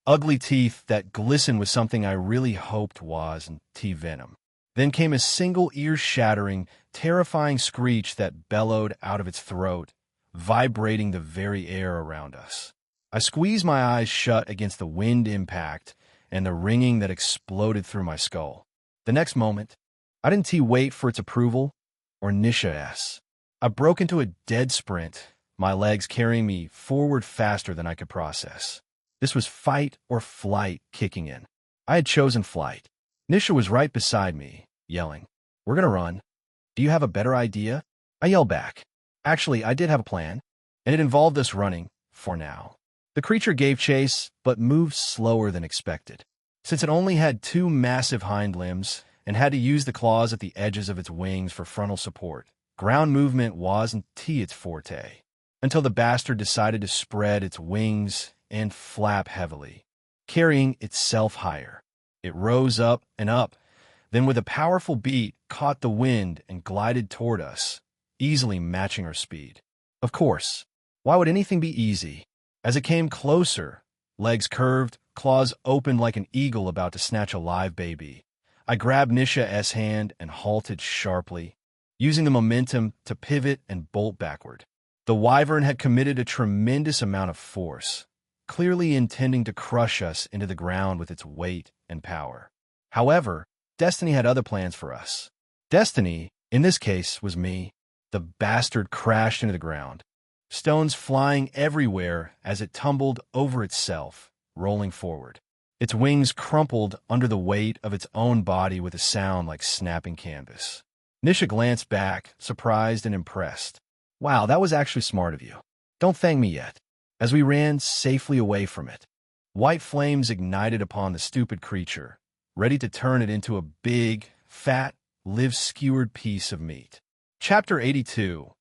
ugly teeth that glistened with something I really hoped was T-venom. Then came a single ear-shattering, terrifying screech that bellowed out of its throat, vibrating the very air around us. I squeezed my eyes shut against the wind impact and the ringing that exploded through my skull. The next moment, I didn't wait for its approval or Nisha's. I broke into a dead sprint, my legs carrying me forward faster than I could process. This was fight or flight kicking in. I had chosen flight. Nisha was right beside me, yelling, "We're gonna run. Do you have a better idea?" I yelled back. Actually, I did have a plan, and it involved us running, for now. The creature gave chase, but moved slower than expected. Since it only had two massive hind limbs and had to use the claws at the edges of its wings for frontal support, ground movement wasn't its forte, until the bastard decided to spread its wings and flap heavily, carrying itself higher. It rose up and up, then with a powerful beat caught the wind and glided toward us, easily matching our speed. Of course, why would anything be easy? As it came closer, legs curved, claws opened like an eagle about to snatch a live baby, I grabbed Nisha's hand and halted sharply, using the momentum to pivot and bolt backward. The wyvern had committed a tremendous amount of force, clearly intending to crush us into the ground with its weight and power. However, Destiny had other plans for us. Destiny, in this case, was me. The bastard crashed into the ground, stones flying everywhere as it tumbled over itself, rolling forward. Its wings crumpled under the weight of its own body with a sound like snapping canvas. Nisha glanced back, surprised and impressed. "Wow, that was actually smart of you. Don't thank me yet." As we ran safely away from it, white flames ignited upon the stupid creature, ready to turn it into a big, fat, live-skewered piece of meat. Chapter 82.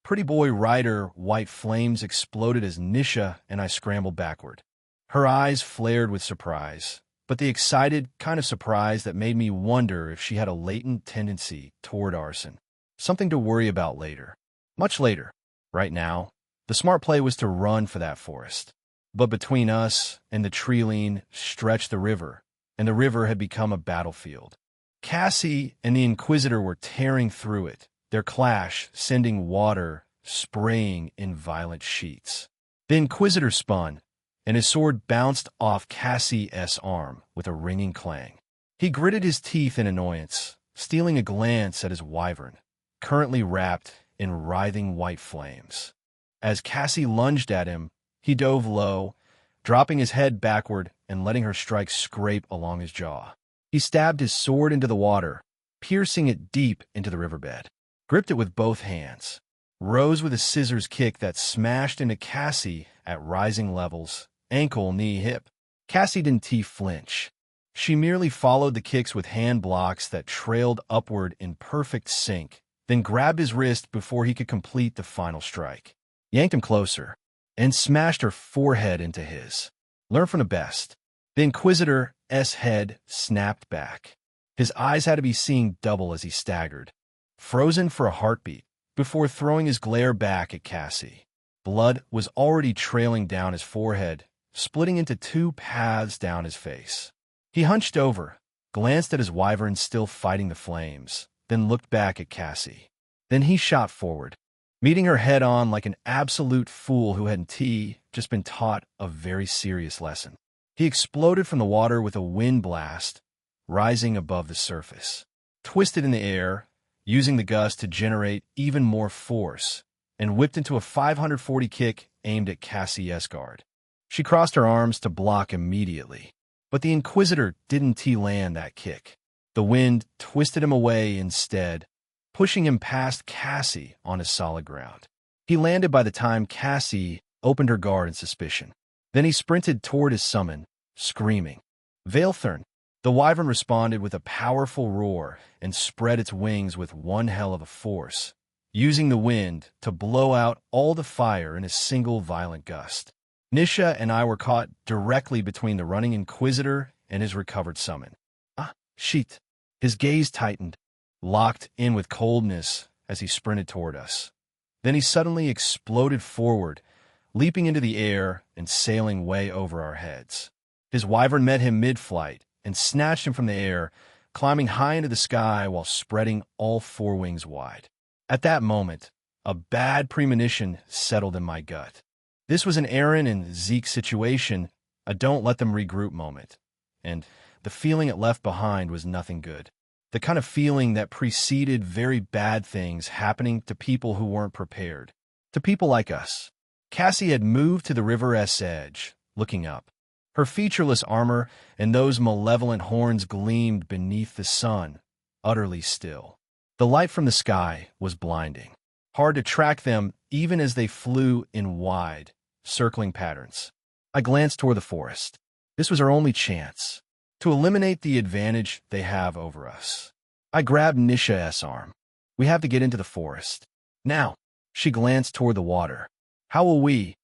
Pretty Boy Rider. White flames exploded as Nisha and I scrambled backward. Her eyes flared with surprise, but the excited kind of surprise that made me wonder if she had a latent tendency toward arson. Something to worry about later. Much later. Right now, the smart play was to run for that forest. But between us and the tree-line stretched the river, and the river had become a battlefield. Cassie and the Inquisitor were tearing through it, their clash sending water spraying in violent sheets. The Inquisitor spun, and his sword bounced off Cassie's arm with a ringing clang. He gritted his teeth in annoyance, stealing a glance at his wyvern, currently wrapped in writhing white flames. As Cassie lunged at him, he dove low, dropping his head backward and letting her strike scrape along his jaw. He stabbed his sword into the water, piercing it deep into the riverbed, gripped it with both hands, rose with a scissors kick that smashed into Cassie at rising levels, ankle, knee, hip. Cassie didn't flinch. She merely followed the kicks with hand blocks that trailed upward in perfect sync, then grabbed his wrist before he could complete the final strike. Yanked him closer, and smashed her forehead into his. Learn from the best. The Inquisitor's head snapped back. His eyes had to be seeing double as he staggered, frozen for a heartbeat, before throwing his glare back at Cassie. Blood was already trailing down his forehead, splitting into two paths down his face. He hunched over, glanced at his wyvern still fighting the flames, then looked back at Cassie. Then he shot forward, meeting her head-on like an absolute fool who had just been taught a very serious lesson. He exploded from the water with a wind blast, rising above the surface, twisted in the air, using the gust to generate even more force, and whipped into a 540 kick aimed at Cassie's guard. She crossed her arms to block immediately, but the Inquisitor didn't land that kick. The wind twisted him away instead, pushing him past Cassie onto solid ground. He landed by the time Cassie opened her guard in suspicion. Then he sprinted toward his summon, screaming. Vaelthurn. The wyvern responded with a powerful roar and spread its wings with one hell of a force, using the wind to blow out all the fire in a single violent gust. Nisha and I were caught directly between the running Inquisitor and his recovered summon. Ah, shit. His gaze tightened, locked in with coldness as he sprinted toward us. Then he suddenly exploded forward, leaping into the air and sailing way over our heads. His wyvern met him mid-flight and snatched him from the air, climbing high into the sky while spreading all four wings wide. At that moment, a bad premonition settled in my gut. This was an Aaron and Zeke situation, a don't let them regroup moment, and the feeling it left behind was nothing good. The kind of feeling that preceded very bad things happening to people who weren't prepared, to people like us. Cassie had moved to the river's edge, looking up. Her featureless armor and those malevolent horns gleamed beneath the sun, utterly still. The light from the sky was blinding. Hard to track them even as they flew in wide, circling patterns. I glanced toward the forest. This was our only chance to eliminate the advantage they have over us. I grabbed Nisha's arm. We have to get into the forest. Now. She glanced toward the water. How will we?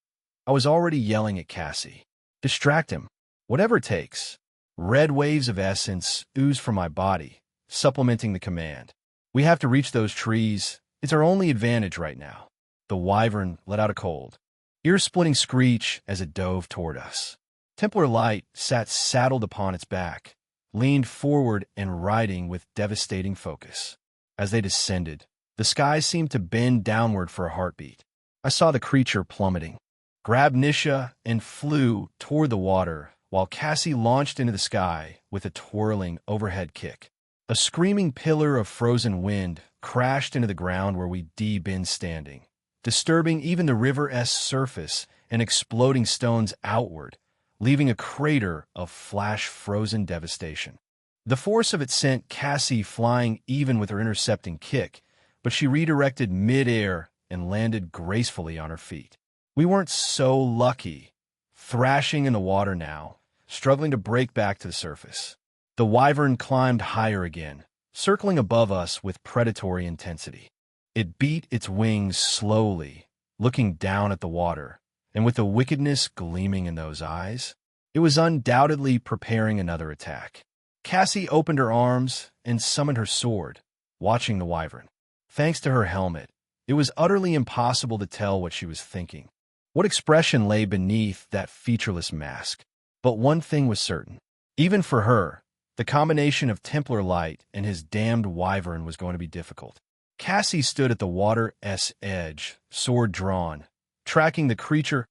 I was already yelling at Cassie. Distract him. Whatever it takes. Red waves of essence oozed from my body, supplementing the command. We have to reach those trees. It's our only advantage right now. The wyvern let out a cold, ear-splitting screech as it dove toward us. Templar Light sat saddled upon its back, leaned forward and riding with devastating focus. As they descended, the sky seemed to bend downward for a heartbeat. I saw the creature plummeting, grabbed Nisha, and flew toward the water while Cassie launched into the sky with a twirling overhead kick. A screaming pillar of frozen wind crashed into the ground where we'd been standing, disturbing even the river's surface and exploding stones outward, leaving a crater of flash-frozen devastation. The force of it sent Cassie flying even with her intercepting kick, but she redirected mid-air and landed gracefully on her feet. We weren't so lucky, thrashing in the water now, struggling to break back to the surface. The wyvern climbed higher again, circling above us with predatory intensity. It beat its wings slowly, looking down at the water, and with the wickedness gleaming in those eyes, it was undoubtedly preparing another attack. Cassie opened her arms and summoned her sword, watching the wyvern. Thanks to her helmet, it was utterly impossible to tell what she was thinking, what expression lay beneath that featureless mask. But one thing was certain. Even for her, the combination of Templar Light and his damned wyvern was going to be difficult. Cassie stood at the water's edge, sword drawn, tracking the creature's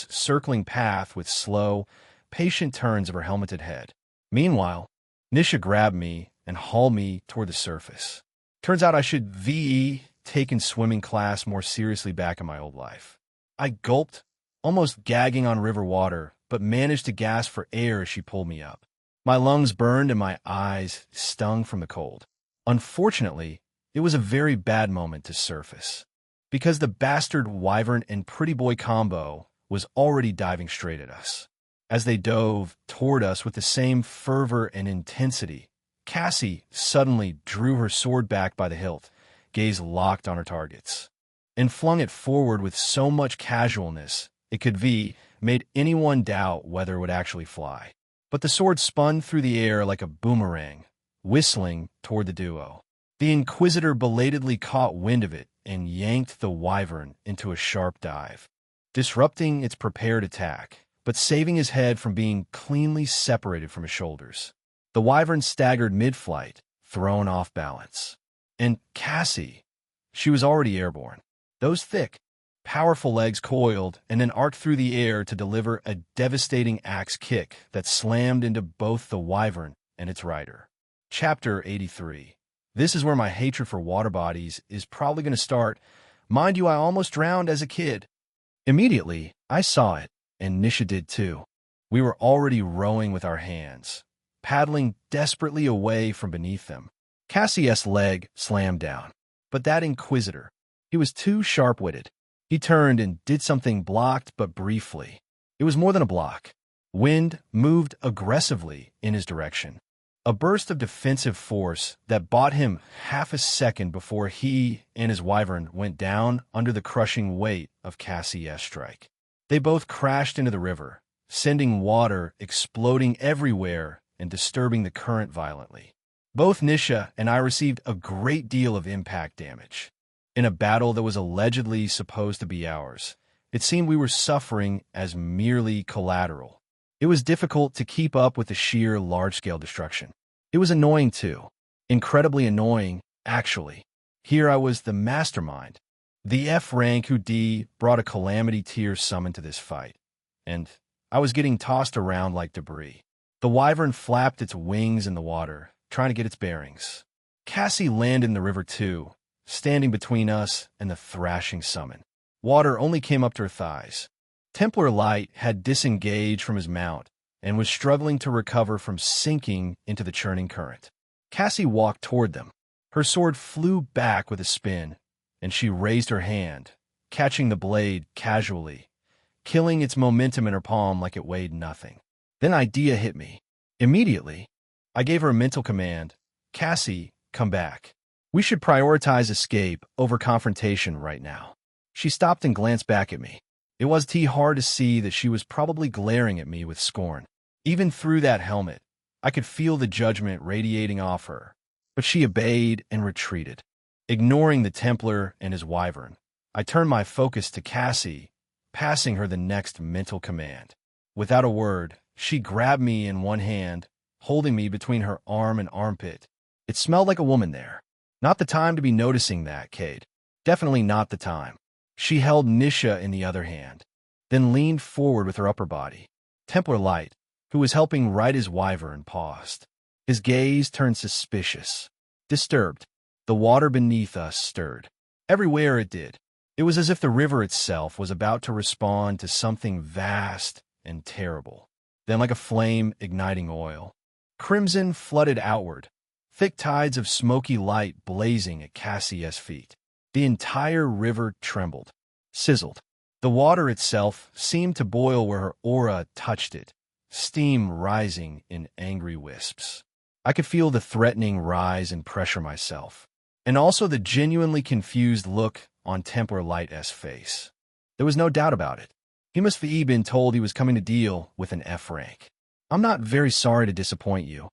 circling path with slow, patient turns of her helmeted head. Meanwhile, Nisha grabbed me and hauled me toward the surface. Turns out I should VE taken swimming class more seriously back in my old life. I gulped, almost gagging on river water, but managed to gasp for air as she pulled me up. My lungs burned and my eyes stung from the cold. Unfortunately, it was a very bad moment to surface, because the bastard wyvern and pretty boy combo was already diving straight at us. As they dove toward us with the same fervor and intensity, Cassie suddenly drew her sword back by the hilt, gaze locked on her targets, and flung it forward with so much casualness it could made anyone doubt whether it would actually fly. But the sword spun through the air like a boomerang, whistling toward the duo. The Inquisitor belatedly caught wind of it and yanked the wyvern into a sharp dive, disrupting its prepared attack, but saving his head from being cleanly separated from his shoulders. The wyvern staggered mid-flight, thrown off balance. And Cassie, she was already airborne. Those thick, powerful legs coiled and then arced through the air to deliver a devastating axe kick that slammed into both the wyvern and its rider. Chapter 83. This is where my hatred for water bodies is probably going to start. Mind you, I almost drowned as a kid. Immediately, I saw it, and Nisha did too. We were already rowing with our hands, paddling desperately away from beneath them. Cassie's leg slammed down, but that Inquisitor, he was too sharp-witted. He turned and did something blocked but briefly. It was more than a block. Wind moved aggressively in his direction. A burst of defensive force that bought him half a second before he and his wyvern went down under the crushing weight of Cassie's strike. They both crashed into the river, sending water exploding everywhere and disturbing the current violently. Both Nisha and I received a great deal of impact damage. In a battle that was allegedly supposed to be ours, it seemed we were suffering as merely collateral. It was difficult to keep up with the sheer large-scale destruction. It was annoying too. Incredibly annoying, actually. Here I was the mastermind. The F rank who D brought a calamity tier summon to this fight. And I was getting tossed around like debris. The wyvern flapped its wings in the water, trying to get its bearings. Cassie landed in the river too, standing between us and the thrashing summon. Water only came up to her thighs. Templar Light had disengaged from his mount and was struggling to recover from sinking into the churning current. Cassie walked toward them. Her sword flew back with a spin, and she raised her hand, catching the blade casually, killing its momentum in her palm like it weighed nothing. Then idea hit me. Immediately, I gave her a mental command. Cassie, come back. We should prioritize escape over confrontation right now. She stopped and glanced back at me. It was hard to see that she was probably glaring at me with scorn. Even through that helmet, I could feel the judgment radiating off her. But she obeyed and retreated. Ignoring the Templar and his wyvern, I turned my focus to Cassie, passing her the next mental command. Without a word, she grabbed me in one hand, holding me between her arm and armpit. It smelled like a woman there. Not the time to be noticing that, Cade. Definitely not the time. She held Nisha in the other hand, then leaned forward with her upper body. Templar Light, who was helping ride his wyvern, paused. His gaze turned suspicious. Disturbed. The water beneath us stirred. Everywhere it did. It was as if the river itself was about to respond to something vast and terrible. Then like a flame igniting oil, crimson flooded outward, thick tides of smoky light blazing at Cassie's feet. The entire river trembled, sizzled. The water itself seemed to boil where her aura touched it, steam rising in angry wisps. I could feel the threatening rise and pressure myself, and also the genuinely confused look on Templar Light's face. There was no doubt about it. He must have been told he was coming to deal with an F rank. I'm not very sorry to disappoint you,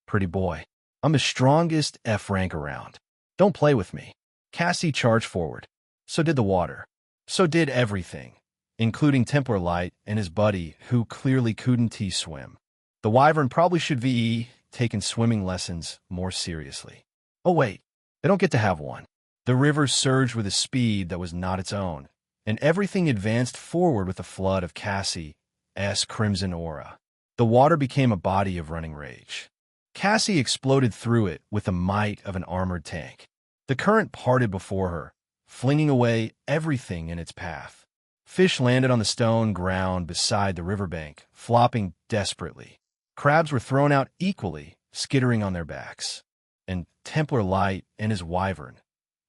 pretty boy. I'm the strongest F rank around. Don't play with me. Cassie charged forward. So did the water. So did everything, including Templar Light and his buddy, who clearly couldn't swim. The wyvern probably should be taking swimming lessons more seriously. Oh wait, they don't get to have one. The river surged with a speed that was not its own, and everything advanced forward with a flood of Cassie's crimson aura. The water became a body of running rage. Cassie exploded through it with the might of an armored tank. The current parted before her, flinging away everything in its path. Fish landed on the stone ground beside the riverbank, flopping desperately. Crabs were thrown out equally, skittering on their backs. And Templar Light and his wyvern.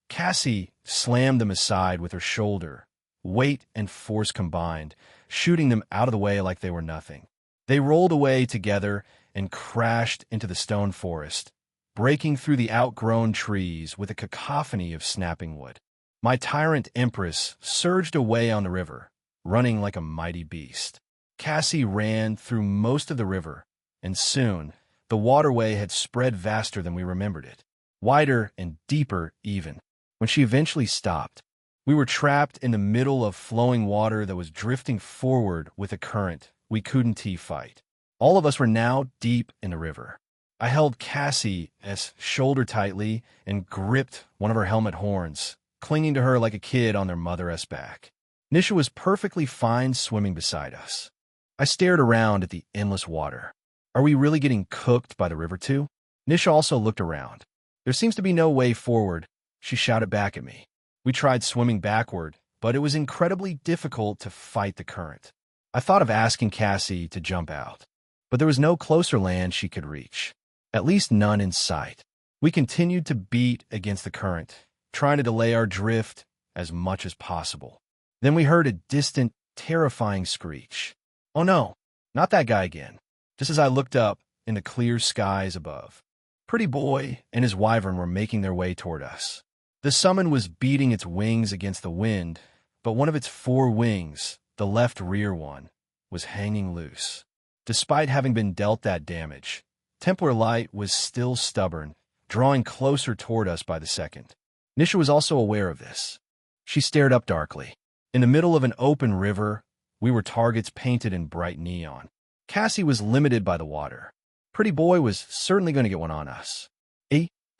Cassie slammed them aside with her shoulder, weight and force combined, shooting them out of the way like they were nothing. They rolled away together and crashed into the stone forest, breaking through the outgrown trees with a cacophony of snapping wood. My tyrant empress surged away on the river, running like a mighty beast. Cassie ran through most of the river, and soon the waterway had spread vaster than we remembered it, wider and deeper even. When she eventually stopped, we were trapped in the middle of flowing water that was drifting forward with a current we couldn't fight. All of us were now deep in the river. I held Cassie's shoulder tightly and gripped one of her helmet horns, clinging to her like a kid on their mother's back. Nisha was perfectly fine swimming beside us. I stared around at the endless water. Are we really getting cooked by the river too? Nisha also looked around. There seems to be no way forward, she shouted back at me. We tried swimming backward, but it was incredibly difficult to fight the current. I thought of asking Cassie to jump out, but there was no closer land she could reach. At least none in sight. We continued to beat against the current, trying to delay our drift as much as possible. Then we heard a distant, terrifying screech. Oh no, not that guy again. Just as I looked up in the clear skies above, Pretty Boy and his wyvern were making their way toward us. The summon was beating its wings against the wind, but one of its four wings, the left rear one, was hanging loose. Despite having been dealt that damage, Templar Light was still stubborn, drawing closer toward us by the second. Nisha was also aware of this. She stared up darkly. In the middle of an open river, we were targets painted in bright neon. Cassie was limited by the water. Pretty Boy was certainly going to get one on us.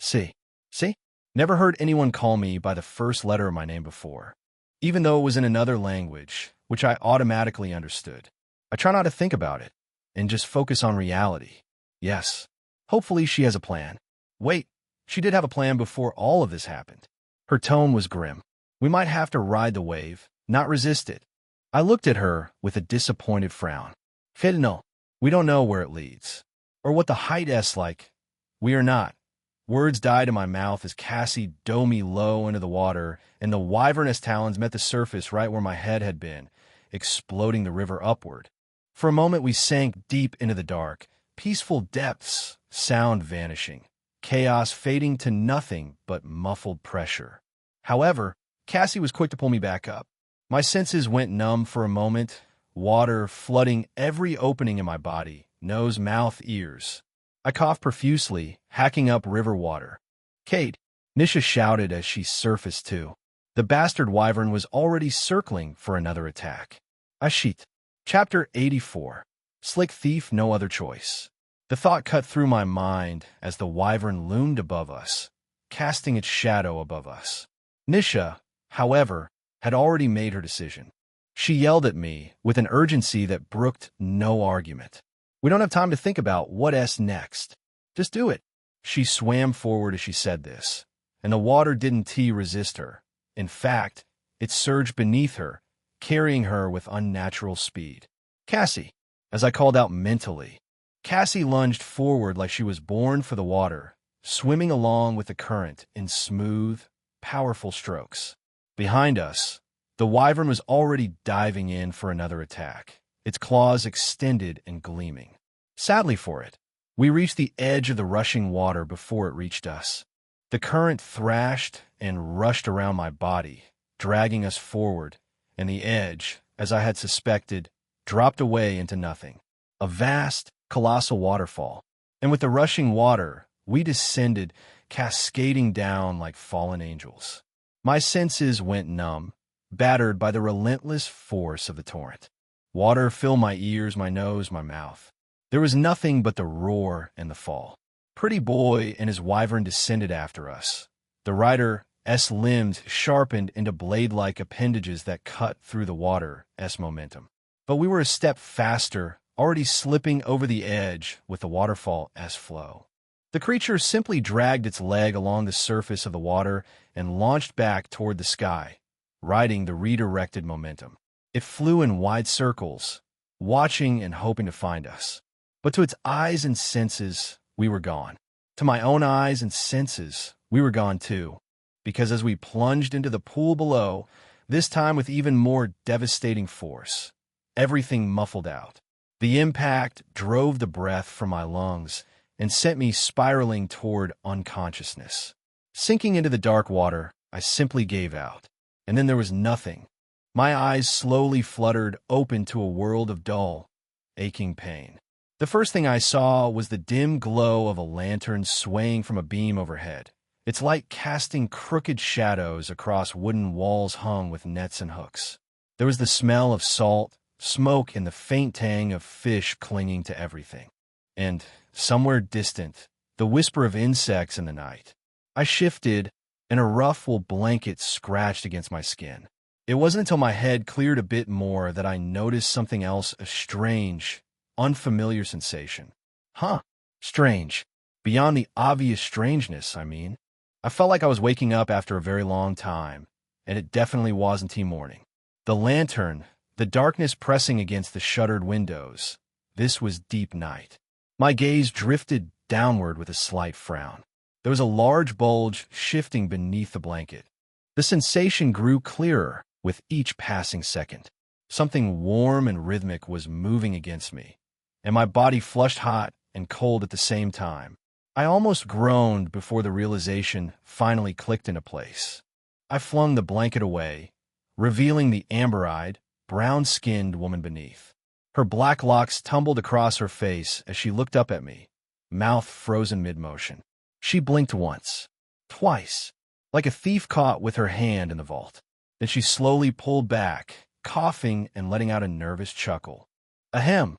C. See? Never heard anyone call me by the first letter of my name before, even though it was in another language, which I automatically understood. I try not to think about it and just focus on reality. Yes, hopefully she has a plan. Wait, she did have a plan before all of this happened. Her tone was grim. We might have to ride the wave, not resist it. I looked at her with a disappointed frown. No, we don't know where it leads, or what the height is like. We are not. Words died in my mouth as Cassie dove me low into the water, and the wyvernous talons met the surface right where my head had been, exploding the river upward. For a moment we sank deep into the dark, peaceful depths, sound vanishing, chaos fading to nothing but muffled pressure. However, Cassie was quick to pull me back up. My senses went numb for a moment, water flooding every opening in my body, nose, mouth, ears. I coughed profusely, hacking up river water. Kate, Nisha shouted as she surfaced too. The bastard wyvern was already circling for another attack. Ashit. Chapter 84. Slick Thief, No Other Choice. The thought cut through my mind as the wyvern loomed above us, casting its shadow above us. Nisha, however, had already made her decision. She yelled at me with an urgency that brooked no argument. We don't have time to think about what's next. Just do it. She swam forward as she said this, and the water didn't resist her. In fact, it surged beneath her, carrying her with unnatural speed. Cassie, as I called out mentally. Cassie lunged forward like she was born for the water, swimming along with the current in smooth, powerful strokes. Behind us, the wyvern was already diving in for another attack, its claws extended and gleaming. Sadly for it, we reached the edge of the rushing water before it reached us. The current thrashed and rushed around my body, dragging us forward, and the edge, as I had suspected, dropped away into nothing. A vast, colossal waterfall. And with the rushing water, we descended, cascading down like fallen angels. My senses went numb, battered by the relentless force of the torrent. Water filled my ears, my nose, my mouth. There was nothing but the roar and the fall. Pretty Boy and his wyvern descended after us. The rider's limbs sharpened into blade-like appendages that cut through the water's momentum. But we were a step faster, already slipping over the edge with the waterfall's flow. The creature simply dragged its leg along the surface of the water and launched back toward the sky, riding the redirected momentum. It flew in wide circles, watching and hoping to find us. But to its eyes and senses, we were gone. To my own eyes and senses, we were gone too. Because as we plunged into the pool below, this time with even more devastating force, everything muffled out. The impact drove the breath from my lungs and sent me spiraling toward unconsciousness. Sinking into the dark water, I simply gave out. And then there was nothing. My eyes slowly fluttered open to a world of dull, aching pain. The first thing I saw was the dim glow of a lantern swaying from a beam overhead, its light casting crooked shadows across wooden walls hung with nets and hooks. There was the smell of salt, smoke, and the faint tang of fish clinging to everything. And, somewhere distant, the whisper of insects in the night. I shifted, and a rough wool blanket scratched against my skin. It wasn't until my head cleared a bit more that I noticed something else, a strange, unfamiliar sensation. Strange. Beyond the obvious strangeness, I mean. I felt like I was waking up after a very long time, and it definitely wasn't morning. The lantern, the darkness pressing against the shuttered windows. This was deep night. My gaze drifted downward with a slight frown. There was a large bulge shifting beneath the blanket. The sensation grew clearer with each passing second. Something warm and rhythmic was moving against me, and my body flushed hot and cold at the same time. I almost groaned before the realization finally clicked into place. I flung the blanket away, revealing the amber-eyed, brown-skinned woman beneath. Her black locks tumbled across her face as she looked up at me, mouth frozen mid-motion. She blinked once, twice, like a thief caught with her hand in the vault. Then she slowly pulled back, coughing and letting out a nervous chuckle. Ahem.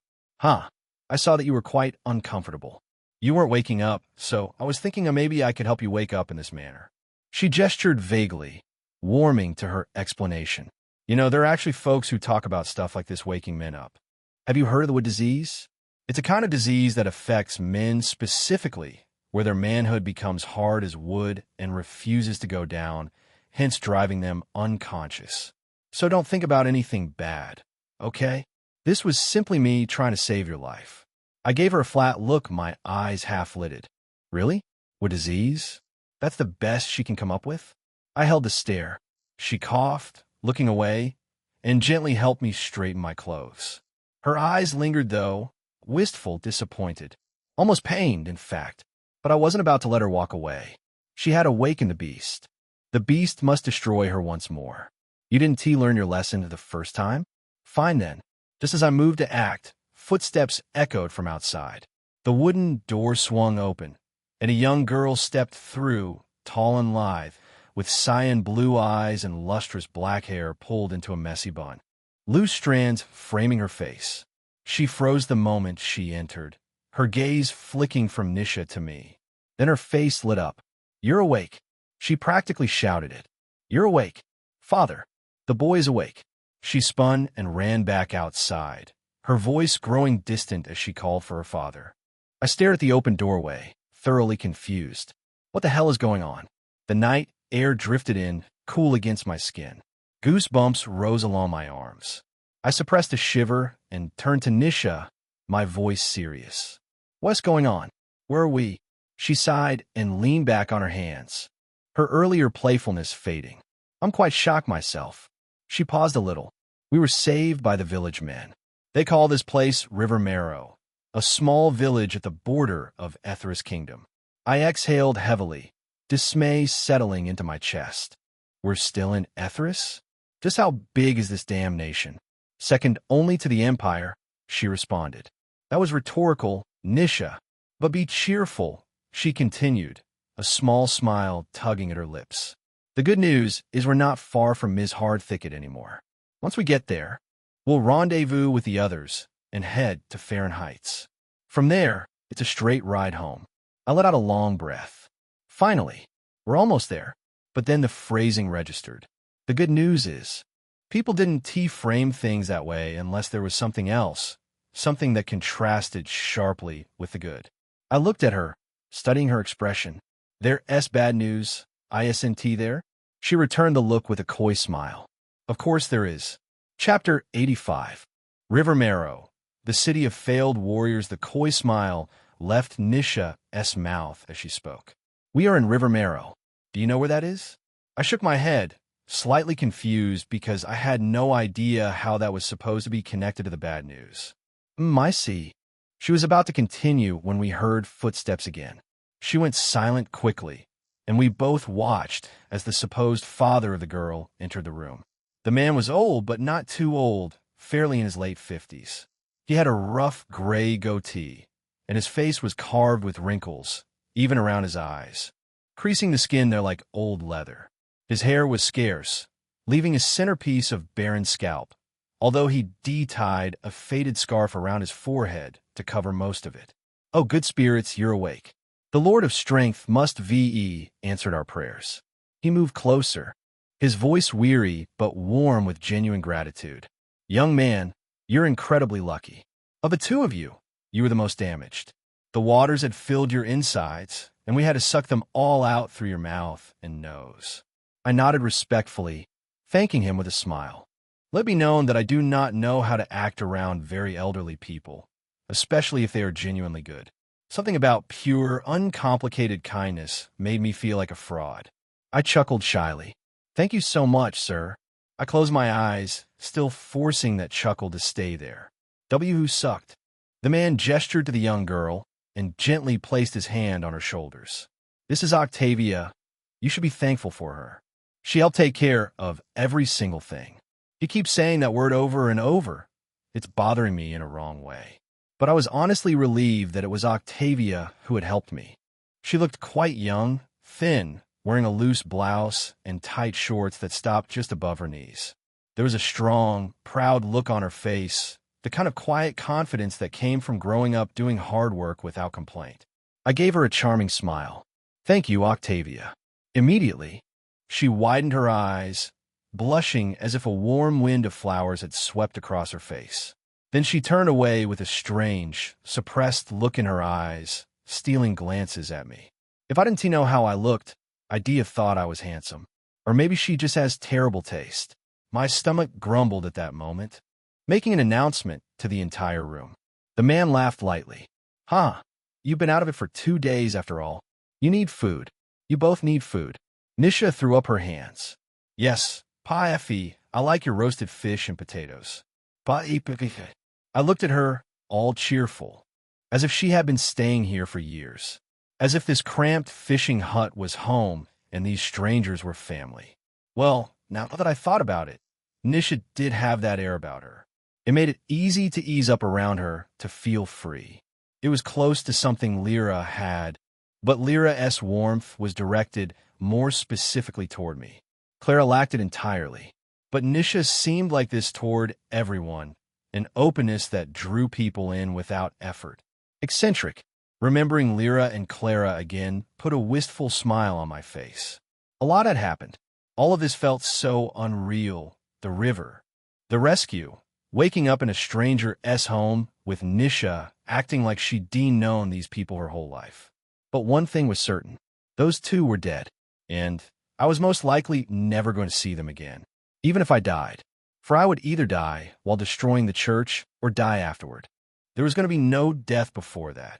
I saw that you were quite uncomfortable. You weren't waking up, so I was thinking maybe I could help you wake up in this manner." She gestured vaguely, warming to her explanation. "You know, there are actually folks who talk about stuff like this waking men up. Have you heard of the wood disease? It's a kind of disease that affects men specifically, where their manhood becomes hard as wood and refuses to go down, hence driving them unconscious. So don't think about anything bad, okay? This was simply me trying to save your life." I gave her a flat look, my eyes half-lidded. "Really? Wood disease? That's the best she can come up with?" I held the stare. She coughed, looking away, and gently helped me straighten my clothes. Her eyes lingered, though, wistful, disappointed, almost pained, in fact, but I wasn't about to let her walk away. She had awakened the beast. The beast must destroy her once more. "You didn't learn your lesson the first time? Fine then." Just as I moved to act, footsteps echoed from outside. The wooden door swung open, and a young girl stepped through, tall and lithe, with cyan blue eyes and lustrous black hair pulled into a messy bun, loose strands framing her face. She froze the moment she entered, her gaze flicking from Nisha to me. Then her face lit up. "You're awake." She practically shouted it. "You're awake. Father, the boy is awake." She spun and ran back outside, her voice growing distant as she called for her father. I stared at the open doorway, thoroughly confused. What the hell is going on? The night air drifted in, cool against my skin. Goosebumps rose along my arms. I suppressed a shiver and turned to Nisha, my voice serious. "What's going on? Where are we?" She sighed and leaned back on her hands, her earlier playfulness fading. "I'm quite shocked myself." She paused a little. "We were saved by the village men. They call this place River Marrow, a small village at the border of Ethris Kingdom." I exhaled heavily, dismay settling into my chest. "We're still in Ethris? Just how big is this damn nation?" "Second only to the Empire," she responded. That was rhetorical, Nisha. "But be cheerful," she continued, a small smile tugging at her lips. "The good news is we're not far from Ms. Hardthicket anymore. Once we get there, we'll rendezvous with the others and head to Farron Heights. From there, it's a straight ride home." I let out a long breath. Finally, we're almost there. But then the phrasing registered. The good news is, people didn't frame things that way unless there was something else, something that contrasted sharply with the good. I looked at her, studying her expression. "There's bad news, isn't there?" She returned the look with a coy smile. "Of course there is." Chapter 85. River Marrow, the city of failed warriors. The coy smile left Nisha's mouth as she spoke. "We are in River Marrow. Do you know where that is?" I shook my head, slightly confused because I had no idea how that was supposed to be connected to the bad news. I see." She was about to continue when we heard footsteps again. She went silent quickly, and we both watched as the supposed father of the girl entered the room. The man was old, but not too old, fairly in his late 50s. He had a rough gray goatee, and his face was carved with wrinkles, even around his eyes, creasing the skin there like old leather. His hair was scarce, leaving a centerpiece of barren scalp, although he tied a faded scarf around his forehead to cover most of it. "Oh, good spirits, you're awake. The Lord of Strength must answered our prayers." He moved closer, his voice weary but warm with genuine gratitude. "Young man, you're incredibly lucky. Of the two of you, you were the most damaged. The waters had filled your insides, and we had to suck them all out through your mouth and nose." I nodded respectfully, thanking him with a smile. Let be known that I do not know how to act around very elderly people, especially if they are genuinely good. Something about pure, uncomplicated kindness made me feel like a fraud. I chuckled shyly. "Thank you so much, sir." I closed my eyes, still forcing that chuckle to stay there. Who sucked? The man gestured to the young girl and gently placed his hand on her shoulders. "This is Octavia. You should be thankful for her. She helped take care of every single thing." You keep saying that word over and over. It's bothering me in a wrong way. But I was honestly relieved that it was Octavia who had helped me. She looked quite young, thin, wearing a loose blouse and tight shorts that stopped just above her knees. There was a strong, proud look on her face, the kind of quiet confidence that came from growing up doing hard work without complaint. I gave her a charming smile. "Thank you, Octavia." Immediately, she widened her eyes, blushing as if a warm wind of flowers had swept across her face. Then she turned away with a strange, suppressed look in her eyes, stealing glances at me. If I didn't know how I looked, I'd have thought I was handsome. Or maybe she just has terrible taste. My stomach grumbled at that moment, making an announcement to the entire room. The man laughed lightly. "Huh, you've been out of it for 2 days after all. You need food. You both need food." Nisha threw up her hands. "Yes, Pie, I like your roasted fish and potatoes." I looked at her, all cheerful, as if she had been staying here for years, as if this cramped fishing hut was home and these strangers were family. Well, now that I thought about it, Nisha did have that air about her. It made it easy to ease up around her, to feel free. It was close to something Lyra had, but Lyra's warmth was directed more specifically toward me. Clara lacked it entirely, but Nisha seemed like this toward everyone, an openness that drew people in without effort. Eccentric. Remembering Lyra and Clara again put a wistful smile on my face. A lot had happened. All of this felt so unreal. The river, the rescue, waking up in a stranger's home with Nisha acting like she'd known these people her whole life. But one thing was certain. Those two were dead, and I was most likely never going to see them again, even if I died. For I would either die while destroying the church or die afterward. There was going to be no death before that.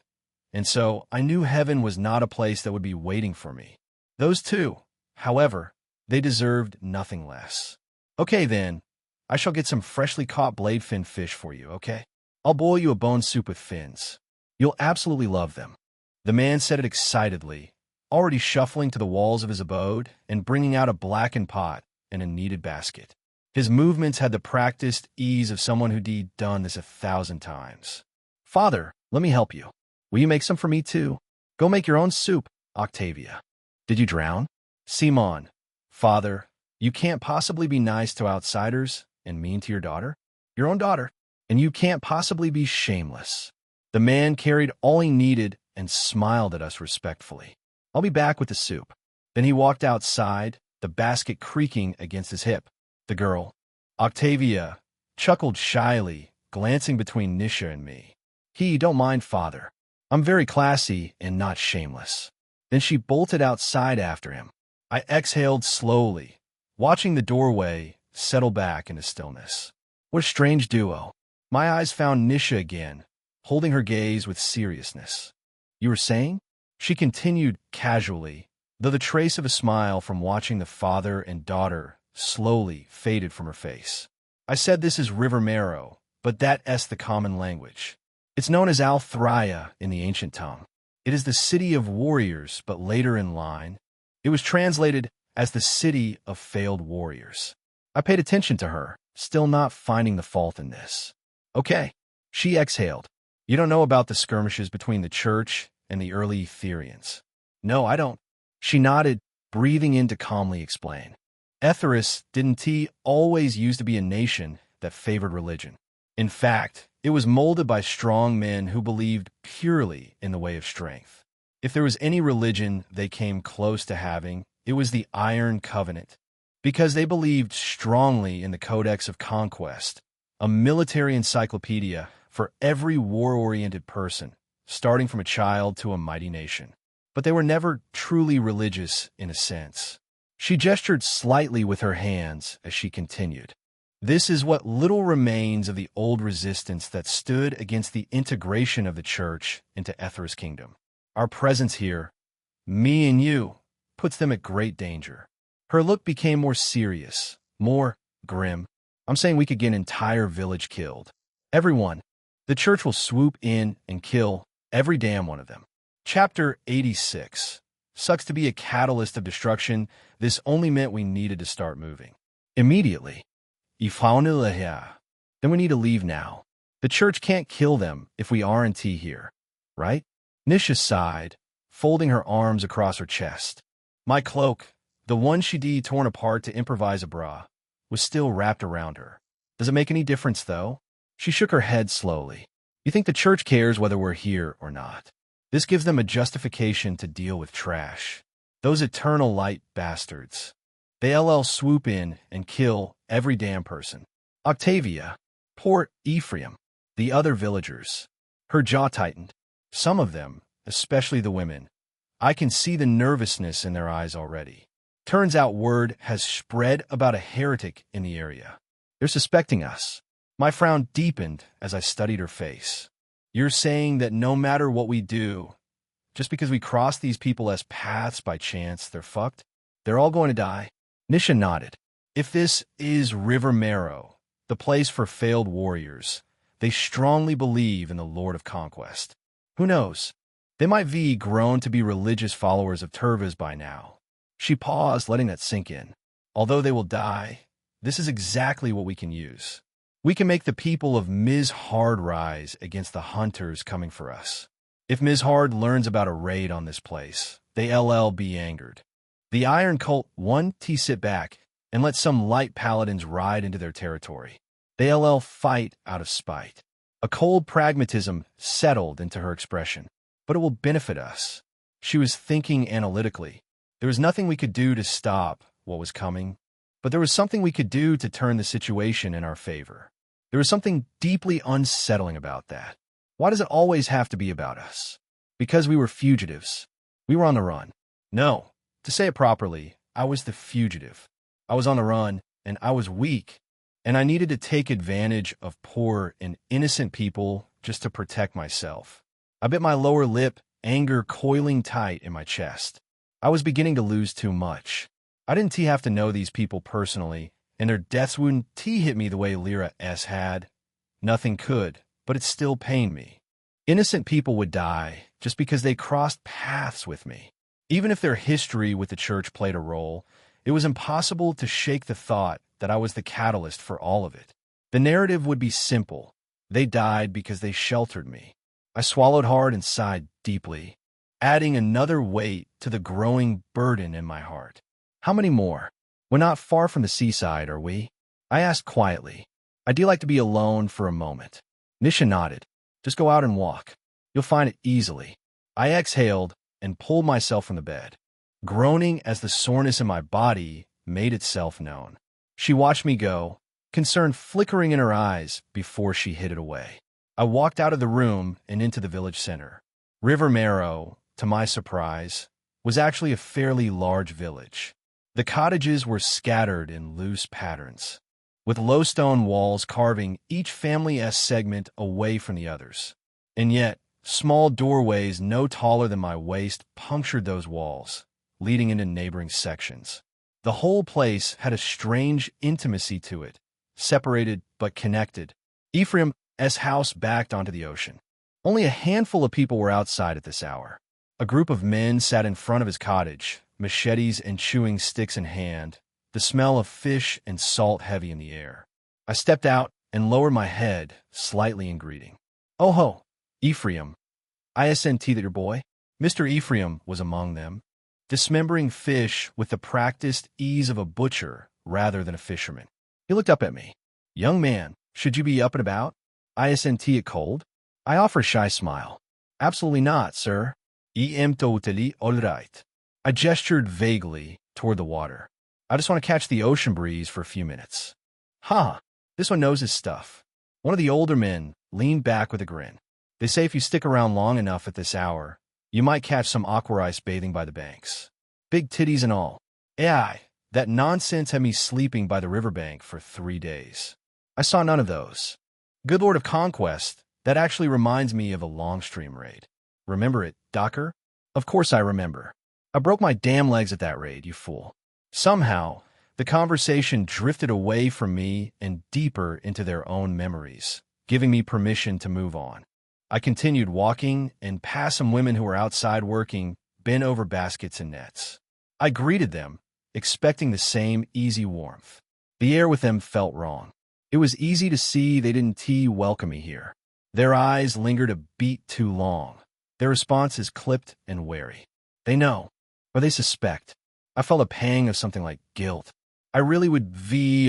And so I knew heaven was not a place that would be waiting for me. Those two, however, they deserved nothing less. "Okay then, I shall get some freshly caught bladefin fish for you, okay? I'll boil you a bone soup with fins. You'll absolutely love them." The man said it excitedly, already shuffling to the walls of his abode and bringing out a blackened pot and a kneaded basket. His movements had the practiced ease of someone who'd done this 1,000 times. "Father, let me help you. Will you make some for me too? Go make your own soup, Octavia." "Did you drown?" "Simon." "Father, you can't possibly be nice to outsiders and mean to your daughter. Your own daughter. And you can't possibly be shameless." The man carried all he needed and smiled at us respectfully. "I'll be back with the soup." Then he walked outside, the basket creaking against his hip. The girl, Octavia, chuckled shyly, glancing between Nisha and me. "Don't mind, father. I'm very classy and not shameless." Then she bolted outside after him. I exhaled slowly, watching the doorway settle back into stillness. What a strange duo. My eyes found Nisha again, holding her gaze with seriousness. "You were saying?" She continued casually, though the trace of a smile from watching the father and daughter slowly faded from her face. "I said this is River Mero, but that's the common language. It's known as Al-Thria in the ancient tongue. It is the city of warriors, but later in line, it was translated as the city of failed warriors." I paid attention to her, still not finding the fault in this. "Okay." She exhaled. "You don't know about the skirmishes between the church and the early Etherians?" "No, I don't." She nodded, breathing in to calmly explain. Etheris didn't always used to be a nation that favored religion. In fact, it was molded by strong men who believed purely in the way of strength. If there was any religion they came close to having, it was the Iron Covenant, because they believed strongly in the Codex of Conquest, a military encyclopedia for every war-oriented person, starting from a child to a mighty nation. But they were never truly religious in a sense. She gestured slightly with her hands as she continued. "This is what little remains of the old resistance that stood against the integration of the church into Etheris' kingdom. Our presence here, me and you, puts them at great danger." Her look became more serious, more grim. "I'm saying we could get an entire village killed. Everyone. The church will swoop in and kill every damn one of them." Chapter 86. Sucks to be a catalyst of destruction. This only meant we needed to start moving. Immediately. Then we need to leave now. The church can't kill them if we aren't here, right? Nisha sighed, folding her arms across her chest. My cloak, the one she'd torn apart to improvise a bra, was still wrapped around her. "Does it make any difference, though?" She shook her head slowly. You think the church cares whether we're here or not? This gives them a justification to deal with trash. Those eternal light bastards. They swoop in and kill every damn person. Octavia. Poor Ephraim. The other villagers. Her jaw tightened. Some of them, especially the women. I can see the nervousness in their eyes already. Turns out word has spread about a heretic in the area. They're suspecting us. My frown deepened as I studied her face. You're saying that no matter what we do, just because we cross these people as paths by chance, they're fucked? They're all going to die? Nisha nodded. If this is River Marrow, the place for failed warriors, they strongly believe in the Lord of Conquest. Who knows? They might be grown to be religious followers of Tervas by now. She paused, letting that sink in. Although they will die, this is exactly what we can use. We can make the people of Mizhard rise against the hunters coming for us. If Mizhard learns about a raid on this place, they'll be angered. The Iron Cult won't sit back and let some light paladins ride into their territory. They'll fight out of spite. A cold pragmatism settled into her expression. But it will benefit us. She was thinking analytically. There was nothing we could do to stop what was coming, but there was something we could do to turn the situation in our favor. There was something deeply unsettling about that. Why does it always have to be about us? Because we were fugitives. We were on the run. No, to say it properly, I was the fugitive. I was on the run, and I was weak, and I needed to take advantage of poor and innocent people just to protect myself. I bit my lower lip, anger coiling tight in my chest. I was beginning to lose too much. I didn't have to know these people personally, and their deaths wouldn't hit me the way Lyra S. had. Nothing could, but it still pained me. Innocent people would die just because they crossed paths with me. Even if their history with the church played a role, it was impossible to shake the thought that I was the catalyst for all of it. The narrative would be simple. They died because they sheltered me. I swallowed hard and sighed deeply, adding another weight to the growing burden in my heart. How many more? We're not far from the seaside, are we? I asked quietly. I do like to be alone for a moment. Nisha nodded. Just go out and walk. You'll find it easily. I exhaled and pulled myself from the bed, groaning as the soreness in my body made itself known. She watched me go, concern flickering in her eyes before she hid it away. I walked out of the room and into the village center. River Marrow, to my surprise, was actually a fairly large village. The cottages were scattered in loose patterns, with low stone walls carving each family-esque segment away from the others. And yet, small doorways no taller than my waist punctured those walls, leading into neighboring sections. The whole place had a strange intimacy to it, separated but connected. Ephraim's house backed onto the ocean. Only a handful of people were outside at this hour. A group of men sat in front of his cottage, machetes and chewing sticks in hand, the smell of fish and salt heavy in the air. I stepped out and lowered my head slightly in greeting. Oh ho, Ephraim. ISNT that your boy? Mr. Ephraim was among them, dismembering fish with the practiced ease of a butcher rather than a fisherman. He looked up at me. Young man, should you be up and about? ISNT it cold? I offer a shy smile. Absolutely not, sir. I'm totally all right. I gestured vaguely toward the water. I just want to catch the ocean breeze for a few minutes. Ha! This one knows his stuff. One of the older men leaned back with a grin. They say if you stick around long enough at this hour, you might catch some aqua ice bathing by the banks. Big titties and all. AI, that nonsense had me sleeping by the riverbank for 3 days. I saw none of those. Good Lord of Conquest, that actually reminds me of a Longstream raid. Remember it, Docker? Of course I remember. I broke my damn legs at that raid, you fool. Somehow, the conversation drifted away from me and deeper into their own memories, giving me permission to move on. I continued walking and past some women who were outside working, bent over baskets and nets. I greeted them, expecting the same easy warmth. The air with them felt wrong. It was easy to see they didn't welcome me here. Their eyes lingered a beat too long. Their responses clipped and wary. They know, or they suspect. I felt a pang of something like guilt. I really would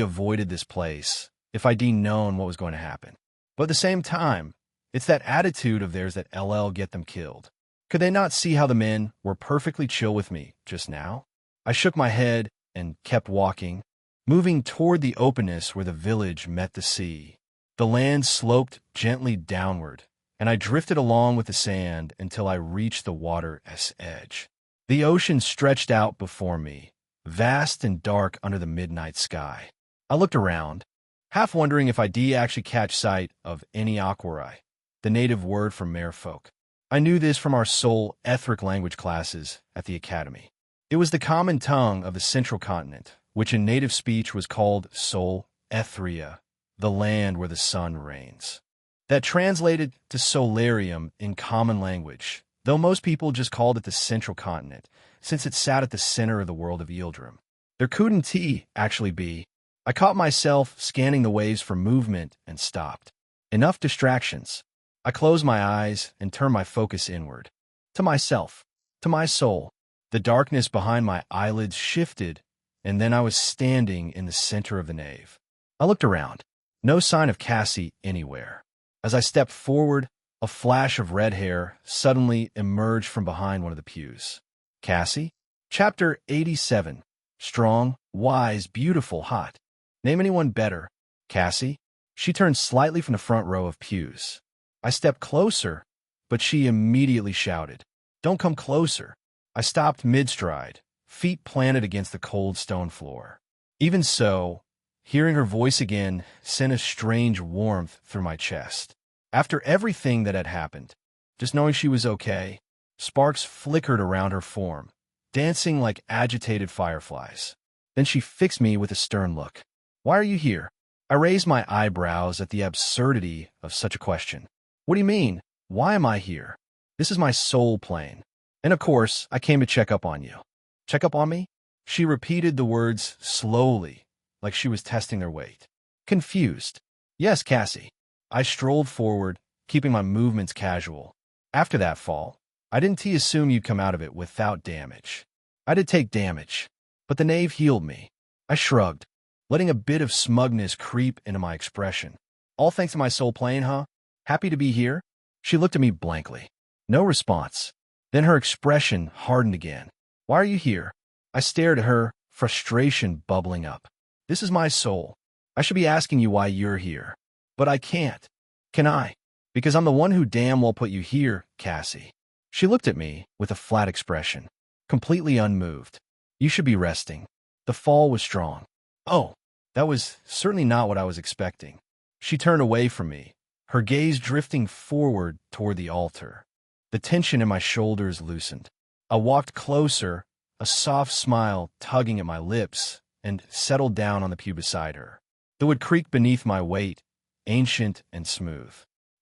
avoided this place if I'd known what was going to happen. But at the same time, it's that attitude of theirs that LL get them killed. Could they not see how the men were perfectly chill with me just now? I shook my head and kept walking, moving toward the openness where the village met the sea. The land sloped gently downward, and I drifted along with the sand until I reached the water's edge. The ocean stretched out before me, vast and dark under the midnight sky. I looked around, half wondering if I'd actually catch sight of any Aquarai, the native word for merfolk. I knew this from our Soul ethnic language classes at the academy. It was the common tongue of the central continent, which in native speech was called Soul Ethria, the land where the sun reigns. That translated to Solarium in common language, though most people just called it the central continent, since it sat at the center of the world of Yildirim. There couldn't actually be. I caught myself scanning the waves for movement and stopped. Enough distractions. I closed my eyes and turned my focus inward. To myself. To my soul. The darkness behind my eyelids shifted, and then I was standing in the center of the nave. I looked around. No sign of Cassie anywhere. As I stepped forward, a flash of red hair suddenly emerged from behind one of the pews. Cassie? Chapter 87. Strong, wise, beautiful, hot. Name anyone better. Cassie? She turned slightly from the front row of pews. I stepped closer, but she immediately shouted, "Don't come closer." I stopped mid-stride, feet planted against the cold stone floor. Even so, hearing her voice again sent a strange warmth through my chest. After everything that had happened, just knowing she was okay, sparks flickered around her form, dancing like agitated fireflies. Then she fixed me with a stern look. "Why are you here?" I raised my eyebrows at the absurdity of such a question. "What do you mean? Why am I here? This is my soul plane. And of course, I came to check up on you." "Check up on me?" She repeated the words slowly, like she was testing their weight. Confused. "Yes, Cassie." I strolled forward, keeping my movements casual. "After that fall, I didn't assume you'd come out of it without damage. I did take damage, but the knave healed me." I shrugged, letting a bit of smugness creep into my expression. "All thanks to my soul plane, huh? Happy to be here?" She looked at me blankly. No response. Then her expression hardened again. "Why are you here?" I stared at her, frustration bubbling up. "This is my soul. I should be asking you why you're here. But I can't. Can I? Because I'm the one who damn well put you here, Cassie." She looked at me with a flat expression, completely unmoved. "You should be resting. The fall was strong." "Oh, that was certainly not what I was expecting." She turned away from me, her gaze drifting forward toward the altar. The tension in my shoulders loosened. I walked closer, a soft smile tugging at my lips, and settled down on the pew beside her. The wood creaked beneath my weight, ancient and smooth.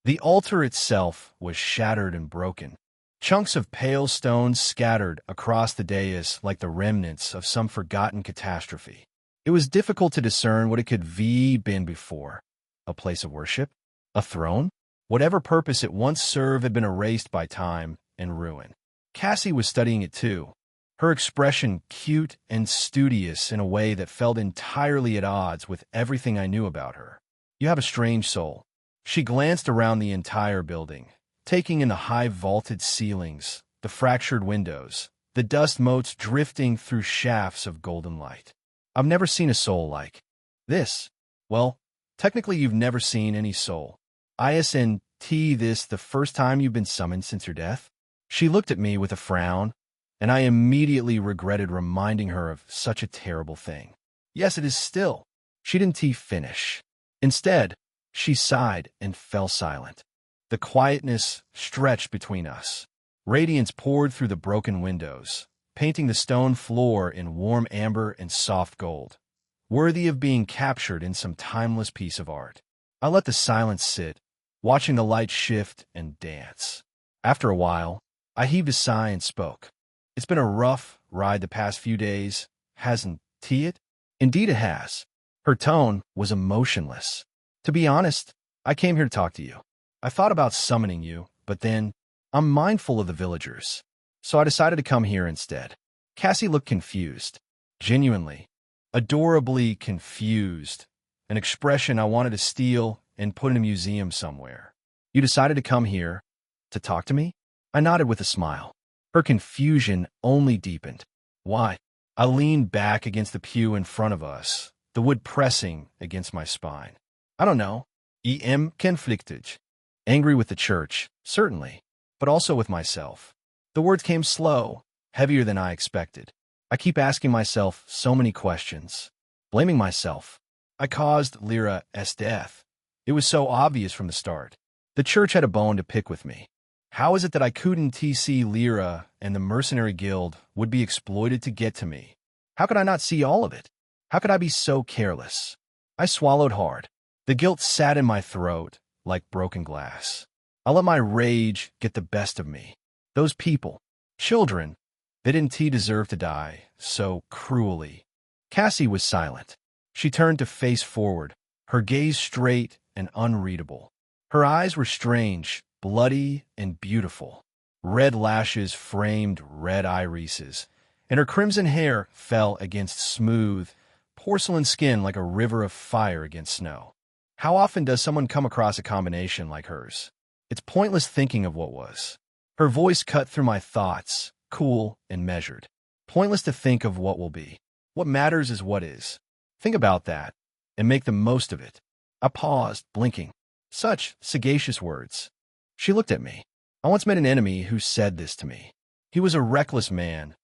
The altar itself was shattered and broken. Chunks of pale stone scattered across the dais like the remnants of some forgotten catastrophe. It was difficult to discern what it could have been before. A place of worship? A throne? Whatever purpose it once served had been erased by time and ruin. Cassie was studying it too, her expression cute and studious in a way that felt entirely at odds with everything I knew about her. "You have a strange soul." She glanced around the entire building, taking in the high vaulted ceilings, the fractured windows, the dust motes drifting through shafts of golden light. "I've never seen a soul like this." "Well, technically you've never seen any soul. Isn't this the first time you've been summoned since your death?" She looked at me with a frown, and I immediately regretted reminding her of such a terrible thing. "Yes, it is still." She didn't finish. Instead, she sighed and fell silent. The quietness stretched between us. Radiance poured through the broken windows, painting the stone floor in warm amber and soft gold, worthy of being captured in some timeless piece of art. I let the silence sit, watching the light shift and dance. After a while, I heaved a sigh and spoke. "It's been a rough ride the past few days, hasn't it?" "Indeed it has." Her tone was emotionless. "To be honest, I came here to talk to you. I thought about summoning you, but then I'm mindful of the villagers, so I decided to come here instead." Cassie looked confused, genuinely, adorably confused, an expression I wanted to steal and put in a museum somewhere. You decided to come here to talk to me? I nodded with a smile. Her confusion only deepened. Why? I leaned back against the pew in front of us, the wood pressing against my spine. I don't know. Conflicted. Angry with the church, certainly, but also with myself. The words came slow, heavier than I expected. I keep asking myself so many questions, blaming myself. I caused Lyra's death. It was so obvious from the start. The church had a bone to pick with me. How is it that I couldn't see Lyra and the mercenary guild would be exploited to get to me? How could I not see all of it? How could I be so careless? I swallowed hard. The guilt sat in my throat like broken glass. I let my rage get the best of me. Those people, children, they didn't deserve to die so cruelly. Cassie was silent. She turned to face forward, her gaze straight and unreadable. Her eyes were strange, bloody and beautiful. Red lashes framed red irises, and her crimson hair fell against smooth, porcelain skin like a river of fire against snow. How often does someone come across a combination like hers? It's pointless thinking of what was. Her voice cut through my thoughts, cool and measured. Pointless to think of what will be. What matters is what is. Think about that, and make the most of it. I paused, blinking. Such sagacious words. She looked at me. I once met an enemy who said this to me. He was a reckless man,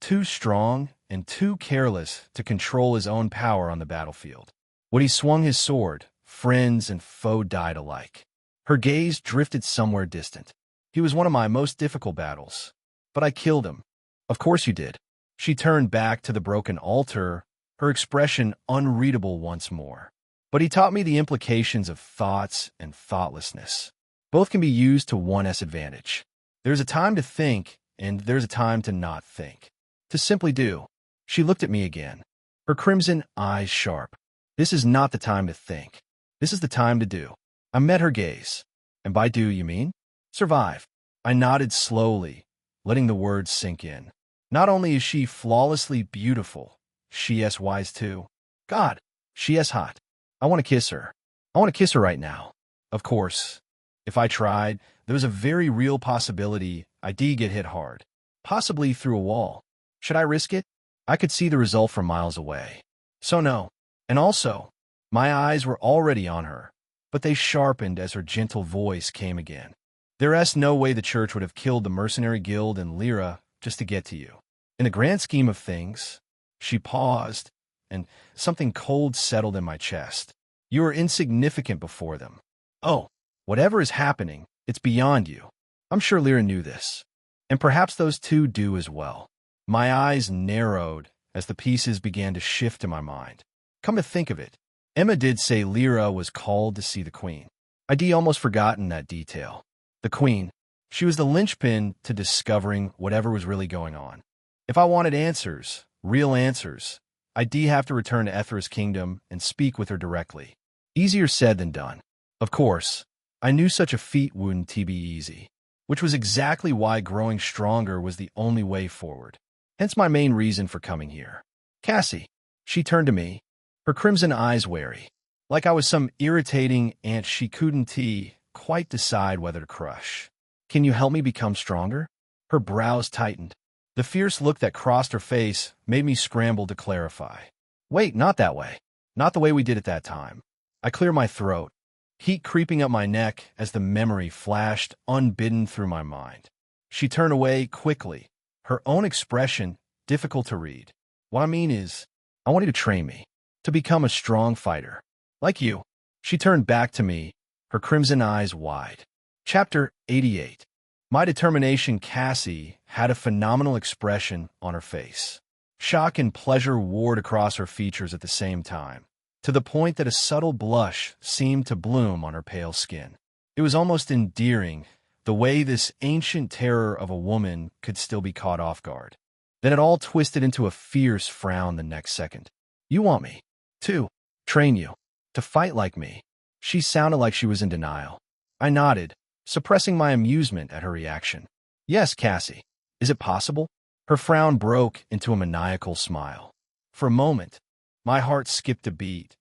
too strong and too careless to control his own power on the battlefield. When he swung his sword, friends and foe died alike. Her gaze drifted somewhere distant. He was one of my most difficult battles. But I killed him. Of course you did. She turned back to the broken altar, her expression unreadable once more. But he taught me the implications of thoughts and thoughtlessness. Both can be used to one's advantage. There's a time to think, and there's a time to not think. To simply do. She looked at me again, her crimson eyes sharp. This is not the time to think. This is the time to do. I met her gaze. And by do, you mean? Survive. I nodded slowly, letting the words sink in. Not only is she flawlessly beautiful, she is wise too. God, she is hot. I want to kiss her. I want to kiss her right now. Of course, if I tried, there was a very real possibility I'd get hit hard, possibly through a wall. Should I risk it? I could see the result from miles away. So no. And also, my eyes were already on her, but they sharpened as her gentle voice came again. There's no way the church would have killed the mercenary guild and Lyra just to get to you. In the grand scheme of things, she paused, and something cold settled in my chest. You are insignificant before them. Oh, whatever is happening, it's beyond you. I'm sure Lyra knew this, and perhaps those two do as well. My eyes narrowed as the pieces began to shift in my mind. Come to think of it, Emma did say Lyra was called to see the queen. I'd almost forgotten that detail. The queen. She was the linchpin to discovering whatever was really going on. If I wanted answers, real answers, I'd have to return to Ethra's kingdom and speak with her directly. Easier said than done. Of course, I knew such a feat wouldn't be easy, which was exactly why growing stronger was the only way forward. Hence my main reason for coming here. Cassie. She turned to me, her crimson eyes wary, like I was some irritating ant she couldn't quite decide whether to crush. Can you help me become stronger? Her brows tightened. The fierce look that crossed her face made me scramble to clarify. Wait, not that way. Not the way we did at that time. I cleared my throat, heat creeping up my neck as the memory flashed unbidden through my mind. She turned away quickly, her own expression difficult to read. What I mean is, I want you to train me, to become a strong fighter. Like you. She turned back to me, her crimson eyes wide. Chapter 88. My determination. Cassie had a phenomenal expression on her face. Shock and pleasure warred across her features at the same time, to the point that a subtle blush seemed to bloom on her pale skin. It was almost endearing, the way this ancient terror of a woman could still be caught off guard. Then it all twisted into a fierce frown the next second. You want me to train you, to fight like me? She sounded like she was in denial. I nodded, suppressing my amusement at her reaction. Yes, Cassie. Is it possible? Her frown broke into a maniacal smile. For a moment, my heart skipped a beat.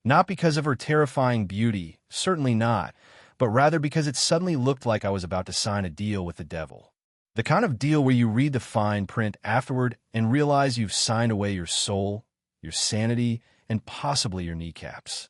Not because of her terrifying beauty, certainly not, but rather because it suddenly looked like I was about to sign a deal with the devil. The kind of deal where you read the fine print afterward and realize you've signed away your soul, your sanity, and possibly your kneecaps.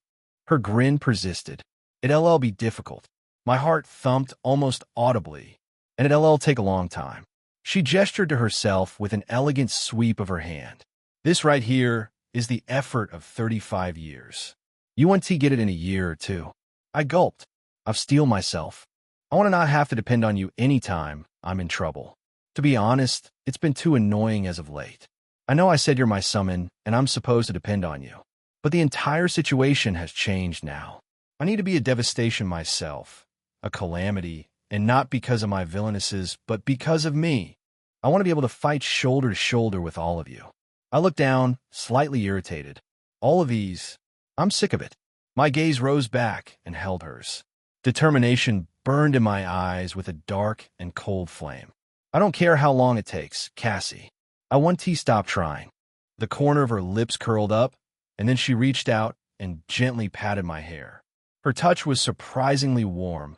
Her grin persisted. It'll be difficult. My heart thumped almost audibly, and it'll take a long time. She gestured to herself with an elegant sweep of her hand. This right here is the effort of 35 years. You want to get it in a year or two. I gulped. I've steeled myself. I want to not have to depend on you anytime I'm in trouble. To be honest, it's been too annoying as of late. I know I said you're my summon, and I'm supposed to depend on you. But the entire situation has changed now. I need to be a devastation myself, a calamity, and not because of my villainesses, but because of me. I want to be able to fight shoulder to shoulder with all of you. I looked down, slightly irritated. All of these, I'm sick of it. My gaze rose back and held hers. Determination burned in my eyes with a dark and cold flame. I don't care how long it takes, Cassie. I want to stop trying. The corner of her lips curled up, and then she reached out and gently patted my hair. Her touch was surprisingly warm,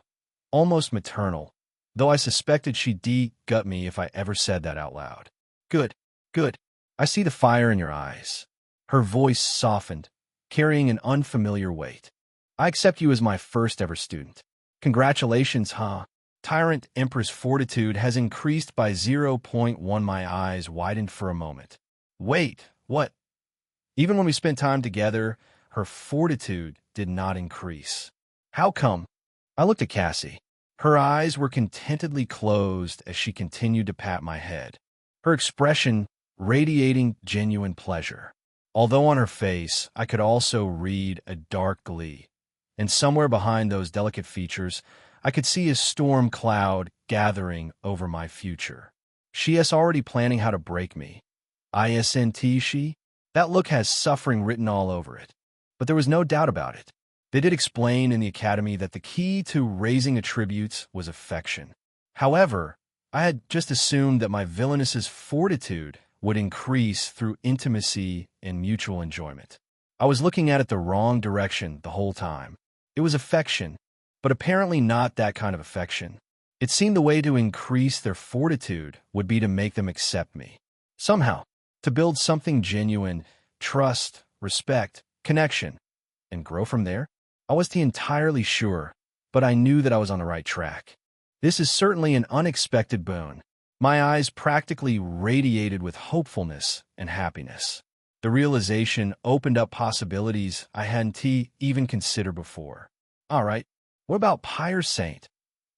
almost maternal, though I suspected she'd gut me if I ever said that out loud. Good, good. I see the fire in your eyes. Her voice softened, carrying an unfamiliar weight. I accept you as my first ever student. Congratulations, huh? Tyrant Empress fortitude has increased by 0.1. My eyes widened for a moment. Wait, what? Even when we spent time together, her fortitude did not increase. How come? I looked at Cassie. Her eyes were contentedly closed as she continued to pat my head, her expression radiating genuine pleasure. Although on her face, I could also read a dark glee, and somewhere behind those delicate features, I could see a storm cloud gathering over my future. She is already planning how to break me. ISNT she? That look has suffering written all over it. But there was no doubt about it. They did explain in the academy that the key to raising attributes was affection. However, I had just assumed that my villainess's fortitude would increase through intimacy and mutual enjoyment. I was looking at it the wrong direction the whole time. It was affection, but apparently not that kind of affection. It seemed the way to increase their fortitude would be to make them accept me. Somehow, to build something genuine, trust, respect, connection, and grow from there. I wasn't entirely sure, but I knew that I was on the right track. This is certainly an unexpected boon. My eyes practically radiated with hopefulness and happiness. The realization opened up possibilities I hadn't even considered before. All right, what about Pyre Saint?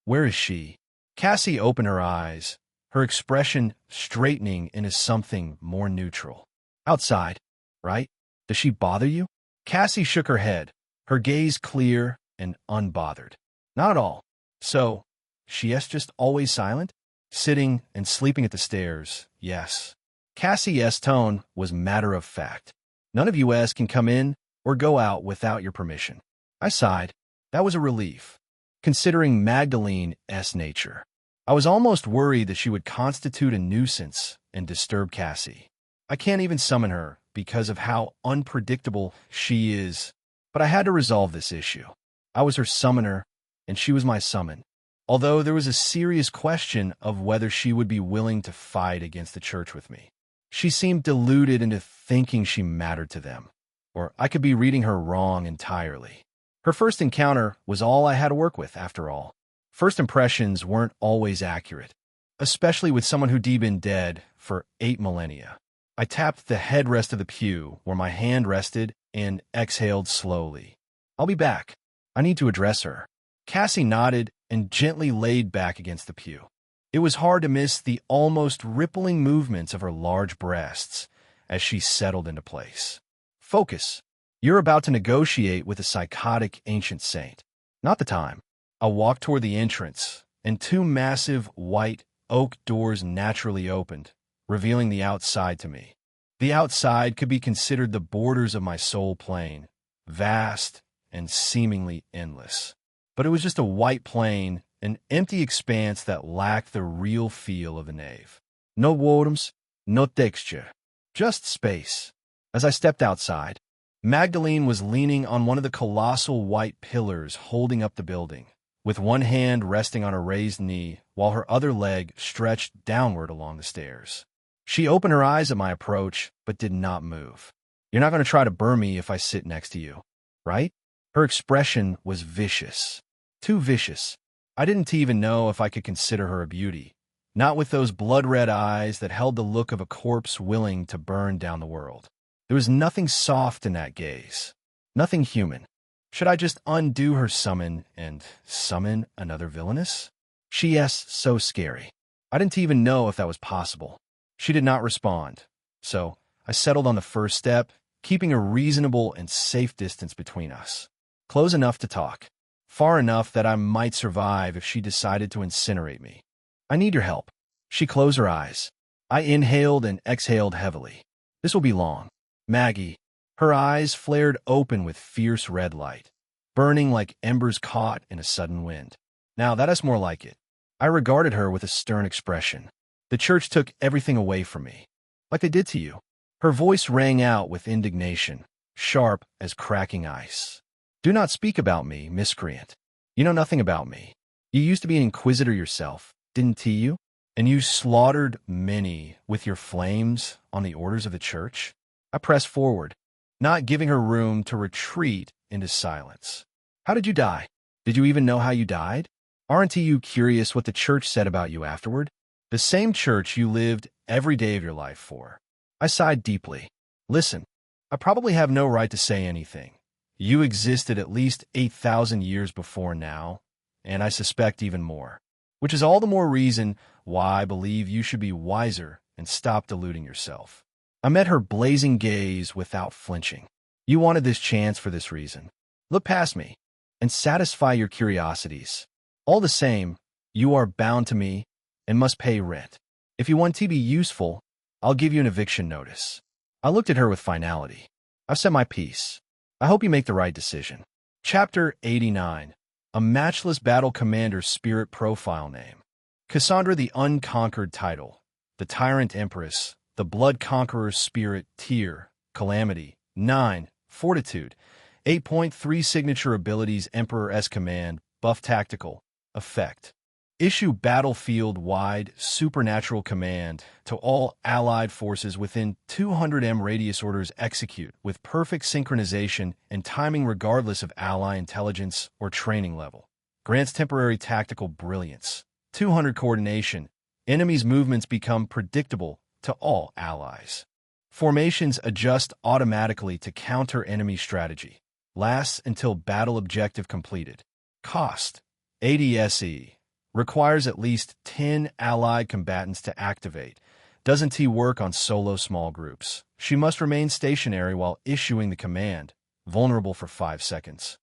Where is she? Cassie opened her eyes, her expression straightening into something more neutral. Outside, right? Does she bother you? Cassie shook her head, her gaze clear and unbothered. Not at all. So, she is just always silent? Sitting and sleeping at the stairs, yes. Cassie's tone was matter of fact. None of you can come in or go out without your permission. I sighed. That was a relief, considering Magdalene's nature. I was almost worried that she would constitute a nuisance and disturb Cassie. I can't even summon her because of how unpredictable she is, but I had to resolve this issue. I was her summoner, and she was my summon. Although there was a serious question of whether she would be willing to fight against the church with me. She seemed deluded into thinking she mattered to them, or I could be reading her wrong entirely. Her first encounter was all I had to work with, after all. First impressions weren't always accurate, especially with someone who'd been dead for 8 millennia. I tapped the headrest of the pew where my hand rested and exhaled slowly. I'll be back. I need to address her. Cassie nodded and gently laid back against the pew. It was hard to miss the almost rippling movements of her large breasts as she settled into place. Focus. You're about to negotiate with a psychotic ancient saint. Not the time. I walked toward the entrance, and 2 massive white oak doors naturally opened, revealing the outside to me. The outside could be considered the borders of my soul plane, vast and seemingly endless. But it was just a white plain, an empty expanse that lacked the real feel of the nave. No items, no texture, just space. As I stepped outside, Magdalene was leaning on one of the colossal white pillars holding up the building, with one hand resting on a raised knee while her other leg stretched downward along the stairs. She opened her eyes at my approach, but did not move. "You're not going to try to burn me if I sit next to you, right?" Her expression was vicious. Too vicious. I didn't even know if I could consider her a beauty. Not with those blood-red eyes that held the look of a corpse willing to burn down the world. There was nothing soft in that gaze. Nothing human. Should I just undo her summon and summon another villainess? She yes, so scary. I didn't even know if that was possible. She did not respond. So I settled on the first step, keeping a reasonable and safe distance between us. Close enough to talk. Far enough that I might survive if she decided to incinerate me. "I need your help." She closed her eyes. I inhaled and exhaled heavily. "This will be long." Maggie. Her eyes flared open with fierce red light, burning like embers caught in a sudden wind. "Now that is more like it." I regarded her with a stern expression. "The church took everything away from me. Like they did to you." Her voice rang out with indignation, sharp as cracking ice. "Do not speak about me, miscreant. You know nothing about me. You used to be an inquisitor yourself, didn't you? And you slaughtered many with your flames on the orders of the church." I pressed forward, not giving her room to retreat into silence. "How did you die? Did you even know how you died? Aren't you curious what the church said about you afterward? The same church you lived every day of your life for." I sighed deeply. "Listen, I probably have no right to say anything. You existed at least 8,000 years before now, and I suspect even more, which is all the more reason why I believe you should be wiser and stop deluding yourself." I met her blazing gaze without flinching. "You wanted this chance for this reason. Look past me and satisfy your curiosities. All the same, you are bound to me and must pay rent. If you want to be useful, I'll give you an eviction notice." I looked at her with finality. "I've said my piece. I hope you make the right decision." Chapter 89. A Matchless Battle Commander's Spirit Profile Name. Cassandra the Unconquered title. The Tyrant Empress. The Blood Conqueror's Spirit Tier. Calamity. 9. Fortitude. 8.3 Signature Abilities Emperor S Command. Buff Tactical. Effect. Issue battlefield-wide supernatural command to all allied forces within 200 m radius. Orders execute with perfect synchronization and timing regardless of ally intelligence or training level. Grants temporary tactical brilliance. 200 coordination. Enemies' movements become predictable to all allies. Formations adjust automatically to counter enemy strategy. Lasts until battle objective completed. Cost. ADSE. Requires at least 10 allied combatants to activate. Doesn't work on solo small groups. She must remain stationary while issuing the command. Vulnerable for 5 seconds.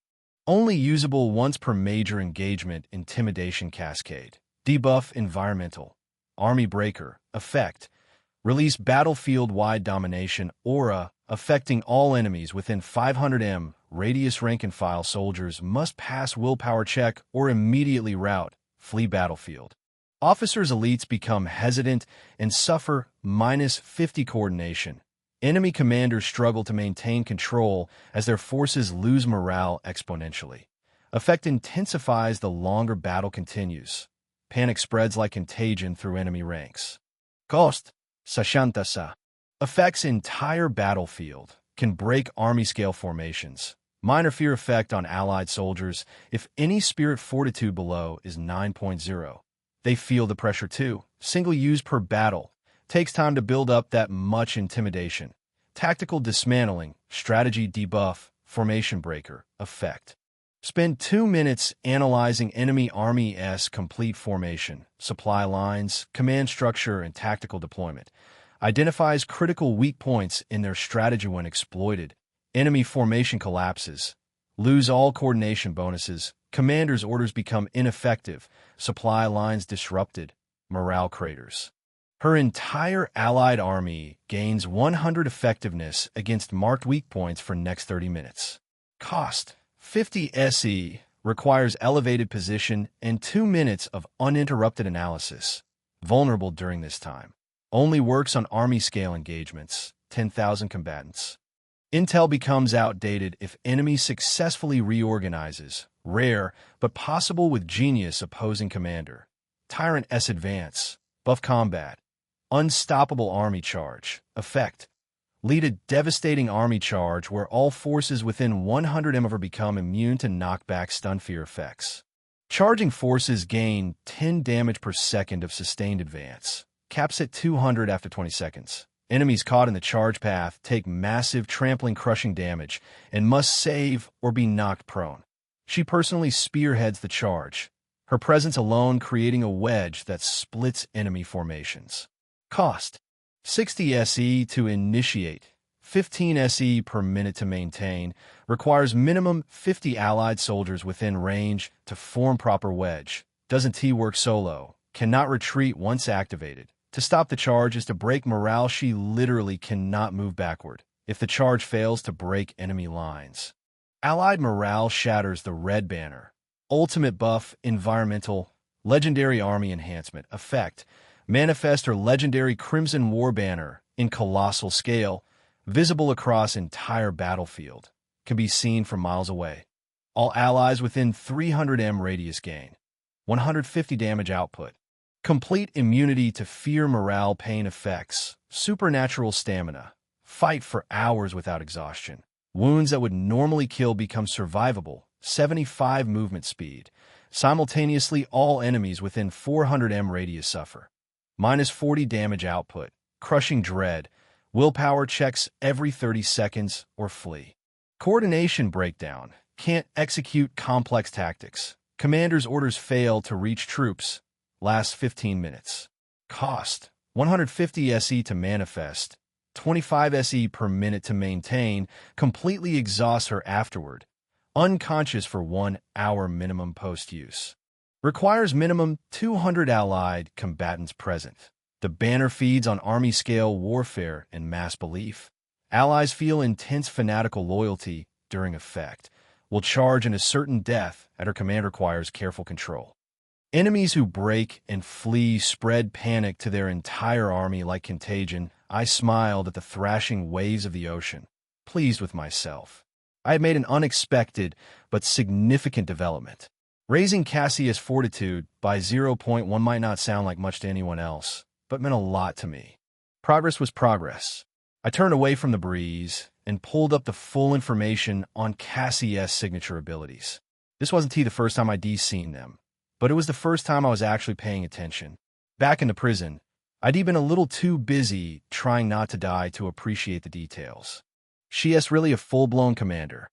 Only usable once per major engagement. Intimidation Cascade. Debuff Environmental. Army Breaker. Effect. Release battlefield-wide domination aura affecting all enemies within 500 m radius. Rank and file soldiers must pass willpower check or immediately rout. Flee battlefield. Officers' elites become hesitant and suffer -50 coordination. Enemy commanders struggle to maintain control as their forces lose morale exponentially. Effect intensifies the longer battle continues. Panic spreads like contagion through enemy ranks. Cost. Sashantasa. Affects entire battlefield. Can break army-scale formations. Minor fear effect on allied soldiers if any spirit fortitude below is 9.0. They feel the pressure too. Single use per battle. Takes time to build up that much intimidation. Tactical dismantling. Strategy debuff. Formation breaker. Effect. Spend 2 minutes analyzing enemy army's complete formation, supply lines, command structure, and tactical deployment. Identifies critical weak points in their strategy when exploited. Enemy formation collapses. Lose all coordination bonuses. Commander's orders become ineffective. Supply lines disrupted. Morale craters. Her entire allied army gains 100 effectiveness against marked weak points for next 30 minutes. Cost. 50 SE. Requires elevated position and 2 minutes of uninterrupted analysis. Vulnerable during this time. Only works on army-scale engagements. 10,000 combatants. Intel becomes outdated if enemy successfully reorganizes. Rare, but possible with genius opposing commander. Tyrant S Advance. Buff combat. Unstoppable army charge. Effect. Lead a devastating army charge where all forces within 100 m become immune to knockback stun fear effects. Charging forces gain 10 damage per second of sustained advance. Caps at 200 after 20 seconds. Enemies caught in the charge path take massive trampling crushing damage and must save or be knocked prone. She personally spearheads the charge, her presence alone creating a wedge that splits enemy formations. Cost: 60 SE to initiate, 15 SE per minute to maintain, requires minimum 50 allied soldiers within range to form proper wedge. Doesn't T work solo, cannot retreat once activated. To stop the charge is to break morale. She literally cannot move backward if the charge fails to break enemy lines. Allied morale shatters the red banner. Ultimate buff, environmental, legendary army enhancement, effect, manifest her legendary Crimson War banner in colossal scale, visible across entire battlefield, can be seen from miles away. All allies within 300 m radius gain 150 damage output. Complete immunity to fear, morale, pain effects, supernatural stamina, fight for hours without exhaustion. Wounds that would normally kill become survivable, 75 movement speed. Simultaneously, all enemies within 400 m radius suffer. Minus 40 damage output, crushing dread, willpower checks every 30 seconds or flee. Coordination breakdown, can't execute complex tactics. Commander's orders fail to reach troops. Lasts 15 minutes. Cost: 150 SE to manifest, 25 SE per minute to maintain, completely exhausts her afterward. Unconscious for 1 hour minimum post-use. Requires minimum 200 allied combatants present. The banner feeds on army-scale warfare and mass belief. Allies feel intense fanatical loyalty during effect. Will charge in a certain death at her command requires careful control. Enemies who break and flee spread panic to their entire army like contagion. I smiled at the thrashing waves of the ocean, pleased with myself. I had made an unexpected but significant development. Raising Cassius' fortitude by 0.1 might not sound like much to anyone else, but meant a lot to me. Progress was progress. I turned away from the breeze and pulled up the full information on Cassius' signature abilities. This wasn't the first time I'd seen them, but it was the first time I was actually paying attention. Back in the prison, I'd been a little too busy trying not to die to appreciate the details. She's really a full-blown commander.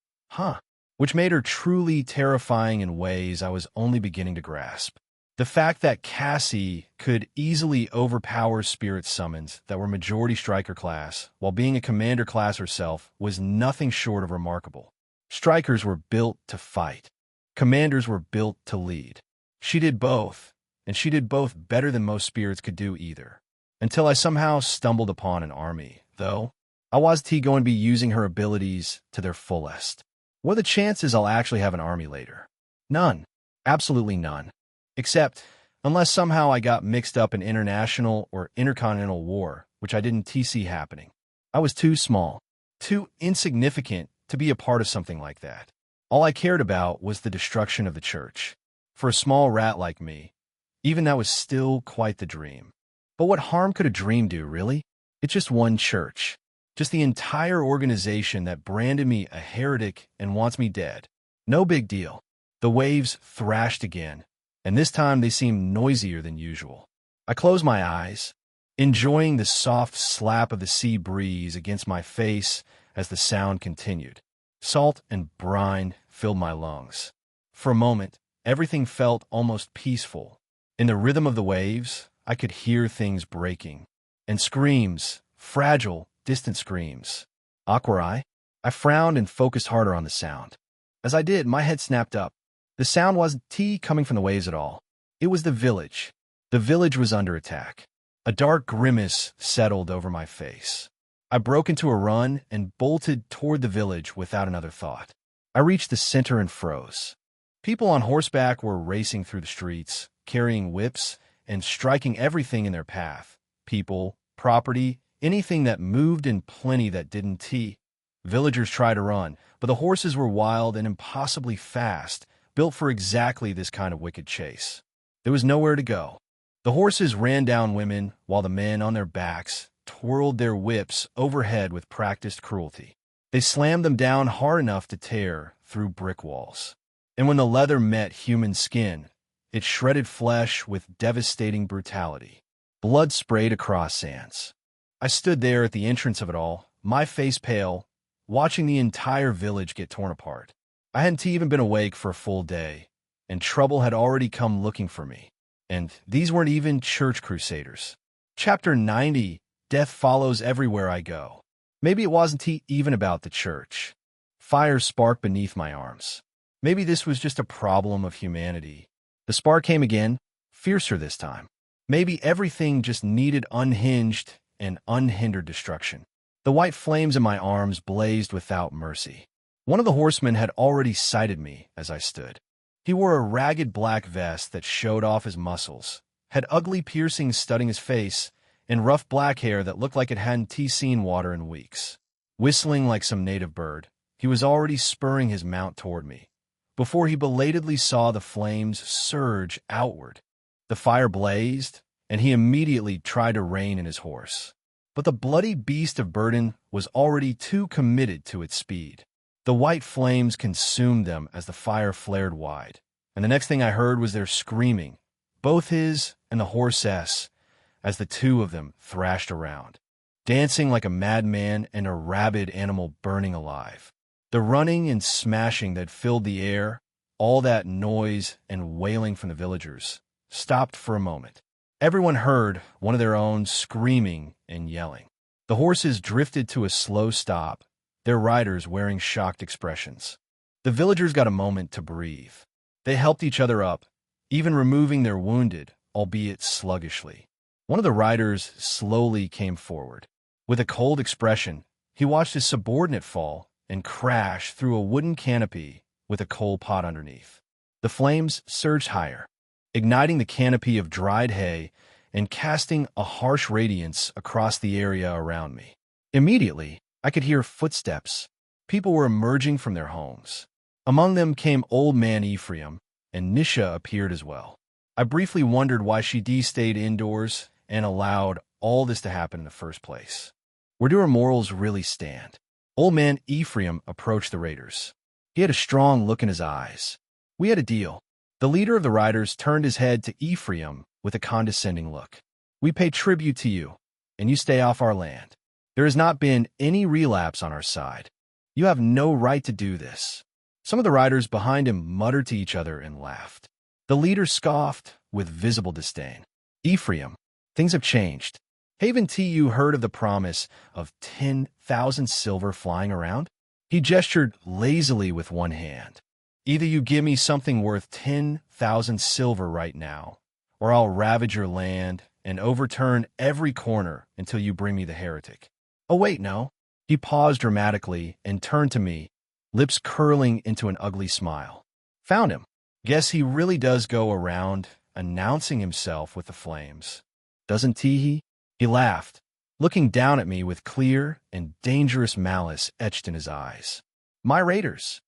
Which made her truly terrifying in ways I was only beginning to grasp. The fact that Cassie could easily overpower spirit summons that were majority striker class while being a commander class herself was nothing short of remarkable. Strikers were built to fight. Commanders were built to lead. She did both, and she did both better than most spirits could do either. Until I somehow stumbled upon an army, though. I was going to be using her abilities to their fullest. What are the chances I'll actually have an army later? None. Absolutely none. Except, unless somehow I got mixed up in international or intercontinental war, which I didn't see happening. I was too small, too insignificant to be a part of something like that. All I cared about was the destruction of the church. For a small rat like me, even that was still quite the dream. But what harm could a dream do, really? It's just one church. Just the entire organization that branded me a heretic and wants me dead. No big deal. The waves thrashed again, and this time they seemed noisier than usual. I closed my eyes, enjoying the soft slap of the sea breeze against my face as the sound continued. Salt and brine filled my lungs. For a moment, everything felt almost peaceful. In the rhythm of the waves, I could hear things breaking. And screams, fragile, distant screams. Aquarai? I frowned and focused harder on the sound. As I did, my head snapped up. The sound wasn't coming from the waves at all. It was the village. The village was under attack. A dark grimace settled over my face. I broke into a run and bolted toward the village without another thought. I reached the center and froze. People on horseback were racing through the streets, carrying whips and striking everything in their path. People, property, anything that moved in plenty that didn't Villagers tried to run, but the horses were wild and impossibly fast, built for exactly this kind of wicked chase. There was nowhere to go. The horses ran down women, while the men on their backs twirled their whips overhead with practiced cruelty. They slammed them down hard enough to tear through brick walls. And when the leather met human skin, it shredded flesh with devastating brutality. Blood sprayed across sands. I stood there at the entrance of it all, my face pale, watching the entire village get torn apart. I hadn't even been awake for a full day, and trouble had already come looking for me. And these weren't even church crusaders. Chapter 90, Death Follows Everywhere I Go. Maybe it wasn't even about the church. Fire sparked beneath my arms. Maybe this was just a problem of humanity. The spark came again, fiercer this time. Maybe everything just needed unhinged and unhindered destruction. The white flames in my arms blazed without mercy. One of the horsemen had already sighted me as I stood. He wore a ragged black vest that showed off his muscles, had ugly piercings studding his face, and rough black hair that looked like it hadn't seen water in weeks. Whistling like some native bird, he was already spurring his mount toward me, before he belatedly saw the flames surge outward. The fire blazed, and he immediately tried to rein in his horse. But the bloody beast of burden was already too committed to its speed. The white flames consumed them as the fire flared wide, and the next thing I heard was their screaming, both his and the horse's, as the two of them thrashed around, dancing like a madman and a rabid animal burning alive. The running and smashing that filled the air, all that noise and wailing from the villagers, stopped for a moment. Everyone heard one of their own screaming and yelling. The horses drifted to a slow stop, their riders wearing shocked expressions. The villagers got a moment to breathe. They helped each other up, even removing their wounded, albeit sluggishly. One of the riders slowly came forward. With a cold expression, he watched his subordinate fall and crash through a wooden canopy with a coal pot underneath. The flames surged higher, igniting the canopy of dried hay and casting a harsh radiance across the area around me. Immediately, I could hear footsteps. People were emerging from their homes. Among them came old man Ephraim, and Nisha appeared as well. I briefly wondered why she stayed indoors and allowed all this to happen in the first place. Where do her morals really stand? Old man Ephraim approached the raiders. He had a strong look in his eyes. We had a deal. The leader of the riders turned his head to Ephraim with a condescending look. We pay tribute to you, and you stay off our land. There has not been any relapse on our side. You have no right to do this. Some of the riders behind him muttered to each other and laughed. The leader scoffed with visible disdain. Ephraim, things have changed. Haven't you heard of the promise of 10,000 silver flying around? He gestured lazily with one hand. Either you give me something worth 10,000 silver right now, or I'll ravage your land and overturn every corner until you bring me the heretic. Oh, wait, no. He paused dramatically and turned to me, lips curling into an ugly smile. Found him. Guess he really does go around announcing himself with the flames. Doesn't he? He laughed, looking down at me with clear and dangerous malice etched in his eyes. My raiders.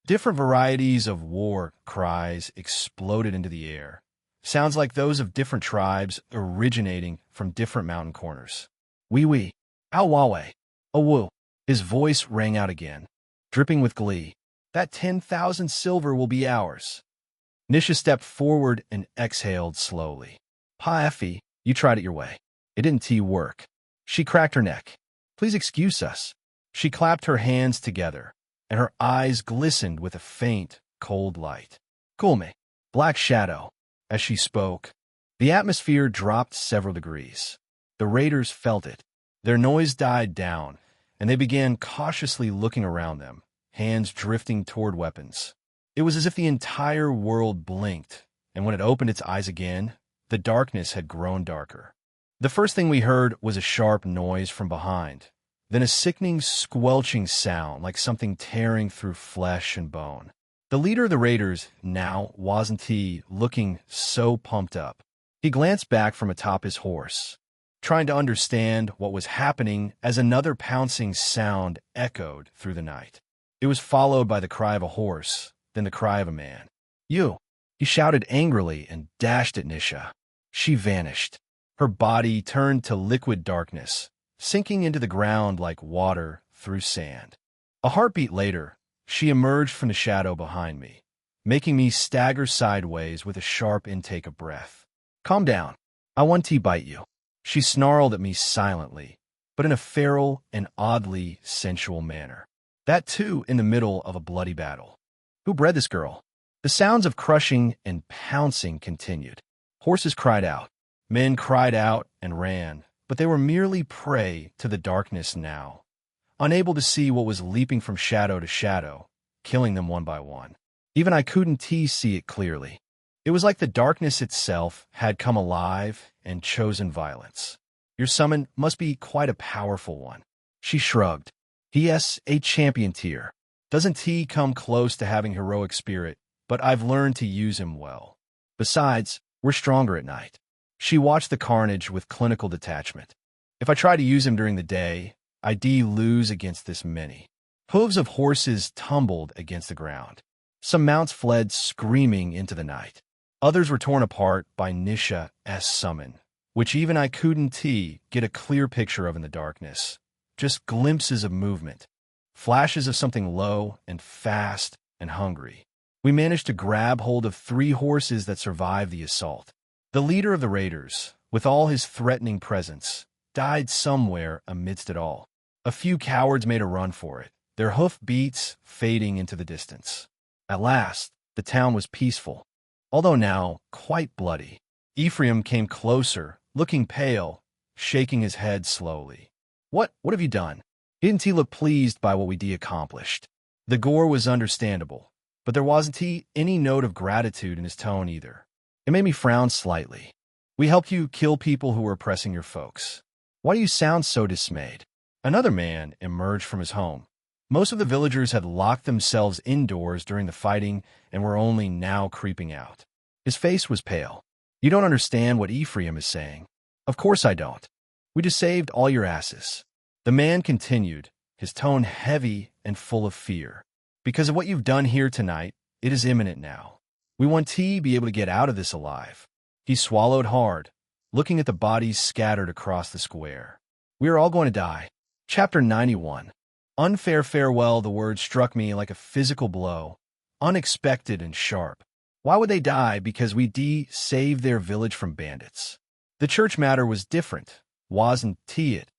Different varieties of war cries exploded into the air. Sounds like those of different tribes originating from different mountain corners. Wee-wee. Ow-wawe. Oh-woo. His voice rang out again, dripping with glee. That 10,000 silver will be ours. Nisha stepped forward and exhaled slowly. Pa Effie, you tried it your way. It didn't work. She cracked her neck. Please excuse us. She clapped her hands together, and her eyes glistened with a faint, cold light. Kulme. Black shadow. As she spoke, the atmosphere dropped several degrees. The raiders felt it. Their noise died down, and they began cautiously looking around them, hands drifting toward weapons. It was as if the entire world blinked, and when it opened its eyes again, the darkness had grown darker. The first thing we heard was a sharp noise from behind, then a sickening, squelching sound like something tearing through flesh and bone. The leader of the raiders now wasn't looking so pumped up. He glanced back from atop his horse, trying to understand what was happening as another pouncing sound echoed through the night. It was followed by the cry of a horse, then the cry of a man. "You!" He shouted angrily and dashed at Nisha. She vanished. Her body turned to liquid darkness, sinking into the ground like water through sand. A heartbeat later, she emerged from the shadow behind me, making me stagger sideways with a sharp intake of breath. "Calm down. I want to bite you." She snarled at me silently, but in a feral and oddly sensual manner. That too in the middle of a bloody battle. Who bred this girl? The sounds of crushing and pouncing continued. Horses cried out. Men cried out and ran, but they were merely prey to the darkness now, unable to see what was leaping from shadow to shadow, killing them one by one. Even I couldn't see it clearly. It was like the darkness itself had come alive and chosen violence. "Your summon must be quite a powerful one." She shrugged. "He is a champion tier. Doesn't he come close to having heroic spirit, but I've learned to use him well. Besides, we're stronger at night." She watched the carnage with clinical detachment. "If I try to use him during the day, I'd lose against this many." Hooves of horses tumbled against the ground. Some mounts fled screaming into the night. Others were torn apart by Nisha's summon, which even I couldn't get a clear picture of in the darkness. Just glimpses of movement, flashes of something low and fast and hungry. We managed to grab hold of 3 horses that survived the assault. The leader of the raiders, with all his threatening presence, died somewhere amidst it all. A few cowards made a run for it, their hoof beats fading into the distance. At last, the town was peaceful, although now quite bloody. Ephraim came closer, looking pale, shaking his head slowly. What have you done?" Didn't he look pleased by what we accomplished? The gore was understandable, but there wasn't any note of gratitude in his tone either. It made me frown slightly. "We helped you kill people who were oppressing your folks. Why do you sound so dismayed?" Another man emerged from his home. Most of the villagers had locked themselves indoors during the fighting and were only now creeping out. His face was pale. "You don't understand what Ephraim is saying." "Of course I don't. We just saved all your asses." The man continued, his tone heavy and full of fear. "Because of what you've done here tonight, it is imminent now. We want to be able to get out of this alive." He swallowed hard, looking at the bodies scattered across the square. "We are all going to die." Chapter 91. Unfair farewell. The word struck me like a physical blow, unexpected and sharp. Why would they die because we saved their village from bandits? The church matter was different, wasn't it?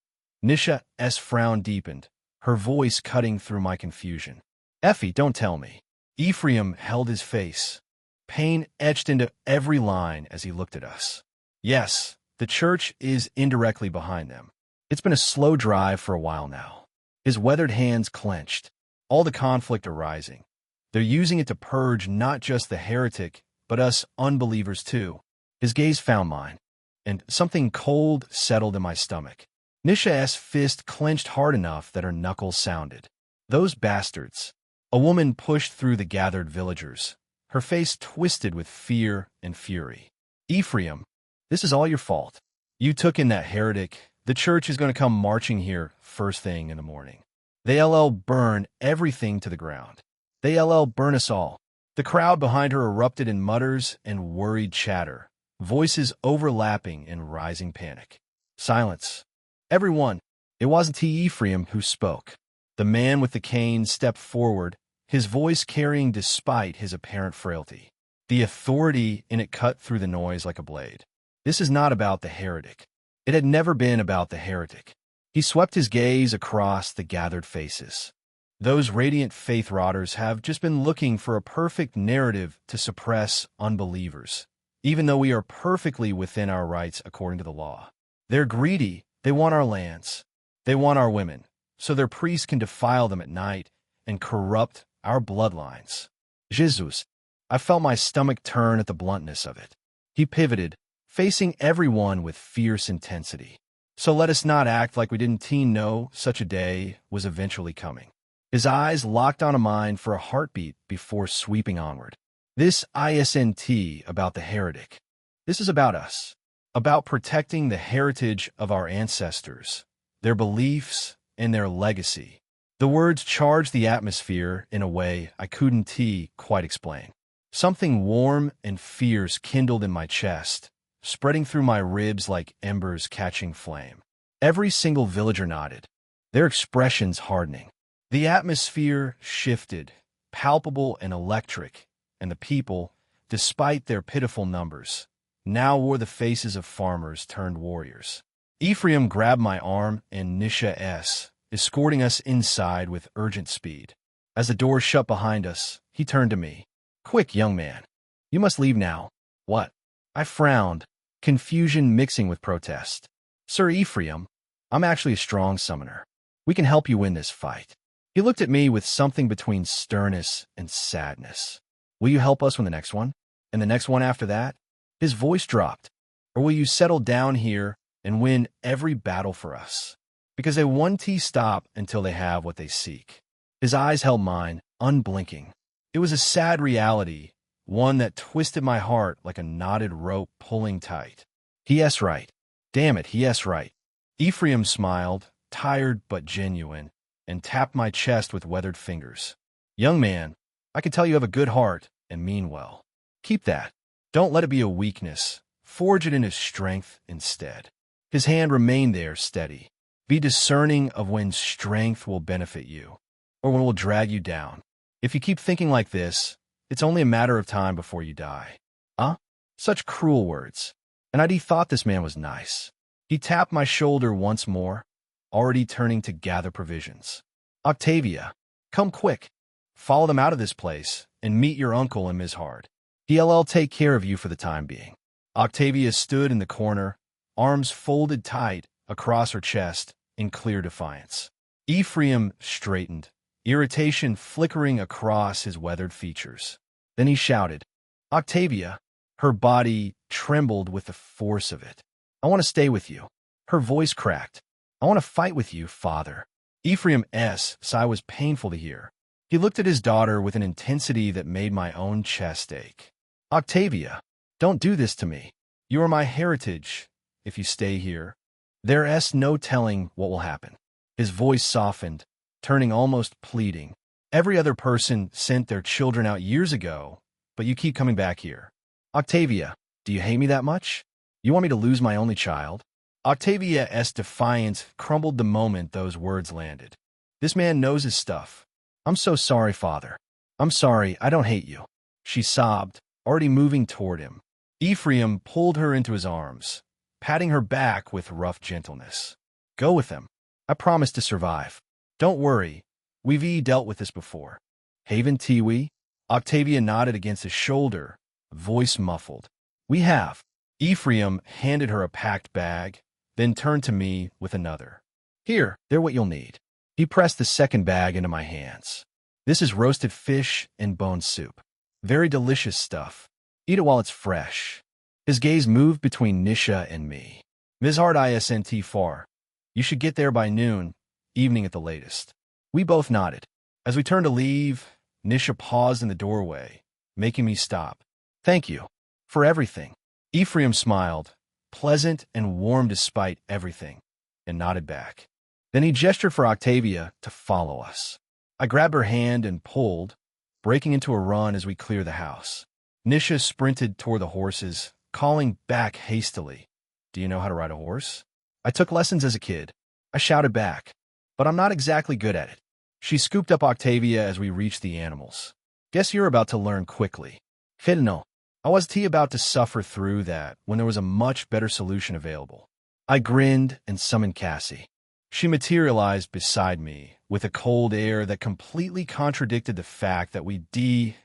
Nisha's frown deepened, her voice cutting through my confusion. "Effie, don't tell me." Ephraim held his face, pain etched into every line as he looked at us. "Yes, the church is indirectly behind them. It's been a slow drive for a while now." His weathered hands clenched, all the conflict arising. "They're using it to purge not just the heretic, but us unbelievers too." His gaze found mine, and something cold settled in my stomach. Nisha's fist clenched hard enough that her knuckles sounded. "Those bastards." A woman pushed through the gathered villagers, her face twisted with fear and fury. "Ephraim, this is all your fault. You took in that heretic. The church is going to come marching here first thing in the morning. They'll burn everything to the ground. They'll burn us all." The crowd behind her erupted in mutters and worried chatter, voices overlapping in rising panic. Silence. Everyone. It wasn't Ephraim who spoke. The man with the cane stepped forward, his voice carrying despite his apparent frailty. The authority in it cut through the noise like a blade. "This is not about the heretic." It had never been about the heretic. He swept his gaze across the gathered faces. "Those radiant faith rotters have just been looking for a perfect narrative to suppress unbelievers, even though we are perfectly within our rights according to the law. They're greedy. They want our lands. They want our women, so their priests can defile them at night and corrupt our bloodlines." Jesus. I felt my stomach turn at the bluntness of it. He pivoted, facing everyone with fierce intensity. "So let us not act like we didn't know such a day was eventually coming." His eyes locked on mine for a heartbeat before sweeping onward. "This isn't about the heretic. This is about us. about protecting the heritage of our ancestors, their beliefs, and their legacy. The words charged the atmosphere in a way I couldn't quite explain. Something warm and fierce kindled in my chest, spreading through my ribs like embers catching flame. Every single villager nodded, their expressions hardening. The atmosphere shifted, palpable and electric, and the people, despite their pitiful numbers, now wore the faces of farmers turned warriors. Ephraim grabbed my arm and Nisha escorting us inside with urgent speed. As the door shut behind us, he turned to me. "Quick, young man. You must leave now." "What?" I frowned, confusion mixing with protest. "Sir Ephraim, I'm actually a strong summoner. We can help you win this fight." He looked at me with something between sternness and sadness. "Will you help us win the next one? And the next one after that?" His voice dropped. "Or will you settle down here and win every battle for us? Because they won't stop until they have what they seek." His eyes held mine, unblinking. It was a sad reality, one that twisted my heart like a knotted rope pulling tight. "He right. Damn it, he right." Ephraim smiled, tired but genuine, and tapped my chest with weathered fingers. "Young man, I can tell you have a good heart and mean well. Keep that. Don't let it be a weakness. Forge it into strength instead." His hand remained there, steady. "Be discerning of when strength will benefit you, or when it will drag you down. If you keep thinking like this, it's only a matter of time before you die." Such cruel words. And I'd thought this man was nice. He tapped my shoulder once more, already turning to gather provisions. "Octavia, come quick. Follow them out of this place and meet your uncle and Ms. Hard. He'll take care of you for the time being." Octavia stood in the corner, arms folded tight across her chest in clear defiance. Ephraim straightened, irritation flickering across his weathered features. Then he shouted, "Octavia!" Her body trembled with the force of it. "I want to stay with you." Her voice cracked. "I want to fight with you, father." Ephraim's sigh was painful to hear. He looked at his daughter with an intensity that made my own chest ache. "Octavia, don't do this to me. You are my heritage. If you stay here, there's no telling what will happen." His voice softened, turning almost pleading. "Every other person sent their children out years ago, but you keep coming back here. Octavia, do you hate me that much? You want me to lose my only child?" Octavia's defiance crumbled the moment those words landed. This man knows his stuff. "I'm so sorry, father. I'm sorry, I don't hate you." She sobbed, already moving toward him. Ephraim pulled her into his arms, patting her back with rough gentleness. "Go with him. I promise to survive. Don't worry, we've dealt with this before." "Haven Tiwi?" Octavia nodded against his shoulder, voice muffled. "We have." Ephraim handed her a packed bag, then turned to me with another. "Here, they're what you'll need." He pressed the second bag into my hands. "This is roasted fish and bone soup. Very delicious stuff. Eat it while it's fresh." His gaze moved between Nisha and me. "Ms. Hart isn't far. You should get there by noon, evening at the latest." We both nodded. As we turned to leave, Nisha paused in the doorway, making me stop. "Thank you. For everything." Ephraim smiled, pleasant and warm despite everything, and nodded back. Then he gestured for Octavia to follow us. I grabbed her hand and pulled, breaking into a run as we cleared the house. Nisha sprinted toward the horses, calling back hastily, "Do you know how to ride a horse?" "I took lessons as a kid." I shouted back, "But I'm not exactly good at it." She scooped up Octavia as we reached the animals. "Guess you're about to learn quickly." "Fidno." I was about to suffer through that when there was a much better solution available. I grinned and summoned Cassie. She materialized beside me with a cold air that completely contradicted the fact that we'd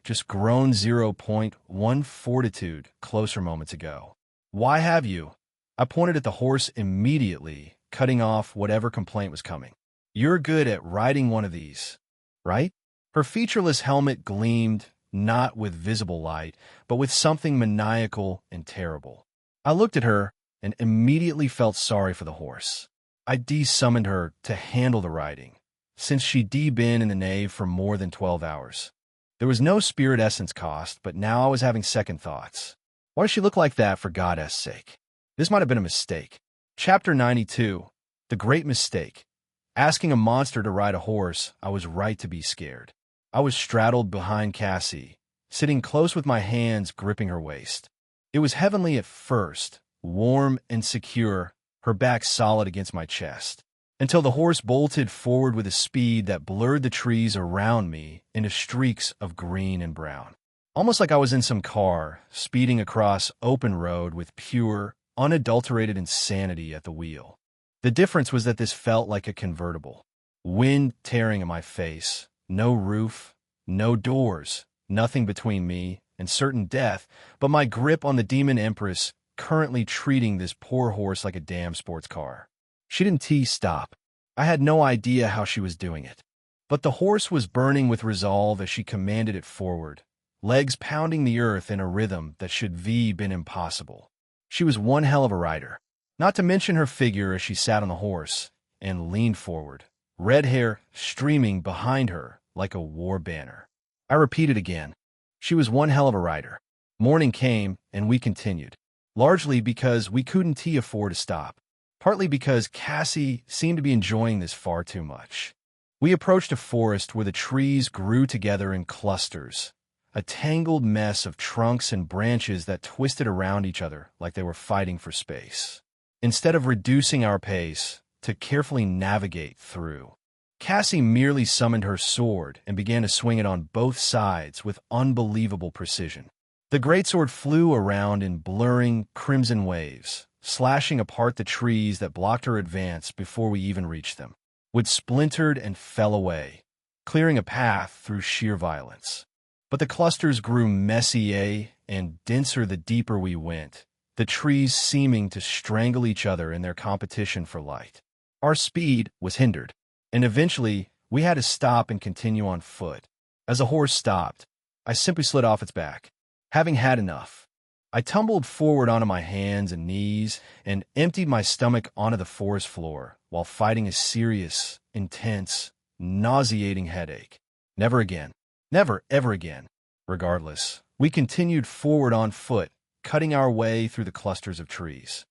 just grown 0.1 fortitude closer moments ago. "Why have you?" I pointed at the horse immediately, cutting off whatever complaint was coming. "You're good at riding one of these, right?" Her featureless helmet gleamed, not with visible light, but with something maniacal and terrible. I looked at her and immediately felt sorry for the horse. I de-summoned her to handle the riding, since she'd been in the nave for more than 12 hours. There was no spirit essence cost, but now I was having second thoughts. Why does she look like that, for God's sake? This might have been a mistake. Chapter 92. The Great Mistake. Asking a monster to ride a horse, I was right to be scared. I was straddled behind Cassie, sitting close with my hands gripping her waist. It was heavenly at first, warm and secure, her back solid against my chest, until the horse bolted forward with a speed that blurred the trees around me into streaks of green and brown. Almost like I was in some car, speeding across open road with pure, unadulterated insanity at the wheel. The difference was that this felt like a convertible. Wind tearing at my face, no roof, no doors, nothing between me and certain death, but my grip on the Demon Empress currently treating this poor horse like a damn sports car. She didn't stop. I had no idea how she was doing it. But the horse was burning with resolve as she commanded it forward, legs pounding the earth in a rhythm that should been impossible. She was one hell of a rider, not to mention her figure as she sat on the horse and leaned forward, red hair streaming behind her like a war banner. I repeated again. She was one hell of a rider. Morning came, and we continued, largely because we couldn't afford to stop, partly because Cassie seemed to be enjoying this far too much. We approached a forest where the trees grew together in clusters, a tangled mess of trunks and branches that twisted around each other like they were fighting for space. Instead of reducing our pace to carefully navigate through, Cassie merely summoned her sword and began to swing it on both sides with unbelievable precision. The greatsword flew around in blurring crimson waves, slashing apart the trees that blocked her advance before we even reached them. Wood splintered and fell away, clearing a path through sheer violence. But the clusters grew messier and denser the deeper we went, the trees seeming to strangle each other in their competition for light. Our speed was hindered, and eventually we had to stop and continue on foot. As the horse stopped, I simply slid off its back. Having had enough, I tumbled forward onto my hands and knees and emptied my stomach onto the forest floor while fighting a serious, intense, nauseating headache. Never again. Never, ever again. Regardless, we continued forward on foot, cutting our way through the clusters of trees.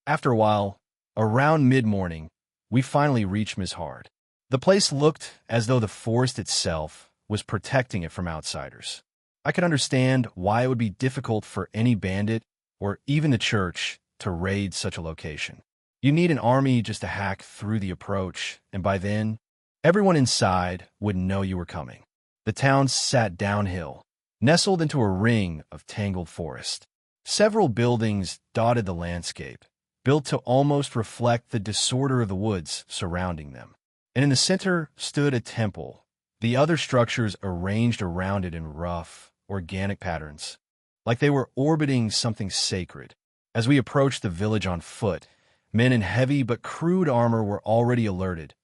After a while, around mid-morning, we finally reached Mizhard. The place looked as though the forest itself was protecting it from outsiders. I could understand why it would be difficult for any bandit or even the church to raid such a location. You need an army just to hack through the approach, and by then, everyone inside would know you were coming. The town sat downhill, nestled into a ring of tangled forest. Several buildings dotted the landscape, built to almost reflect the disorder of the woods surrounding them. And in the center stood a temple, the other structures arranged around it in rough, organic patterns, like they were orbiting something sacred. As we approached the village on foot, men in heavy but crude armor were already alerted,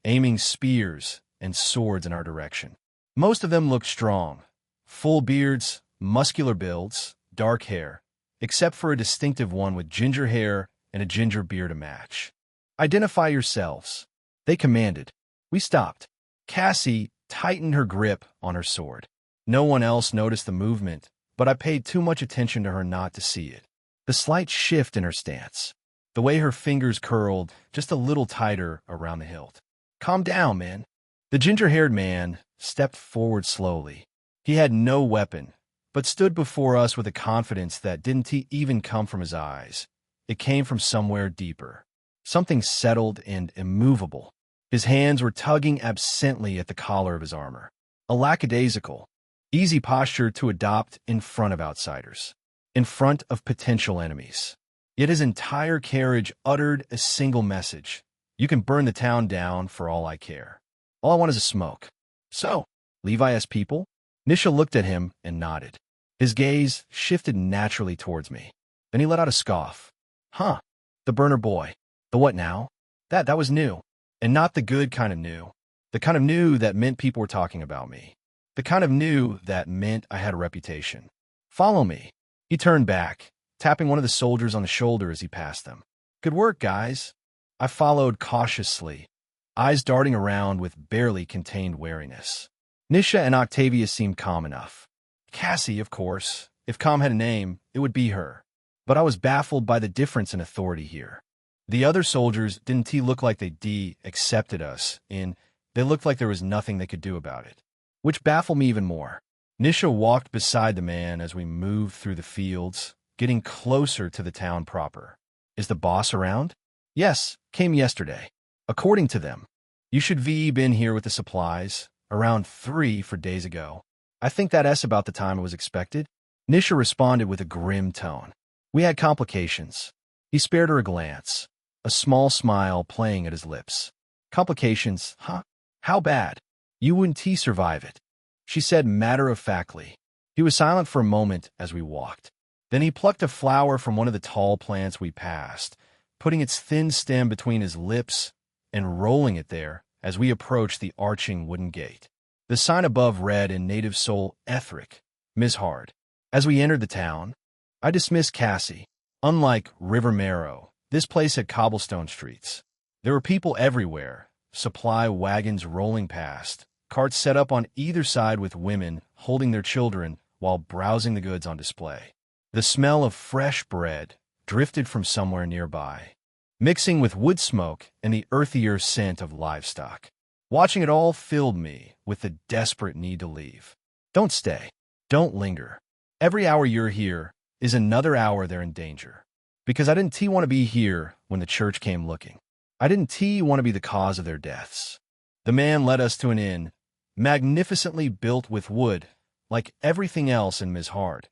aiming spears and swords in our direction. Most of them looked strong, full beards, muscular builds, dark hair, except for a distinctive one with ginger hair and a ginger beard to match. "Identify yourselves," they commanded. We stopped. Cassie tightened her grip on her sword. No one else noticed the movement, but I paid too much attention to her not to see it. The slight shift in her stance, the way her fingers curled just a little tighter around the hilt. "Calm down, man." The ginger-haired man stepped forward slowly. He had no weapon, but stood before us with a confidence that didn't even come from his eyes. It came from somewhere deeper, something settled and immovable. His hands were tugging absently at the collar of his armor, a lackadaisical, easy posture to adopt in front of outsiders, in front of potential enemies. Yet his entire carriage uttered a single message: you can burn the town down for all I care. All I want is a smoke. "So, Levi's people?" Nisha looked at him and nodded. His gaze shifted naturally towards me. Then he let out a scoff. "Huh, the burner boy. The what now?" That was new. And not the good kind of new. The kind of new that meant people were talking about me. The kind of new that meant I had a reputation. "Follow me." He turned back, tapping one of the soldiers on the shoulder as he passed them. "Good work, guys." I followed cautiously, eyes darting around with barely contained wariness. Nisha and Octavia seemed calm enough. Cassie, of course. If calm had a name, it would be her. but I was baffled by the difference in authority here. The other soldiers didn't look like they accepted us, and they looked like there was nothing they could do about it, which baffled me even more. Nisha walked beside the man as we moved through the fields, getting closer to the town proper. Is the boss around? Yes, came yesterday. According to them. You should been here with the supplies, around 3 days ago. I think that's about the time it was expected. Nisha responded with a grim tone. We had complications. He spared her a glance, a small smile playing at his lips. Complications, huh? How bad? You wouldn't survive it, she said matter-of-factly. He was silent for a moment as we walked. Then he plucked a flower from one of the tall plants we passed, putting its thin stem between his lips and rolling it there as we approached the arching wooden gate. The sign above read in native soul Ethric, Ms. Hard. As we entered the town, I dismissed Cassie. Unlike River Marrow, this place had cobblestone streets. There were people everywhere, supply wagons rolling past, carts set up on either side with women holding their children while browsing the goods on display. The smell of fresh bread drifted from somewhere nearby, mixing with wood smoke and the earthier scent of livestock. Watching it all filled me with the desperate need to leave. Don't stay. Don't linger. Every hour you're here is another hour they're in danger. Because I didn't want to be here when the church came looking. I didn't want to be the cause of their deaths. The man led us to an inn, magnificently built with wood, like everything else in Ms. Hard,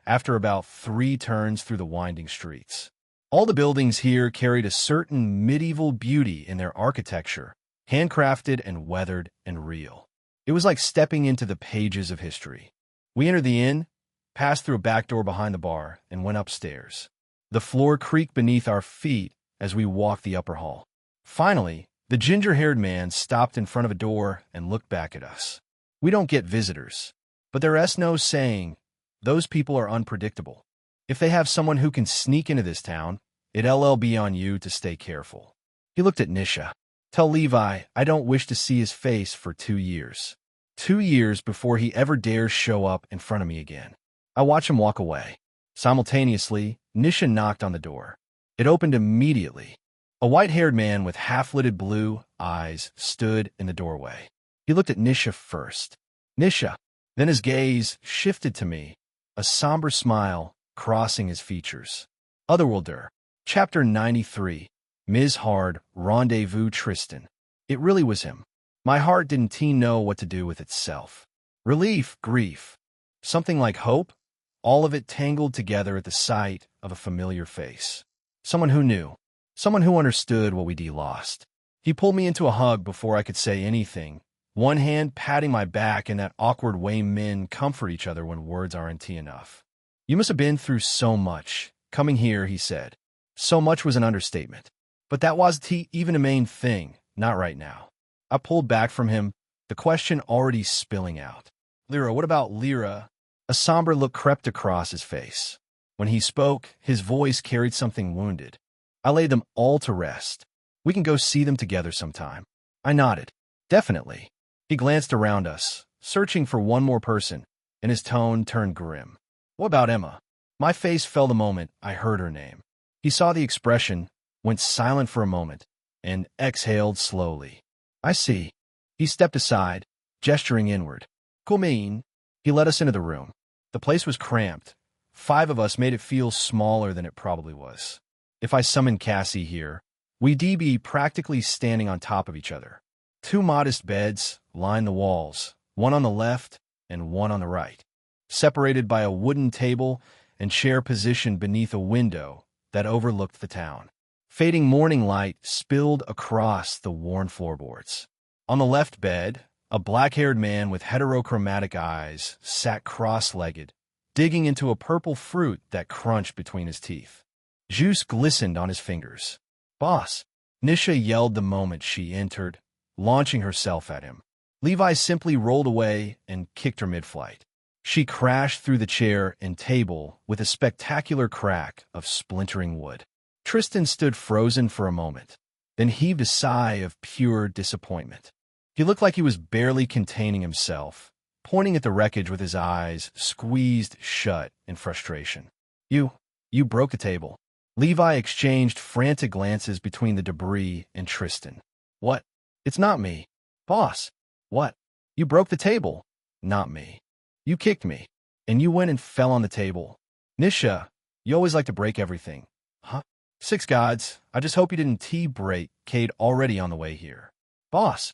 after about 3 turns through the winding streets. All the buildings here carried a certain medieval beauty in their architecture, handcrafted and weathered and real. It was like stepping into the pages of history. We entered the inn, passed through a back door behind the bar, and went upstairs. The floor creaked beneath our feet as we walked the upper hall. Finally, the ginger-haired man stopped in front of a door and looked back at us. We don't get visitors, but there's no saying, those people are unpredictable. If they have someone who can sneak into this town, it'll be on you to stay careful. He looked at Nisha. Tell Levi I don't wish to see his face for 2 years. 2 years before he ever dares show up in front of me again. I watch him walk away. Simultaneously, Nisha knocked on the door. It opened immediately. A white-haired man with half-lidded blue eyes stood in the doorway. He looked at Nisha first. Nisha. Then his gaze shifted to me, a somber smile crossing his features. Otherworlder. Chapter 93. Ms. Hard, Rendezvous Tristan. It really was him. My heart didn't know what to do with itself. Relief, grief, something like hope, all of it tangled together at the sight of a familiar face. Someone who knew, someone who understood what we'd lost. He pulled me into a hug before I could say anything, one hand patting my back in that awkward way men comfort each other when words aren't enough. You must have been through so much. Coming here, he said. So much was an understatement. But that wasn't even a main thing, not right now. I pulled back from him, the question already spilling out. Lyra, what about Lyra? A somber look crept across his face. When he spoke, his voice carried something wounded. I laid them all to rest. We can go see them together sometime. I nodded. Definitely. He glanced around us, searching for one more person, and his tone turned grim. What about Emma? My face fell the moment I heard her name. He saw the expression, went silent for a moment, and exhaled slowly. I see. He stepped aside, gesturing inward. Cool. He led us into the room. The place was cramped. 5 of us made it feel smaller than it probably was. If I summoned Cassie here, we'd be practically standing on top of each other. 2 modest beds lined the walls, one on the left and one on the right, separated by a wooden table and chair positioned beneath a window that overlooked the town. Fading morning light spilled across the worn floorboards. On the left bed, a black-haired man with heterochromatic eyes sat cross-legged, digging into a purple fruit that crunched between his teeth. Juice glistened on his fingers. Boss! Nisha yelled the moment she entered, launching herself at him. Levi simply rolled away and kicked her mid-flight. She crashed through the chair and table with a spectacular crack of splintering wood. Tristan stood frozen for a moment, then heaved a sigh of pure disappointment. He looked like he was barely containing himself, pointing at the wreckage with his eyes squeezed shut in frustration. You You broke the table. Levi exchanged frantic glances between the debris and Tristan. What? It's not me. Boss. What? You broke the table. Not me. You kicked me. And you went and fell on the table. Nisha, you always like to break everything. Huh? Six gods, I just hope you didn't break Cade already on the way here. Boss.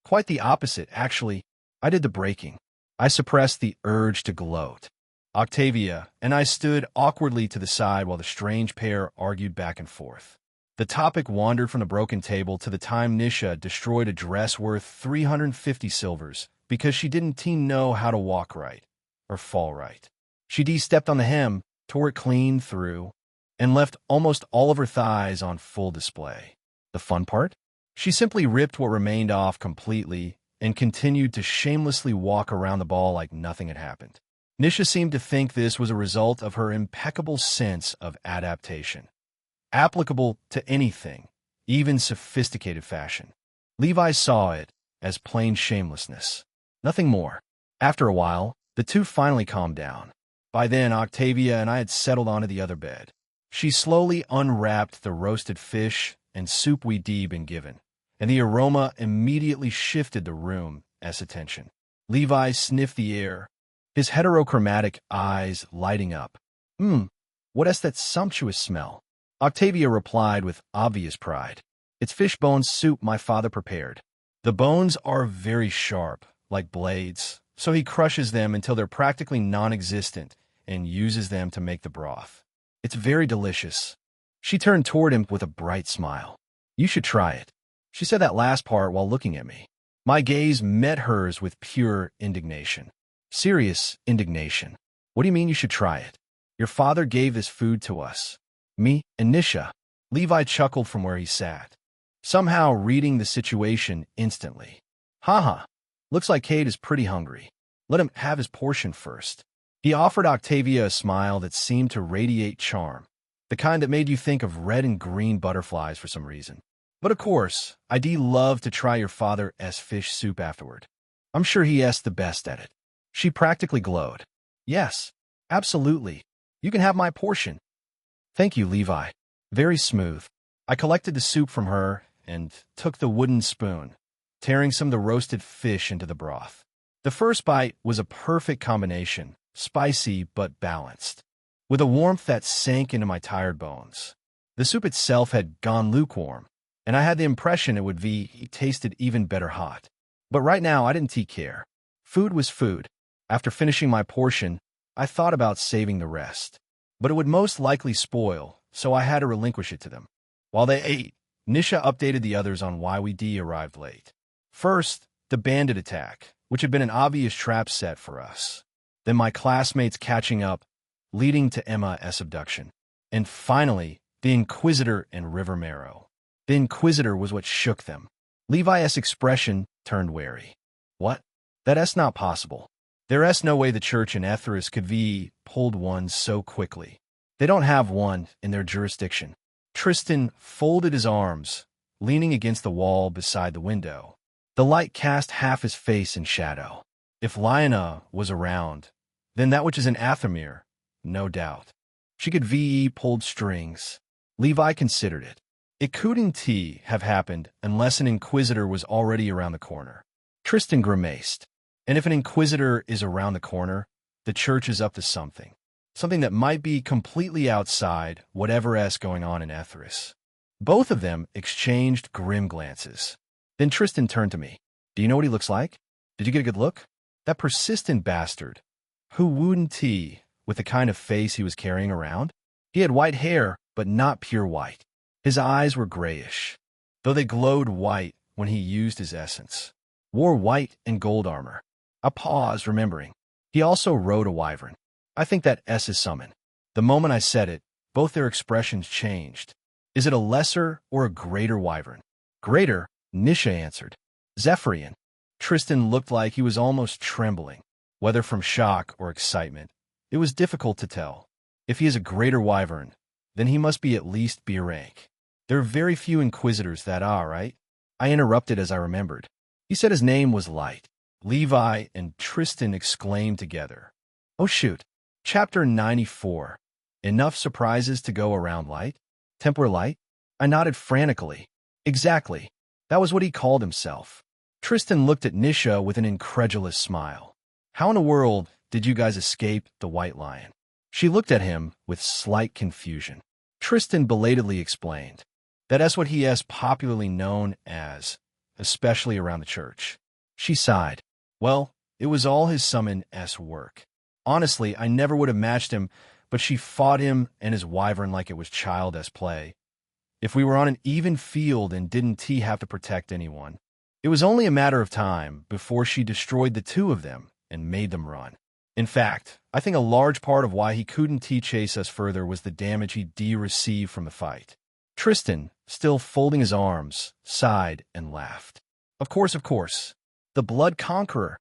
Quite the opposite, actually. I did the breaking. I suppressed the urge to gloat. Octavia and I stood awkwardly to the side while the strange pair argued back and forth. The topic wandered from the broken table to the time Nisha destroyed a dress worth 350 silvers because she didn't know how to walk right or fall right. She stepped on the hem, tore it clean through, and left almost all of her thighs on full display. The fun part? She simply ripped what remained off completely and continued to shamelessly walk around the ball like nothing had happened. Nisha seemed to think this was a result of her impeccable sense of adaptation, applicable to anything, even sophisticated fashion. Levi saw it as plain shamelessness, nothing more. After a while, the two finally calmed down. By then, Octavia and I had settled onto the other bed. She slowly unwrapped the roasted fish and soup we'd been given, and the aroma immediately shifted the room's attention. Levi sniffed the air, his heterochromatic eyes lighting up. What is that sumptuous smell? Octavia replied with obvious pride. It's fish bones soup my father prepared. The bones are very sharp, like blades, so he crushes them until they're practically non-existent and uses them to make the broth. It's very delicious. She turned toward him with a bright smile. You should try it. She said that last part while looking at me. My gaze met hers with pure indignation. Serious indignation. What do you mean you should try it? Your father gave this food to us. Me and Nisha. Levi chuckled from where he sat, somehow reading the situation instantly. Haha. Looks like Cade is pretty hungry. Let him have his portion first. He offered Octavia a smile that seemed to radiate charm, the kind that made you think of red and green butterflies for some reason. But of course, I'd love to try your father's fish soup afterward. I'm sure he's the best at it. She practically glowed. Yes, absolutely. You can have my portion. Thank you, Levi. Very smooth. I collected the soup from her and took the wooden spoon, tearing some of the roasted fish into the broth. The first bite was a perfect combination, spicy but balanced, with a warmth that sank into my tired bones. The soup itself had gone lukewarm, and I had the impression it would be tasted even better hot. But right now, I didn't care. Food was food. After finishing my portion, I thought about saving the rest. But it would most likely spoil, so I had to relinquish it to them. While they ate, Nisha updated the others on why we arrived late. First, the bandit attack, which had been an obvious trap set for us. Then my classmates catching up, leading to Emma's abduction. And finally, the Inquisitor and River Marrow. The Inquisitor was what shook them. Levi's expression turned wary. What? That's not possible. There's no way the church in Ethris could be pulled one so quickly. They don't have one in their jurisdiction. Tristan folded his arms, leaning against the wall beside the window. The light cast half his face in shadow. If Lyanna was around, then that which is in Athamir, no doubt. She could pulled strings. Levi considered it. It couldn't have happened unless an Inquisitor was already around the corner. Tristan grimaced. And if an Inquisitor is around the corner, the church is up to something. Something that might be completely outside whatever's going on in Ethris. Both of them exchanged grim glances. Then Tristan turned to me. Do you know what he looks like? Did you get a good look? That persistent bastard. Who wouldn't with the kind of face he was carrying around? He had white hair, but not pure white. His eyes were grayish, though they glowed white when he used his essence. Wore white and gold armor. I paused, remembering. He also rode a wyvern. I think that S is summon. The moment I said it, both their expressions changed. Is it a lesser or a greater wyvern? Greater, Nisha answered. Zephyrian. Tristan looked like he was almost trembling, whether from shock or excitement. It was difficult to tell. If he is a greater wyvern, then he must be at least B rank. There are very few Inquisitors that are, right? I interrupted as I remembered. He said his name was Light. Levi and Tristan exclaimed together. Oh shoot. Chapter 94. Enough surprises to go around light? Templar light? I nodded frantically. Exactly. That was what he called himself. Tristan looked at Nisha with an incredulous smile. How in the world did you guys escape the White Lion? She looked at him with slight confusion. Tristan belatedly explained that that's what he is popularly known as, especially around the church. She sighed. Well, it was all his summon-s work. Honestly, I never would have matched him, but she fought him and his wyvern like it was child-s play. If we were on an even field and didn't he have to protect anyone, it was only a matter of time before she destroyed the two of them and made them run. In fact, I think a large part of why he couldn't chase us further was the damage he received from the fight. Tristan, still folding his arms, sighed and laughed. Of course. The Blood Conqueror.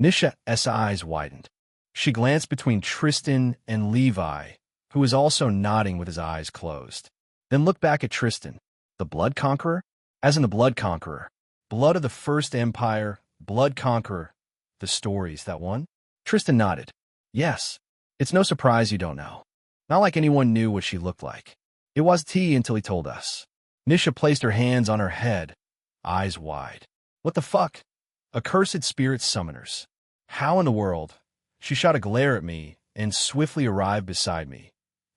Nisha's eyes widened. She glanced between Tristan and Levi, who was also nodding with his eyes closed. Then looked back at Tristan. The Blood Conqueror? As in the Blood Conqueror. Blood of the First Empire, Blood Conqueror. The stories, that one? Tristan nodded. Yes. It's no surprise you don't know. Not like anyone knew what she looked like. It was T until he told us. Nisha placed her hands on her head, eyes wide. What the fuck? Accursed spirit summoners. How in the world? She shot a glare at me and swiftly arrived beside me,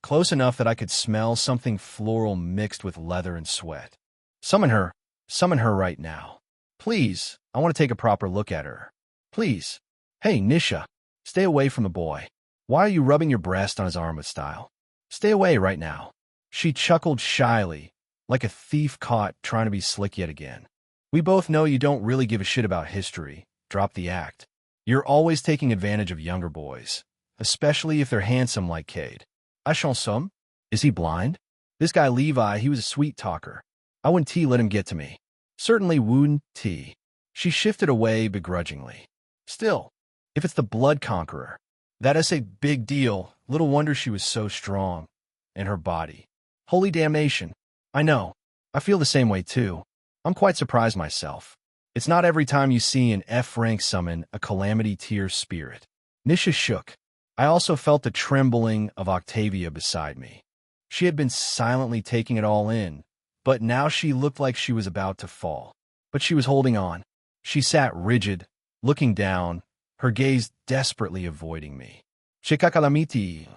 close enough that I could smell something floral mixed with leather and sweat. Summon her right now. Please, I want to take a proper look at her. Please. Hey, Nisha, stay away from the boy. Why are you rubbing your breast on his arm with style? Stay away right now. She chuckled shyly, like a thief caught trying to be slick yet again. We both know you don't really give a shit about history. Drop the act. You're always taking advantage of younger boys, especially if they're handsome like Cade. A chanson? Is he blind? This guy Levi, he was a sweet talker. I wouldn't let him get to me. Certainly wouldn't. She shifted away begrudgingly. Still, if it's the Blood Conqueror, that is a big deal. Little wonder she was so strong. And her body. Holy damnation. I know. I feel the same way too. I'm quite surprised myself. It's not every time you see an F-rank summon a calamity tier spirit. Nisha shook. I also felt the trembling of Octavia beside me. She had been silently taking it all in, but now she looked like she was about to fall. But she was holding on. She sat rigid, looking down, her gaze desperately avoiding me. Chica calamity.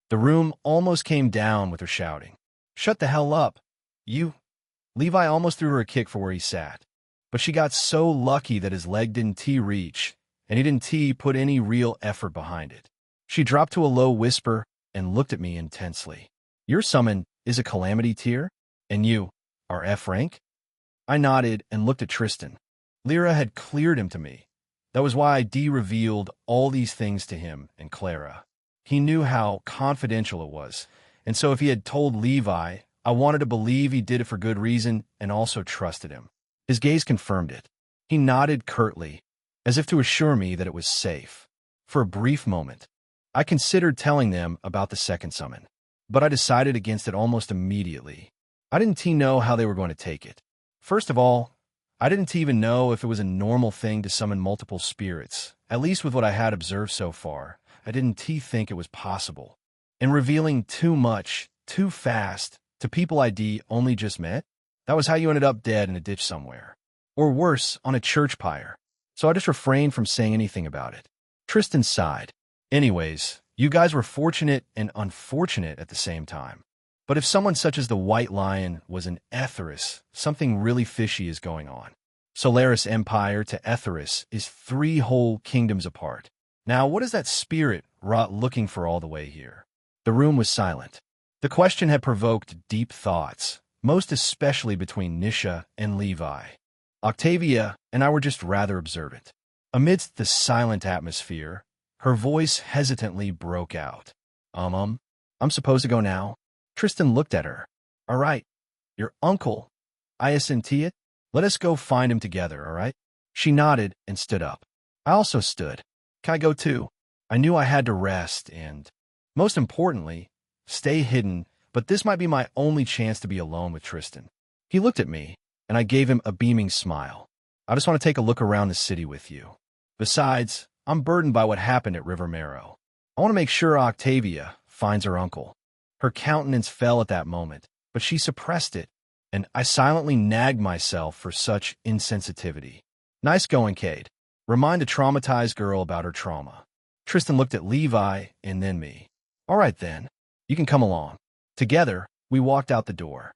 The room almost came down with her shouting. Shut the hell up. You. Levi almost threw her a kick for where he sat. But she got so lucky that his leg didn't reach, and he didn't put any real effort behind it. She dropped to a low whisper and looked at me intensely. Your summon is a calamity tier, and you are F rank? I nodded and looked at Tristan. Lyra had cleared him to me. That was why I revealed all these things to him and Clara. He knew how confidential it was, and so if he had told Levi, I wanted to believe he did it for good reason and also trusted him. His gaze confirmed it. He nodded curtly, as if to assure me that it was safe. For a brief moment, I considered telling them about the second summon, but I decided against it almost immediately. I didn't know how they were going to take it. First of all, I didn't even know if it was a normal thing to summon multiple spirits, at least with what I had observed so far. I didn't think it was possible. And revealing too much, too fast, to people I only just met, that was how you ended up dead in a ditch somewhere. Or worse, on a church pyre. So I just refrained from saying anything about it. Tristan sighed. Anyways, you guys were fortunate and unfortunate at the same time. But if someone such as the White Lion was an Etheris, something really fishy is going on. Solaris Empire to Etheris is 3 whole kingdoms apart. Now, what is that spirit Rot looking for all the way here? The room was silent. The question had provoked deep thoughts, most especially between Nisha and Levi. Octavia and I were just rather observant. Amidst the silent atmosphere, her voice hesitantly broke out. I'm supposed to go now? Tristan looked at her. All right. Your uncle. I assent it? Let us go find him together, all right? She nodded and stood up. I also stood. Can I go too? I knew I had to rest and, most importantly, stay hidden, but this might be my only chance to be alone with Tristan. He looked at me, and I gave him a beaming smile. I just want to take a look around the city with you. Besides, I'm burdened by what happened at River Marrow. I want to make sure Octavia, finds her uncle. Her countenance fell at that moment, but she suppressed it, and I silently nagged myself for such insensitivity. Nice going, Cade. Remind a traumatized girl about her trauma. Tristan looked at Levi and then me. All right then, you can come along. Together, we walked out the door.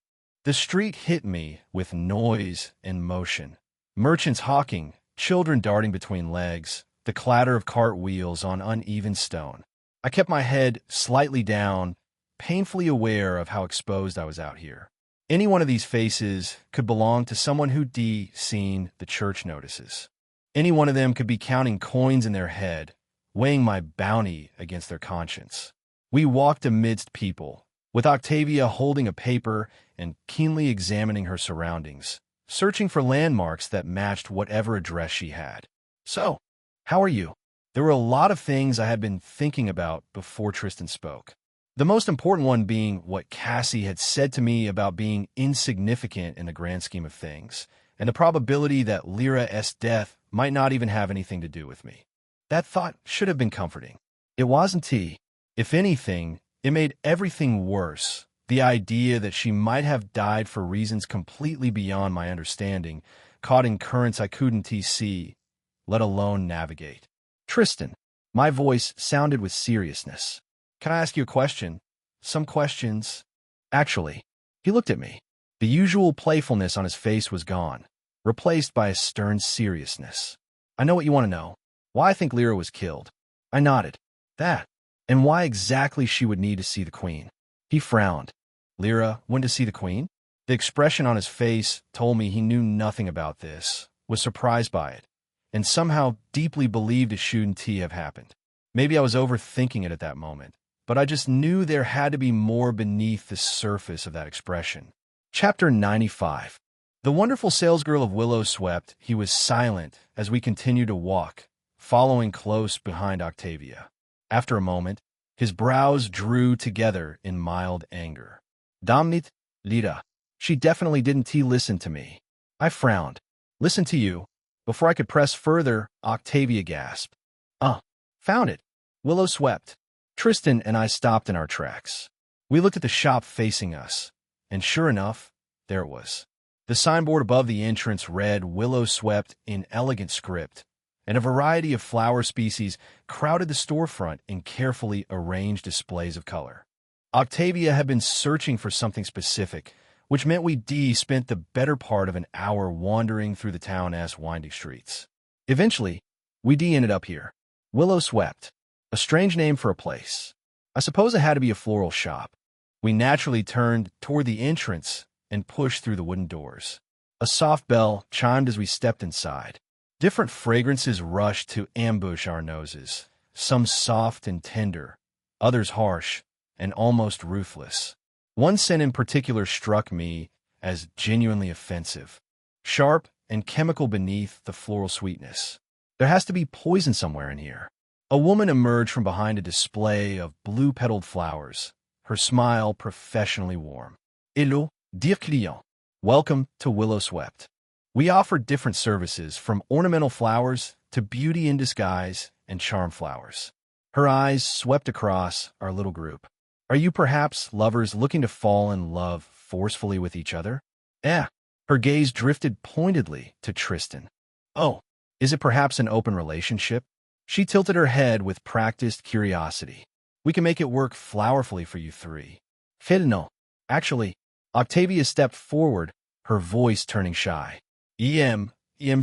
The street hit me with noise and motion. Merchants hawking, children darting between legs, the clatter of cart wheels on uneven stone. I kept my head slightly down, painfully aware of how exposed I was out here. Any one of these faces could belong to someone who'd seen the church notices. Any one of them could be counting coins in their head, weighing my bounty against their conscience. We walked amidst people, with Octavia holding a paper and keenly examining her surroundings, searching for landmarks that matched whatever address she had. So, how are you? There were a lot of things I had been thinking about before Tristan spoke. The most important one being what Cassie had said to me about being insignificant in the grand scheme of things, and the probability that Lyra's death might not even have anything to do with me. That thought should have been comforting. It wasn't. If anything, it made everything worse. The idea that she might have died for reasons completely beyond my understanding, caught in currents I couldn't see, let alone navigate. Tristan, my voice sounded with seriousness. Can I ask you a question? Some questions. Actually, he looked at me. The usual playfulness on his face was gone, replaced by a stern seriousness. I know what you want to know. Why I think Lyra was killed. I nodded. That. And why exactly she would need to see the queen. He frowned. Lyra went to see the queen? The expression on his face told me he knew nothing about this, was surprised by it, and somehow deeply believed it shouldn't have happened. Maybe I was overthinking it at that moment, but I just knew there had to be more beneath the surface of that expression. Chapter 95. The wonderful salesgirl of Willow swept. He was silent as we continued to walk, following close behind Octavia. After a moment, his brows drew together in mild anger. Damnit, Lida. She definitely didn't listen to me. I frowned. Listen to you. Before I could press further, Octavia gasped. Found it. Willow swept. Tristan and I stopped in our tracks. We looked at the shop facing us, and sure enough, there it was. The signboard above the entrance read Willow swept in elegant script, and a variety of flower species crowded the storefront in carefully arranged displays of color. Octavia had been searching for something specific, which meant we spent the better part of an hour wandering through the town's winding streets. Eventually, we ended up here. Willow swept. A strange name for a place. I suppose it had to be a floral shop. We naturally turned toward the entrance and pushed through the wooden doors. A soft bell chimed as we stepped inside. Different fragrances rushed to ambush our noses, some soft and tender, others harsh and almost ruthless. One scent in particular struck me as genuinely offensive, sharp and chemical beneath the floral sweetness. There has to be poison somewhere in here. A woman emerged from behind a display of blue-petaled flowers, her smile professionally warm. Hello, dear client. Welcome to Willow Swept. We offered different services, from ornamental flowers to beauty in disguise and charm flowers. Her eyes swept across our little group. Are you perhaps lovers looking to fall in love forcefully with each other? Her gaze drifted pointedly to Tristan. Oh, is it perhaps an open relationship? She tilted her head with practiced curiosity. We can make it work flowerfully for you three. No. Actually, Octavia stepped forward, her voice turning shy. I'm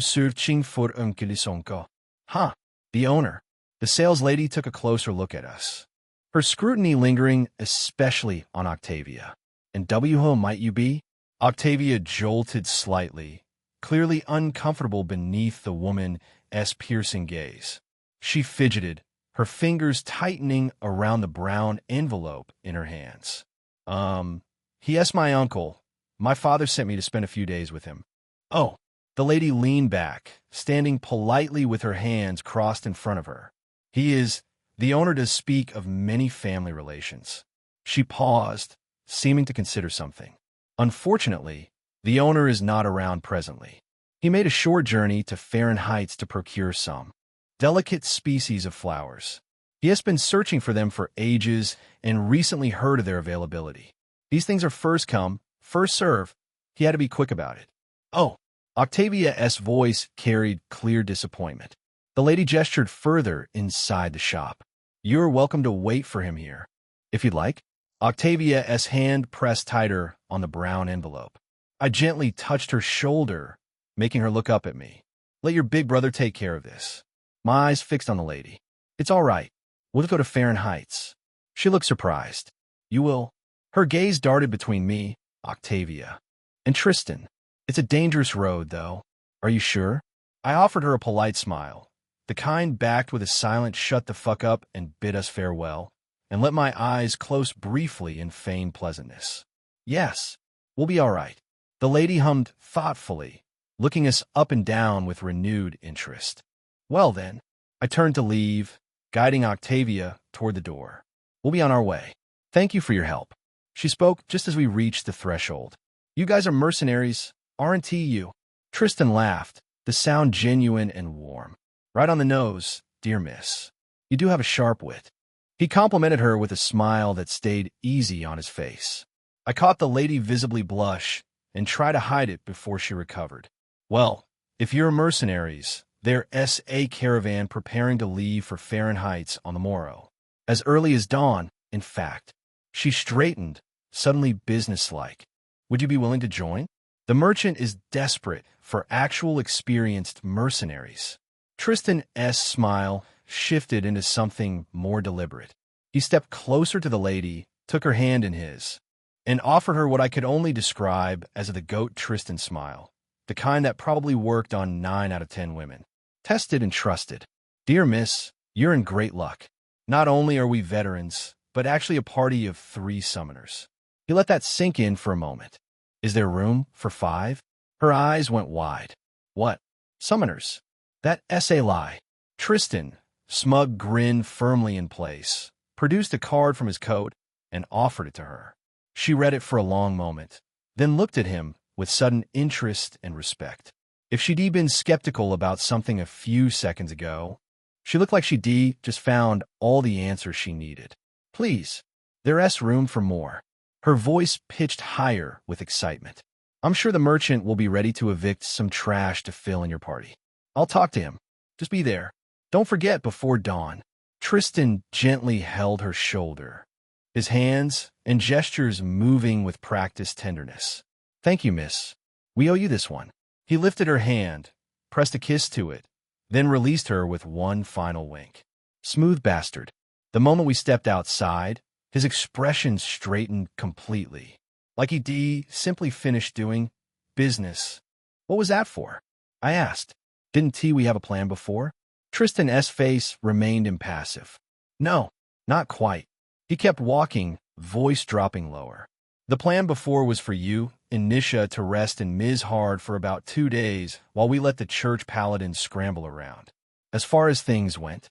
searching for Uncle. Huh, the owner. The sales lady took a closer look at us, her scrutiny lingering especially on Octavia. And who might you be? Octavia jolted slightly, clearly uncomfortable beneath the woman's piercing gaze. She fidgeted, her fingers tightening around the brown envelope in her hands. He my uncle. My father sent me to spend a few days with him. Oh, the lady leaned back, standing politely with her hands crossed in front of her. The owner does speak of many family relations. She paused, seeming to consider something. Unfortunately, the owner is not around presently. He made a short journey to Farron Heights to procure some delicate species of flowers. He has been searching for them for ages and recently heard of their availability. These things are first come, first serve. He had to be quick about it. Oh, Octavia's voice carried clear disappointment. The lady gestured further inside the shop. You're welcome to wait for him here, if you'd like. Octavia's hand pressed tighter on the brown envelope. I gently touched her shoulder, making her look up at me. Let your big brother take care of this. My eyes fixed on the lady. It's all right. We'll just go to Fahrenheit's. She looked surprised. You will? Her gaze darted between me, Octavia, and Tristan. It's a dangerous road, though. Are you sure? I offered her a polite smile, the kind backed with a silent shut the fuck up and bid us farewell, and let my eyes close briefly in feigned pleasantness. Yes, we'll be all right. The lady hummed thoughtfully, looking us up and down with renewed interest. Well then, I turned to leave, guiding Octavia toward the door. We'll be on our way. Thank you for your help. She spoke just as we reached the threshold. You guys are mercenaries, aren't you? Tristan laughed, the sound genuine and warm. Right on the nose, dear miss. You do have a sharp wit. He complimented her with a smile that stayed easy on his face. I caught the lady visibly blush and try to hide it before she recovered. Well, if you're mercenaries, there's a caravan preparing to leave for Fahrenheit's on the morrow. As early as dawn, in fact. She straightened, suddenly businesslike. Would you be willing to join? The merchant is desperate for actual experienced mercenaries. Tristan's smile shifted into something more deliberate. He stepped closer to the lady, took her hand in his, and offered her what I could only describe as the goat Tristan smile, the kind that probably worked on 9 out of 10 women. Tested and trusted. Dear miss, you're in great luck. Not only are we veterans, but actually a party of 3 summoners. He let that sink in for a moment. Is there room for 5? Her eyes went wide. What? Summoners? That's a lie. Tristan, smug grin firmly in place, produced a card from his coat and offered it to her. She read it for a long moment, then looked at him with sudden interest and respect. If she'd been skeptical about something a few seconds ago, she looked like she'd just found all the answers she needed. Please, there's room for more. Her voice pitched higher with excitement. I'm sure the merchant will be ready to evict some trash to fill in your party. I'll talk to him. Just be there. Don't forget before dawn. Tristan gently held her shoulder, his hands and gestures moving with practiced tenderness. Thank you, miss. We owe you this one. He lifted her hand, pressed a kiss to it, then released her with one final wink. Smooth bastard. The moment we stepped outside, his expression straightened completely, like he'd simply finished doing business. What was that for? I asked. Didn't we have a plan before? Tristan's face remained impassive. No, not quite. He kept walking, voice dropping lower. The plan before was for you and Nisha to rest in Mizhard for about 2 days while we let the church paladins scramble around. As far as things went,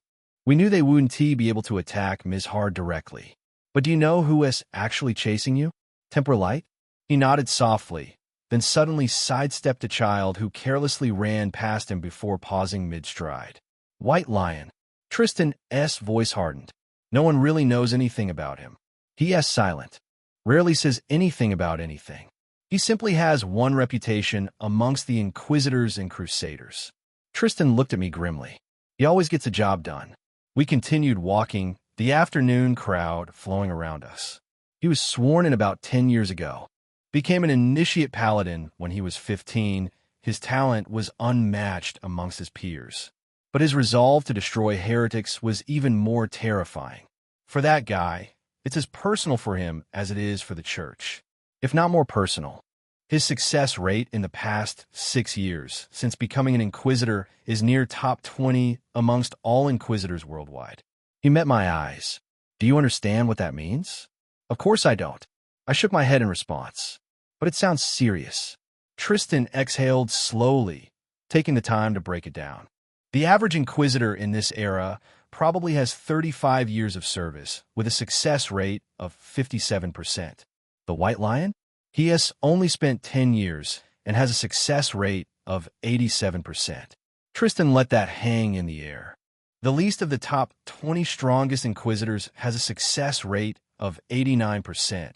we knew they wouldn't be able to attack Mizhard directly. But do you know who is actually chasing you? Temper Light? He nodded softly, then suddenly sidestepped a child who carelessly ran past him before pausing mid-stride. White Lion. Tristan's voice hardened. No one really knows anything about him. He is silent. Rarely says anything about anything. He simply has one reputation amongst the Inquisitors and Crusaders. Tristan looked at me grimly. He always gets a job done. We continued walking, the afternoon crowd flowing around us. He was sworn in about 10 years ago. Became an initiate paladin when he was 15. His talent was unmatched amongst his peers. But his resolve to destroy heretics was even more terrifying. For that guy, it's as personal for him as it is for the church, if not more personal. His success rate in the past 6 years since becoming an Inquisitor is near top 20 amongst all Inquisitors worldwide. He met my eyes. Do you understand what that means? Of course I don't. I shook my head in response. But it sounds serious. Tristan exhaled slowly, taking the time to break it down. The average Inquisitor in this era probably has 35 years of service, with a success rate of 57%. The White Lion? He has only spent 10 years and has a success rate of 87%. Tristan let that hang in the air. The least of the top 20 strongest Inquisitors has a success rate of 89%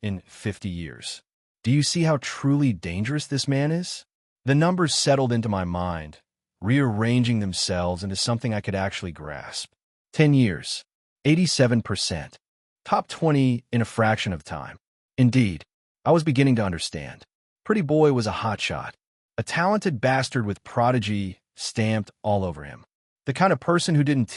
in 50 years. Do you see how truly dangerous this man is? The numbers settled into my mind, rearranging themselves into something I could actually grasp. 10 years, 87%. Top 20 in a fraction of time. Indeed, I was beginning to understand. Pretty Boy was a hotshot, a talented bastard with prodigy stamped all over him. The kind of person who didn't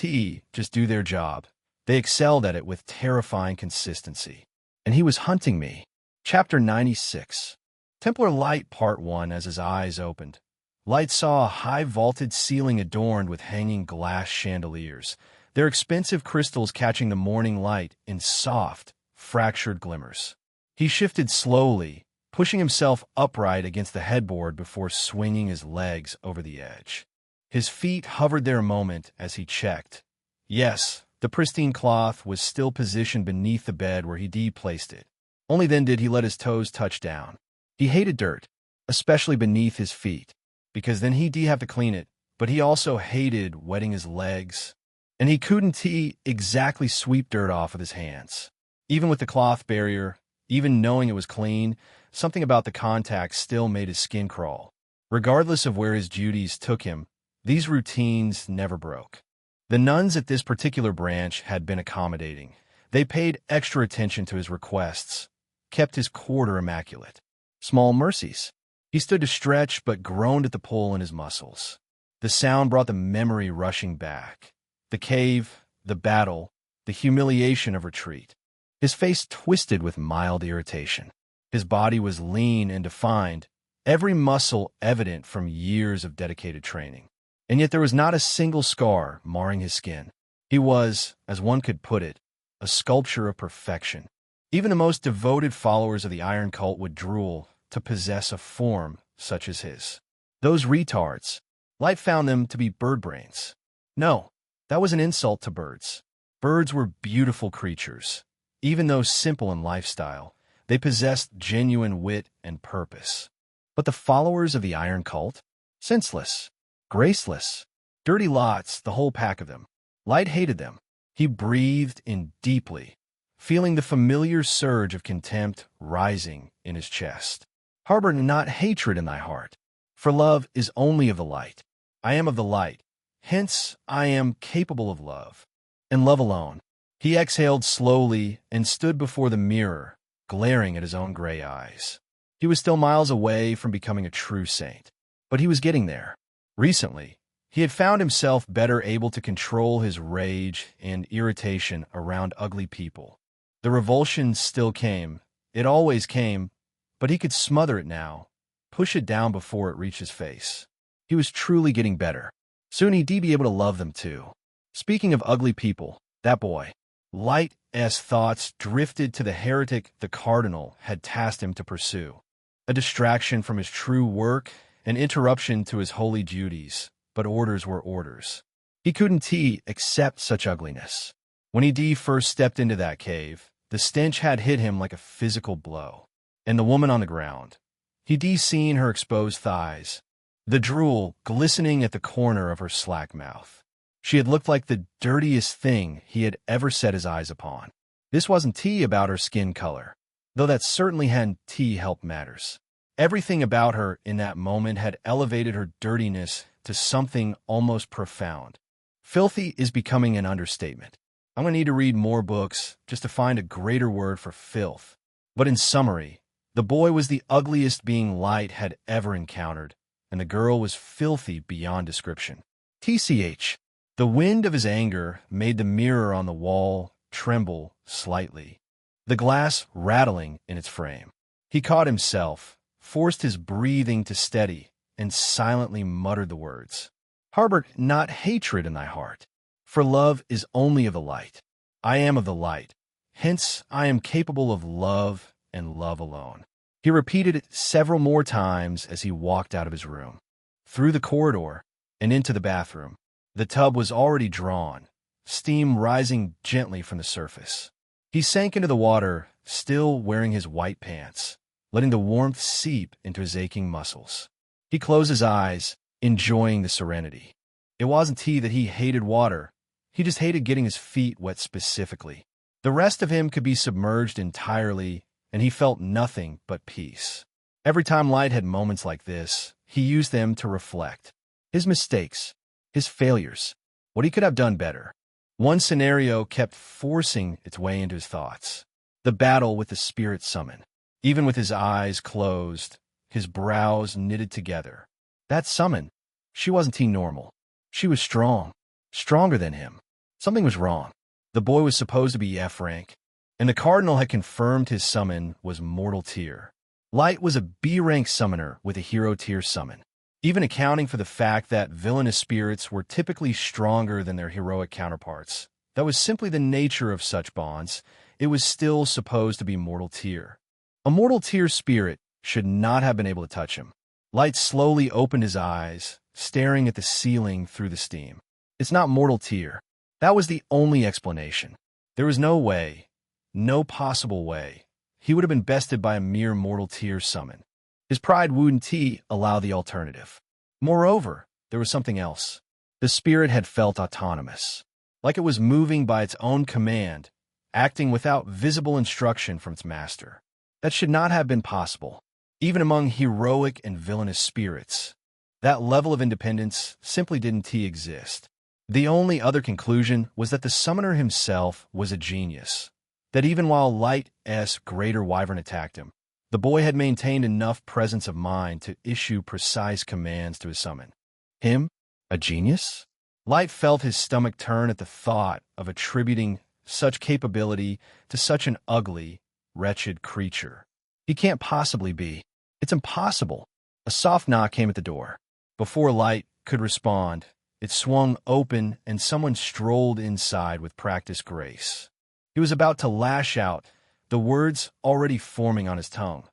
just do their job. They excelled at it with terrifying consistency. And he was hunting me. Chapter 96. Templar Light Part 1. As his eyes opened, Light saw a high-vaulted ceiling adorned with hanging glass chandeliers, their expensive crystals catching the morning light in soft, fractured glimmers. He shifted slowly, pushing himself upright against the headboard before swinging his legs over the edge. His feet hovered there a moment as he checked. Yes, the pristine cloth was still positioned beneath the bed where he placed it. Only then did he let his toes touch down. He hated dirt, especially beneath his feet, because then he'd have to clean it, but he also hated wetting his legs, and he couldn't exactly sweep dirt off with his hands. Even with the cloth barrier, even knowing it was clean, something about the contact still made his skin crawl. Regardless of where his duties took him, these routines never broke. The nuns at this particular branch had been accommodating. They paid extra attention to his requests, kept his quarter immaculate. Small mercies. He stood to stretch but groaned at the pull in his muscles. The sound brought the memory rushing back. The cave, the battle, the humiliation of retreat. His face twisted with mild irritation. His body was lean and defined, every muscle evident from years of dedicated training. And yet there was not a single scar marring his skin. He was, as one could put it, a sculpture of perfection. Even the most devoted followers of the Iron Cult would drool to possess a form such as his. Those retards, Light found them to be bird brains. No, that was an insult to birds. Birds were beautiful creatures. Even though simple in lifestyle, they possessed genuine wit and purpose. But the followers of the Iron Cult? Senseless. Graceless, dirty lots, the whole pack of them. Light hated them. He breathed in deeply, feeling the familiar surge of contempt rising in his chest. Harbor not hatred in thy heart, for love is only of the light. I am of the light, hence I am capable of love, and love alone. He exhaled slowly and stood before the mirror, glaring at his own gray eyes. He was still miles away from becoming a true saint, but he was getting there. Recently, he had found himself better able to control his rage and irritation around ugly people. The revulsion still came. It always came, but he could smother it now, push it down before it reached his face. He was truly getting better. Soon he'd be able to love them too. Speaking of ugly people, that boy. Light's thoughts drifted to the heretic the Cardinal had tasked him to pursue. A distraction from his true work, an interruption to his holy duties, but orders were orders. He couldn't accept such ugliness. When he first stepped into that cave, the stench had hit him like a physical blow. And the woman on the ground. He'd seen her exposed thighs, the drool glistening at the corner of her slack mouth. She had looked like the dirtiest thing he had ever set his eyes upon. This wasn't about her skin color, though that certainly hadn't helped matters. Everything about her in that moment had elevated her dirtiness to something almost profound. Filthy is becoming an understatement. I'm going to need to read more books just to find a greater word for filth. But in summary, the boy was the ugliest being Light had ever encountered, and the girl was filthy beyond description. TCH. The wind of his anger made the mirror on the wall tremble slightly, the glass rattling in its frame. He caught himself, forced his breathing to steady, and silently muttered the words. Harbor not hatred in thy heart, for love is only of the light. I am of the light, hence I am capable of love and love alone. He repeated it several more times as he walked out of his room, through the corridor, and into the bathroom. The tub was already drawn, steam rising gently from the surface. He sank into the water, still wearing his white pants, letting the warmth seep into his aching muscles. He closed his eyes, enjoying the serenity. It wasn't that he hated water. He just hated getting his feet wet specifically. The rest of him could be submerged entirely, and he felt nothing but peace. Every time Light had moments like this, he used them to reflect. His mistakes, his failures, what he could have done better. One scenario kept forcing its way into his thoughts. The battle with the spirit summon. Even with his eyes closed, his brows knitted together. That summon, she wasn't normal. She was strong, stronger than him. Something was wrong. The boy was supposed to be F rank, and the Cardinal had confirmed his summon was mortal tier. Light was a B rank summoner with a hero tier summon. Even accounting for the fact that villainous spirits were typically stronger than their heroic counterparts, that was simply the nature of such bonds, it was still supposed to be mortal tier. A mortal tier spirit should not have been able to touch him. Light slowly opened his eyes, staring at the ceiling through the steam. It's not mortal tier. That was the only explanation. There was no way, no possible way, he would have been bested by a mere mortal tier summon. His pride wouldn't allow the alternative. Moreover, there was something else. The spirit had felt autonomous, like it was moving by its own command, acting without visible instruction from its master. That should not have been possible, even among heroic and villainous spirits. That level of independence simply didn't exist. The only other conclusion was that the summoner himself was a genius, that even while Light's greater wyvern attacked him, the boy had maintained enough presence of mind to issue precise commands to his summon. Him? A genius? Light felt his stomach turn at the thought of attributing such capability to such an ugly, wretched creature. He can't possibly be. It's impossible. A soft knock came at the door. Before Light could respond, it swung open and someone strolled inside with practiced grace. He was about to lash out, the words already forming on his tongue.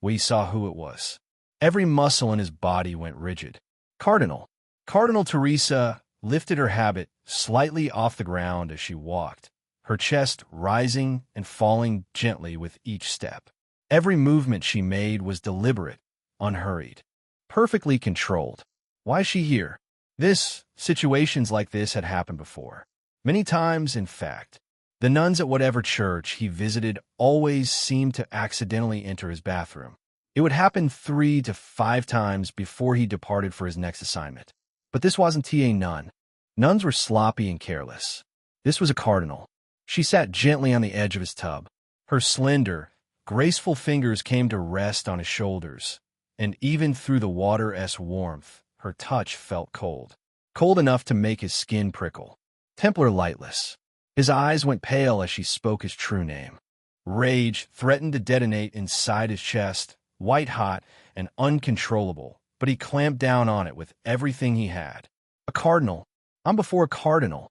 We saw who it was. Every muscle in his body went rigid. Cardinal. Cardinal Teresa lifted her habit slightly off the ground as she walked, her chest rising and falling gently with each step. Every movement she made was deliberate, unhurried, perfectly controlled. Why is she here? Situations like this had happened before. Many times, in fact. The nuns at whatever church he visited always seemed to accidentally enter his bathroom. It would happen 3 to 5 times before he departed for his next assignment. But this wasn't a nun. Nuns were sloppy and careless. This was a cardinal. She sat gently on the edge of his tub. Her slender, graceful fingers came to rest on his shoulders, and even through the water's warmth, her touch felt cold. Cold enough to make his skin prickle. Templar Lightless. His eyes went pale as she spoke his true name. Rage threatened to detonate inside his chest, white-hot and uncontrollable, but he clamped down on it with everything he had. A cardinal. I'm before a cardinal.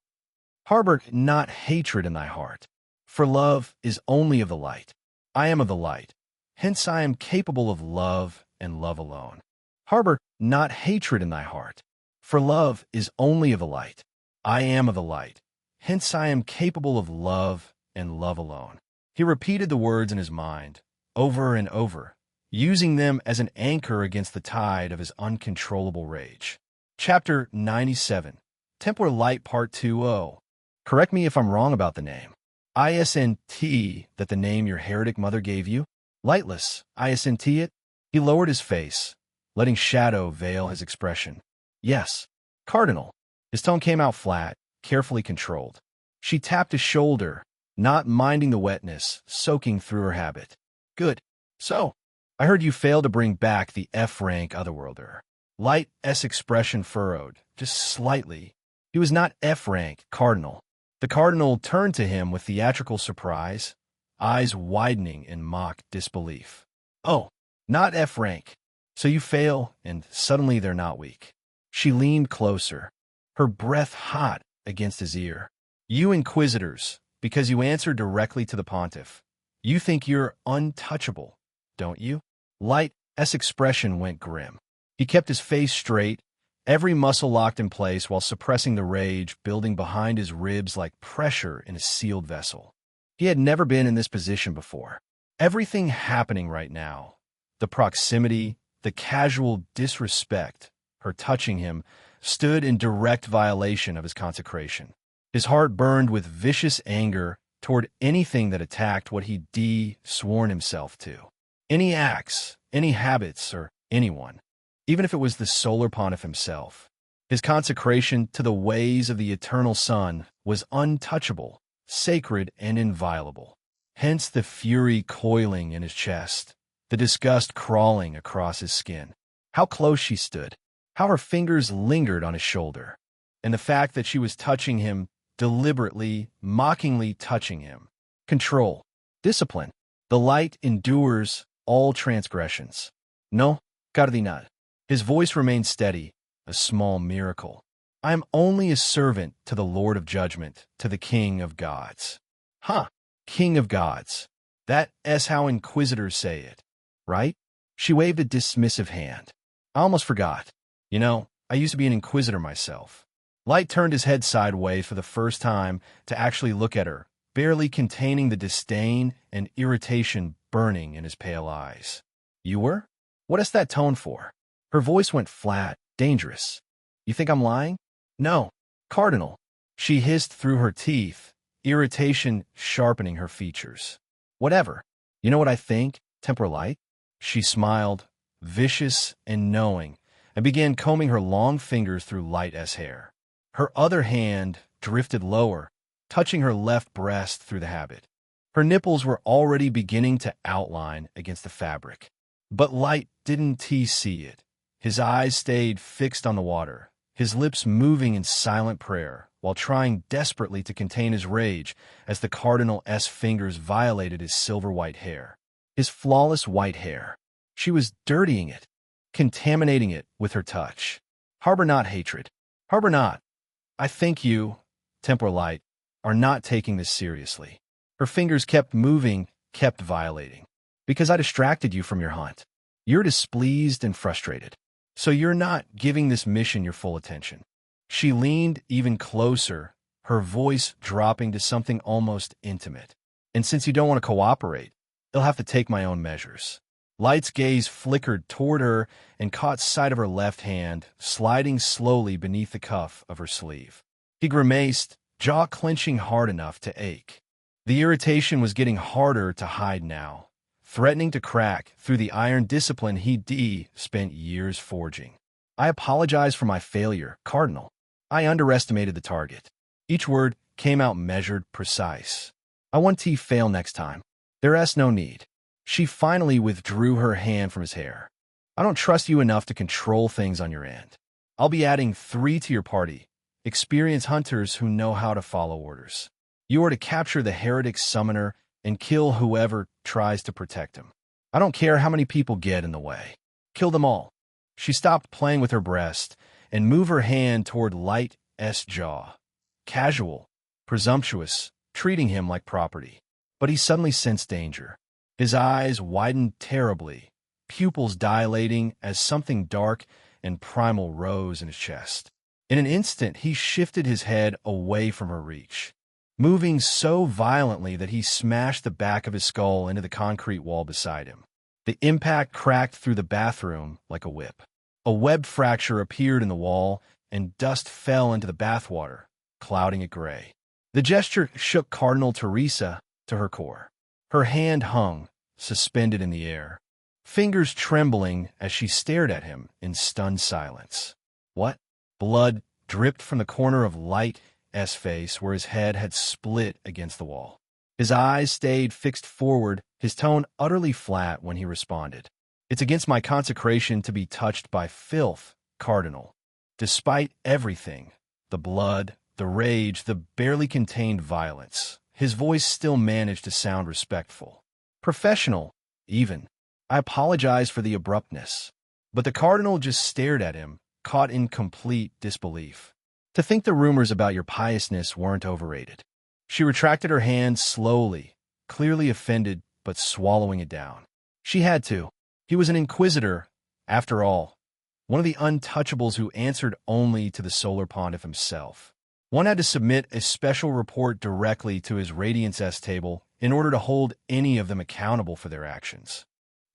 Harbor not hatred in thy heart, for love is only of the light. I am of the light, hence I am capable of love and love alone. Harbor not hatred in thy heart, for love is only of the light. I am of the light, hence I am capable of love and love alone. He repeated the words in his mind, over and over, using them as an anchor against the tide of his uncontrollable rage. Chapter 97, Templar Light Part 2.0. Correct me if I'm wrong about the name. ISNT, that the name your heretic mother gave you? Lightless, ISNT it? He lowered his face, letting shadow veil his expression. Yes, Cardinal. His tone came out flat, carefully controlled. She tapped his shoulder, not minding the wetness soaking through her habit. Good. So, I heard you failed to bring back the F-rank Otherworlder. Light's expression furrowed, just slightly. He was not F-rank, Cardinal. The Cardinal turned to him with theatrical surprise, eyes widening in mock disbelief. Oh, not F-rank. So you fail, and suddenly they're not weak. She leaned closer, her breath hot against his ear. You Inquisitors, because you answer directly to the Pontiff, you think you're untouchable, don't you? Light's expression went grim. He kept his face straight, every muscle locked in place while suppressing the rage building behind his ribs like pressure in a sealed vessel. He had never been in this position before. Everything happening right now, the proximity, the casual disrespect, her touching him, stood in direct violation of his consecration. His heart burned with vicious anger toward anything that attacked what he'd sworn himself to. Any acts, any habits, or anyone, even if it was the Solar Pontiff himself. His consecration to the ways of the Eternal Sun was untouchable, sacred, and inviolable. Hence the fury coiling in his chest, the disgust crawling across his skin. How close she stood, how her fingers lingered on his shoulder, and the fact that she was touching him, deliberately, mockingly touching him. Control, discipline. The light endures all transgressions. No, cardinal. His voice remained steady, a small miracle. I am only a servant to the Lord of Judgment, to the King of Gods. Huh, King of Gods. That's how inquisitors say it, right? She waved a dismissive hand. I almost forgot. You know, I used to be an inquisitor myself. Light turned his head sideways for the first time to actually look at her, barely containing the disdain and irritation burning in his pale eyes. You were? What is that tone for? Her voice went flat, dangerous. You think I'm lying? No, Cardinal. She hissed through her teeth, irritation sharpening her features. Whatever. You know what I think, Temporal Light? She smiled, vicious and knowing, and began combing her long fingers through Light's hair. Her other hand drifted lower, touching her left breast through the habit. Her nipples were already beginning to outline against the fabric. But Light didn't see it. His eyes stayed fixed on the water, his lips moving in silent prayer, while trying desperately to contain his rage as the Cardinal's fingers violated his silver-white hair. His flawless white hair. She was dirtying it, contaminating it with her touch. Harbor not hatred. Harbor not. I think you, Temporal Light, are not taking this seriously. Her fingers kept moving, kept violating. Because I distracted you from your hunt. You're displeased and frustrated. So you're not giving this mission your full attention. She leaned even closer, her voice dropping to something almost intimate. And since you don't want to cooperate, I'll have to take my own measures. Light's gaze flickered toward her and caught sight of her left hand, sliding slowly beneath the cuff of her sleeve. He grimaced, jaw clenching hard enough to ache. The irritation was getting harder to hide now, threatening to crack through the iron discipline he'd spent years forging. I apologize for my failure, Cardinal. I underestimated the target. Each word came out measured, precise. I want to fail next time. There's no need. She finally withdrew her hand from his hair. I don't trust you enough to control things on your end. I'll be adding 3 to your party, experienced hunters who know how to follow orders. You are to capture the heretic summoner and kill whoever tries to protect him. I don't care how many people get in the way. Kill them all. She stopped playing with her breast and moved her hand toward Light's jaw. Casual, presumptuous, treating him like property. But he suddenly sensed danger. His eyes widened terribly, pupils dilating as something dark and primal rose in his chest. In an instant, he shifted his head away from her reach, moving so violently that he smashed the back of his skull into the concrete wall beside him. The impact cracked through the bathroom like a whip. A webbed fracture appeared in the wall, and dust fell into the bathwater, clouding it gray. The gesture shook Cardinal Teresa to her core. Her hand hung, suspended in the air, fingers trembling as she stared at him in stunned silence. What? Blood dripped from the corner of Light's face where his head had split against the wall. His eyes stayed fixed forward, his tone utterly flat when he responded. It's against my consecration to be touched by filth, Cardinal. Despite everything, the blood, the rage, the barely contained violence, his voice still managed to sound respectful. Professional, even. I apologize for the abruptness. But the Cardinal just stared at him, caught in complete disbelief. To think the rumors about your piousness weren't overrated. She retracted her hand slowly, clearly offended, but swallowing it down. She had to. He was an inquisitor, after all, one of the untouchables who answered only to the Solar Pontiff himself. One had to submit a special report directly to his Radiance S table in order to hold any of them accountable for their actions.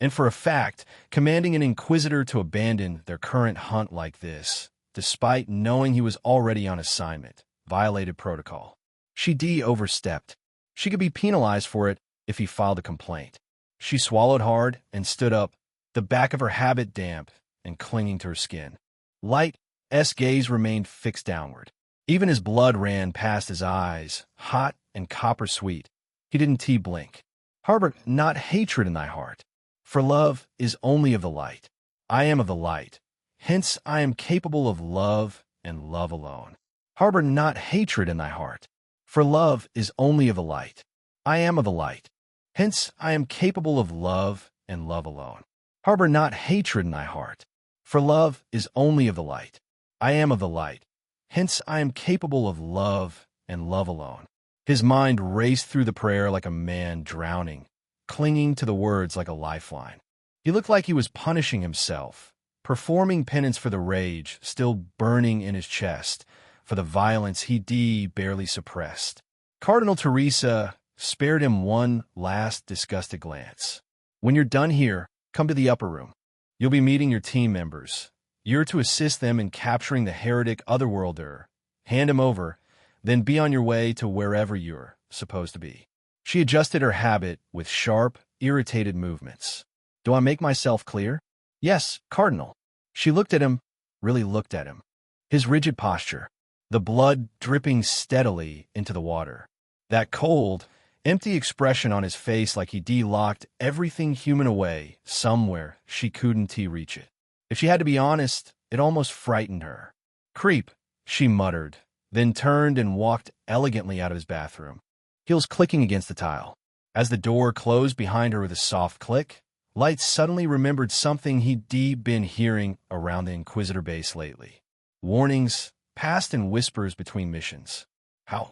And for a fact, commanding an inquisitor to abandon their current hunt like this, despite knowing he was already on assignment, violated protocol. She overstepped. She could be penalized for it if he filed a complaint. She swallowed hard and stood up, the back of her habit damp and clinging to her skin. Light's gaze remained fixed downward. Even as blood ran past his eyes, hot and copper-sweet, he didn't blink. Harbor not hatred in thy heart, for love is only of the light. I am of the light, hence I am capable of love and love alone. Harbor not hatred in thy heart, for love is only of the light. I am of the light, hence I am capable of love and love alone. Harbor not hatred in thy heart, for love is only of the light. I am of the light, hence I am capable of love and love alone. His mind raced through the prayer like a man drowning, clinging to the words like a lifeline. He looked like he was punishing himself, performing penance for the rage still burning in his chest, for the violence he barely suppressed. Cardinal Teresa spared him one last disgusted glance. When you're done here, come to the upper room. You'll be meeting your team members. You're to assist them in capturing the heretic otherworlder. Hand him over, then be on your way to wherever you're supposed to be. She adjusted her habit with sharp, irritated movements. Do I make myself clear? Yes, Cardinal. She looked at him, really looked at him. His rigid posture, the blood dripping steadily into the water. That cold, empty expression on his face like he de-locked everything human away somewhere she couldn't reach it. If she had to be honest, it almost frightened her. Creep, she muttered, then turned and walked elegantly out of his bathroom, heels clicking against the tile. As the door closed behind her with a soft click, Light suddenly remembered something he'd been hearing around the Inquisitor base lately. Warnings, passed in whispers between missions.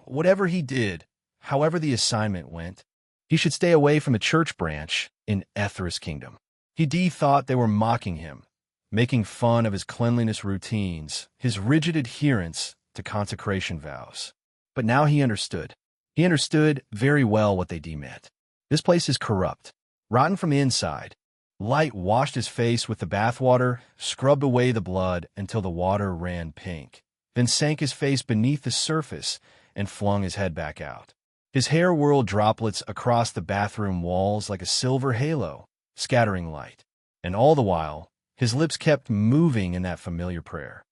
Whatever he did, however the assignment went, he should stay away from the church branch in Ethra's kingdom. He thought they were mocking him, making fun of his cleanliness routines, his rigid adherence to consecration vows. But now he understood. He understood very well what they meant. This place is corrupt, rotten from the inside. Light washed his face with the bathwater, scrubbed away the blood until the water ran pink, then sank his face beneath the surface and flung his head back out. His hair whirled droplets across the bathroom walls like a silver halo, scattering light. And all the while, his lips kept moving in that familiar prayer.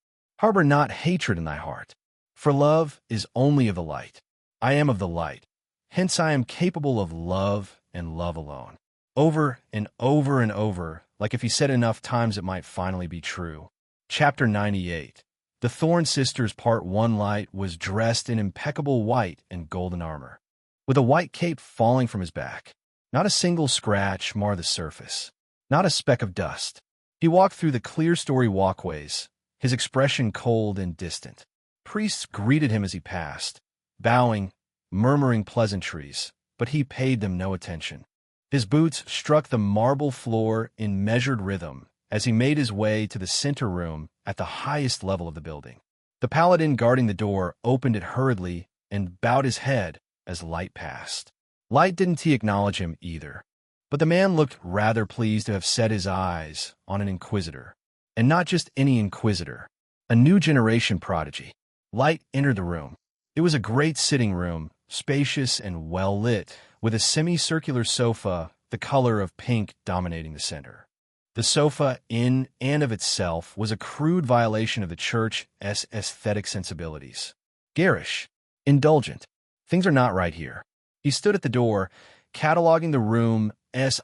Harbor not hatred in thy heart, for love is only of the light. I am of the light, hence I am capable of love and love alone. Over and over and over, like if he said enough times it might finally be true. Chapter 98. The Thorn Sisters Part 1. Light was dressed in impeccable white and golden armor, with a white cape falling from his back. Not a single scratch marred the surface, not a speck of dust. He walked through the clear-story walkways, his expression cold and distant. Priests greeted him as he passed, bowing, murmuring pleasantries, but he paid them no attention. His boots struck the marble floor in measured rhythm as he made his way to the center room at the highest level of the building. The paladin guarding the door opened it hurriedly and bowed his head as Light passed. Light didn't acknowledge him either, but the man looked rather pleased to have set his eyes on an inquisitor, and not just any inquisitor, a new generation prodigy. Light entered the room. It was a great sitting room, spacious and well-lit, with a semicircular sofa the color of pink dominating the center. The sofa, in and of itself, was a crude violation of the church's aesthetic sensibilities. Garish, indulgent. Things are not right here. He stood at the door, cataloging the room's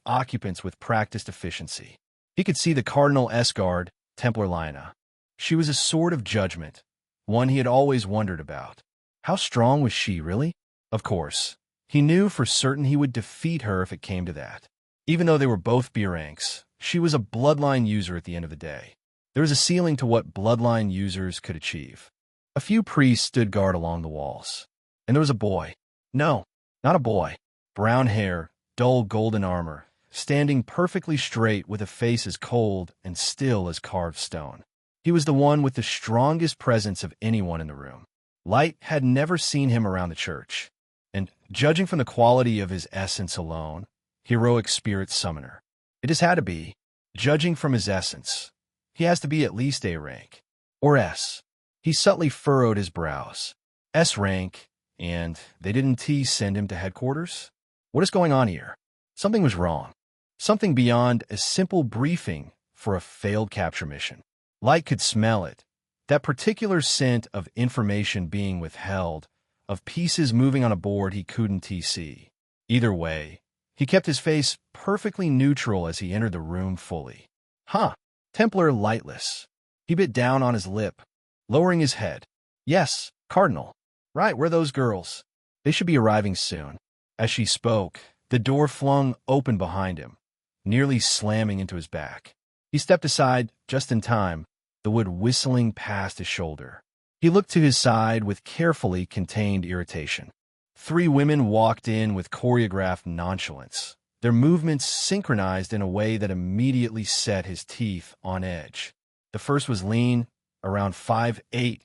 occupants with practiced efficiency. He could see the Cardinal Esgard, Templar Lyanna. She was a sword of judgment, one he had always wondered about. How strong was she, really? Of course, he knew for certain he would defeat her if it came to that. Even though they were both B-ranks, she was a bloodline user at the end of the day. There was a ceiling to what bloodline users could achieve. A few priests stood guard along the walls. And there was a boy. No, not a boy. Brown hair, dull golden armor, standing perfectly straight with a face as cold and still as carved stone. He was the one with the strongest presence of anyone in the room. Light had never seen him around the church, and, judging from the quality of his essence alone, heroic spirit summoner. It just had to be. Judging from his essence, he has to be at least A rank. Or S. He subtly furrowed his brows. S rank, and they didn't send him to headquarters? What is going on here? Something was wrong. Something beyond a simple briefing for a failed capture mission. Light could smell it. That particular scent of information being withheld, of pieces moving on a board he couldn't see. Either way, he kept his face perfectly neutral as he entered the room fully. Huh. Templar lightless. He bit down on his lip, lowering his head. Yes, Cardinal. Right, where are those girls? They should be arriving soon. As she spoke, the door flung open behind him, nearly slamming into his back. He stepped aside just in time, the wood whistling past his shoulder. He looked to his side with carefully contained irritation. 3 women walked in with choreographed nonchalance, their movements synchronized in a way that immediately set his teeth on edge. The first was lean, around 5'8",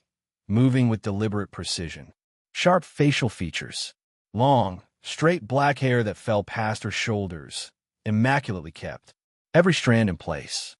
moving with deliberate precision. Sharp facial features, long, straight black hair that fell past her shoulders, immaculately kept, every strand in place.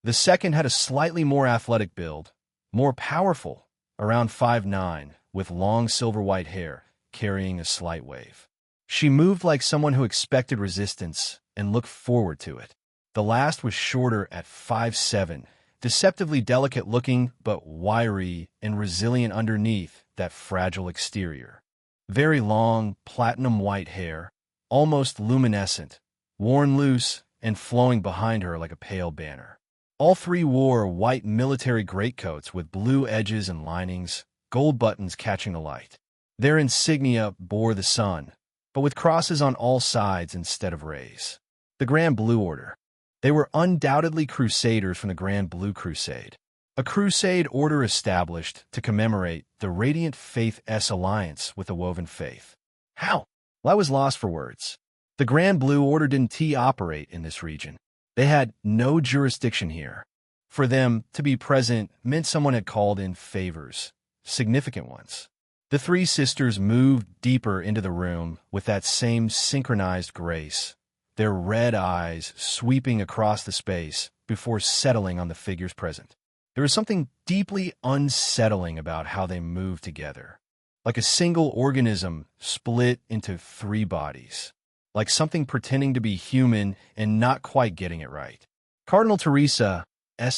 The second had a slightly more athletic build, more powerful, around 5'9", with long silver-white hair, carrying a slight wave. She moved like someone who expected resistance and looked forward to it. The last was shorter at 5'7", deceptively delicate-looking but wiry and resilient underneath that fragile exterior. Very long, platinum-white hair, almost luminescent, worn loose and flowing behind her like a pale banner. All 3 wore white military greatcoats with blue edges and linings, gold buttons catching the light. Their insignia bore the sun, but with crosses on all sides instead of rays. The Grand Blue Order. They were undoubtedly crusaders from the Grand Blue Crusade, a crusade order established to commemorate the Radiant Faith-S alliance with the Woven Faith. How? Well, I was lost for words. The Grand Blue Order didn't operate in this region. They had no jurisdiction here. For them to be present meant someone had called in favors, significant ones. The 3 sisters moved deeper into the room with that same synchronized grace, their red eyes sweeping across the space before settling on the figures present. There was something deeply unsettling about how they moved together, like a single organism split into 3 bodies, like something pretending to be human and not quite getting it right. Cardinal Teresa's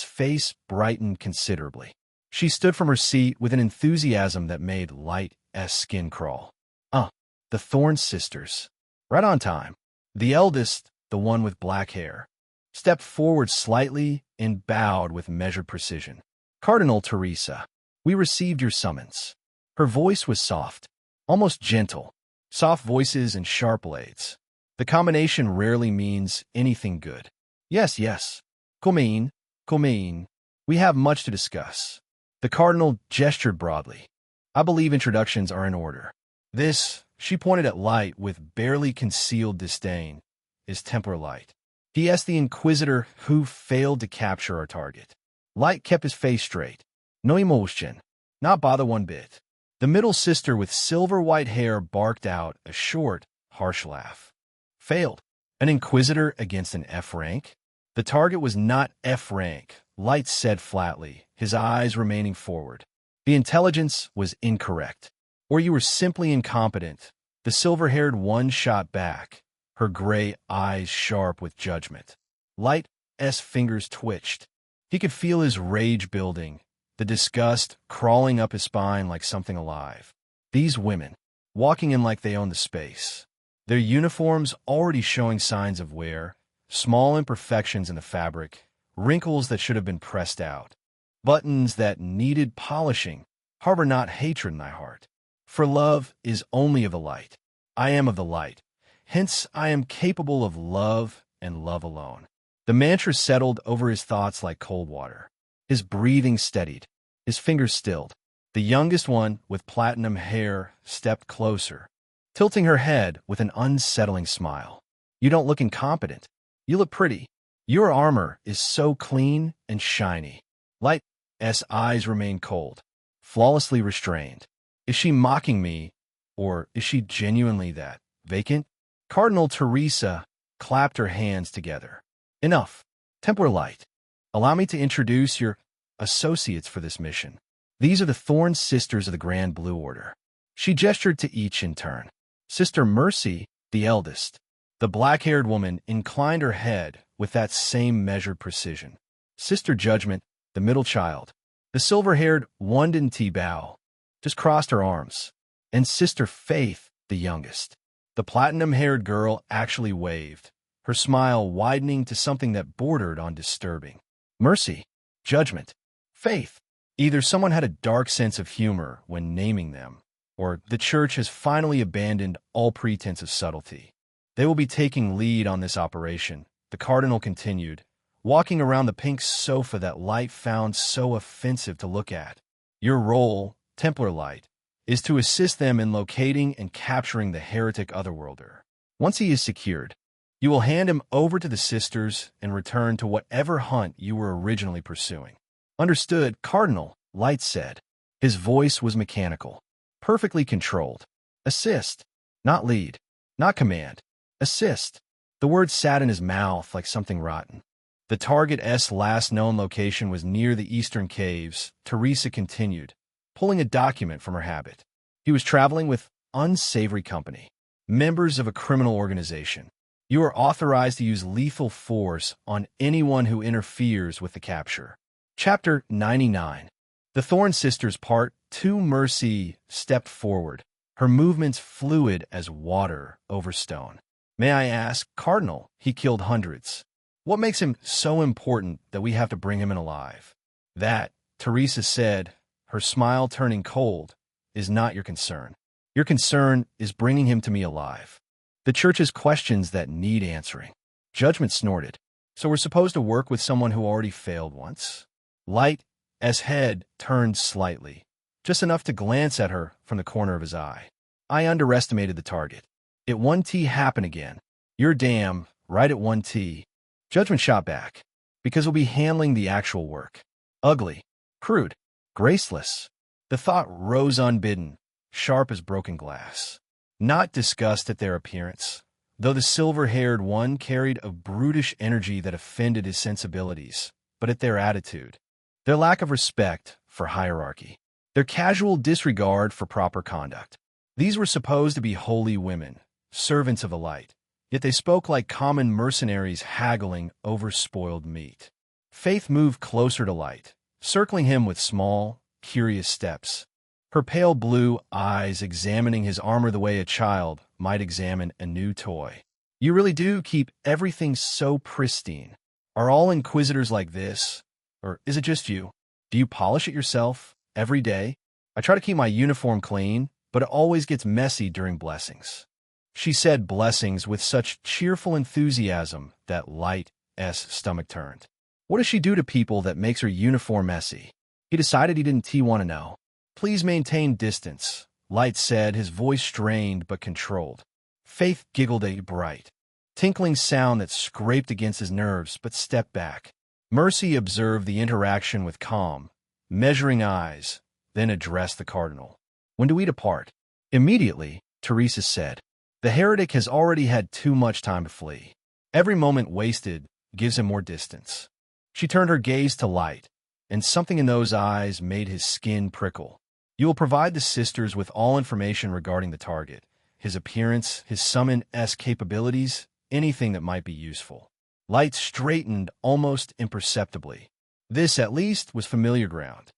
face brightened considerably. She stood from her seat with an enthusiasm that made Light's skin crawl. The Thorn sisters. Right on time. The eldest, the one with black hair, stepped forward slightly and bowed with measured precision. Cardinal Teresa, we received your summons. Her voice was soft, almost gentle. Soft voices and sharp blades. The combination rarely means anything good. Yes. Come in. We have much to discuss. The Cardinal gestured broadly. I believe introductions are in order. This, she pointed at Light with barely concealed disdain, is Templar Light. He asked the Inquisitor who failed to capture our target. Light kept his face straight. No emotion. Not bother one bit. The middle sister with silver-white hair barked out a short, harsh laugh. Failed. An Inquisitor against an F rank? The target was not F rank, Light said flatly, his eyes remaining forward. The intelligence was incorrect. Or you were simply incompetent. The silver-haired one shot back, her gray eyes sharp with judgment. Light's fingers twitched. He could feel his rage building, the disgust crawling up his spine like something alive. These women, walking in like they owned the space. Their uniforms already showing signs of wear, small imperfections in the fabric, wrinkles that should have been pressed out, buttons that needed polishing. Harbor not hatred in thy heart. For love is only of the light. I am of the light. Hence I am capable of love and love alone. The mantra settled over his thoughts like cold water. His breathing steadied. His fingers stilled. The youngest one, with platinum hair, stepped closer, tilting her head with an unsettling smile. You don't look incompetent. You look pretty. Your armor is so clean and shiny. Light's eyes remained cold, flawlessly restrained. Is she mocking me, or is she genuinely that vacant? Cardinal Teresa clapped her hands together. Enough. Templar Light, allow me to introduce your associates for this mission. These are the Thorn Sisters of the Grand Blue Order. She gestured to each in turn. Sister Mercy, the eldest. The black-haired woman inclined her head with that same measured precision. Sister Judgment, the middle child. The silver-haired Wundan Bao just crossed her arms. And Sister Faith, the youngest. The platinum-haired girl actually waved, her smile widening to something that bordered on disturbing. Mercy, Judgment, Faith. Either someone had a dark sense of humor when naming them, or the church has finally abandoned all pretense of subtlety. They will be taking lead on this operation, the cardinal continued, walking around the pink sofa that Light found so offensive to look at. Your role, Templar Light, is to assist them in locating and capturing the heretic Otherworlder. Once he is secured, you will hand him over to the sisters and return to whatever hunt you were originally pursuing. Understood, Cardinal, Light said. His voice was mechanical, perfectly controlled. Assist, not lead, not command. Assist. The word sat in his mouth like something rotten. The target's last known location was near the eastern caves, Teresa continued, pulling a document from her habit. He was traveling with unsavory company, members of a criminal organization. You are authorized to use lethal force on anyone who interferes with the capture. Chapter 99. The Thorn Sisters Part 2. Mercy stepped forward, her movements fluid as water over stone. May I ask, Cardinal, he killed hundreds. What makes him so important that we have to bring him in alive? That, Teresa said, her smile turning cold, is not your concern. Your concern is bringing him to me alive. The church has questions that need answering. Judgment snorted. So we're supposed to work with someone who already failed once? Light's head turned slightly, just enough to glance at her from the corner of his eye. I underestimated the target. It 1T happen again. You're damn right at 1T. Judgment shot back, because we'll be handling the actual work. Ugly, crude, graceless. The thought rose unbidden, sharp as broken glass. Not disgust at their appearance, though the silver-haired one carried a brutish energy that offended his sensibilities, but at their attitude, their lack of respect for hierarchy, their casual disregard for proper conduct. These were supposed to be holy women, servants of the light, yet they spoke like common mercenaries haggling over spoiled meat. Faith moved closer to Light, circling him with small, curious steps, her pale blue eyes examining his armor the way a child might examine a new toy. You really do keep everything so pristine. Are all inquisitors like this? Or is it just you? Do you polish it yourself every day? I try to keep my uniform clean, but it always gets messy during blessings. She said blessings with such cheerful enthusiasm that Light's stomach turned. What does she do to people that makes her uniform messy? He decided he didn't want to know. Please maintain distance, Light said, his voice strained but controlled. Faith giggled a bright, tinkling sound that scraped against his nerves but stepped back. Mercy observed the interaction with calm, measuring eyes, then addressed the cardinal. When do we depart? Immediately, Teresa said. The heretic has already had too much time to flee. Every moment wasted gives him more distance. She turned her gaze to Light, and something in those eyes made his skin prickle. You will provide the sisters with all information regarding the target, his appearance, his summon-esque capabilities, anything that might be useful. Light straightened almost imperceptibly. This, at least, was familiar ground.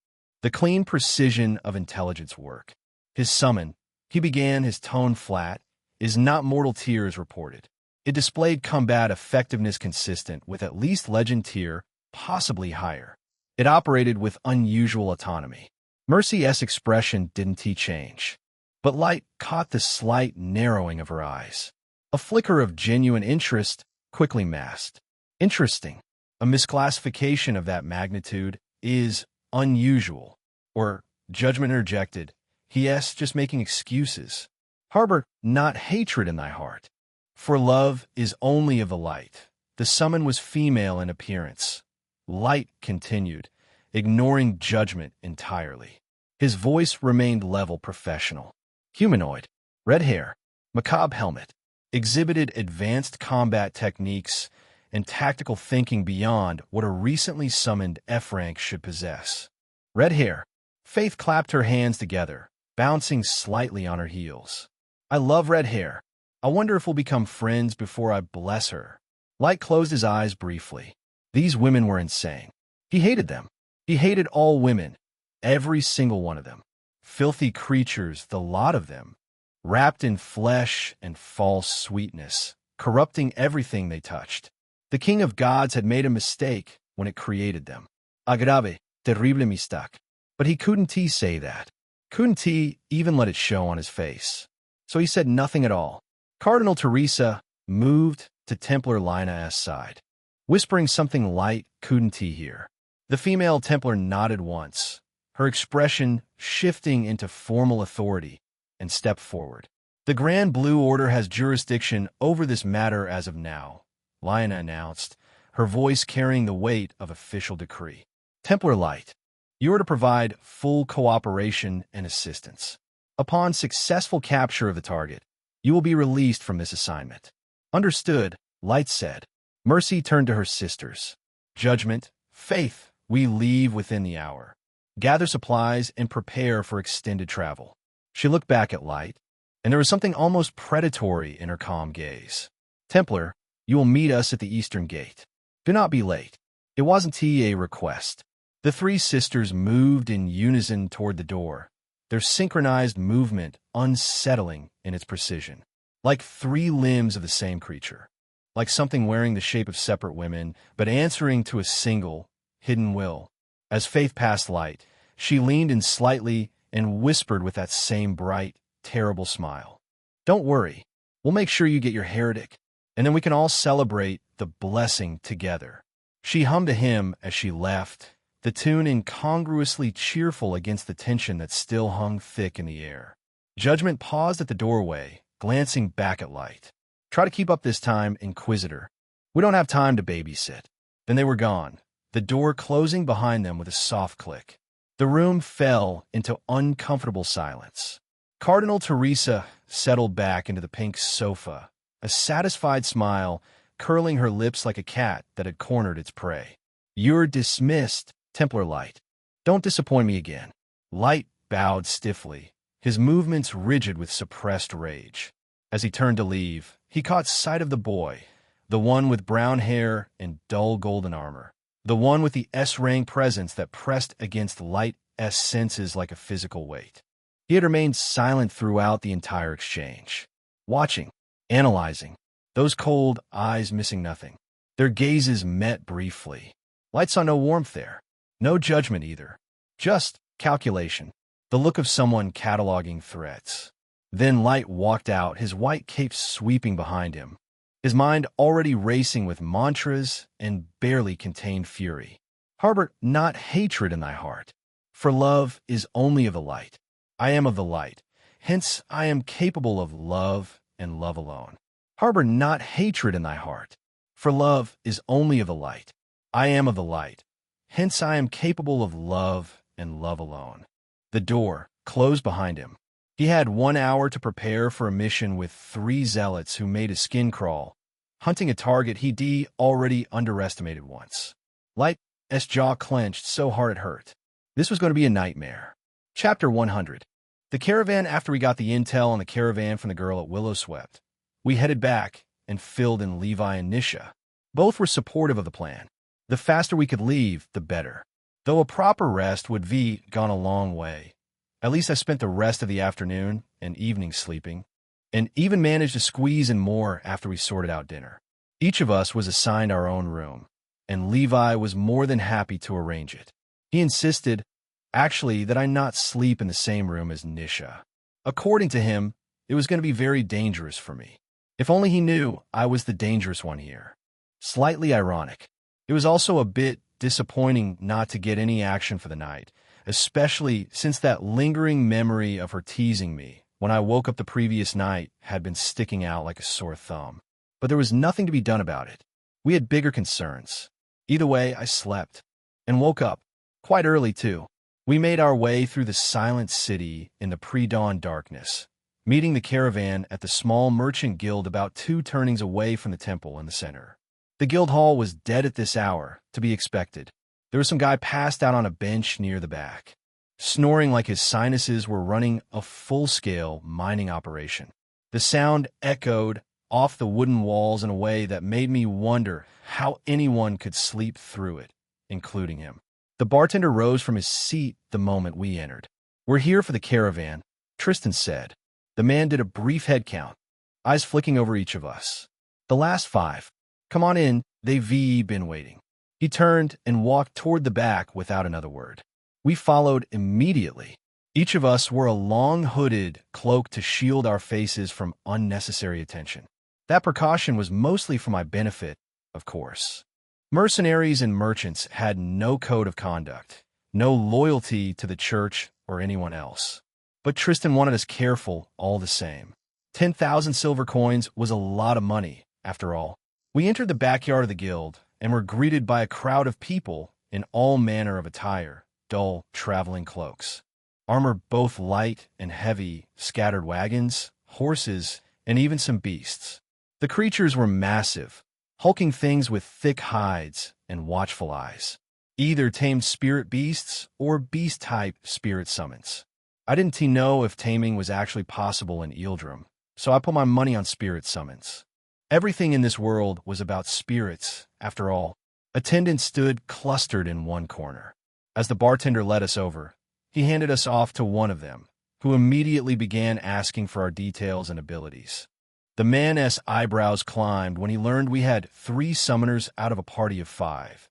The clean precision of intelligence work. His summon, he began, his tone flat, is not mortal tears reported. It displayed combat effectiveness consistent with at least legend tier, possibly higher. It operated with unusual autonomy. Mercy's expression didn't change, but Light caught the slight narrowing of her eyes. A flicker of genuine interest quickly masked. Interesting. A misclassification of that magnitude is unusual. Or, Judgment interjected, he-s just making excuses. Harbor not hatred in thy heart. For love is only of the light. The summon was female in appearance. Light continued, ignoring Judgment entirely. His voice remained level professional. Humanoid, red hair, macabre helmet, exhibited advanced combat techniques and tactical thinking beyond what a recently summoned F-rank should possess. Red hair. Faith clapped her hands together, bouncing slightly on her heels. I love red hair. I wonder if we'll become friends before I bless her. Light closed his eyes briefly. These women were insane. He hated them. He hated all women. Every single one of them. Filthy creatures, the lot of them. Wrapped in flesh and false sweetness, corrupting everything they touched. The King of Gods had made a mistake when it created them. Agrave, terrible mistake. But he couldn't say that. Couldn't even let it show on his face. So he said nothing at all. Cardinal Teresa moved to Templar Lina's side, whispering something light couldn't hear. The female Templar nodded once, her expression shifting into formal authority, and stepped forward. The Grand Blue Order has jurisdiction over this matter as of now, Lina announced, her voice carrying the weight of official decree. Templar Light, you are to provide full cooperation and assistance. Upon successful capture of the target, you will be released from this assignment. Understood, Light said. Mercy turned to her sisters. Judgment, Faith, we leave within the hour. Gather supplies and prepare for extended travel. She looked back at Light, and there was something almost predatory in her calm gaze. Templar, you will meet us at the Eastern Gate. Do not be late. It wasn't a request. The three sisters moved in unison toward the door, their synchronized movement unsettling in its precision. Like three limbs of the same creature. Like something wearing the shape of separate women, but answering to a single, hidden will. As Faith passed Light, she leaned in slightly and whispered with that same bright, terrible smile. Don't worry, we'll make sure you get your heretic, and then we can all celebrate the blessing together. She hummed a hymn as she left, the tune incongruously cheerful against the tension that still hung thick in the air. Judgment paused at the doorway, glancing back at Light. Try to keep up this time, Inquisitor. We don't have time to babysit. Then they were gone, the door closing behind them with a soft click. The room fell into uncomfortable silence. Cardinal Teresa settled back into the pink sofa, a satisfied smile curling her lips like a cat that had cornered its prey. You're dismissed, Templar Light. Don't disappoint me again. Light bowed stiffly, his movements rigid with suppressed rage. As he turned to leave, he caught sight of the boy, the one with brown hair and dull golden armor, the one with the S-rank presence that pressed against Light's senses like a physical weight. He had remained silent throughout the entire exchange, watching, analyzing, those cold eyes missing nothing. Their gazes met briefly. Light saw no warmth there, no judgment either, just calculation, the look of someone cataloging threats. Then Light walked out, his white cape sweeping behind him, his mind already racing with mantras and barely contained fury. Harbor not hatred in thy heart, for love is only of the light. I am of the light, hence I am capable of love and love alone. Harbor not hatred in thy heart, for love is only of the light. I am of the light, hence I am capable of love and love alone. The door closed behind him. He had 1 hour to prepare for a mission with 3 zealots who made his skin crawl, hunting a target he'd already underestimated once. Light's jaw clenched so hard it hurt. This was going to be a nightmare. Chapter 100. The caravan. After we got the intel on the caravan from the girl at Willowswept, we headed back and filled in Levi and Nisha. Both were supportive of the plan. The faster we could leave, the better. Though a proper rest would be gone a long way. At least I spent the rest of the afternoon and evening sleeping, and even managed to squeeze in more after we sorted out dinner. Each of us was assigned our own room, and Levi was more than happy to arrange it. He insisted, actually, that I not sleep in the same room as Nisha. According to him, it was going to be very dangerous for me. If only he knew I was the dangerous one here. Slightly ironic. It was also a bit disappointing not to get any action for the night, especially since that lingering memory of her teasing me when I woke up the previous night had been sticking out like a sore thumb. But there was nothing to be done about it. We had bigger concerns. Either way, I slept. And woke up. Quite early, too. We made our way through the silent city in the pre-dawn darkness, meeting the caravan at the small merchant guild about 2 turnings away from the temple in the center. The guild hall was dead at this hour, to be expected. There was some guy passed out on a bench near the back, snoring like his sinuses were running a full-scale mining operation. The sound echoed off the wooden walls in a way that made me wonder how anyone could sleep through it, including him. The bartender rose from his seat the moment we entered. "We're here for the caravan," Tristan said. The man did a brief head count, eyes flicking over each of us. "The last 5. Come on in, they've been waiting." He turned and walked toward the back without another word. We followed immediately. Each of us wore a long hooded cloak to shield our faces from unnecessary attention. That precaution was mostly for my benefit, of course. Mercenaries and merchants had no code of conduct, no loyalty to the church or anyone else. But Tristan wanted us careful all the same. 10,000 silver coins was a lot of money, after all. We entered the backyard of the guild and were greeted by a crowd of people in all manner of attire, dull traveling cloaks. Armor both light and heavy, scattered wagons, horses, and even some beasts. The creatures were massive, hulking things with thick hides and watchful eyes. Either tamed spirit beasts or beast-type spirit summons. I didn't know if taming was actually possible in Ealdrum, so I put my money on spirit summons. Everything in this world was about spirits, after all. Attendants stood clustered in one corner. As the bartender led us over, he handed us off to one of them, who immediately began asking for our details and abilities. The man's eyebrows climbed when he learned we had 3 summoners out of a party of 5,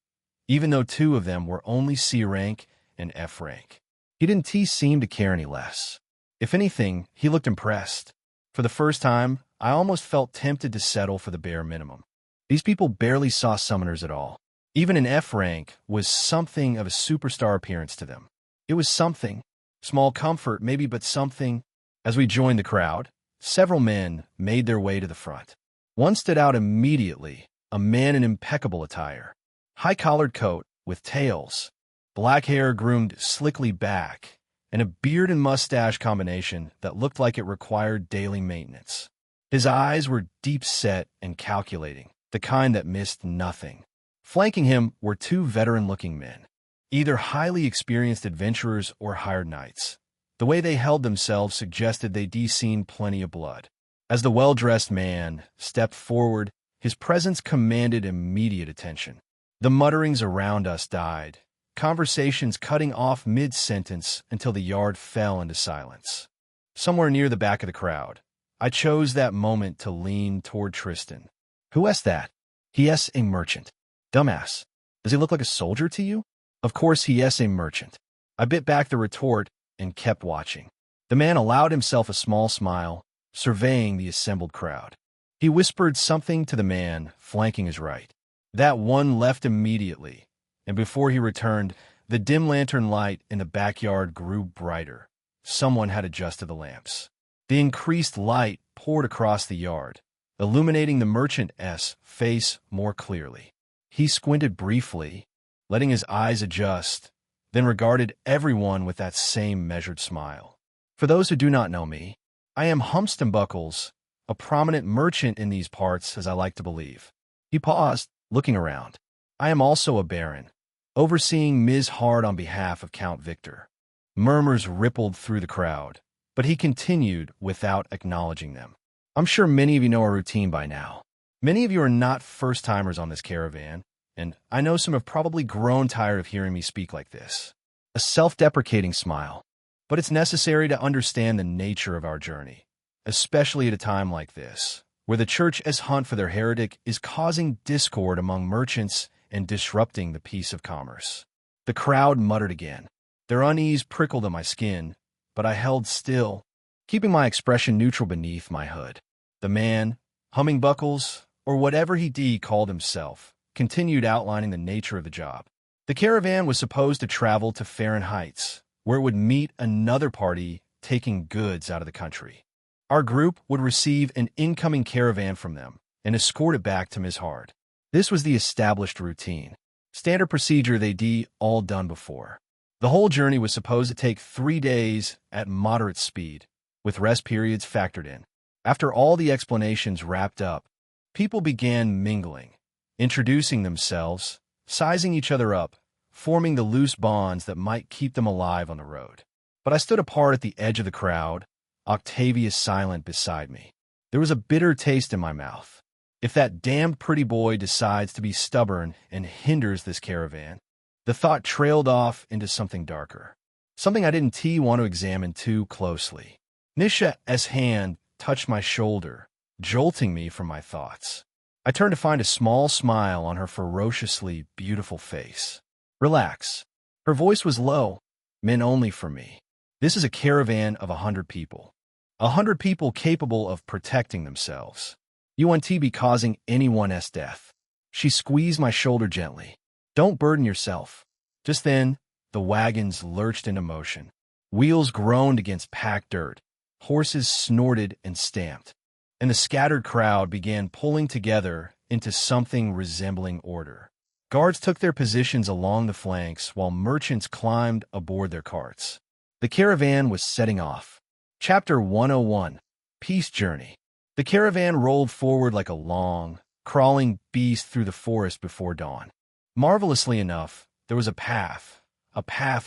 even though 2 of them were only C rank and F rank. He didn't seem to care any less. If anything, he looked impressed. For the first time, I almost felt tempted to settle for the bare minimum. These people barely saw summoners at all. Even an F rank was something of a superstar appearance to them. It was something. Small comfort, maybe, but something. As we joined the crowd, several men made their way to the front. One stood out immediately, a man in impeccable attire. High-collared coat with tails, black hair groomed slickly back, and a beard and mustache combination that looked like it required daily maintenance. His eyes were deep-set and calculating, the kind that missed nothing. Flanking him were 2 veteran-looking men, either highly experienced adventurers or hired knights. The way they held themselves suggested they'd seen plenty of blood. As the well-dressed man stepped forward, his presence commanded immediate attention. The mutterings around us died, conversations cutting off mid-sentence until the yard fell into silence. Somewhere near the back of the crowd, I chose that moment to lean toward Tristan. "Who is that?" "He is a merchant." "Dumbass. Does he look like a soldier to you?" "Of course he is a merchant." I bit back the retort and kept watching. The man allowed himself a small smile, surveying the assembled crowd. He whispered something to the man flanking his right. That one left immediately, and before he returned, the dim lantern light in the backyard grew brighter. Someone had adjusted the lamps. The increased light poured across the yard, illuminating the merchant's face more clearly. He squinted briefly, letting his eyes adjust, then regarded everyone with that same measured smile. "For those who do not know me, I am Humstonbuckles, a prominent merchant in these parts, as I like to believe." He paused, looking around. "I am also a baron, overseeing Ms. Hard on behalf of Count Victor." Murmurs rippled through the crowd, but he continued without acknowledging them. "I'm sure many of you know our routine by now. Many of you are not first-timers on this caravan, and I know some have probably grown tired of hearing me speak like this." A self-deprecating smile. "But it's necessary to understand the nature of our journey, especially at a time like this, where the church's hunt for their heretic is causing discord among merchants and disrupting the peace of commerce." The crowd muttered again. Their unease prickled in my skin, but I held still, keeping my expression neutral beneath my hood. The man, Hummingbuckles, or whatever he called himself, continued outlining the nature of the job. The caravan was supposed to travel to Farron Heights, where it would meet another party taking goods out of the country. Our group would receive an incoming caravan from them and escort it back to Ms. Hard. This was the established routine, standard procedure they'd all done before. The whole journey was supposed to take 3 days at moderate speed, with rest periods factored in. After all the explanations wrapped up, people began mingling, introducing themselves, sizing each other up, forming the loose bonds that might keep them alive on the road. But I stood apart at the edge of the crowd, Octavius silent beside me. There was a bitter taste in my mouth. If that damned pretty boy decides to be stubborn and hinders this caravan, the thought trailed off into something darker. Something I didn't want to examine too closely. Nisha's hand touched my shoulder, jolting me from my thoughts. I turned to find a small smile on her ferociously beautiful face. Relax. Her voice was low, meant only for me. This is a caravan of 100 people. 100 people capable of protecting themselves. You won't be causing anyone's death. She squeezed my shoulder gently. Don't burden yourself. Just then, the wagons lurched into motion. Wheels groaned against packed dirt. Horses snorted and stamped. And the scattered crowd began pulling together into something resembling order. Guards took their positions along the flanks while merchants climbed aboard their carts. The caravan was setting off. Chapter 101. Peace Journey. The caravan rolled forward like a long, crawling beast through the forest before dawn. Marvelously enough, there was a path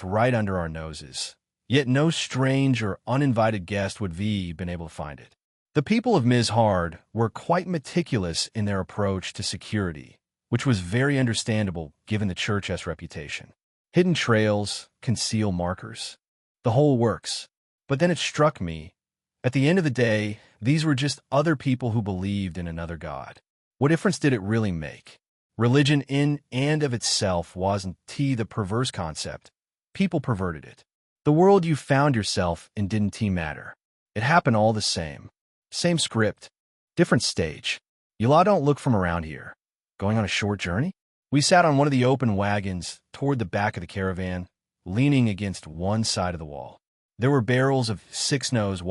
right under our noses. Yet no strange or uninvited guest would have been able to find it. The people of Mizhard were quite meticulous in their approach to security, which was very understandable given the church's reputation. Hidden trails, concealed markers, the whole works. But then it struck me, at the end of the day, these were just other people who believed in another god. What difference did it really make? Religion in and of itself wasn't the perverse concept. People perverted it. The world you found yourself in didn't matter. It happened all the same. Same script, different stage. You lot don't look from around here. Going on a short journey? We sat on one of the open wagons toward the back of the caravan, leaning against one side of the wall. There were barrels of six-nose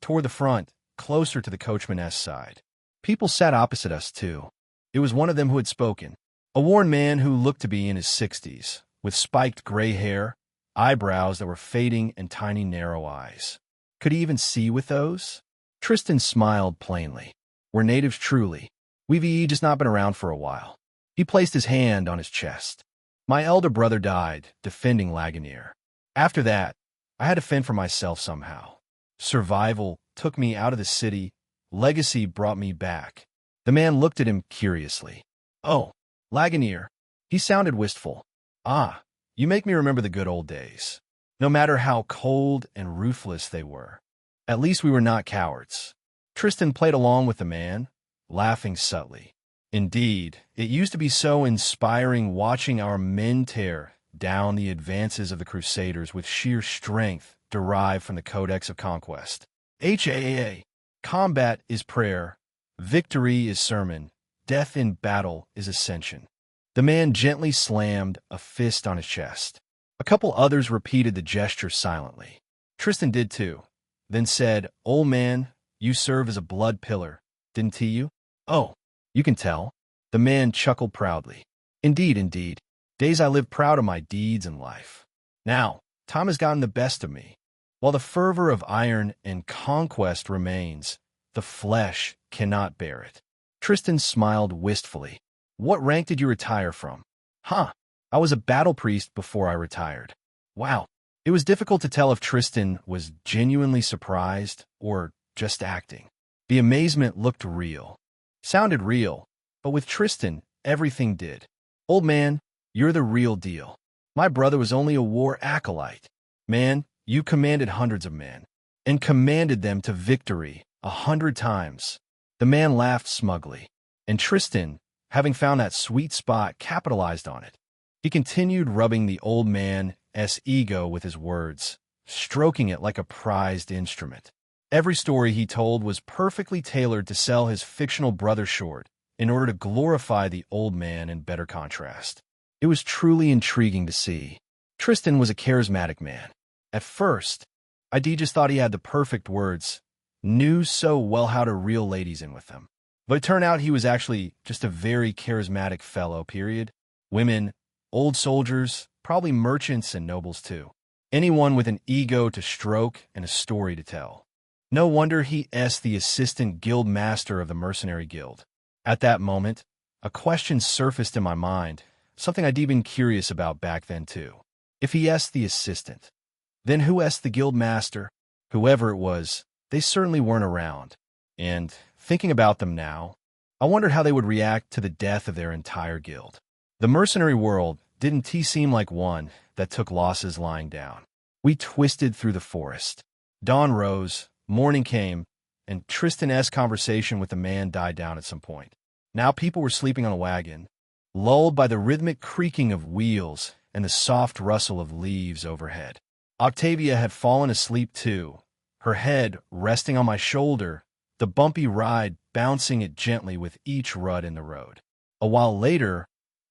toward the front, closer to the coachman's side. People sat opposite us, too. It was one of them who had spoken. A worn man who looked to be in his 60s, with spiked gray hair, eyebrows that were fading, and tiny narrow eyes. Could he even see with those? Tristan smiled plainly. We're natives truly. We've just not been around for a while. He placed his hand on his chest. My elder brother died, defending Lagunier. After that, I had to fend for myself somehow. Survival took me out of the city. Legacy brought me back. The man looked at him curiously. Oh, Lagunier. He sounded wistful. Ah, you make me remember the good old days. No matter how cold and ruthless they were. At least we were not cowards. Tristan played along with the man, laughing subtly. Indeed, it used to be so inspiring watching our men tear down the advances of the Crusaders with sheer strength derived from the Codex of Conquest. HAA. Combat is prayer. Victory is sermon. Death in battle is ascension. The man gently slammed a fist on his chest. A couple others repeated the gesture silently. Tristan did too, then said, Old man, you serve as a blood pillar, didn't you? Oh, you can tell. The man chuckled proudly. Indeed. Days I live proud of my deeds in life. Now, time has gotten the best of me. While the fervor of iron and conquest remains, the flesh cannot bear it. Tristan smiled wistfully. What rank did you retire from? I was a battle priest before I retired. Wow. It was difficult to tell if Tristan was genuinely surprised or just acting. The amazement looked real. Sounded real, but with Tristan, everything did. Old man, you're the real deal. My brother was only a war acolyte. Man, you commanded hundreds of men, and commanded them to victory 100 times. The man laughed smugly, and Tristan, having found that sweet spot, capitalized on it. He continued rubbing the old man's ego with his words, stroking it like a prized instrument. Every story he told was perfectly tailored to sell his fictional brother short in order to glorify the old man in better contrast. It was truly intriguing to see. Tristan was a charismatic man. At first, I just thought he had the perfect words, knew so well how to reel ladies in with them. But it turned out he was actually just a very charismatic fellow, period. Women, old soldiers, probably merchants and nobles too. Anyone with an ego to stroke and a story to tell. No wonder he's the assistant guild master of the mercenary guild. At that moment, A question surfaced in my mind, something I'd been curious about back then too. If he asked the assistant, then who asked the guild master? Whoever it was, they certainly weren't around. And, thinking about them now, I wondered how they would react to the death of their entire guild. The mercenary world didn't seem like one that took losses lying down. We twisted through the forest. Dawn rose, morning came, and Tristan's conversation with the man died down at some point. Now people were sleeping on a wagon, lulled by the rhythmic creaking of wheels and the soft rustle of leaves overhead. Octavia had fallen asleep too, her head resting on my shoulder, the bumpy ride bouncing it gently with each rut in the road. A while later,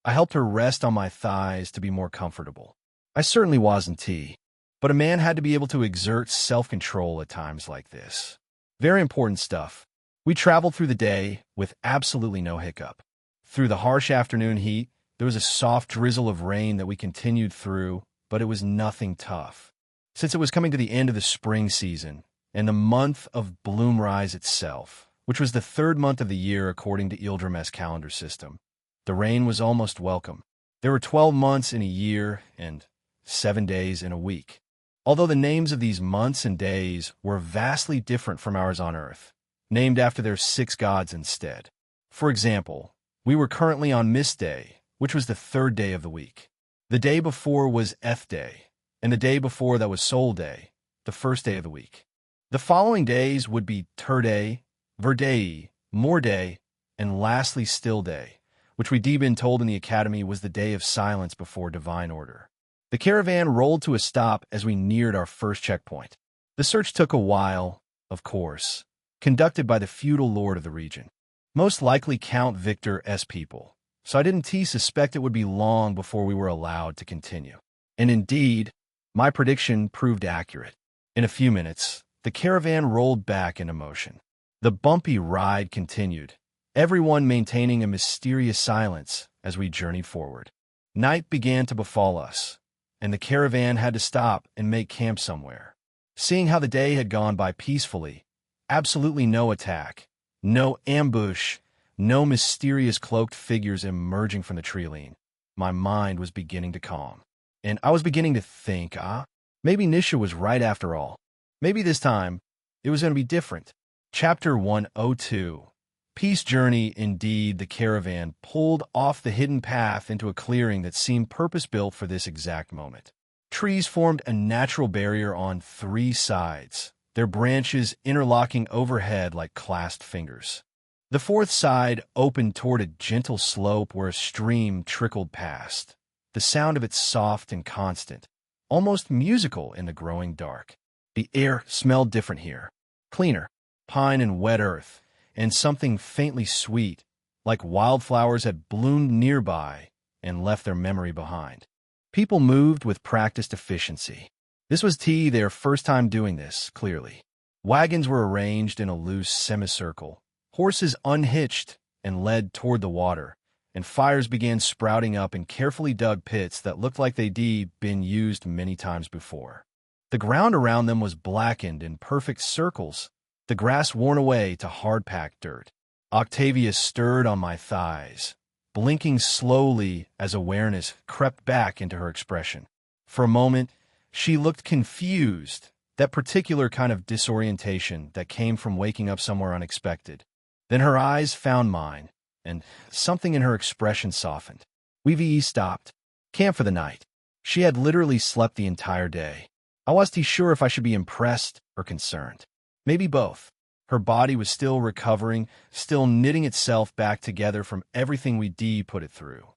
I helped her rest on my thighs to be more comfortable. I certainly wasn't T, but a man had to be able to exert self-control at times like this. Very important stuff. We traveled through the day with absolutely no hiccup. Through the harsh afternoon heat, there was a soft drizzle of rain that we continued through, but it was nothing tough. Since it was coming to the end of the spring season, and the month of Bloomrise itself, which was the third month of the year according to Ildrim's calendar system, the rain was almost welcome. There were 12 months in a year and 7 days in a week. Although the names of these months and days were vastly different from ours on Earth, named after their 6 gods instead. For example, we were currently on Mist Day, which was the 3rd day of the week. The day before was Eth Day, and the day before that was Sol Day, the 1st day of the week. The following days would be Tur Day, Verdei, Mor Day, and lastly Still Day, which we'd been told in the academy was the day of silence before divine order. The caravan rolled to a stop as we neared our first checkpoint. The search took a while, of course, conducted by the feudal lord of the region. Most likely Count Victor's people, so I didn't suspect it would be long before we were allowed to continue. And indeed, my prediction proved accurate. In a few minutes, the caravan rolled back into motion. The bumpy ride continued, everyone maintaining a mysterious silence as we journeyed forward. Night began to befall us, and the caravan had to stop and make camp somewhere. Seeing how the day had gone by peacefully, absolutely no attack, no ambush, no mysterious cloaked figures emerging from the treeline, my mind was beginning to calm. And I was beginning to think, maybe Nisha was right after all. Maybe this time, it was going to be different. Chapter 102. Peace Journey. Indeed, the caravan pulled off the hidden path into a clearing that seemed purpose-built for this exact moment. Trees formed a natural barrier on 3 sides, their branches interlocking overhead like clasped fingers. The 4th side opened toward a gentle slope where a stream trickled past, the sound of it soft and constant, almost musical in the growing dark. The air smelled different here, cleaner, pine and wet earth, and something faintly sweet, like wildflowers had bloomed nearby and left their memory behind. People moved with practiced efficiency. This was their first time doing this, clearly. Wagons were arranged in a loose semicircle, horses unhitched and led toward the water, and fires began sprouting up in carefully dug pits that looked like they'd been used many times before. The ground around them was blackened in perfect circles, the grass worn away to hard-packed dirt. Octavia stirred on my thighs, blinking slowly as awareness crept back into her expression. For a moment, she looked confused, that particular kind of disorientation that came from waking up somewhere unexpected. Then her eyes found mine, and something in her expression softened. We stopped. Camp for the night. She had literally slept the entire day. I wasn't sure if I should be impressed or concerned. Maybe both. Her body was still recovering, still knitting itself back together from everything we put it through.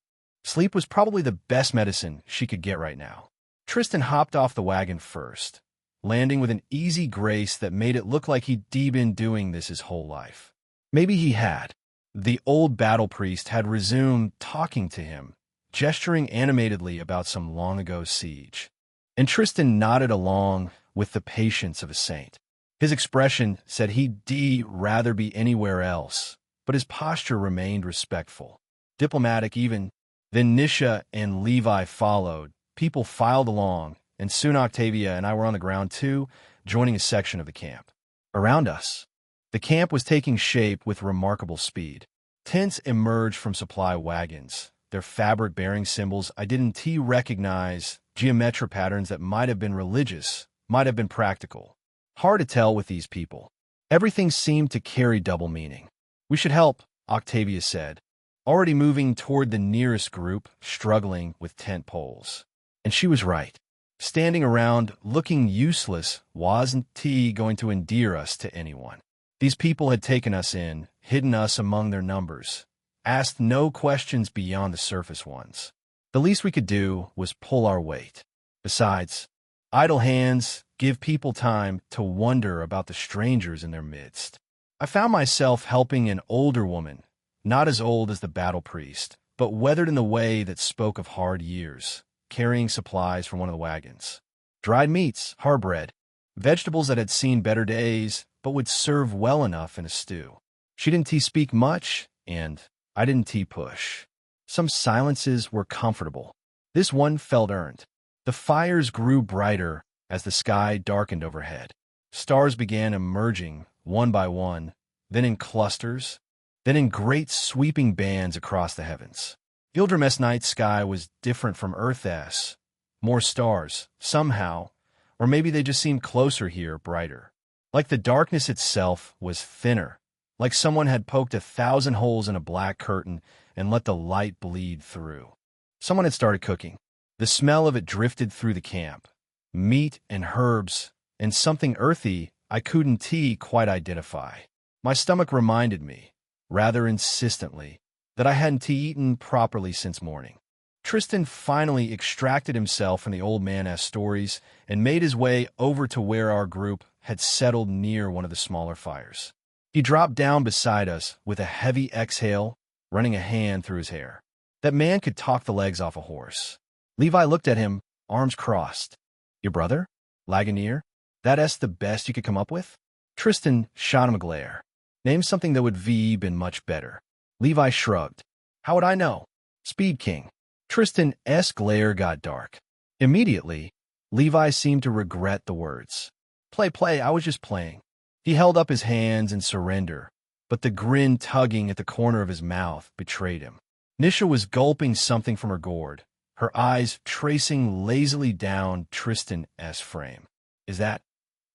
Sleep was probably the best medicine she could get right now. Tristan hopped off the wagon first, landing with an easy grace that made it look like he'd been doing this his whole life. Maybe he had. The old battle priest had resumed talking to him, gesturing animatedly about some long-ago siege. And Tristan nodded along with the patience of a saint. His expression said he'd rather be anywhere else, but his posture remained respectful, diplomatic even. Then Nisha and Levi followed. People filed along, and soon Octavia and I were on the ground too, joining a section of the camp. Around us, the camp was taking shape with remarkable speed. Tents emerged from supply wagons, their fabric-bearing symbols I didn't recognize, geometric patterns that might have been religious, might have been practical. Hard to tell with these people. Everything seemed to carry double meaning. "We should help," Octavia said, already moving toward the nearest group, struggling with tent poles. And she was right. Standing around, looking useless, wasn't going to endear us to anyone. These people had taken us in, hidden us among their numbers, asked no questions beyond the surface ones. The least we could do was pull our weight. Besides, idle hands give people time to wonder about the strangers in their midst. I found myself helping an older woman, not as old as the battle priest, but weathered in the way that spoke of hard years, carrying supplies from one of the wagons. Dried meats, hard bread, vegetables that had seen better days, but would serve well enough in a stew. She didn't speak much, and I didn't push. Some silences were comfortable. This one felt earned. The fires grew brighter as the sky darkened overhead. Stars began emerging, one by one, then in clusters, then in great sweeping bands across the heavens. Gilgamesh night sky was different from Earth's. More stars, somehow, or maybe they just seemed closer here, brighter. Like the darkness itself was thinner, like someone had poked 1,000 holes in a black curtain and let the light bleed through. Someone had started cooking. The smell of it drifted through the camp. Meat and herbs, and something earthy I couldn't quite identify. My stomach reminded me, rather insistently, that I hadn't eaten properly since morning. Tristan finally extracted himself from the old man's stories and made his way over to where our group had settled near one of the smaller fires. He dropped down beside us with a heavy exhale, running a hand through his hair. That man could talk the legs off a horse. Levi looked at him, arms crossed. "Your brother? Lagunier? That's the best you could come up with?" Tristan shot him a glare. "Name something that would been much better." Levi shrugged. "How would I know? Speed King." Tristan's glare got dark. Immediately, Levi seemed to regret the words. Play, I was just playing." He held up his hands in surrender, but the grin tugging at the corner of his mouth betrayed him. Nisha was gulping something from her gourd, her eyes tracing lazily down Tristan's frame. "Is that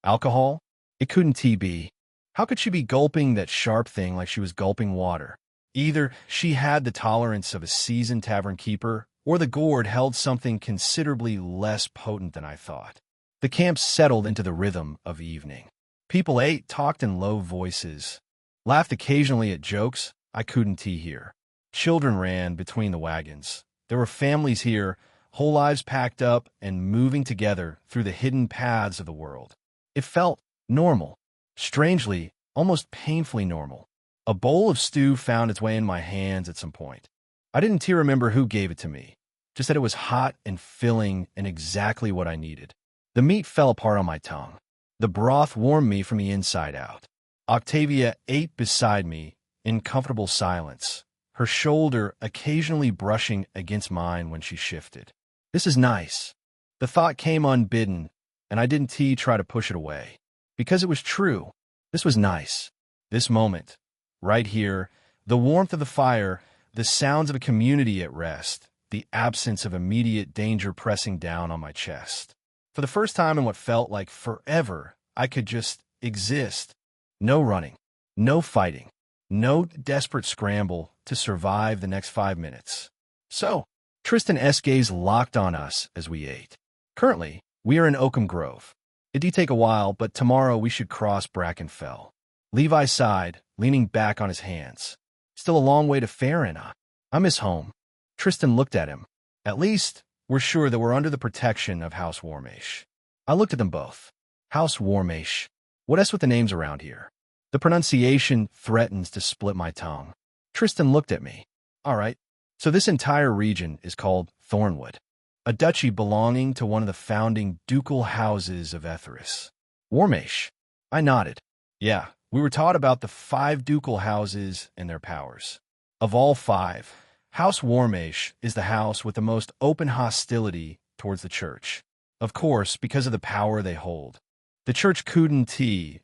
alcohol?" It couldn't be. How could she be gulping that sharp thing like she was gulping water? Either she had the tolerance of a seasoned tavern keeper, or the gourd held something considerably less potent than I thought. The camp settled into the rhythm of evening. People ate, talked in low voices, laughed occasionally at jokes I couldn't hear. Children ran between the wagons. There were families here, whole lives packed up and moving together through the hidden paths of the world. It felt normal. Strangely, almost painfully normal. A bowl of stew found its way in my hands at some point. I didn't remember who gave it to me, just that it was hot and filling and exactly what I needed. The meat fell apart on my tongue. The broth warmed me from the inside out. Octavia ate beside me in comfortable silence, her shoulder occasionally brushing against mine when she shifted. "This is nice." The thought came unbidden, and I didn't try to push it away. Because it was true. This was nice. This moment. Right here, the warmth of the fire, the sounds of a community at rest, the absence of immediate danger pressing down on my chest. For the first time in what felt like forever, I could just exist. No running, no fighting, no desperate scramble to survive the next 5 minutes. So, Tristan's gaze locked on us as we ate. Currently, we are in Oakham Grove. It did take a while, but tomorrow we should cross Brackenfell. Levi sighed, leaning back on his hands. "Still a long way to Farron. I miss home." Tristan looked at him. "At least, we're sure that we're under the protection of House Warmash." I looked at them both. House Warmash. What else with the names around here? The pronunciation threatens to split my tongue. Tristan looked at me. "All right, so this entire region is called Thornwood, a duchy belonging to one of the founding ducal houses of Etheris." "Warmash." I nodded. "Yeah. We were taught about the 5 ducal houses and their powers. Of all 5, House Warmash is the house with the most open hostility towards the church. Of course, because of the power they hold. The church couldn't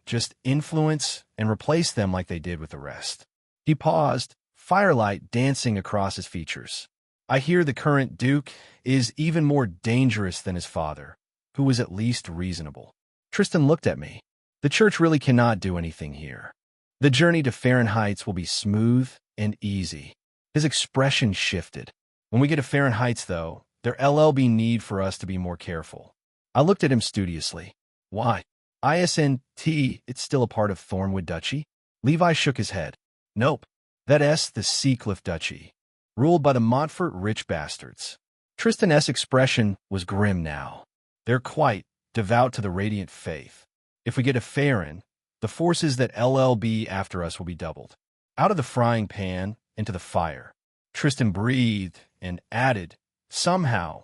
just influence and replace them like they did with the rest." He paused, firelight dancing across his features. I hear the current duke is even more dangerous than his father, who was at least reasonable. Tristan looked at me. The church really cannot do anything here. The journey to Fahrenheit's will be smooth and easy. His expression shifted. When we get to Fahrenheit's, though, there LLB need for us to be more careful. I looked at him studiously. Why? ISNT, it's still a part of Thornwood Duchy? Levi shook his head. Nope. That S, the Seacliff Duchy, ruled by the Montfort rich bastards. Tristan's expression was grim now. They're quite devout to the radiant faith. If we get to Farron, the forces that LLB after us will be doubled. Out of the frying pan into the fire. Tristan breathed and added, somehow,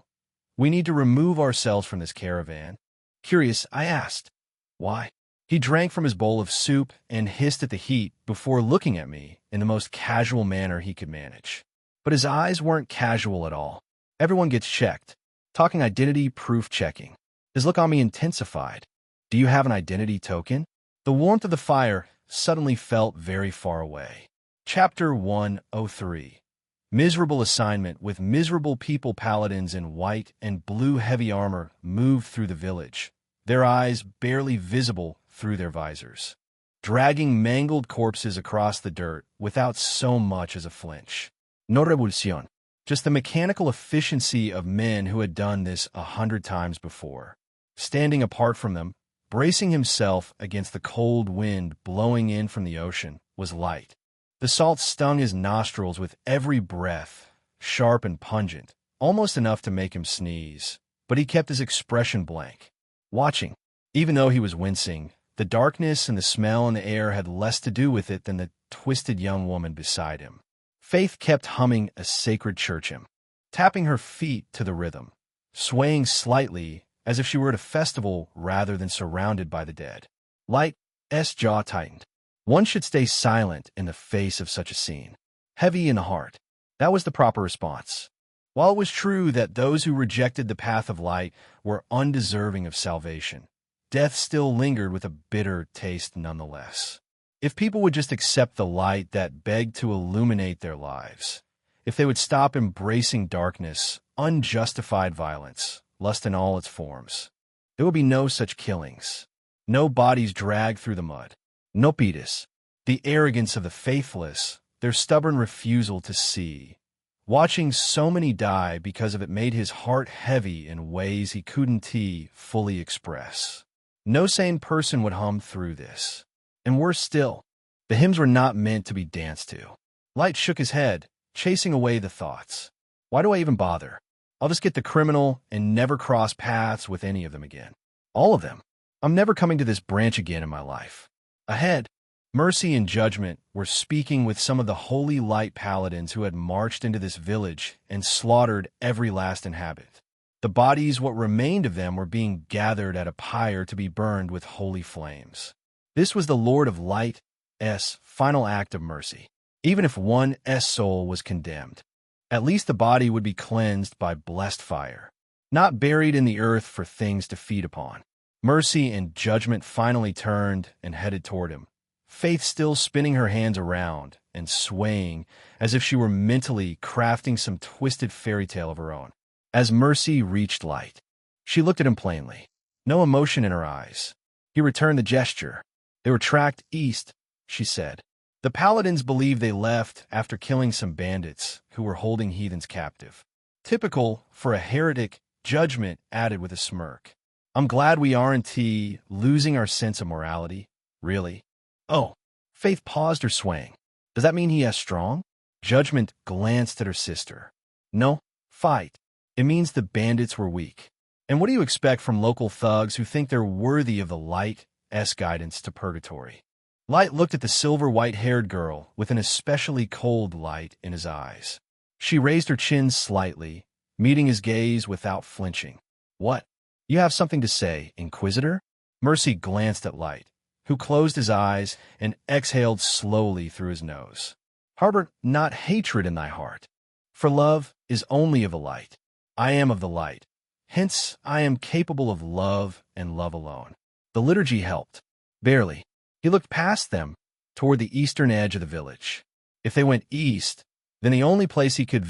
we need to remove ourselves from this caravan. Curious, I asked, why? He drank from his bowl of soup and hissed at the heat before looking at me in the most casual manner he could manage. But his eyes weren't casual at all. Everyone gets checked. Talking identity proof checking. His look on me intensified. Do you have an identity token? The warmth of the fire suddenly felt very far away. Chapter 103. Miserable assignment with miserable people. Paladins in white and blue heavy armor moved through the village, their eyes barely visible through their visors, dragging mangled corpses across the dirt without so much as a flinch. No revolución. Just the mechanical efficiency of men who had done this 100 times before. Standing apart from them, bracing himself against the cold wind blowing in from the ocean, was Light. The salt stung his nostrils with every breath, sharp and pungent, almost enough to make him sneeze. But he kept his expression blank, watching. Even though he was wincing, the darkness and the smell in the air had less to do with it than the twisted young woman beside him. Faith kept humming a sacred church hymn, tapping her feet to the rhythm, swaying slightly as if she were at a festival rather than surrounded by the dead. Light's jaw tightened. One should stay silent in the face of such a scene. Heavy in the heart. That was the proper response. While it was true that those who rejected the path of light were undeserving of salvation, death still lingered with a bitter taste nonetheless. If people would just accept the light that begged to illuminate their lives, if they would stop embracing darkness, unjustified violence, lust in all its forms, there would be no such killings, no bodies dragged through the mud, no pedis, the arrogance of the faithless, their stubborn refusal to see. Watching so many die because of it made his heart heavy in ways he couldn't fully express. No sane person would hum through this. And worse still, the hymns were not meant to be danced to. Light shook his head, chasing away the thoughts. Why do I even bother? I'll just get the criminal and never cross paths with any of them again. All of them. I'm never coming to this branch again in my life. Ahead, Mercy and Judgment were speaking with some of the holy light paladins who had marched into this village and slaughtered every last inhabitant. The bodies, what remained of them, were being gathered at a pyre to be burned with holy flames. This was the Lord of Light's final act of mercy. Even if one's soul was condemned, at least the body would be cleansed by blessed fire, not buried in the earth for things to feed upon. Mercy and Judgment finally turned and headed toward him, Faith still spinning her hands around and swaying as if she were mentally crafting some twisted fairy tale of her own. As Mercy reached Light, she looked at him plainly, no emotion in her eyes. He returned the gesture. They were tracked east, she said. The paladins believed they left after killing some bandits who were holding heathens captive. Typical for a heretic, Judgment added with a smirk. I'm glad we aren't losing our sense of morality, really. Oh, Faith paused her swaying. Does that mean he is strong? Judgment glanced at her sister. No, fight. It means the bandits were weak. And what do you expect from local thugs who think they're worthy of the Light's guidance to purgatory? Light looked at the silver white-haired girl with an especially cold light in his eyes. She raised her chin slightly, meeting his gaze without flinching. What? You have something to say, Inquisitor? Mercy glanced at Light, who closed his eyes and exhaled slowly through his nose. Harbor not hatred in thy heart, for love is only of the light. I am of the light. Hence, I am capable of love and love alone. The liturgy helped. Barely. He looked past them, toward the eastern edge of the village. If they went east, then the only place he could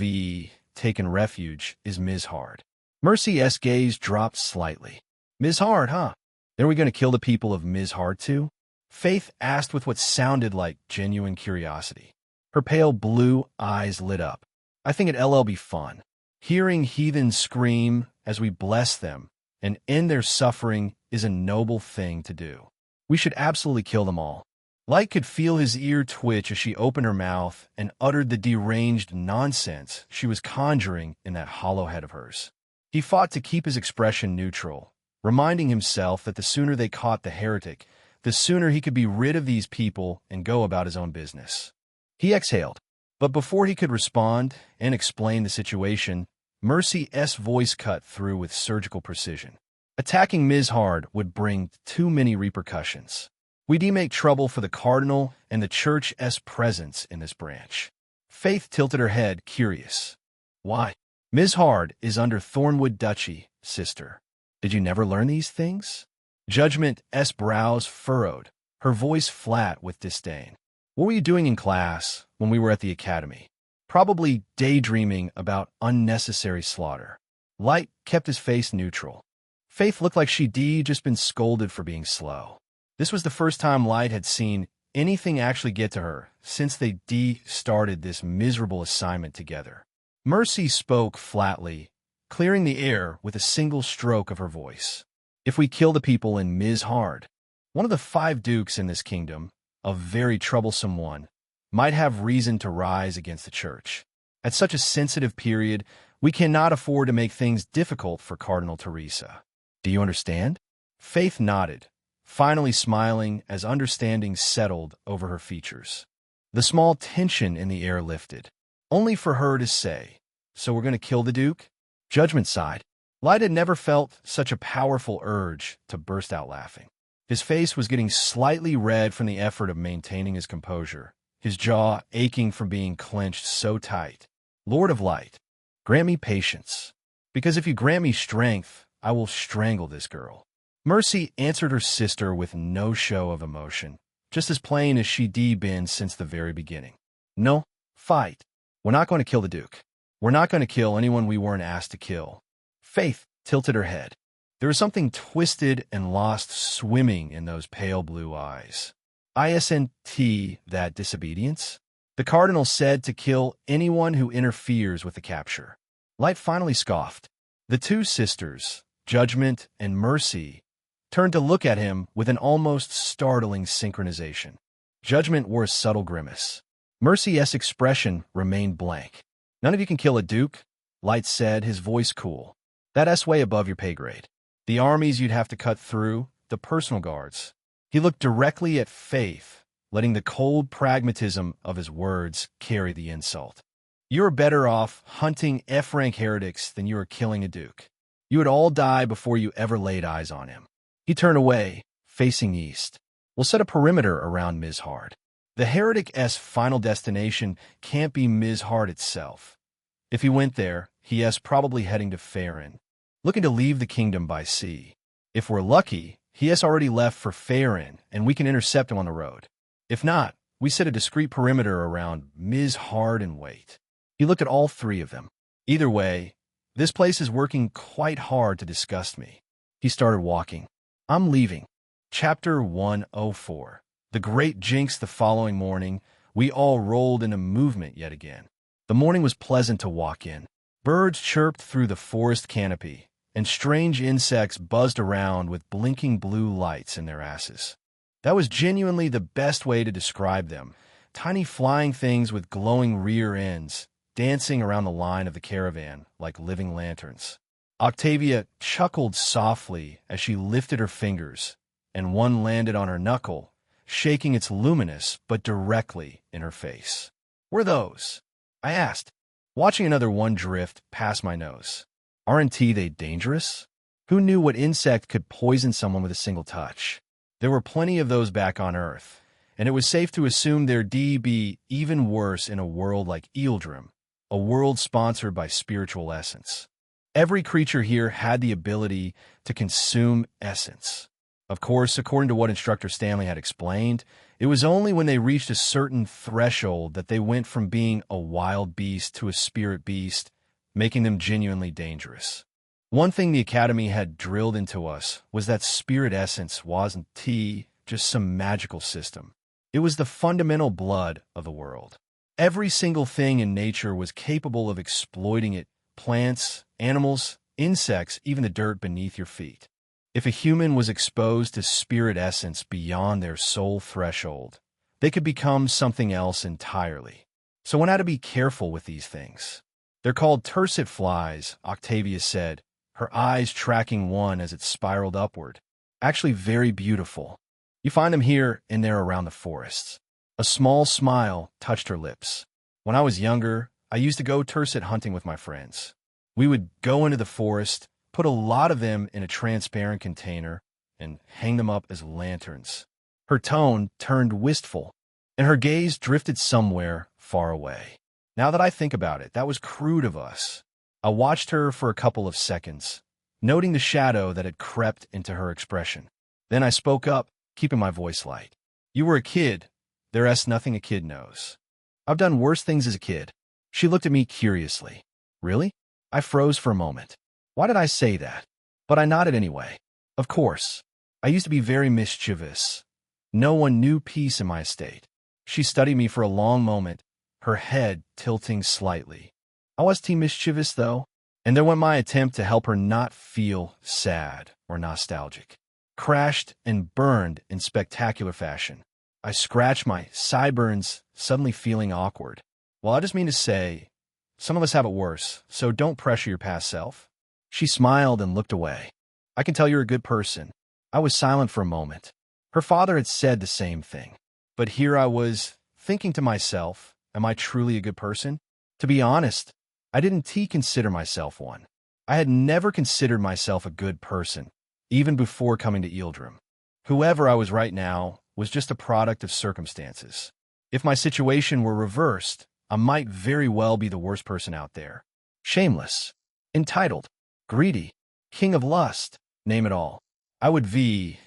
taken refuge is Mizhard. Mercy's gaze dropped slightly. Mizhard, huh? Then are we going to kill the people of Mizhard too? Faith asked with what sounded like genuine curiosity. Her pale blue eyes lit up. I think it'll be fun. Hearing heathens scream as we bless them and end their suffering is a noble thing to do. We should absolutely kill them all. Light could feel his ear twitch as she opened her mouth and uttered the deranged nonsense she was conjuring in that hollow head of hers. He fought to keep his expression neutral, reminding himself that the sooner they caught the heretic, the sooner he could be rid of these people and go about his own business. He exhaled, but before he could respond and explain the situation, Mercy's voice cut through with surgical precision. Attacking Mizhard would bring too many repercussions. We'd make trouble for the cardinal and the church's presence in this branch. Faith tilted her head, curious. Why? Mizhard is under Thornwood Duchy, sister. Did you never learn these things? Judgment's brows furrowed, her voice flat with disdain. What were you doing in class when we were at the academy? Probably daydreaming about unnecessary slaughter. Light kept his face neutral. Faith looked like she'd just been scolded for being slow. This was the first time Light had seen anything actually get to her since they started this miserable assignment together. Mercy spoke flatly, clearing the air with a single stroke of her voice. If we kill the people in Mizhard, one of the 5 dukes in this kingdom, a very troublesome one, might have reason to rise against the church. At such a sensitive period, we cannot afford to make things difficult for Cardinal Teresa. Do you understand? Faith nodded, finally smiling as understanding settled over her features. The small tension in the air lifted, only for her to say, "So we're going to kill the Duke?" Judgment sighed. Light had never felt such a powerful urge to burst out laughing. His face was getting slightly red from the effort of maintaining his composure, his jaw aching from being clenched so tight. Lord of Light, grant me patience, because if you grant me strength, I will strangle this girl. Mercy answered her sister with no show of emotion, just as plain as she'd been since the very beginning. No, fight. We're not going to kill the Duke. We're not going to kill anyone we weren't asked to kill. Faith tilted her head. There was something twisted and lost swimming in those pale blue eyes. Isn't that disobedience? The cardinal said to kill anyone who interferes with the capture. Light finally scoffed. The 2 sisters, Judgment and Mercy, turned to look at him with an almost startling synchronization. Judgment wore a subtle grimace. Mercy's expression remained blank. None of you can kill a duke, Light said, his voice cool. That's way above your pay grade. The armies you'd have to cut through, the personal guards. He looked directly at Faith, letting the cold pragmatism of his words carry the insult. You're better off hunting F-rank heretics than you are killing a duke. You would all die before you ever laid eyes on him. He turned away, facing east. We'll set a perimeter around Mizhard. The heretic's final destination can't be Mizhard itself. If he went there, he is probably heading to Faerun, looking to leave the kingdom by sea. If we're lucky, he has already left for Faerun, and we can intercept him on the road. If not, we set a discreet perimeter around Mizhard and wait. He looked at all 3 of them. Either way, this place is working quite hard to disgust me. He started walking. I'm leaving. Chapter 104. The great jinx. The following morning, we all rolled into movement yet again. The morning was pleasant to walk in. Birds chirped through the forest canopy, and strange insects buzzed around with blinking blue lights in their asses. That was genuinely the best way to describe them. Tiny flying things with glowing rear ends, dancing around the line of the caravan like living lanterns. Octavia chuckled softly as she lifted her fingers, and one landed on her knuckle, shaking its luminous but directly in her face. "Were those?" I asked, watching another one drift past my nose. Aren't they dangerous? Who knew what insect could poison someone with a single touch? There were plenty of those back on Earth, and it was safe to assume there'd be even worse in a world like Eildrim, a world sponsored by spiritual essence. Every creature here had the ability to consume essence. Of course, according to what Instructor Stanley had explained, it was only when they reached a certain threshold that they went from being a wild beast to a spirit beast, making them genuinely dangerous. One thing the Academy had drilled into us was that spirit essence wasn't just some magical system. It was the fundamental blood of the world. Every single thing in nature was capable of exploiting it: plants, animals, insects, even the dirt beneath your feet. If a human was exposed to spirit essence beyond their soul threshold, they could become something else entirely. So one had to be careful with these things. They're called tercet flies, Octavia said, her eyes tracking one as it spiraled upward. Actually very beautiful. You find them here and there around the forests. A small smile touched her lips. When I was younger, I used to go tercet hunting with my friends. We would go into the forest, put a lot of them in a transparent container, and hang them up as lanterns. Her tone turned wistful, and her gaze drifted somewhere far away. Now that I think about it, that was crude of us. I watched her for a couple of seconds, noting the shadow that had crept into her expression. Then I spoke up, keeping my voice light. You were a kid. There's nothing a kid knows. I've done worse things as a kid. She looked at me curiously. Really? I froze for a moment. Why did I say that? But I nodded anyway. Of course. I used to be very mischievous. No one knew peace in my estate. She studied me for a long moment, her head tilting slightly. I was too mischievous, though, and there went my attempt to help her not feel sad or nostalgic. Crashed and burned in spectacular fashion. I scratched my sideburns, suddenly feeling awkward. Well, I just mean to say, some of us have it worse, so don't pressure your past self. She smiled and looked away. I can tell you're a good person. I was silent for a moment. Her father had said the same thing. But here I was, thinking to myself, am I truly a good person? To be honest, I didn't consider myself one. I had never considered myself a good person, even before coming to Eildrim. Whoever I was right now was just a product of circumstances. If my situation were reversed, I might very well be the worst person out there. Shameless, entitled, greedy, king of lust, name it all. I would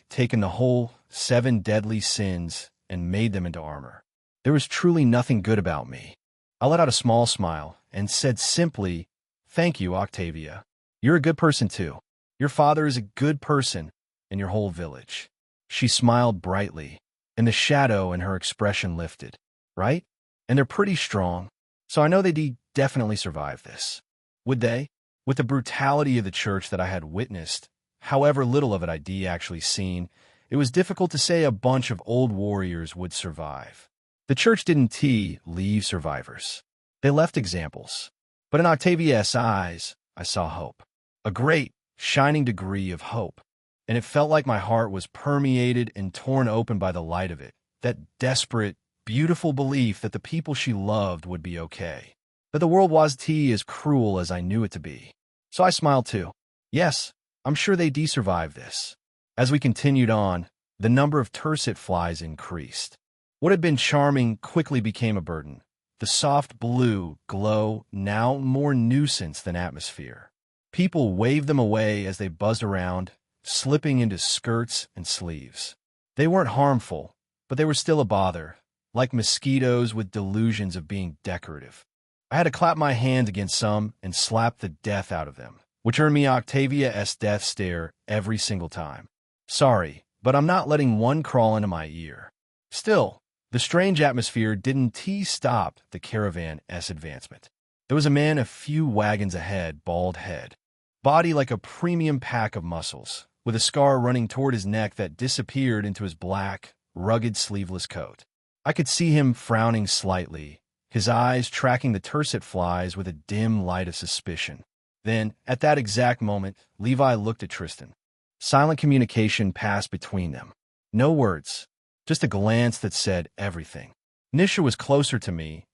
taken the whole 7 deadly sins and made them into armor. There was truly nothing good about me. I let out a small smile and said simply, "Thank you, Octavia. You're a good person too. Your father is a good person, and your whole village." She smiled brightly, and the shadow in her expression lifted. Right? And they're pretty strong, so I know they'd definitely survive this. Would they? With the brutality of the church that I had witnessed, however little of it I'd actually seen, it was difficult to say a bunch of old warriors would survive. The church didn't leave survivors. They left examples. But in Octavia's eyes, I saw hope. A great, shining degree of hope. And it felt like my heart was permeated and torn open by the light of it. That desperate, beautiful belief that the people she loved would be okay. That the world was as cruel as I knew it to be. So I smiled too. Yes, I'm sure they survive this. As we continued on, the number of tercet flies increased. What had been charming quickly became a burden. The soft blue glow now more nuisance than atmosphere. People waved them away as they buzzed around, slipping into skirts and sleeves. They weren't harmful, but they were still a bother, like mosquitoes with delusions of being decorative. I had to clap my hands against some and slap the death out of them, which earned me Octavia's death stare every single time. Sorry, but I'm not letting one crawl into my ear. Still, the strange atmosphere didn't stop the caravan's advancement. There was a man a few wagons ahead, bald head, body like a premium pack of muscles, with a scar running toward his neck that disappeared into his black, rugged sleeveless coat. I could see him frowning slightly, his eyes tracking the tercet flies with a dim light of suspicion. Then, at that exact moment, Levi looked at Tristan. Silent communication passed between them. No words, just a glance that said everything. Nisha was closer to me,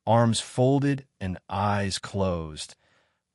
arms folded and eyes closed,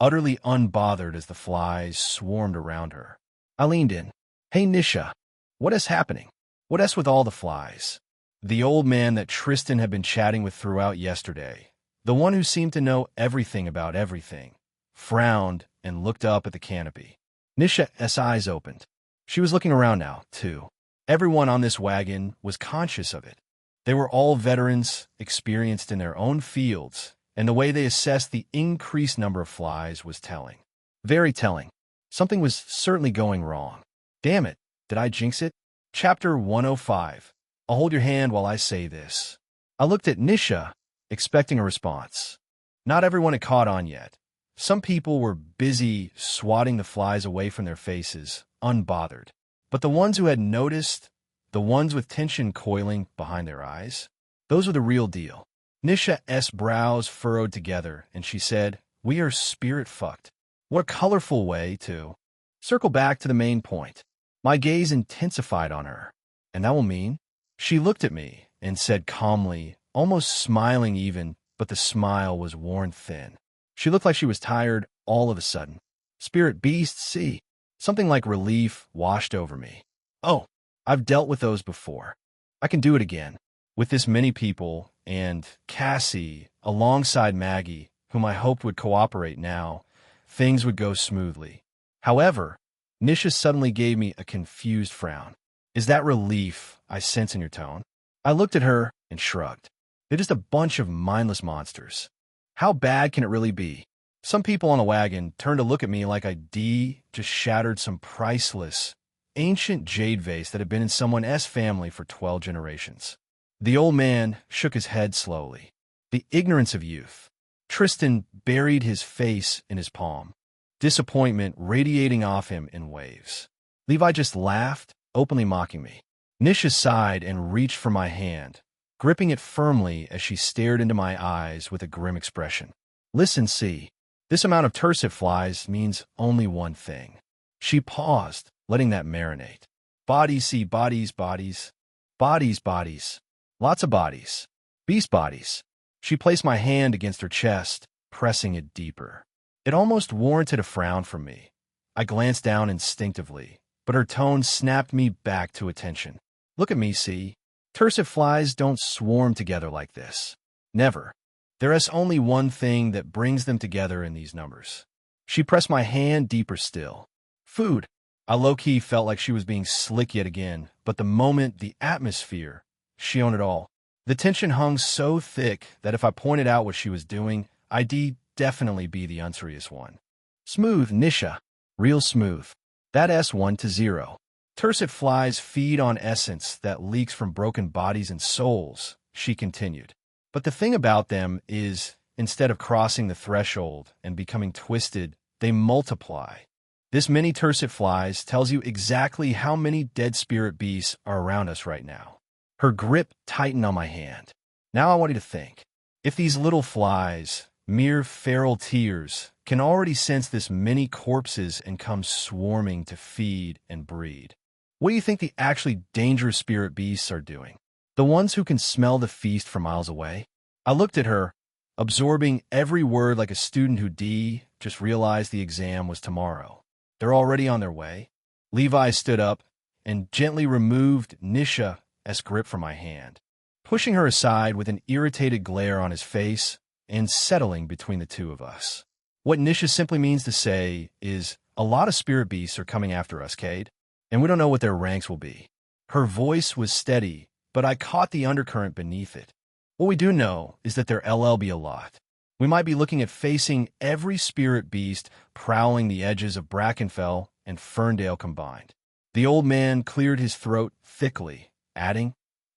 utterly unbothered as the flies swarmed around her. I leaned in. "Hey, Nisha, what is happening? What is with all the flies?" The old man that Tristan had been chatting with throughout yesterday, the one who seemed to know everything about everything, frowned and looked up at the canopy. Nisha's eyes opened. She was looking around now, too. Everyone on this wagon was conscious of it. They were all veterans, experienced in their own fields, and the way they assessed the increased number of flies was telling. Very telling. Something was certainly going wrong. Damn it, did I jinx it? Chapter 105. I'll hold your hand while I say this. I looked at Nisha, expecting a response. Not everyone had caught on yet. Some people were busy swatting the flies away from their faces, unbothered. But the ones who had noticed, the ones with tension coiling behind their eyes, those were the real deal. Nisha's brows furrowed together, and she said, "We are spirit fucked." What a colorful way to circle back to the main point. My gaze intensified on her. And that will mean? She looked at me and said calmly, almost smiling even, but the smile was worn thin. She looked like she was tired all of a sudden. Spirit beasts, see. Something like relief washed over me. Oh, I've dealt with those before. I can do it again. With this many people, and Cassie, alongside Maggie, whom I hoped would cooperate now, things would go smoothly. However, Nisha suddenly gave me a confused frown. Is that relief I sense in your tone? I looked at her and shrugged. They're just a bunch of mindless monsters. How bad can it really be? Some people on the wagon turned to look at me like I'd just shattered some priceless, ancient jade vase that had been in someone's family for 12 generations. The old man shook his head slowly. The ignorance of youth. Tristan buried his face in his palm, disappointment radiating off him in waves. Levi just laughed, openly mocking me. Nisha sighed and reached for my hand, gripping it firmly as she stared into my eyes with a grim expression. Listen, see. This amount of tercet flies means only one thing. She paused, letting that marinate. Bodies, see, bodies, bodies. Bodies, bodies. Lots of bodies. Beast bodies. She placed my hand against her chest, pressing it deeper. It almost warranted a frown from me. I glanced down instinctively, but her tone snapped me back to attention. Look at me, see. Tercet flies don't swarm together like this. Never. There is only one thing that brings them together in these numbers. She pressed my hand deeper still. Food. I low-key felt like she was being slick yet again, but the moment, the atmosphere, she owned it all. The tension hung so thick that if I pointed out what she was doing, I'd definitely be the unserious one. Smooth, Nisha. Real smooth. That S1 to 0. Tercet flies feed on essence that leaks from broken bodies and souls, she continued. But the thing about them is, instead of crossing the threshold and becoming twisted, they multiply. This many tercet flies tells you exactly how many dead spirit beasts are around us right now. Her grip tightened on my hand. Now I want you to think. If these little flies, mere feral tears, can already sense this many corpses and come swarming to feed and breed, what do you think the actually dangerous spirit beasts are doing? The ones who can smell the feast from miles away? I looked at her, absorbing every word like a student who just realized the exam was tomorrow. They're already on their way. Levi stood up and gently removed Nisha's grip from my hand, pushing her aside with an irritated glare on his face and settling between the two of us. What Nisha simply means to say is, a lot of spirit beasts are coming after us, Cade, and we don't know what their ranks will be. Her voice was steady, but I caught the undercurrent beneath it. What we do know is that their LL be a lot. We might be looking at facing every spirit beast prowling the edges of Brackenfell and Ferndale combined. The old man cleared his throat thickly, adding,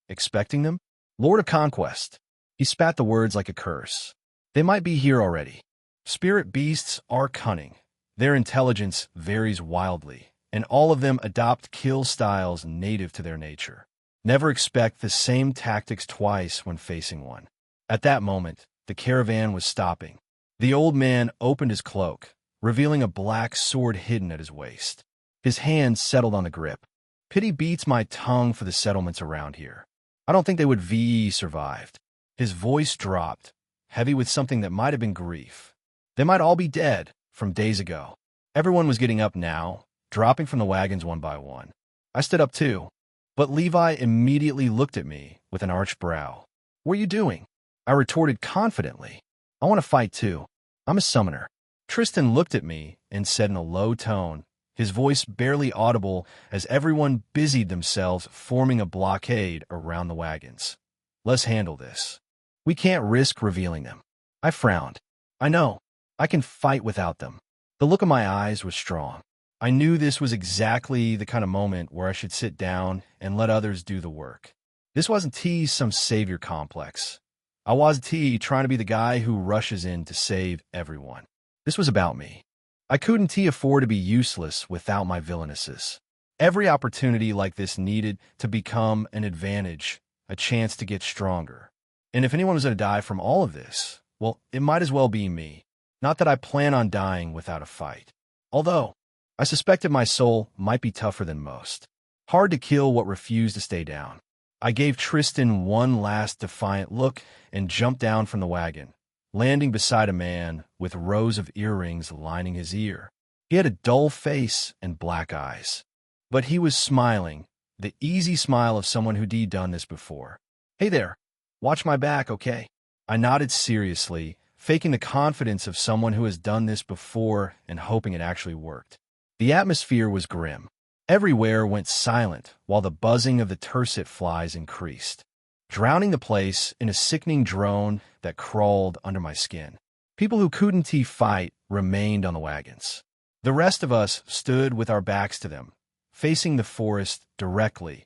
expecting them? Lord of Conquest. He spat the words like a curse. They might be here already. Spirit beasts are cunning. Their intelligence varies wildly, and all of them adopt kill styles native to their nature. Never expect the same tactics twice when facing one. At that moment, the caravan was stopping. The old man opened his cloak, revealing a black sword hidden at his waist. His hand settled on the grip. Pity beats my tongue for the settlements around here. I don't think they would survived. His voice dropped, heavy with something that might have been grief. They might all be dead from days ago. Everyone was getting up now, dropping from the wagons one by one. I stood up too. But Levi immediately looked at me with an arched brow. What are you doing? I retorted confidently. I want to fight too. I'm a summoner. Tristan looked at me and said in a low tone, his voice barely audible as everyone busied themselves forming a blockade around the wagons. Let's handle this. We can't risk revealing them. I frowned. I know. I can fight without them. The look in my eyes was strong. I knew this was exactly the kind of moment where I should sit down and let others do the work. This wasn't T some savior complex. I was T trying to be the guy who rushes in to save everyone. This was about me. I couldn't T afford to be useless without my villainesses. Every opportunity like this needed to become an advantage, a chance to get stronger. And if anyone was going to die from all of this, well, it might as well be me. Not that I plan on dying without a fight. Although, I suspected my soul might be tougher than most. Hard to kill what refused to stay down. I gave Tristan one last defiant look and jumped down from the wagon, landing beside a man with rows of earrings lining his ear. He had a dull face and black eyes. But he was smiling, the easy smile of someone who'd done this before. Hey there, watch my back, okay? I nodded seriously, faking the confidence of someone who has done this before and hoping it actually worked. The atmosphere was grim. Everywhere went silent while the buzzing of the tercet flies increased, drowning the place in a sickening drone that crawled under my skin. People who couldn't fight remained on the wagons. The rest of us stood with our backs to them, facing the forest directly,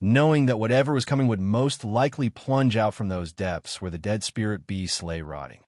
knowing that whatever was coming would most likely plunge out from those depths where the dead spirit beasts lay rotting.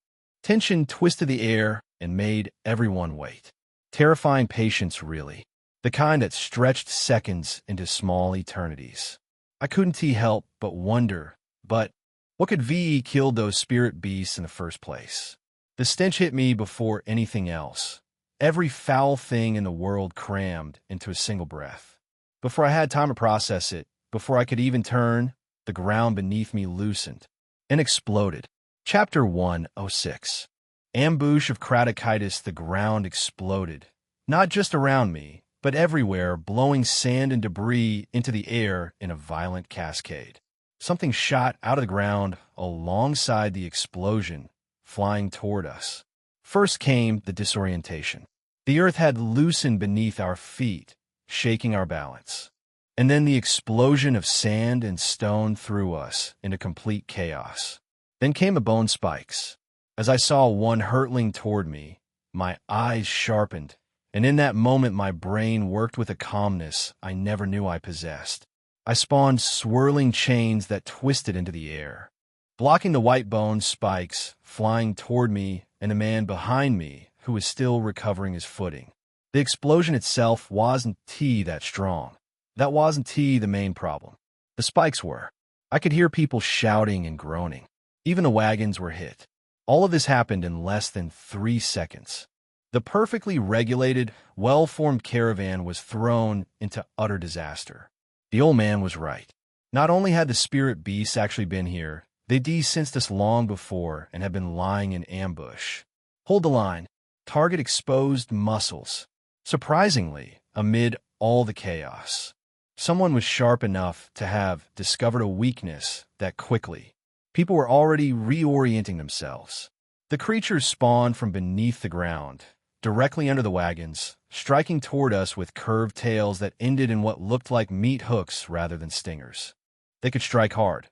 Tension twisted the air and made everyone wait. Terrifying patience, really. The kind that stretched seconds into small eternities. I couldn't help but wonder, but what could VE killed those spirit beasts in the first place? The stench hit me before anything else. Every foul thing in the world crammed into a single breath. Before I had time to process it, before I could even turn, the ground beneath me loosened and exploded. Chapter 106. Ambush of Kratokitis. The ground exploded, not just around me, but everywhere, blowing sand and debris into the air in a violent cascade. Something shot out of the ground alongside the explosion, flying toward us. First came the disorientation. The earth had loosened beneath our feet, shaking our balance. And then the explosion of sand and stone threw us into complete chaos. Then came the bone spikes. As I saw one hurtling toward me, my eyes sharpened, and in that moment my brain worked with a calmness I never knew I possessed. I spawned swirling chains that twisted into the air, blocking the white bone spikes flying toward me and a man behind me who was still recovering his footing. The explosion itself wasn't that strong. That wasn't the main problem. The spikes were. I could hear people shouting and groaning. Even the wagons were hit. All of this happened in less than 3 seconds. The perfectly regulated, well-formed caravan was thrown into utter disaster. The old man was right. Not only had the spirit beasts actually been here, they'd sensed us long before and had been lying in ambush. Hold the line. Target exposed muscles. Surprisingly, amid all the chaos, someone was sharp enough to have discovered a weakness that quickly. People were already reorienting themselves. The creatures spawned from beneath the ground, directly under the wagons, striking toward us with curved tails that ended in what looked like meat hooks rather than stingers. They could strike hard.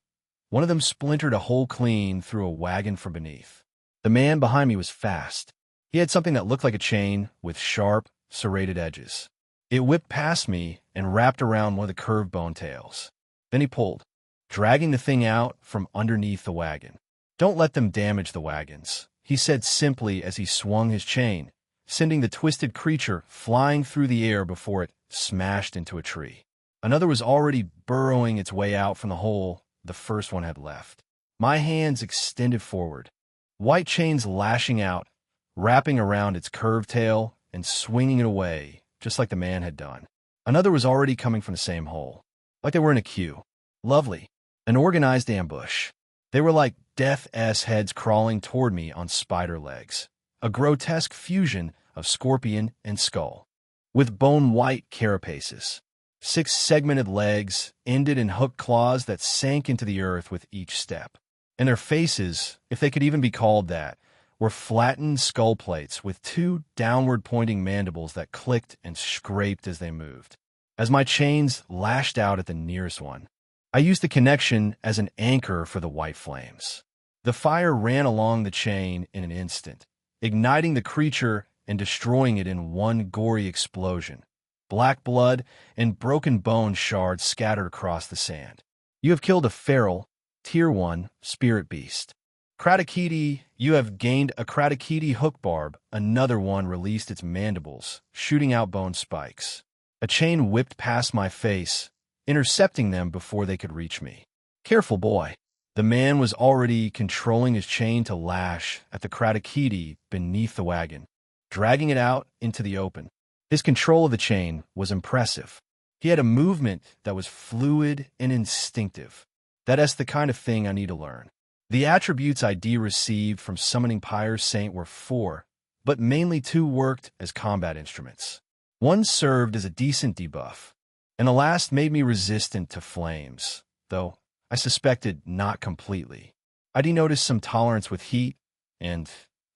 One of them splintered a hole clean through a wagon from beneath. The man behind me was fast. He had something that looked like a chain with sharp, serrated edges. It whipped past me and wrapped around one of the curved bone tails. Then he pulled, dragging the thing out from underneath the wagon. "Don't let them damage the wagons," he said simply as he swung his chain, sending the twisted creature flying through the air before it smashed into a tree. Another was already burrowing its way out from the hole the first one had left. My hands extended forward, white chains lashing out, wrapping around its curved tail and swinging it away, just like the man had done. Another was already coming from the same hole, like they were in a queue. Lovely. An organized ambush. They were like death's heads crawling toward me on spider legs, a grotesque fusion of scorpion and skull, with bone-white carapaces. 6 segmented legs ended in hooked claws that sank into the earth with each step. And their faces, if they could even be called that, were flattened skull plates with two downward-pointing mandibles that clicked and scraped as they moved. As my chains lashed out at the nearest one, I used the connection as an anchor for the white flames. The fire ran along the chain in an instant, igniting the creature and destroying it in one gory explosion. Black blood and broken bone shards scattered across the sand. You have killed a feral, Tier 1 spirit beast. Kratakidi, you have gained a Kratakidi hook barb. Another one released its mandibles, shooting out bone spikes. A chain whipped past my face, intercepting them before they could reach me. Careful, boy. The man was already controlling his chain to lash at the Kratakidi beneath the wagon, dragging it out into the open. His control of the chain was impressive. He had a movement that was fluid and instinctive. That's the kind of thing I need to learn. The attributes ID received from summoning Pyre Saint were 4, but mainly 2 worked as combat instruments. One served as a decent debuff, and the last made me resistant to flames, though I suspected not completely. ID noticed some tolerance with heat, and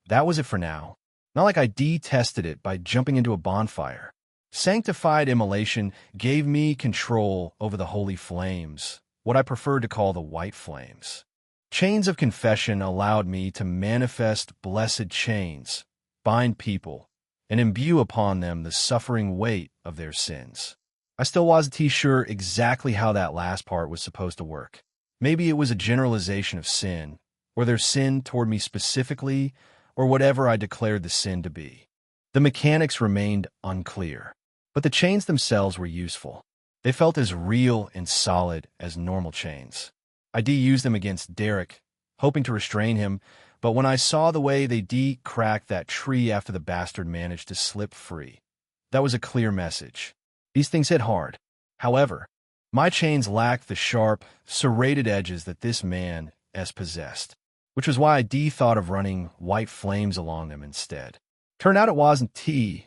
that was it for now. Not like I detested it by jumping into a bonfire. Sanctified Immolation gave me control over the holy flames, what I preferred to call the white flames. Chains of Confession allowed me to manifest blessed chains, bind people, and imbue upon them the suffering weight of their sins. I still wasn't sure exactly how that last part was supposed to work. Maybe it was a generalization of sin, or their sin toward me specifically, or whatever I declared the sin to be. The mechanics remained unclear, but the chains themselves were useful. They felt as real and solid as normal chains. I used them against Derek, hoping to restrain him, but when I saw the way they cracked that tree after the bastard managed to slip free, that was a clear message. These things hit hard. However, my chains lacked the sharp, serrated edges that this man possessed, which was why I thought of running white flames along them instead. Turned out it wasn't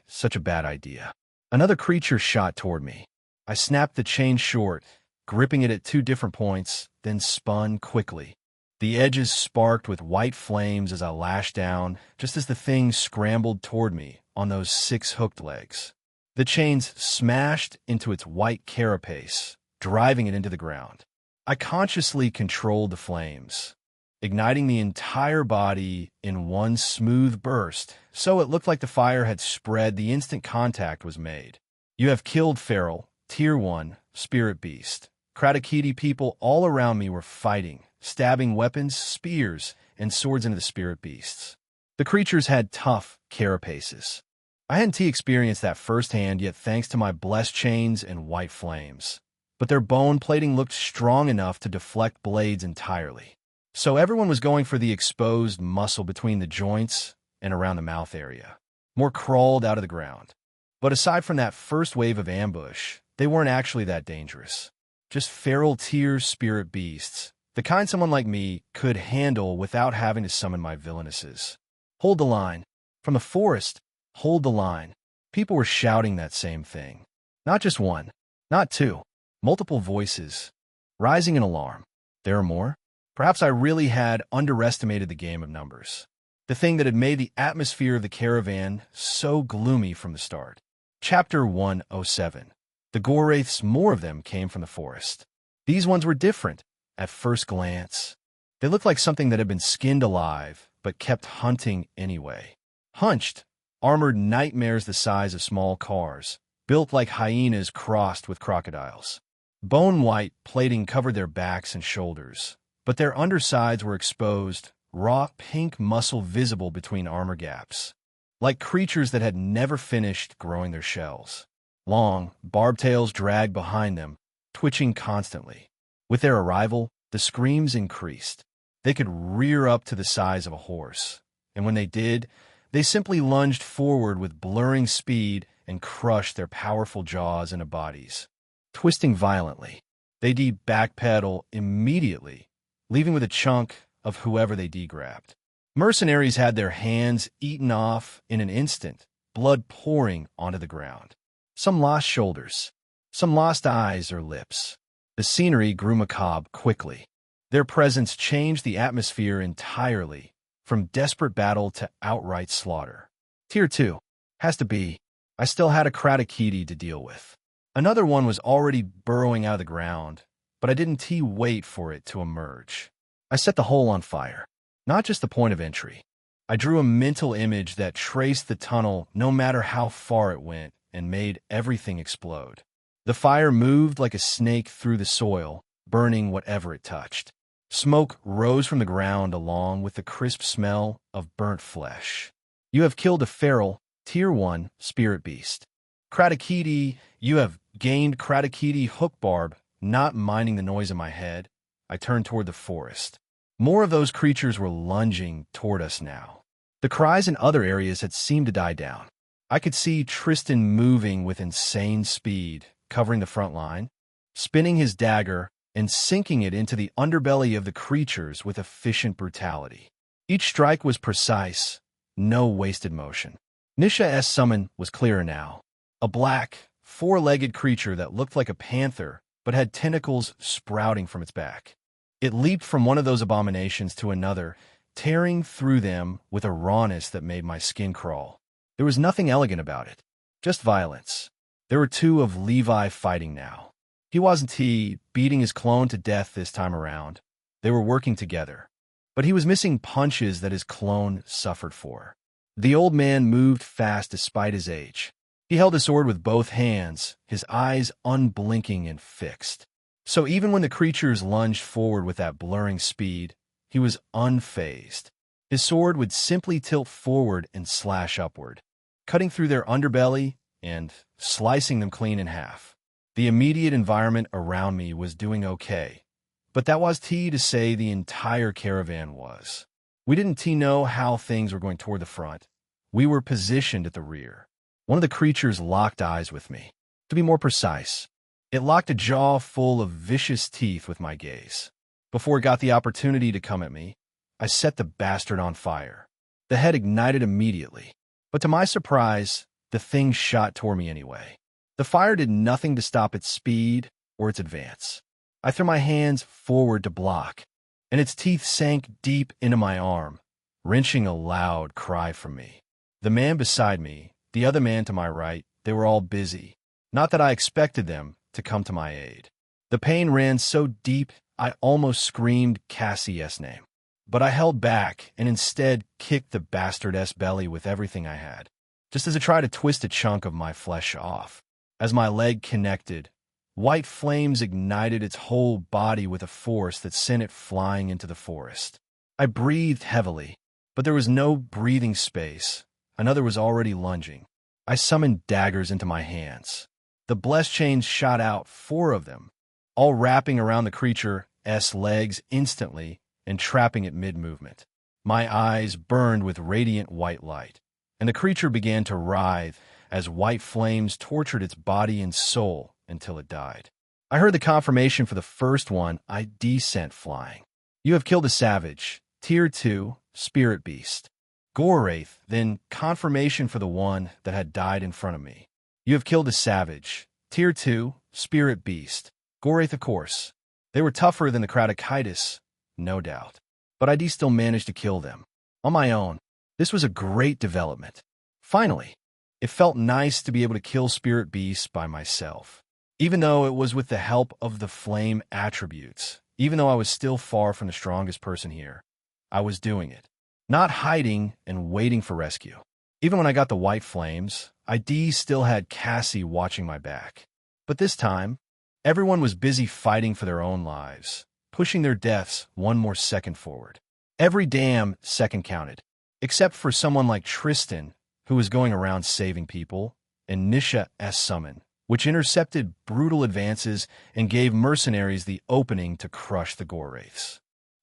such a bad idea. Another creature shot toward me. I snapped the chain short, gripping it at 2 different points, then spun quickly. The edges sparked with white flames as I lashed down, just as the thing scrambled toward me on those 6 hooked legs. The chains smashed into its white carapace, driving it into the ground. I consciously controlled the flames, igniting the entire body in one smooth burst, so it looked like the fire had spread the instant contact was made. You have killed feral, Tier 1 spirit beast. Kratakidi people all around me were fighting, stabbing weapons, spears, and swords into the spirit beasts. The creatures had tough carapaces. I hadn't experienced that firsthand, yet thanks to my blessed chains and white flames. But their bone plating looked strong enough to deflect blades entirely. So everyone was going for the exposed muscle between the joints and around the mouth area. More crawled out of the ground. But aside from that first wave of ambush, they weren't actually that dangerous. Just feral tier spirit beasts, the kind someone like me could handle without having to summon my villainesses. Hold the line. From the forest, hold the line. People were shouting that same thing. Not just one, not 2, multiple voices, rising in alarm. There are more? Perhaps I really had underestimated the game of numbers. The thing that had made the atmosphere of the caravan so gloomy from the start. Chapter 107. The Gorwraiths, more of them came from the forest. These ones were different, at first glance. They looked like something that had been skinned alive, but kept hunting anyway. Hunched, armored nightmares the size of small cars, built like hyenas crossed with crocodiles. Bone-white plating covered their backs and shoulders, but their undersides were exposed, raw pink muscle visible between armor gaps, like creatures that had never finished growing their shells. Long, barbed tails dragged behind them, twitching constantly. With their arrival, the screams increased. They could rear up to the size of a horse, and when they did, they simply lunged forward with blurring speed and crushed their powerful jaws into bodies. Twisting violently, they backpedal immediately, leaving with a chunk of whoever they grabbed. Mercenaries had their hands eaten off in an instant, blood pouring onto the ground. Some lost shoulders, some lost eyes or lips. The scenery grew macabre quickly. Their presence changed the atmosphere entirely, from desperate battle to outright slaughter. Tier 2. Has to be. I still had a Kratakidi to deal with. Another one was already burrowing out of the ground, but I didn't wait for it to emerge. I set the hole on fire, not just the point of entry. I drew a mental image that traced the tunnel no matter how far it went and made everything explode. The fire moved like a snake through the soil, burning whatever it touched. Smoke rose from the ground along with the crisp smell of burnt flesh. You have killed a feral, Tier 1 spirit beast. Kratakidi, you have gained Kratakidi hook barb. Not minding the noise in my head, I turned toward the forest. More of those creatures were lunging toward us now. The cries in other areas had seemed to die down. I could see Tristan moving with insane speed, covering the front line, spinning his dagger, and sinking it into the underbelly of the creatures with efficient brutality. Each strike was precise, no wasted motion. Nisha's summon was clearer now. A black, four-legged creature that looked like a panther but had tentacles sprouting from its back. It leaped from one of those abominations to another, tearing through them with a rawness that made my skin crawl. There was nothing elegant about it, just violence. There were two of Levi fighting now. He wasn't beating his clone to death this time around. They were working together, but he was missing punches that his clone suffered for. The old man moved fast despite his age. He held his sword with both hands, his eyes unblinking and fixed. So even when the creatures lunged forward with that blurring speed, he was unfazed. His sword would simply tilt forward and slash upward, cutting through their underbelly and slicing them clean in half. The immediate environment around me was doing okay, but that was to say the entire caravan was. We didn't know how things were going toward the front. We were positioned at the rear. One of the creatures locked eyes with me. To be more precise, it locked a jaw full of vicious teeth with my gaze. Before it got the opportunity to come at me, I set the bastard on fire. The head ignited immediately, but to my surprise, the thing shot toward me anyway. The fire did nothing to stop its speed or its advance. I threw my hands forward to block, and its teeth sank deep into my arm, wrenching a loud cry from me. The man beside me, the other man to my right, they were all busy. Not that I expected them to come to my aid. The pain ran so deep, I almost screamed Cassie's name. But I held back and instead kicked the bastard's belly with everything I had, just as I tried to twist a chunk of my flesh off. As my leg connected, white flames ignited its whole body with a force that sent it flying into the forest. I breathed heavily, but there was no breathing space. Another was already lunging. I summoned daggers into my hands. The blessed chains shot out, 4 of them, all wrapping around the creature's legs instantly and trapping it mid-movement. My eyes burned with radiant white light, and the creature began to writhe as white flames tortured its body and soul until it died. I heard the confirmation for the first one I sent flying. You have killed a savage, Tier 2, spirit beast. Goraith, then confirmation for the one that had died in front of me. You have killed a savage, Tier 2, spirit beast. Goraith, of course. They were tougher than the Kratakitis, no doubt. But I still managed to kill them. On my own. This was a great development. Finally, it felt nice to be able to kill spirit beasts by myself. Even though it was with the help of the flame attributes. Even though I was still far from the strongest person here. I was doing it. Not hiding and waiting for rescue. Even when I got the white flames, I still had Cassie watching my back. But this time, everyone was busy fighting for their own lives, pushing their deaths one more second forward. Every damn second counted, except for someone like Tristan, who was going around saving people, and Nisha's summon, which intercepted brutal advances and gave mercenaries the opening to crush the Goraiths.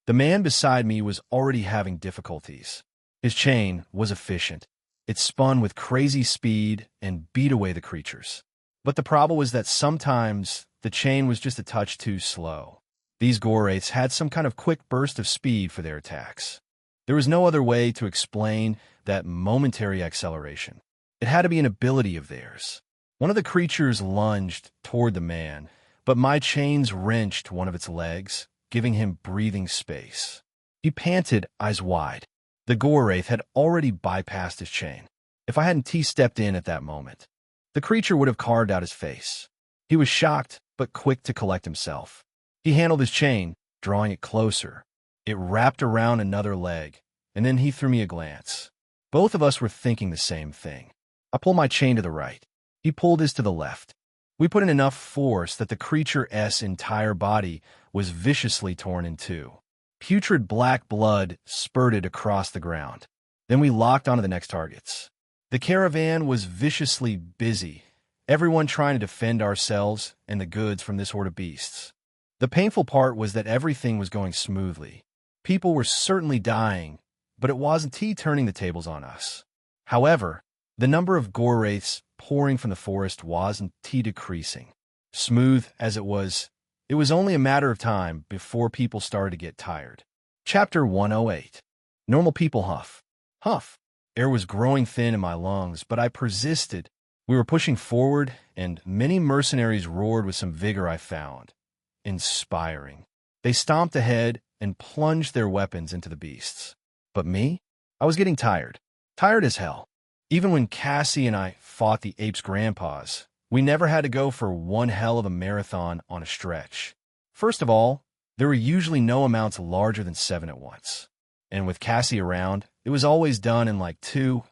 The man beside me was already having difficulties. His chain was efficient. It spun with crazy speed and beat away the creatures. But the problem was that sometimes the chain was just a touch too slow. These Goraiths had some kind of quick burst of speed for their attacks. There was no other way to explain that momentary acceleration. It had to be an ability of theirs. One of the creatures lunged toward the man, but my chains wrenched one of its legs, giving him breathing space. He panted, eyes wide. The Gorwraith had already bypassed his chain. If I hadn't T-stepped in at that moment, the creature would have carved out his face. He was shocked, but quick to collect himself. He handled his chain, drawing it closer. It wrapped around another leg, and then he threw me a glance. Both of us were thinking the same thing. I pulled my chain to the right. He pulled his to the left. We put in enough force that the creature's entire body was viciously torn in two. Putrid black blood spurted across the ground. Then we locked onto the next targets. The caravan was viciously busy, everyone trying to defend ourselves and the goods from this horde of beasts. The painful part was that everything was going smoothly. People were certainly dying, but it wasn't turning the tables on us. However, the number of Gorwraiths pouring from the forest wasn't decreasing. Smooth as it was only a matter of time before people started to get tired. Chapter 108. Normal people huff. Huff. Air was growing thin in my lungs, but I persisted. We were pushing forward, and many mercenaries roared with some vigor I found inspiring. They stomped ahead and plunged their weapons into the beasts. But me? I was getting tired. Tired as hell. Even when Cassie and I fought the apes' grandpas, we never had to go for one hell of a marathon on a stretch. First of all, there were usually no amounts larger than 7 at once. And with Cassie around, it was always done in like 2,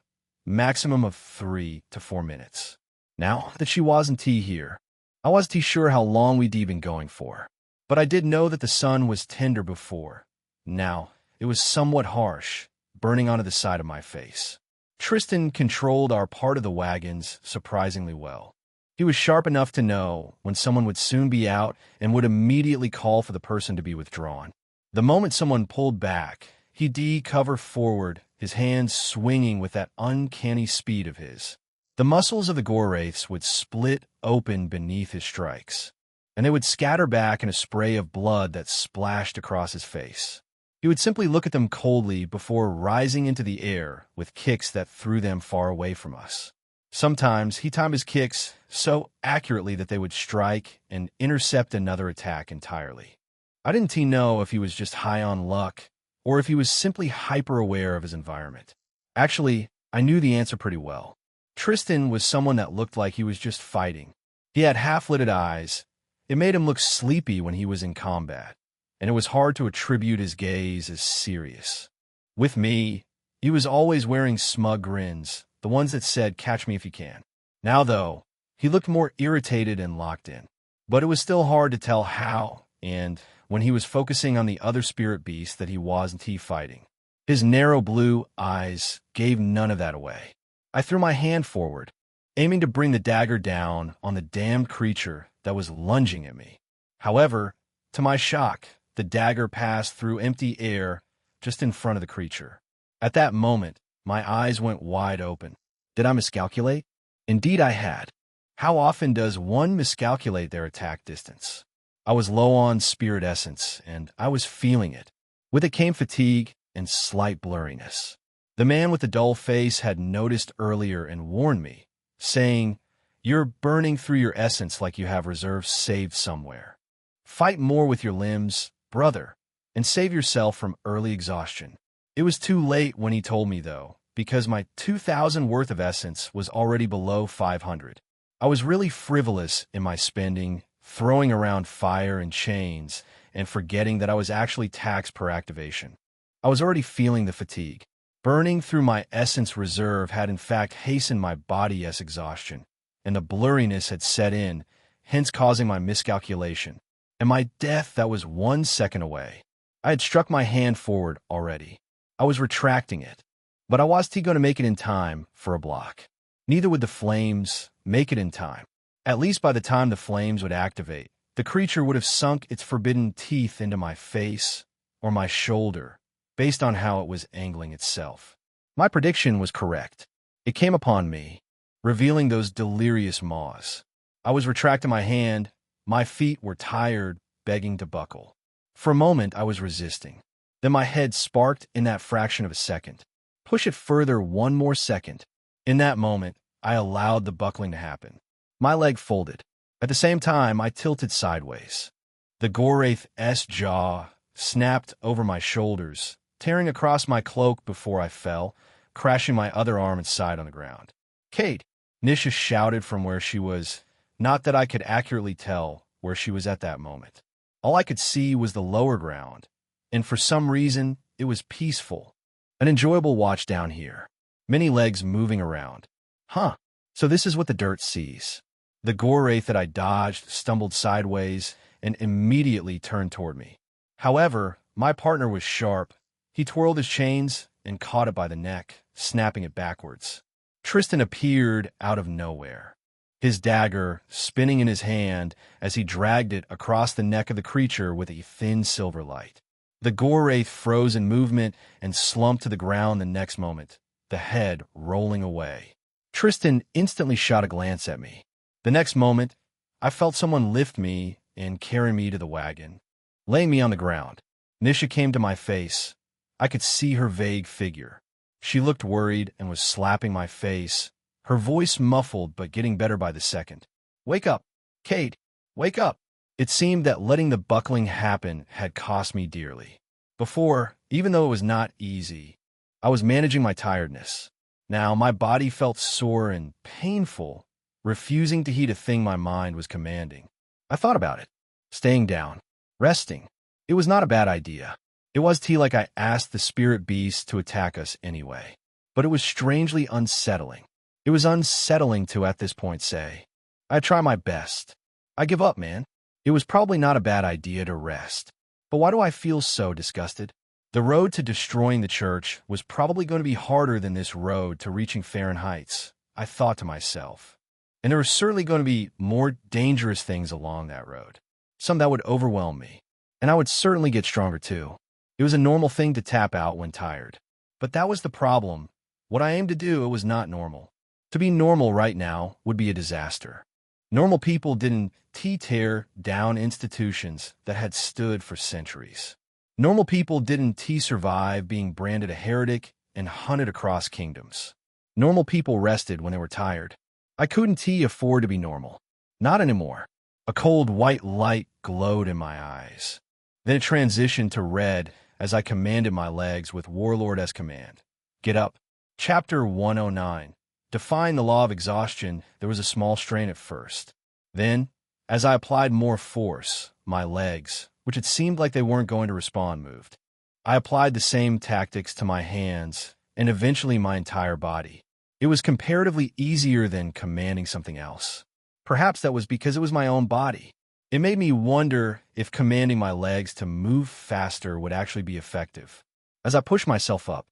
maximum of 3 to 4 minutes. Now that she wasn't here, I wasn't sure how long we'd been going for. But I did know that the sun was tender before. Now, it was somewhat harsh, burning onto the side of my face. Tristan controlled our part of the wagons surprisingly well. He was sharp enough to know when someone would soon be out and would immediately call for the person to be withdrawn. The moment someone pulled back, he'd cover forward, his hands swinging with that uncanny speed of his. The muscles of the Gorwraiths would split open beneath his strikes, and they would scatter back in a spray of blood that splashed across his face. He would simply look at them coldly before rising into the air with kicks that threw them far away from us. Sometimes he timed his kicks so accurately that they would strike and intercept another attack entirely. I didn't know if he was just high on luck or if he was simply hyper-aware of his environment. Actually, I knew the answer pretty well. Tristan was someone that looked like he was just fighting. He had half-lidded eyes. It made him look sleepy when he was in combat, and it was hard to attribute his gaze as serious. With me, he was always wearing smug grins, the ones that said, "Catch me if you can." Now, though, he looked more irritated and locked in. But it was still hard to tell how, and when he was focusing on the other spirit beast that he wasn't fighting. His narrow blue eyes gave none of that away. I threw my hand forward, aiming to bring the dagger down on the damned creature that was lunging at me. However, to my shock, the dagger passed through empty air just in front of the creature. At that moment, my eyes went wide open. Did I miscalculate? Indeed I had. How often does one miscalculate their attack distance? I was low on spirit essence, and I was feeling it. With it came fatigue and slight blurriness. The man with the dull face had noticed earlier and warned me, saying, "You're burning through your essence like you have reserves saved somewhere. Fight more with your limbs, brother, and save yourself from early exhaustion." It was too late when he told me, though, because my 2,000 worth of essence was already below 500. I was really frivolous in my spending, throwing around fire and chains, and forgetting that I was actually taxed per activation. I was already feeling the fatigue. Burning through my essence reserve had in fact hastened my body's exhaustion, and the blurriness had set in, hence causing my miscalculation, and my death that was 1 second away. I had struck my hand forward already. I was retracting it, but I wasn't going to make it in time for a block. Neither would the flames make it in time. At least by the time the flames would activate, the creature would have sunk its forbidden teeth into my face or my shoulder, based on how it was angling itself. My prediction was correct. It came upon me, revealing those delirious maws. I was retracting my hand. My feet were tired, begging to buckle. For a moment, I was resisting. Then my head sparked in that fraction of a second. Push it further 1 more second. In that moment, I allowed the buckling to happen. My leg folded. At the same time, I tilted sideways. The Gorwraith's jaw snapped over my shoulders, tearing across my cloak before I fell, crashing my other arm and side on the ground. "Kate!" Nisha shouted from where she was, not that I could accurately tell where she was at that moment. All I could see was the lower ground, and for some reason, it was peaceful. An enjoyable watch down here. Many legs moving around. Huh, so this is what the dirt sees. The gore wraith that I dodged stumbled sideways and immediately turned toward me. However, my partner was sharp. He twirled his chains and caught it by the neck, snapping it backwards. Tristan appeared out of nowhere, his dagger spinning in his hand as he dragged it across the neck of the creature with a thin silver light. The gore wraith froze in movement and slumped to the ground the next moment, the head rolling away. Tristan instantly shot a glance at me. The next moment, I felt someone lift me and carry me to the wagon, laying me on the ground. Nisha came to my face. I could see her vague figure. She looked worried and was slapping my face, her voice muffled but getting better by the second. "Wake up, Kate, wake up." It seemed that letting the buckling happen had cost me dearly. Before, even though it was not easy, I was managing my tiredness. Now my body felt sore and painful, refusing to heed a thing my mind was commanding. I thought about it. Staying down. Resting. It was not a bad idea. It was like I asked the spirit beast to attack us anyway. But it was strangely unsettling. It was unsettling to, at this point, say, "I try my best. I give up, man." It was probably not a bad idea to rest. But why do I feel so disgusted? The road to destroying the church was probably going to be harder than this road to reaching Farron Heights, I thought to myself. And there were certainly going to be more dangerous things along that road. Some that would overwhelm me. And I would certainly get stronger too. It was a normal thing to tap out when tired. But that was the problem. What I aimed to do, it was not normal. To be normal right now would be a disaster. Normal people didn't tear down institutions that had stood for centuries. Normal people didn't survive being branded a heretic and hunted across kingdoms. Normal people rested when they were tired. I couldn't afford to be normal. Not anymore. A cold white light glowed in my eyes. Then it transitioned to red as I commanded my legs with Warlord as command. Get up. Chapter 109. Defying the law of exhaustion, there was a small strain at first. Then, as I applied more force, my legs, which it seemed like they weren't going to respond, moved. I applied the same tactics to my hands and eventually my entire body. It was comparatively easier than commanding something else. Perhaps that was because it was my own body. It made me wonder if commanding my legs to move faster would actually be effective. As I pushed myself up,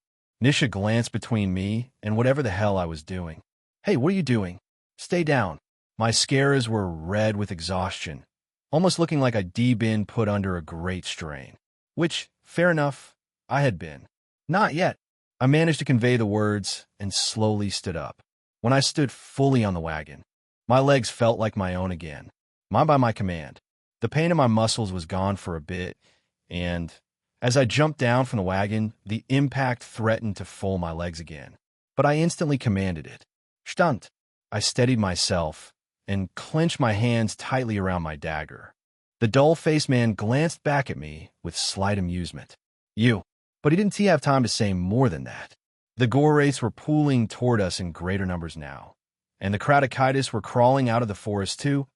Nisha glanced between me and whatever the hell I was doing. "Hey, what are you doing? Stay down." My scaras were red with exhaustion, almost looking like I'd been put under a great strain. Which, fair enough, I had been. Not yet. I managed to convey the words and slowly stood up. When I stood fully on the wagon, my legs felt like my own again, mine by my command. The pain in my muscles was gone for a bit, and as I jumped down from the wagon, the impact threatened to fold my legs again. But I instantly commanded it. Stand. I steadied myself and clenched my hands tightly around my dagger. The dull-faced man glanced back at me with slight amusement. "You." But he didn't have time to say more than that. The gore wraiths were pooling toward us in greater numbers now, and the Kratokitis were crawling out of the forest too,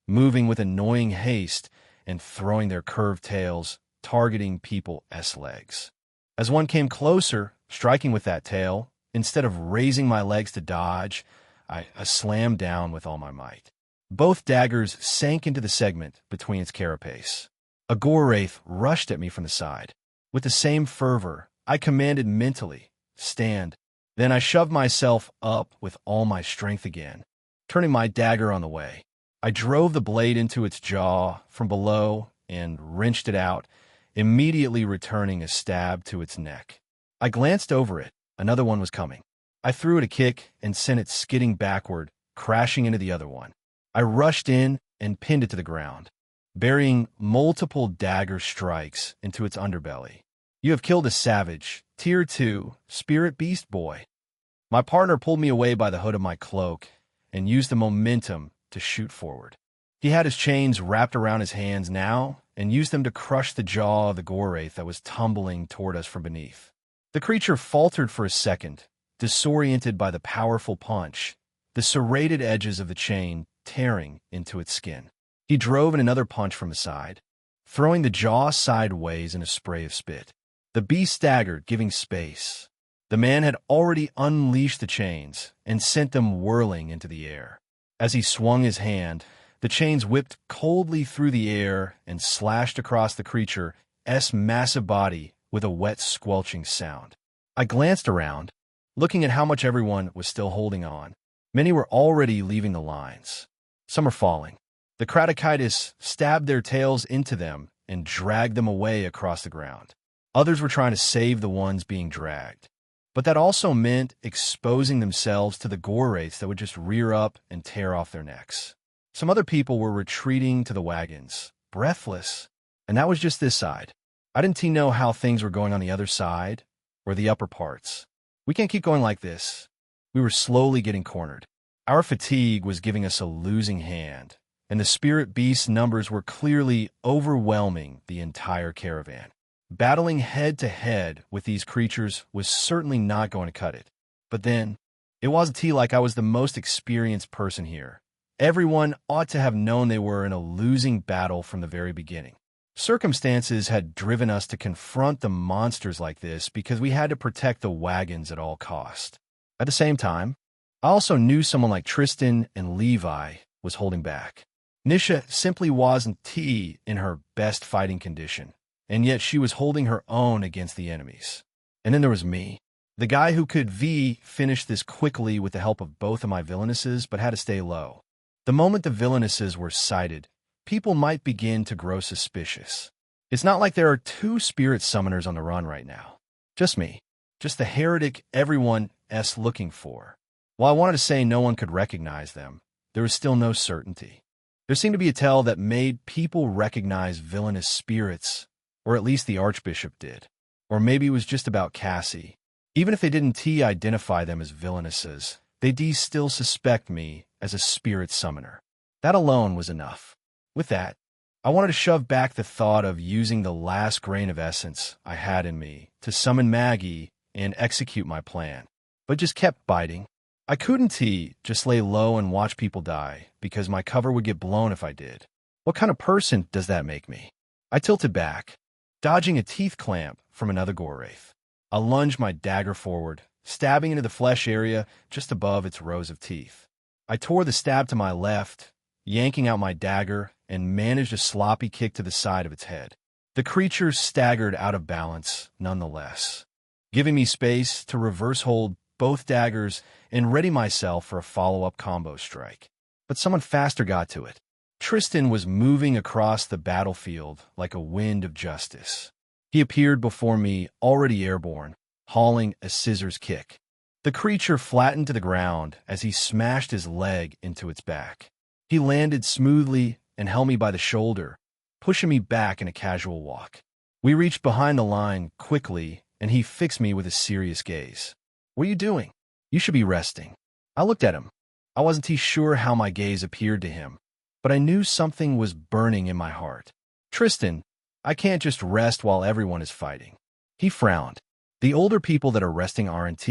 moving with annoying haste and throwing their curved tails, targeting people's legs. As one came closer, striking with that tail, instead of raising my legs to dodge, I slammed down with all my might. Both daggers sank into the segment between its carapace. A gore wraith rushed at me from the side. With the same fervor, I commanded mentally, "Stand." Then I shoved myself up with all my strength again, turning my dagger on the way. I drove the blade into its jaw from below and wrenched it out, immediately returning a stab to its neck. I glanced over it. Another one was coming. I threw it a kick and sent it skidding backward, crashing into the other one. I rushed in and pinned it to the ground, burying multiple dagger strikes into its underbelly. "You have killed a savage, Tier 2, Spirit Beast Boy." My partner pulled me away by the hood of my cloak and used the momentum to shoot forward. He had his chains wrapped around his hands now and used them to crush the jaw of the Gorwraith that was tumbling toward us from beneath. The creature faltered for a second, disoriented by the powerful punch, the serrated edges of the chain tearing into its skin. He drove in another punch from the side, throwing the jaw sideways in a spray of spit. The beast staggered, giving space. The man had already unleashed the chains and sent them whirling into the air. As he swung his hand, the chains whipped coldly through the air and slashed across the creature's massive body with a wet, squelching sound. I glanced around, looking at how much everyone was still holding on. Many were already leaving the lines. Some were falling. The Kratokites stabbed their tails into them and dragged them away across the ground. Others were trying to save the ones being dragged. But that also meant exposing themselves to the Gorwraiths that would just rear up and tear off their necks. Some other people were retreating to the wagons, breathless, and that was just this side. I didn't know how things were going on the other side or the upper parts. We can't keep going like this. We were slowly getting cornered. Our fatigue was giving us a losing hand, and the spirit beast numbers were clearly overwhelming the entire caravan. Battling head-to-head with these creatures was certainly not going to cut it. But then, it wasn't like I was the most experienced person here. Everyone ought to have known they were in a losing battle from the very beginning. Circumstances had driven us to confront the monsters like this because we had to protect the wagons at all cost. At the same time, I also knew someone like Tristan and Levi was holding back. Nisha simply wasn't in her best fighting condition, and yet she was holding her own against the enemies. And then there was me, the guy who could finish this quickly with the help of both of my villainesses, but had to stay low. The moment the villainesses were sighted, people might begin to grow suspicious. It's not like there are two spirit summoners on the run right now. Just me. Just the heretic everyone's looking for. While I wanted to say no one could recognize them, there was still no certainty. There seemed to be a tell that made people recognize villainous spirits, or at least the Archbishop did. Or maybe it was just about Cassie. Even if they didn't identify them as villainesses, they still suspect me as a spirit summoner. That alone was enough. With that, I wanted to shove back the thought of using the last grain of essence I had in me to summon Maggie and execute my plan, but just kept biting. I couldn't just lay low and watch people die, because my cover would get blown if I did. What kind of person does that make me? I tilted back, dodging a teeth clamp from another Gorwraith. I lunged my dagger forward, stabbing into the flesh area just above its rows of teeth. I tore the stab to my left, yanking out my dagger, and managed a sloppy kick to the side of its head. The creature staggered out of balance nonetheless, giving me space to reverse hold both daggers and ready myself for a follow-up combo strike. But someone faster got to it. Tristan was moving across the battlefield like a wind of justice. He appeared before me, already airborne, hauling a scissors kick. The creature flattened to the ground as he smashed his leg into its back. He landed smoothly and held me by the shoulder, pushing me back in a casual walk. We reached behind the line quickly, and he fixed me with a serious gaze. "What are you doing? You should be resting." I looked at him. I wasn't sure how my gaze appeared to him, but I knew something was burning in my heart. "Tristan, I can't just rest while everyone is fighting." He frowned. "The older people that are resting aren't.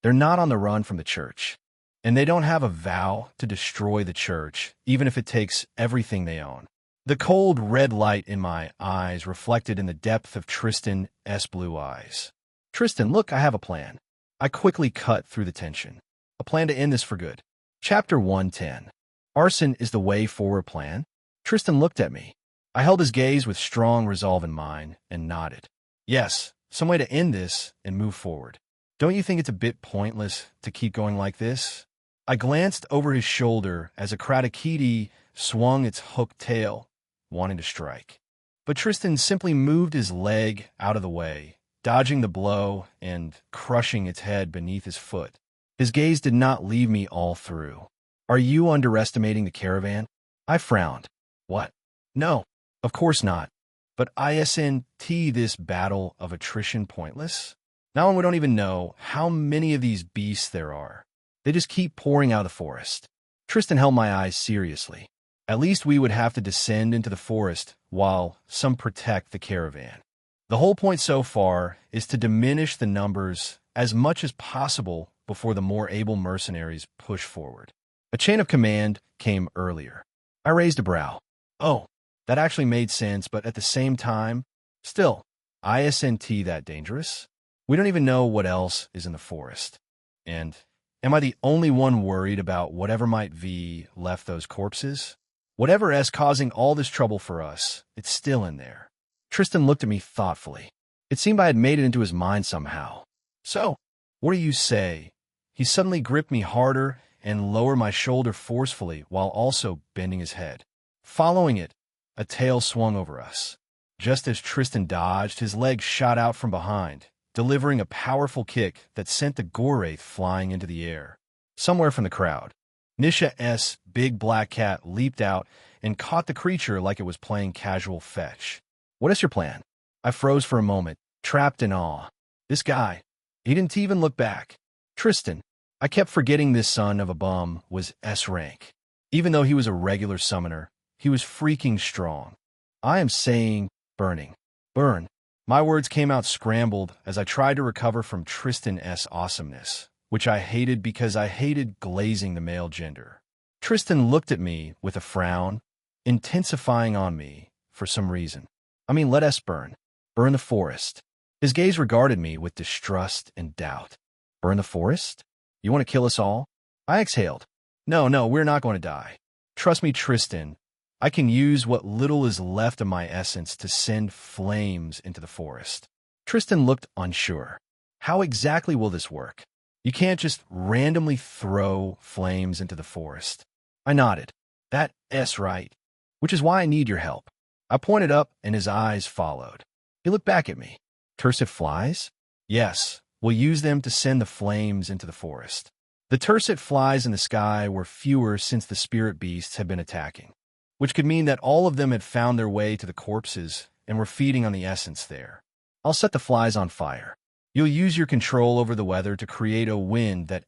They're not on the run from the church, and they don't have a vow to destroy the church, even if it takes everything they own." The cold red light in my eyes reflected in the depth of Tristan's blue eyes. "Tristan, look, I have a plan." I quickly cut through the tension. A plan to end this for good. Chapter 110. Arson is the way forward plan? Tristan looked at me. I held his gaze with strong resolve in mind and nodded. Yes, some way to end this and move forward. Don't you think it's a bit pointless to keep going like this? I glanced over his shoulder as a Kratokite swung its hooked tail, wanting to strike. But Tristan simply moved his leg out of the way, dodging the blow and crushing its head beneath his foot. His gaze did not leave me all through. "Are you underestimating the caravan?" I frowned. "What? No, of course not. But isn't this battle of attrition pointless? Now we don't even know how many of these beasts there are. They just keep pouring out of the forest." Tristan held my eyes seriously. At least we would have to descend into the forest while some protect the caravan. The whole point so far is to diminish the numbers as much as possible before the more able mercenaries push forward. A chain of command came earlier. I raised a brow. Oh, that actually made sense, but at the same time, still, isn't that dangerous? We don't even know what else is in the forest. And am I the only one worried about whatever might be left those corpses? Whatever is causing all this trouble for us, it's still in there. Tristan looked at me thoughtfully. It seemed I had made it into his mind somehow. So, what do you say? He suddenly gripped me harder and lowered my shoulder forcefully while also bending his head. Following it, a tail swung over us. Just as Tristan dodged, his leg shot out from behind, delivering a powerful kick that sent the Gorwraith flying into the air. Somewhere from the crowd, Nisha's big black cat leaped out and caught the creature like it was playing casual fetch. What is your plan? I froze for a moment, trapped in awe. This guy, he didn't even look back. Tristan, I kept forgetting this son of a bum was S rank. Even though he was a regular summoner, he was freaking strong. I am saying, burning. Burn. My words came out scrambled as I tried to recover from Tristan's awesomeness, which I hated because I hated glazing the male gender. Tristan looked at me with a frown, intensifying on me for some reason. Let us burn. Burn the forest. His gaze regarded me with distrust and doubt. Burn the forest? You want to kill us all? I exhaled. No, we're not going to die. Trust me, Tristan. I can use what little is left of my essence to send flames into the forest. Tristan looked unsure. How exactly will this work? You can't just randomly throw flames into the forest. I nodded. That's right. Which is why I need your help. I pointed up and his eyes followed. He looked back at me. Tursat flies? Yes, we'll use them to send the flames into the forest. The Tursat flies in the sky were fewer since the spirit beasts had been attacking, which could mean that all of them had found their way to the corpses and were feeding on the essence there. I'll set the flies on fire. You'll use your control over the weather to create a wind that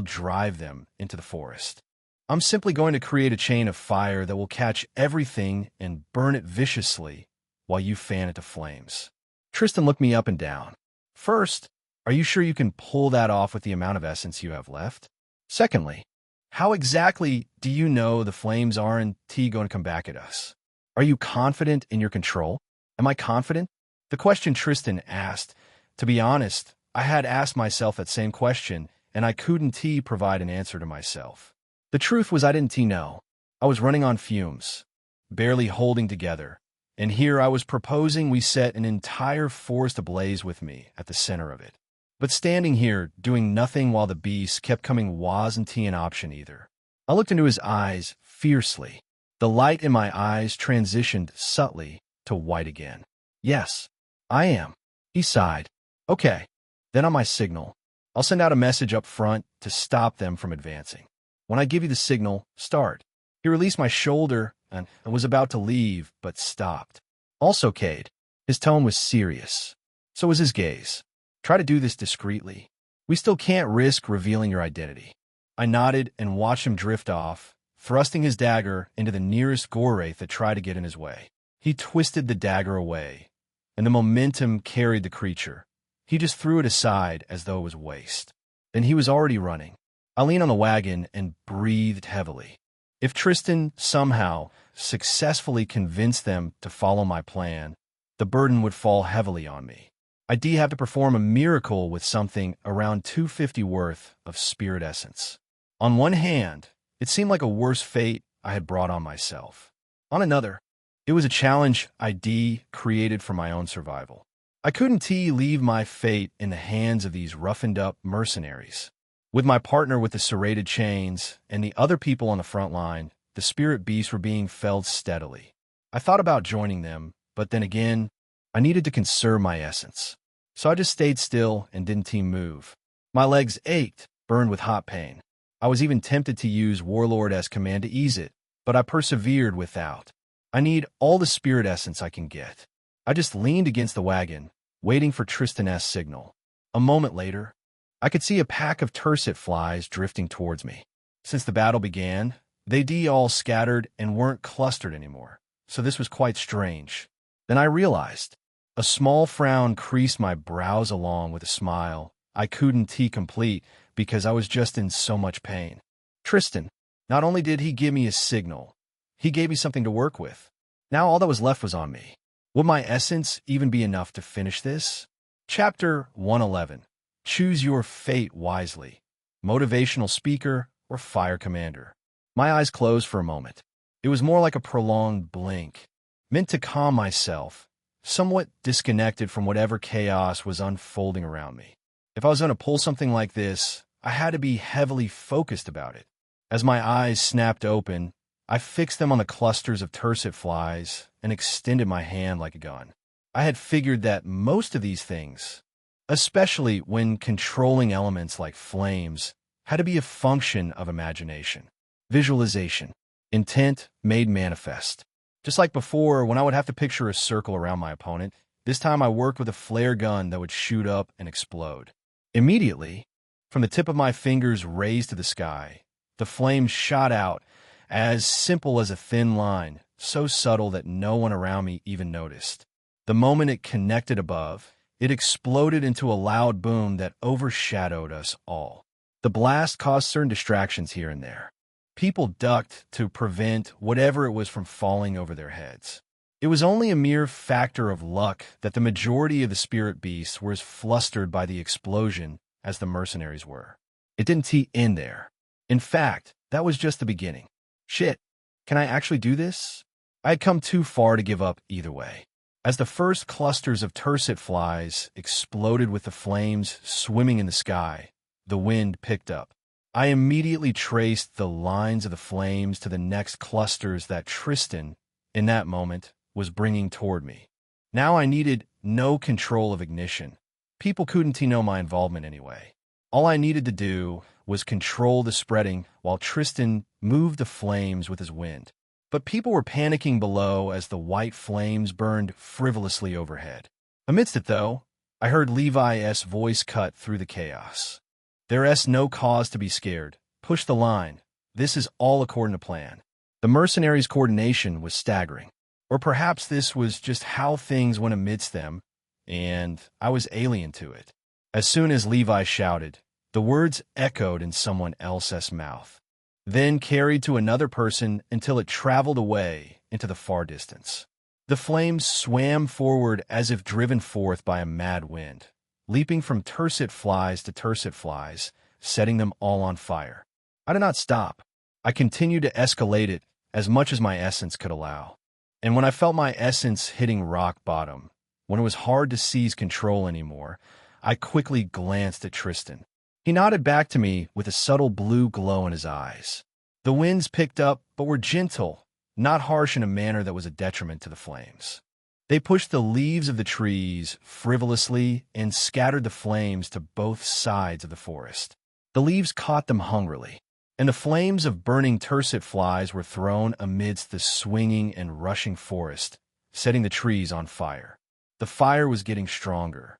drive them into the forest. I'm simply going to create a chain of fire that will catch everything and burn it viciously while you fan it to flames. Tristan looked me up and down. First, are you sure you can pull that off with the amount of essence you have left? Secondly, how exactly do you know the flames aren't going to come back at us? Are you confident in your control? Am I confident? The question Tristan asked. To be honest, I had asked myself that same question, and I couldn't provide an answer to myself. The truth was I didn't know. I was running on fumes, barely holding together, and here I was proposing we set an entire forest ablaze with me at the center of it. But standing here, doing nothing while the beast kept coming wasn't an option either. I looked into his eyes fiercely. The light in my eyes transitioned subtly to white again. Yes, I am. He sighed. Okay, then on my signal, I'll send out a message up front to stop them from advancing. When I give you the signal, start. He released my shoulder and was about to leave, but stopped. Also, Cade. His tone was serious. So was his gaze. Try to do this discreetly. We still can't risk revealing your identity. I nodded and watched him drift off, thrusting his dagger into the nearest Gorwraith that tried to get in his way. He twisted the dagger away, and the momentum carried the creature. He just threw it aside as though it was waste. Then he was already running. I leaned on the wagon and breathed heavily. If Tristan somehow successfully convinced them to follow my plan, the burden would fall heavily on me. I'd have to perform a miracle with something around 250 worth of spirit essence. On one hand, it seemed like a worse fate I had brought on myself. On another, it was a challenge I'd created for my own survival. I couldn't leave my fate in the hands of these roughened-up mercenaries. With my partner with the serrated chains and the other people on the front line, the spirit beasts were being felled steadily. I thought about joining them, but then again, I needed to conserve my essence. So I just stayed still and didn't move. My legs ached, burned with hot pain. I was even tempted to use Warlord's command to ease it, but I persevered without. I need all the spirit essence I can get. I just leaned against the wagon, waiting for Tristan's signal. A moment later, I could see a pack of Tursat flies drifting towards me. Since the battle began, They all scattered and weren't clustered anymore, so this was quite strange. Then I realized. A small frown creased my brows along with a smile I couldn't complete because I was just in so much pain. Tristan, not only did he give me a signal, he gave me something to work with. Now all that was left was on me. Would my essence even be enough to finish this? Chapter 111. Choose your fate wisely. Motivational speaker or fire commander. My eyes closed for a moment. It was more like a prolonged blink, meant to calm myself, somewhat disconnected from whatever chaos was unfolding around me. If I was going to pull something like this, I had to be heavily focused about it. As my eyes snapped open, I fixed them on the clusters of tercet flies and extended my hand like a gun. I had figured that most of these things, especially when controlling elements like flames, had to be a function of imagination, visualization, intent made manifest. Just like before, when I would have to picture a circle around my opponent, this time I worked with a flare gun that would shoot up and explode. Immediately, from the tip of my fingers raised to the sky, the flames shot out, as simple as a thin line, so subtle that no one around me even noticed. The moment it connected above, it exploded into a loud boom that overshadowed us all. The blast caused certain distractions here and there. People ducked to prevent whatever it was from falling over their heads. It was only a mere factor of luck that the majority of the spirit beasts were as flustered by the explosion as the mercenaries were. It didn't end there. In fact, that was just the beginning. Shit, can I actually do this? I had come too far to give up either way. As the first clusters of tercet flies exploded with the flames swimming in the sky, the wind picked up. I immediately traced the lines of the flames to the next clusters that Tristan, in that moment, was bringing toward me. Now I needed no control of ignition. People couldn't know my involvement anyway. All I needed to do was control the spreading while Tristan moved the flames with his wind. But people were panicking below as the white flames burned frivolously overhead. Amidst it, though, I heard Levi's voice cut through the chaos. There's no cause to be scared. Push the line. This is all according to plan. The mercenaries' coordination was staggering. Or perhaps this was just how things went amidst them, and I was alien to it. As soon as Levi shouted, the words echoed in someone else's mouth, then carried to another person until it traveled away into the far distance. The flames swam forward as if driven forth by a mad wind, leaping from tercet flies to tercet flies, setting them all on fire. I did not stop. I continued to escalate it as much as my essence could allow. And when I felt my essence hitting rock bottom, when it was hard to seize control anymore, I quickly glanced at Tristan. He nodded back to me with a subtle blue glow in his eyes. The winds picked up, but were gentle, not harsh in a manner that was a detriment to the flames. They pushed the leaves of the trees frivolously and scattered the flames to both sides of the forest. The leaves caught them hungrily, and the flames of burning tercet flies were thrown amidst the swinging and rushing forest, setting the trees on fire. The fire was getting stronger,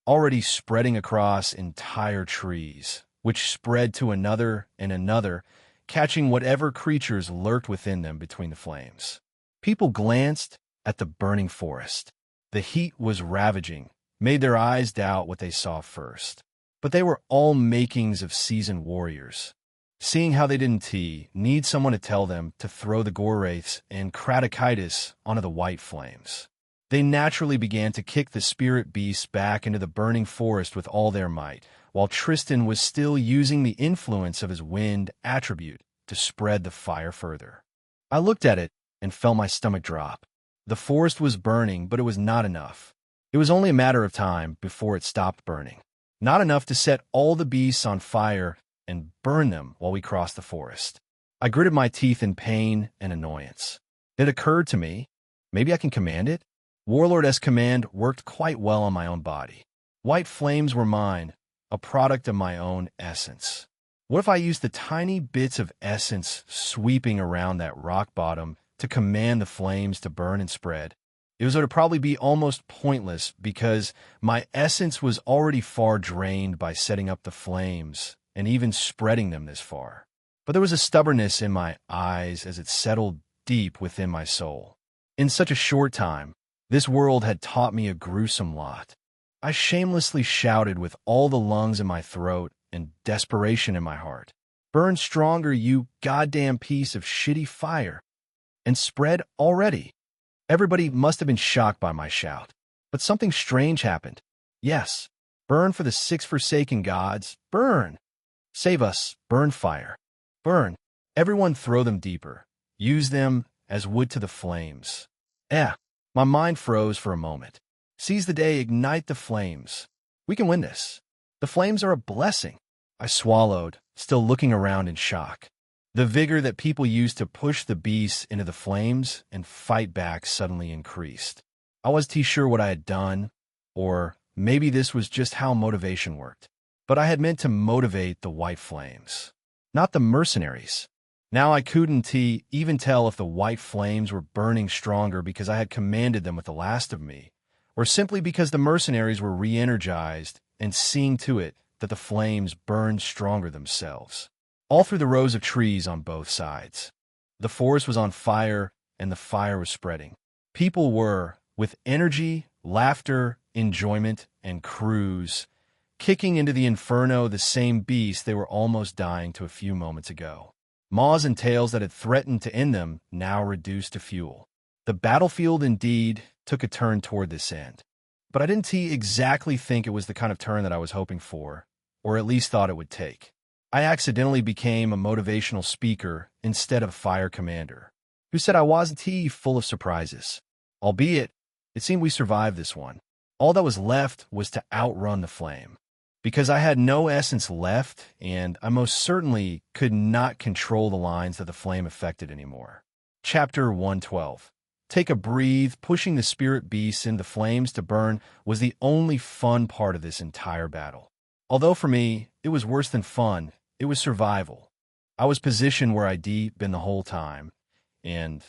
already spreading across entire trees, which spread to another and another, catching whatever creatures lurked within them between the flames. People glanced at the burning forest. The heat was ravaging, made their eyes doubt what they saw first. But they were all makings of seasoned warriors. Seeing how they didn't need someone to tell them to throw the Gorwraiths and Kratokitis onto the white flames. They naturally began to kick the spirit beasts back into the burning forest with all their might, while Tristan was still using the influence of his wind attribute to spread the fire further. I looked at it and felt my stomach drop. The forest was burning, but it was not enough. It was only a matter of time before it stopped burning. Not enough to set all the beasts on fire and burn them while we crossed the forest. I gritted my teeth in pain and annoyance. It occurred to me, maybe I can command it? Warlord's command worked quite well on my own body. White flames were mine, a product of my own essence. What if I used the tiny bits of essence sweeping around that rock bottom to command the flames to burn and spread? It would probably be almost pointless because my essence was already far drained by setting up the flames and even spreading them this far. but there was a stubbornness in my eyes as it settled deep within my soul. In such a short time, this world had taught me a gruesome lot. I shamelessly shouted with all the lungs in my throat and desperation in my heart. "Burn stronger, you goddamn piece of shitty fire!" And spread already. Everybody must have been shocked by my shout. But something strange happened. Yes, burn for the 6 forsaken gods. Burn! Save us. Burn fire. Burn. Everyone throw them deeper. Use them as wood to the flames. My mind froze for a moment. Seize the day, ignite the flames. We can win this. The flames are a blessing. I swallowed, still looking around in shock. The vigor that people used to push the beasts into the flames and fight back suddenly increased. I wasn't sure what I had done, or maybe this was just how motivation worked. But I had meant to motivate the white flames, not the mercenaries. Now I couldn't even tell if the white flames were burning stronger because I had commanded them with the last of me, or simply because the mercenaries were re-energized and seeing to it that the flames burned stronger themselves. All through the rows of trees on both sides, the forest was on fire and the fire was spreading. People were, with energy, laughter, enjoyment, and cruise, kicking into the inferno the same beast they were almost dying to a few moments ago. Maws and tails that had threatened to end them now reduced to fuel. The battlefield indeed took a turn toward this end. But I didn't exactly think it was the kind of turn that I was hoping for, or at least thought it would take. I accidentally became a motivational speaker instead of fire commander, who said I wasn't full of surprises. Albeit, it seemed we survived this one. All that was left was to outrun the flame. Because I had no essence left, and I most certainly could not control the lines that the flame affected anymore. Chapter 112. Take a breathe. Pushing the spirit beasts into the flames to burn was the only fun part of this entire battle. Although for me, it was worse than fun. It was survival. I was positioned where I'd been the whole time, and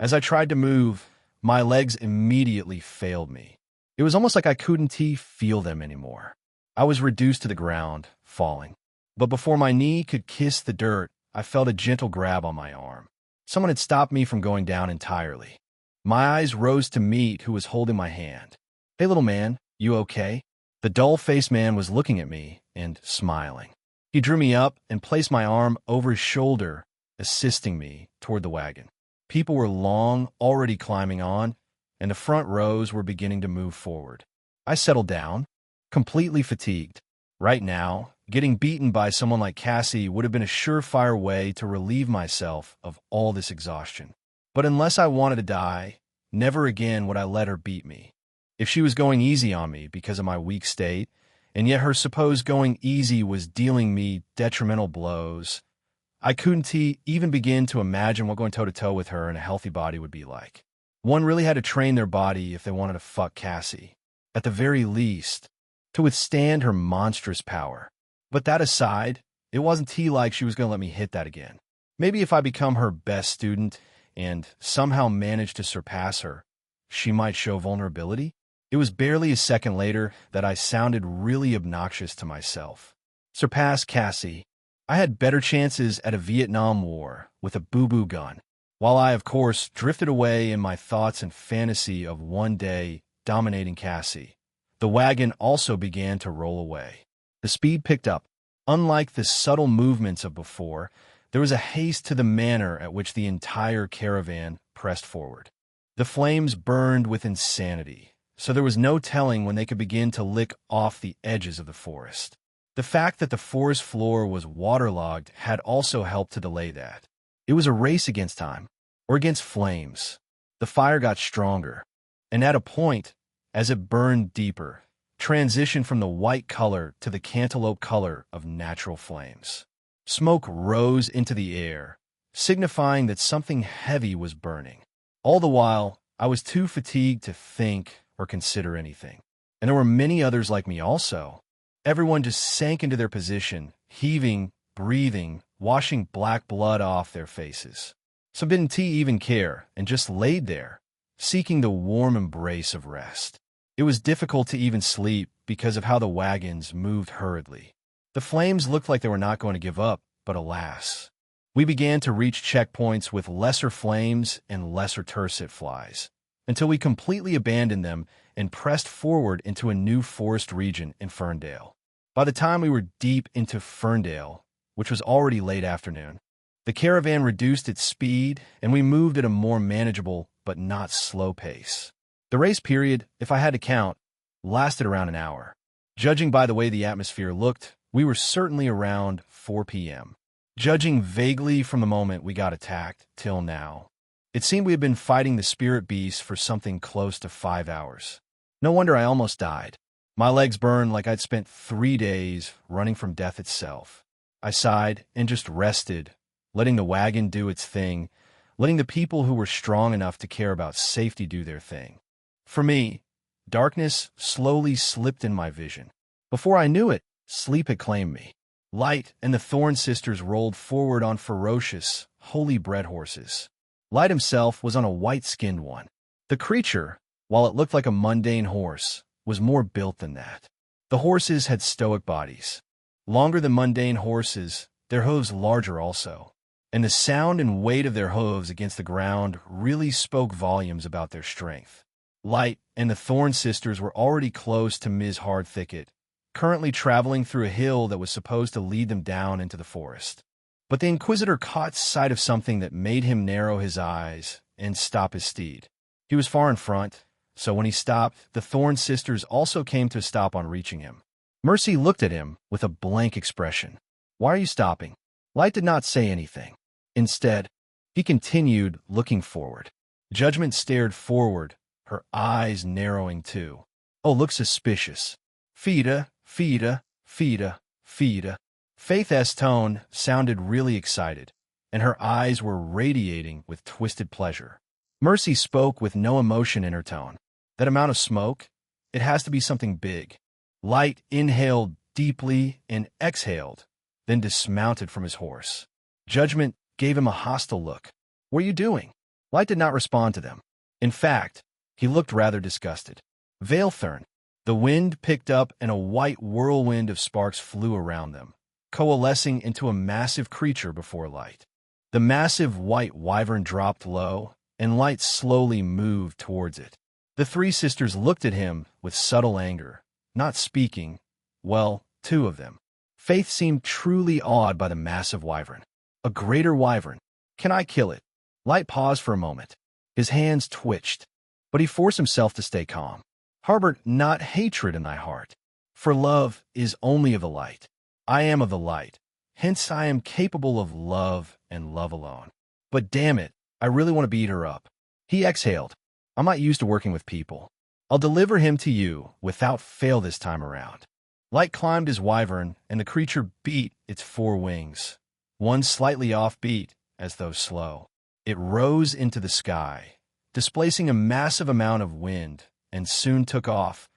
as I tried to move, my legs immediately failed me. It was almost like I couldn't feel them anymore. I was reduced to the ground, falling. But before my knee could kiss the dirt, I felt a gentle grab on my arm. Someone had stopped me from going down entirely. My eyes rose to meet who was holding my hand. "Hey, little man, you okay?" The dull-faced man was looking at me and smiling. He drew me up and placed my arm over his shoulder, assisting me toward the wagon. People were already climbing on, and the front rows were beginning to move forward. I settled down, completely fatigued. Right now, getting beaten by someone like Cassie would have been a surefire way to relieve myself of all this exhaustion. But unless I wanted to die, never again would I let her beat me. If she was going easy on me because of my weak state, and yet her supposed going easy was dealing me detrimental blows, I couldn't even begin to imagine what going toe-to-toe with her in a healthy body would be like. One really had to train their body if they wanted to fuck Cassie. At the very least, to withstand her monstrous power. But that aside, it wasn't like she was going to let me hit that again. Maybe if I become her best student and somehow manage to surpass her, she might show vulnerability. It was barely a second later that I sounded really obnoxious to myself. Surpass Cassie. I had better chances at a Vietnam War with a boo-boo gun, while I, of course, drifted away in my thoughts and fantasy of one day dominating Cassie. The wagon also began to roll away. The speed picked up. Unlike the subtle movements of before, there was a haste to the manner at which the entire caravan pressed forward. The flames burned with insanity, so there was no telling when they could begin to lick off the edges of the forest. The fact that the forest floor was waterlogged had also helped to delay that. It was a race against time, or against flames. The fire got stronger, and at a point, as it burned deeper, transitioned from the white color to the cantaloupe color of natural flames. Smoke rose into the air, signifying that something heavy was burning. All the while, I was too fatigued to think or consider anything. And there were many others like me also. Everyone just sank into their position, heaving, breathing, washing black blood off their faces. Some didn't even care and just laid there, seeking the warm embrace of rest. It was difficult to even sleep because of how the wagons moved hurriedly. The flames looked like they were not going to give up, but alas, We began to reach checkpoints with lesser flames and lesser tercet flies, until we completely abandoned them and pressed forward into a new forest region in Ferndale. By the time we were deep into Ferndale, which was already late afternoon, the caravan reduced its speed and we moved at a more manageable but not slow pace. The race period, if I had to count, lasted around an hour. Judging by the way the atmosphere looked, we were certainly around 4 p.m. Judging vaguely from the moment we got attacked till now, it seemed we had been fighting the spirit beast for something close to 5 hours. No wonder I almost died. My legs burned like I'd spent 3 days running from death itself. I sighed and just rested, letting the wagon do its thing, letting the people who were strong enough to care about safety do their thing. For me, darkness slowly slipped in my vision. Before I knew it, sleep had claimed me. Light and the Thorn sisters rolled forward on ferocious, holy-bred horses. Light himself was on a white-skinned one. The creature, while it looked like a mundane horse, was more built than that. The horses had stoic bodies. Longer than mundane horses, their hooves larger also, and the sound and weight of their hooves against the ground really spoke volumes about their strength. Light and the Thorn sisters were already close to Ms. Hard Thicket, currently traveling through a hill that was supposed to lead them down into the forest. But the Inquisitor caught sight of something that made him narrow his eyes and stop his steed. He was far in front, so when he stopped, the Thorn sisters also came to a stop on reaching him. Mercy looked at him with a blank expression. "Why are you stopping?" Light did not say anything. Instead, he continued looking forward. Judgment stared forward, her eyes narrowing too. "Oh, look suspicious. Fida, Fida, Fida, Fida." Faith's tone sounded really excited, and her eyes were radiating with twisted pleasure. Mercy spoke with no emotion in her tone. "That amount of smoke? It has to be something big." Light inhaled deeply and exhaled, then dismounted from his horse. Judgment gave him a hostile look. "What are you doing?" Light did not respond to them. In fact, he looked rather disgusted. Valethern. The wind picked up and a white whirlwind of sparks flew around them, coalescing into a massive creature before Light. The massive white wyvern dropped low, and Light slowly moved towards it. The three sisters looked at him with subtle anger, not speaking. Well, two of them. Faith seemed truly awed by the massive wyvern. A greater wyvern. "Can I kill it?" Light paused for a moment. His hands twitched, but he forced himself to stay calm. "Harbor not hatred in thy heart, for love is only of the light. I am of the light, hence I am capable of love and love alone. But damn it, I really want to beat her up." He exhaled. "I'm not used to working with people. I'll deliver him to you without fail this time around." Light climbed his wyvern, and the creature beat its 4 wings, one slightly offbeat, as though slow. It rose into the sky, displacing a massive amount of wind, and soon took off,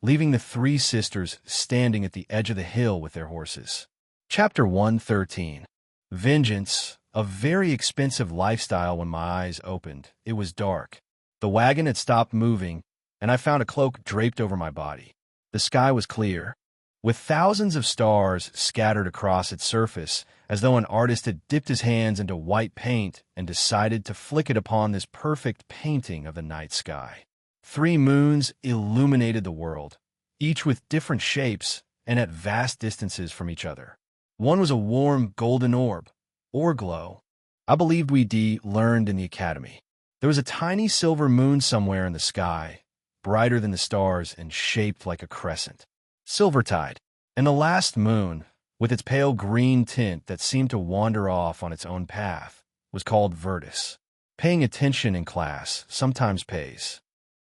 leaving the three sisters standing at the edge of the hill with their horses. Chapter 113. Vengeance, a very expensive lifestyle. When my eyes opened, it was dark. The wagon had stopped moving, and I found a cloak draped over my body. The sky was clear, with thousands of stars scattered across its surface, as though an artist had dipped his hands into white paint and decided to flick it upon this perfect painting of the night sky. 3 moons illuminated the world, each with different shapes and at vast distances from each other. One was a warm golden orb, or glow. I believed we learned in the academy. There was a tiny silver moon somewhere in the sky, brighter than the stars and shaped like a crescent. Silvertide. And the last moon, with its pale green tint that seemed to wander off on its own path, was called Virtus. Paying attention in class sometimes pays.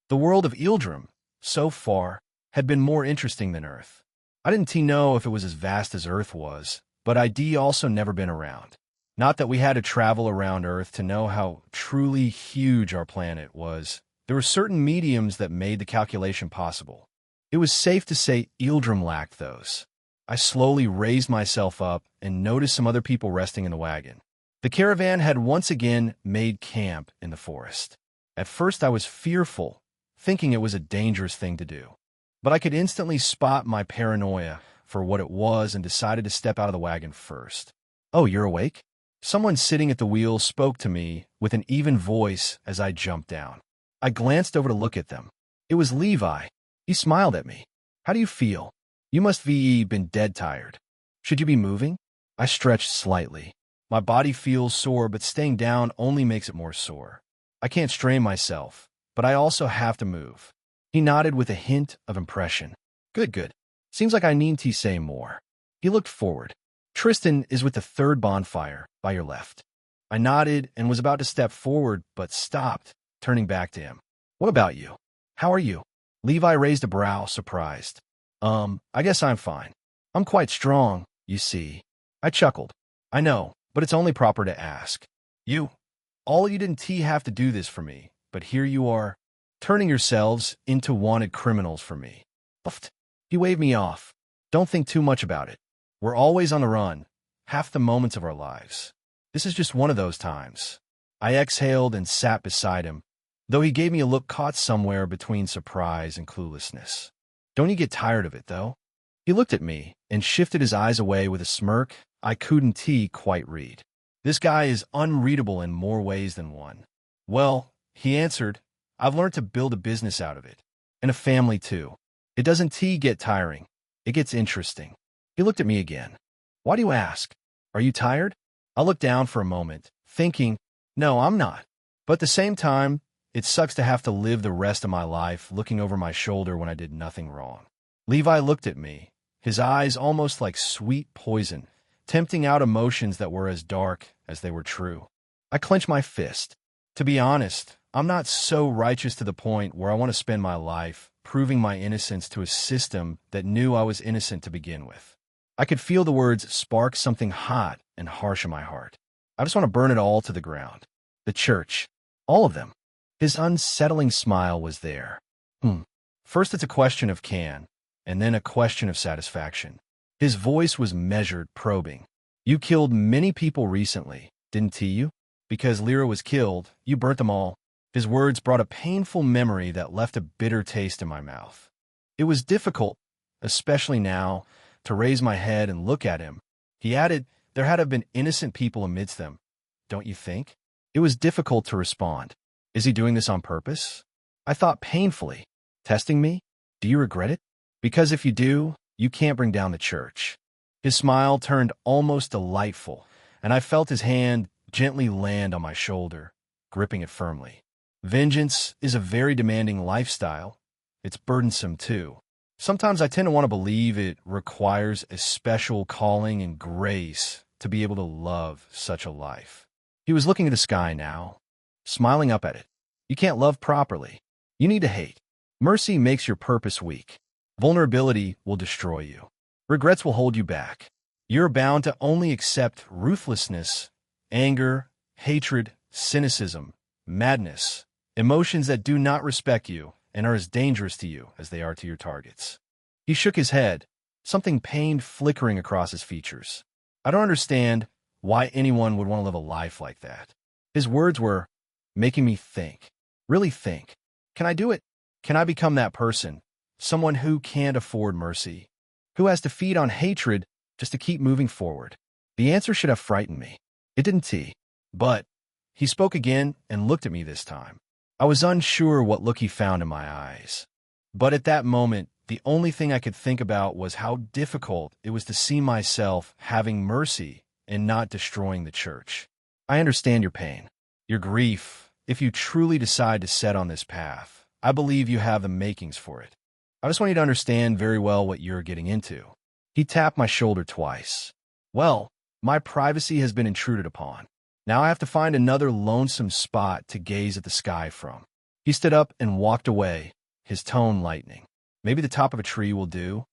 The world of Ildrum, so far, had been more interesting than Earth. I didn't know if it was as vast as Earth was, but I'd also never been around. Not that we had to travel around Earth to know how truly huge our planet was. There were certain mediums that made the calculation possible. It was safe to say Ildrum lacked those. I slowly raised myself up and noticed some other people resting in the wagon. The caravan had once again made camp in the forest. At first I was fearful, thinking it was a dangerous thing to do. But I could instantly spot my paranoia for what it was and decided to step out of the wagon first. "Oh, you're awake?" Someone sitting at the wheel spoke to me with an even voice as I jumped down. I glanced over to look at them. It was Levi. He smiled at me. "How do you feel? You must be been dead tired. Should you be moving?" I stretched slightly. My body feels sore, but staying down only makes it more sore. I can't strain myself, but I also have to move. He nodded with a hint of impression. Good, good. Seems like I need to say more. He looked forward. Tristan is with the third bonfire, by your left. I nodded and was about to step forward, but stopped, turning back to him. What about you? How are you? Levi raised a brow, surprised. I guess I'm fine. I'm quite strong, you see. I chuckled. I know, but it's only proper to ask. All you didn't have to do this for me, but here you are, turning yourselves into wanted criminals for me. Puffed. He waved me off. Don't think too much about it. We're always on the run, half the moments of our lives. This is just one of those times. I exhaled and sat beside him, though he gave me a look caught somewhere between surprise and cluelessness. Don't you get tired of it, though? He looked at me and shifted his eyes away with a smirk I couldn't quite read. This guy is unreadable in more ways than one. Well, he answered, I've learned to build a business out of it. And a family, too. It doesn't get tiring. It gets interesting. He looked at me again. Why do you ask? Are you tired? I looked down for a moment, thinking, no, I'm not. But at the same time, it sucks to have to live the rest of my life looking over my shoulder when I did nothing wrong. Levi looked at me, his eyes almost like sweet poison, tempting out emotions that were as dark as they were true. I clenched my fist. To be honest, I'm not so righteous to the point where I want to spend my life proving my innocence to a system that knew I was innocent to begin with. I could feel the words spark something hot and harsh in my heart. I just want to burn it all to the ground. The church. All of them. His unsettling smile was there. First it's a question of can, and then a question of satisfaction. His voice was measured, probing. You killed many people recently, didn't you? Because Lyra was killed, you burnt them all. His words brought a painful memory that left a bitter taste in my mouth. It was difficult, especially now, to raise my head and look at him. He added, there had to have been innocent people amidst them, don't you think? It was difficult to respond. Is he doing this on purpose? I thought painfully. Testing me? Do you regret it? Because if you do, you can't bring down the church. His smile turned almost delightful, and I felt his hand gently land on my shoulder, gripping it firmly. Vengeance is a very demanding lifestyle. It's burdensome, too. Sometimes I tend to want to believe it requires a special calling and grace to be able to love such a life. He was looking at the sky now, smiling up at it. You can't love properly. You need to hate. Mercy makes your purpose weak. Vulnerability will destroy you. Regrets will hold you back. You're bound to only accept ruthlessness, anger, hatred, cynicism, madness, emotions that do not respect you and are as dangerous to you as they are to your targets. He shook his head, something pain flickering across his features. I don't understand why anyone would want to live a life like that. His words were making me think. Really think. Can I do it? Can I become that person? Someone who can't afford mercy, who has to feed on hatred just to keep moving forward. The answer should have frightened me. It didn't. But he spoke again and looked at me this time. I was unsure what look he found in my eyes. But at that moment, the only thing I could think about was how difficult it was to see myself having mercy and not destroying the church. I understand your pain, your grief. If you truly decide to set on this path, I believe you have the makings for it. I just want you to understand very well what you're getting into. He tapped my shoulder twice. Well, my privacy has been intruded upon. Now I have to find another lonesome spot to gaze at the sky from. He stood up and walked away, his tone lightening. Maybe the top of a tree will do.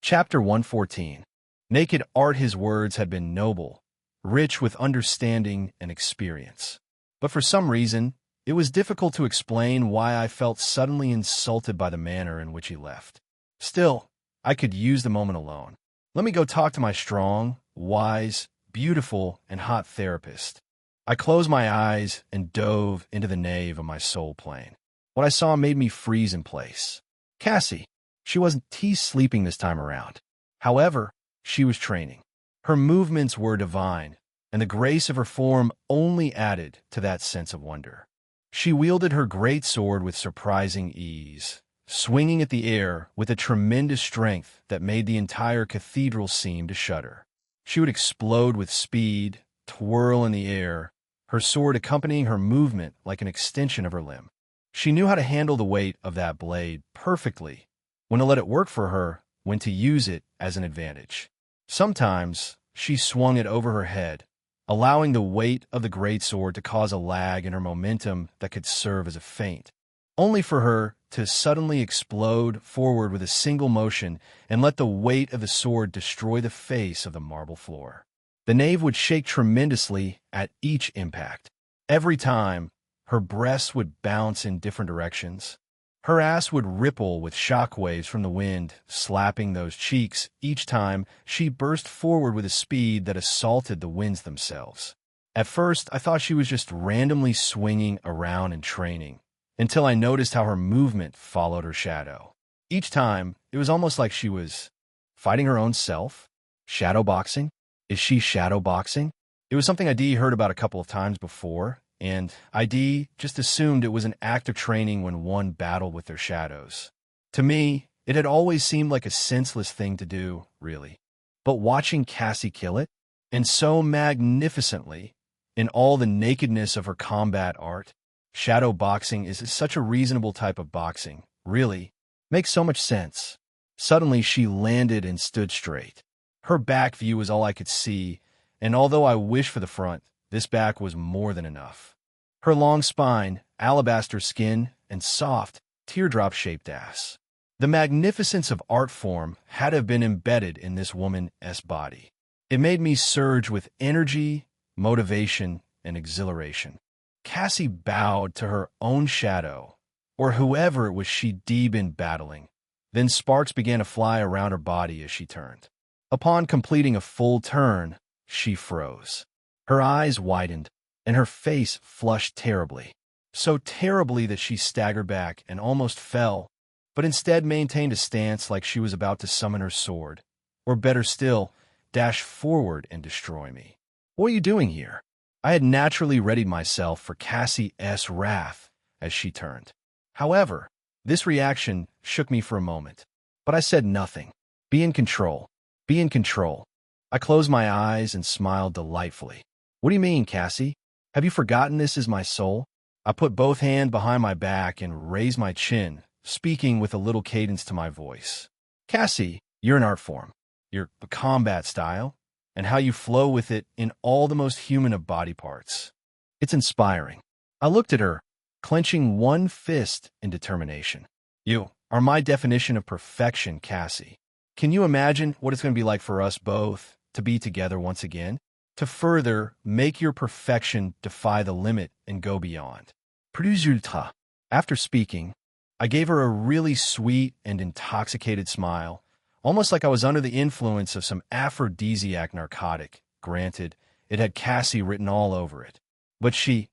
Chapter 114. Naked art. His words had been noble, rich with understanding and experience. But for some reason, it was difficult to explain why I felt suddenly insulted by the manner in which he left. Still, I could use the moment alone. Let me go talk to my strong, wise, beautiful, and hot therapist. I closed my eyes and dove into the nave of my soul plane. What I saw made me freeze in place. Cassie. She wasn't sleeping this time around. However, she was training. Her movements were divine, and the grace of her form only added to that sense of wonder. She wielded her great sword with surprising ease, swinging at the air with a tremendous strength that made the entire cathedral seem to shudder. She would explode with speed, twirl in the air, her sword accompanying her movement like an extension of her limb. She knew how to handle the weight of that blade perfectly, when to let it work for her, when to use it as an advantage. Sometimes she swung it over her head, allowing the weight of the greatsword to cause a lag in her momentum that could serve as a feint, only for her to suddenly explode forward with a single motion and let the weight of the sword destroy the face of the marble floor. The nave would shake tremendously at each impact. Every time, her breasts would bounce in different directions. Her ass would ripple with shock waves from the wind, slapping those cheeks each time she burst forward with a speed that assaulted the winds themselves. At first, I thought she was just randomly swinging around and training, until I noticed how her movement followed her shadow. Each time, it was almost like she was fighting her own self. Shadowboxing? Is she shadowboxing? It was something ID heard about a couple of times before, and ID just assumed it was an act of training when one battled with their shadows. To me, it had always seemed like a senseless thing to do, really. But watching Cassie kill it, and so magnificently, in all the nakedness of her combat art, shadow boxing is such a reasonable type of boxing, really, makes so much sense. Suddenly she landed and stood straight. Her back view was all I could see, and although I wished for the front, this back was more than enough. Her long spine, alabaster skin, and soft, teardrop-shaped ass. The magnificence of art form had to have been embedded in this woman's body. It made me surge with energy, motivation, and exhilaration. Cassie bowed to her own shadow, or whoever it was she'd been battling. Then sparks began to fly around her body as she turned. Upon completing a full turn, she froze. Her eyes widened, and her face flushed terribly. So terribly that she staggered back and almost fell, but instead maintained a stance like she was about to summon her sword, or better still, dash forward and destroy me. What are you doing here? I had naturally readied myself for Cassie's wrath as she turned. However, this reaction shook me for a moment, but I said nothing. Be in control. Be in control. I closed my eyes and smiled delightfully. What do you mean, Cassie? Have you forgotten this is my soul? I put both hands behind my back and raised my chin, speaking with a little cadence to my voice. Cassie, you're an art form. Your combat style, and how you flow with it in all the most human of body parts. It's inspiring. I looked at her, clenching one fist in determination. You are my definition of perfection, Cassie. Can you imagine what it's going to be like for us both to be together once again? To further make your perfection defy the limit and go beyond. Plus ultra. After speaking, I gave her a really sweet and intoxicated smile, almost like I was under the influence of some aphrodisiac narcotic. Granted, it had Cassie written all over it. But she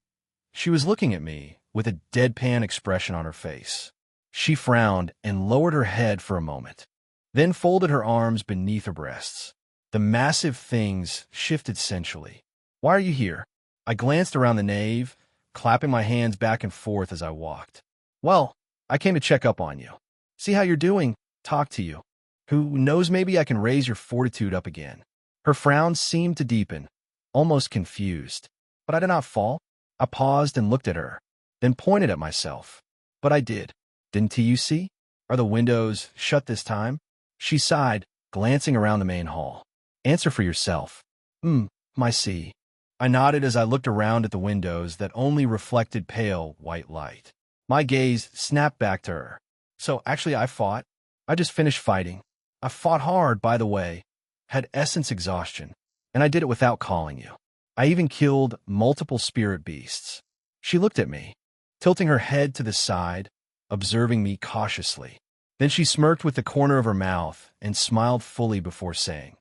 was looking at me with a deadpan expression on her face. She frowned and lowered her head for a moment, then folded her arms beneath her breasts. The massive things shifted sensually. Why are you here? I glanced around the nave, clapping my hands back and forth as I walked. Well, I came to check up on you. See how you're doing, talk to you. Who knows, maybe I can raise your fortitude up again. Her frown seemed to deepen, almost confused. But I did not fall. I paused and looked at her, then pointed at myself. But I did. Didn't you see? Are the windows shut this time? She sighed, glancing around the main hall. Answer for yourself. My see. I nodded as I looked around at the windows that only reflected pale white light. My gaze snapped back to her. So, actually, I fought. I just finished fighting. I fought hard, by the way. Had essence exhaustion. And I did it without calling you. I even killed multiple spirit beasts. She looked at me, tilting her head to the side, observing me cautiously. Then she smirked with the corner of her mouth and smiled fully before saying,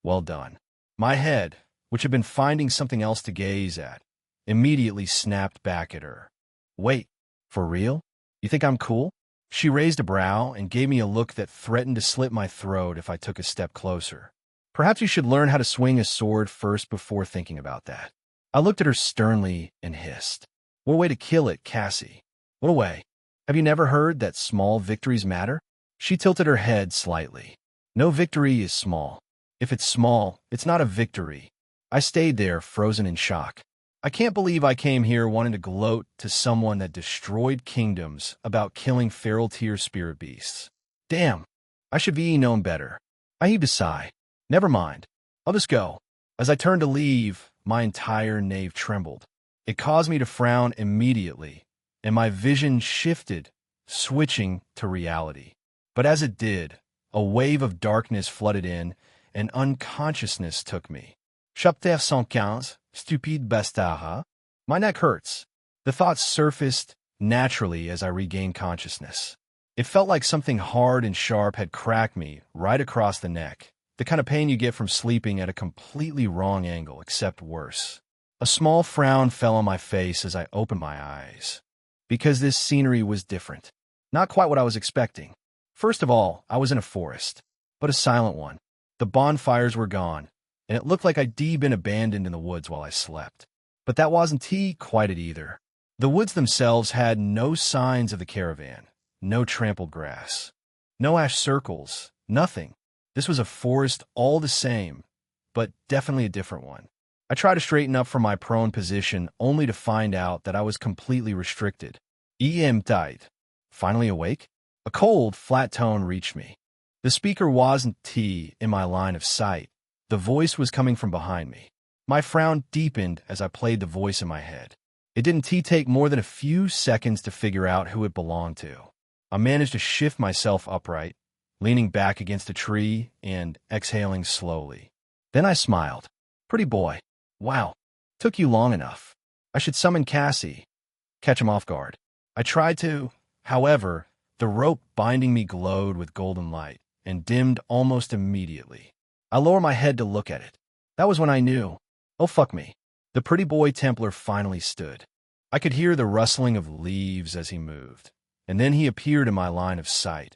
Well done. My head, which had been finding something else to gaze at, immediately snapped back at her. Wait, for real? You think I'm cool? She raised a brow and gave me a look that threatened to slit my throat if I took a step closer. Perhaps you should learn how to swing a sword first before thinking about that. I looked at her sternly and hissed. What a way to kill it, Cassie. What a way. Have you never heard that small victories matter? She tilted her head slightly. No victory is small. If it's small, it's not a victory. I stayed there, frozen in shock. I can't believe I came here wanting to gloat to someone that destroyed kingdoms about killing feral tier spirit beasts. Damn, I should be known better. I heaved a sigh. Never mind. I'll just go. As I turned to leave, my entire nave trembled. It caused me to frown immediately, and my vision shifted, switching to reality. But as it did, a wave of darkness flooded in, and unconsciousness took me. Chapter 115, Stupide bastard. My neck hurts. The thoughts surfaced naturally as I regained consciousness. It felt like something hard and sharp had cracked me right across the neck, the kind of pain you get from sleeping at a completely wrong angle, except worse. A small frown fell on my face as I opened my eyes, because this scenery was different. Not quite what I was expecting. First of all, I was in a forest, but a silent one. The bonfires were gone, and it looked like I'd been abandoned in the woods while I slept. But that wasn't quite it either. The woods themselves had no signs of the caravan, no trampled grass, no ash circles, nothing. This was a forest all the same, but definitely a different one. I tried to straighten up from my prone position only to find out that I was completely restricted. Died. Finally awake? A cold, flat tone reached me. The speaker wasn't in my line of sight. The voice was coming from behind me. My frown deepened as I played the voice in my head. It didn't take more than a few seconds to figure out who it belonged to. I managed to shift myself upright, leaning back against a tree and exhaling slowly. Then I smiled. Pretty boy. Wow. Took you long enough. I should summon Cassie. Catch him off guard. I tried to. However, the rope binding me glowed with golden light and dimmed almost immediately. I lowered my head to look at it. That was when I knew. Oh, fuck me. The pretty boy Templar finally stood. I could hear the rustling of leaves as he moved, and then he appeared in my line of sight.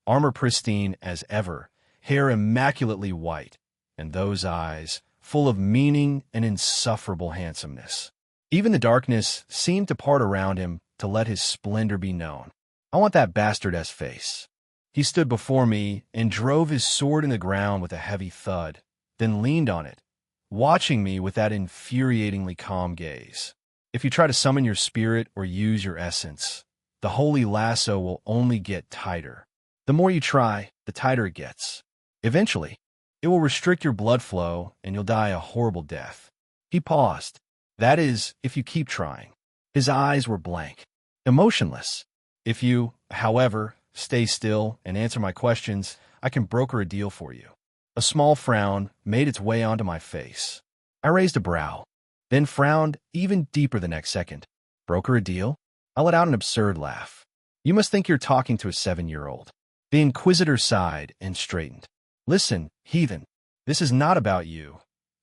Armor pristine as ever, hair immaculately white, and those eyes full of meaning and insufferable handsomeness. Even the darkness seemed to part around him to let his splendor be known. I want that bastard-ass face. He stood before me and drove his sword in the ground with a heavy thud, then leaned on it, watching me with that infuriatingly calm gaze. If you try to summon your spirit or use your essence, the holy lasso will only get tighter. The more you try, the tighter it gets. Eventually, it will restrict your blood flow and you'll die a horrible death. He paused. That is, if you keep trying. His eyes were blank, emotionless. If you, however, stay still and answer my questions, I can broker a deal for you. A small frown made its way onto my face. I raised a brow, then frowned even deeper the next second. Broker a deal? I let out an absurd laugh. You must think you're talking to a 7-year-old. The Inquisitor sighed and straightened. Listen, heathen, this is not about you.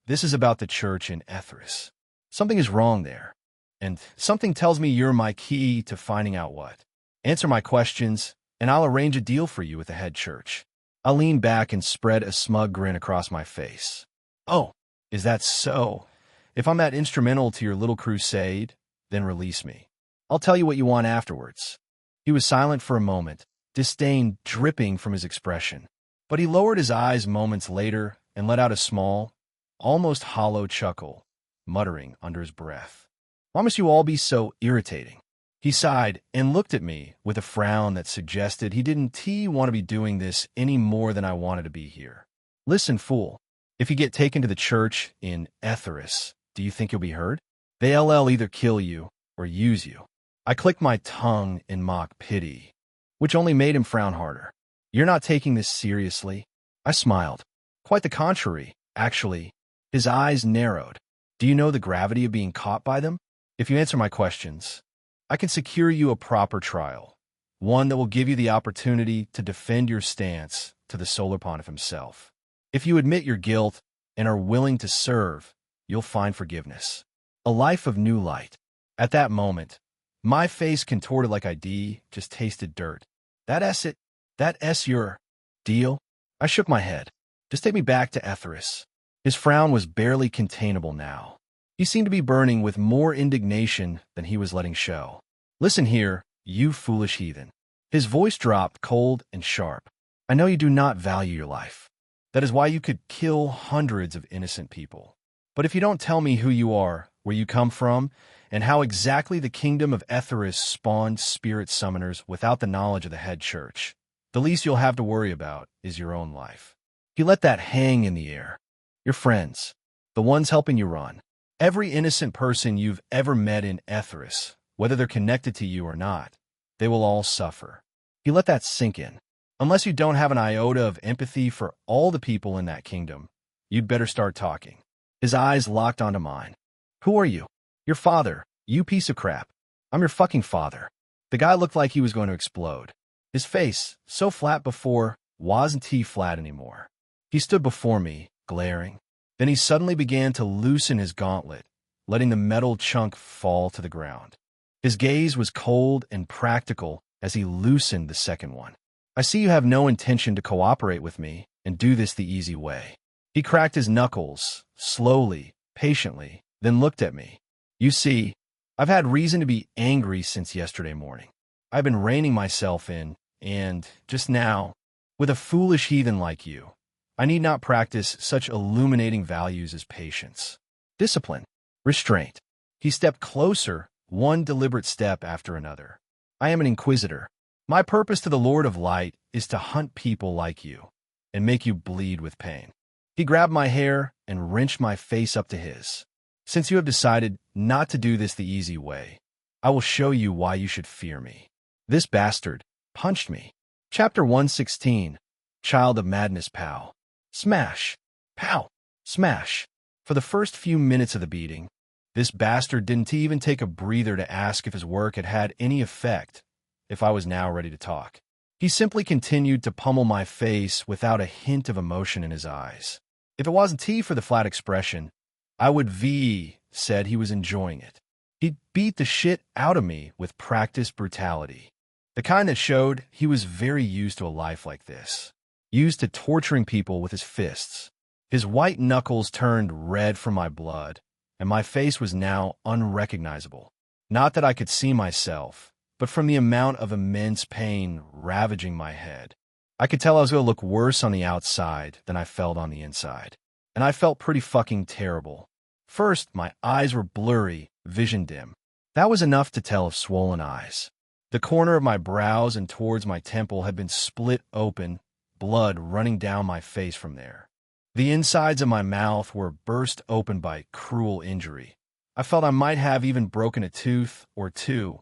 This is about the church in Ethris. Something is wrong there, and something tells me you're my key to finding out what. Answer my questions, and I'll arrange a deal for you with the head church. I leaned back and spread a smug grin across my face. Oh, is that so? If I'm that instrumental to your little crusade, then release me. I'll tell you what you want afterwards. He was silent for a moment, disdain dripping from his expression. But he lowered his eyes moments later and let out a small, almost hollow chuckle, muttering under his breath. Why must you all be so irritating? He sighed and looked at me with a frown that suggested he didn't want to be doing this any more than I wanted to be here. Listen, fool. If you get taken to the church in Ethris, do you think you'll be heard? They'll either kill you or use you. I clicked my tongue in mock pity, which only made him frown harder. You're not taking this seriously? I smiled. Quite the contrary, actually. His eyes narrowed. Do you know the gravity of being caught by them? If you answer my questions, I can secure you a proper trial, one that will give you the opportunity to defend your stance to the Solar Pontiff himself. If you admit your guilt and are willing to serve, you'll find forgiveness. A life of new light. At that moment, my face contorted like I just tasted dirt. That's your deal? I shook my head. Just take me back to Etheris. His frown was barely containable now. He seemed to be burning with more indignation than he was letting show. Listen here, you foolish heathen. His voice dropped cold and sharp. I know you do not value your life. That is why you could kill hundreds of innocent people. But if you don't tell me who you are, where you come from, and how exactly the kingdom of Etheris spawned spirit summoners without the knowledge of the head church, the least you'll have to worry about is your own life. He let that hang in the air. Your friends, the ones helping you run, every innocent person you've ever met in Etheris, whether they're connected to you or not, they will all suffer. He let that sink in. Unless you don't have an iota of empathy for all the people in that kingdom, you'd better start talking. His eyes locked onto mine. Who are you? Your father, you piece of crap. I'm your fucking father. The guy looked like he was going to explode. His face, so flat before, wasn't flat anymore. He stood before me, glaring. Then he suddenly began to loosen his gauntlet, letting the metal chunk fall to the ground. His gaze was cold and practical as he loosened the second one. I see you have no intention to cooperate with me and do this the easy way. He cracked his knuckles, slowly, patiently, then looked at me. You see, I've had reason to be angry since yesterday morning. I've been reining myself in, and, just now, with a foolish heathen like you, I need not practice such illuminating values as patience, discipline, restraint. He stepped closer, one deliberate step after another. I am an inquisitor. My purpose to the Lord of Light is to hunt people like you and make you bleed with pain. He grabbed my hair and wrenched my face up to his. Since you have decided not to do this the easy way, I will show you why you should fear me. This bastard punched me. Chapter 116, Child of Madness Pow. Smash. Pow. Smash. For the first few minutes of the beating, this bastard didn't even take a breather to ask if his work had had any effect, if I was now ready to talk. He simply continued to pummel my face without a hint of emotion in his eyes. If it wasn't for the flat expression, I would said he was enjoying it. He beat the shit out of me with practiced brutality. The kind that showed he was very used to a life like this. Used to torturing people with his fists. His white knuckles turned red from my blood, and my face was now unrecognizable. Not that I could see myself, but from the amount of immense pain ravaging my head. I could tell I was going to look worse on the outside than I felt on the inside. And I felt pretty fucking terrible. First, my eyes were blurry, vision dim. That was enough to tell of swollen eyes. The corner of my brows and towards my temple had been split open, blood running down my face from there. The insides of my mouth were burst open by cruel injury. I felt I might have even broken a tooth or two,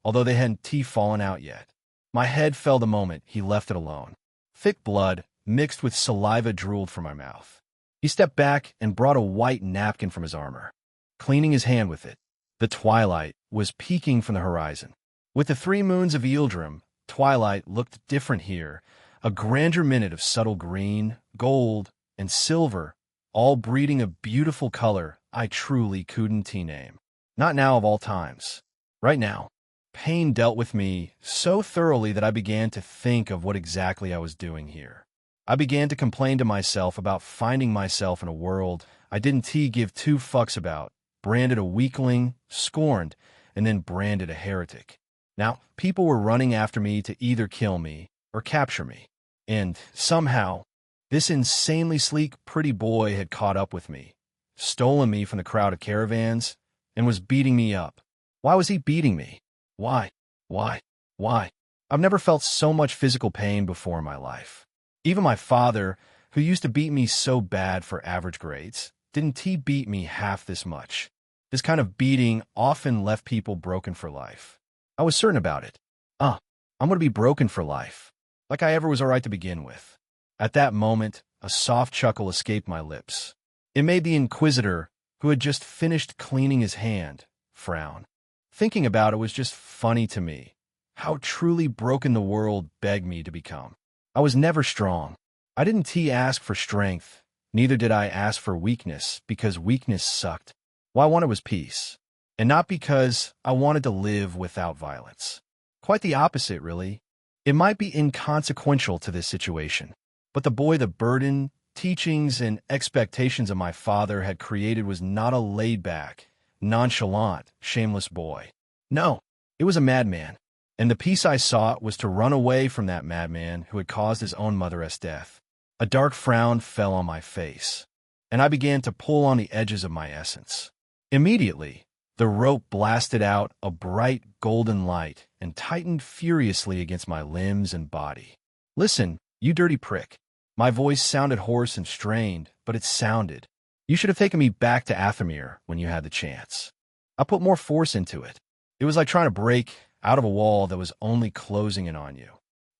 although they hadn't fallen out yet. My head fell the moment he left it alone. Thick blood, mixed with saliva, drooled from my mouth. He stepped back and brought a white napkin from his armor, cleaning his hand with it. The twilight was peeking from the horizon. With the 3 moons of Eildrim, twilight looked different here, a grandeur minute of subtle green, gold, and silver, all breeding a beautiful color I truly couldn't name. Not now of all times. Right now. Pain dealt with me so thoroughly that I began to think of what exactly I was doing here. I began to complain to myself about finding myself in a world I didn't give 2 fucks about, branded a weakling, scorned, and then branded a heretic. Now, people were running after me to either kill me or capture me. And, somehow, this insanely sleek, pretty boy had caught up with me, stolen me from the crowd of caravans, and was beating me up. Why was he beating me? Why? I've never felt so much physical pain before in my life. Even my father, who used to beat me so bad for average grades, didn't beat me half this much. This kind of beating often left people broken for life. I was certain about it. I'm going to be broken for life. Like I ever was all right to begin with. At that moment, a soft chuckle escaped my lips. It made the Inquisitor, who had just finished cleaning his hand, frown. Thinking about it was just funny to me, how truly broken the world begged me to become. I was never strong. I didn't ask for strength, neither did I ask for weakness, because weakness sucked. What I wanted was peace, and not because I wanted to live without violence. Quite the opposite, really. It might be inconsequential to this situation, but the boy that burdened, teachings and expectations of my father had created was not a laid-back, nonchalant, shameless boy. No, it was a madman, and the peace I sought was to run away from that madman who had caused his own mother's death. A dark frown fell on my face, and I began to pull on the edges of my essence. Immediately, the rope blasted out a bright golden light and tightened furiously against my limbs and body. "Listen, you dirty prick." My voice sounded hoarse and strained, but it sounded. "You should have taken me back to Athamir when you had the chance. I put more force into it. It was like trying to break out of a wall that was only closing in on you."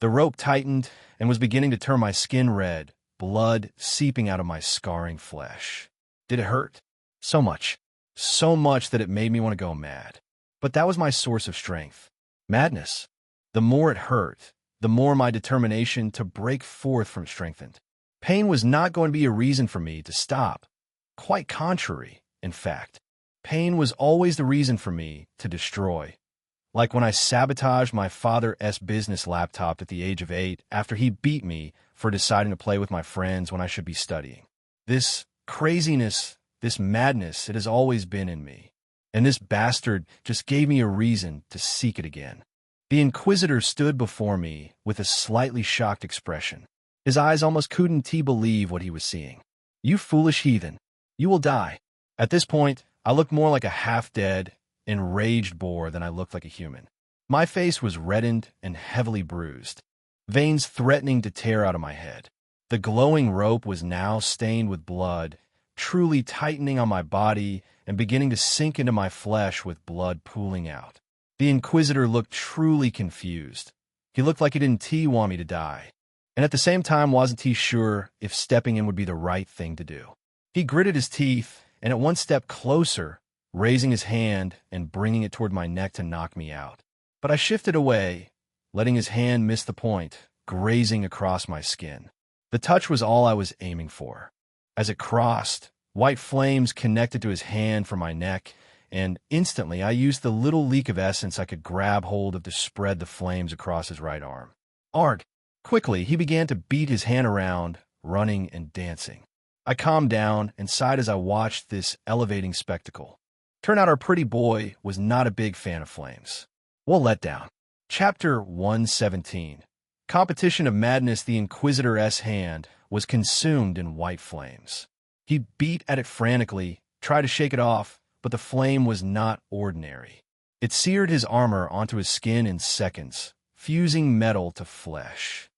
The rope tightened and was beginning to turn my skin red, blood seeping out of my scarring flesh. Did it hurt? So much. So much that it made me want to go mad. But that was my source of strength. Madness. The more it hurt, the more my determination to break forth from strengthened. Pain was not going to be a reason for me to stop. Quite contrary, in fact. Pain was always the reason for me to destroy. Like when I sabotaged my father's business laptop at the age of 8 after he beat me for deciding to play with my friends when I should be studying. This craziness, this madness, it has always been in me. And this bastard just gave me a reason to seek it again. The Inquisitor stood before me with a slightly shocked expression. His eyes almost couldn't believe what he was seeing. "You foolish heathen. You will die." At this point, I looked more like a half-dead, enraged boar than I looked like a human. My face was reddened and heavily bruised, veins threatening to tear out of my head. The glowing rope was now stained with blood, truly tightening on my body and beginning to sink into my flesh with blood pooling out. The Inquisitor looked truly confused. He looked like he didn't want me to die, and at the same time wasn't sure if stepping in would be the right thing to do. He gritted his teeth, and at one step closer, raising his hand and bringing it toward my neck to knock me out. But I shifted away, letting his hand miss the point, grazing across my skin. The touch was all I was aiming for. As it crossed, white flames connected to his hand from my neck, and instantly I used the little leak of essence I could grab hold of to spread the flames across his right arm. Arg! Quickly, he began to beat his hand around, running and dancing. I calmed down and sighed as I watched this elevating spectacle. Turned out our pretty boy was not a big fan of flames. What a letdown. Chapter 117. Competition of Madness. The Inquisitor's hand was consumed in white flames. He beat at it frantically, tried to shake it off, but the flame was not ordinary. It seared his armor onto his skin in seconds, fusing metal to flesh.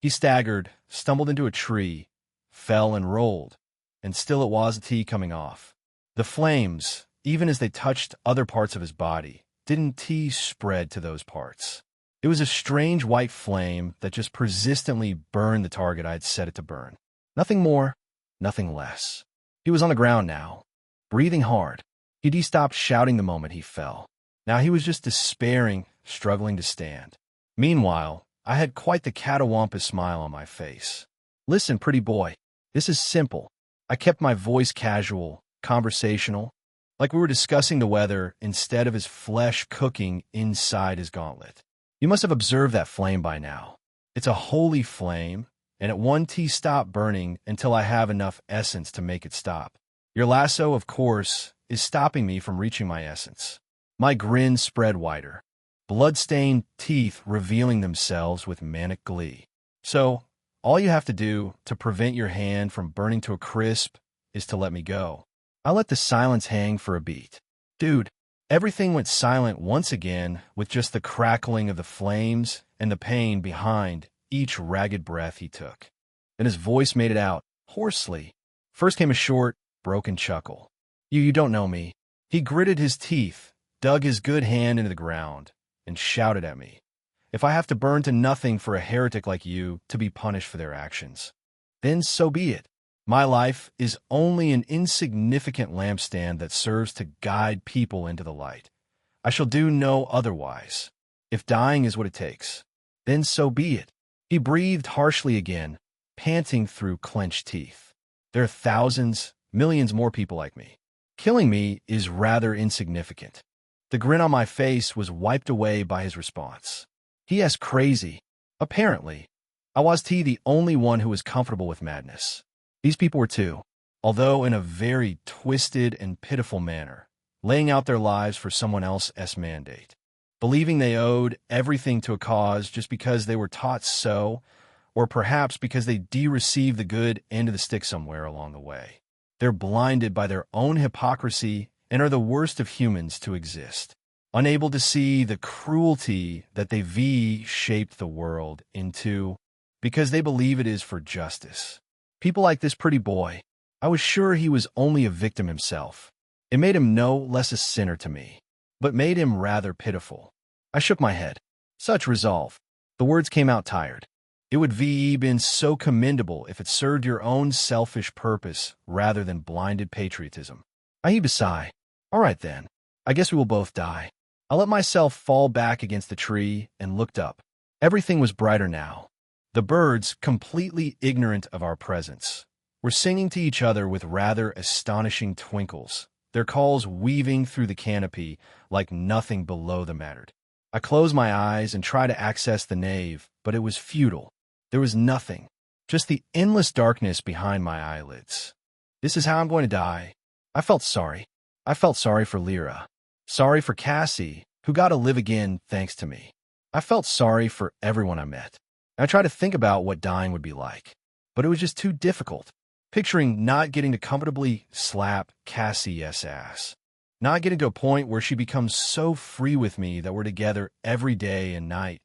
He staggered, stumbled into a tree, fell and rolled, and still it was the coming off. The flames, even as they touched other parts of his body, didn't spread to those parts. It was a strange white flame that just persistently burned the target I had set it to burn. Nothing more, nothing less. He was on the ground now, breathing hard. He'd stopped shouting the moment he fell. Now he was just despairing, struggling to stand. Meanwhile, I had quite the catawampus smile on my face. "Listen, pretty boy, this is simple." I kept my voice casual, conversational, like we were discussing the weather instead of his flesh cooking inside his gauntlet. "You must have observed that flame by now. It's a holy flame, and it won't stop burning until I have enough essence to make it stop. Your lasso, of course, is stopping me from reaching my essence." My grin spread wider, blood-stained teeth revealing themselves with manic glee. "So, all you have to do to prevent your hand from burning to a crisp is to let me go." I let the silence hang for a beat. Dude, everything went silent once again with just the crackling of the flames and the pain behind each ragged breath he took. Then his voice made it out, hoarsely. First came a short, broken chuckle. You don't know me." He gritted his teeth, dug his good hand into the ground, and shouted at me. "If I have to burn to nothing for a heretic like you to be punished for their actions, then so be it. My life is only an insignificant lampstand that serves to guide people into the light. I shall do no otherwise. If dying is what it takes, then so be it." He breathed harshly again, panting through clenched teeth. "There are thousands, millions more people like me. Killing me is rather insignificant." The grin on my face was wiped away by his response. "He is crazy. Apparently, I was the only one who was comfortable with madness. These people were too, although in a very twisted and pitiful manner, laying out their lives for someone else's mandate, believing they owed everything to a cause just because they were taught so, or perhaps because they received the good end of the stick somewhere along the way. They're blinded by their own hypocrisy and are the worst of humans to exist, unable to see the cruelty that they shaped the world into because they believe it is for justice. People like this pretty boy, I was sure he was only a victim himself. It made him no less a sinner to me, but made him rather pitiful. I shook my head. Such resolve. The words came out tired. It would been so commendable if it served your own selfish purpose rather than blinded patriotism. I heaved a sigh. All right then. I guess we will both die. I let myself fall back against the tree and looked up. Everything was brighter now. The birds, completely ignorant of our presence, were singing to each other with rather astonishing twinkles, their calls weaving through the canopy like nothing below them mattered. I closed my eyes and tried to access the nave, but it was futile. There was nothing, just the endless darkness behind my eyelids. This is how I'm going to die. I felt sorry. I felt sorry for Lyra. Sorry for Cassie, who got to live again thanks to me. I felt sorry for everyone I met. I tried to think about what dying would be like, but it was just too difficult. Picturing not getting to comfortably slap Cassie's ass. Not getting to a point where she becomes so free with me that we're together every day and night.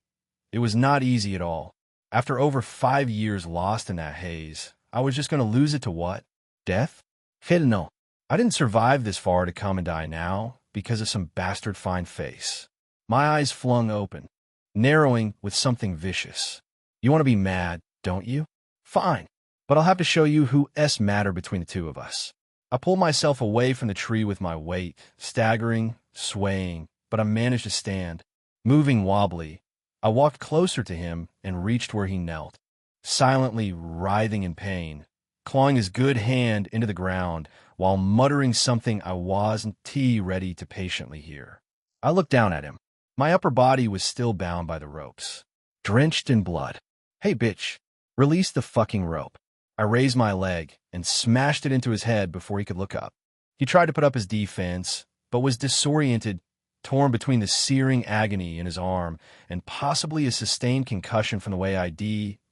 It was not easy at all. After over 5 years lost in that haze, I was just going to lose it to what? Death? Hell no. I didn't survive this far to come and die now because of some bastard fine face. My eyes flung open, narrowing with something vicious. You want to be mad, don't you? Fine. But I'll have to show you who's matter between the two of us. I pulled myself away from the tree with my weight, staggering, swaying, but I managed to stand. Moving wobbly, I walked closer to him and reached where he knelt, silently writhing in pain, clawing his good hand into the ground while muttering something I wasn't ready to patiently hear. I looked down at him. My upper body was still bound by the ropes, drenched in blood. Hey, bitch, release the fucking rope. I raised my leg and smashed it into his head before he could look up. He tried to put up his defense, but was disoriented, torn between the searing agony in his arm and possibly a sustained concussion from the way I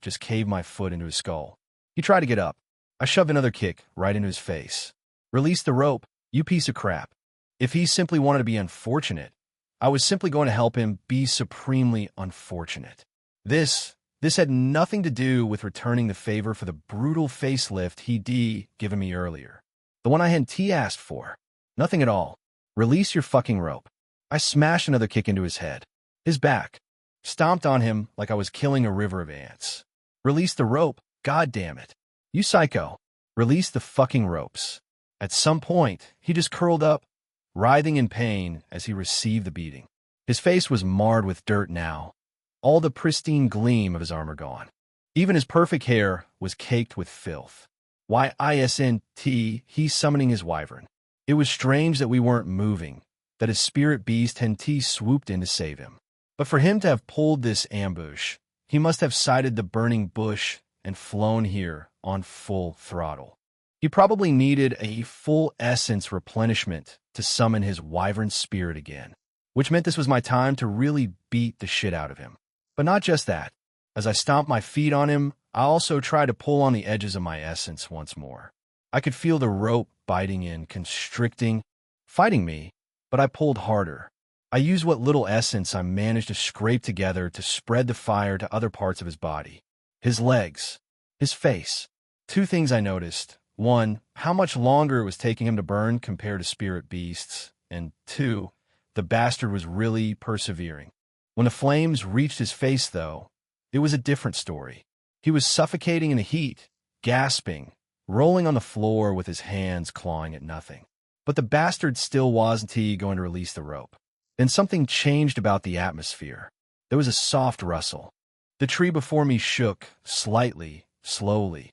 just caved my foot into his skull. He tried to get up. I shoved another kick right into his face. Release the rope, you piece of crap. If he simply wanted to be unfortunate, I was simply going to help him be supremely unfortunate. This had nothing to do with returning the favor for the brutal facelift he'd given me earlier. The one I hadn't asked for. Nothing at all. Release your fucking rope. I smashed another kick into his head. His back. Stomped on him like I was killing a river of ants. Release the rope. God damn it. You psycho. Release the fucking ropes. At some point, he just curled up, writhing in pain as he received the beating. His face was marred with dirt now. All the pristine gleam of his armor gone. Even his perfect hair was caked with filth. Why isn't he summoning his wyvern? It was strange that we weren't moving, that his spirit beast had swooped in to save him. But for him to have pulled this ambush, he must have sighted the burning bush and flown here on full throttle. He probably needed a full essence replenishment to summon his wyvern spirit again, which meant this was my time to really beat the shit out of him. But not just that. As I stomped my feet on him, I also tried to pull on the edges of my essence once more. I could feel the rope biting in, constricting, fighting me, but I pulled harder. I used what little essence I managed to scrape together to spread the fire to other parts of his body. His legs, his face. 2 things I noticed. 1, how much longer it was taking him to burn compared to spirit beasts. And 2, the bastard was really persevering. When the flames reached his face, though, it was a different story. He was suffocating in the heat, gasping, rolling on the floor with his hands clawing at nothing. But the bastard still wasn't going to release the rope. Then something changed about the atmosphere. There was a soft rustle. The tree before me shook, slightly, slowly,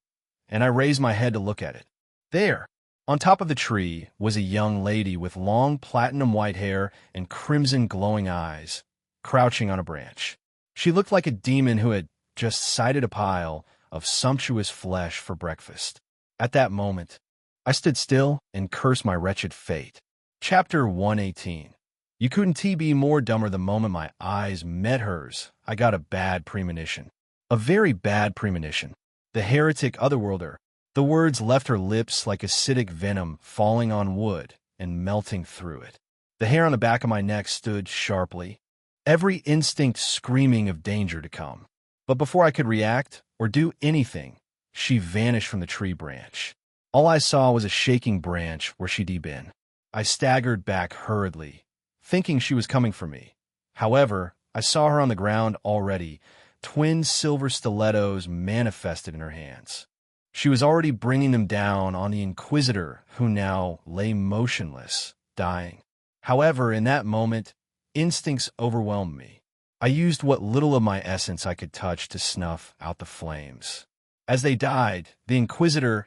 and I raised my head to look at it. There, on top of the tree, was a young lady with long platinum white hair and crimson glowing eyes, crouching on a branch. She looked like a demon who had just sighted a pile of sumptuous flesh for breakfast. At that moment, I stood still and cursed my wretched fate. Chapter 118. You couldn't be more dumber the moment my eyes met hers. I got a bad premonition. A very bad premonition. The heretic otherworlder. The words left her lips like acidic venom falling on wood and melting through it. The hair on the back of my neck stood sharply, every instinct screaming of danger to come. But before I could react or do anything, she vanished from the tree branch. All I saw was a shaking branch where she'd been. I staggered back hurriedly, thinking she was coming for me. However, I saw her on the ground already, twin silver stilettos manifested in her hands. She was already bringing them down on the Inquisitor, who now lay motionless, dying. However, in that moment, instincts overwhelmed me. I used what little of my essence I could touch to snuff out the flames. As they died, the Inquisitor's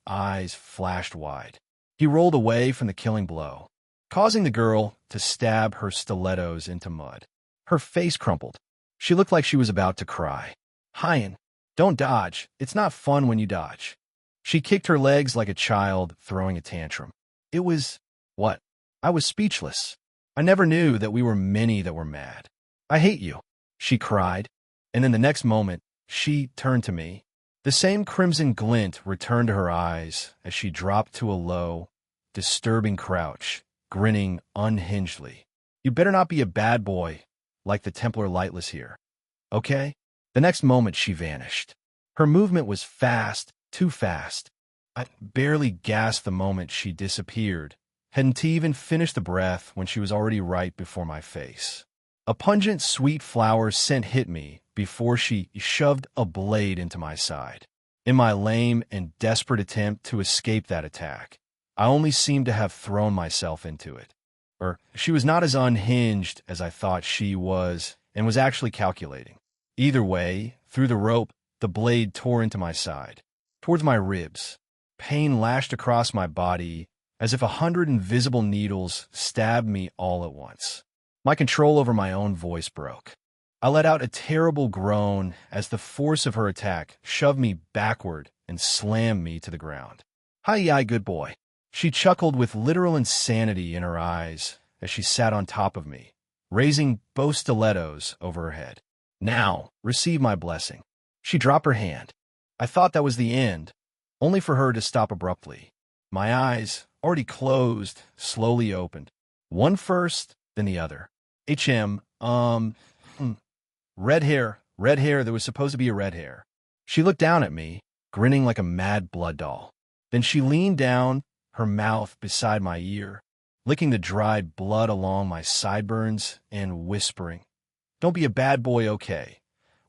eyes flashed wide. He rolled away from the killing blow, causing the girl to stab her stilettos into mud. Her face crumpled. She looked like she was about to cry. Hyan, don't dodge. It's not fun when you dodge. She kicked her legs like a child throwing a tantrum. It was... what? I was speechless. I never knew that we were many that were mad. I hate you, she cried, and in the next moment, she turned to me. The same crimson glint returned to her eyes as she dropped to a low, disturbing crouch, grinning unhingedly. You better not be a bad boy like the Templar Lightless here, okay? The next moment, she vanished. Her movement was fast, too fast. I barely gasped the moment she disappeared. Hadn't even finished the breath when she was already right before my face. A pungent, sweet flower scent hit me before she shoved a blade into my side. In my lame and desperate attempt to escape that attack, I only seemed to have thrown myself into it. Or she was not as unhinged as I thought she was and was actually calculating. Either way, through the rope, the blade tore into my side, towards my ribs. Pain lashed across my body as if 100 invisible needles stabbed me all at once. My control over my own voice broke. I let out a terrible groan as the force of her attack shoved me backward and slammed me to the ground. Hi, good boy. She chuckled with literal insanity in her eyes as she sat on top of me, raising both stilettos over her head. Now, receive my blessing. She dropped her hand. I thought that was the end, only for her to stop abruptly. My eyes, already closed, slowly opened. One first, then the other. Red hair, there was supposed to be a red hair. She looked down at me, grinning like a mad blood doll. Then she leaned down, her mouth beside my ear, licking the dried blood along my sideburns and whispering, "Don't be a bad boy, okay?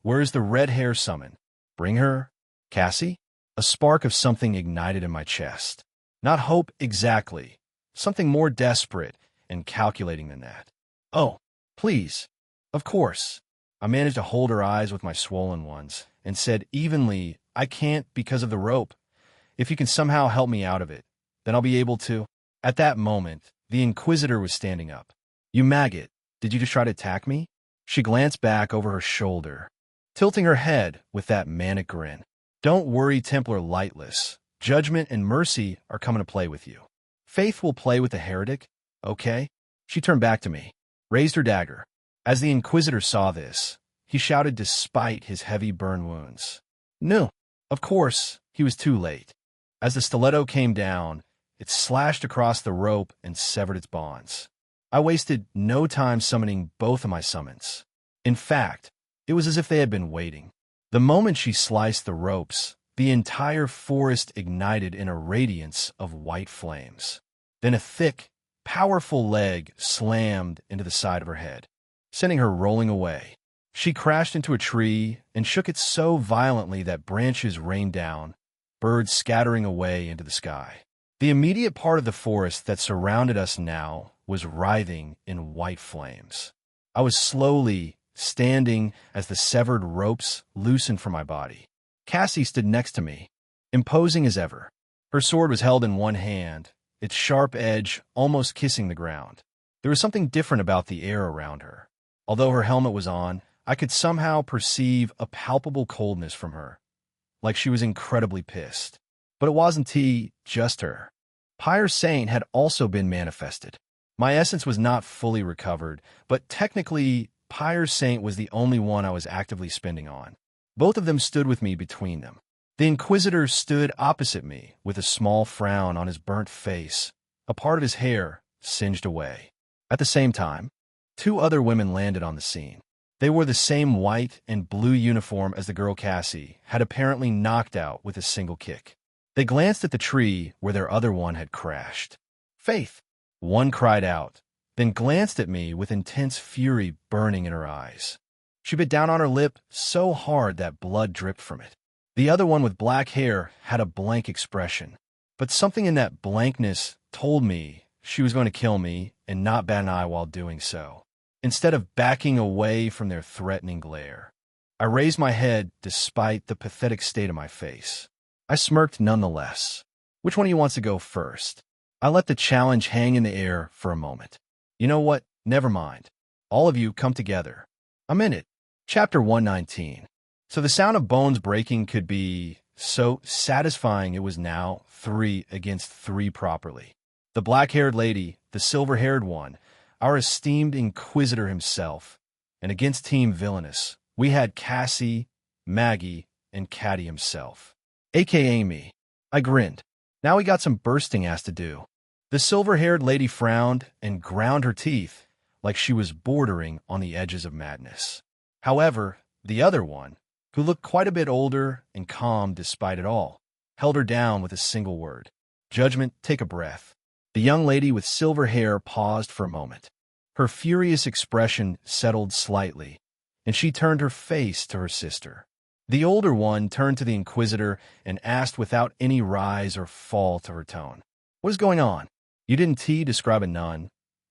Where's the red hair summon? Bring her? Cassie?" A spark of something ignited in my chest. Not hope exactly, something more desperate and calculating than that. "Oh, please. Of course." I managed to hold her eyes with my swollen ones and said evenly, "I can't because of the rope. If you can somehow help me out of it, then I'll be able to." At that moment, the Inquisitor was standing up. "You maggot, did you just try to attack me?" She glanced back over her shoulder, tilting her head with that manic grin. "Don't worry, Templar Lightless. Judgment and mercy are coming to play with you. Faith will play with the heretic, okay?" She turned back to me, raised her dagger. As the Inquisitor saw this, he shouted despite his heavy burn wounds. No, of course, he was too late. As the stiletto came down, it slashed across the rope and severed its bonds. I wasted no time summoning both of my summons. In fact, it was as if they had been waiting. The moment she sliced the ropes, the entire forest ignited in a radiance of white flames. Then a thick, powerful leg slammed into the side of her head, sending her rolling away. She crashed into a tree and shook it so violently that branches rained down, birds scattering away into the sky. The immediate part of the forest that surrounded us now was writhing in white flames. I was slowly standing as the severed ropes loosened from my body. Cassie stood next to me, imposing as ever. Her sword was held in one hand, its sharp edge almost kissing the ground. There was something different about the air around her. Although her helmet was on, I could somehow perceive a palpable coldness from her, like she was incredibly pissed. But it wasn't just her. Pyre Saint had also been manifested. My essence was not fully recovered, but technically, Pyre Saint was the only one I was actively spending on. Both of them stood with me between them. The Inquisitor stood opposite me, with a small frown on his burnt face, a part of his hair singed away. At the same time, two other women landed on the scene. They wore the same white and blue uniform as the girl Cassie had apparently knocked out with a single kick. They glanced at the tree where their other one had crashed. "Faith!" One cried out, then glanced at me with intense fury burning in her eyes. She bit down on her lip so hard that blood dripped from it. The other one with black hair had a blank expression, but something in that blankness told me she was going to kill me and not bat an eye while doing so. Instead of backing away from their threatening glare, I raised my head despite the pathetic state of my face. I smirked nonetheless. "Which one of you wants to go first?" I let the challenge hang in the air for a moment. "You know what? Never mind. All of you come together. I'm in it." Chapter 119. So the sound of bones breaking could be so satisfying. It was now 3 against 3 properly. The black-haired lady, the silver-haired one, our esteemed Inquisitor himself, and against Team Villainous, we had Cassie, Maggie, and Caddy himself, a.k.a. me. I grinned. Now we got some bursting ass to do. The silver-haired lady frowned and ground her teeth like she was bordering on the edges of madness. However, the other one, who looked quite a bit older and calm despite it all, held her down with a single word. "Judgment, take a breath." The young lady with silver hair paused for a moment. Her furious expression settled slightly, and she turned her face to her sister. The older one turned to the Inquisitor and asked without any rise or fall to her tone, "What is going on? You didn't describe a nun.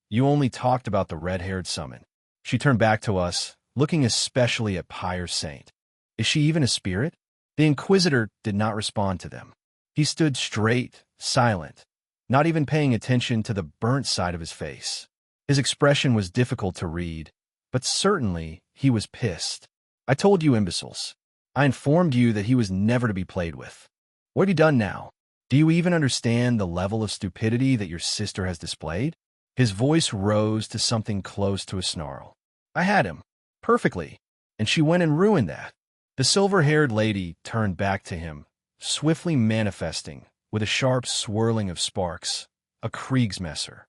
You only talked about the red-haired summon." She turned back to us, looking especially at Pyre Saint. "Is she even a spirit?" The Inquisitor did not respond to them. He stood straight, silent, not even paying attention to the burnt side of his face. His expression was difficult to read, but certainly he was pissed. "I told you, imbeciles. I informed you that he was never to be played with. What have you done now? Do you even understand the level of stupidity that your sister has displayed?" His voice rose to something close to a snarl. "I had him. Perfectly. And she went and ruined that." The silver-haired lady turned back to him, swiftly manifesting, with a sharp swirling of sparks, a Kriegsmesser.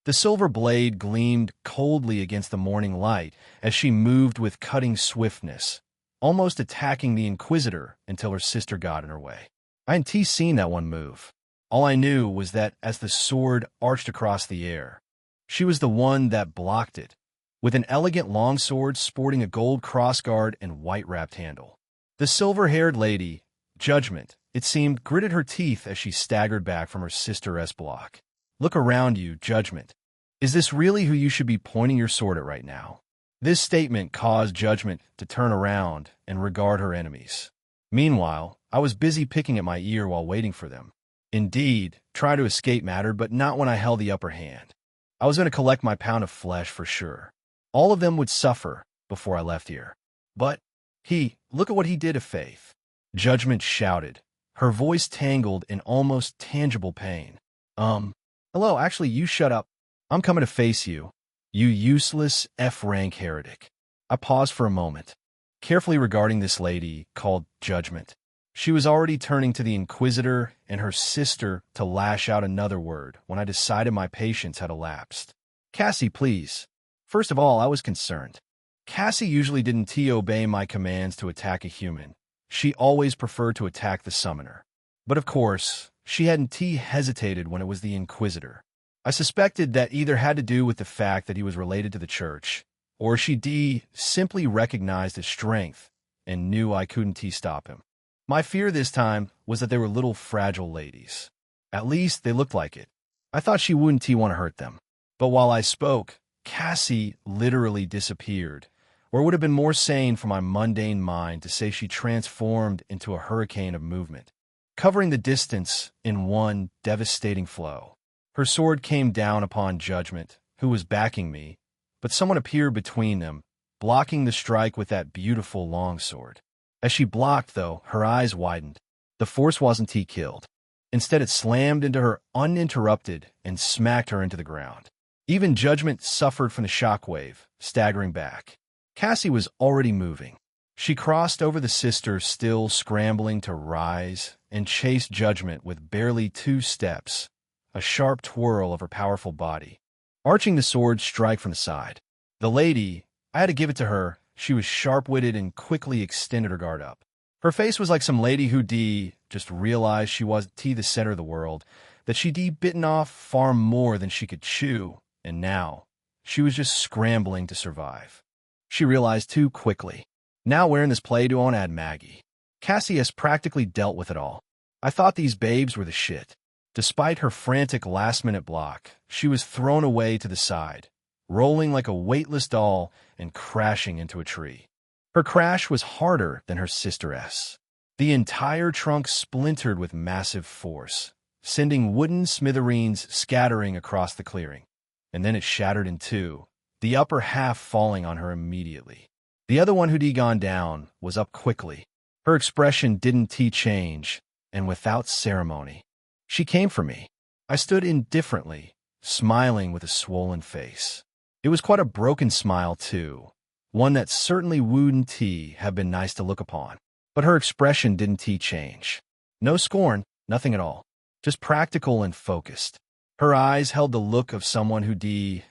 The silver blade gleamed coldly against the morning light as she moved with cutting swiftness, almost attacking the Inquisitor until her sister got in her way. I hadn't seen that one move. All I knew was that as the sword arched across the air, she was the one that blocked it, with an elegant longsword sporting a gold crossguard and white-wrapped handle. The silver-haired lady, Judgment, it seemed, gritted her teeth as she staggered back from her sister's block. "Look around you, Judgment. Is this really who you should be pointing your sword at right now?" This statement caused Judgment to turn around and regard her enemies. Meanwhile, I was busy picking at my ear while waiting for them. Indeed, trying to escape mattered, but not when I held the upper hand. I was going to collect my pound of flesh for sure. All of them would suffer before I left here. But look at what he did to Faith. Judgment shouted, her voice tangled in almost tangible pain. Hello, actually, you shut up. I'm coming to face you, you useless F-rank heretic." I paused for a moment, carefully regarding this lady called Judgment. She was already turning to the Inquisitor and her sister to lash out another word when I decided my patience had elapsed. "Cassie, please." First of all, I was concerned. Cassie usually didn't obey my commands to attack a human. She always preferred to attack the summoner. But of course, she hadn't hesitated when it was the Inquisitor. I suspected that either had to do with the fact that he was related to the church, or she simply recognized his strength and knew I couldn't stop him. My fear this time was that they were little fragile ladies. At least they looked like it. I thought she wouldn't want to hurt them. But while I spoke, Cassie literally disappeared, or it would have been more sane for my mundane mind to say she transformed into a hurricane of movement, covering the distance in one devastating flow. Her sword came down upon Judgment, who was backing me, but someone appeared between them, blocking the strike with that beautiful longsword. As she blocked, though, her eyes widened. The force wasn't killed. Instead, it slammed into her uninterrupted and smacked her into the ground. Even Judgment suffered from the shockwave, staggering back. Cassie was already moving. She crossed over the sister, still scrambling to rise, and chased Judgment with barely 2 steps, a sharp twirl of her powerful body, arching the sword strike from the side. The lady, I had to give it to her, she was sharp-witted and quickly extended her guard up. Her face was like some lady who just realized she wasn't the center of the world, that she'd bitten off far more than she could chew, and now she was just scrambling to survive. She realized too quickly. Now we're in this play to add Maggie. Cassie has practically dealt with it all. I thought these babes were the shit. Despite her frantic last-minute block, she was thrown away to the side, rolling like a weightless doll and crashing into a tree. Her crash was harder than her sister's. The entire trunk splintered with massive force, sending wooden smithereens scattering across the clearing. And then it shattered in 2, the upper half falling on her immediately. The other one who'd gone down was up quickly. Her expression didn't change, and without ceremony, she came for me. I stood indifferently, smiling with a swollen face. It was quite a broken smile, too, one that certainly wouldn't have been nice to look upon. But her expression didn't change. No scorn, nothing at all. Just practical and focused. Her eyes held the look of someone who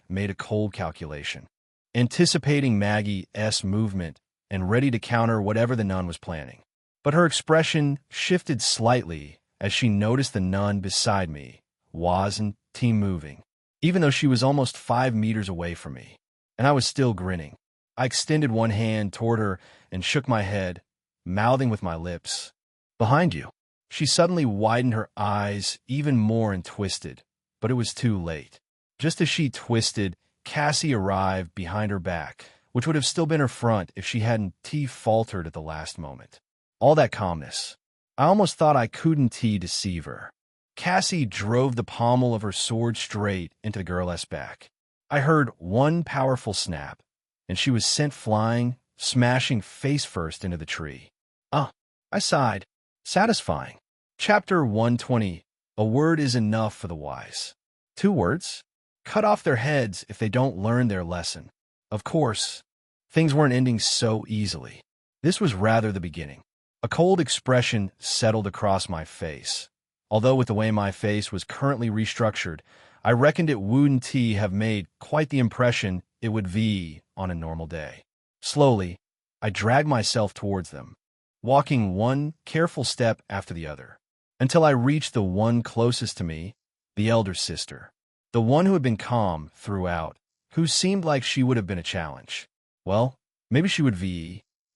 made a cold calculation, anticipating Maggie's movement and ready to counter whatever the nun was planning. But her expression shifted slightly as she noticed the nun beside me wasn't moving, even though she was almost 5 meters away from me, and I was still grinning. I extended one hand toward her and shook my head, mouthing with my lips, "Behind you." She suddenly widened her eyes even more and twisted, but it was too late. Just as she twisted, Cassie arrived behind her back, which would have still been her front if she hadn't faltered at the last moment. All that calmness. I almost thought I couldn't deceive her. Cassie drove the pommel of her sword straight into the girl's back. I heard one powerful snap, and she was sent flying, smashing face first into the tree. I sighed. Satisfying. Chapter 120. A word is enough for the wise. 2 words? Cut off their heads if they don't learn their lesson. Of course, things weren't ending so easily. This was rather the beginning. A cold expression settled across my face. Although with the way my face was currently restructured, I reckoned it wouldn't have made quite the impression it would on a normal day. Slowly, I dragged myself towards them, walking one careful step after the other, until I reached the one closest to me, the elder sister, the one who had been calm throughout, who seemed like she would have been a challenge. Well, maybe she would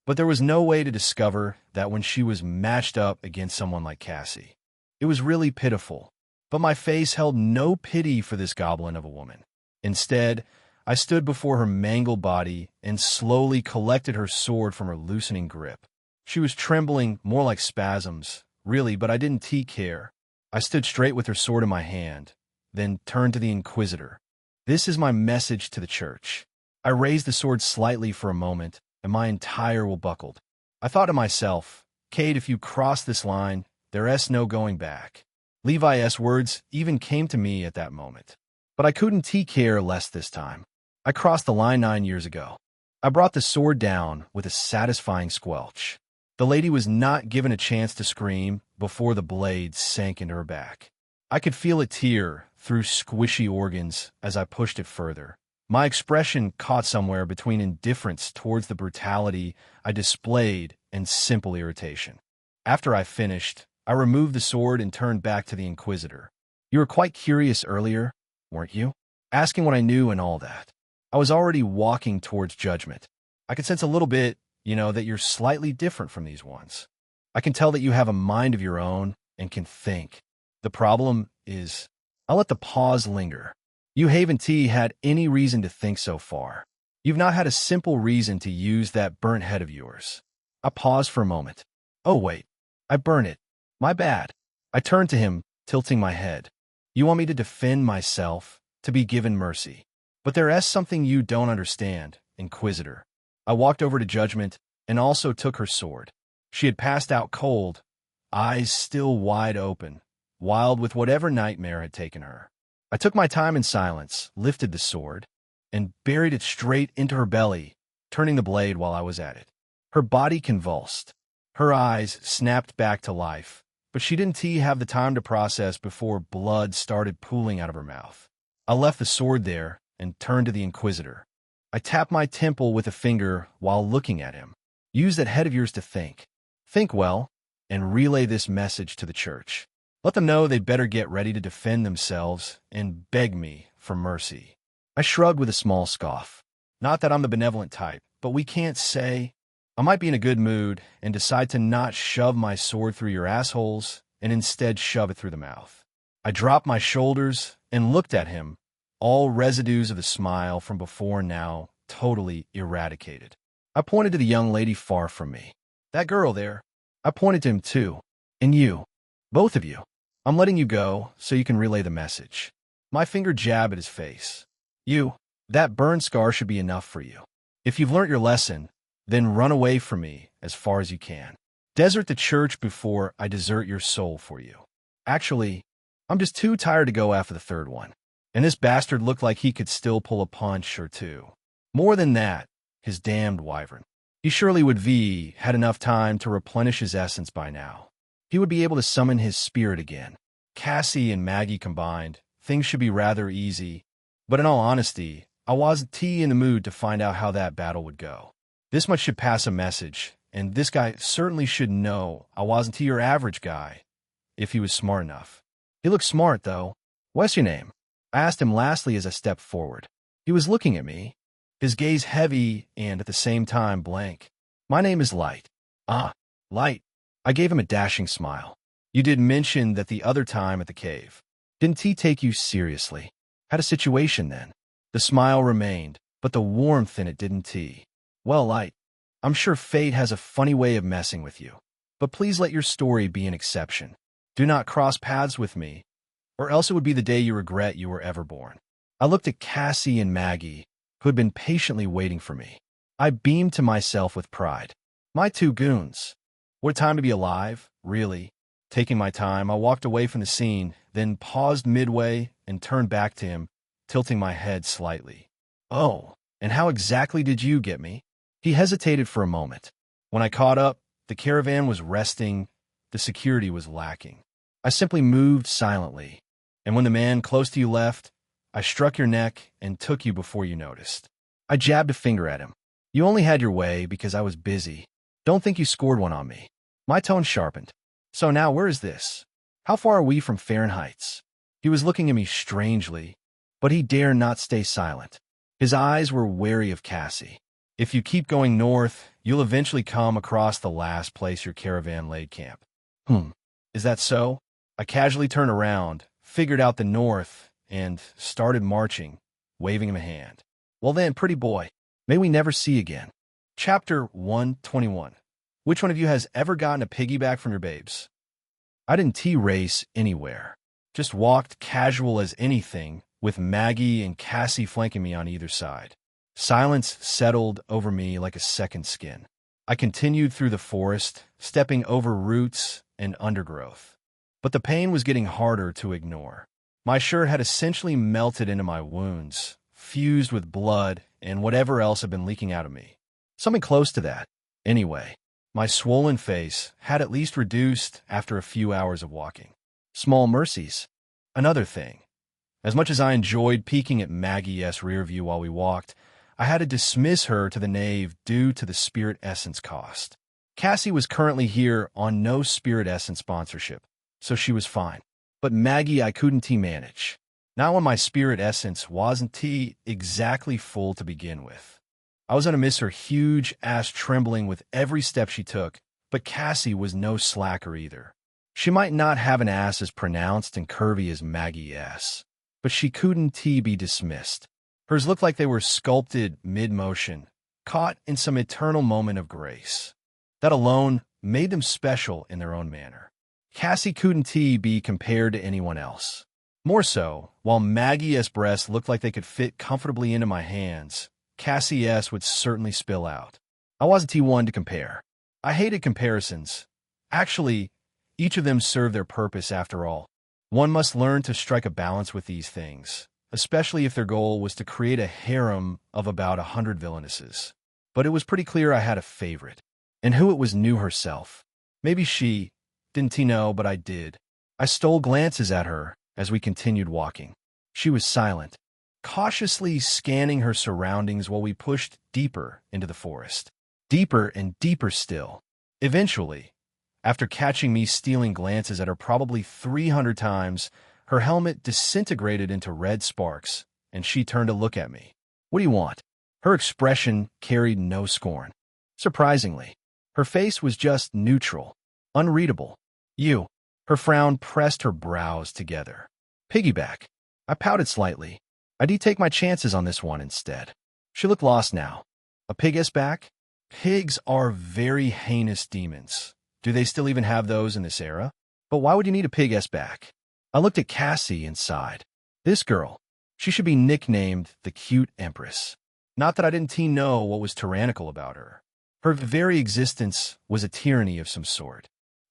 but there was no way to discover that when she was matched up against someone like Cassie. It was really pitiful, but my face held no pity for this goblin of a woman. Instead, I stood before her mangled body and slowly collected her sword from her loosening grip. She was trembling, more like spasms, really, but I didn't care. I stood straight with her sword in my hand, then turned to the Inquisitor. "This is my message to the church." I raised the sword slightly for a moment, and my entire will buckled. I thought to myself, "Cade, if you cross this line, there's no going back." Levi's words even came to me at that moment. But I couldn't care less this time. I crossed the line 9 years ago. I brought the sword down with a satisfying squelch. The lady was not given a chance to scream before the blade sank into her back. I could feel it tear through squishy organs as I pushed it further. My expression caught somewhere between indifference towards the brutality I displayed and simple irritation. After I finished, I removed the sword and turned back to the Inquisitor. "You were quite curious earlier, weren't you? Asking what I knew and all that." I was already walking towards Judgment. "I could sense a little bit, that you're slightly different from these ones. I can tell that you have a mind of your own and can think. The problem is," I'll let the pause linger, "you haven't had any reason to think so far. You've not had a simple reason to use that burnt head of yours." I paused for a moment. "Oh, wait. I burn it. My bad." I turned to him, tilting my head. "You want me to defend myself, to be given mercy. But there's something you don't understand, Inquisitor." I walked over to Judgment and also took her sword. She had passed out cold, eyes still wide open, wild with whatever nightmare had taken her. I took my time in silence, lifted the sword, and buried it straight into her belly, turning the blade while I was at it. Her body convulsed. Her eyes snapped back to life, but she didn't have the time to process before blood started pooling out of her mouth. I left the sword there and turned to the Inquisitor. I tapped my temple with a finger while looking at him. Use that head of yours to think. Think well, and relay this message to the church. Let them know they'd better get ready to defend themselves and beg me for mercy. I shrugged with a small scoff. Not that I'm the benevolent type, but we can't say. I might be in a good mood and decide to not shove my sword through your assholes and instead shove it through the mouth. I dropped my shoulders and looked at him, all residues of the smile from before now totally eradicated. I pointed to the young lady far from me. That girl there. I pointed to him too. And you. Both of you. I'm letting you go so you can relay the message. My finger jabbed at his face. You. That burn scar should be enough for you. If you've learnt your lesson, then run away from me as far as you can. Desert the church before I desert your soul for you. Actually, I'm just too tired to go after the third one. And this bastard looked like he could still pull a punch or two. More than that, his damned wyvern. He surely would had enough time to replenish his essence by now. He would be able to summon his spirit again. Cassie and Maggie combined, things should be rather easy. But in all honesty, I wasn't in the mood to find out how that battle would go. This much should pass a message, and this guy certainly should know I wasn't your average guy, if he was smart enough. He looked smart, though. What's your name? I asked him lastly as I stepped forward. He was looking at me, his gaze heavy and at the same time blank. My name is Light. Ah, Light. I gave him a dashing smile. You did mention that the other time at the cave. Didn't he take you seriously? Had a situation then. The smile remained, but the warmth in it didn't. Well, Light, I'm sure fate has a funny way of messing with you. But please let your story be an exception. Do not cross paths with me, or else it would be the day you regret you were ever born. I looked at Cassie and Maggie, who had been patiently waiting for me. I beamed to myself with pride. My two goons. What a time to be alive, really. Taking my time, I walked away from the scene, then paused midway and turned back to him, tilting my head slightly. Oh, and how exactly did you get me? He hesitated for a moment. When I caught up, the caravan was resting, the security was lacking. I simply moved silently, and when the man close to you left, I struck your neck and took you before you noticed. I jabbed a finger at him. You only had your way because I was busy. Don't think you scored one on me. My tone sharpened. So now where is this? How far are we from Fahrenheit's? He was looking at me strangely, but he dared not stay silent. His eyes were wary of Cassie. If you keep going north, you'll eventually come across the last place your caravan laid camp. Is that so? I casually turned around, figured out the north, and started marching, waving him a hand. Well then, pretty boy, may we never see again. Chapter 121. Which one of you has ever gotten a piggyback from your babes? I didn't race anywhere. Just walked casual as anything, with Maggie and Cassie flanking me on either side. Silence settled over me like a second skin. I continued through the forest, stepping over roots and undergrowth. But the pain was getting harder to ignore. My shirt had essentially melted into my wounds, fused with blood and whatever else had been leaking out of me. Something close to that. Anyway, my swollen face had at least reduced after a few hours of walking. Small mercies. Another thing. As much as I enjoyed peeking at Maggie's rear view while we walked, I had to dismiss her to the nave due to the Spirit Essence cost. Cassie was currently here on no Spirit Essence sponsorship, so she was fine. But Maggie I couldn't manage. Not when my Spirit Essence wasn't exactly full to begin with. I was going to miss her huge ass trembling with every step she took, but Cassie was no slacker either. She might not have an ass as pronounced and curvy as Maggie's, but she couldn't be dismissed. Hers looked like they were sculpted mid-motion, caught in some eternal moment of grace. That alone made them special in their own manner. Cassie couldn't be compared to anyone else. More so, while Maggie's breasts looked like they could fit comfortably into my hands, Cassie's would certainly spill out. I wasn't one to compare. I hated comparisons. Actually, each of them served their purpose after all. One must learn to strike a balance with these things, especially if their goal was to create a harem of about 100 villainesses. But it was pretty clear I had a favorite, and who it was knew herself. Maybe she didn't know, but I did. I stole glances at her as we continued walking. She was silent, cautiously scanning her surroundings while we pushed deeper into the forest. Deeper and deeper still. Eventually, after catching me stealing glances at her probably 300 times, her helmet disintegrated into red sparks, and she turned to look at me. "What do you want?" Her expression carried no scorn. Surprisingly, her face was just neutral, unreadable. "You." Her frown pressed her brows together. "Piggyback." I pouted slightly. "I'd take my chances on this one instead." She looked lost now. "A pig-ass back?" Pigs are very heinous demons. Do they still even have those in this era? But why would you need a pig-ass back? I looked at Cassie and sighed. This girl, she should be nicknamed the Cute Empress. Not that I didn't know what was tyrannical about her. Her very existence was a tyranny of some sort.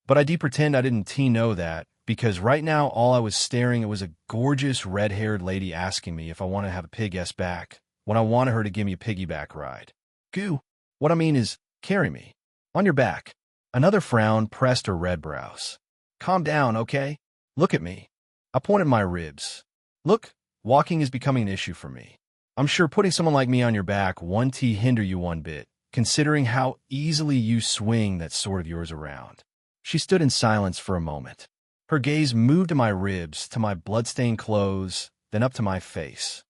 But I pretend I didn't know that, because right now all I was staring at was a gorgeous red-haired lady asking me if I want to have a pig-ass back when I wanted her to give me a piggyback ride. Goo. What I mean is, carry me. On your back. Another frown pressed her red brows. Calm down, okay? Look at me. I pointed my ribs. Look, walking is becoming an issue for me. I'm sure putting someone like me on your back won't hinder you one bit, considering how easily you swing that sword of yours around. She stood in silence for a moment. Her gaze moved to my ribs, to my blood-stained clothes, then up to my face.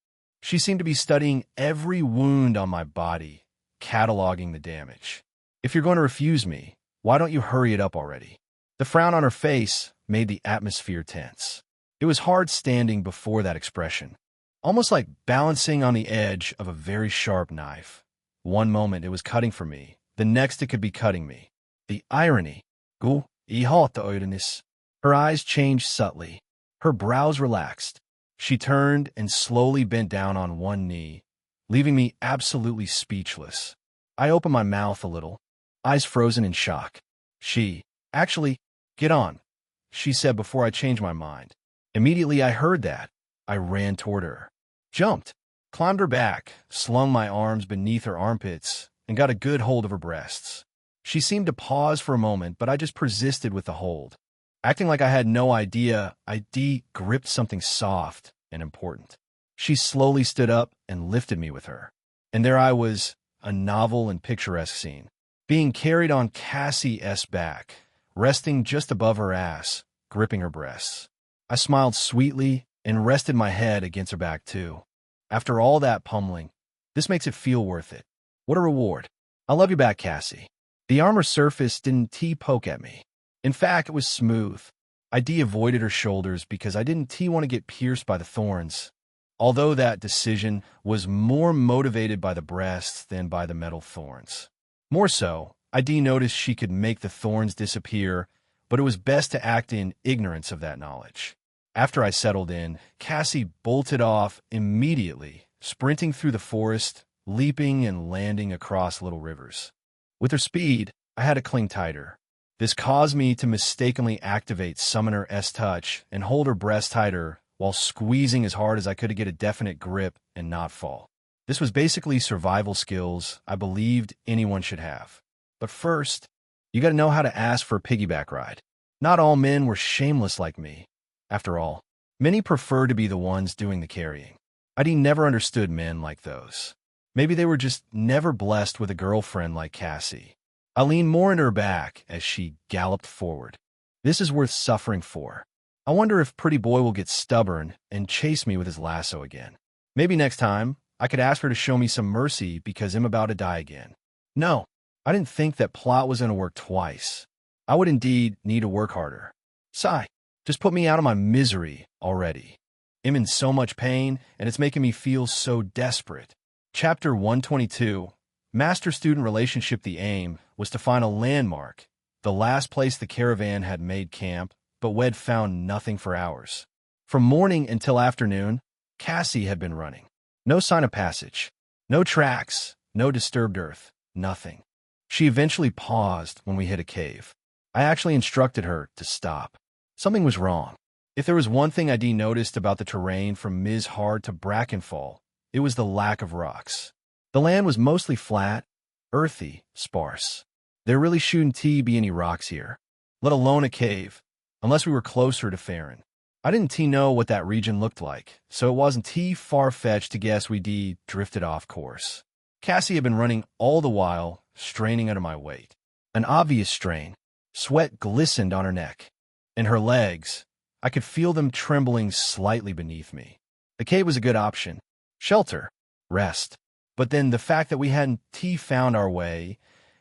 She seemed to be studying every wound on my body, cataloging the damage. If you're going to refuse me, why don't you hurry it up already? The frown on her face made the atmosphere tense. It was hard standing before that expression, almost like balancing on the edge of a very sharp knife. One moment it was cutting for me, the next it could be cutting me. The irony. Go, I hata ögonis. Her eyes changed subtly. Her brows relaxed. She turned and slowly bent down on one knee, leaving me absolutely speechless. I opened my mouth a little, eyes frozen in shock. Actually, get on, she said before I changed my mind. Immediately I heard that. I ran toward her, jumped, climbed her back, slung my arms beneath her armpits, and got a good hold of her breasts. She seemed to pause for a moment, but I just persisted with the hold. Acting like I had no idea, I gripped something soft and important. She slowly stood up and lifted me with her. And there I was, a novel and picturesque scene, being carried on Cassie's back, resting just above her ass, gripping her breasts. I smiled sweetly and rested my head against her back too. After all that pummeling, this makes it feel worth it. What a reward. I love you back, Cassie. The armor surface didn't poke at me. In fact, it was smooth. I avoided her shoulders because I didn't want to get pierced by the thorns, although that decision was more motivated by the breasts than by the metal thorns. More so, I noticed she could make the thorns disappear, but it was best to act in ignorance of that knowledge. After I settled in, Cassie bolted off immediately, sprinting through the forest, leaping and landing across little rivers. With her speed, I had to cling tighter. This caused me to mistakenly activate Summoner's Touch and hold her breast tighter while squeezing as hard as I could to get a definite grip and not fall. This was basically survival skills I believed anyone should have. But first, you gotta know how to ask for a piggyback ride. Not all men were shameless like me. After all, many prefer to be the ones doing the carrying. I never understood men like those. Maybe they were just never blessed with a girlfriend like Cassie. I leaned more into her back as she galloped forward. This is worth suffering for. I wonder if Pretty Boy will get stubborn and chase me with his lasso again. Maybe next time, I could ask her to show me some mercy because I'm about to die again. No, I didn't think that plot was going to work twice. I would indeed need to work harder. Sigh, just put me out of my misery already. I'm in so much pain, and it's making me feel so desperate. Chapter 122. Master-student relationship. The aim was to find a landmark, the last place the caravan had made camp, but Wed found nothing for hours. From morning until afternoon, Cassie had been running. No sign of passage. No tracks. No disturbed earth. Nothing. She eventually paused when we hit a cave. I actually instructed her to stop. Something was wrong. If there was one thing I noticed about the terrain from Ms. Hard to Brackenfall, it was the lack of rocks. The land was mostly flat, earthy, sparse. There really shouldn't be any rocks here, let alone a cave, unless we were closer to Farron. I didn't know what that region looked like, so it wasn't far-fetched to guess we'd drifted off course. Cassie had been running all the while, straining under my weight. An obvious strain. Sweat glistened on her neck. And her legs, I could feel them trembling slightly beneath me. The cave was a good option. Shelter. Rest. But then the fact that we hadn't found our way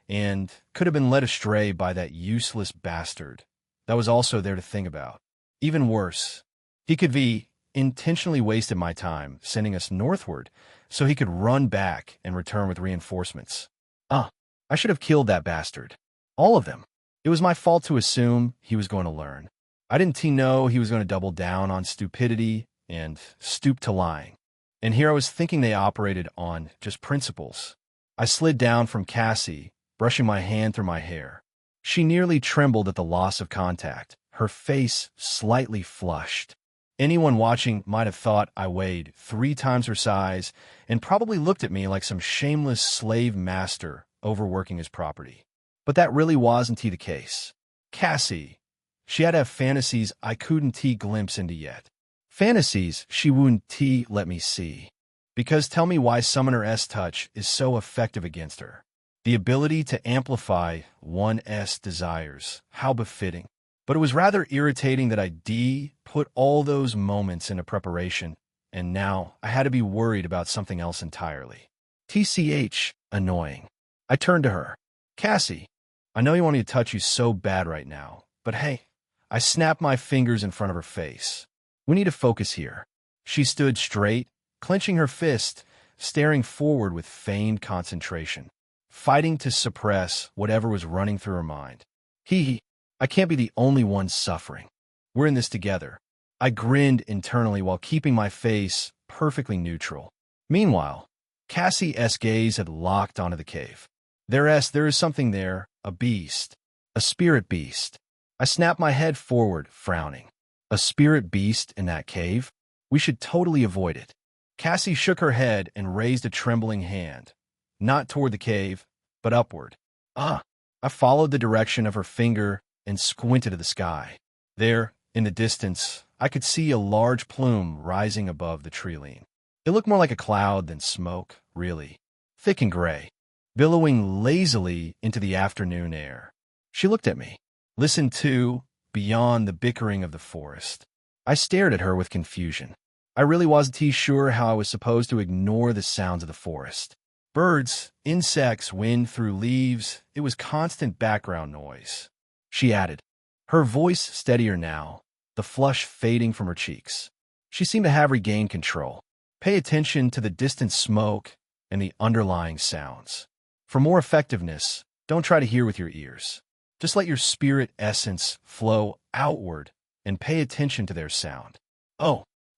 and could have been led astray by that useless bastard, that was also there to think about. Even worse, he could be intentionally wasted my time, sending us northward so he could run back and return with reinforcements. I should have killed that bastard. All of them. It was my fault to assume he was going to learn. I didn't know he was going to double down on stupidity and stoop to lying. And here I was thinking they operated on just principles. I slid down from Cassie, brushing my hand through my hair. She nearly trembled at the loss of contact, her face slightly flushed. Anyone watching might have thought I weighed 3 times her size and probably looked at me like some shameless slave master overworking his property. But that really wasn't the case. Cassie, she had to have fantasies I couldn't glimpse into yet. Fantasies she wouldn't let me see. Because tell me why Summoner S-Touch is so effective against her. The ability to amplify one's desires. How befitting. But it was rather irritating that I put all those moments into preparation, and now I had to be worried about something else entirely. TCH, annoying. I turned to her. Cassie, I know you want me to touch you so bad right now, but hey, I snapped my fingers in front of her face. We need to focus here. She stood straight, clenching her fist, staring forward with feigned concentration, fighting to suppress whatever was running through her mind. I can't be the only one suffering. We're in this together. I grinned internally while keeping my face perfectly neutral. Meanwhile, Cassie's gaze had locked onto the cave. There is something there, a beast, a spirit beast. I snapped my head forward, frowning. A spirit beast in that cave? We should totally avoid it. Cassie shook her head and raised a trembling hand, not toward the cave, but upward. I followed the direction of her finger and squinted at the sky. There, in the distance, I could see a large plume rising above the tree-line. It looked more like a cloud than smoke, really. Thick and gray, billowing lazily into the afternoon air. She looked at me, listened to, beyond the bickering of the forest. I stared at her with confusion. I really wasn't sure how I was supposed to ignore the sounds of the forest. Birds, insects, wind through leaves, it was constant background noise. She added, her voice steadier now, the flush fading from her cheeks. She seemed to have regained control. Pay attention to the distant smoke and the underlying sounds. For more effectiveness, don't try to hear with your ears. Just let your spirit essence flow outward and pay attention to their sound.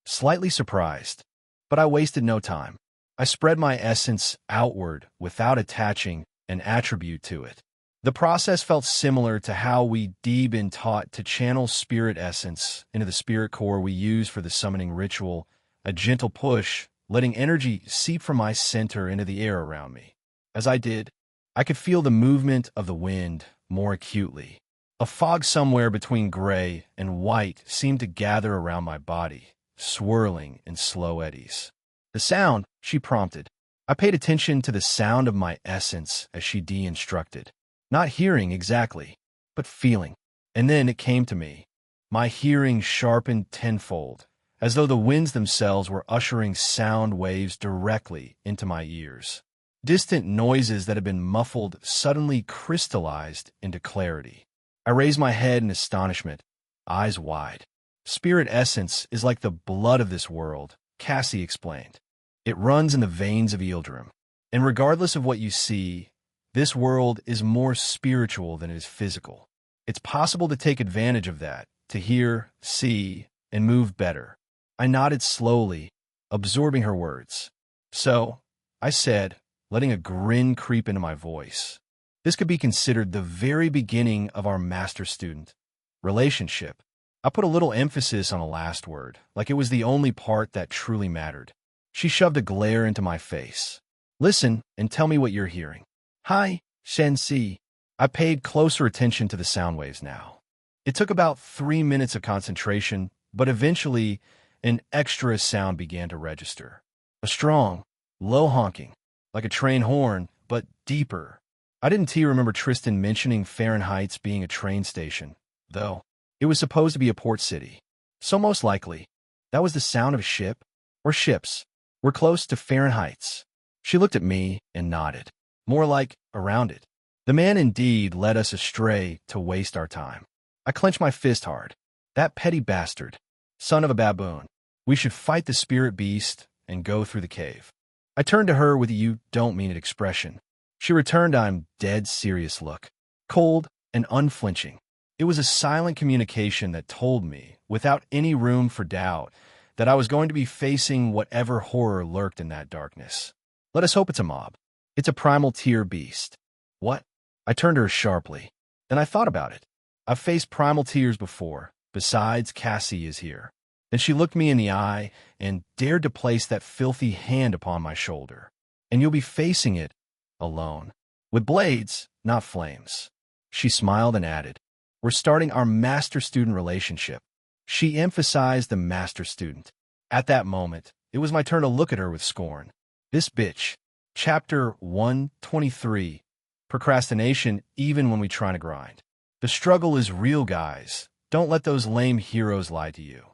Slightly surprised, but I wasted no time. I spread my essence outward without attaching an attribute to it. The process felt similar to how we'd been taught to channel spirit essence into the spirit core we use for the summoning ritual, a gentle push, letting energy seep from my center into the air around me. As I did, I could feel the movement of the wind more acutely. A fog somewhere between gray and white seemed to gather around my body, swirling in slow eddies. The sound, she prompted. I paid attention to the sound of my essence as she instructed. Not hearing exactly, but feeling. And then it came to me. My hearing sharpened tenfold, as though the winds themselves were ushering sound waves directly into my ears. Distant noises that had been muffled suddenly crystallized into clarity. I raised my head in astonishment, eyes wide. Spirit essence is like the blood of this world, Cassie explained. It runs in the veins of Yildirim. And regardless of what you see, this world is more spiritual than it is physical. It's possible to take advantage of that, to hear, see, and move better. I nodded slowly, absorbing her words. So, I said, letting a grin creep into my voice. This could be considered the very beginning of our master-student relationship. I put a little emphasis on the last word, like it was the only part that truly mattered. She shoved a glare into my face. Listen and tell me what you're hearing. Hi, Shen-Si. I paid closer attention to the sound waves now. It took about 3 minutes of concentration, but eventually an extra sound began to register. A strong, low honking, like a train horn, but deeper. I didn't remember Tristan mentioning Fahrenheit's being a train station, though. It was supposed to be a port city. So most likely, that was the sound of a ship or ships. We're close to Fahrenheit's. She looked at me and nodded. More like around it. The man indeed led us astray to waste our time. I clenched my fist hard. That petty bastard. Son of a baboon. We should fight the spirit beast and go through the cave. I turned to her with a "you don't mean it" expression. She returned I'm dead serious look. Cold and unflinching. It was a silent communication that told me, without any room for doubt, that I was going to be facing whatever horror lurked in that darkness. Let us hope it's a mob. It's a primal tier beast. What? I turned to her sharply. Then I thought about it. I've faced primal tiers before. Besides, Cassie is here. Then she looked me in the eye and dared to place that filthy hand upon my shoulder. And you'll be facing it alone. With blades, not flames. She smiled and added, we're starting our master-student relationship. She emphasized the master-student. At that moment, it was my turn to look at her with scorn. This bitch. Chapter 123. Procrastination even when we try to grind. The struggle is real, guys. Don't let those lame heroes lie to you.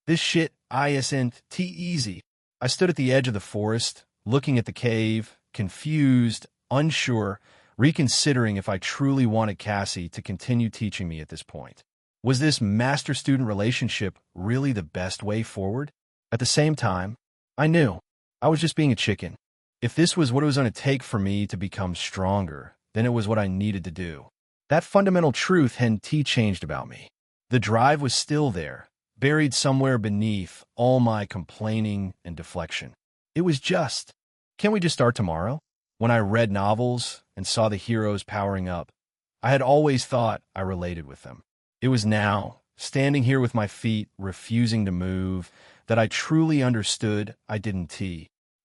This shit isn't easy. I stood at the edge of the forest, looking at the cave, confused, unsure, reconsidering if I truly wanted Cassie to continue teaching me at this point. Was this master-student relationship really the best way forward? At the same time, I knew I was just being a chicken. If this was what it was going to take for me to become stronger, then it was what I needed to do. That fundamental truth hadn't changed about me. The drive was still there, buried somewhere beneath all my complaining and deflection. It was just, can't we just start tomorrow? When I read novels and saw the heroes powering up, I had always thought I related with them. It was now, standing here with my feet refusing to move, that I truly understood I didn't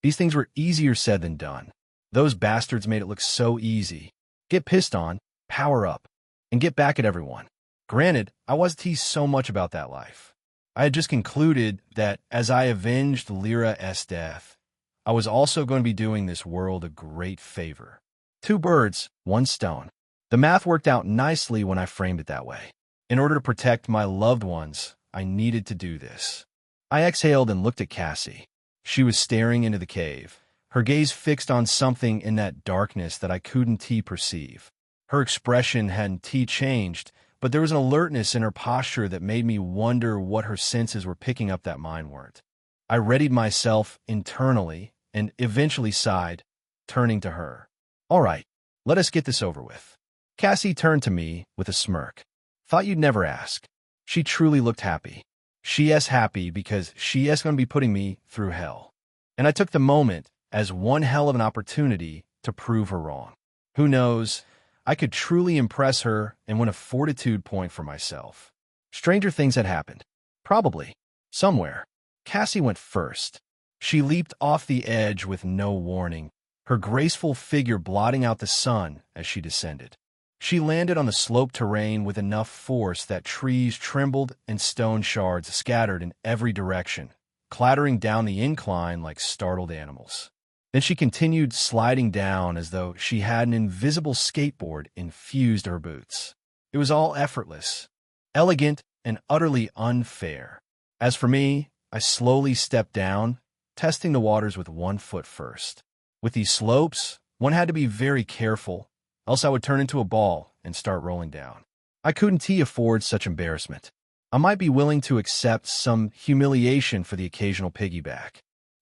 These things were easier said than done. Those bastards made it look so easy. Get pissed on, power up, and get back at everyone. Granted, I wasn't so much about that life. I had just concluded that as I avenged Lyra's death, I was also going to be doing this world a great favor. 2 birds, 1 stone. The math worked out nicely when I framed it that way. In order to protect my loved ones, I needed to do this. I exhaled and looked at Cassie. She was staring into the cave, her gaze fixed on something in that darkness that I couldn't perceive. Her expression hadn't changed, but there was an alertness in her posture that made me wonder what her senses were picking up that mine weren't. I readied myself internally and eventually sighed, turning to her. All right, let us get this over with. Cassie turned to me with a smirk. Thought you'd never ask. She truly looked happy. She is happy because she is going to be putting me through hell. And I took the moment as one hell of an opportunity to prove her wrong. Who knows, I could truly impress her and win a fortitude point for myself. Stranger things had happened. Probably. Somewhere. Cassie went first. She leaped off the edge with no warning, her graceful figure blotting out the sun as she descended. She landed on the sloped terrain with enough force that trees trembled and stone shards scattered in every direction, clattering down the incline like startled animals. Then she continued sliding down as though she had an invisible skateboard infused to her boots. It was all effortless, elegant, and utterly unfair. As for me, I slowly stepped down, testing the waters with 1 foot first. With these slopes, one had to be very careful, else I would turn into a ball and start rolling down. I couldn't afford such embarrassment. I might be willing to accept some humiliation for the occasional piggyback,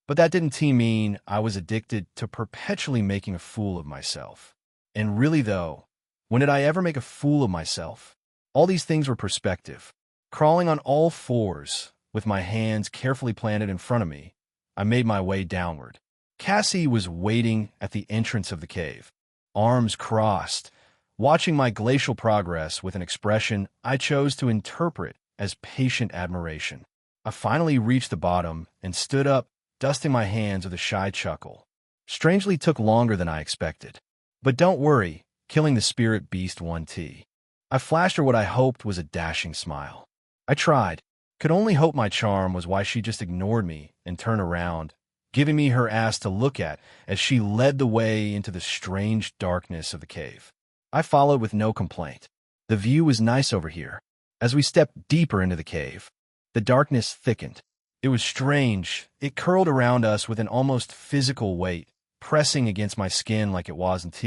but that didn't mean I was addicted to perpetually making a fool of myself. And really though, when did I ever make a fool of myself? All these things were perspective. Crawling on all 4s, with my hands carefully planted in front of me, I made my way downward. Cassie was waiting at the entrance of the cave, arms crossed, watching my glacial progress with an expression I chose to interpret as patient admiration. I finally reached the bottom and stood up, dusting my hands with a shy chuckle. Strangely took longer than I expected. But don't worry, killing the spirit beast 1T. I flashed her what I hoped was a dashing smile. I tried. Could only hope my charm was why she just ignored me and turned around, giving me her ass to look at as she led the way into the strange darkness of the cave. I followed with no complaint. The view was nice over here. As we stepped deeper into the cave, the darkness thickened. It was strange. It curled around us with an almost physical weight, pressing against my skin like it wasn't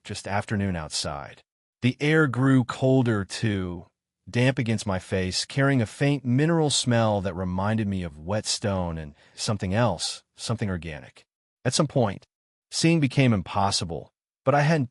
just afternoon outside. The air grew colder, too, damp against my face, carrying a faint mineral smell that reminded me of wet stone and something else, something organic. At some point, seeing became impossible, but I had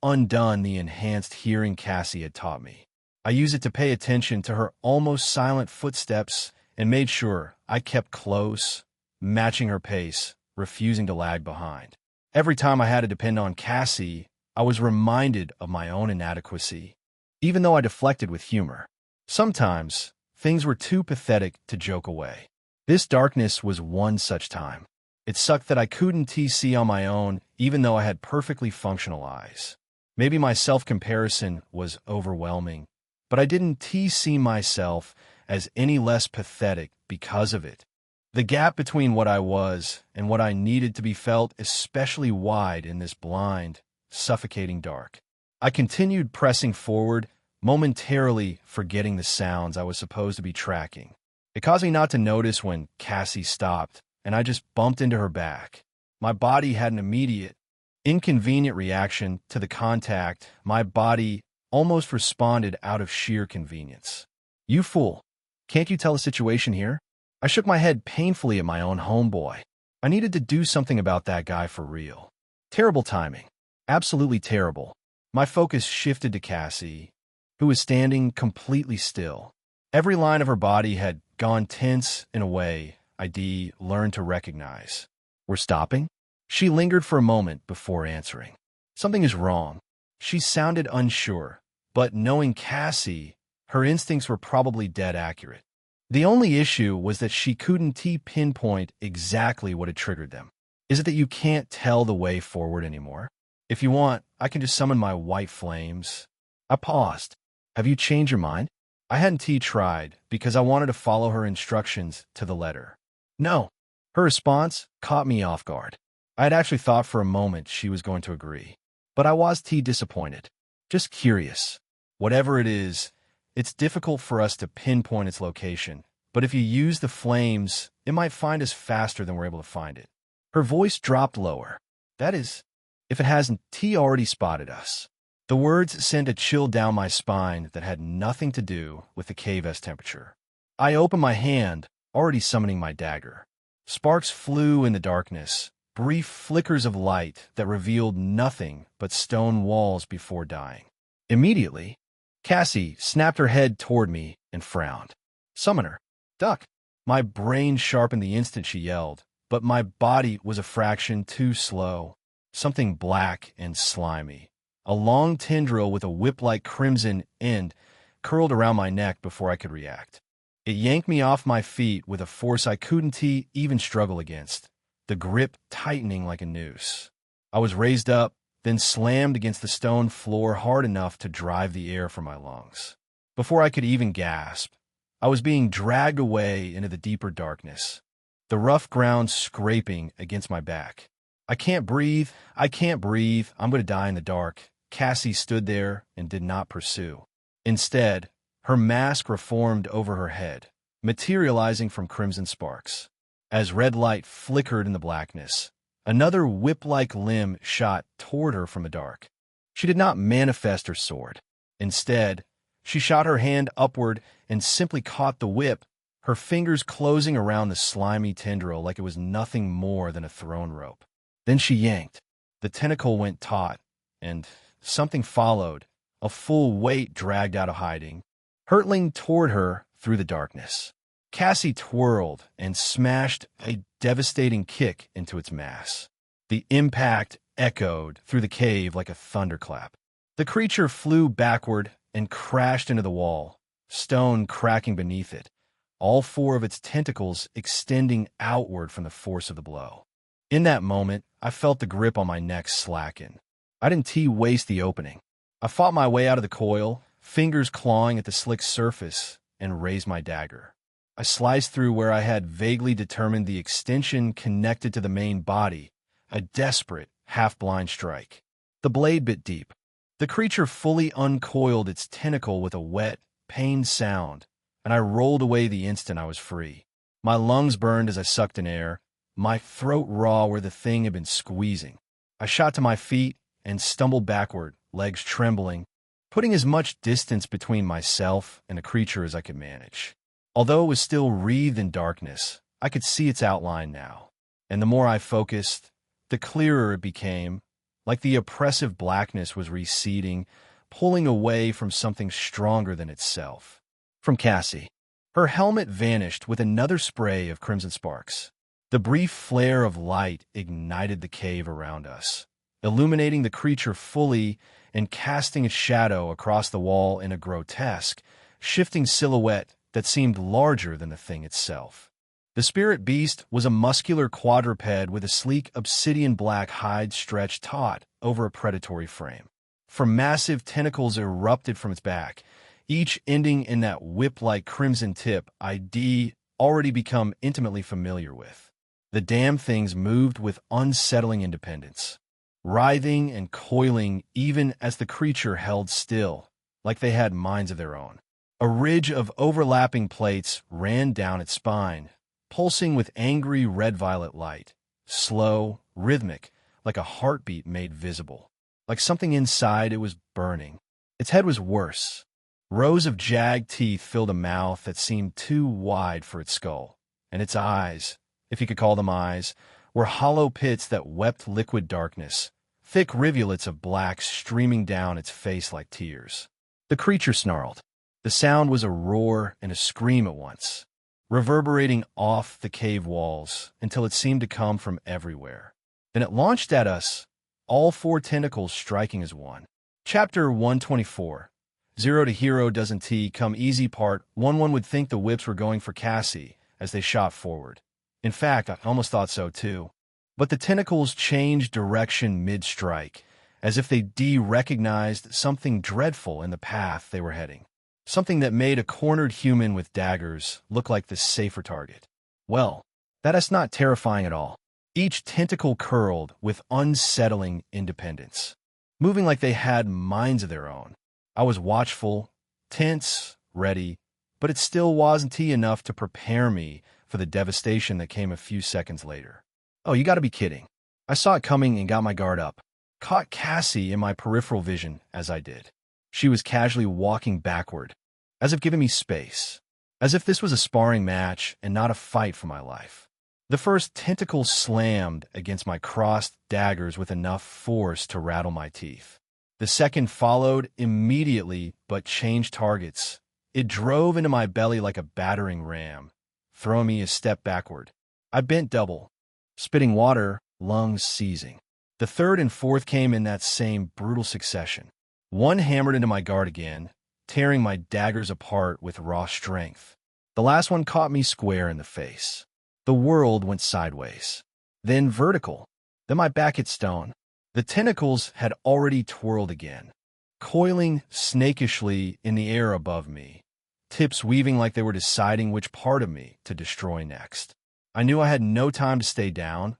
undone the enhanced hearing Cassie had taught me. I used it to pay attention to her almost silent footsteps and made sure I kept close, matching her pace, refusing to lag behind. Every time I had to depend on Cassie, I was reminded of my own inadequacy, even though I deflected with humor. Sometimes, things were too pathetic to joke away. This darkness was one such time. It sucked that I couldn't see on my own, even though I had perfectly functional eyes. Maybe my self-comparison was overwhelming, but I didn't see myself as any less pathetic because of it. The gap between what I was and what I needed to be felt especially wide in this blind, suffocating dark. I continued pressing forward, momentarily forgetting the sounds I was supposed to be tracking. It caused me not to notice when Cassie stopped, and I just bumped into her back. My body had an immediate, inconvenient reaction to the contact. My body almost responded out of sheer convenience. "You fool. Can't you tell the situation here?" I shook my head painfully at my own homeboy. I needed to do something about that guy for real. Terrible timing. Absolutely terrible. My focus shifted to Cassie, who was standing completely still. Every line of her body had gone tense in a way I'd learned to recognize. "We're stopping?" She lingered for a moment before answering. "Something is wrong." She sounded unsure, but knowing Cassie, her instincts were probably dead accurate. The only issue was that she couldn't pinpoint exactly what had triggered them. "Is it that you can't tell the way forward anymore? If you want, I can just summon my white flames." I paused. "Have you changed your mind?" I hadn't tried because I wanted to follow her instructions to the letter. "No." Her response caught me off guard. I had actually thought for a moment she was going to agree, but I was disappointed. Just curious. Whatever it is, it's difficult for us to pinpoint its location, but if you use the flames, it might find us faster than we're able to find it. Her voice dropped lower. "That is, if it hasn't already spotted us." The words sent a chill down my spine that had nothing to do with the cave's temperature. I opened my hand, already summoning my dagger. Sparks flew in the darkness, brief flickers of light that revealed nothing but stone walls before dying. Immediately, Cassie snapped her head toward me and frowned. "Summoner, duck." My brain sharpened the instant she yelled, but my body was a fraction too slow. Something black and slimy, a long tendril with a whip-like crimson end, curled around my neck before I could react. It yanked me off my feet with a force I couldn't even struggle against, the grip tightening like a noose. I was raised up, then slammed against the stone floor hard enough to drive the air from my lungs. Before I could even gasp, I was being dragged away into the deeper darkness, the rough ground scraping against my back. I can't breathe, I'm going to die in the dark." Cassie stood there and did not pursue. Instead, her mask reformed over her head, materializing from crimson sparks. As red light flickered in the blackness, another whip-like limb shot toward her from the dark. She did not manifest her sword. Instead, she shot her hand upward and simply caught the whip, her fingers closing around the slimy tendril like it was nothing more than a thrown rope. Then she yanked. The tentacle went taut, and something followed, a full weight dragged out of hiding, hurtling toward her through the darkness. Cassie twirled and smashed a devastating kick into its mass. The impact echoed through the cave like a thunderclap. The creature flew backward and crashed into the wall, stone cracking beneath it, all four of its tentacles extending outward from the force of the blow. In that moment, I felt the grip on my neck slacken. I didn't waste the opening. I fought my way out of the coil, fingers clawing at the slick surface, and raised my dagger. I sliced through where I had vaguely determined the extension connected to the main body, a desperate, half-blind strike. The blade bit deep. The creature fully uncoiled its tentacle with a wet, pained sound, and I rolled away the instant I was free. My lungs burned as I sucked in air, my throat raw where the thing had been squeezing. I shot to my feet and stumbled backward, legs trembling, putting as much distance between myself and the creature as I could manage. Although it was still wreathed in darkness, I could see its outline now, and the more I focused, the clearer it became, like the oppressive blackness was receding, pulling away from something stronger than itself. From Cassie. Her helmet vanished with another spray of crimson sparks. The brief flare of light ignited the cave around us, illuminating the creature fully and casting its shadow across the wall in a grotesque, shifting silhouette that seemed larger than the thing itself. The spirit beast was a muscular quadruped with a sleek obsidian-black hide stretched taut over a predatory frame. From massive tentacles erupted from its back, each ending in that whip-like crimson tip I'd already become intimately familiar with. The damn things moved with unsettling independence, writhing and coiling even as the creature held still, like they had minds of their own. A ridge of overlapping plates ran down its spine, pulsing with angry red-violet light, slow, rhythmic, like a heartbeat made visible. Like something inside it was burning. Its head was worse. Rows of jagged teeth filled a mouth that seemed too wide for its skull, and its eyes, if you could call them eyes, were hollow pits that wept liquid darkness, thick rivulets of black streaming down its face like tears. The creature snarled. The sound was a roar and a scream at once, reverberating off the cave walls until it seemed to come from everywhere. Then it launched at us, all four tentacles striking as one. Chapter 124. Zero to Hero Doesn't Come Easy Part 1. One would think the whips were going for Cassie as they shot forward. In fact, I almost thought so too. But the tentacles changed direction mid-strike, as if they recognized something dreadful in the path they were heading. Something that made a cornered human with daggers look like the safer target. Well, that is not terrifying at all. Each tentacle curled with unsettling independence, moving like they had minds of their own. I was watchful, tense, ready, but it still wasn't enough to prepare me for the devastation that came a few seconds later. Oh, you gotta be kidding. I saw it coming and got my guard up, caught Cassie in my peripheral vision as I did. She was casually walking backward, as if giving me space, as if this was a sparring match and not a fight for my life. The first tentacle slammed against my crossed daggers with enough force to rattle my teeth. The second followed immediately but changed targets. It drove into my belly like a battering ram, throwing me a step backward. I bent double, spitting water, lungs seizing. The third and fourth came in that same brutal succession. One hammered into my guard again, tearing my daggers apart with raw strength. The last one caught me square in the face. The world went sideways, then vertical, then my back hit stone. The tentacles had already twirled again, coiling snakishly in the air above me, tips weaving like they were deciding which part of me to destroy next. I knew I had no time to stay down,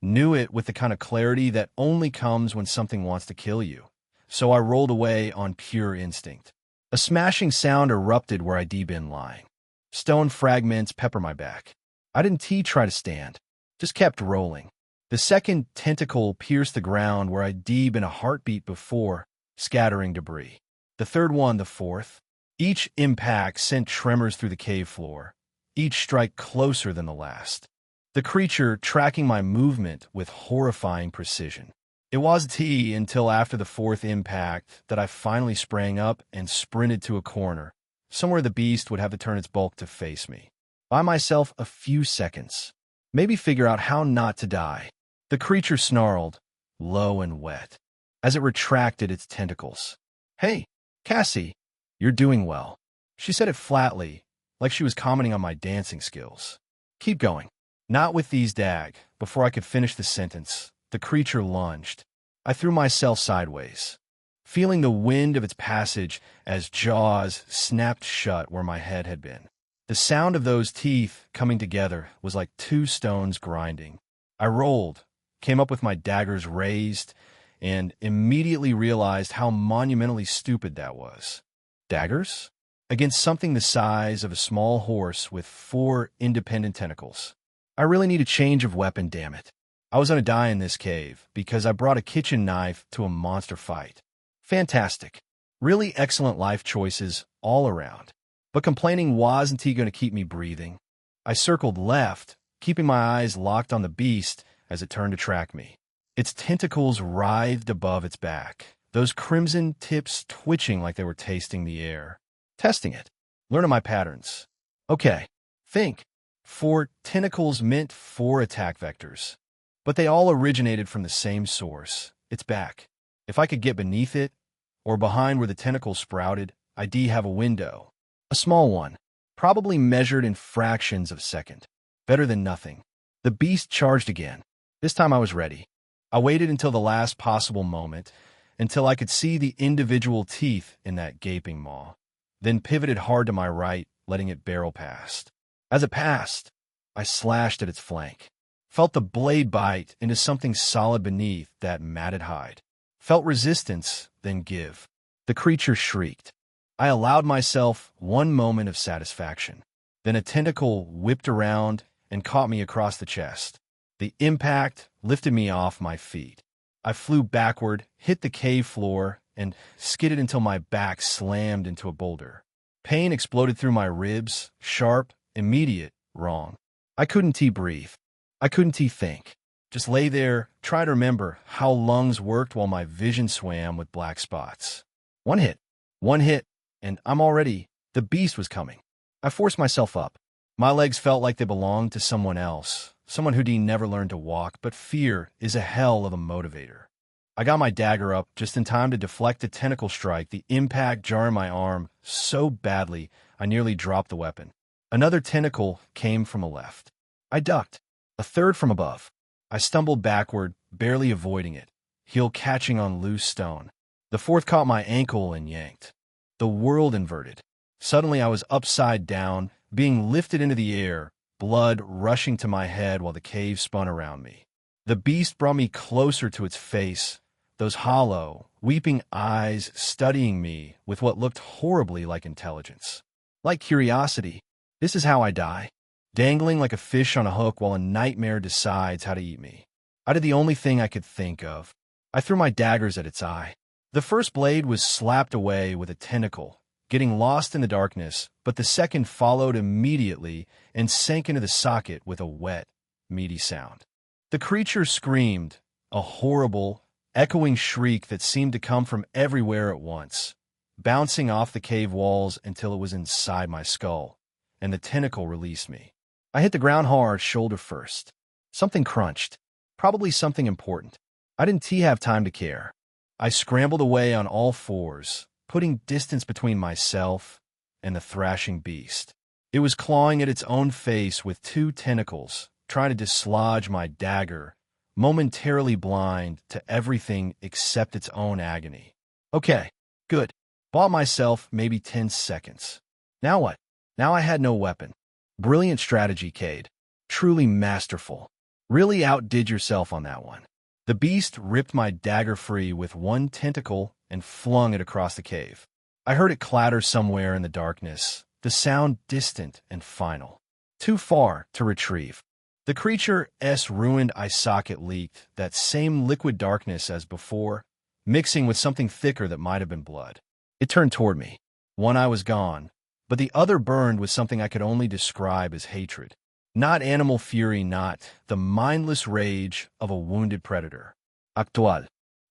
knew it with the kind of clarity that only comes when something wants to kill you, so I rolled away on pure instinct. A smashing sound erupted where I'd been lying. Stone fragments pepper my back. I didn't try to stand, just kept rolling. The second tentacle pierced the ground where I'd been a heartbeat before, scattering debris. The third one, the fourth. Each impact sent tremors through the cave floor, each strike closer than the last. The creature tracking my movement with horrifying precision. It wasn't until after the fourth impact that I finally sprang up and sprinted to a corner, somewhere the beast would have to turn its bulk to face me. Buy myself a few seconds, maybe figure out how not to die. The creature snarled, low and wet, as it retracted its tentacles. Hey, Cassie, you're doing well. She said it flatly, like she was commenting on my dancing skills. Keep going. Not with these dag. Before I could finish the sentence, the creature lunged. I threw myself sideways, feeling the wind of its passage as jaws snapped shut where my head had been. The sound of those teeth coming together was like two stones grinding. I rolled, came up with my daggers raised, and immediately realized how monumentally stupid that was. Daggers? Against something the size of a small horse with 4 independent tentacles. I really need a change of weapon, damn it. I was gonna die in this cave because I brought a kitchen knife to a monster fight. Fantastic. Really excellent life choices all around. But complaining wasn't gonna keep me breathing. I circled left, keeping my eyes locked on the beast as it turned to track me. Its tentacles writhed above its back, those crimson tips twitching like they were tasting the air. Testing it. Learning my patterns. Okay. Think. 4 tentacles meant 4 attack vectors. But they all originated from the same source, its back. If I could get beneath it, or behind where the tentacles sprouted, I'd have a window. A small one, probably measured in fractions of a second. Better than nothing. The beast charged again. This time I was ready. I waited until the last possible moment, until I could see the individual teeth in that gaping maw, then pivoted hard to my right, letting it barrel past. As it passed, I slashed at its flank. Felt the blade bite into something solid beneath that matted hide. Felt resistance, then give. The creature shrieked. I allowed myself one moment of satisfaction. Then a tentacle whipped around and caught me across the chest. The impact lifted me off my feet. I flew backward, hit the cave floor, and skidded until my back slammed into a boulder. Pain exploded through my ribs, sharp, immediate, wrong. I couldn't breathe. I couldn't think. Just lay there, try to remember how lungs worked while my vision swam with black spots. One hit, and I'm already... The beast was coming. I forced myself up. My legs felt like they belonged to someone else, someone who'd never learned to walk, but fear is a hell of a motivator. I got my dagger up just in time to deflect a tentacle strike, the impact jarring my arm so badly I nearly dropped the weapon. Another tentacle came from the left. I ducked. A third from above. I stumbled backward, barely avoiding it, heel catching on loose stone. The fourth caught my ankle and yanked. The world inverted. Suddenly I was upside down, being lifted into the air, blood rushing to my head while the cave spun around me. The beast brought me closer to its face, those hollow, weeping eyes studying me with what looked horribly like intelligence. Like curiosity. This is how I die. Dangling like a fish on a hook while a nightmare decides how to eat me. I did the only thing I could think of. I threw my daggers at its eye. The first blade was slapped away with a tentacle, getting lost in the darkness, but the second followed immediately and sank into the socket with a wet, meaty sound. The creature screamed, a horrible, echoing shriek that seemed to come from everywhere at once, bouncing off the cave walls until it was inside my skull, and the tentacle released me. I hit the ground hard, shoulder first. Something crunched, probably something important. I didn't have time to care. I scrambled away on all fours, putting distance between myself and the thrashing beast. It was clawing at its own face with 2 tentacles, trying to dislodge my dagger, momentarily blind to everything except its own agony. Okay, good. Bought myself maybe 10 seconds. Now what? Now I had no weapon. Brilliant strategy, Cade. Truly masterful. Really outdid yourself on that one. The beast ripped my dagger free with 1 tentacle and flung it across the cave. I heard it clatter somewhere in the darkness, the sound distant and final. Too far to retrieve. The creature's ruined eye socket leaked that same liquid darkness as before, mixing with something thicker that might have been blood. It turned toward me. One eye was gone, but the other burned with something I could only describe as hatred. Not animal fury, not the mindless rage of a wounded predator. Actual.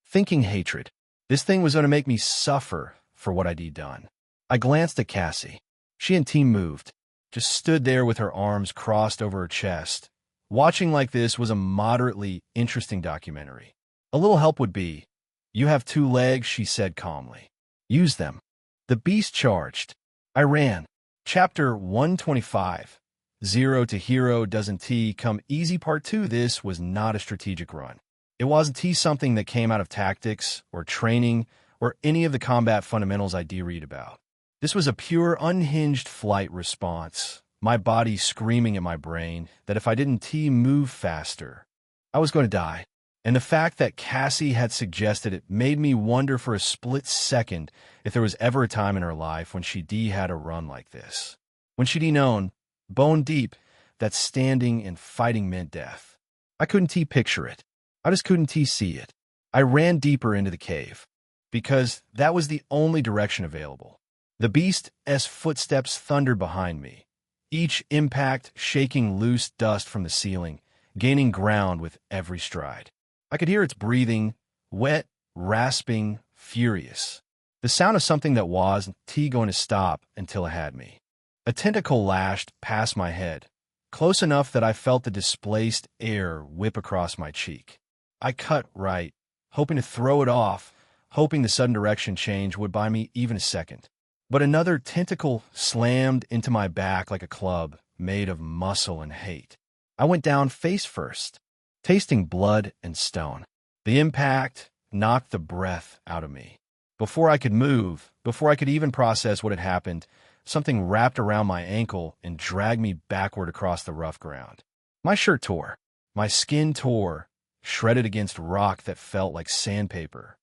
Thinking hatred. This thing was going to make me suffer for what I'd done. I glanced at Cassie. She and Team moved, just stood there with her arms crossed over her chest. Watching like this was a moderately interesting documentary. A little help would be. You have 2 legs, she said calmly. Use them. The beast charged. I ran. Chapter 125. Zero to Hero Doesn't T Come Easy Part 2. This was not a strategic run. It wasn't something that came out of tactics or training or any of the combat fundamentals I read about. This was a pure, unhinged flight response, my body screaming at my brain that if I didn't move faster, I was going to die. And the fact that Cassie had suggested it made me wonder for a split second if there was ever a time in her life when she had a run like this. When she'd known, bone deep, that standing and fighting meant death. I couldn't picture it. I just couldn't see it. I ran deeper into the cave, because that was the only direction available. The beast's footsteps thundered behind me, each impact shaking loose dust from the ceiling, gaining ground with every stride. I could hear its breathing, wet, rasping, furious. The sound of something that wasn't going to stop until it had me. A tentacle lashed past my head, close enough that I felt the displaced air whip across my cheek. I cut right, hoping to throw it off, hoping the sudden direction change would buy me even a second. But another tentacle slammed into my back like a club made of muscle and hate. I went down face first, tasting blood and stone. The impact knocked the breath out of me. Before I could move, before I could even process what had happened, something wrapped around my ankle and dragged me backward across the rough ground. My shirt tore. My skin tore, shredded against rock that felt like sandpaper.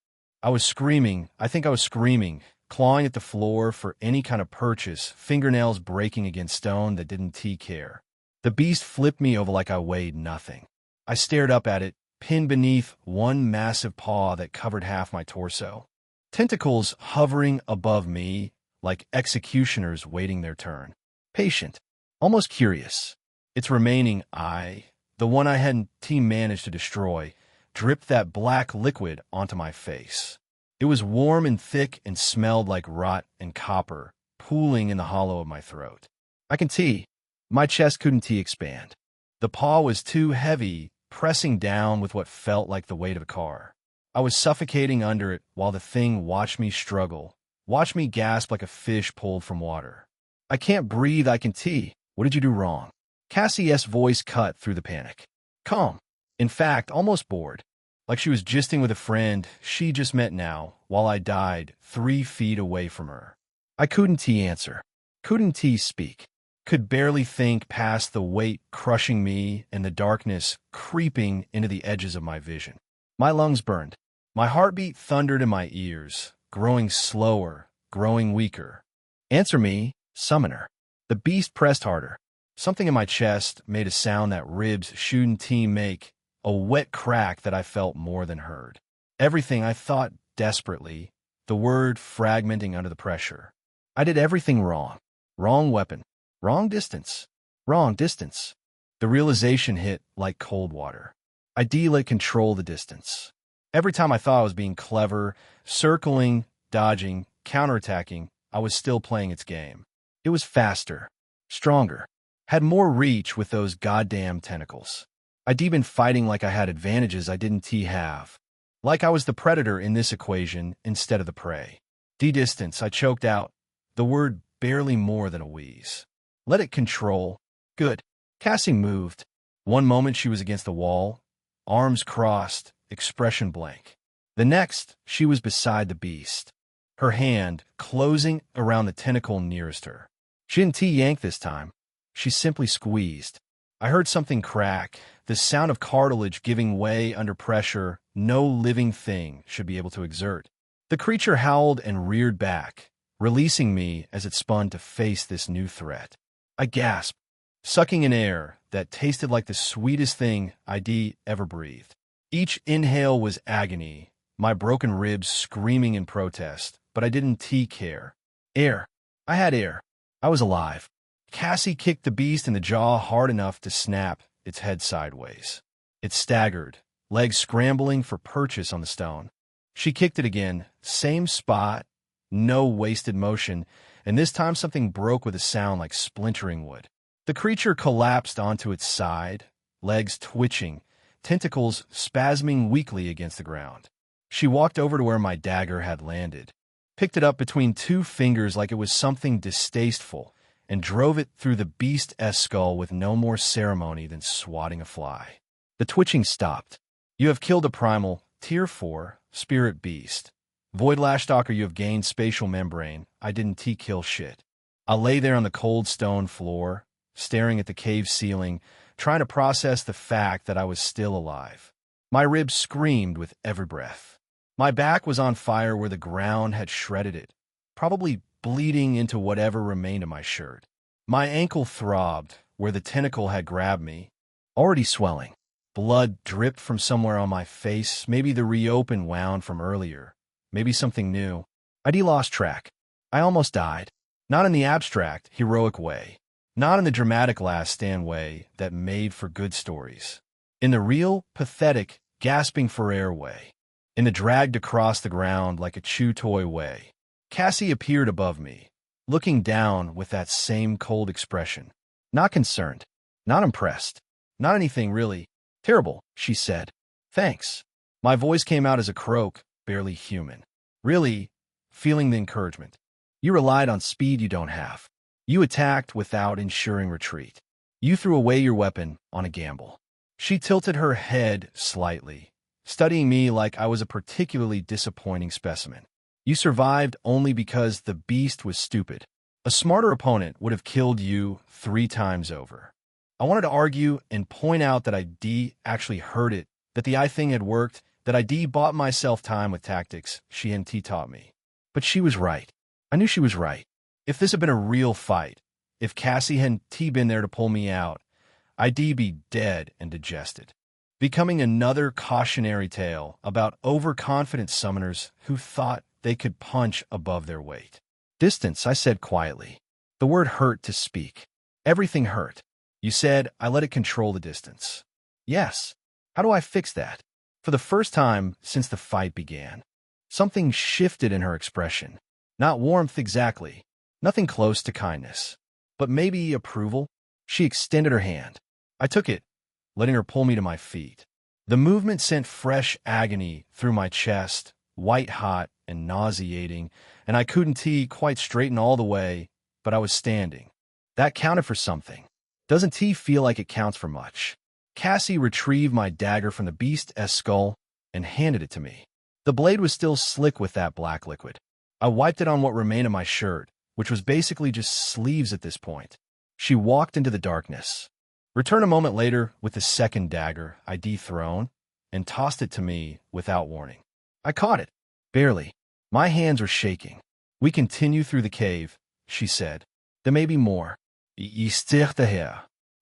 I was screaming, clawing at the floor for any kind of purchase, fingernails breaking against stone that didn't care. The beast flipped me over like I weighed nothing. I stared up at it, pinned beneath one massive paw that covered half my torso. Tentacles hovering above me like executioners waiting their turn. Patient, almost curious. Its remaining eye, the one I hadn't managed to destroy, dripped that black liquid onto my face. It was warm and thick and smelled like rot and copper, pooling in the hollow of my throat. I can my chest couldn't expand. The paw was too heavy, pressing down with what felt like the weight of a car. I was suffocating under it while the thing watched me struggle, watched me gasp like a fish pulled from water. I can't breathe, I can What did you do wrong? Cassie's voice cut through the panic. Calm. In fact, almost bored. Like she was gisting with a friend she just met now, while I died 3 feet away from her. I couldn't answer. Couldn't speak. Could barely think past the weight crushing me and the darkness creeping into the edges of my vision. My lungs burned. My heartbeat thundered in my ears, growing slower, growing weaker. Answer me, summoner. The beast pressed harder. Something in my chest made a sound that ribs shouldn't make, a wet crack that I felt more than heard. Everything I thought desperately, the word fragmenting under the pressure. I did everything wrong. Wrong weapon. Wrong distance. Wrong distance. The realization hit like cold water. I let control the distance. Every time I thought I was being clever, circling, dodging, counterattacking, I was still playing its game. It was faster, stronger, had more reach with those goddamn tentacles. I'd been fighting like I had advantages I didn't have. Like I was the predator in this equation instead of the prey. Distance, I choked out, the word barely more than a wheeze. Let it control. Good. Cassie moved. One moment she was against the wall, arms crossed, expression blank. The next, she was beside the beast, her hand closing around the tentacle nearest her. She didn't yank this time. She simply squeezed. I heard something crack, the sound of cartilage giving way under pressure no living thing should be able to exert. The creature howled and reared back, releasing me as it spun to face this new threat. I gasped, sucking in air that tasted like the sweetest thing I'd ever breathed. Each inhale was agony, my broken ribs screaming in protest, but I didn't care. Air. I had air. I was alive. Cassie kicked the beast in the jaw hard enough to snap its head sideways. It staggered, legs scrambling for purchase on the stone. She kicked it again, same spot, no wasted motion, and this time something broke with a sound like splintering wood. The creature collapsed onto its side, legs twitching, tentacles spasming weakly against the ground. She walked over to where my dagger had landed, picked it up between two fingers like it was something distasteful, and drove it through the beast's skull with no more ceremony than swatting a fly. The twitching stopped. You have killed a primal, Tier 4, spirit beast. Void Lashstalker, you have gained spatial membrane. I didn't kill shit. I lay there on the cold stone floor, staring at the cave ceiling, trying to process the fact that I was still alive. My ribs screamed with every breath. My back was on fire where the ground had shredded it, probably bleeding into whatever remained of my shirt. My ankle throbbed where the tentacle had grabbed me, already swelling. Blood dripped from somewhere on my face, maybe the reopened wound from earlier, maybe something new. I'd lost track. I almost died. Not in the abstract, heroic way. Not in the dramatic last stand way that made for good stories. In the real, pathetic, gasping for air way. In the dragged across the ground like a chew toy way. Cassie appeared above me, looking down with that same cold expression. Not concerned. Not impressed. Not anything really. Terrible, she said. Thanks. My voice came out as a croak, barely human. Really, feeling the encouragement. You relied on speed you don't have. You attacked without ensuring retreat. You threw away your weapon on a gamble. She tilted her head slightly, studying me like I was a particularly disappointing specimen. You survived only because the beast was stupid. A smarter opponent would have killed you 3 times over. I wanted to argue and point out that I actually heard it, that the I thing had worked, that I bought myself time with tactics she and taught me. But she was right. I knew she was right. If this had been a real fight, if Cassie hadn't been there to pull me out, I'd be dead and digested. Becoming another cautionary tale about overconfident summoners who thought they could punch above their weight. Distance, I said quietly. The word hurt to speak. Everything hurt. You said I let it control the distance. Yes. How do I fix that? For the first time since the fight began, something shifted in her expression. Not warmth exactly. Nothing close to kindness. But maybe approval? She extended her hand. I took it, letting her pull me to my feet. The movement sent fresh agony through my chest, white-hot and nauseating, and I couldn't quite straighten all the way, but I was standing. That counted for something. Doesn't feel like it counts for much. Cassie retrieved my dagger from the beast's skull and handed it to me. The blade was still slick with that black liquid. I wiped it on what remained of my shirt, which was basically just sleeves at this point. She walked into the darkness. Returned a moment later with the second dagger I thrown and tossed it to me without warning. I caught it. Barely. My hands were shaking. We continue through the cave, she said. There may be more. Ye still here.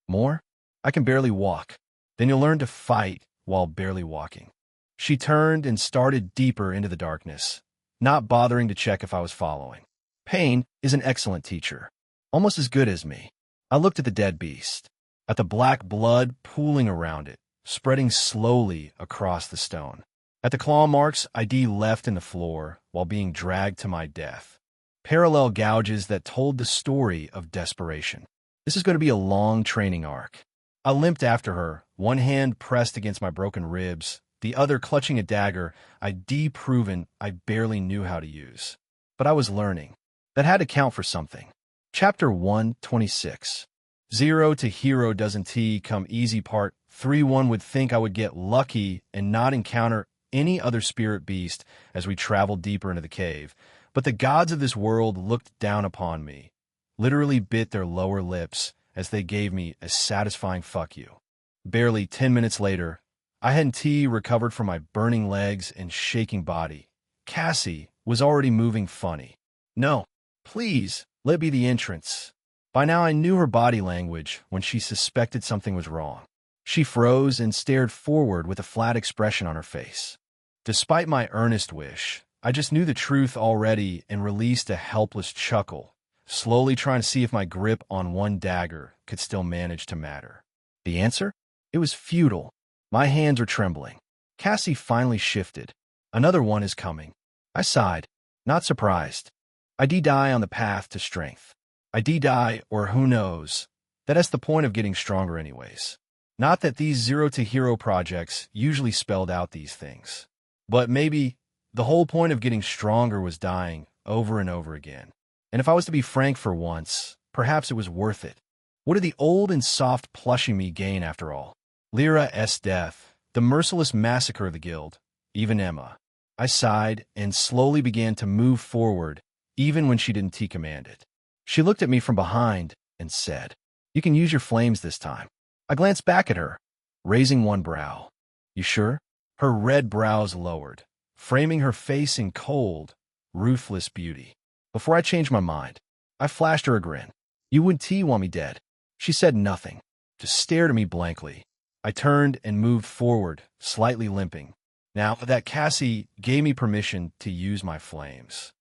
More? I can barely walk. Then you'll learn to fight while barely walking. She turned and started deeper into the darkness, not bothering to check if I was following. Pain is an excellent teacher, almost as good as me. I looked at the dead beast, at the black blood pooling around it, spreading slowly across the stone, at the claw marks I left in the floor while being dragged to my death. Parallel gouges that told the story of desperation. This is going to be a long training arc. I limped after her, one hand pressed against my broken ribs, the other clutching a dagger I'd proven I barely knew how to use. But I was learning. That had to count for something. Chapter 126. 0 to hero doesn't come easy. Part 3. One would think I would get lucky and not encounter any other spirit beast as we traveled deeper into the cave. But the gods of this world looked down upon me, literally bit their lower lips as they gave me a satisfying fuck you. Barely 10 minutes later, I hadn't recovered from my burning legs and shaking body. Cassie was already moving funny. No, please, let be the entrance. By now I knew her body language when she suspected something was wrong. She froze and stared forward with a flat expression on her face. Despite my earnest wish, I just knew the truth already and released a helpless chuckle, slowly trying to see if my grip on one dagger could still manage to matter. The answer? It was futile. My hands were trembling. Cassie finally shifted. Another one is coming. I sighed, not surprised. I die on the path to strength. I die, or who knows. That's the point of getting stronger anyways. Not that these 0 to hero projects usually spelled out these things. But maybe the whole point of getting stronger was dying, over and over again. And if I was to be frank for once, perhaps it was worth it. What did the old and soft plushing me gain after all? Lyra's death, the merciless massacre of the guild, even Emma. I sighed and slowly began to move forward, even when she didn't T-command it. She looked at me from behind and said, "You can use your flames this time." I glanced back at her, raising one brow. "You sure?" Her red brows lowered, framing her face in cold, ruthless beauty. Before I changed my mind, I flashed her a grin. "You wouldn't want me dead." She said nothing, just stared at me blankly. I turned and moved forward, slightly limping. Now that Cassie gave me permission to use my flames,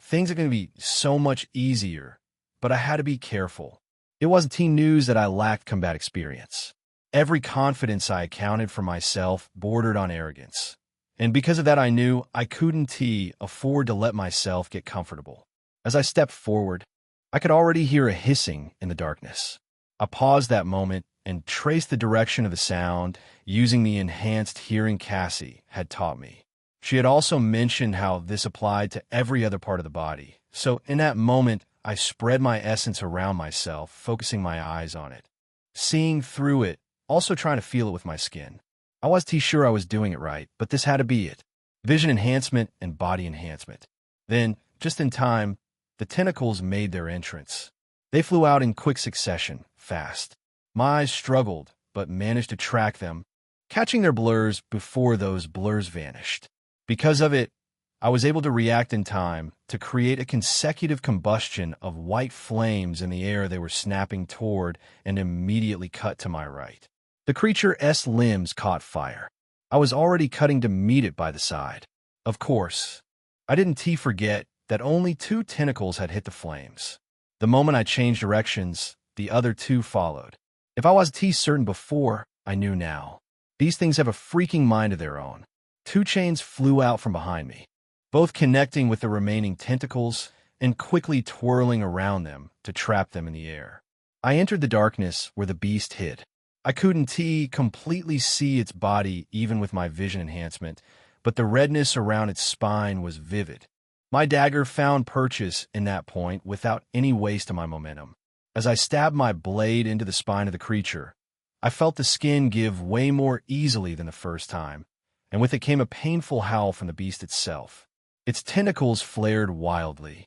things are going to be so much easier, but I had to be careful. It wasn't news that I lacked combat experience. Every confidence I accounted for myself bordered on arrogance. And because of that, I knew I couldn't afford to let myself get comfortable. As I stepped forward, I could already hear a hissing in the darkness. I paused that moment and traced the direction of the sound using the enhanced hearing Cassie had taught me. She had also mentioned how this applied to every other part of the body. So in that moment, I spread my essence around myself, focusing my eyes on it, seeing through it, also trying to feel it with my skin. I wasn't sure I was doing it right, but this had to be it. Vision enhancement and body enhancement. Then, just in time, the tentacles made their entrance. They flew out in quick succession, fast. My eyes struggled, but managed to track them, catching their blurs before those blurs vanished. Because of it, I was able to react in time to create a consecutive combustion of white flames in the air they were snapping toward and immediately cut to my right. The creature's limbs caught fire. I was already cutting to meet it by the side. Of course, I didn't forget that only 2 tentacles had hit the flames. The moment I changed directions, the other 2 followed. If I wasn't certain before, I knew now. These things have a freaking mind of their own. 2 chains flew out from behind me, both connecting with the remaining tentacles and quickly twirling around them to trap them in the air. I entered the darkness where the beast hid. I couldn't completely see its body even with my vision enhancement, but the redness around its spine was vivid. My dagger found purchase in that point without any waste of my momentum. As I stabbed my blade into the spine of the creature, I felt the skin give way more easily than the first time, and with it came a painful howl from the beast itself. Its tentacles flared wildly,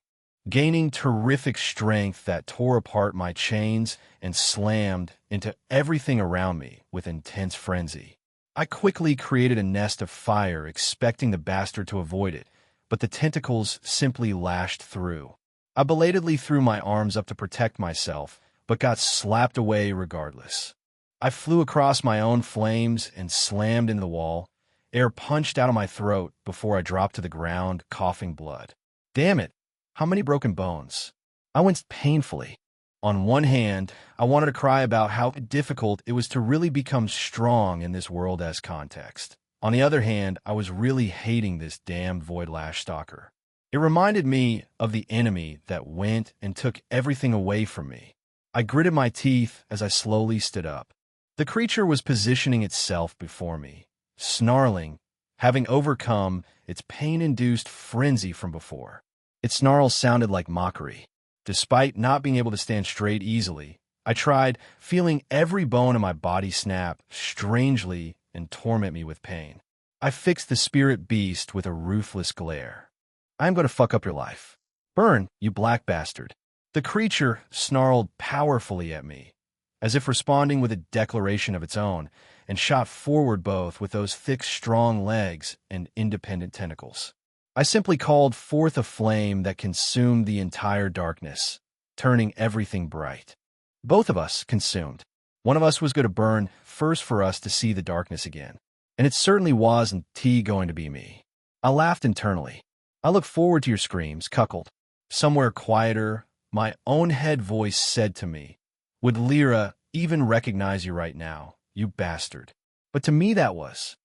gaining terrific strength that tore apart my chains and slammed into everything around me with intense frenzy. I quickly created a nest of fire, expecting the bastard to avoid it, but the tentacles simply lashed through. I belatedly threw my arms up to protect myself, but got slapped away regardless. I flew across my own flames and slammed into the wall. Air punched out of my throat before I dropped to the ground, coughing blood. Damn it! How many broken bones? I winced painfully. On one hand, I wanted to cry about how difficult it was to really become strong in this world as context. On the other hand, I was really hating this damned Voidlash stalker. It reminded me of the enemy that went and took everything away from me. I gritted my teeth as I slowly stood up. The creature was positioning itself before me, snarling, having overcome its pain-induced frenzy from before. Its snarl sounded like mockery. Despite not being able to stand straight easily, I tried, feeling every bone in my body snap strangely and torment me with pain. I fixed the spirit beast with a ruthless glare. "I'm going to fuck up your life. Burn, you black bastard." The creature snarled powerfully at me, as if responding with a declaration of its own, and shot forward both with those thick, strong legs and independent tentacles. I simply called forth a flame that consumed the entire darkness, turning everything bright. Both of us consumed. One of us was going to burn first for us to see the darkness again, and it certainly wasn't going to be me. I laughed internally. "I look forward to your screams, cuckold." Somewhere quieter, my own head voice said to me, "Would Lyra even recognize you right now, you bastard?" But to me that was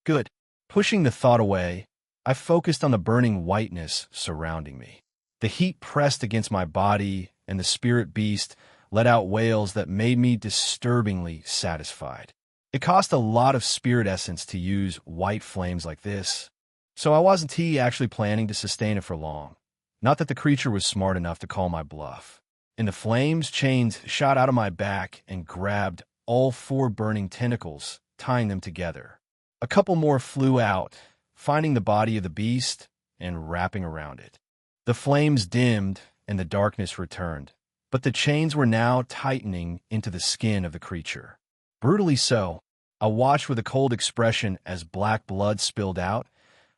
good. Pushing the thought away, I focused on the burning whiteness surrounding me. The heat pressed against my body, and the spirit beast let out wails that made me disturbingly satisfied. It cost a lot of spirit essence to use white flames like this, so I wasn't actually planning to sustain it for long. Not that the creature was smart enough to call my bluff. In the flames, chains shot out of my back and grabbed all 4 burning tentacles, tying them together. A couple more flew out, finding the body of the beast and wrapping around it. The flames dimmed and the darkness returned, but the chains were now tightening into the skin of the creature. Brutally so. I watched with a cold expression as black blood spilled out.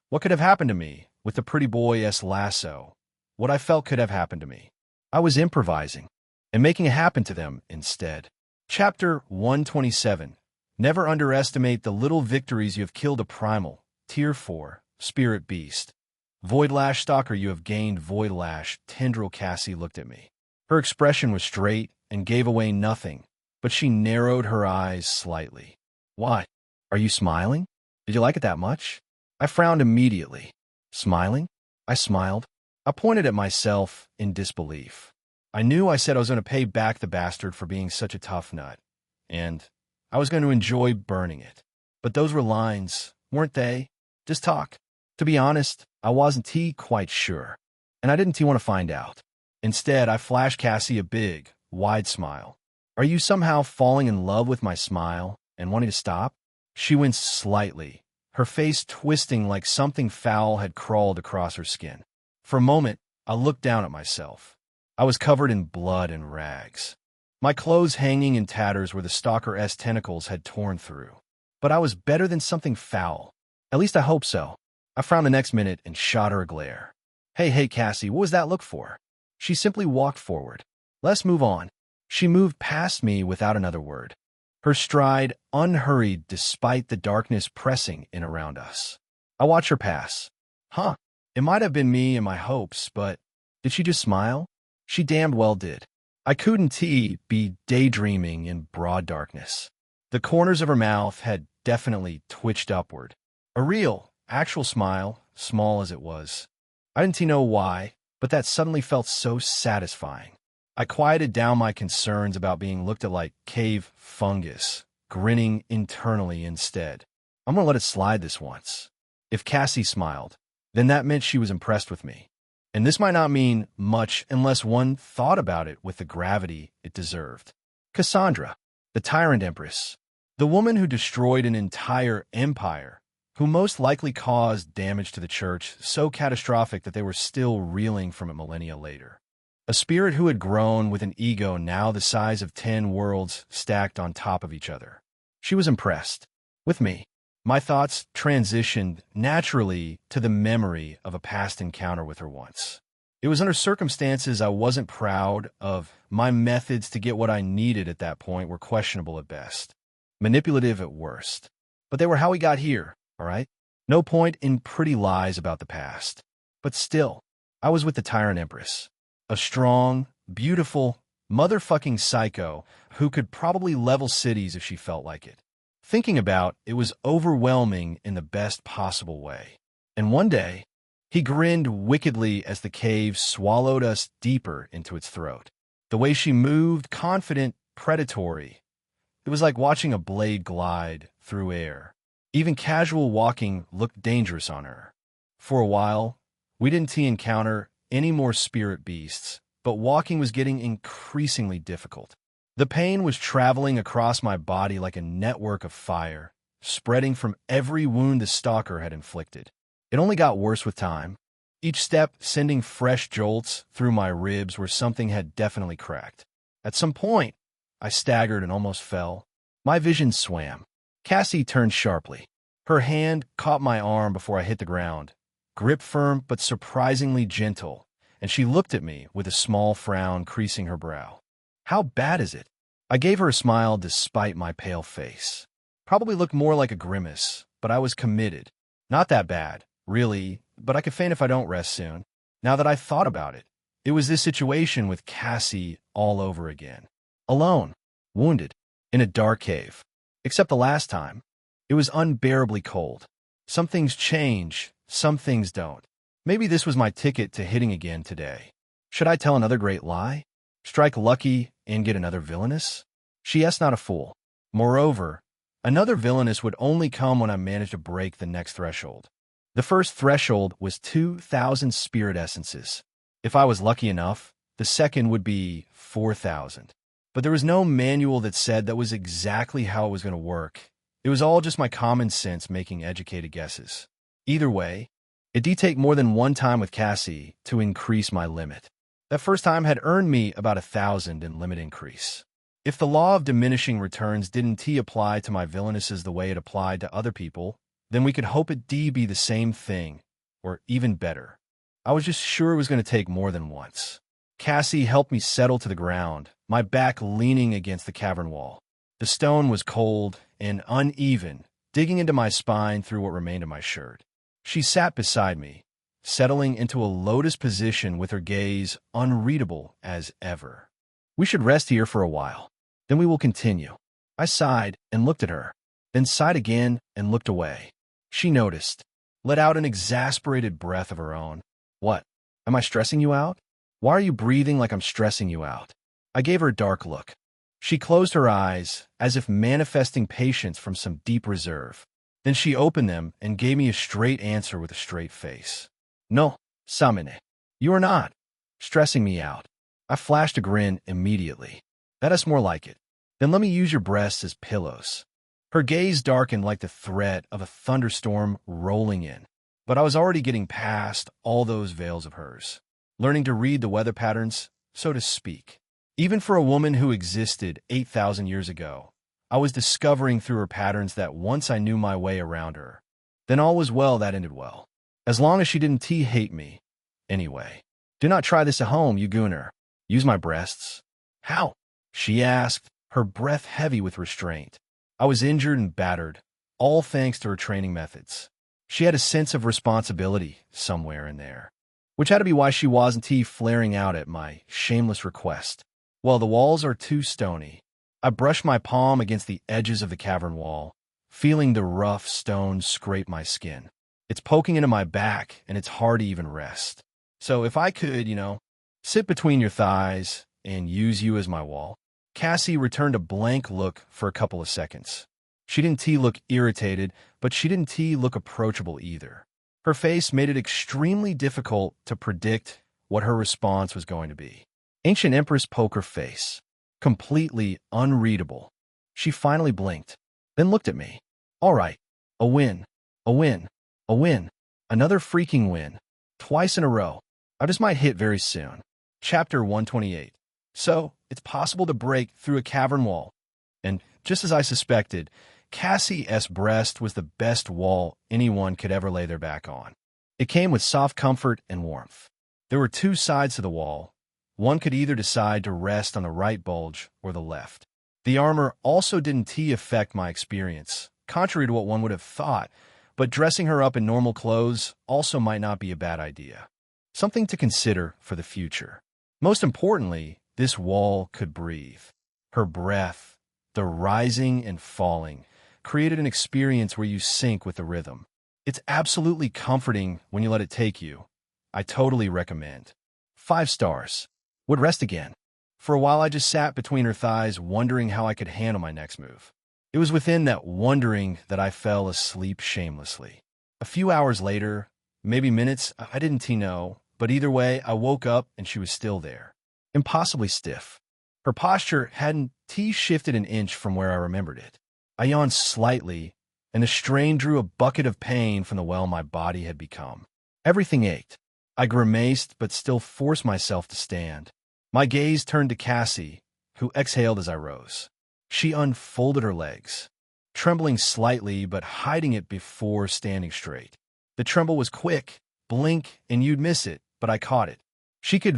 What could have happened to me with the pretty boy's lasso? What I felt could have happened to me. I was improvising and making it happen to them instead. Chapter 127. Never underestimate the little victories you have killed a primal. Tier 4. Spirit Beast. Voidlash Stalker, you have gained Voidlash. Tendril. Cassie looked at me. Her expression was straight and gave away nothing, but she narrowed her eyes slightly. What? Are you smiling? Did you like it that much? I frowned immediately. Smiling? I smiled. I pointed at myself in disbelief. I knew I said I was going to pay back the bastard for being such a tough nut, and I was going to enjoy burning it. But those were lines, weren't they? Just talk. To be honest, I wasn't quite sure, and I didn't want to find out. Instead, I flashed Cassie a big, wide smile. Are you somehow falling in love with my smile and wanting to stop? She winced slightly, her face twisting like something foul had crawled across her skin. For a moment, I looked down at myself. I was covered in blood and rags, my clothes hanging in tatters where the stalker's tentacles had torn through. But I was better than something foul. At least I hope so. I frowned the next minute and shot her a glare. Hey, Cassie, what was that look for? She simply walked forward. Let's move on. She moved past me without another word, her stride unhurried despite the darkness pressing in around us. I watched her pass. Huh. It might have been me and my hopes, but did she just smile? She damned well did. I couldn't be daydreaming in broad darkness. The corners of her mouth had definitely twitched upward. A real, actual smile, small as it was. I didn't know why, but that suddenly felt so satisfying. I quieted down my concerns about being looked at like cave fungus, grinning internally instead. I'm going to let it slide this once. If Cassie smiled, then that meant she was impressed with me. And this might not mean much unless one thought about it with the gravity it deserved. Cassandra, the Tyrant Empress, the woman who destroyed an entire empire, who most likely caused damage to the church so catastrophic that they were still reeling from it millennia later. A spirit who had grown with an ego now the size of 10 worlds stacked on top of each other. She was impressed with me. My thoughts transitioned naturally to the memory of a past encounter with her once. It was under circumstances I wasn't proud of. My methods to get what I needed at that point were questionable at best, manipulative at worst. But they were how we got here, all right? No point in pretty lies about the past. But still, I was with the Tyrant Empress, a strong, beautiful, motherfucking psycho who could probably level cities if she felt like it. Thinking about it was overwhelming in the best possible way. And one day, he grinned wickedly as the cave swallowed us deeper into its throat. The way she moved, confident, predatory. It was like watching a blade glide through air. Even casual walking looked dangerous on her. For a while, we didn't encounter any more spirit beasts, but walking was getting increasingly difficult. The pain was traveling across my body like a network of fire, spreading from every wound the stalker had inflicted. It only got worse with time, each step sending fresh jolts through my ribs where something had definitely cracked. At some point, I staggered and almost fell. My vision swam. Cassie turned sharply. Her hand caught my arm before I hit the ground, grip firm but surprisingly gentle, and she looked at me with a small frown creasing her brow. How bad is it? I gave her a smile despite my pale face. Probably looked more like a grimace, but I was committed. Not that bad, really, but I could faint if I don't rest soon. Now that I thought about it, it was this situation with Cassie all over again. Alone, wounded, in a dark cave. Except the last time, it was unbearably cold. Some things change, some things don't. Maybe this was my ticket to hitting again today. Should I tell another great lie? Strike lucky and get another villainous? She's not a fool. Moreover, another villainous would only come when I managed to break the next threshold. The first threshold was 2,000 spirit essences. If I was lucky enough, the second would be 4,000. But there was no manual that said that was exactly how it was going to work. It was all just my common sense making educated guesses. Either way, it did take more than one time with Cassie to increase my limit. That first time had earned me about 1,000 in limit increase. If the law of diminishing returns didn't apply to my villainesses the way it applied to other people, then we could hope it be the same thing, or even better. I was just sure it was going to take more than once. Cassie helped me settle to the ground, my back leaning against the cavern wall. The stone was cold and uneven, digging into my spine through what remained of my shirt. She sat beside me, settling into a lotus position with her gaze unreadable as ever. We should rest here for a while. Then we will continue. I sighed and looked at her, then sighed again and looked away. She noticed, let out an exasperated breath of her own. What? Am I stressing you out? Why are you breathing like I'm stressing you out? I gave her a dark look. She closed her eyes, as if manifesting patience from some deep reserve. Then she opened them and gave me a straight answer with a straight face. No, Samine, you are not stressing me out. I flashed a grin immediately. That is more like it. Then let me use your breasts as pillows. Her gaze darkened like the threat of a thunderstorm rolling in. But I was already getting past all those veils of hers, learning to read the weather patterns, so to speak. Even for a woman who existed 8,000 years ago, I was discovering through her patterns that once I knew my way around her, then all was well that ended well. As long as she didn't hate me. Anyway, do not try this at home, you gooner. Use my breasts. How? She asked, her breath heavy with restraint. I was injured and battered, all thanks to her training methods. She had a sense of responsibility somewhere in there, which had to be why she wasn't flaring out at my shameless request. Well, the walls are too stony. I brushed my palm against the edges of the cavern wall, feeling the rough stones scrape my skin. It's poking into my back, and it's hard to even rest. So if I could, sit between your thighs and use you as my wall. Cassie returned a blank look for a couple of seconds. She didn't look irritated, but she didn't look approachable either. Her face made it extremely difficult to predict what her response was going to be. Ancient Empress poker face. Completely unreadable. She finally blinked, then looked at me. All right, a win, a win, a win. Another freaking win. Twice in a row. I just might hit very soon. Chapter 128. So, it's possible to break through a cavern wall. And just as I suspected, Cassie's breast was the best wall anyone could ever lay their back on. It came with soft comfort and warmth. There were two sides to the wall. One could either decide to rest on the right bulge or the left. The armor also didn't affect my experience, contrary to what one would have thought, but dressing her up in normal clothes also might not be a bad idea. Something to consider for the future. Most importantly, this wall could breathe. Her breath, the rising and falling, created an experience where you sync with the rhythm. It's absolutely comforting when you let it take you. I totally recommend. 5 stars. Would rest again. For a while I just sat between her thighs wondering how I could handle my next move. It was within that wondering that I fell asleep shamelessly. A few hours later, maybe minutes, I didn't know, but either way I woke up and she was still there. Impossibly stiff. Her posture hadn't shifted an inch from where I remembered it. I yawned slightly, and the strain drew a bucket of pain from the well my body had become. Everything ached. I grimaced, but still forced myself to stand. My gaze turned to Cassie, who exhaled as I rose. She unfolded her legs, trembling slightly but hiding it before standing straight. The tremble was quick. Blink, and you'd miss it, but I caught it. She could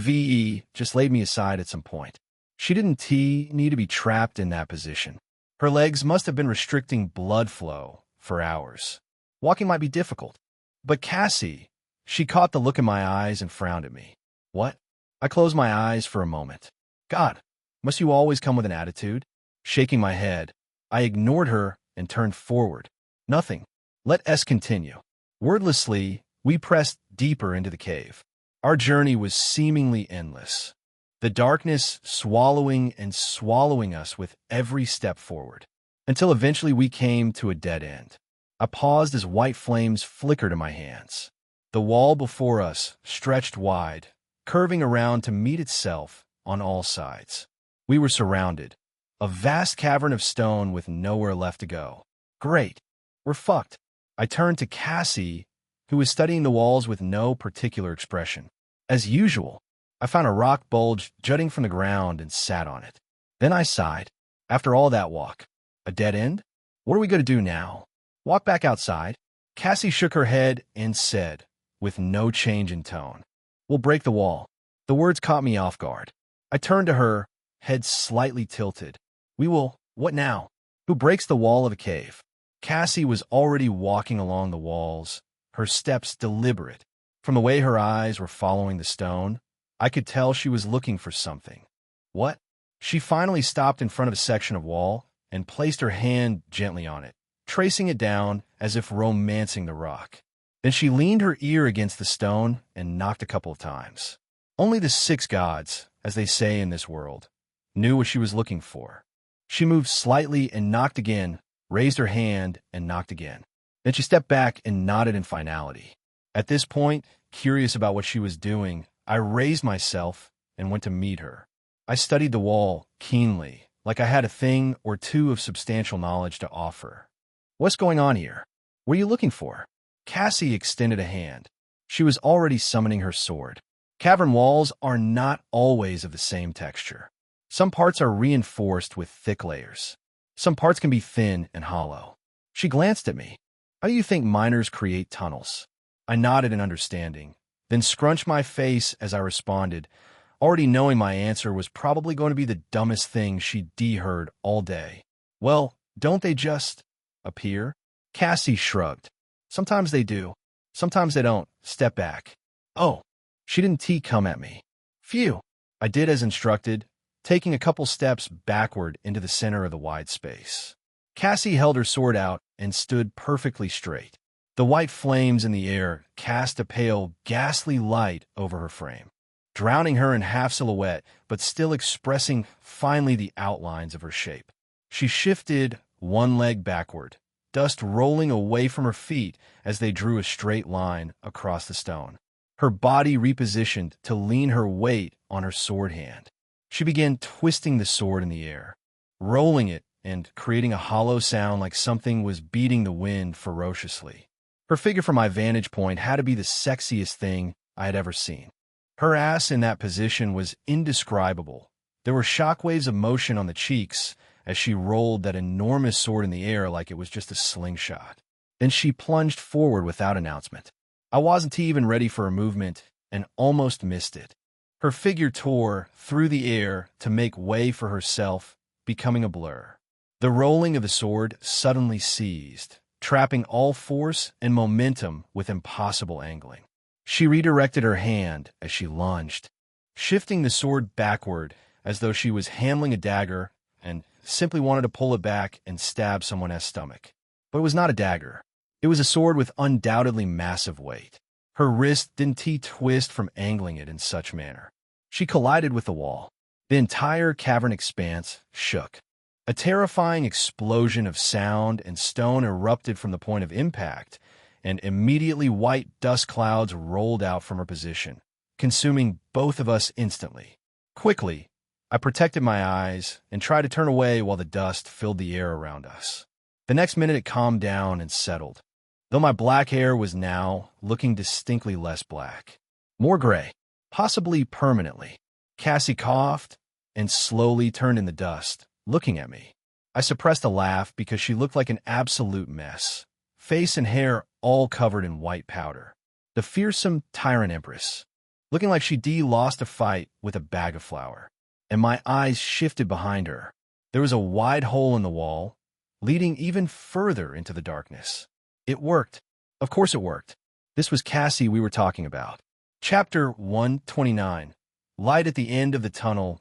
just laid me aside at some point. She didn't need to be trapped in that position. Her legs must have been restricting blood flow for hours. Walking might be difficult. But Cassie, she caught the look in my eyes and frowned at me. What? I closed my eyes for a moment. God, must you always come with an attitude? Shaking my head, I ignored her and turned forward. Nothing. Let us continue. Wordlessly, we pressed deeper into the cave. Our journey was seemingly endless. The darkness swallowing and swallowing us with every step forward, until eventually we came to a dead end. I paused as white flames flickered in my hands. The wall before us stretched wide, curving around to meet itself on all sides. We were surrounded. A vast cavern of stone with nowhere left to go. Great. We're fucked. I turned to Cassie, who was studying the walls with no particular expression. As usual, I found a rock bulge jutting from the ground and sat on it. Then I sighed. After all that walk, a dead end? What are we going to do now? Walk back outside? Cassie shook her head and said, with no change in tone, "We'll break the wall." The words caught me off guard. I turned to her, head slightly tilted. "We will, what now? Who breaks the wall of a cave?" Cassie was already walking along the walls, her steps deliberate. From the way her eyes were following the stone, I could tell she was looking for something. What? She finally stopped in front of a section of wall and placed her hand gently on it, tracing it down as if romancing the rock. Then she leaned her ear against the stone and knocked a couple of times. Only the six gods, as they say in this world, knew what she was looking for. She moved slightly and knocked again, raised her hand and knocked again. Then she stepped back and nodded in finality. At this point, curious about what she was doing, I raised myself and went to meet her. I studied the wall keenly, like I had a thing or two of substantial knowledge to offer. "What's going on here? What are you looking for?" Cassie extended a hand. She was already summoning her sword. Cavern walls are not always of the same texture. Some parts are reinforced with thick layers. Some parts can be thin and hollow. She glanced at me. "How do you think miners create tunnels?" I nodded in understanding, then scrunched my face as I responded, already knowing my answer was probably going to be the dumbest thing she'd heard all day. "Well, don't they just appear?" Cassie shrugged. "Sometimes they do. Sometimes they don't. Step back." "Oh." She didn't come at me. "Phew." I did as instructed, taking a couple steps backward into the center of the wide space. Cassie held her sword out and stood perfectly straight. The white flames in the air cast a pale, ghastly light over her frame, drowning her in half silhouette, but still expressing finely the outlines of her shape. She shifted one leg backward, dust rolling away from her feet as they drew a straight line across the stone. Her body repositioned to lean her weight on her sword hand. She began twisting the sword in the air, rolling it and creating a hollow sound like something was beating the wind ferociously. Her figure from my vantage point had to be the sexiest thing I had ever seen. Her ass in that position was indescribable. There were shockwaves of motion on the cheeks as she rolled that enormous sword in the air like it was just a slingshot. Then she plunged forward without announcement. I wasn't even ready for a movement and almost missed it. Her figure tore through the air to make way for herself, becoming a blur. The rolling of the sword suddenly ceased, trapping all force and momentum with impossible angling. She redirected her hand as she lunged, shifting the sword backward as though she was handling a dagger and simply wanted to pull it back and stab someone's stomach. But it was not a dagger. It was a sword with undoubtedly massive weight. Her wrist didn't twist from angling it in such manner. She collided with the wall. The entire cavern expanse shook. A terrifying explosion of sound and stone erupted from the point of impact, and immediately white dust clouds rolled out from her position, consuming both of us instantly. Quickly, I protected my eyes and tried to turn away while the dust filled the air around us. The next minute it calmed down and settled, though my black hair was now looking distinctly less black. More gray, possibly permanently. Cassie coughed and slowly turned in the dust, looking at me. I suppressed a laugh because she looked like an absolute mess, face and hair all covered in white powder. The fearsome tyrant empress, looking like she'd lost a fight with a bag of flour. And my eyes shifted behind her. There was a wide hole in the wall, leading even further into the darkness. It worked. Of course it worked. This was Cassie we were talking about. Chapter 129. Light at the end of the tunnel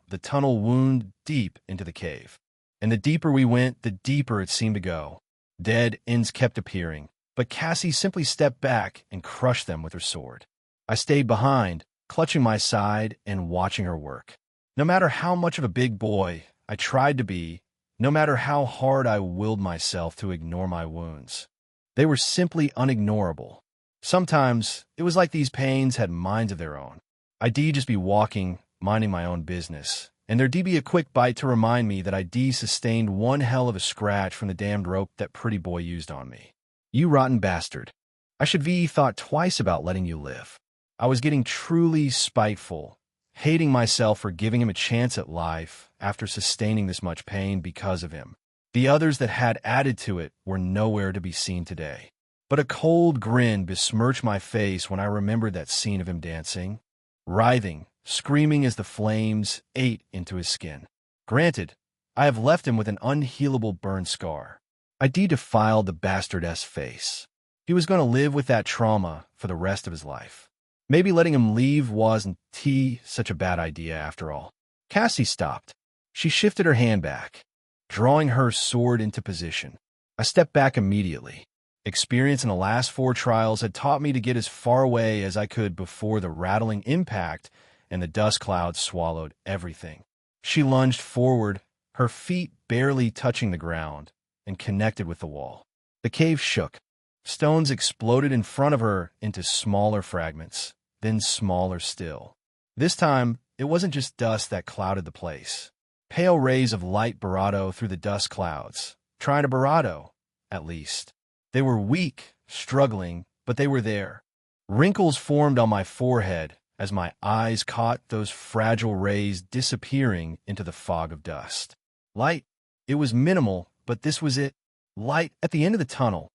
wound deep into the cave. And the deeper we went, the deeper it seemed to go. Dead ends kept appearing, but Cassie simply stepped back and crushed them with her sword. I stayed behind, clutching my side and watching her work. No matter how much of a big boy I tried to be, no matter how hard I willed myself to ignore my wounds, they were simply unignorable. Sometimes it was like these pains had minds of their own. I'd just be walking, minding my own business, and there'd be a quick bite to remind me that I'd sustained one hell of a scratch from the damned rope that pretty boy used on me. You rotten bastard. I should be thought twice about letting you live. I was getting truly spiteful, hating myself for giving him a chance at life after sustaining this much pain because of him. The others that had added to it were nowhere to be seen today. But a cold grin besmirched my face when I remembered that scene of him dancing, writhing, screaming as the flames ate into his skin. Granted, I have left him with an unhealable burn scar. I defiled the bastard-esque face. He was going to live with that trauma for the rest of his life. Maybe letting him leave wasn't such a bad idea after all. Cassie stopped. She shifted her hand back, drawing her sword into position. I stepped back immediately. Experience in the last 4 trials had taught me to get as far away as I could before the rattling impact and the dust cloud swallowed everything. She lunged forward, her feet barely touching the ground, and connected with the wall. The cave shook. Stones exploded in front of her into smaller fragments, then smaller still. This time, it wasn't just dust that clouded the place. Pale rays of light barrado through the dust clouds, trying to barrado, at least. They were weak, struggling, but they were there. Wrinkles formed on my forehead as my eyes caught those fragile rays disappearing into the fog of dust. Light. It was minimal, but this was it. Light at the end of the tunnel.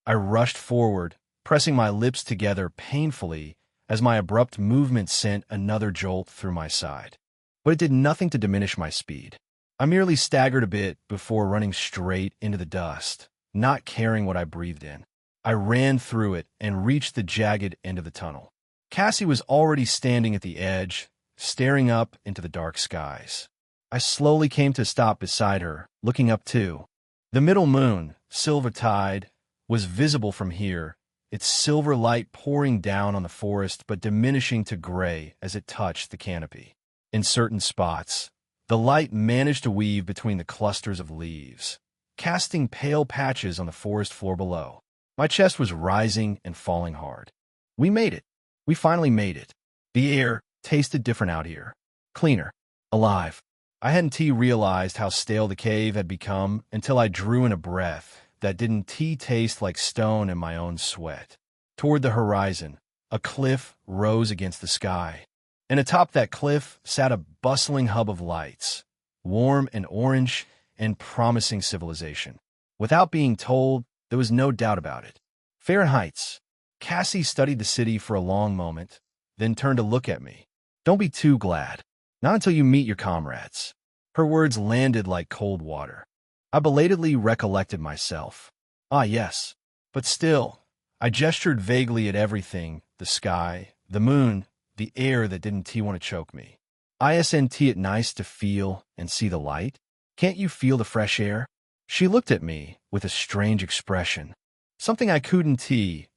I rushed forward, pressing my lips together painfully as my abrupt movement sent another jolt through my side. But it did nothing to diminish my speed. I merely staggered a bit before running straight into the dust, not caring what I breathed in. I ran through it and reached the jagged end of the tunnel. Cassie was already standing at the edge, staring up into the dark skies. I slowly came to stop beside her, looking up too. The middle moon, silver-tide, was visible from here, its silver light pouring down on the forest but diminishing to gray as it touched the canopy. In certain spots, the light managed to weave between the clusters of leaves, casting pale patches on the forest floor below. My chest was rising and falling hard. We made it. We finally made it. The air tasted different out here. Cleaner. Alive. I hadn't realized how stale the cave had become until I drew in a breath that didn't taste like stone in my own sweat. Toward the horizon, a cliff rose against the sky, and atop that cliff sat a bustling hub of lights, warm and orange and promising civilization. Without being told, there was no doubt about it. Fahrenheit's. Cassie studied the city for a long moment, then turned to look at me. Don't be too glad. Not until you meet your comrades. Her words landed like cold water. I belatedly recollected myself. Ah, yes. But still, I gestured vaguely at everything, the sky, the moon, the air that didn't want to choke me. Isn't it nice to feel and see the light? Can't you feel the fresh air? She looked at me with a strange expression, something I couldn't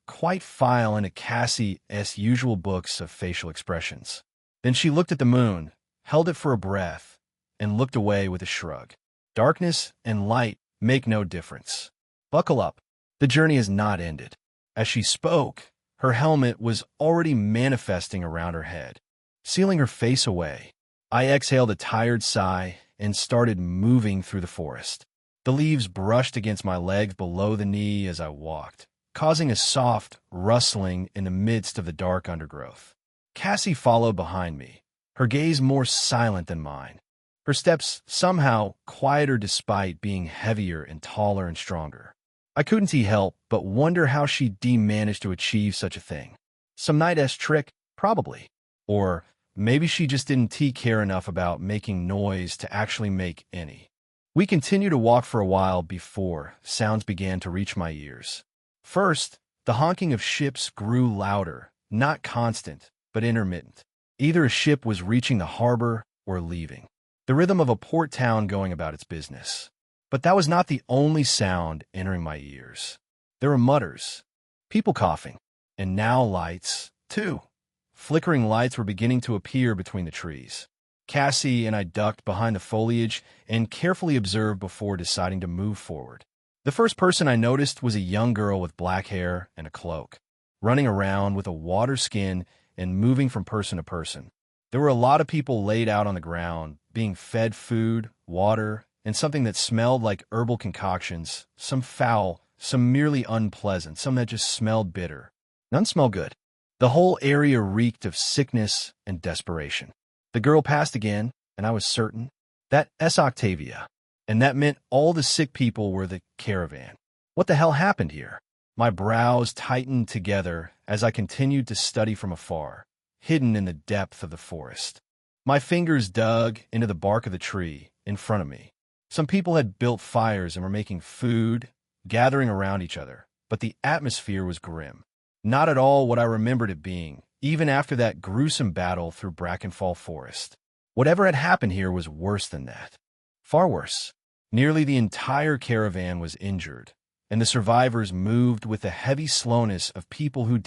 quite file into Cassie's usual books of facial expressions. Then she looked at the moon, held it for a breath, and looked away with a shrug. Darkness and light make no difference. Buckle up. The journey has not ended. As she spoke, her helmet was already manifesting around her head, sealing her face away. I exhaled a tired sigh and started moving through the forest. The leaves brushed against my legs below the knee as I walked, causing a soft rustling in the midst of the dark undergrowth. Cassie followed behind me, her gaze more silent than mine. Her steps somehow quieter despite being heavier and taller and stronger. I couldn't help but wonder how she managed to achieve such a thing. Some night-esque trick, probably. Or maybe she just didn't care enough about making noise to actually make any. We continued to walk for a while before sounds began to reach my ears. First, the honking of ships grew louder, not constant, but intermittent. Either a ship was reaching the harbor or leaving. The rhythm of a port town going about its business. But that was not the only sound entering my ears. There were mutters, people coughing, and now lights, too. Flickering lights were beginning to appear between the trees. Cassie and I ducked behind the foliage and carefully observed before deciding to move forward. The first person I noticed was a young girl with black hair and a cloak, running around with a water skin and moving from person to person. There were a lot of people laid out on the ground, being fed food, water, and something that smelled like herbal concoctions, some foul, some merely unpleasant, some that just smelled bitter. None smelled good. The whole area reeked of sickness and desperation. The girl passed again, and I was certain that S. Octavia. And that meant all the sick people were the caravan. What the hell happened here? My brows tightened together as I continued to study from afar, hidden in the depth of the forest. My fingers dug into the bark of the tree in front of me. Some people had built fires and were making food, gathering around each other, but the atmosphere was grim. Not at all what I remembered it being, even after that gruesome battle through Brackenfall Forest. Whatever had happened here was worse than that. Far worse. Nearly the entire caravan was injured, and the survivors moved with the heavy slowness of people who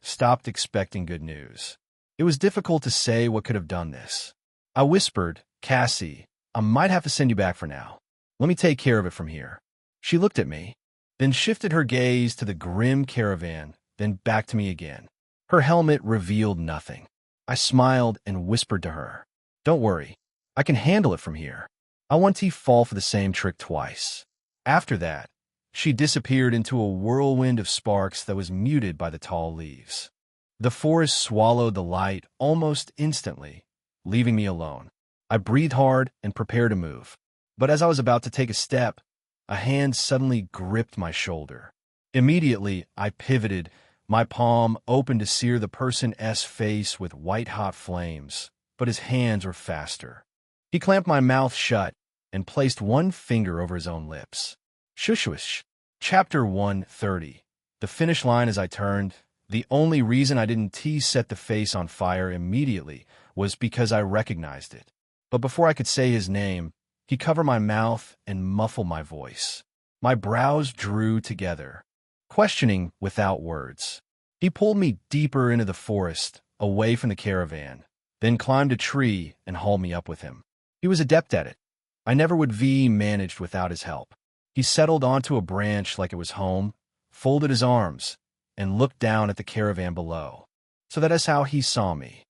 stopped expecting good news. It was difficult to say what could have done this. I whispered, "Cassie, I might have to send you back for now. Let me take care of it from here." She looked at me, then shifted her gaze to the grim caravan, then back to me again. Her helmet revealed nothing. I smiled and whispered to her, "Don't worry, I can handle it from here. I want to fall for the same trick twice." After that, she disappeared into a whirlwind of sparks that was muted by the tall leaves. The forest swallowed the light almost instantly, leaving me alone. I breathed hard and prepared to move. But as I was about to take a step, a hand suddenly gripped my shoulder. Immediately, I pivoted, my palm open to sear the person's face with white-hot flames, but his hands were faster. He clamped my mouth shut and placed one finger over his own lips. Shush. Chapter 130. The finish line as I turned. The only reason I didn't set the face on fire immediately was because I recognized it. But before I could say his name, he covered my mouth and muffled my voice. My brows drew together, questioning without words. He pulled me deeper into the forest, away from the caravan, then climbed a tree and hauled me up with him. He was adept at it. I never would managed without his help. He settled onto a branch like it was home, folded his arms, and looked down at the caravan below. So that is how he saw me.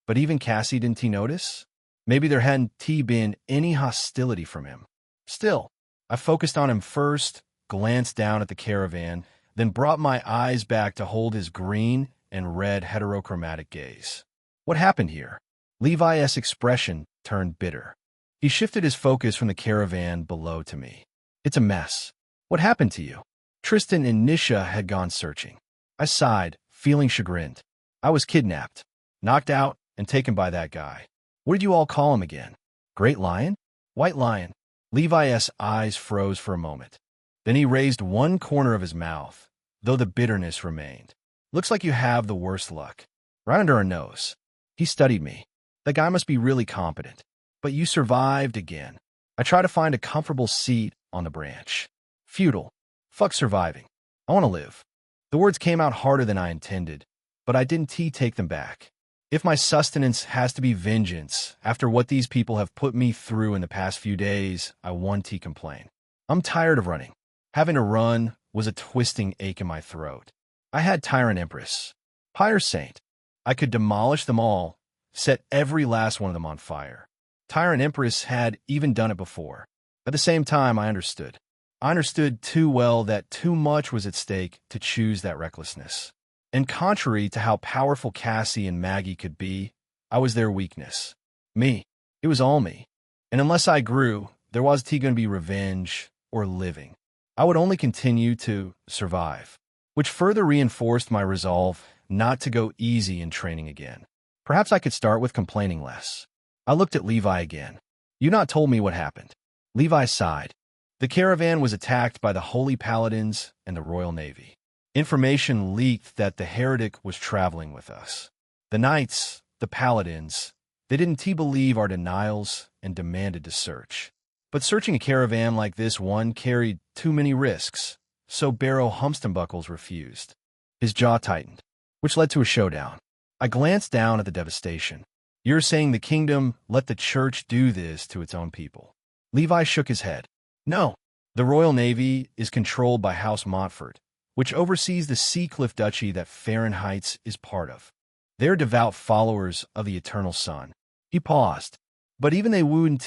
But even Cassie didn't notice? Maybe there hadn't been any hostility from him. Still, I focused on him first, glanced down at the caravan, then brought my eyes back to hold his green and red heterochromatic gaze. What happened here? Levi's expression turned bitter. He shifted his focus from the caravan below to me. "It's a mess. What happened to you?" Tristan and Nisha had gone searching. I sighed, feeling chagrined. I was kidnapped, knocked out, and taken by that guy. What did you all call him again? Great Lion? White Lion? Levi's eyes froze for a moment. Then he raised one corner of his mouth, though the bitterness remained. "Looks like you have the worst luck. Right under our nose." He studied me. "The guy must be really competent. But you survived again." I tried to find a comfortable seat on the branch. Futile. Fuck surviving. I want to live. The words came out harder than I intended, but I didn't take them back. If my sustenance has to be vengeance after what these people have put me through in the past few days, I won't complain. I'm tired of running. Having to run was a twisting ache in my throat. I had Tyrant Empress, Pyre Saint. I could demolish them all, set every last one of them on fire. Tyrant Empress had even done it before. At the same time, I understood. I understood too well that too much was at stake to choose that recklessness. And contrary to how powerful Cassie and Maggie could be, I was their weakness. Me. It was all me. And unless I grew, there was going to be revenge or living. I would only continue to survive, which further reinforced my resolve not to go easy in training again. Perhaps I could start with complaining less. I looked at Levi again. "You not told me what happened." Levi sighed. "The caravan was attacked by the Holy Paladins and the Royal Navy. Information leaked that the heretic was traveling with us. The knights, the paladins, they didn't believe our denials and demanded to search. But searching a caravan like this one carried too many risks, so Barrow Humpstonbuckles refused." His jaw tightened, which led to a showdown. I glanced down at the devastation. "You're saying the kingdom let the church do this to its own people?" Levi shook his head. "No. The Royal Navy is controlled by House Montfort, which oversees the Seacliff Duchy that Fahrenheit's is part of. They're devout followers of the eternal sun. He paused. But even they wouldn't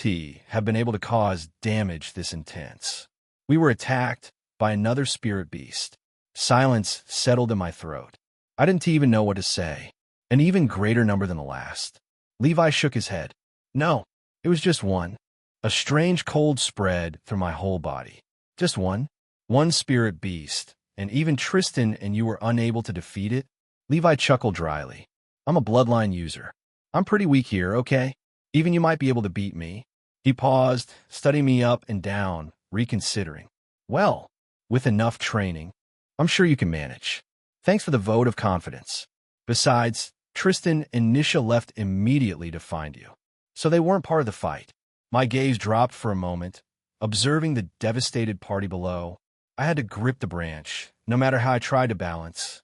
have been able to cause damage this intense. We were attacked by another spirit beast. Silence settled in my throat. I didn't even know what to say. An even greater number than the last. Levi shook his head. No, it was just one. A strange cold spread through my whole body. Just one. One spirit beast. And even Tristan and you were unable to defeat it? Levi chuckled dryly. I'm a bloodline user. I'm pretty weak here, okay? Even you might be able to beat me. He paused, studying me up and down, reconsidering. Well, with enough training, I'm sure you can manage. Thanks for the vote of confidence. Besides, Tristan and Nisha left immediately to find you. So they weren't part of the fight. My gaze dropped for a moment, observing the devastated party below. I had to grip the branch, no matter how I tried to balance.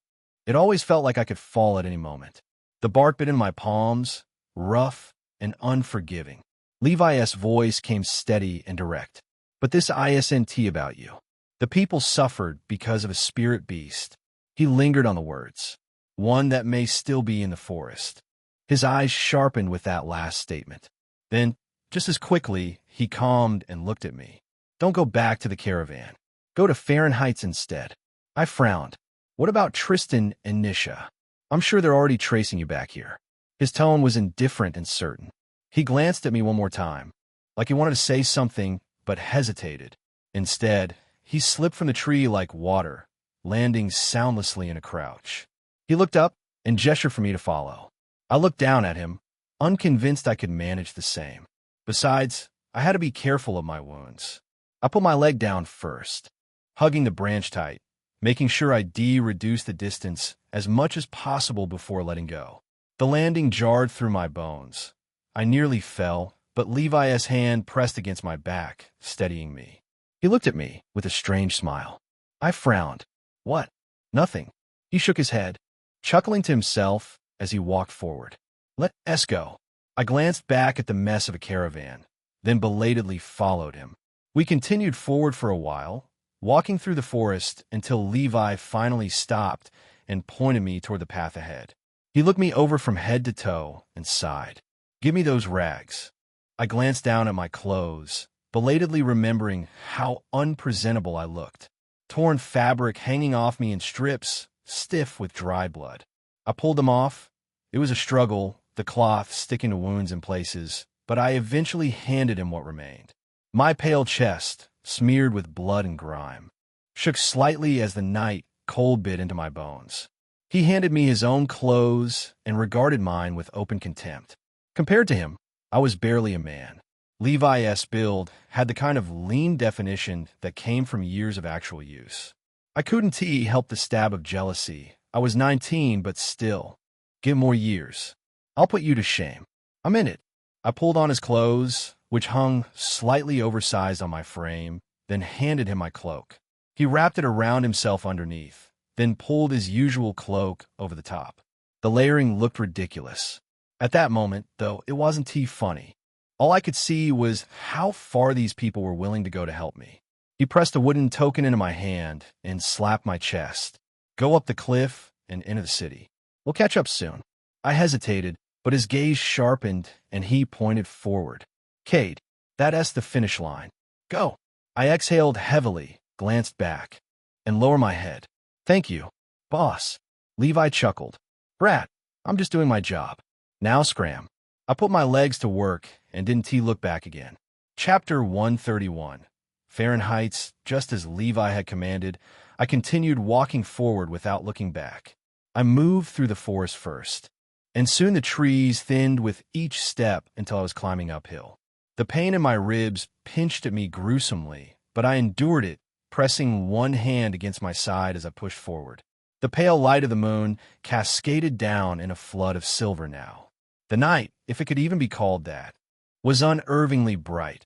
It always felt like I could fall at any moment. The bark bit in my palms, rough and unforgiving. Levi's voice came steady and direct. But this isn't about you. The people suffered because of a spirit beast. He lingered on the words. One that may still be in the forest. His eyes sharpened with that last statement. Then, just as quickly, he calmed and looked at me. Don't go back to the caravan. Go to Fahrenheit's instead. I frowned. What about Tristan and Nisha? I'm sure they're already tracing you back here. His tone was indifferent and certain. He glanced at me one more time, like he wanted to say something, but hesitated. Instead, he slipped from the tree like water, landing soundlessly in a crouch. He looked up and gestured for me to follow. I looked down at him, unconvinced I could manage the same. Besides, I had to be careful of my wounds. I put my leg down first, hugging the branch tight, making sure I reduced the distance as much as possible before letting go. The landing jarred through my bones. I nearly fell, but Levi's hand pressed against my back, steadying me. He looked at me with a strange smile. I frowned. What? Nothing. He shook his head, chuckling to himself as he walked forward. Let us go. I glanced back at the mess of a caravan, then belatedly followed him. We continued forward for a while, walking through the forest until Levi finally stopped and pointed me toward the path ahead. He looked me over from head to toe and sighed. Give me those rags. I glanced down at my clothes, belatedly remembering how unpresentable I looked. Torn fabric hanging off me in strips, stiff with dry blood. I pulled them off. It was a struggle, the cloth sticking to wounds in places, but I eventually handed him what remained. My pale chest, smeared with blood and grime, shook slightly as the night cold bit into my bones. He handed me his own clothes and regarded mine with open contempt. Compared to him, I was barely a man. Levi's build had the kind of lean definition that came from years of actual use. I couldn't help the stab of jealousy. I was 19, but still. Give more years. I'll put you to shame. I'm in it. I pulled on his clothes, which hung slightly oversized on my frame, then handed him my cloak. He wrapped it around himself underneath, then pulled his usual cloak over the top. The layering looked ridiculous. At that moment, though, it wasn't funny. All I could see was how far these people were willing to go to help me. He pressed a wooden token into my hand and slapped my chest. Go up the cliff and into the city. We'll catch up soon. I hesitated, but his gaze sharpened and he pointed forward. Cade, that's the finish line. Go. I exhaled heavily, glanced back, and lowered my head. Thank you, boss. Levi chuckled. Brat, I'm just doing my job. Now scram. I put my legs to work and didn't look back again. Chapter 131. Fahrenheit's, just as Levi had commanded, I continued walking forward without looking back. I moved through the forest first, and soon the trees thinned with each step until I was climbing uphill. The pain in my ribs pinched at me gruesomely, but I endured it, pressing one hand against my side as I pushed forward. The pale light of the moon cascaded down in a flood of silver now. The night, if it could even be called that, was unervingly bright,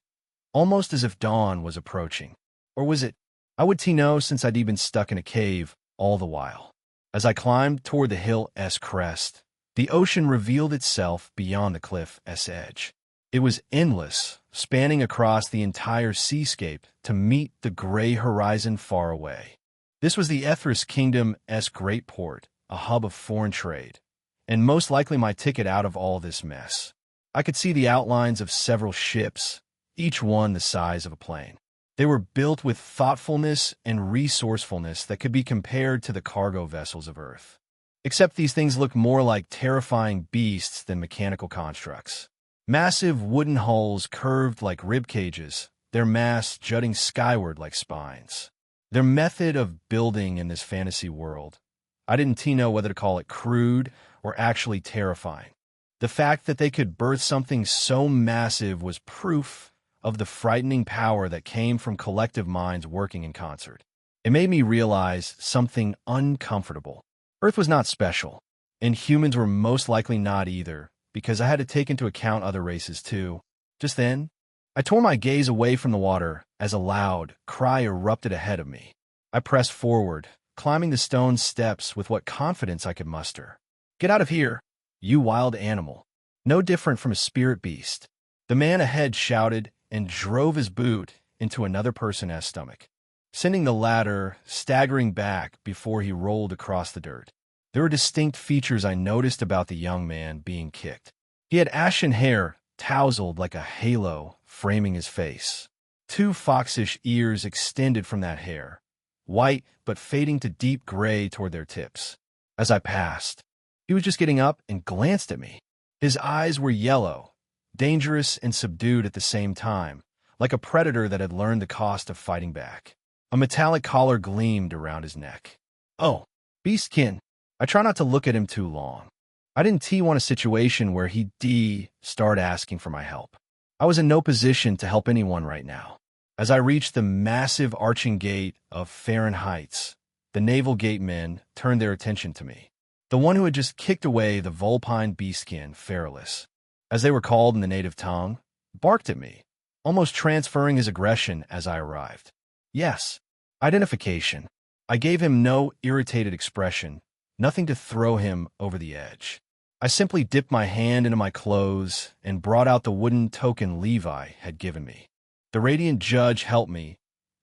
almost as if dawn was approaching. Or was it? I would know since I'd been stuck in a cave all the while. As I climbed toward the hill's crest, the ocean revealed itself beyond the cliff's edge. It was endless, spanning across the entire seascape to meet the gray horizon far away. This was the Ethris Kingdom's great port, a hub of foreign trade, and most likely my ticket out of all this mess. I could see the outlines of several ships, each one the size of a plane. They were built with thoughtfulness and resourcefulness that could be compared to the cargo vessels of Earth. Except these things looked more like terrifying beasts than mechanical constructs. Massive wooden hulls curved like rib cages, their masts jutting skyward like spines. Their method of building in this fantasy world, I didn't know whether to call it crude or actually terrifying. The fact that they could birth something so massive was proof of the frightening power that came from collective minds working in concert. It made me realize something uncomfortable. Earth was not special, and humans were most likely not either, because I had to take into account other races too. Just then, I tore my gaze away from the water as a loud cry erupted ahead of me. I pressed forward, climbing the stone steps with what confidence I could muster. "Get out of here, you wild animal." No different from a spirit beast. The man ahead shouted and drove his boot into another person's stomach, sending the latter staggering back before he rolled across the dirt. There were distinct features I noticed about the young man being kicked. He had ashen hair, tousled like a halo, framing his face. Two foxish ears extended from that hair, white but fading to deep gray toward their tips. As I passed, he was just getting up and glanced at me. His eyes were yellow, dangerous and subdued at the same time, like a predator that had learned the cost of fighting back. A metallic collar gleamed around his neck. "Oh, Beastkin." I try not to look at him too long. I didn't want a situation where he'd start asking for my help. I was in no position to help anyone right now. As I reached the massive arching gate of Farron Heights, the naval gate men turned their attention to me. The one who had just kicked away the vulpine beastkin, Feralus, as they were called in the native tongue, barked at me, almost transferring his aggression as I arrived. Yes, identification. I gave him no irritated expression, nothing to throw him over the edge. I simply dipped my hand into my clothes and brought out the wooden token Levi had given me. The radiant judge helped me.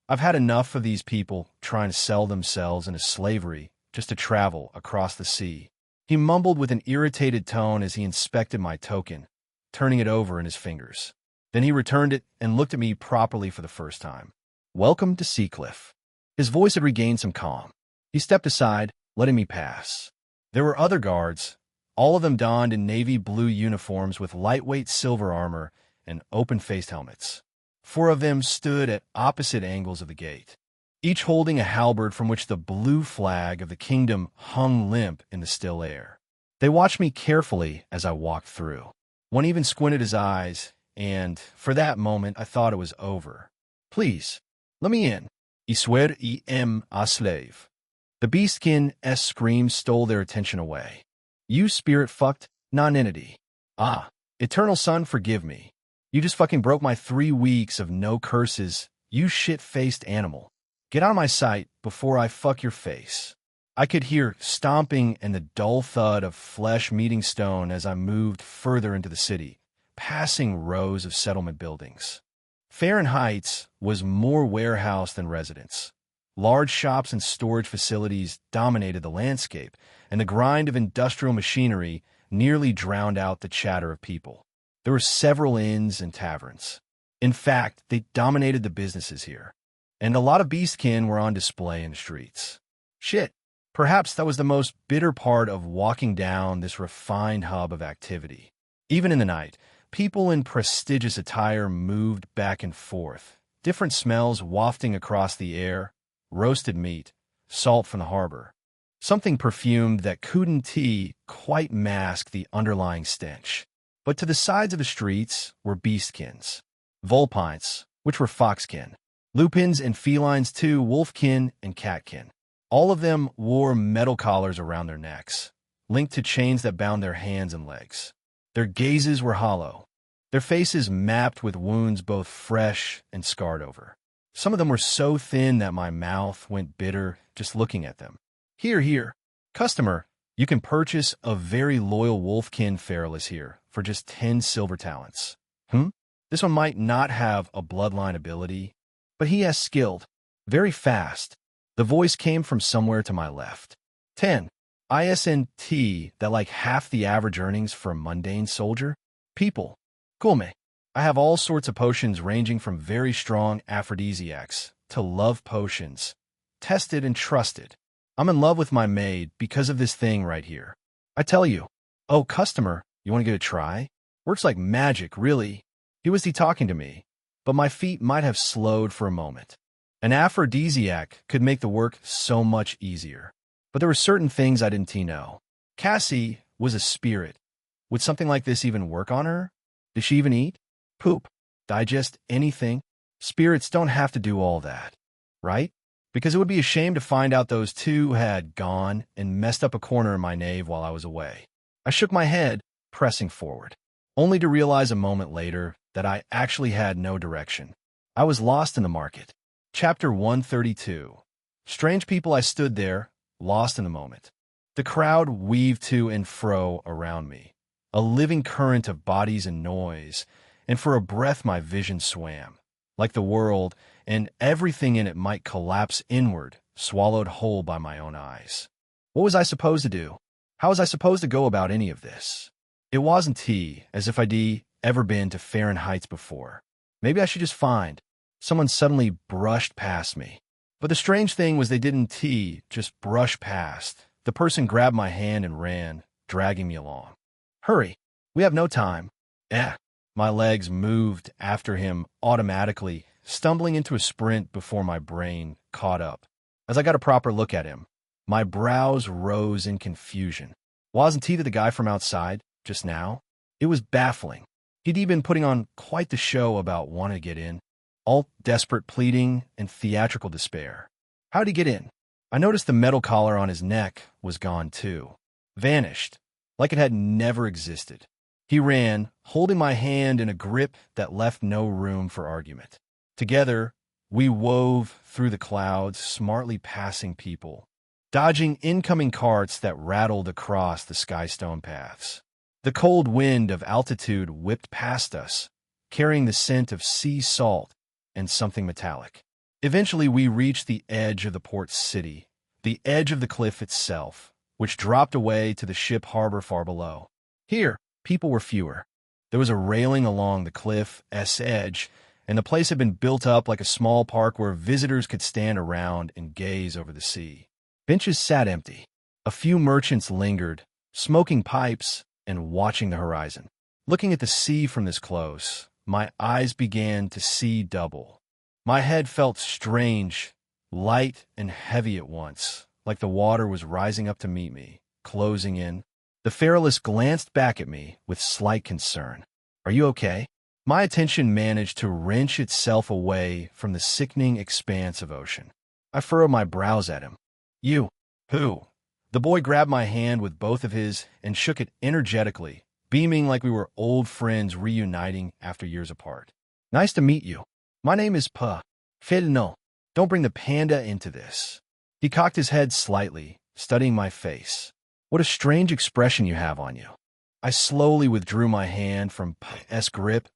I've had enough of these people trying to sell themselves into slavery just to travel across the sea. He mumbled with an irritated tone as he inspected my token, turning it over in his fingers. Then he returned it and looked at me properly for the first time. "Welcome to Seacliff." His voice had regained some calm. He stepped aside, letting me pass. There were other guards, all of them donned in navy blue uniforms with lightweight silver armor and open-faced helmets. 4 of them stood at opposite angles of the gate, each holding a halberd from which the blue flag of the kingdom hung limp in the still air. They watched me carefully as I walked through. One even squinted his eyes, and for that moment I thought it was over. "Please, let me in. I swear I am a slave." The beastkin's screams stole their attention away. "You spirit-fucked nonentity. Ah, Eternal Sun, forgive me. You just fucking broke my 3 weeks of no curses, you shit-faced animal. Get out of my sight before I fuck your face." I could hear stomping and the dull thud of flesh meeting stone as I moved further into the city, passing rows of settlement buildings. Farron Heights was more warehouse than residence. Large shops and storage facilities dominated the landscape, and the grind of industrial machinery nearly drowned out the chatter of people. There were several inns and taverns. In fact, they dominated the businesses here, and a lot of beastkin were on display in the streets. Shit, perhaps that was the most bitter part of walking down this refined hub of activity. Even in the night, people in prestigious attire moved back and forth, different smells wafting across the air: roasted meat, salt from the harbor, something perfumed that couldn't quite mask the underlying stench. But to the sides of the streets were beastkins, vulpines, which were foxkin, lupins and felines too, wolfkin and catkin. All of them wore metal collars around their necks, linked to chains that bound their hands and legs. Their gazes were hollow, their faces mapped with wounds both fresh and scarred over. Some of them were so thin that my mouth went bitter just looking at them. Here, customer, you can purchase a very loyal wolfkin Feralus here for just 10 silver talents. This one might not have a bloodline ability, but he has skilled, very fast. The voice came from somewhere to my left. 10. ISNT that like half the average earnings for a mundane soldier? People. Come. I have all sorts of potions ranging from very strong aphrodisiacs to love potions. Tested and trusted. I'm in love with my maid because of this thing right here. I tell you, oh, customer, you want to get a try? Works like magic, really. He talking to me, but my feet might have slowed for a moment. An aphrodisiac could make the work so much easier. But there were certain things I didn't know. Cassie was a spirit. Would something like this even work on her? Did she even eat? Poop? Digest anything? Spirits don't have to do all that, right? Because it would be a shame to find out those two had gone and messed up a corner in my nave while I was away. I shook my head, pressing forward, only to realize a moment later that I actually had no direction. I was lost in the market. Chapter 132. Strange people. I stood there, lost in the moment. The crowd weaved to and fro around me, a living current of bodies and noise, and for a breath my vision swam, like the world and everything in it might collapse inward, swallowed whole by my own eyes. What was I supposed to do? How was I supposed to go about any of this? It wasn't as if I'd ever been to Fahrenheit's before. Maybe I should just find. Someone suddenly brushed past me. But the strange thing was they didn't just brush past. The person grabbed my hand and ran, dragging me along. Hurry, we have no time. My legs moved after him automatically, stumbling into a sprint before my brain caught up. As I got a proper look at him, my brows rose in confusion. Wasn't he the guy from outside, just now? It was baffling. He'd even been putting on quite the show about wanting to get in, all desperate pleading and theatrical despair. How'd he get in? I noticed the metal collar on his neck was gone too. Vanished, like it had never existed. He ran, holding my hand in a grip that left no room for argument. Together, we wove through the clouds, smartly passing people, dodging incoming carts that rattled across the skystone paths. The cold wind of altitude whipped past us, carrying the scent of sea salt and something metallic. Eventually, we reached the edge of the port city, the edge of the cliff itself, which dropped away to the ship harbor far below. Here, people were fewer. There was a railing along the cliff's edge, and the place had been built up like a small park where visitors could stand around and gaze over the sea. Benches sat empty. A few merchants lingered, smoking pipes and watching the horizon. Looking at the sea from this close, my eyes began to see double. My head felt strange, light and heavy at once, like the water was rising up to meet me, closing in. The Feralus glanced back at me with slight concern. Are you okay? My attention managed to wrench itself away from the sickening expanse of ocean. I furrowed my brows at him. You? Who? The boy grabbed my hand with both of his and shook it energetically, beaming like we were old friends reuniting after years apart. Nice to meet you. My name is Pa. No, don't bring the panda into this. He cocked his head slightly, studying my face. What a strange expression you have on you. I slowly withdrew my hand from Pa's grip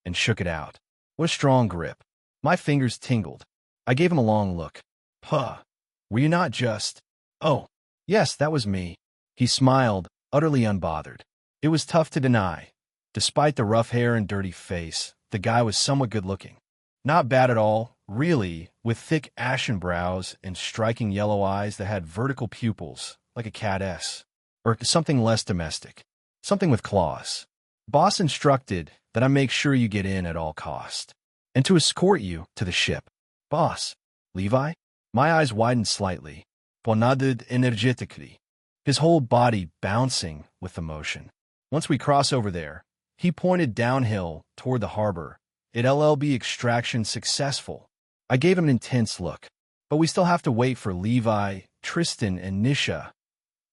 and shook it out. What a strong grip. My fingers tingled. I gave him a long look. Pa, were you not just... Oh, yes, that was me. He smiled, utterly unbothered. It was tough to deny. Despite the rough hair and dirty face, the guy was somewhat good-looking. Not bad at all, really, with thick ashen brows and striking yellow eyes that had vertical pupils, like a cat's. Or something less domestic. Something with claws. Boss instructed that I make sure you get in at all cost, and to escort you to the ship. Boss, Levi? My eyes widened slightly. Ponaded energetically, his whole body bouncing with emotion. Once we cross over there, he pointed downhill toward the harbor. It LLB extraction successful. I gave him an intense look. But we still have to wait for Levi, Tristan, and Nisha,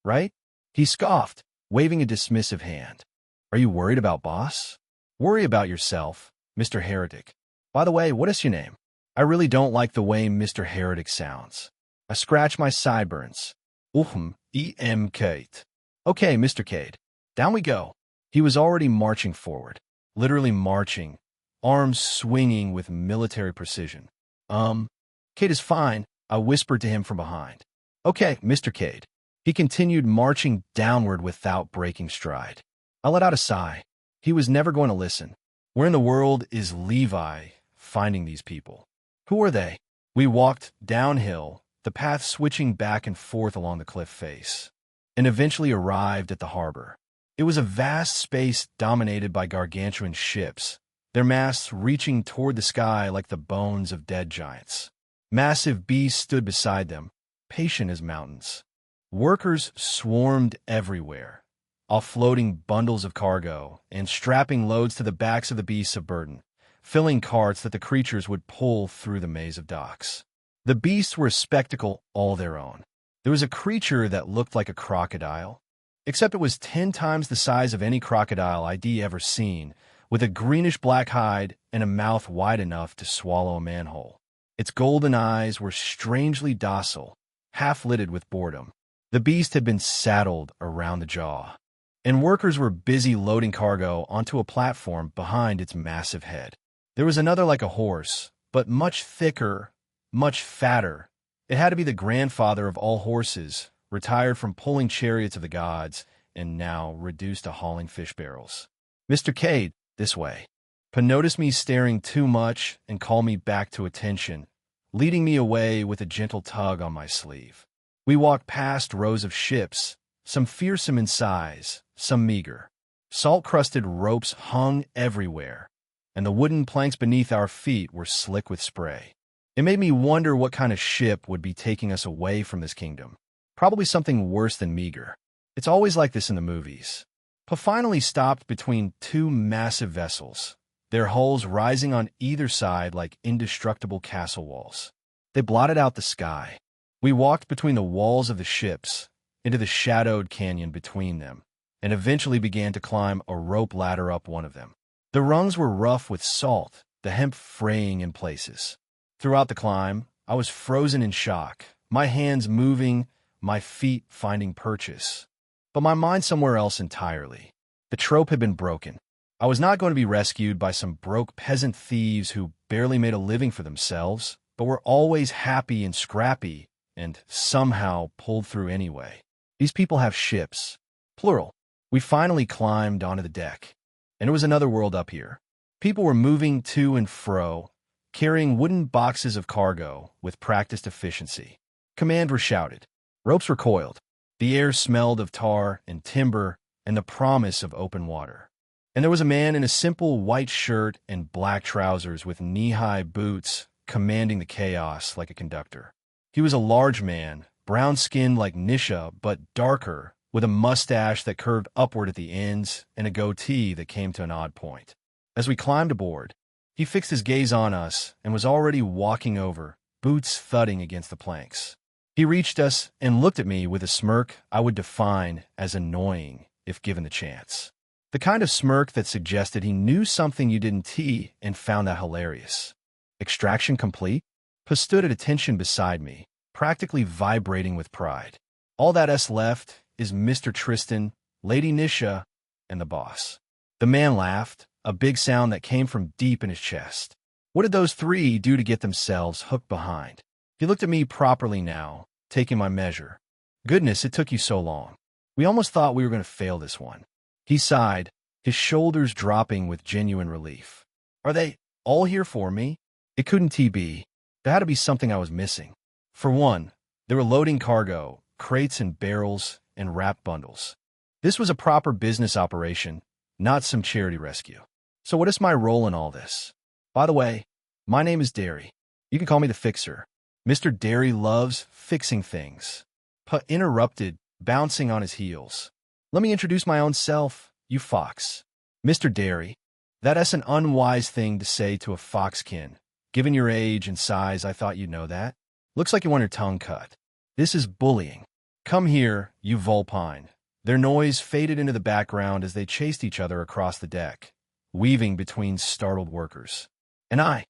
right? He scoffed, waving a dismissive hand. Are you worried about boss? Worry about yourself, Mr. Heretic. By the way, what is your name? I really don't like the way Mr. Heretic sounds. I scratched my sideburns. Kate. Okay, Mr. Cade. Down we go. He was already marching forward. Literally marching, arms swinging with military precision. Cade is fine, I whispered to him from behind. Okay, Mr. Cade. He continued marching downward without breaking stride. I let out a sigh. He was never going to listen. Where in the world is Levi finding these people? Who are they? We walked downhill, the path switching back and forth along the cliff face, and eventually arrived at the harbor. It was a vast space dominated by gargantuan ships, their masts reaching toward the sky like the bones of dead giants. Massive beasts stood beside them, patient as mountains. Workers swarmed everywhere, offloading bundles of cargo and strapping loads to the backs of the beasts of burden, filling carts that the creatures would pull through the maze of docks. The beasts were a spectacle all their own. There was a creature that looked like a crocodile, except it was 10 times the size of any crocodile I'd ever seen, with a greenish-black hide and a mouth wide enough to swallow a manhole. Its golden eyes were strangely docile, half-lidded with boredom. The beast had been saddled around the jaw, and workers were busy loading cargo onto a platform behind its massive head. There was another like a horse, but much thicker, much fatter. It had to be the grandfather of all horses, retired from pulling chariots of the gods, and now reduced to hauling fish barrels. "Mr. Cade, this way." Pa noticed me staring too much and called me back to attention, leading me away with a gentle tug on my sleeve. We walked past rows of ships, some fearsome in size, some meager. Salt-crusted ropes hung everywhere, and the wooden planks beneath our feet were slick with spray. It made me wonder what kind of ship would be taking us away from this kingdom. Probably something worse than meager. It's always like this in the movies. Pa finally stopped between two massive vessels, their hulls rising on either side like indestructible castle walls. They blotted out the sky. We walked between the walls of the ships, into the shadowed canyon between them, and eventually began to climb a rope ladder up one of them. The rungs were rough with salt, the hemp fraying in places. Throughout the climb, I was frozen in shock, my hands moving, my feet finding purchase, but my mind somewhere else entirely. The trope had been broken. I was not going to be rescued by some broke peasant thieves who barely made a living for themselves, but were always happy and scrappy, and somehow pulled through anyway. These people have ships. Plural. We finally climbed onto the deck, and it was another world up here. People were moving to and fro, carrying wooden boxes of cargo with practiced efficiency. Command was shouted. Ropes were coiled. The air smelled of tar and timber and the promise of open water. And there was a man in a simple white shirt and black trousers with knee-high boots commanding the chaos like a conductor. He was a large man, brown-skinned like Nisha, but darker, with a mustache that curved upward at the ends and a goatee that came to an odd point. As we climbed aboard, he fixed his gaze on us and was already walking over, boots thudding against the planks. He reached us and looked at me with a smirk I would define as annoying if given the chance. The kind of smirk that suggested he knew something you didn't and found that hilarious. Extraction complete? Pa stood at attention beside me, practically vibrating with pride. All that S left is Mr. Tristan, Lady Nisha, and the boss. The man laughed, a big sound that came from deep in his chest. What did those three do to get themselves hooked behind? He looked at me properly now, taking my measure. Goodness, it took you so long. We almost thought we were going to fail this one. He sighed, his shoulders dropping with genuine relief. Are they all here for me? It couldn't be. There had to be something I was missing. For one, they were loading cargo, crates and barrels, and wrapped bundles. This was a proper business operation, not some charity rescue. So what is my role in all this? By the way, my name is Derry. You can call me the Fixer. Mr. Derry loves fixing things. Pa interrupted, bouncing on his heels. Let me introduce my own self, you fox. Mr. Derry, that's an unwise thing to say to a foxkin. Given your age and size, I thought you'd know that. Looks like you want your tongue cut. This is bullying. Come here, you vulpine. Their noise faded into the background as they chased each other across the deck, weaving between startled workers. And I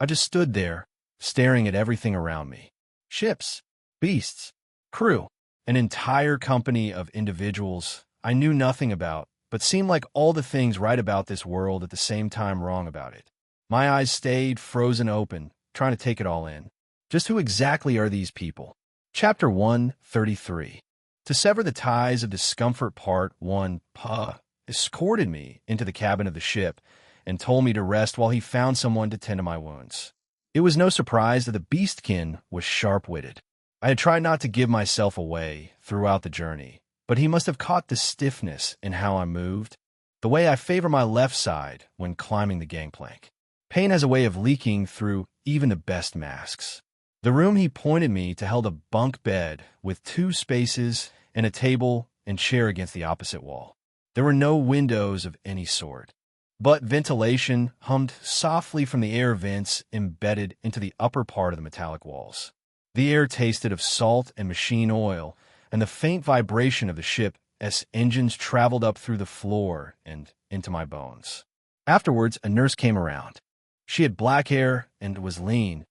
just stood there, staring at everything around me. Ships, beasts, crew, an entire company of individuals I knew nothing about, but seemed like all the things right about this world at the same time wrong about it. My eyes stayed frozen open, trying to take it all in. Just who exactly are these people? Chapter 133. To sever the ties of discomfort, part one, Pa escorted me into the cabin of the ship and told me to rest while he found someone to tend to my wounds. It was no surprise that the beastkin was sharp-witted. I had tried not to give myself away throughout the journey, but he must have caught the stiffness in how I moved, the way I favor my left side when climbing the gangplank. Pain has a way of leaking through even the best masks. The room he pointed me to held a bunk bed with 2 spaces and a table and chair against the opposite wall. There were no windows of any sort, but ventilation hummed softly from the air vents embedded into the upper part of the metallic walls. The air tasted of salt and machine oil, and the faint vibration of the ship's engines traveled up through the floor and into my bones. Afterwards, a nurse came around. She had black hair and was lean,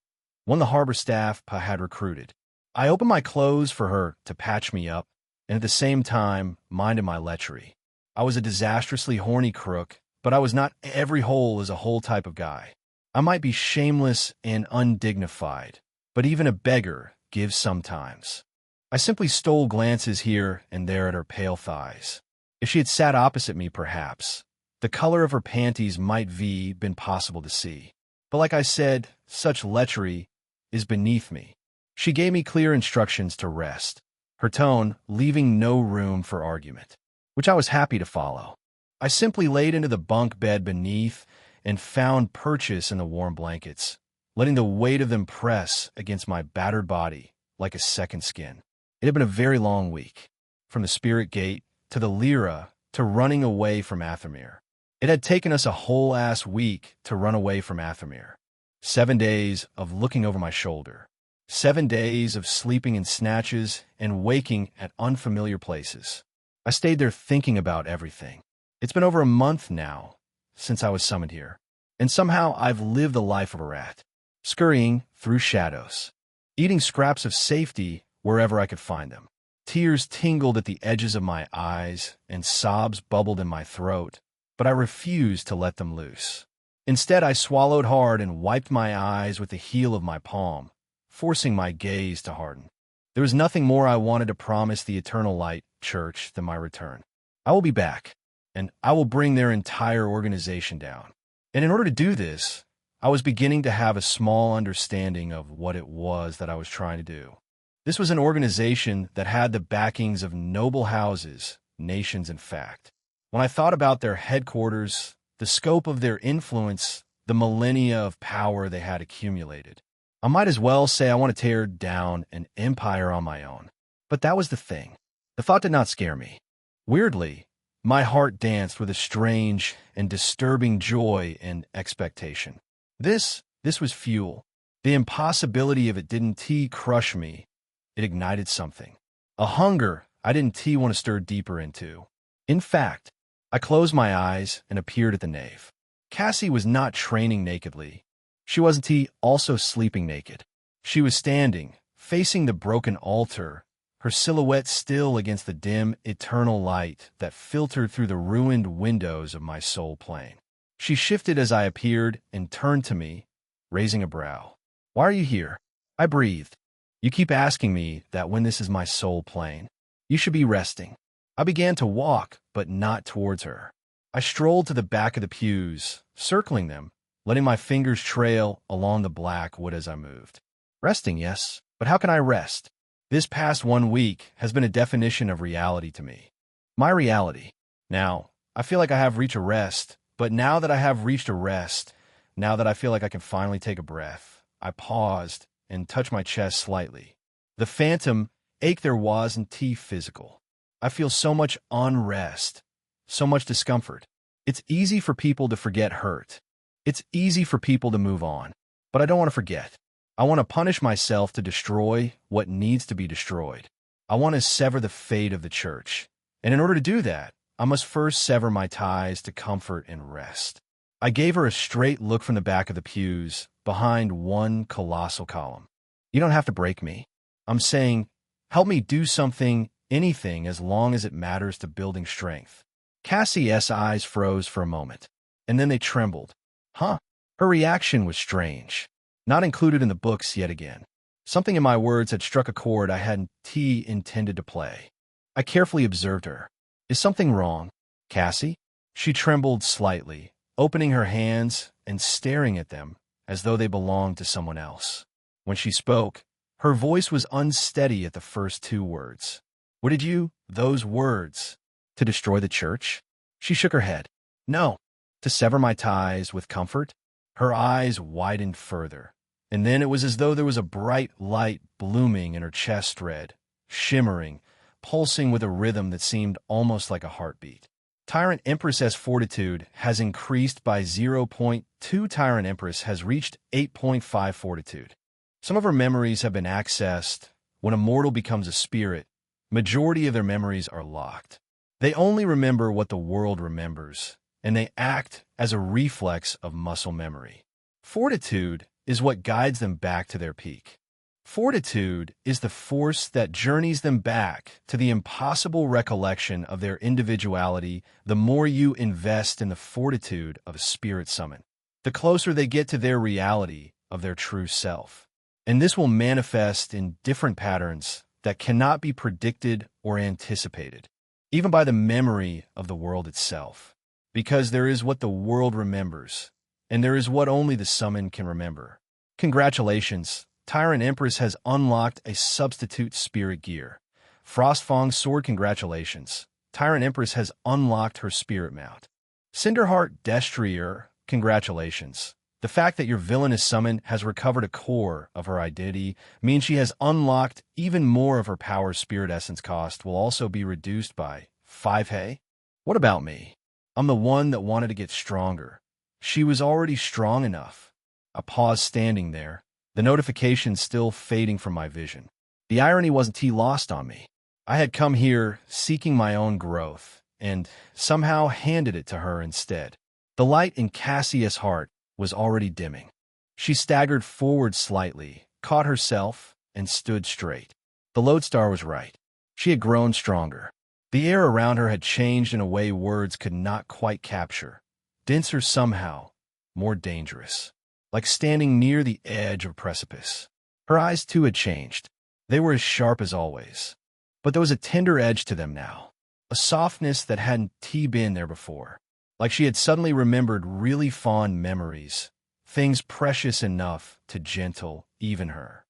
one the harbor staff had recruited. I opened my clothes for her to patch me up, and at the same time minded my lechery. I was a disastrously horny crook, but I was not every hole is a hole type of guy. I might be shameless and undignified, but even a beggar gives sometimes. I simply stole glances here and there at her pale thighs. If she had sat opposite me, perhaps, the color of her panties might been possible to see. But like I said, such lechery is beneath me. She gave me clear instructions to rest, her tone leaving no room for argument, which I was happy to follow. I simply laid into the bunk bed beneath and found purchase in the warm blankets, letting the weight of them press against my battered body like a second skin. It had been a very long week, from the Spirit Gate to the Lyra to running away from Athamir. It had taken us a whole-ass week to run away from Athamir. 7 days of looking over my shoulder. 7 days of sleeping in snatches and waking at unfamiliar places. I stayed there thinking about everything. It's been over a month now since I was summoned here, and somehow I've lived the life of a rat, scurrying through shadows, eating scraps of safety wherever I could find them. Tears tingled at the edges of my eyes and sobs bubbled in my throat, but I refused to let them loose. Instead, I swallowed hard and wiped my eyes with the heel of my palm, forcing my gaze to harden. There was nothing more I wanted to promise the Eternal Light Church than my return. I will be back, and I will bring their entire organization down. And in order to do this, I was beginning to have a small understanding of what it was that I was trying to do. This was an organization that had the backings of noble houses, nations, in fact. When I thought about their headquarters, the scope of their influence, the millennia of power they had accumulated, I might as well say I want to tear down an empire on my own. But that was the thing. The thought did not scare me. Weirdly, my heart danced with a strange and disturbing joy and expectation. This was fuel. The impossibility of it didn't crush me. It ignited something. A hunger I didn't want to stir deeper into. In fact, I closed my eyes and appeared at the nave. Cassie was not training nakedly. She wasn't also sleeping naked. She was standing, facing the broken altar, her silhouette still against the dim, eternal light that filtered through the ruined windows of my soul plane. She shifted as I appeared and turned to me, raising a brow. "Why are you here?" I breathed. "You keep asking me that when this is my soul plane. You should be resting." I began to walk, but not towards her. I strolled to the back of the pews, circling them, letting my fingers trail along the black wood as I moved. Resting, yes, but how can I rest? This past 1 week has been a definition of reality to me. My reality. Now, I feel like I have reached a rest, but now that I have reached a rest, now that I feel like I can finally take a breath, I paused and touched my chest slightly. The phantom ache there wasn't physical. I feel so much unrest, so much discomfort. It's easy for people to forget hurt. It's easy for people to move on, but I don't want to forget. I want to punish myself to destroy what needs to be destroyed. I want to sever the fate of the church. And in order to do that, I must first sever my ties to comfort and rest. I gave her a straight look from the back of the pews, behind one colossal column. You don't have to break me. I'm saying, help me do something, anything, as long as it matters to building strength. Cassie's eyes froze for a moment, and then they trembled. Huh? Her reaction was strange. Not included in the books yet again. Something in my words had struck a chord I hadn't intended to play. I carefully observed her. Is something wrong, Cassie? She trembled slightly, opening her hands and staring at them as though they belonged to someone else. When she spoke, her voice was unsteady at the first two words. What did you, those words, to destroy the church? She shook her head. No, to sever my ties with comfort? Her eyes widened further, and then it was as though there was a bright light blooming in her chest red, shimmering, pulsing with a rhythm that seemed almost like a heartbeat. Tyrant Empress S fortitude has increased by 0.2. Tyrant Empress has reached 8.5 fortitude. Some of her memories have been accessed. When a mortal becomes a spirit, majority of their memories are locked. They only remember what the world remembers, and they act as a reflex of muscle memory. Fortitude is what guides them back to their peak. Fortitude is the force that journeys them back to the impossible recollection of their individuality. The more you invest in the fortitude of a spirit summon, the closer they get to their reality of their true self. And this will manifest in different patterns that cannot be predicted or anticipated, even by the memory of the world itself. Because there is what the world remembers, and there is what only the summon can remember. Congratulations! Tyrant Empress has unlocked a substitute spirit gear. Frostfang's sword, congratulations. Tyrant Empress has unlocked her spirit mount. Cinderheart Destrier, congratulations. The fact that your villainous summon has recovered a core of her identity means she has unlocked even more of her power. Spirit essence cost will also be reduced by 5. Hey, what about me? I'm the one that wanted to get stronger. She was already strong enough. I paused standing there, the notification still fading from my vision. The irony wasn't lost on me. I had come here seeking my own growth, and somehow handed it to her instead. The light in Cassie's heart was already dimming. She staggered forward slightly, caught herself, and stood straight. The lodestar was right. She had grown stronger. The air around her had changed in a way words could not quite capture. Denser somehow, more dangerous. Like standing near the edge of a precipice. Her eyes, too, had changed. They were as sharp as always. But there was a tender edge to them now. A softness that hadn't been there before. Like she had suddenly remembered really fond memories. Things precious enough to gentle even her.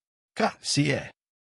See.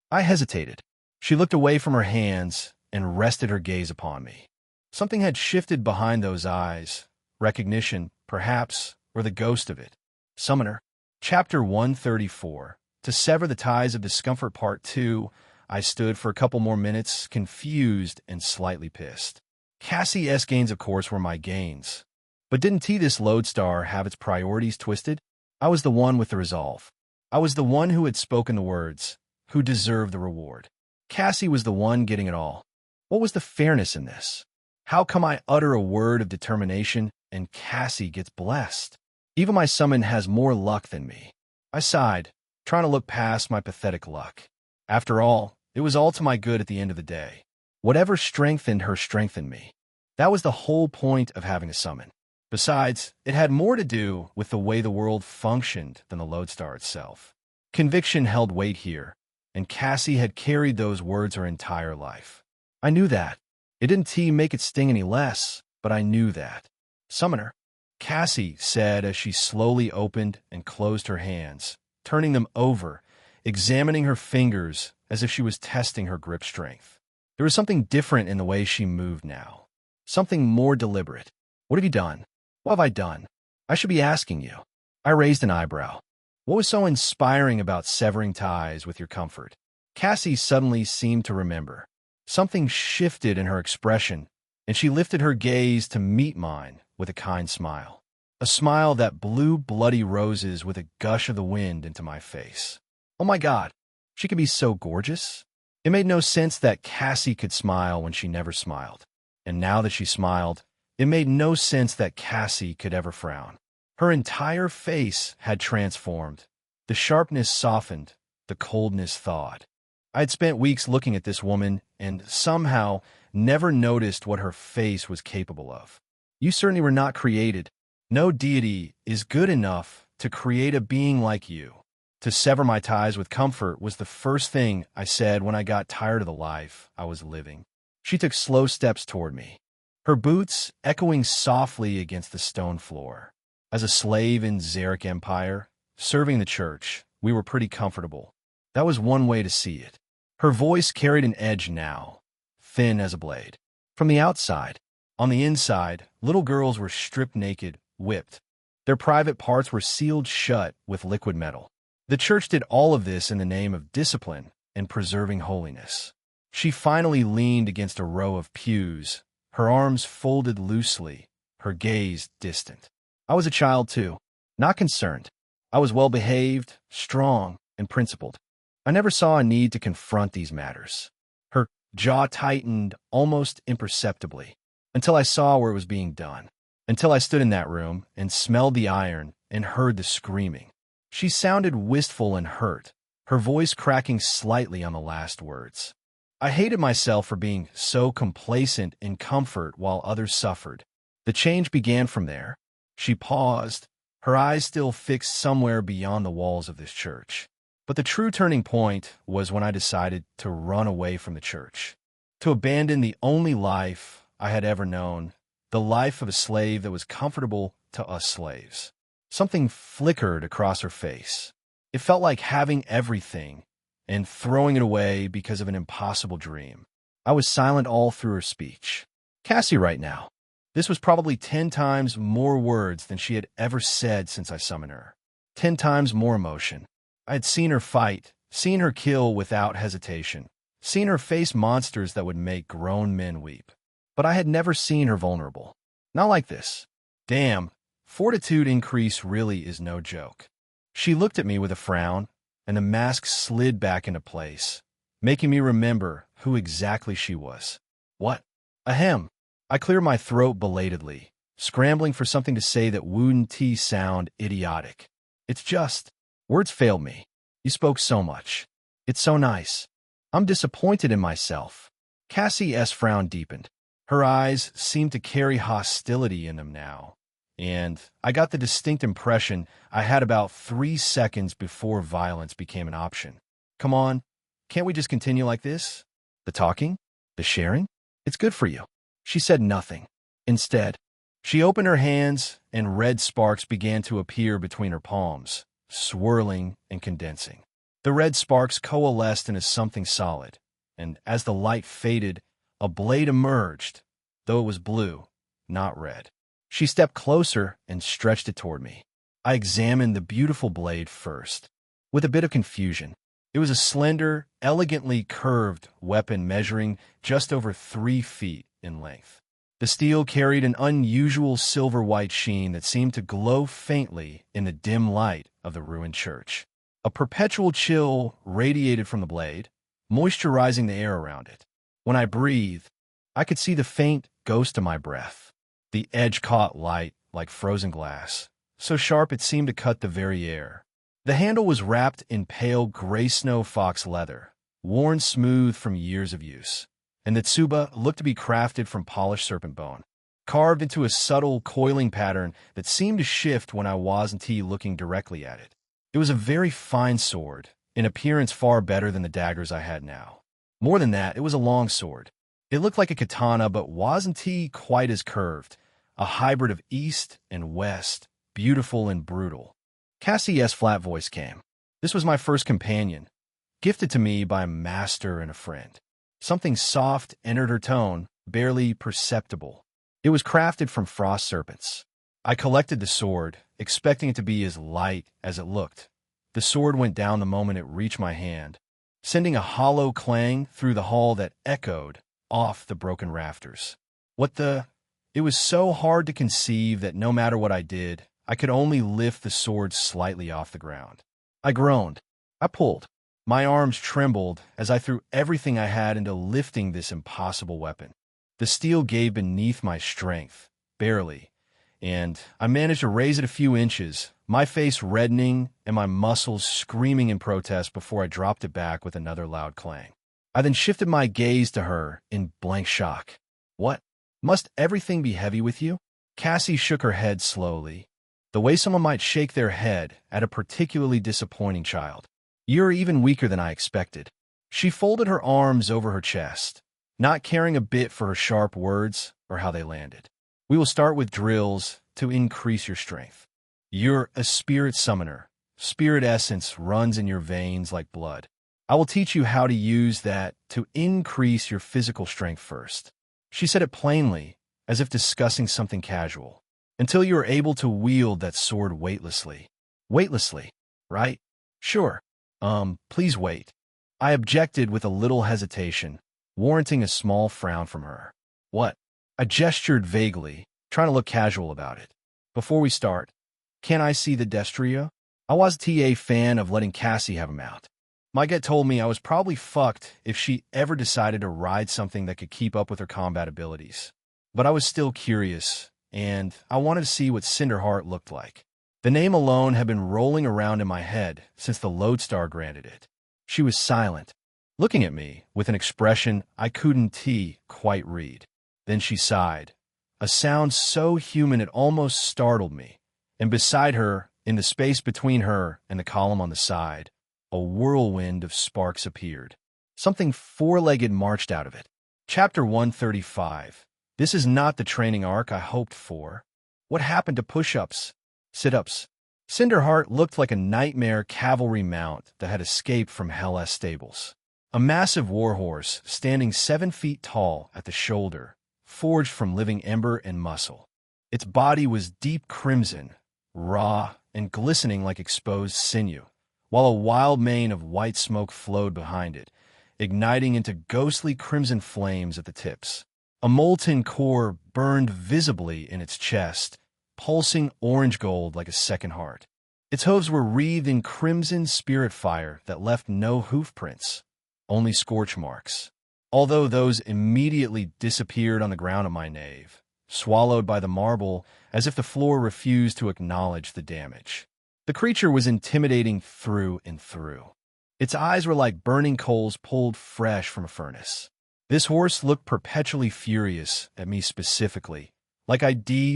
I hesitated. She looked away from her hands and rested her gaze upon me. Something had shifted behind those eyes. Recognition, perhaps, or the ghost of it. Summoner. Chapter 134. To sever the ties of discomfort Part 2. I stood for a couple more minutes, confused and slightly pissed. Cassie's gains, of course, were my gains. But didn't this lodestar have its priorities twisted? I was the one with the resolve. I was the one who had spoken the words, who deserved the reward. Cassie was the one getting it all. What was the fairness in this? How come I utter a word of determination and Cassie gets blessed? Even my summon has more luck than me. I sighed, trying to look past my pathetic luck. After all, it was all to my good at the end of the day. Whatever strengthened her strengthened me. That was the whole point of having a summon. Besides, it had more to do with the way the world functioned than the lodestar itself. Conviction held weight here, and Cassie had carried those words her entire life. I knew that. It didn't make it sting any less, but I knew that. Summoner. Cassie said as she slowly opened and closed her hands, turning them over, examining her fingers as if she was testing her grip strength. There was something different in the way she moved now. Something more deliberate. What have you done? What have I done? I should be asking you. I raised an eyebrow. What was so inspiring about severing ties with your comfort? Cassie suddenly seemed to remember. Something shifted in her expression, and she lifted her gaze to meet mine with a kind smile. A smile that blew bloody roses with a gush of the wind into my face. Oh my God, she could be so gorgeous. It made no sense that Cassie could smile when she never smiled. And now that she smiled, it made no sense that Cassie could ever frown. Her entire face had transformed. The sharpness softened, the coldness thawed. I had spent weeks looking at this woman and somehow never noticed what her face was capable of. You certainly were not created. No deity is good enough to create a being like you. To sever my ties with comfort was the first thing I said when I got tired of the life I was living. She took slow steps toward me, her boots echoing softly against the stone floor. As a slave in Zarek Empire, serving the church, we were pretty comfortable. That was one way to see it. Her voice carried an edge now, thin as a blade. From the outside, on the inside, little girls were stripped naked, whipped. Their private parts were sealed shut with liquid metal. The church did all of this in the name of discipline and preserving holiness. She finally leaned against a row of pews, her arms folded loosely, her gaze distant. I was a child too, not concerned. I was well-behaved, strong, and principled. I never saw a need to confront these matters. Her jaw tightened almost imperceptibly until I saw where it was being done, until I stood in that room and smelled the iron and heard the screaming. She sounded wistful and hurt, her voice cracking slightly on the last words. I hated myself for being so complacent in comfort while others suffered. The change began from there. She paused, her eyes still fixed somewhere beyond the walls of this church. But the true turning point was when I decided to run away from the church, to abandon the only life I had ever known, the life of a slave that was comfortable to us slaves. Something flickered across her face. It felt like having everything and throwing it away because of an impossible dream. I was silent all through her speech. Cassie right now. This was probably 10 times more words than she had ever said since I summoned her. 10 times more emotion. I had seen her fight, seen her kill without hesitation, seen her face monsters that would make grown men weep. But I had never seen her vulnerable. Not like this. Damn, fortitude increase really is no joke. She looked at me with a frown, and the mask slid back into place, making me remember who exactly she was. What? Ahem. I cleared my throat belatedly, scrambling for something to say that wouldn't sound idiotic. It's just... Words failed me. You spoke so much. It's so nice. I'm disappointed in myself. Cassie's frown deepened. Her eyes seemed to carry hostility in them now, and I got the distinct impression I had about 3 seconds before violence became an option. Come on, can't we just continue like this? The talking? The sharing? It's good for you. She said nothing. Instead, she opened her hands, and red sparks began to appear between her palms, swirling and condensing. The red sparks coalesced into something solid, and as the light faded, a blade emerged, though it was blue, not red. She stepped closer and stretched it toward me. I examined the beautiful blade first, with a bit of confusion. It was a slender, elegantly curved weapon measuring just over 3 feet in length. The steel carried an unusual silver-white sheen that seemed to glow faintly in the dim light of the ruined church. A perpetual chill radiated from the blade, moisturizing the air around it. When I breathed, I could see the faint ghost of my breath. The edge caught light like frozen glass, so sharp it seemed to cut the very air. The handle was wrapped in pale gray snow fox leather, worn smooth from years of use, and the tsuba looked to be crafted from polished serpent bone, carved into a subtle coiling pattern that seemed to shift when I wasn't looking directly at it. It was a very fine sword, in appearance far better than the daggers I had now. More than that, it was a long sword. It looked like a katana but wasn't quite as curved, a hybrid of east and west, beautiful and brutal. Cassie's flat voice came. This was my first companion, gifted to me by a master and a friend. Something soft entered her tone, barely perceptible. It was crafted from frost serpents. I collected the sword, expecting it to be as light as it looked. The sword went down the moment it reached my hand, sending a hollow clang through the hall that echoed off the broken rafters. It was so hard to conceive that no matter what I did, I could only lift the sword slightly off the ground. I groaned. I pulled. My arms trembled as I threw everything I had into lifting this impossible weapon. The steel gave beneath my strength, barely, and I managed to raise it a few inches, my face reddening and my muscles screaming in protest before I dropped it back with another loud clang. I then shifted my gaze to her in blank shock. What? Must everything be heavy with you? Cassie shook her head slowly, the way someone might shake their head at a particularly disappointing child. You're even weaker than I expected. She folded her arms over her chest. not caring a bit for her sharp words or how they landed. We will start with drills to increase your strength. You're a spirit summoner. Spirit essence runs in your veins like blood. I will teach you how to use that to increase your physical strength first. She said it plainly, as if discussing something casual. Until you are able to wield that sword weightlessly. Weightlessly, right? Sure. Please wait. I objected with a little hesitation, warranting a small frown from her. What? I gestured vaguely, trying to look casual about it. Before we start, can I see the Destria? I was a fan of letting Cassie have him out. My gut told me I was probably fucked if she ever decided to ride something that could keep up with her combat abilities. But I was still curious, and I wanted to see what Cinderheart looked like. The name alone had been rolling around in my head since the Lodestar granted it. She was silent, looking at me with an expression I couldn't quite read. Then she sighed, a sound so human it almost startled me, and beside her, in the space between her and the column on the side, a whirlwind of sparks appeared. Something four-legged marched out of it. Chapter 135. This is not the training arc I hoped for. What happened to push-ups? Sit-ups? Cinderheart looked like a nightmare cavalry mount that had escaped from Hell's stables. A massive warhorse standing 7 feet tall at the shoulder, forged from living ember and muscle. Its body was deep crimson, raw, and glistening like exposed sinew, while a wild mane of white smoke flowed behind it, igniting into ghostly crimson flames at the tips. A molten core burned visibly in its chest, pulsing orange gold like a second heart. Its hooves were wreathed in crimson spirit fire that left no hoof prints, only scorch marks. Although those immediately disappeared on the ground of my nave, swallowed by the marble as if the floor refused to acknowledge the damage. The creature was intimidating through and through. Its eyes were like burning coals pulled fresh from a furnace. This horse looked perpetually furious at me specifically, like I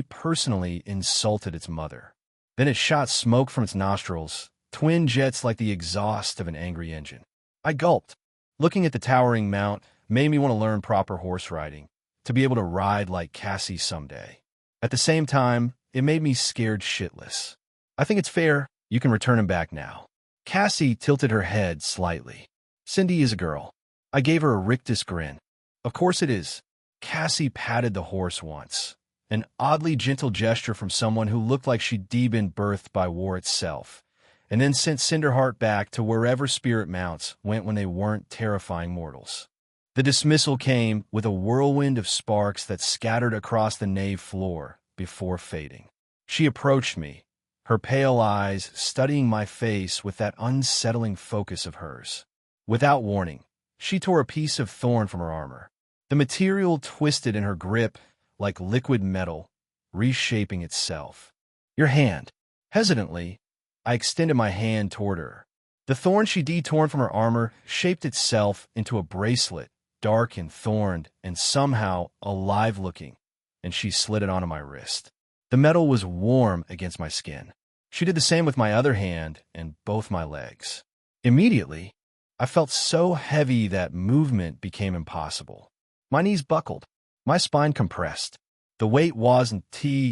personally insulted its mother. Then it shot smoke from its nostrils, twin jets like the exhaust of an angry engine. I gulped. Looking at the towering mount made me want to learn proper horse riding, to be able to ride like Cassie someday. At the same time, it made me scared shitless. I think it's fair. You can return him back now. Cassie tilted her head slightly. Cindy is a girl. I gave her a rictus grin. Of course it is. Cassie patted the horse once. An oddly gentle gesture from someone who looked like she'd been birthed by war itself, and then sent Cinderheart back to wherever spirit mounts went when they weren't terrifying mortals. The dismissal came with a whirlwind of sparks that scattered across the nave floor before fading. She approached me, her pale eyes studying my face with that unsettling focus of hers. Without warning, she tore a piece of thorn from her armor. The material twisted in her grip like liquid metal, reshaping itself. Your hand. Hesitantly, I extended my hand toward her. The thorn she torn from her armor shaped itself into a bracelet, dark and thorned and somehow alive-looking, and she slid it onto my wrist. The metal was warm against my skin. She did the same with my other hand and both my legs. Immediately, I felt so heavy that movement became impossible. My knees buckled. My spine compressed. The weight wasn't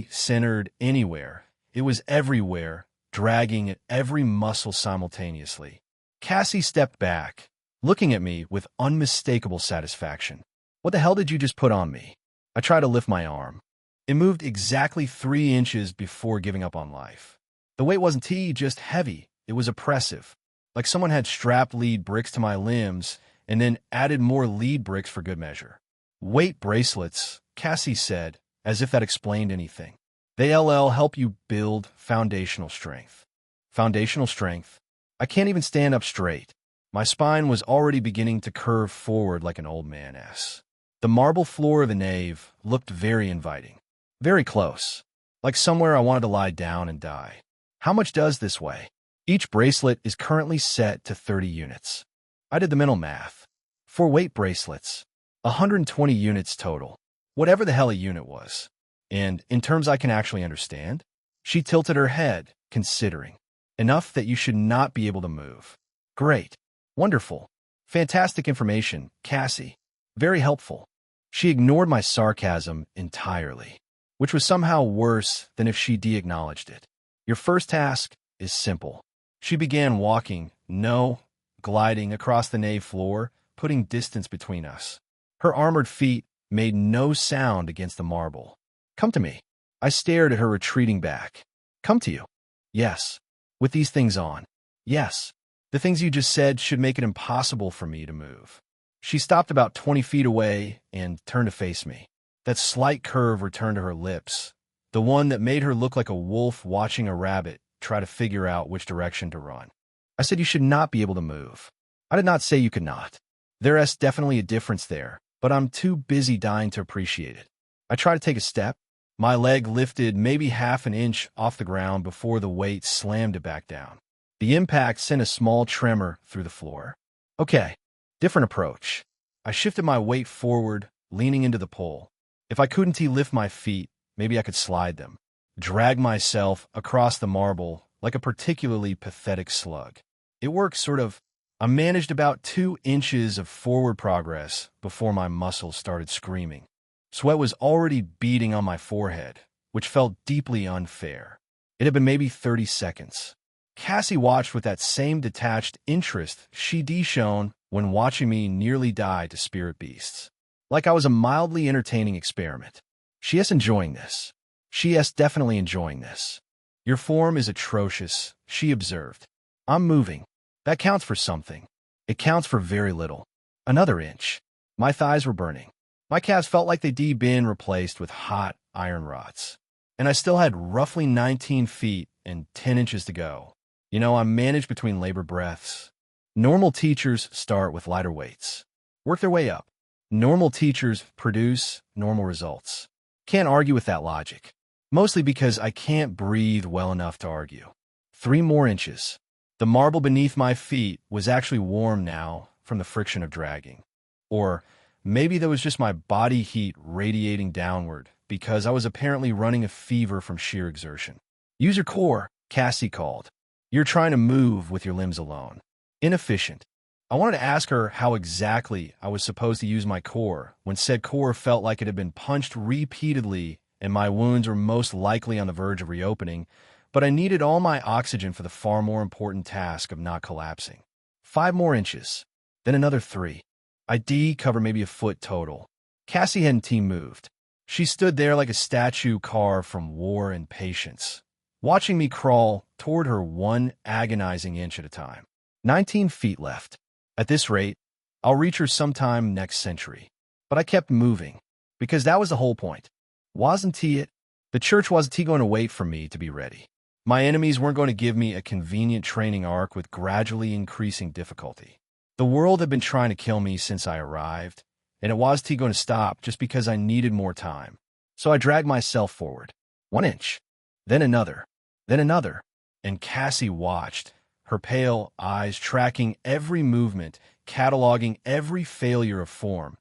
centered anywhere. It was everywhere, dragging at every muscle simultaneously. Cassie stepped back, looking at me with unmistakable satisfaction. What the hell did you just put on me? I tried to lift my arm. It moved exactly 3 inches before giving up on life. The weight wasn't just heavy. It was oppressive. Like someone had strapped lead bricks to my limbs and then added more lead bricks for good measure. Weight bracelets, Cassie said, as if that explained anything. They help you build foundational strength. Foundational strength? I can't even stand up straight. My spine was already beginning to curve forward like an old man's. The marble floor of the nave looked very inviting. Very close. Like somewhere I wanted to lie down and die. How much does this weigh? Each bracelet is currently set to 30 units. I did the mental math. 4 weight bracelets. 120 units total, whatever the hell a unit was. And in terms I can actually understand, she tilted her head, considering. Enough that you should not be able to move. Great. Wonderful. Fantastic information, Cassie. Very helpful. She ignored my sarcasm entirely, which was somehow worse than if she de-acknowledged it. Your first task is simple. She began walking, no, gliding across the nave floor, putting distance between us. Her armored feet made no sound against the marble. Come to me. I stared at her retreating back. Come to you. Yes. With these things on. Yes. The things you just said should make it impossible for me to move. She stopped about 20 feet away and turned to face me. That slight curve returned to her lips, the one that made her look like a wolf watching a rabbit try to figure out which direction to run. I said you should not be able to move. I did not say you could not. There is definitely a difference there, but I'm too busy dying to appreciate it. I tried to take a step. My leg lifted maybe half an inch off the ground before the weight slammed it back down. The impact sent a small tremor through the floor. Okay, different approach. I shifted my weight forward, leaning into the pole. If I couldn't lift my feet, maybe I could slide them. Drag myself across the marble like a particularly pathetic slug. It worked sort of. I managed about 2 inches of forward progress before my muscles started screaming. Sweat was already beading on my forehead, which felt deeply unfair. It had been maybe 30 seconds. Cassie watched with that same detached interest she'd shown when watching me nearly die to spirit beasts. Like I was a mildly entertaining experiment. She is enjoying this. She is definitely enjoying this. Your form is atrocious, she observed. I'm moving. That counts for something. It counts for very little. Another inch. My thighs were burning. My calves felt like they'd been replaced with hot iron rods. And I still had roughly 19 feet and 10 inches to go. You know, I managed between labor breaths. Normal teachers start with lighter weights. Work their way up. Normal teachers produce normal results. Can't argue with that logic. Mostly because I can't breathe well enough to argue. 3 more inches. The marble beneath my feet was actually warm now from the friction of dragging. Or maybe that was just my body heat radiating downward because I was apparently running a fever from sheer exertion. Use your core, Cassie called. You're trying to move with your limbs alone. Inefficient. I wanted to ask her how exactly I was supposed to use my core when said core felt like it had been punched repeatedly and my wounds were most likely on the verge of reopening, but I needed all my oxygen for the far more important task of not collapsing. 5 more inches. Then another 3. I'd cover maybe a foot total. Cassie hadn't moved. She stood there like a statue carved from war and patience, watching me crawl toward her 1 agonizing inch at a time. 19 feet left. At this rate, I'll reach her sometime next century. But I kept moving, because that was the whole point. Wasn't it? The church wasn't going to wait for me to be ready. My enemies weren't going to give me a convenient training arc with gradually increasing difficulty. The world had been trying to kill me since I arrived, and it wasn't going to stop just because I needed more time. So I dragged myself forward. 1 inch. Then another. Then another. And Cassie watched, her pale eyes tracking every movement, cataloging every failure of form,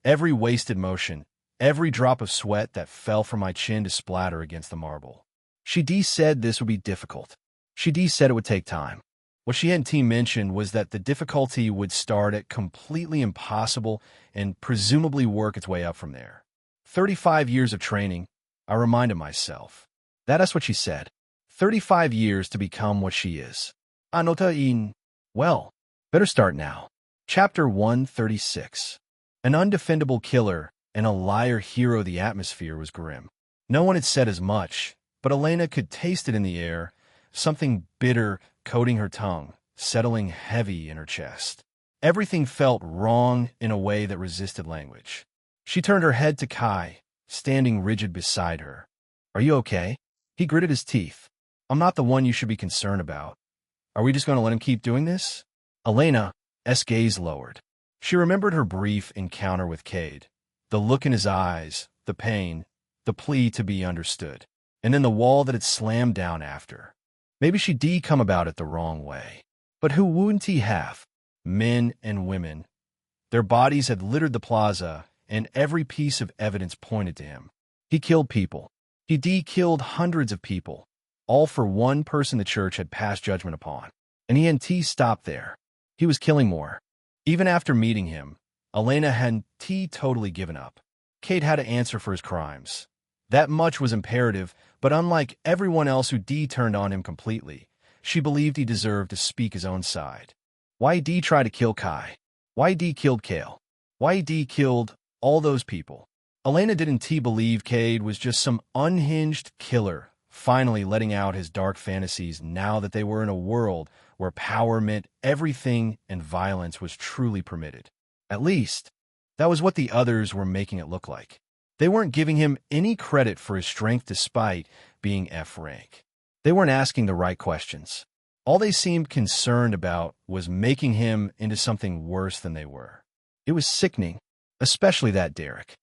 every wasted motion, every drop of sweat that fell from my chin to splatter against the marble. She said this would be difficult. She said it would take time. What she hadn't mentioned was that the difficulty would start at completely impossible and presumably work its way up from there. 35 years of training, I reminded myself. That is what she said. 35 years to become what she is. Anota in. Well, better start now. Chapter 136. An undefendable killer and a liar hero. The atmosphere was grim. No one had said as much, but Elena could taste it in the air, something bitter coating her tongue, settling heavy in her chest. Everything felt wrong in a way that resisted language. She turned her head to Kai, standing rigid beside her. Are you okay? He gritted his teeth. I'm not the one you should be concerned about. Are we just going to let him keep doing this? Elena's gaze lowered. She remembered her brief encounter with Cade, the look in his eyes, the pain, the plea to be understood. And then the wall that had slammed down after. Maybe she'd come about it the wrong way. But who wouldn't he have? Men and women. Their bodies had littered the plaza, and every piece of evidence pointed to him. He killed people. He killed hundreds of people, all for one person the church had passed judgment upon. And he hadn't stopped there. He was killing more. Even after meeting him, Elena had totally given up. Cade had to answer for his crimes. That much was imperative, but unlike everyone else who turned on him completely, she believed he deserved to speak his own side. Why try to kill Kai? Why killed Kale? Why killed all those people? Elena didn't believe Cade was just some unhinged killer, finally letting out his dark fantasies now that they were in a world where power meant everything and violence was truly permitted. At least, that was what the others were making it look like. They weren't giving him any credit for his strength despite being F-rank. They weren't asking the right questions. All they seemed concerned about was making him into something worse than they were. It was sickening, especially that Derek.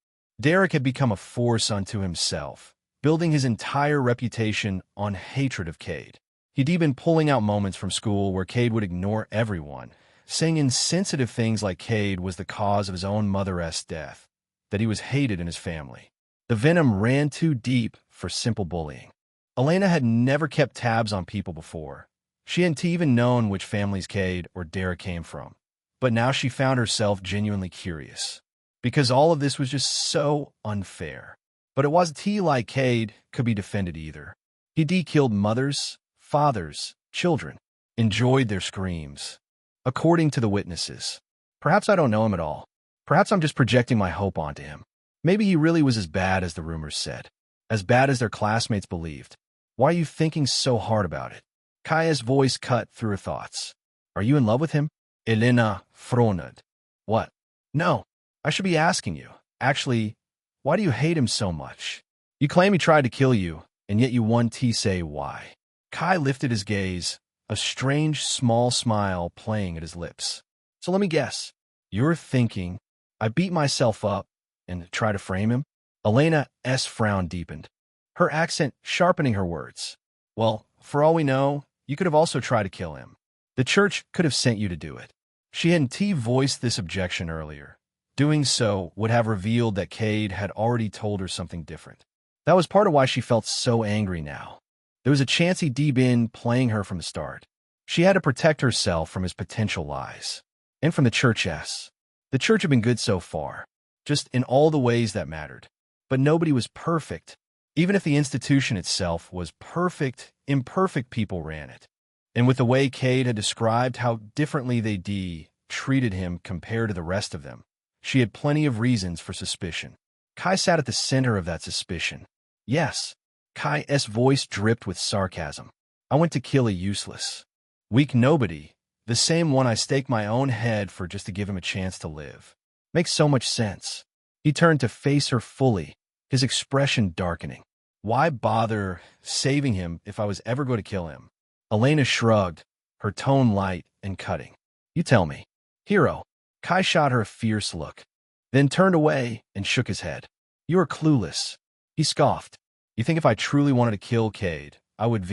Derek had become a force unto himself, building his entire reputation on hatred of Cade. He'd been pulling out moments from school where Cade would ignore everyone, saying insensitive things like Cade was the cause of his own mother's death, that he was hated in his family. The venom ran too deep for simple bullying. Elena had never kept tabs on people before. She hadn't even known which families Cade or Derek came from. But now she found herself genuinely curious, because all of this was just so unfair. But it wasn't like Cade could be defended either. He killed mothers, fathers, children, enjoyed their screams. According to the witnesses. Perhaps I don't know him at all. Perhaps I'm just projecting my hope onto him. Maybe he really was as bad as the rumors said. As bad as their classmates believed. Why are you thinking so hard about it? Kaya's voice cut through her thoughts. Are you in love with him? Elena frowned. What? No. I should be asking you. Actually, why do you hate him so much? You claim he tried to kill you, and yet you won't say why. Kai lifted his gaze, a strange small smile playing at his lips. So let me guess. You're thinking, I beat myself up and try to frame him? Elena's frown deepened, her accent sharpening her words. Well, for all we know, you could have also tried to kill him. The church could have sent you to do it. She hadn't voiced this objection earlier. Doing so would have revealed that Cade had already told her something different. That was part of why she felt so angry now. There was a chance he'd been playing her from the start. She had to protect herself from his potential lies. And from the church, yes. The church had been good so far, just in all the ways that mattered. But nobody was perfect. Even if the institution itself was perfect, imperfect people ran it. And with the way Cade had described how differently they treated him compared to the rest of them, she had plenty of reasons for suspicion. Kai sat at the center of that suspicion. Yes, Kai's voice dripped with sarcasm. I went to kill a useless, weak nobody, the same one I staked my own head for just to give him a chance to live. Makes so much sense. He turned to face her fully, his expression darkening. Why bother saving him if I was ever going to kill him? Elena shrugged, her tone light and cutting. You tell me. Hero. Kai shot her a fierce look, then turned away and shook his head. You are clueless. He scoffed. You think if I truly wanted to kill Cade, I would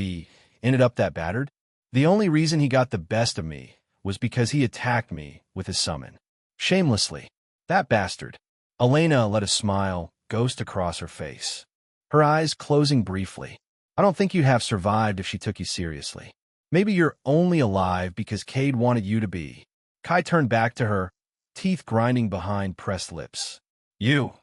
ended up that battered? The only reason he got the best of me was because he attacked me with his summon. Shamelessly. That bastard. Elena let a smile ghost across her face, her eyes closing briefly. I don't think you'd have survived if she took you seriously. Maybe you're only alive because Cade wanted you to be. Kai turned back to her, teeth grinding behind pressed lips. You.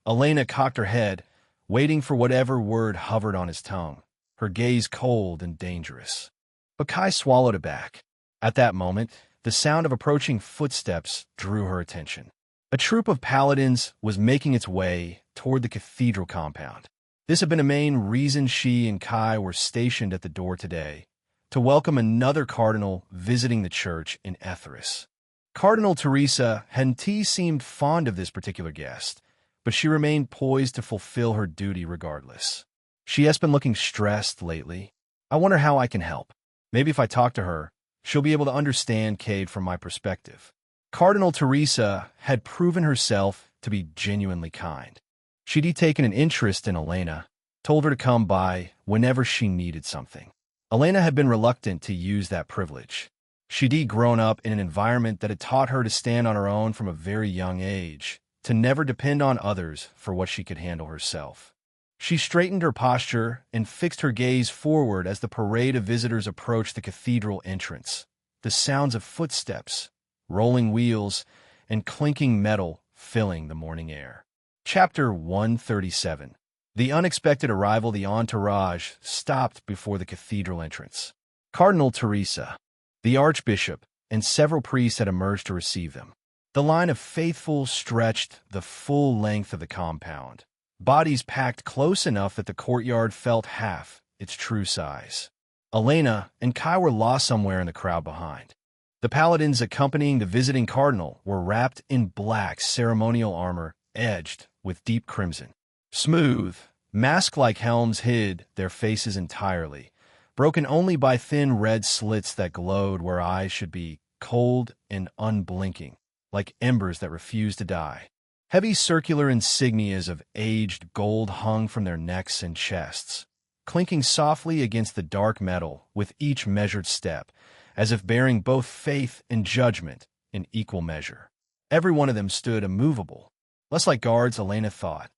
Elena cocked her head, waiting for whatever word hovered on his tongue, her gaze cold and dangerous. But Kai swallowed it back. At that moment, the sound of approaching footsteps drew her attention. A troop of paladins was making its way toward the cathedral compound. This had been a main reason she and Kai were stationed at the door today, to welcome another cardinal visiting the church in Etheris. Cardinal Teresa hadn't seemed fond of this particular guest, but she remained poised to fulfill her duty regardless. She has been looking stressed lately. I wonder how I can help. Maybe if I talk to her, she'll be able to understand Cade from my perspective. Cardinal Teresa had proven herself to be genuinely kind. She'd taken an interest in Elena, told her to come by whenever she needed something. Elena had been reluctant to use that privilege. She'd grown up in an environment that had taught her to stand on her own from a very young age, to never depend on others for what she could handle herself. She straightened her posture and fixed her gaze forward as the parade of visitors approached the cathedral entrance. The sounds of footsteps, rolling wheels, and clinking metal filling the morning air. Chapter 137. The unexpected arrival. The entourage stopped before the cathedral entrance. Cardinal Teresa, the archbishop, and several priests had emerged to receive them. The line of faithful stretched the full length of the compound, bodies packed close enough that the courtyard felt half its true size. Elena and Kai were lost somewhere in the crowd behind. The paladins accompanying the visiting cardinal were wrapped in black ceremonial armor edged with deep crimson. Smooth, mask-like helms hid their faces entirely, broken only by thin red slits that glowed where eyes should be, cold and unblinking, like embers that refused to die. Heavy circular insignias of aged gold hung from their necks and chests, clinking softly against the dark metal with each measured step, as if bearing both faith and judgment in equal measure. Every one of them stood immovable, less like guards, Elena thought,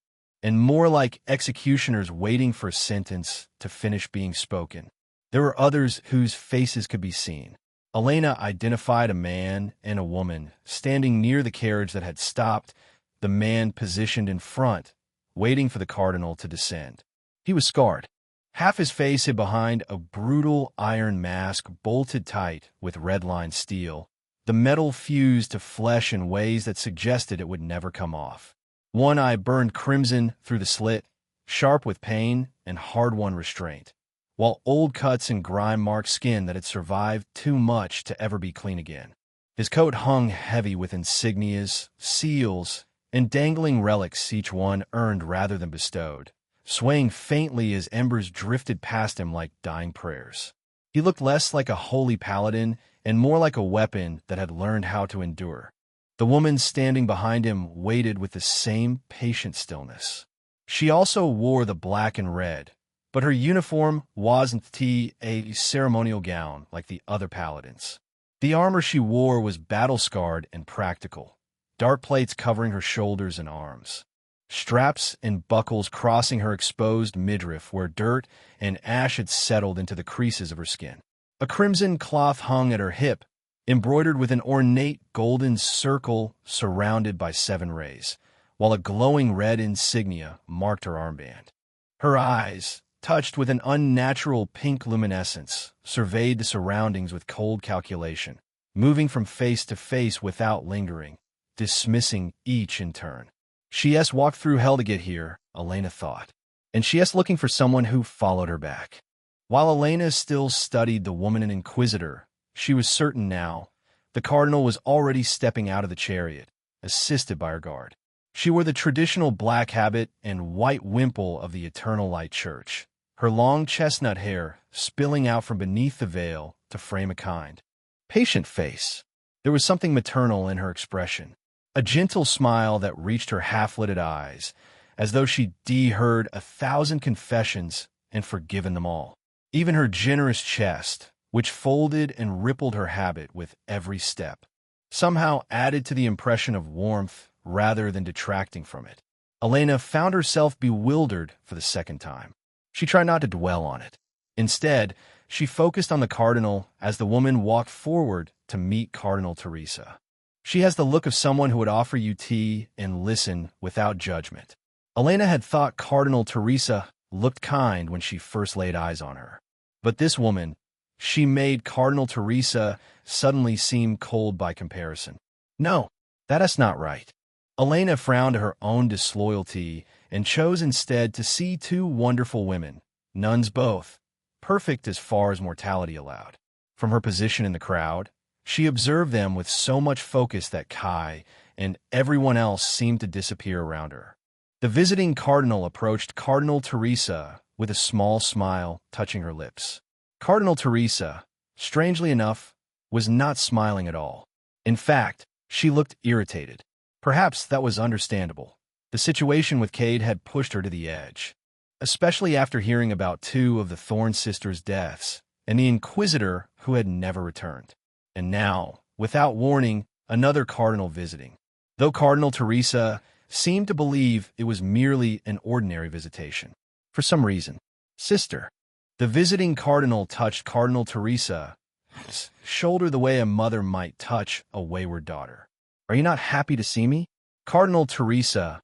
and more like executioners waiting for sentence to finish being spoken. There were others whose faces could be seen. Elena identified a man and a woman standing near the carriage that had stopped, the man positioned in front, waiting for the cardinal to descend. He was scarred. Half his face hid behind a brutal iron mask bolted tight with red-lined steel. The metal fused to flesh in ways that suggested it would never come off. One eye burned crimson through the slit, sharp with pain and hard-won restraint, while old cuts and grime marked skin that had survived too much to ever be clean again. His coat hung heavy with insignias, seals, and dangling relics, each one earned rather than bestowed, swaying faintly as embers drifted past him like dying prayers. He looked less like a holy paladin and more like a weapon that had learned how to endure. The woman standing behind him waited with the same patient stillness. She also wore the black and red, but her uniform wasn't a ceremonial gown like the other paladins. The armor she wore was battle-scarred and practical, dark plates covering her shoulders and arms, straps and buckles crossing her exposed midriff where dirt and ash had settled into the creases of her skin. A crimson cloth hung at her hip, embroidered with an ornate golden circle surrounded by 7 rays, while a glowing red insignia marked her armband. Her eyes, touched with an unnatural pink luminescence, surveyed the surroundings with cold calculation, moving from face to face without lingering, dismissing each in turn. She walked through hell to get here, Elena thought, and she looking for someone who followed her back. While Elena still studied the woman and inquisitor, she was certain now the cardinal was already stepping out of the chariot, assisted by her guard. She wore the traditional black habit and white wimple of the Eternal Light Church, her long chestnut hair spilling out from beneath the veil to frame a kind, patient face. There was something maternal in her expression, a gentle smile that reached her half-lidded eyes, as though she'd heard 1,000 confessions and forgiven them all. Even her generous chest, which folded and rippled her habit with every step, somehow added to the impression of warmth rather than detracting from it. Elena found herself bewildered for the second time. She tried not to dwell on it. Instead, she focused on the cardinal as the woman walked forward to meet Cardinal Teresa. She has the look of someone who would offer you tea and listen without judgment. Elena had thought Cardinal Teresa looked kind when she first laid eyes on her. But this woman, she made Cardinal Teresa suddenly seem cold by comparison. No, that's not right. Elena frowned at her own disloyalty and chose instead to see 2 wonderful women, nuns both, perfect as far as mortality allowed. From her position in the crowd, she observed them with so much focus that Kai and everyone else seemed to disappear around her. The visiting cardinal approached Cardinal Teresa with a small smile touching her lips. Cardinal Teresa, strangely enough, was not smiling at all. In fact, she looked irritated. Perhaps that was understandable. The situation with Cade had pushed her to the edge, especially after hearing about 2 of the Thorn sisters' deaths and the Inquisitor who had never returned. And now, without warning, another cardinal visiting. Though Cardinal Teresa seemed to believe it was merely an ordinary visitation. For some reason, sister. The visiting cardinal touched Cardinal Teresa's shoulder the way a mother might touch a wayward daughter. Are you not happy to see me? Cardinal Teresa's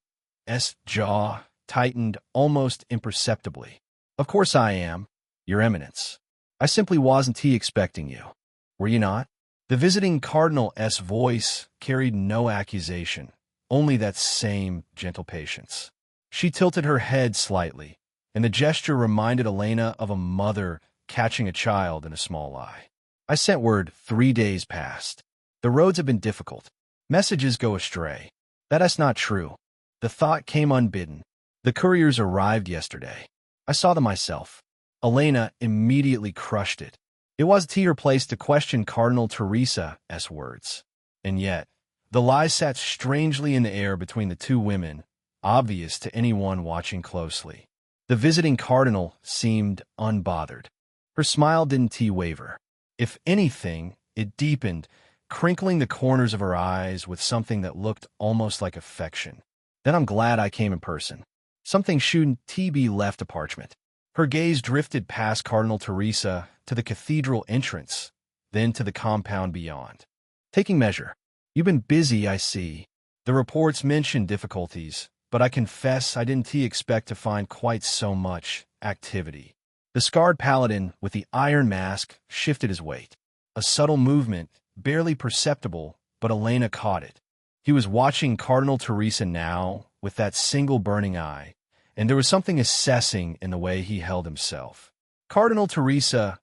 jaw tightened almost imperceptibly. Of course I am, Your Eminence. I simply wasn't expecting you. Were you not? The visiting cardinal's voice carried no accusation, only that same gentle patience. She tilted her head slightly, and the gesture reminded Elena of a mother catching a child in a small lie. I sent word 3 days past. The roads have been difficult. Messages go astray. That is not true. The thought came unbidden. The couriers arrived yesterday. I saw them myself. Elena immediately crushed it. It wasn't her place to question Cardinal Teresa's words. And yet, the lie sat strangely in the air between the two women, obvious to anyone watching closely. The visiting cardinal seemed unbothered. Her smile didn't waver. If anything, it deepened, crinkling the corners of her eyes with something that looked almost like affection. Then I'm glad I came in person. Something shouldn't be left a parchment. Her gaze drifted past Cardinal Teresa to the cathedral entrance, then to the compound beyond. Taking measure. You've been busy, I see. The reports mentioned difficulties, but I confess I didn't expect to find quite so much activity. The scarred paladin with the iron mask shifted his weight. A subtle movement, barely perceptible, but Elena caught it. He was watching Cardinal Teresa now with that single burning eye, and there was something assessing in the way he held himself. Cardinal Teresa's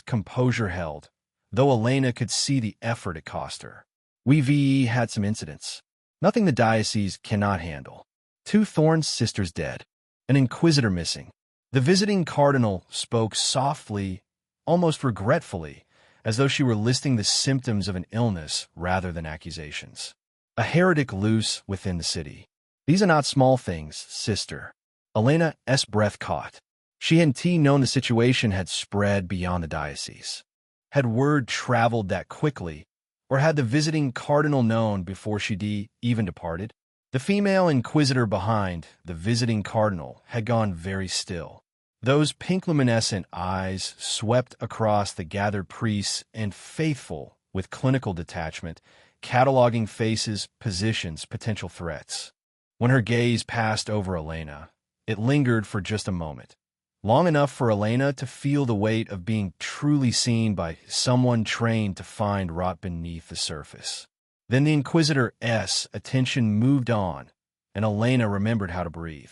composure held, though Elena could see the effort it cost her. We've had some incidents. Nothing the diocese cannot handle. 2 Thorns sisters dead. An inquisitor missing. The visiting cardinal spoke softly, almost regretfully, as though she were listing the symptoms of an illness rather than accusations. A heretic loose within the city. These are not small things, sister. Elena's breath caught. She hadn't known the situation had spread beyond the diocese. Had word traveled that quickly, or had the visiting cardinal known before she even departed? The female inquisitor behind the visiting cardinal had gone very still. Those pink-luminescent eyes swept across the gathered priests and faithful with clinical detachment, cataloging faces, positions, potential threats. When her gaze passed over Elena, it lingered for just a moment, long enough for Elena to feel the weight of being truly seen by someone trained to find rot beneath the surface. Then the inquisitor's attention moved on, and Elena remembered how to breathe.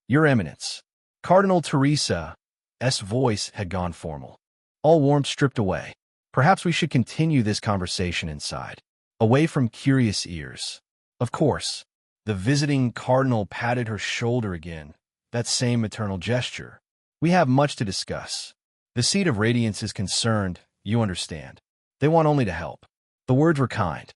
Your Eminence. Cardinal Teresa's voice had gone formal. All warmth stripped away. Perhaps we should continue this conversation inside, away from curious ears. Of course. The visiting cardinal patted her shoulder again, that same maternal gesture. We have much to discuss. The seat of radiance is concerned, you understand. They want only to help. The words were kind.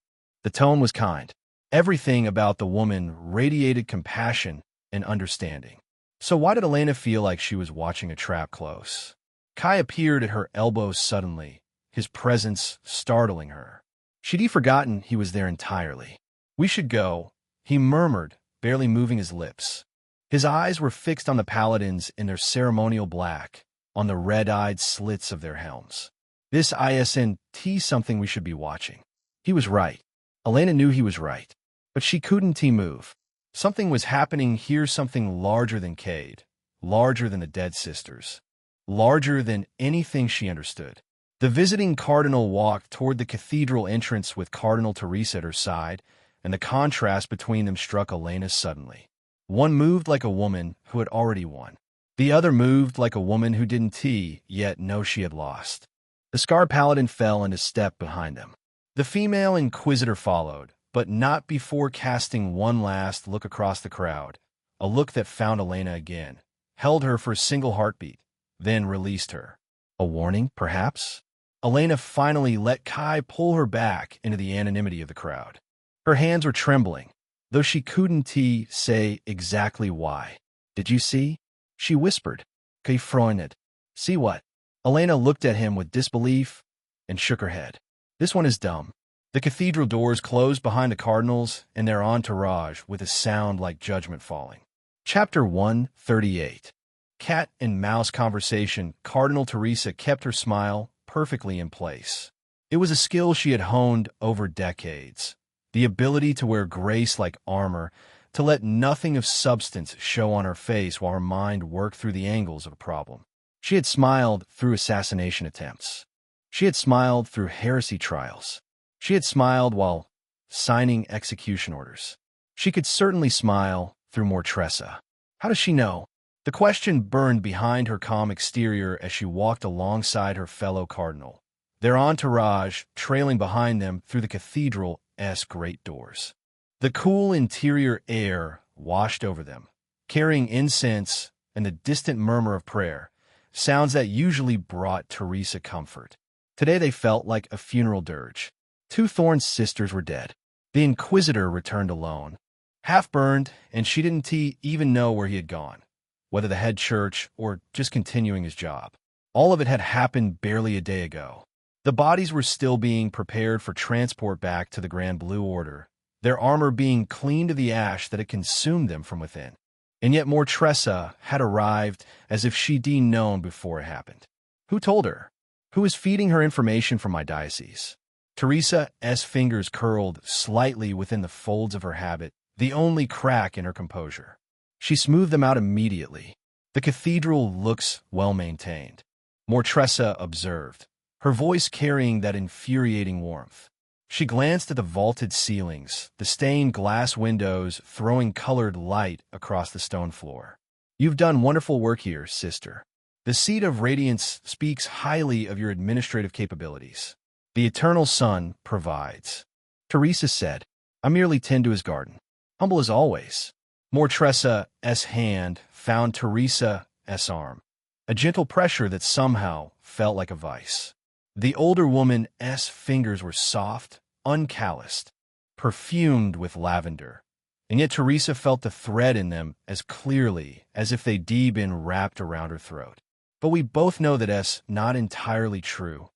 The tone was kind. Everything about the woman radiated compassion and understanding. So why did Elena feel like she was watching a trap close? Kai appeared at her elbow suddenly, his presence startling her. She'd forgotten he was there entirely. We should go, he murmured, barely moving his lips. His eyes were fixed on the paladins in their ceremonial black, on the red-eyed slits of their helms. This isn't something we should be watching. He was right. Elena knew he was right. But she couldn't move. Something was happening here, something larger than Cade, larger than the dead sisters, larger than anything she understood. The visiting cardinal walked toward the cathedral entrance with Cardinal Teresa at her side, and the contrast between them struck Elena suddenly. One moved like a woman who had already won. The other moved like a woman who didn't yet know she had lost. The scarred paladin fell into step behind them. The female inquisitor followed, but not before casting one last look across the crowd, a look that found Elena again, held her for a single heartbeat, then released her. A warning, perhaps? Elena finally let Kai pull her back into the anonymity of the crowd. Her hands were trembling, though she couldn't say exactly why. Did you see? She whispered. Kai freunded. See what? Elena looked at him with disbelief and shook her head. This one is dumb. The cathedral doors closed behind the cardinals and their entourage with a sound like judgment falling. Chapter 138. Cat and mouse conversation. Cardinal Teresa kept her smile perfectly in place. It was a skill she had honed over decades, the ability to wear grace like armor, to let nothing of substance show on her face while her mind worked through the angles of a problem. She had smiled through assassination attempts. She had smiled through heresy trials. She had smiled while signing execution orders. She could certainly smile through Mortressa. How does she know? The question burned behind her calm exterior as she walked alongside her fellow cardinal, their entourage trailing behind them through the cathedral's great doors. The cool interior air washed over them, carrying incense and the distant murmur of prayer, sounds that usually brought Teresa comfort. Today they felt like a funeral dirge. Two Thorne's sisters were dead. The Inquisitor returned alone, half-burned, and she didn't even know where he had gone, whether the head church or just continuing his job. All of it had happened barely a day ago. The bodies were still being prepared for transport back to the Grand Blue Order, their armor being clean to the ash that had consumed them from within. And yet Mortressa had arrived as if she'd known before it happened. Who told her? Who was feeding her information from my diocese? Teresa's fingers curled slightly within the folds of her habit, the only crack in her composure. She smoothed them out immediately. The cathedral looks well-maintained, Mortressa observed, her voice carrying that infuriating warmth. She glanced at the vaulted ceilings, the stained glass windows throwing colored light across the stone floor. You've done wonderful work here, sister. The Seat of Radiance speaks highly of your administrative capabilities. The Eternal Sun provides. Teresa said, I merely tend to his garden. Humble as always. Mortressa's hand found Teresa's arm, a gentle pressure that somehow felt like a vice. The older woman's fingers were soft, uncalloused, perfumed with lavender, and yet Teresa felt the thread in them as clearly as if they'd been wrapped around her throat. But we both know that's not entirely true,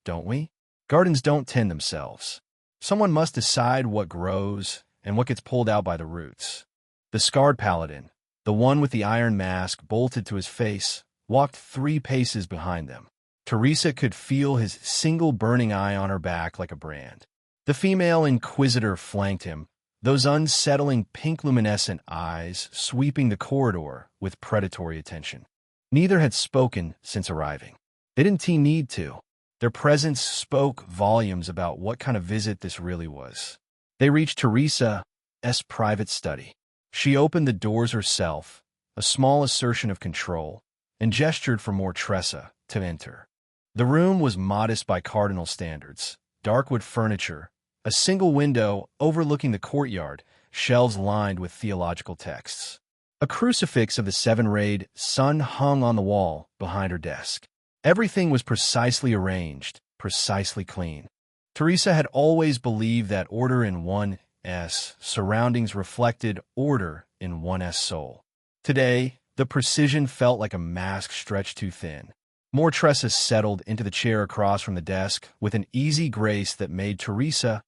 don't we? Gardens don't tend themselves. Someone must decide what grows and what gets pulled out by the roots. The scarred paladin, the one with the iron mask bolted to his face, walked 3 paces behind them. Teresa could feel his single burning eye on her back like a brand. The female inquisitor flanked him, those unsettling pink-luminescent eyes sweeping the corridor with predatory attention. Neither had spoken since arriving. They didn't need to. Their presence spoke volumes about what kind of visit this really was. They reached Teresa's private study. She opened the doors herself, a small assertion of control, and gestured for Mortressa to enter. The room was modest by cardinal standards, dark wood furniture, a single window overlooking the courtyard, shelves lined with theological texts. A crucifix of the 7-rayed sun hung on the wall behind her desk. Everything was precisely arranged, precisely clean. Teresa had always believed that order in one's surroundings reflected order in one's soul. Today, the precision felt like a mask stretched too thin. Mortressa settled into the chair across from the desk with an easy grace that made Teresa's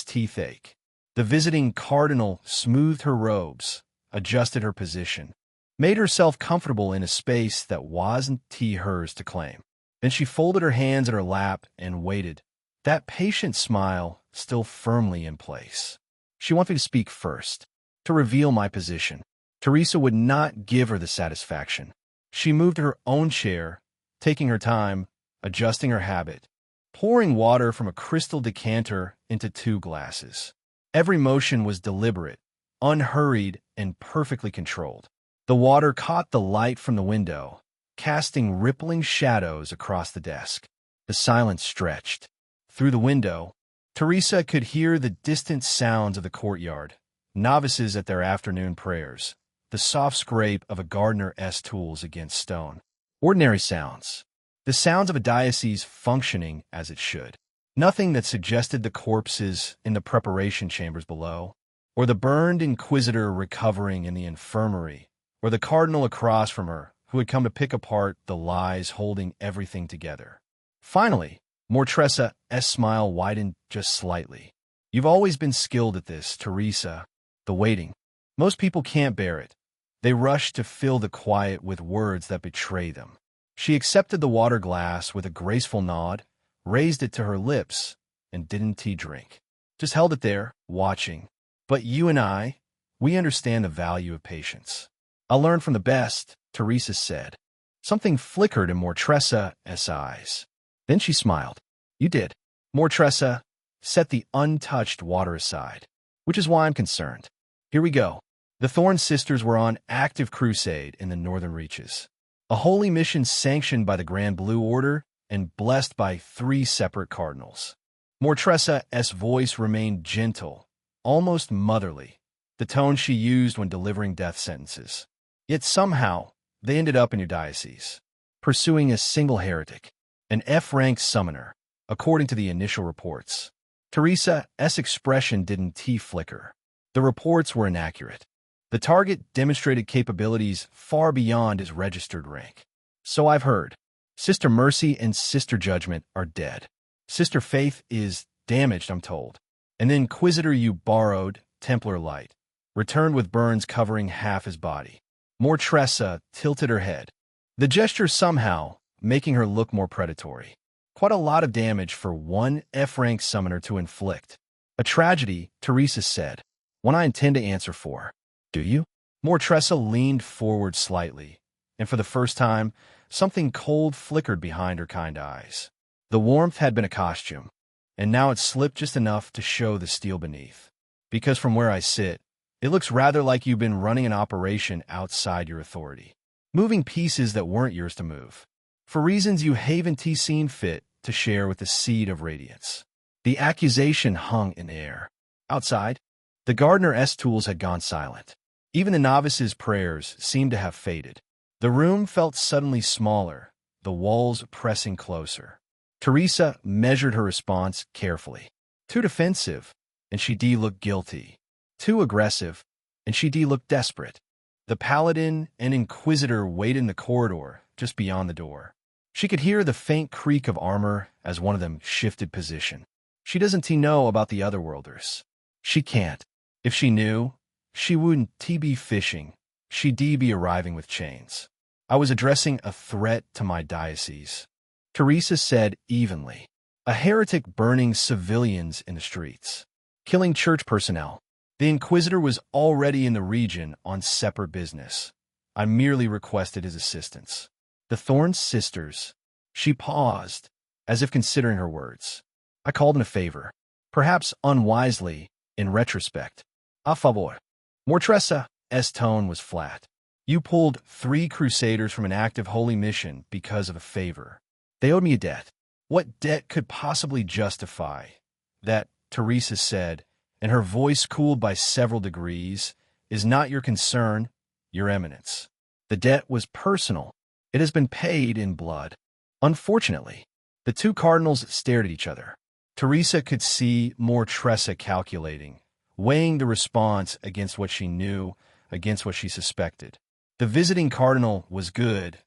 teeth ache. The visiting cardinal smoothed her robes, adjusted her position, made herself comfortable in a space that wasn't hers to claim. Then she folded her hands in her lap and waited, that patient smile still firmly in place. She wanted me to speak first, to reveal my position. Teresa would not give her the satisfaction. She moved to her own chair, taking her time, adjusting her habit, pouring water from a crystal decanter into 2 glasses. Every motion was deliberate, unhurried, and perfectly controlled. The water caught the light from the window, casting rippling shadows across the desk. The silence stretched. Through the window, Teresa could hear the distant sounds of the courtyard, novices at their afternoon prayers, the soft scrape of a gardener's tools against stone. Ordinary sounds. The sounds of a diocese functioning as it should. Nothing that suggested the corpses in the preparation chambers below, or the burned inquisitor recovering in the infirmary, or the cardinal across from her who had come to pick apart the lies holding everything together. Finally, Mortressa's smile widened just slightly. You've always been skilled at this, Teresa. The waiting. Most people can't bear it. They rush to fill the quiet with words that betray them. She accepted the water glass with a graceful nod, raised it to her lips, and didn't drink. just held it there, watching. But you and I, we understand the value of patience. I'll learn from the best, Teresa said. Something flickered in Mortresa's eyes. Then she smiled. You did. Mortresa set the untouched water aside, which is why I'm concerned. Here we go. The Thorn sisters were on active crusade in the northern reaches, a holy mission sanctioned by the Grand Blue Order and blessed by 3 separate cardinals. Mortresa's voice remained gentle, almost motherly, the tone she used when delivering death sentences. Yet somehow, they ended up in your diocese, pursuing a single heretic, an F-rank summoner, according to the initial reports. Teresa's expression didn't flicker. The reports were inaccurate. The target demonstrated capabilities far beyond his registered rank. So I've heard. Sister Mercy and Sister Judgment are dead. Sister Faith is damaged, I'm told. And the Inquisitor you borrowed, Templar Light, returned with burns covering half his body. Mortresa tilted her head, the gesture somehow making her look more predatory. Quite a lot of damage for one F-rank summoner to inflict. A tragedy, Teresa said, one I intend to answer for. Do you? Mortresa leaned forward slightly, and for the first time, something cold flickered behind her kind eyes. The warmth had been a costume, and now it slipped just enough to show the steel beneath. Because from where I sit, it looks rather like you've been running an operation outside your authority, moving pieces that weren't yours to move, for reasons you haven't seen fit to share with the Seed of Radiance. The accusation hung in air. Outside, the gardener's tools had gone silent. Even the novice's prayers seemed to have faded. The room felt suddenly smaller, the walls pressing closer. Teresa measured her response carefully. Too defensive, and she looked guilty. Too aggressive, and she looked desperate. The paladin and inquisitor waited in the corridor just beyond the door. She could hear the faint creak of armor as one of them shifted position. She doesn't know about the otherworlders. She can't. If she knew, she wouldn't be fishing. She'd be arriving with chains. I was addressing a threat to my diocese, Teresa said evenly. A heretic burning civilians in the streets, killing church personnel. The Inquisitor was already in the region on separate business. I merely requested his assistance. The Thorn sisters. She paused, as if considering her words. I called in a favor, perhaps unwisely, in retrospect. A favor. Mortresa's tone was flat. You pulled 3 crusaders from an active holy mission because of a favor. They owed me a debt. What debt could possibly justify that, Teresa said, and her voice cooled by several degrees, is not your concern, Your Eminence. The debt was personal. It has been paid in blood. Unfortunately, the 2 cardinals stared at each other. Teresa could see Mortresa calculating, weighing the response against what she knew, against what she suspected. The visiting cardinal was good,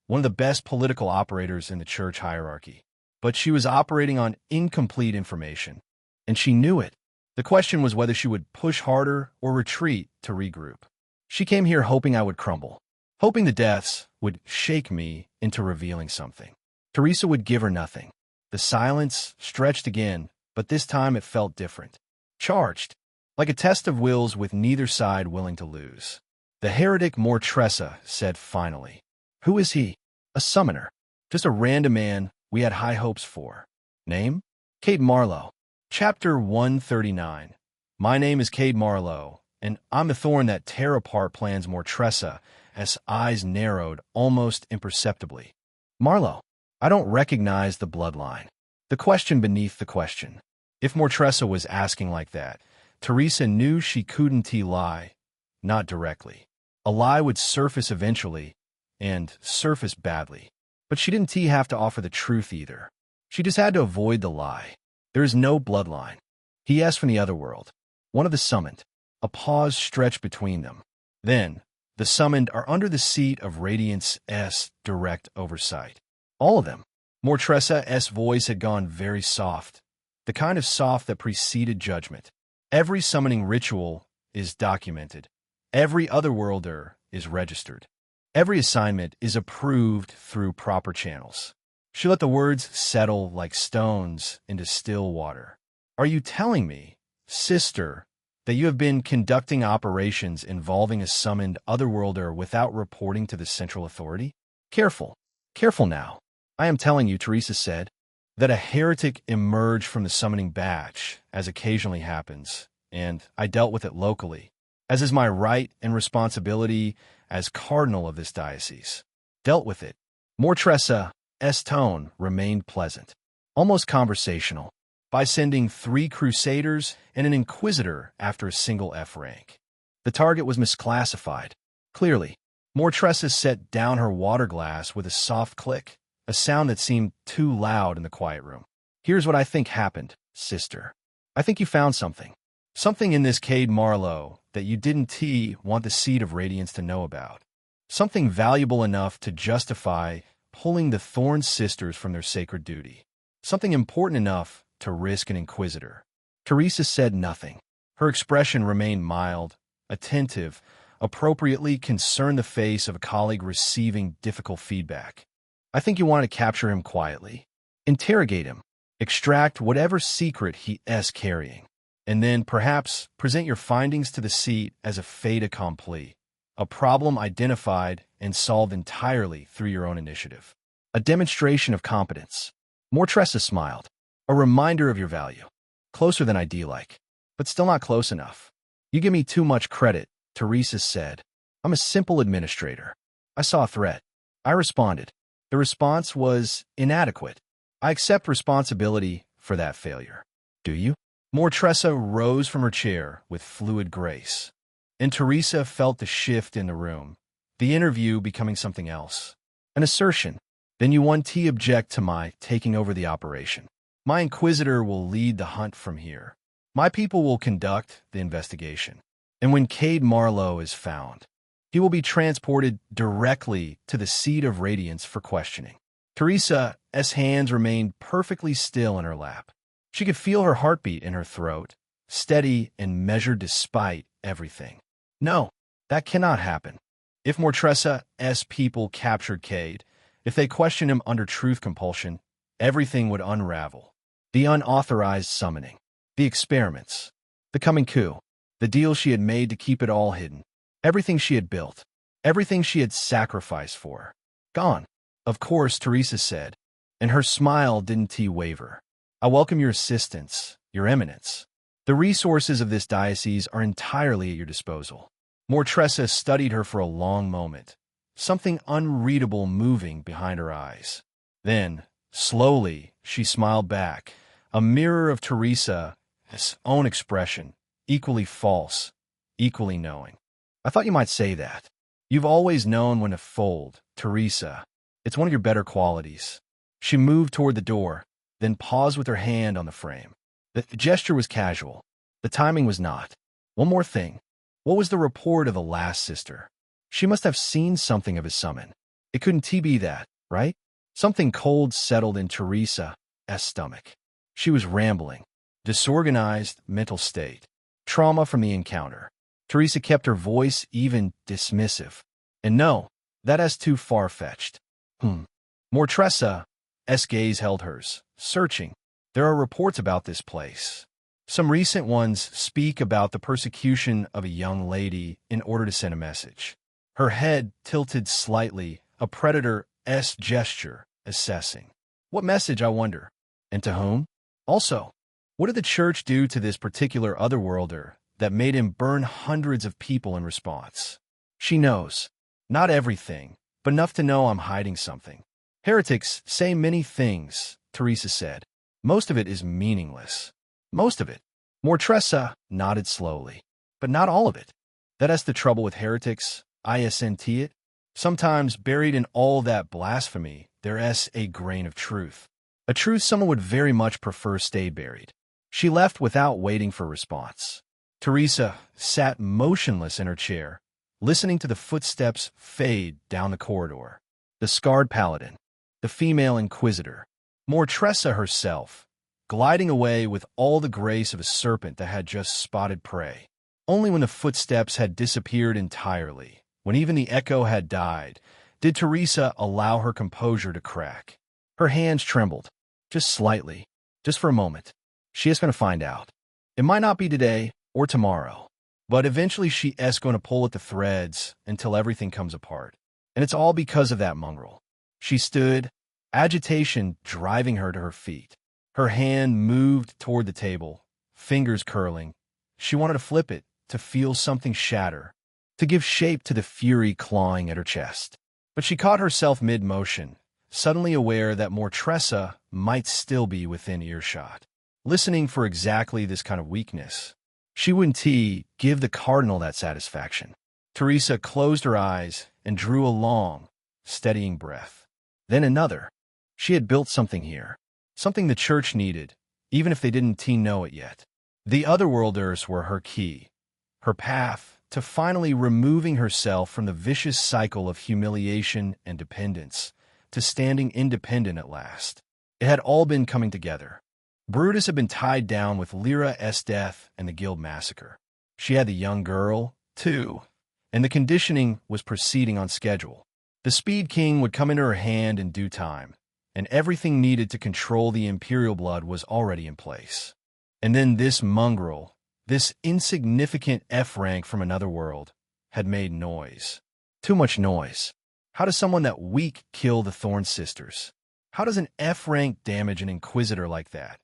one of the best political operators in the church hierarchy. But she was operating on incomplete information, and she knew it. The question was whether she would push harder or retreat to regroup. She came here hoping I would crumble, hoping the deaths would shake me into revealing something. Teresa would give her nothing. The silence stretched again, but this time it felt different. Charged, like a test of wills with neither side willing to lose. The heretic Mortresa said finally. Who is he? A summoner. Just a random man we had high hopes for. Name? Cade Marlowe. Chapter 139. My name is Cade Marlowe, and I'm the thorn that tear apart plans Mortresa's eyes narrowed almost imperceptibly. Marlowe. I don't recognize the bloodline. The question beneath the question. If Mortresa was asking like that, Teresa knew she couldn't lie. Not directly. A lie would surface eventually, and surface badly. But she didn't have to offer the truth either. She just had to avoid the lie. There is no bloodline. He asked from the other world. One of the summoned. A pause stretched between them. Then, the summoned are under the Seat of Radiance's direct oversight. All of them. Mortresa's voice had gone very soft, the kind of soft that preceded judgment. Every summoning ritual is documented. Every otherworlder is registered. Every assignment is approved through proper channels. She let the words settle like stones into still water. Are you telling me sister, that you have been conducting operations involving a summoned otherworlder without reporting to the central authority? Careful. Careful now. I am telling you, Teresa said, that a heretic emerged from the summoning batch, as occasionally happens, and I dealt with it locally, as is my right and responsibility as cardinal of this diocese. Dealt with it. Mortresa's tone remained pleasant, almost conversational, by sending 3 crusaders and an inquisitor after a single F rank. The target was misclassified. Clearly, Mortressa set down her water glass with a soft click, a sound that seemed too loud in the quiet room. Here's what I think happened, sister. I think you found something. Something in this Cade Marlowe that you didn't want the Seed of Radiance to know about. Something valuable enough to justify pulling the Thorn sisters from their sacred duty. Something important enough to risk an inquisitor. Teresa said nothing. Her expression remained mild, attentive, appropriately concerned, the face of a colleague receiving difficult feedback. I think you wanted to capture him quietly. Interrogate him. Extract whatever secret he is carrying. And then, perhaps, present your findings to the seat as a fait accompli, a problem identified and solved entirely through your own initiative. A demonstration of competence. Mortressa smiled. A reminder of your value. Closer than I'd like, but still not close enough. You give me too much credit, Teresa said. I'm a simple administrator. I saw a threat. I responded. The response was inadequate. I accept responsibility for that failure. Do you? Mortressa rose from her chair with fluid grace, and Teresa felt the shift in the room, the interview becoming something else. An assertion. Then you object to my taking over the operation. My inquisitor will lead the hunt from here. My people will conduct the investigation. And when Cade Marlowe is found, he will be transported directly to the Seed of Radiance for questioning. Teresa's hands remained perfectly still in her lap. She could feel her heartbeat in her throat, steady and measured despite everything. No, that cannot happen. If Mortressa's people captured Cade, if they questioned him under truth compulsion, everything would unravel. The unauthorized summoning, the experiments, the coming coup, the deal she had made to keep it all hidden, everything she had built, everything she had sacrificed for. Gone. Of course, Teresa said, and her smile didn't waver. I welcome your assistance, your eminence. The resources of this diocese are entirely at your disposal. Mortressa studied her for a long moment, something unreadable moving behind her eyes. Then, slowly, she smiled back, a mirror of Teresa's own expression, equally false, equally knowing. I thought you might say that. You've always known when to fold, Teresa. It's one of your better qualities. She moved toward the door, then paused with her hand on the frame. The gesture was casual. The timing was not. One more thing. What was the report of the last sister? She must have seen something of his summon. It couldn't be that, right? Something cold settled in Teresa's stomach. She was rambling. Disorganized mental state. Trauma from the encounter. Teresa kept her voice even dismissive. And no, that's too far-fetched. Mortressa's gaze held hers, searching. There are reports about this place. Some recent ones speak about the persecution of a young lady in order to send a message. Her head tilted slightly, a predator's gesture, assessing. What message, I wonder? And to whom? Also, what did the church do to this particular otherworlder that made him burn hundreds of people in response? She knows. Not everything, but enough to know I'm hiding something. Heretics say many things, Teresa said. Most of it is meaningless. Most of it. Mortressa nodded slowly. But not all of it. That's the trouble with heretics, isn't it? Sometimes buried in all that blasphemy, there's a grain of truth. A truth someone would very much prefer stay buried. She left without waiting for response. Teresa sat motionless in her chair, listening to the footsteps fade down the corridor. The scarred paladin, the female inquisitor, Mortressa herself, gliding away with all the grace of a serpent that had just spotted prey. Only when the footsteps had disappeared entirely, when even the echo had died, did Teresa allow her composure to crack. Her hands trembled, just slightly, just for a moment. She is going to find out. It might not be today or tomorrow, but eventually she's going to pull at the threads until everything comes apart. And it's all because of that mongrel. She stood, agitation driving her to her feet. Her hand moved toward the table, fingers curling. She wanted to flip it, to feel something shatter, to give shape to the fury clawing at her chest. But she caught herself mid-motion, suddenly aware that Mortressa might still be within earshot, listening for exactly this kind of weakness. She wouldn't give the cardinal that satisfaction. Teresa closed her eyes and drew a long, steadying breath. Then another. She had built something here, something the church needed, even if they didn't know it yet. The otherworlders were her key, her path to finally removing herself from the vicious cycle of humiliation and dependence, to standing independent at last. It had all been coming together. Brutus had been tied down with Lyra's death and the guild massacre. She had the young girl, too, and the conditioning was proceeding on schedule. The Speed King would come into her hand in due time, and everything needed to control the imperial blood was already in place. And then this mongrel, this insignificant F-rank from another world, had made noise. Too much noise. How does someone that weak kill the Thorn Sisters? How does an F-rank damage an Inquisitor like that?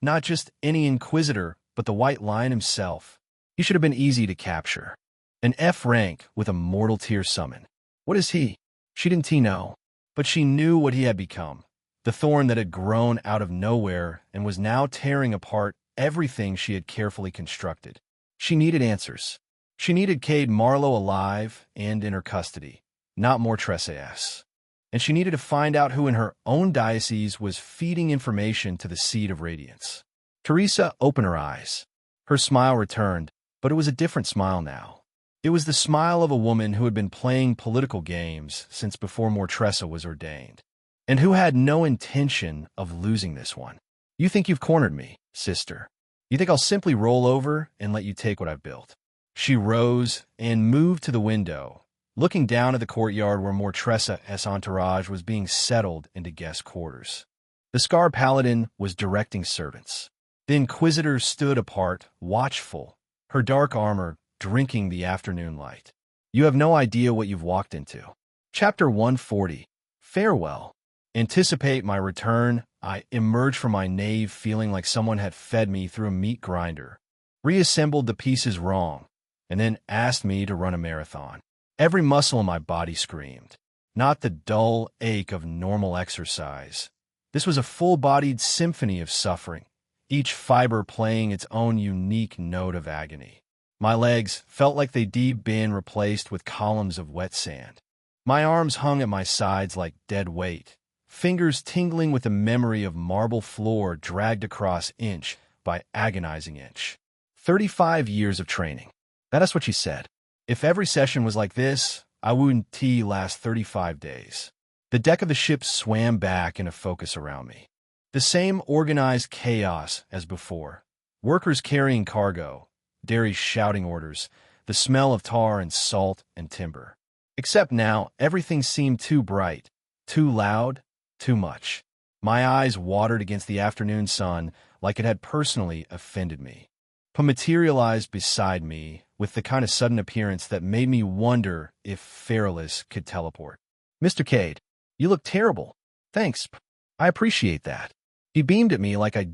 Not just any Inquisitor, but the White Lion himself. He should have been easy to capture. An F-rank with a mortal tier summon. What is he? She didn't know, but she knew what he had become. The thorn that had grown out of nowhere and was now tearing apart everything she had carefully constructed. She needed answers. She needed Cade Marlowe alive and in her custody, not Mortressa. And she needed to find out who in her own diocese was feeding information to the Seed of Radiance. Teresa opened her eyes. Her smile returned, but it was a different smile now. It was the smile of a woman who had been playing political games since before Mortressa was ordained, and who had no intention of losing this one. You think you've cornered me, sister. You think I'll simply roll over and let you take what I've built. She rose and moved to the window, looking down at the courtyard where Mortressa's entourage was being settled into guest quarters. The Scar Paladin was directing servants. The Inquisitor stood apart, watchful, her dark armor drinking the afternoon light. You have no idea what you've walked into. Chapter 140. Farewell. Anticipate my return. I emerged from my nave feeling like someone had fed me through a meat grinder, reassembled the pieces wrong, and then asked me to run a marathon. Every muscle in my body screamed, not the dull ache of normal exercise. This was a full-bodied symphony of suffering, each fiber playing its own unique note of agony. My legs felt like they'd been replaced with columns of wet sand. My arms hung at my sides like dead weight, fingers tingling with the memory of marble floor dragged across inch by agonizing inch. 35 years of training. That is what she said. If every session was like this, I wouldn't last 35 days. The deck of the ship swam back into focus around me. The same organized chaos as before. Workers carrying cargo, Derry shouting orders, the smell of tar and salt and timber. Except now, everything seemed too bright, too loud, too much. My eyes watered against the afternoon sun like it had personally offended me. Pa materialized beside me with the kind of sudden appearance that made me wonder if Feralis could teleport. Mr. Cade, you look terrible. Thanks, P. I appreciate that. He beamed at me like I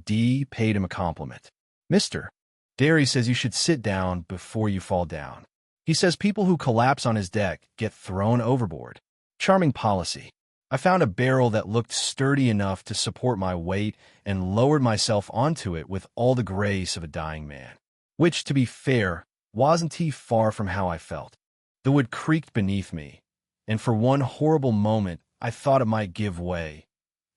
paid him a compliment. Mister, Derry says you should sit down before you fall down. He says people who collapse on his deck get thrown overboard. Charming policy. I found a barrel that looked sturdy enough to support my weight and lowered myself onto it with all the grace of a dying man. Which, to be fair, wasn't far from how I felt. The wood creaked beneath me, and for one horrible moment I thought it might give way.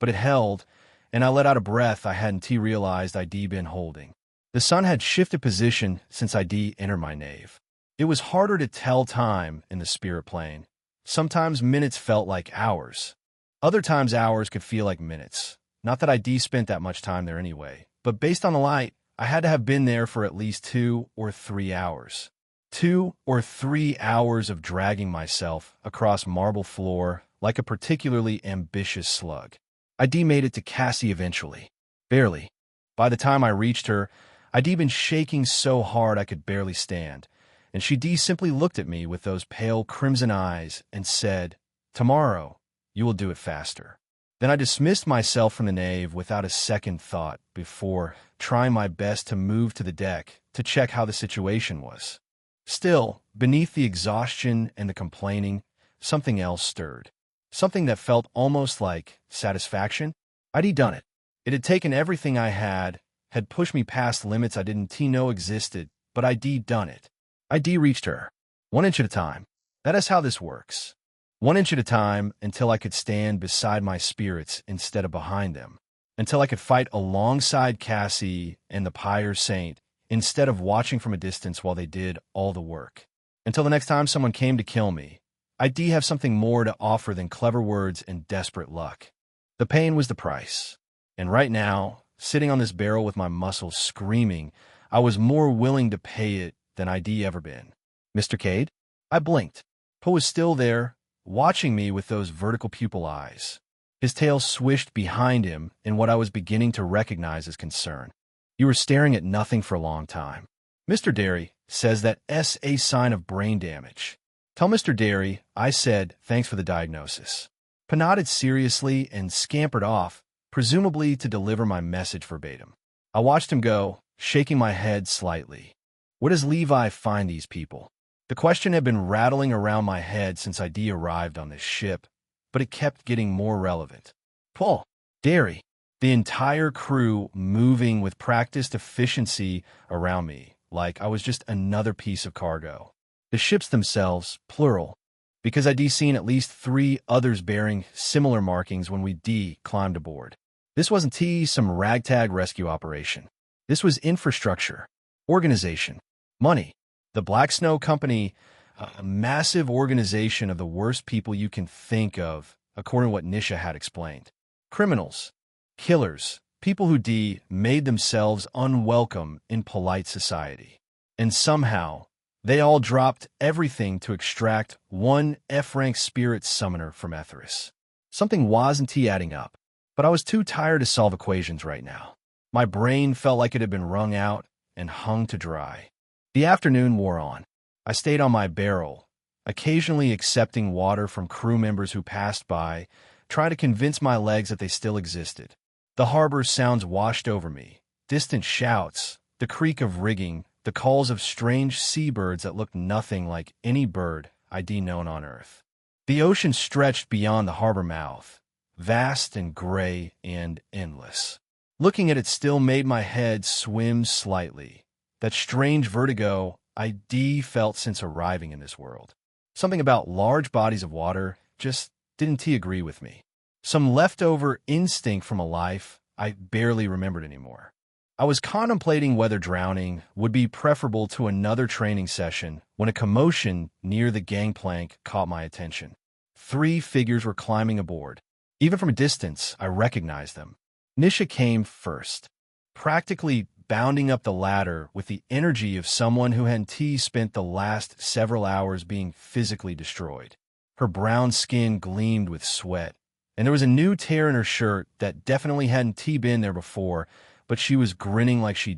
But it held, and I let out a breath I hadn't realized I'd been holding. The sun had shifted position since I'd entered my nave. It was harder to tell time in the spirit plane. Sometimes minutes felt like hours. Other times hours could feel like minutes. Not that I'd spent that much time there anyway, but based on the light, I had to have been there for at least 2 or 3 hours. 2 or 3 hours of dragging myself across marble floor like a particularly ambitious slug. I'd made it to Cassie eventually. Barely. By the time I reached her, I'd been shaking so hard I could barely stand, and she simply looked at me with those pale crimson eyes and said, "Tomorrow, you will do it faster." Then I dismissed myself from the nave without a second thought before trying my best to move to the deck to check how the situation was. Still, beneath the exhaustion and the complaining, something else stirred. Something that felt almost like satisfaction. I'd done it. It had taken everything I had pushed me past limits I didn't know existed, but I'd done it. I'd reached her. 1 inch at a time. That is how this works. 1 inch at a time until I could stand beside my spirits instead of behind them. Until I could fight alongside Cassie and the Pyre Saint instead of watching from a distance while they did all the work. Until the next time someone came to kill me, I'd have something more to offer than clever words and desperate luck. The pain was the price. And right now, sitting on this barrel with my muscles screaming, I was more willing to pay it than I'd ever been. "Mr. Cade?" I blinked. Poe was still there, watching me with those vertical pupil eyes. His tail swished behind him in what I was beginning to recognize as concern. "You were staring at nothing for a long time. Mr. Derry says that's a sign of brain damage." "Tell Mr. Derry I said thanks for the diagnosis." Poe nodded seriously and scampered off, presumably to deliver my message verbatim. I watched him go, shaking my head slightly. Where does Levi find these people? The question had been rattling around my head since I'd arrived on this ship, but it kept getting more relevant. Paul, Derry, the entire crew moving with practiced efficiency around me, like I was just another piece of cargo. The ships themselves, plural, because I'd seen at least 3 others bearing similar markings when we climbed aboard. This wasn't some ragtag rescue operation. This was infrastructure, organization, money. The Black Snow Company, a massive organization of the worst people you can think of, according to what Nisha had explained. Criminals, killers, people who made themselves unwelcome in polite society. And somehow, they all dropped everything to extract one F-rank spirit summoner from Etheris. Something wasn't adding up, but I was too tired to solve equations right now. My brain felt like it had been wrung out and hung to dry. The afternoon wore on. I stayed on my barrel, occasionally accepting water from crew members who passed by, trying to convince my legs that they still existed. The harbor sounds washed over me, distant shouts, the creak of rigging, the calls of strange seabirds that looked nothing like any bird I'd known on Earth. The ocean stretched beyond the harbor mouth, vast and gray and endless. Looking at it still made my head swim slightly. That strange vertigo I'd felt since arriving in this world. Something about large bodies of water just didn't agree with me. Some leftover instinct from a life I barely remembered anymore. I was contemplating whether drowning would be preferable to another training session when a commotion near the gangplank caught my attention. 3 figures were climbing aboard. Even from a distance, I recognized them. Nisha came first, practically bounding up the ladder with the energy of someone who had spent the last several hours being physically destroyed. Her brown skin gleamed with sweat, and there was a new tear in her shirt that definitely hadn't been there before, but she was grinning like she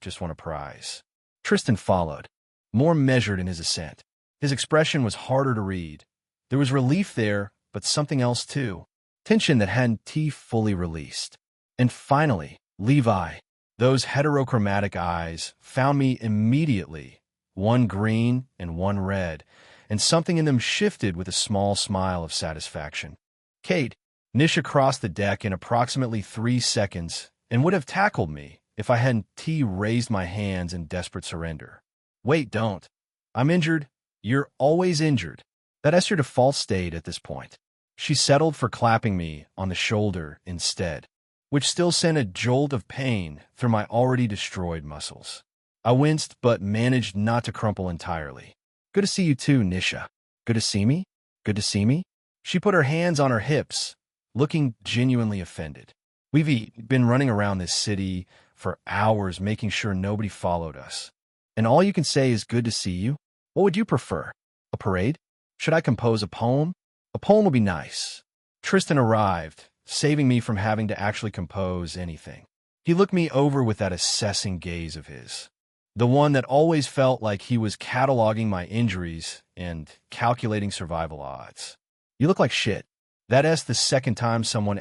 just won a prize. Tristan followed, more measured in his ascent. His expression was harder to read. There was relief there, but something else too. Tension that hadn't fully released. And finally, Levi. Those heterochromatic eyes found me immediately, one green and one red, and something in them shifted with a small smile of satisfaction. "Cade." Nisha crossed the deck in approximately 3 seconds and would have tackled me if I hadn't raised my hands in desperate surrender. "Wait, don't. I'm injured. You're always injured." That's your default state at this point. She settled for clapping me on the shoulder instead, which still sent a jolt of pain through my already destroyed muscles. I winced but managed not to crumple entirely. "Good to see you too, Nisha." "Good to see me? Good to see me?" She put her hands on her hips, looking genuinely offended. "We've been running around this city for hours making sure nobody followed us. And all you can say is good to see you? What would you prefer? A parade? Should I compose a poem? A poem would be nice." Tristan arrived, saving me from having to actually compose anything. He looked me over with that assessing gaze of his, the one that always felt like he was cataloging my injuries and calculating survival odds. You look like shit. That's the second time someone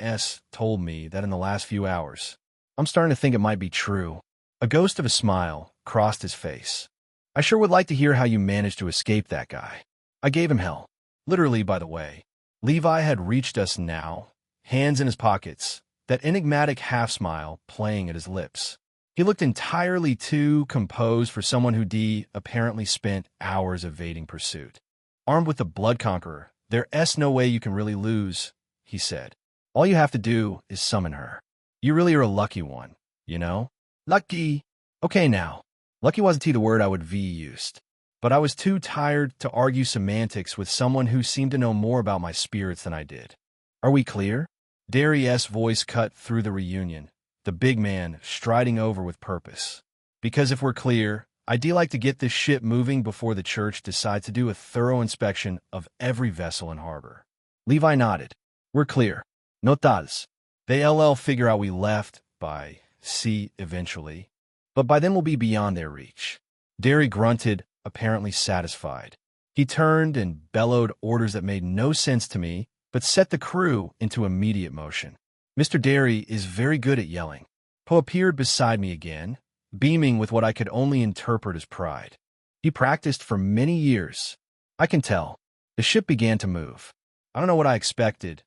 told me that in the last few hours. I'm starting to think it might be true. A ghost of a smile crossed his face. I sure would like to hear how you managed to escape that guy. I gave him hell. Literally, by the way. Levi had reached us now, hands in his pockets, that enigmatic half-smile playing at his lips. He looked entirely too composed for someone who apparently spent hours evading pursuit. Armed with the Blood Conqueror, there's no way you can really lose, he said. All you have to do is summon her. You really are a lucky one, you know? Lucky. Okay now. Lucky wasn't the word I would used. But I was too tired to argue semantics with someone who seemed to know more about my spirits than I did. Are we clear? Derry's voice cut through the reunion, the big man striding over with purpose. Because if we're clear, I'd like to get this ship moving before the church decides to do a thorough inspection of every vessel in harbor. Levi nodded. We're clear. Notadas. They'll figure out we left by sea eventually, but by then we'll be beyond their reach. Derry grunted, apparently satisfied. He turned and bellowed orders that made no sense to me, but set the crew into immediate motion. Mr. Derry is very good at yelling. Poe appeared beside me again, beaming with what I could only interpret as pride. He practiced for many years. I can tell. The ship began to move. I don't know what I expected.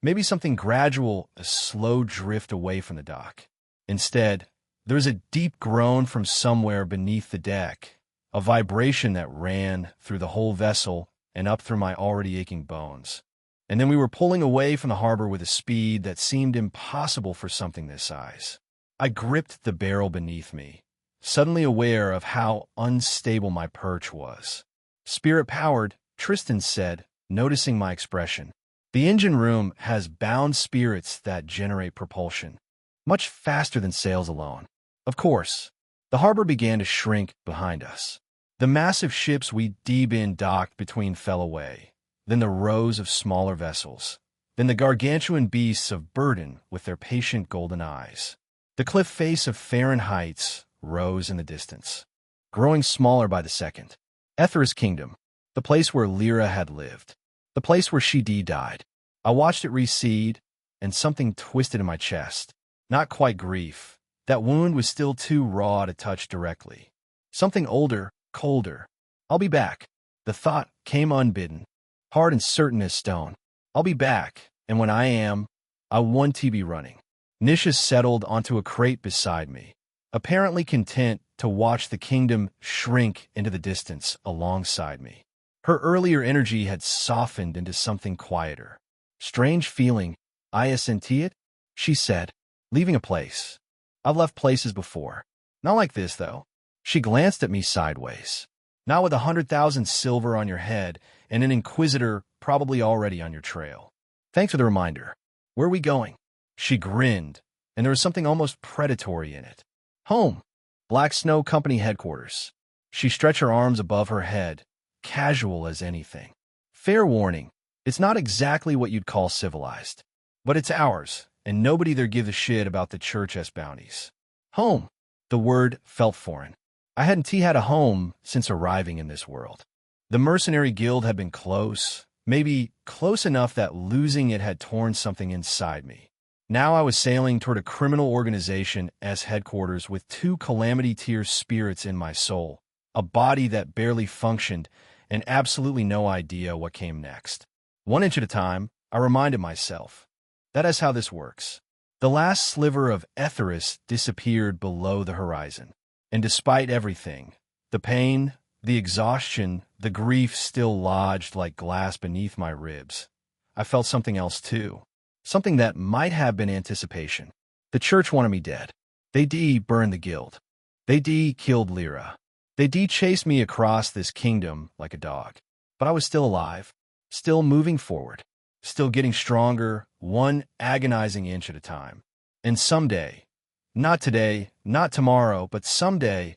Maybe something gradual, a slow drift away from the dock. Instead, there was a deep groan from somewhere beneath the deck, a vibration that ran through the whole vessel and up through my already aching bones. And then we were pulling away from the harbor with a speed that seemed impossible for something this size. I gripped the barrel beneath me, suddenly aware of how unstable my perch was. Spirit-powered, Tristan said, noticing my expression. The engine room has bound spirits that generate propulsion, much faster than sails alone. Of course, the harbor began to shrink behind us. The massive ships we'd been docked between fell away, then the rows of smaller vessels, then the gargantuan beasts of burden with their patient golden eyes. The cliff face of Farron Heights rose in the distance, growing smaller by the second. Ethra's kingdom, the place where Lyra had lived, the place where she died. I watched it recede, and something twisted in my chest. Not quite grief. That wound was still too raw to touch directly. Something older, colder. I'll be back. The thought came unbidden, hard and certain as stone. I'll be back, and when I am, I want to be running. Nisha settled onto a crate beside me, apparently content to watch the kingdom shrink into the distance alongside me. Her earlier energy had softened into something quieter. Strange feeling, I senti it, she said, leaving a place. I've left places before. Not like this, though. She glanced at me sideways. Not with 100,000 silver on your head and an inquisitor probably already on your trail. Thanks for the reminder. Where are we going? She grinned, and there was something almost predatory in it. Home. Black Snow Company headquarters. She stretched her arms above her head, casual as anything. Fair warning, it's not exactly what you'd call civilized. But it's ours, and nobody there gives a shit about the church's bounties. Home. The word felt foreign. I hadn't had a home since arriving in this world. The mercenary guild had been close, maybe close enough that losing it had torn something inside me. Now I was sailing toward a criminal organization as headquarters with 2 calamity-tier spirits in my soul, a body that barely functioned, and absolutely no idea what came next. 1 inch at a time, I reminded myself. That is how this works. The last sliver of Etheris disappeared below the horizon. And despite everything, the pain, the exhaustion, the grief still lodged like glass beneath my ribs, I felt something else too. Something that might have been anticipation. The church wanted me dead. They burned the guild. They killed Lyra. They chased me across this kingdom like a dog. But I was still alive, still moving forward, still getting stronger, 1 agonizing inch at a time. And someday, not today, not tomorrow, but someday,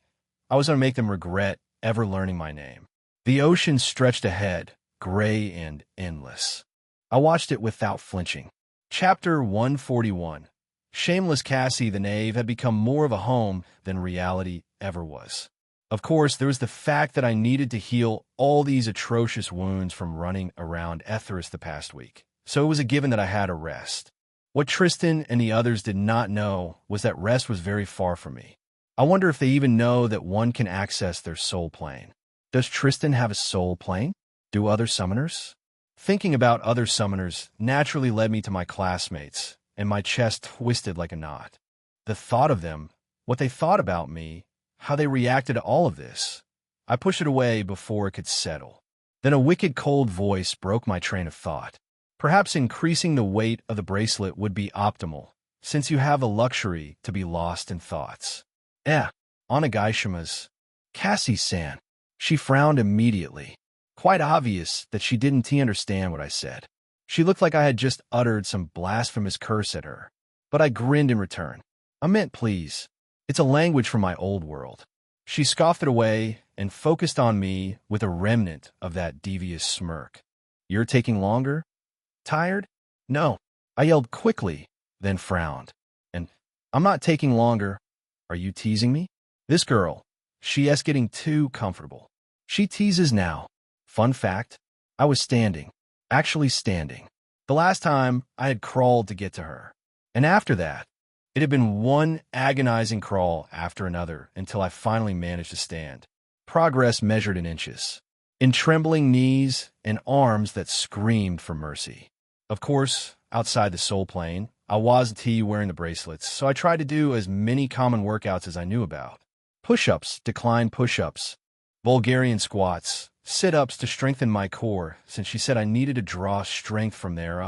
I was going to make them regret ever learning my name. The ocean stretched ahead, gray and endless. I watched it without flinching. Chapter 141. Shameless Cassie the Knave had become more of a home than reality ever was. Of course, there was the fact that I needed to heal all these atrocious wounds from running around Etheris the past week, so it was a given that I had to rest. What Tristan and the others did not know was that rest was very far from me. I wonder if they even know that one can access their soul plane. Does Tristan have a soul plane? Do other summoners? Thinking about other summoners naturally led me to my classmates, and my chest twisted like a knot. The thought of them, what they thought about me, how they reacted to all of this. I pushed it away before it could settle. Then a wicked cold voice broke my train of thought. Perhaps increasing the weight of the bracelet would be optimal, since you have the luxury to be lost in thoughts. Onigashima-san. Cassie-san. She frowned immediately. Quite obvious that she didn't understand what I said. She looked like I had just uttered some blasphemous curse at her. But I grinned in return. I meant please. It's a language from my old world. She scoffed it away and focused on me with a remnant of that devious smirk. You're taking longer? Tired? No. I yelled quickly, then frowned. And I'm not taking longer. Are you teasing me? This girl, she's getting too comfortable. She teases now. Fun fact, I was standing. Actually standing. The last time I had crawled to get to her. And after that, it had been one agonizing crawl after another until I finally managed to stand. Progress measured in inches. In trembling knees and arms that screamed for mercy. Of course, outside the soul plane, I wasn't wearing the bracelets, so I tried to do as many common workouts as I knew about. Push-ups, decline push-ups, Bulgarian squats, sit-ups to strengthen my core, since she said I needed to draw strength from there.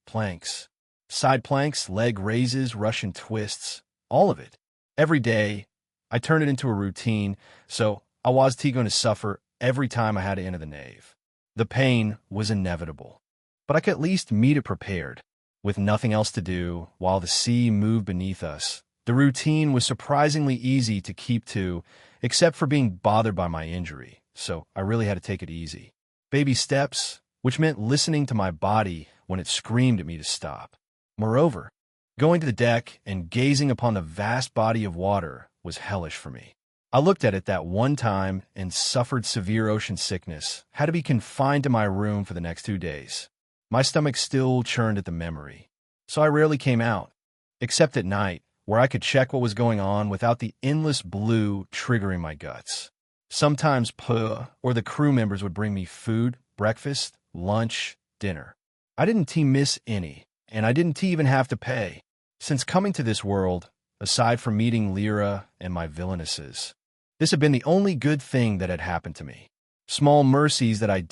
Planks. Side planks, leg raises, Russian twists, all of it. Every day, I turned it into a routine, so I was going to suffer every time I had to enter the nave. The pain was inevitable, but I could at least meet it prepared. With nothing else to do, while the sea moved beneath us, the routine was surprisingly easy to keep to, except for being bothered by my injury, so I really had to take it easy. Baby steps, which meant listening to my body when it screamed at me to stop. Moreover, going to the deck and gazing upon the vast body of water was hellish for me. I looked at it that one time and suffered severe ocean sickness, had to be confined to my room for the next 2 days. My stomach still churned at the memory, so I rarely came out, except at night, where I could check what was going on without the endless blue triggering my guts. Sometimes Puh or the crew members would bring me food, breakfast, lunch, dinner. I didn't miss any, and I didn't even have to pay. Since coming to this world, aside from meeting Lyra and my villainesses, this had been the only good thing that had happened to me. Small mercies that I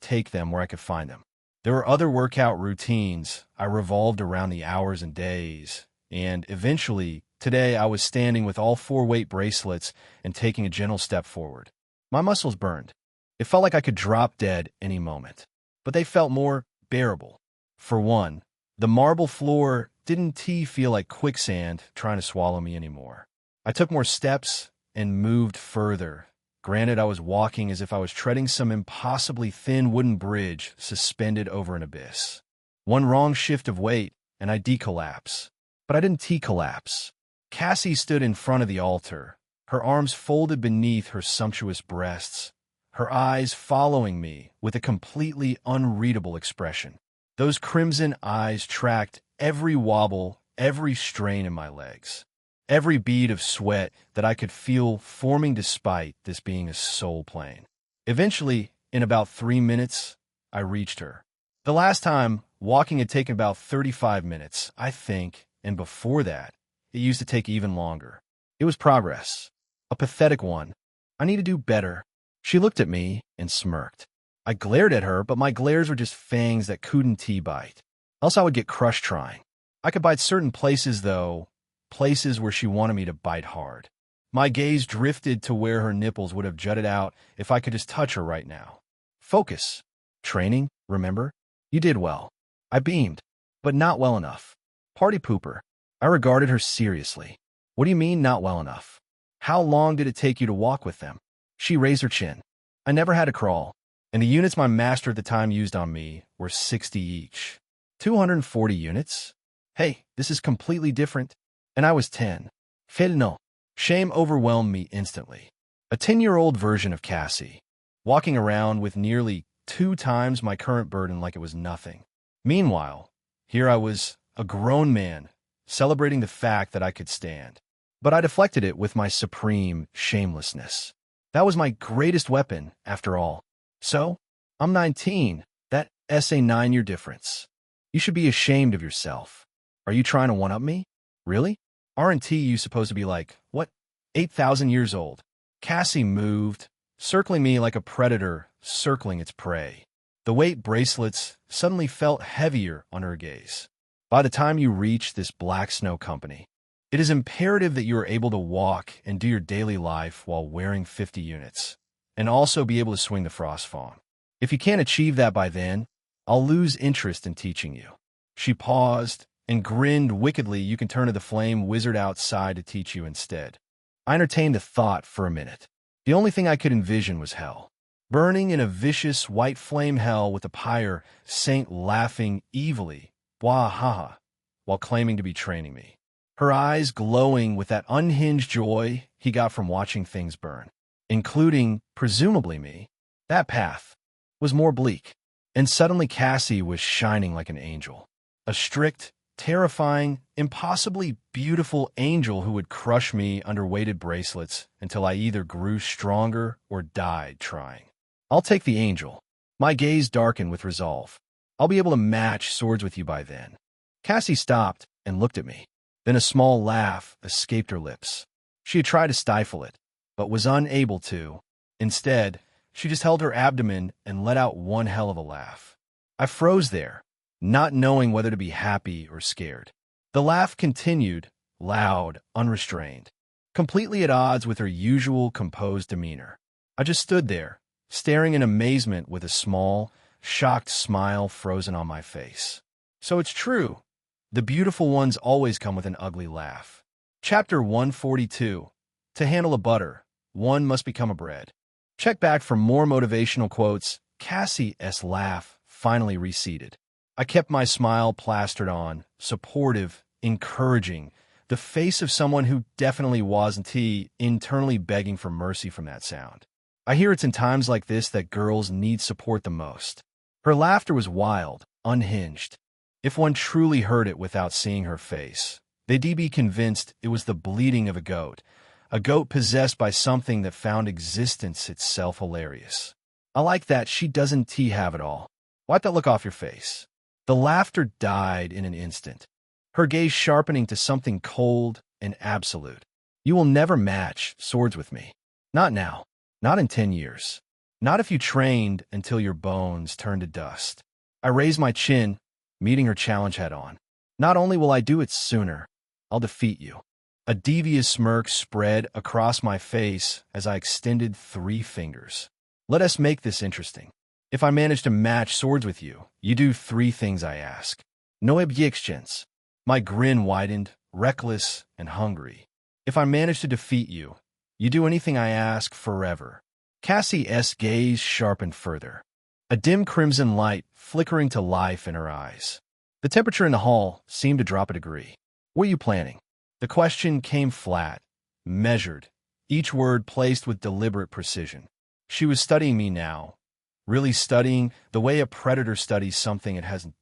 take them where I could find them. There were other workout routines. I revolved around the hours and days, and eventually, today I was standing with all 4 weight bracelets and taking a gentle step forward. My muscles burned. It felt like I could drop dead any moment, but they felt more bearable. For one, the marble floor didn't feel like quicksand trying to swallow me anymore. I took more steps and moved further. Granted, I was walking as if I was treading some impossibly thin wooden bridge suspended over an abyss. One wrong shift of weight, and I decollapse. But I didn't collapse. Cassie stood in front of the altar, her arms folded beneath her sumptuous breasts, her eyes following me with a completely unreadable expression. Those crimson eyes tracked every wobble, every strain in my legs. Every bead of sweat that I could feel forming despite this being a soul plane. Eventually, in about 3 minutes, I reached her. The last time, walking had taken about 35 minutes, I think, and before that, it used to take even longer. It was progress. A pathetic one. I need to do better. She looked at me and smirked. I glared at her, but my glares were just fangs that couldn't bite. Else I would get crushed trying. I could bite certain places, though. Places where she wanted me to bite hard. My gaze drifted to where her nipples would have jutted out if I could just touch her right now. Focus. Training, remember? You did well. I beamed, but not well enough. Party pooper. I regarded her seriously. What do you mean, not well enough? How long did it take you to walk with them? She raised her chin. I never had to crawl, and the units my master at the time used on me were 60 each. 240 units? Hey, this is completely different. And I was 10. Phil no. Shame overwhelmed me instantly. A 10-year-old version of Cassie, walking around with nearly 2 times my current burden like it was nothing. Meanwhile, here I was, a grown man, celebrating the fact that I could stand. But I deflected it with my supreme shamelessness. That was my greatest weapon, after all. So, I'm 19. That's a 9-year difference. You should be ashamed of yourself. Are you trying to one-up me? Really? Aren't you supposed to be like, what, 8,000 years old? Cassie moved, circling me like a predator circling its prey. The weight bracelets suddenly felt heavier on her gaze. By the time you reach this Black Snow Company, it is imperative that you are able to walk and do your daily life while wearing 50 units, and also be able to swing the Frost Fawn. If you can't achieve that by then, I'll lose interest in teaching you. She paused and grinned wickedly. You can turn to the flame wizard outside to teach you instead. I entertained the thought for a minute. The only thing I could envision was hell. Burning in a vicious white flame hell with a pyre saint laughing evilly, wah-ha-ha, while claiming to be training me. Her eyes glowing with that unhinged joy he got from watching things burn, including, presumably me. That path was more bleak, and suddenly Cassie was shining like an angel. A strict, terrifying, impossibly beautiful angel who would crush me under weighted bracelets until I either grew stronger or died trying. I'll take the angel. My gaze darkened with resolve. I'll be able to match swords with you by then. Cassie stopped and looked at me. Then a small laugh escaped her lips. She had tried to stifle it, but was unable to. Instead, she just held her abdomen and let out one hell of a laugh. I froze there, not knowing whether to be happy or scared. The laugh continued, loud, unrestrained, completely at odds with her usual composed demeanor. I just stood there, staring in amazement with a small, shocked smile frozen on my face. So it's true. The beautiful ones always come with an ugly laugh. Chapter 142. To handle a butter, one must become a bread. Check back for more motivational quotes. Cassie's laugh finally receded. I kept my smile plastered on, supportive, encouraging, the face of someone who definitely wasn't internally begging for mercy from that sound. I hear it's in times like this that girls need support the most. Her laughter was wild, unhinged. If one truly heard it without seeing her face, they'd be convinced it was the bleating of a goat possessed by something that found existence itself hilarious. I like that she doesn't have it all. Wipe that look off your face. The laughter died in an instant, her gaze sharpening to something cold and absolute. You will never match swords with me. Not now. Not in 10 years. Not if you trained until your bones turned to dust. I raised my chin, meeting her challenge head-on. Not only will I do it sooner, I'll defeat you. A devious smirk spread across my face as I extended 3 fingers. Let us make this interesting. If I manage to match swords with you, you do 3 things I ask. No objections. My grin widened, reckless and hungry. If I manage to defeat you, you do anything I ask forever. Cassie's gaze sharpened further, a dim crimson light flickering to life in her eyes. The temperature in the hall seemed to drop a degree. What are you planning? The question came flat, measured, each word placed with deliberate precision. She was studying me now, really studying the way a predator studies something it hasn't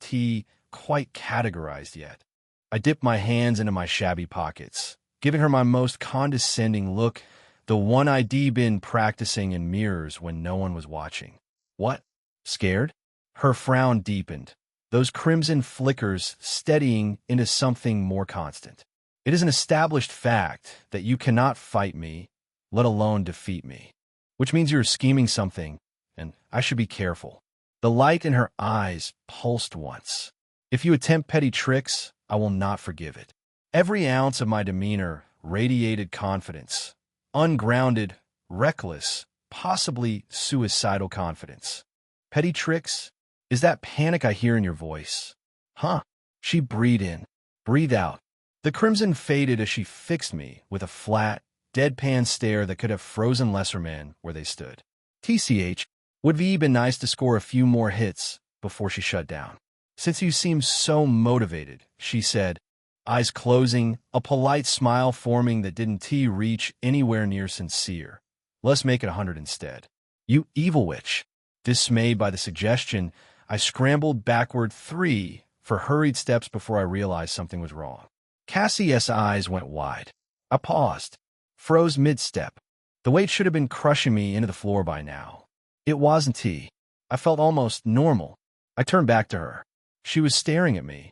quite categorized yet. I dipped my hands into my shabby pockets, giving her my most condescending look, the one I'd been practicing in mirrors when no one was watching. What? Scared? Her frown deepened, those crimson flickers steadying into something more constant. It is an established fact that you cannot fight me, let alone defeat me, which means you're scheming something, and I should be careful. The light in her eyes pulsed once. If you attempt petty tricks, I will not forgive it. Every ounce of my demeanor radiated confidence, ungrounded, reckless, possibly suicidal confidence. Petty tricks? Is that panic I hear in your voice? Huh? She breathed in, breathed out. The crimson faded as she fixed me with a flat, deadpan stare that could have frozen lesser men where they stood. TCH, would be been nice to score a few more hits before she shut down. Since you seem so motivated, she said, eyes closing, a polite smile forming that didn't reach anywhere near sincere. Let's make it 100 instead. You evil witch. Dismayed by the suggestion, I scrambled backward 3 for hurried steps before I realized something was wrong. Cassie's eyes went wide. I paused, froze mid-step. The weight should have been crushing me into the floor by now. It wasn't tea. I felt almost normal. I turned back to her. She was staring at me,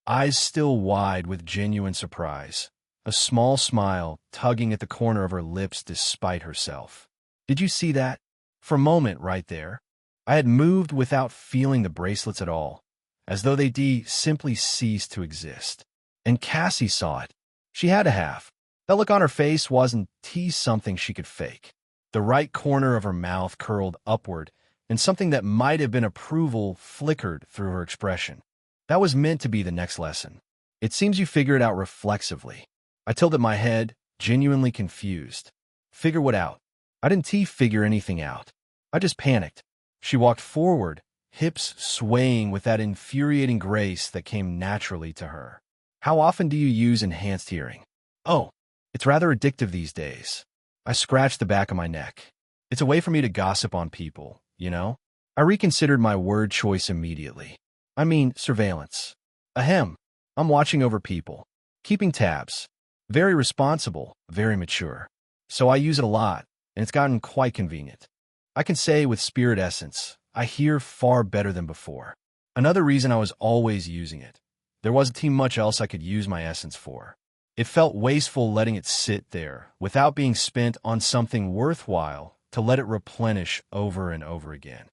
eyes still wide with genuine surprise, a small smile tugging at the corner of her lips despite herself. Did you see that? For a moment right there, I had moved without feeling the bracelets at all, as though they simply ceased to exist. And Cassie saw it. She had to have. That look on her face wasn't something she could fake. The right corner of her mouth curled upward, and something that might have been approval flickered through her expression. That was meant to be the next lesson. It seems you figure it out reflexively. I tilted my head, genuinely confused. Figure what out? I didn't figure anything out. I just panicked. She walked forward, hips swaying with that infuriating grace that came naturally to her. How often do you use enhanced hearing? Oh, it's rather addictive these days. I scratched the back of my neck. It's a way for me to gossip on people, you know? I reconsidered my word choice immediately. I mean, surveillance. Ahem. I'm watching over people, keeping tabs. Very responsible, very mature. So I use it a lot, and it's gotten quite convenient. I can say with Spirit Essence, I hear far better than before. Another reason I was always using it. There wasn't much else I could use my essence for. It felt wasteful letting it sit there without being spent on something worthwhile to let it replenish over and over again.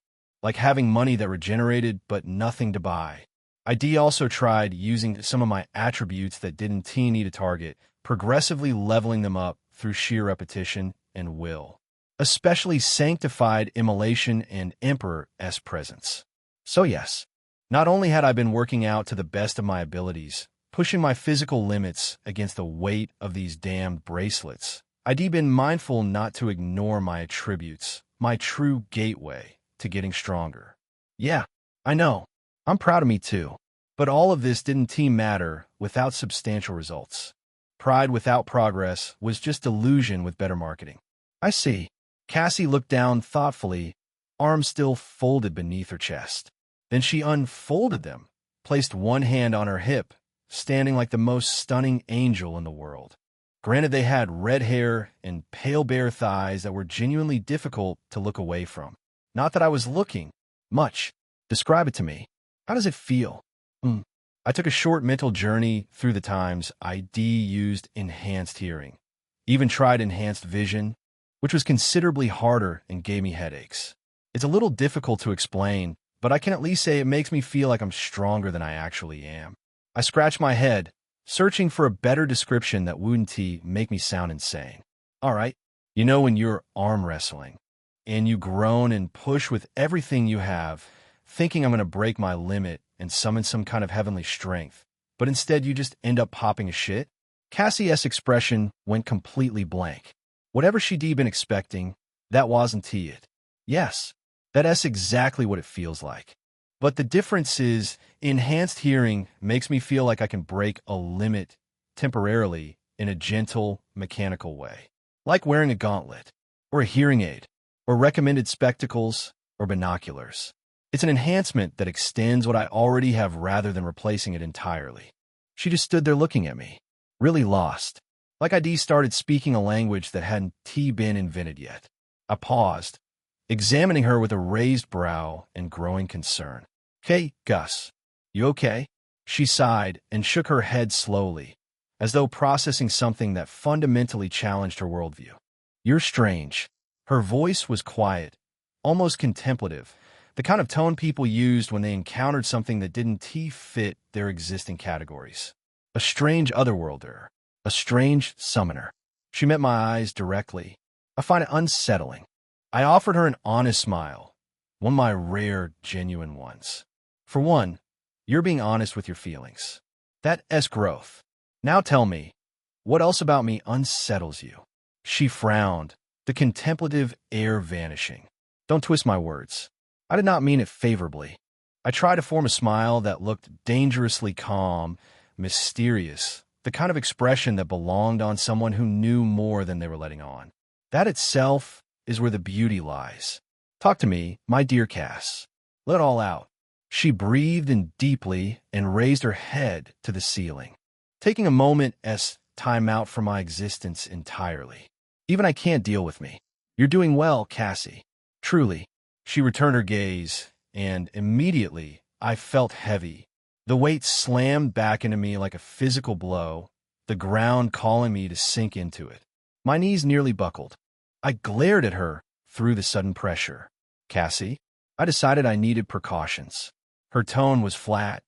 Like having money that regenerated but nothing to buy. I also tried using some of my attributes that didn't need a target, progressively leveling them up through sheer repetition and will. Especially sanctified immolation and Emperor's presence. So yes, not only had I been working out to the best of my abilities, pushing my physical limits against the weight of these damned bracelets, I'd been mindful not to ignore my attributes, my true gateway to getting stronger. Yeah, I know. I'm proud of me too. But all of this didn't matter without substantial results. Pride without progress was just delusion with better marketing. I see. Cassie looked down thoughtfully, arms still folded beneath her chest. Then she unfolded them, placed one hand on her hip, standing like the most stunning angel in the world. Granted, they had red hair and pale bare thighs that were genuinely difficult to look away from. Not that I was looking. Much. Describe it to me. How does it feel? I took a short mental journey through the times I used enhanced hearing. Even tried enhanced vision, which was considerably harder and gave me headaches. It's a little difficult to explain, but I can at least say it makes me feel like I'm stronger than I actually am. I scratched my head, searching for a better description that wouldn't make me sound insane. All right, you know when you're arm wrestling, and you groan and push with everything you have, thinking I'm going to break my limit and summon some kind of heavenly strength, but instead you just end up popping a shit? Cassie's expression went completely blank. Whatever she'd been expecting, that wasn't it. Yes, that's exactly what it feels like. But the difference is, enhanced hearing makes me feel like I can break a limit temporarily in a gentle, mechanical way. Like wearing a gauntlet, or a hearing aid, or recommended spectacles, or binoculars. It's an enhancement that extends what I already have rather than replacing it entirely. She just stood there looking at me, really lost. Like I started speaking a language that hadn't been invented yet. I paused, examining her with a raised brow and growing concern. "Okay, Gus, you okay?" She sighed and shook her head slowly, as though processing something that fundamentally challenged her worldview. "You're strange." Her voice was quiet, almost contemplative, the kind of tone people used when they encountered something that didn't fit their existing categories. A strange otherworlder. A strange summoner. She met my eyes directly. I find it unsettling. I offered her an honest smile, one of my rare, genuine ones. For one, you're being honest with your feelings. That's growth. Now tell me, what else about me unsettles you? She frowned, the contemplative air vanishing. Don't twist my words. I did not mean it favorably. I tried to form a smile that looked dangerously calm, mysterious, the kind of expression that belonged on someone who knew more than they were letting on. That itself is where the beauty lies. Talk to me, my dear Cass. Let it all out. She breathed in deeply and raised her head to the ceiling, taking a moment as time out from my existence entirely. Even I can't deal with me. You're doing well, Cassie. Truly. She returned her gaze, and immediately I felt heavy. The weight slammed back into me like a physical blow, the ground calling me to sink into it. My knees nearly buckled. I glared at her through the sudden pressure. Cassie, I decided I needed precautions. Her tone was flat,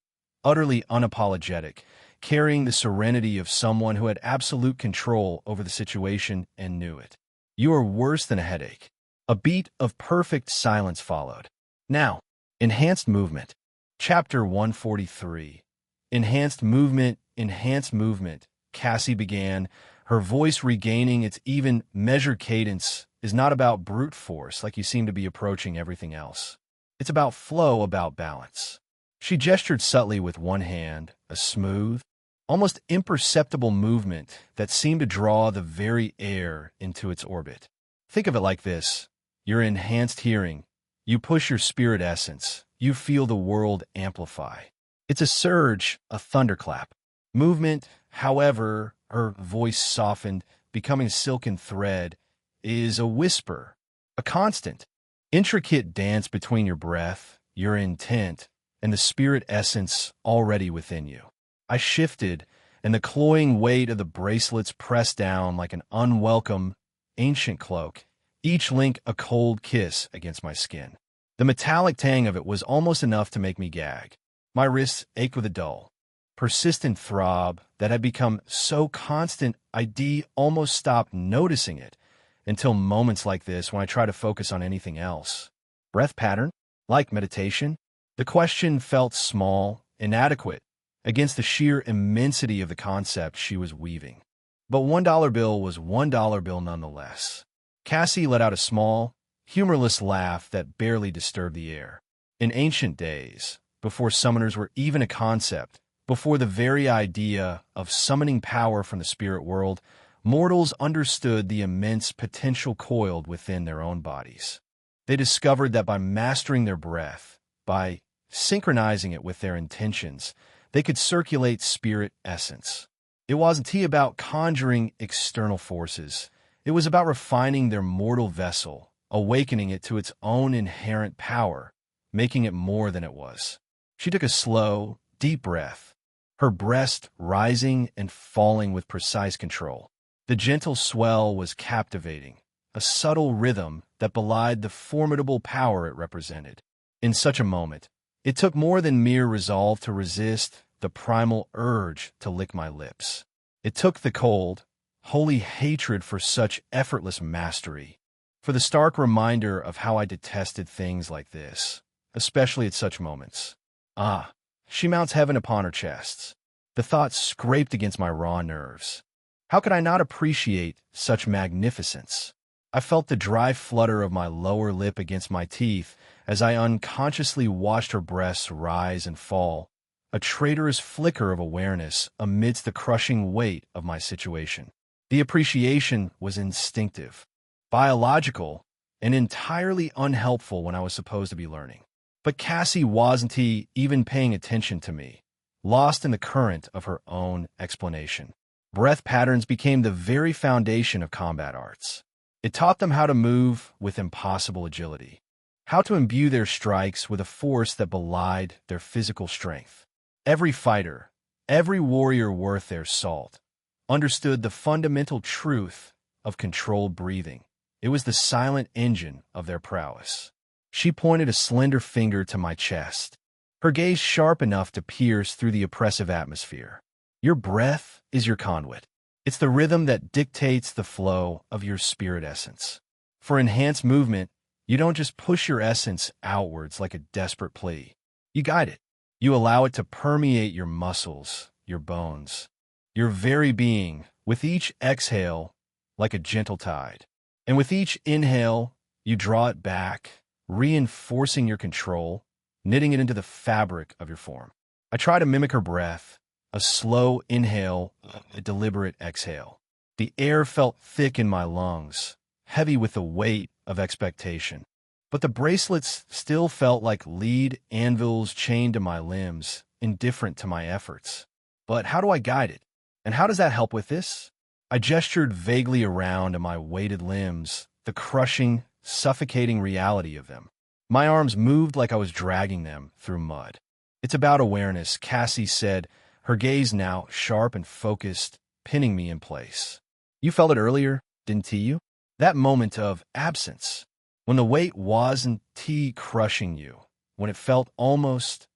utterly unapologetic, carrying the serenity of someone who had absolute control over the situation and knew it. You are worse than a headache. A beat of perfect silence followed. Now, enhanced movement. Chapter 143. Enhanced movement, Cassie began, her voice regaining its even, measured cadence. Is not about brute force like you seem to be approaching everything else. It's about flow, about balance. She gestured subtly with one hand, a smooth, almost imperceptible movement that seemed to draw the very air into its orbit. Think of it like this. You're enhanced hearing. You push your spirit essence. You feel the world amplify. It's a surge, a thunderclap. Movement, however, her voice softened, becoming a silken thread, is a whisper, a constant, intricate dance between your breath, your intent, and the spirit essence already within you. I shifted, and the cloying weight of the bracelets pressed down like an unwelcome, ancient cloak, each link a cold kiss against my skin. The metallic tang of it was almost enough to make me gag. My wrists ached with a dull, persistent throb that had become so constant I'd almost stopped noticing it until moments like this when I try to focus on anything else. Breath pattern? Like meditation? The question felt small, inadequate, against the sheer immensity of the concept she was weaving. But $1 bill was $1 bill nonetheless. Cassie let out a small, humorless laugh that barely disturbed the air. In ancient days, before summoners were even a concept, before the very idea of summoning power from the spirit world, mortals understood the immense potential coiled within their own bodies. They discovered that by mastering their breath, by synchronizing it with their intentions, they could circulate spirit essence. It wasn't about conjuring external forces. It was about refining their mortal vessel, awakening it to its own inherent power, making it more than it was. She took a slow, deep breath, her breast rising and falling with precise control. The gentle swell was captivating, a subtle rhythm that belied the formidable power it represented. In such a moment, it took more than mere resolve to resist the primal urge to lick my lips. It took the cold, holy hatred for such effortless mastery, for the stark reminder of how I detested things like this, especially at such moments. Ah, she mounts heaven upon her chest. The thought scraped against my raw nerves. How could I not appreciate such magnificence? I felt the dry flutter of my lower lip against my teeth as I unconsciously watched her breasts rise and fall, a traitorous flicker of awareness amidst the crushing weight of my situation. The appreciation was instinctive, biological, and entirely unhelpful when I was supposed to be learning. But Cassie wasn't even paying attention to me, lost in the current of her own explanation. Breath patterns became the very foundation of combat arts. It taught them how to move with impossible agility, how to imbue their strikes with a force that belied their physical strength. Every fighter, every warrior worth their salt, understood the fundamental truth of controlled breathing. It was the silent engine of their prowess. She pointed a slender finger to my chest, her gaze sharp enough to pierce through the oppressive atmosphere. Your breath is your conduit. It's the rhythm that dictates the flow of your spirit essence. For enhanced movement, you don't just push your essence outwards like a desperate plea. You guide it. You allow it to permeate your muscles, your bones, your very being, with each exhale like a gentle tide. And with each inhale, you draw it back, reinforcing your control, knitting it into the fabric of your form. I try to mimic her breath, A slow inhale, a deliberate exhale. The air felt thick in my lungs, heavy with the weight of expectation. But the bracelets still felt like lead anvils chained to my limbs, indifferent to my efforts. But how do I guide it? And how does that help with this? I gestured vaguely around at my weighted limbs, the crushing, suffocating reality of them. My arms moved like I was dragging them through mud. It's about awareness, Cassie said, her gaze now sharp and focused, pinning me in place. You felt it earlier, didn't you? That moment of absence, when the weight wasn't crushing you, when it felt almost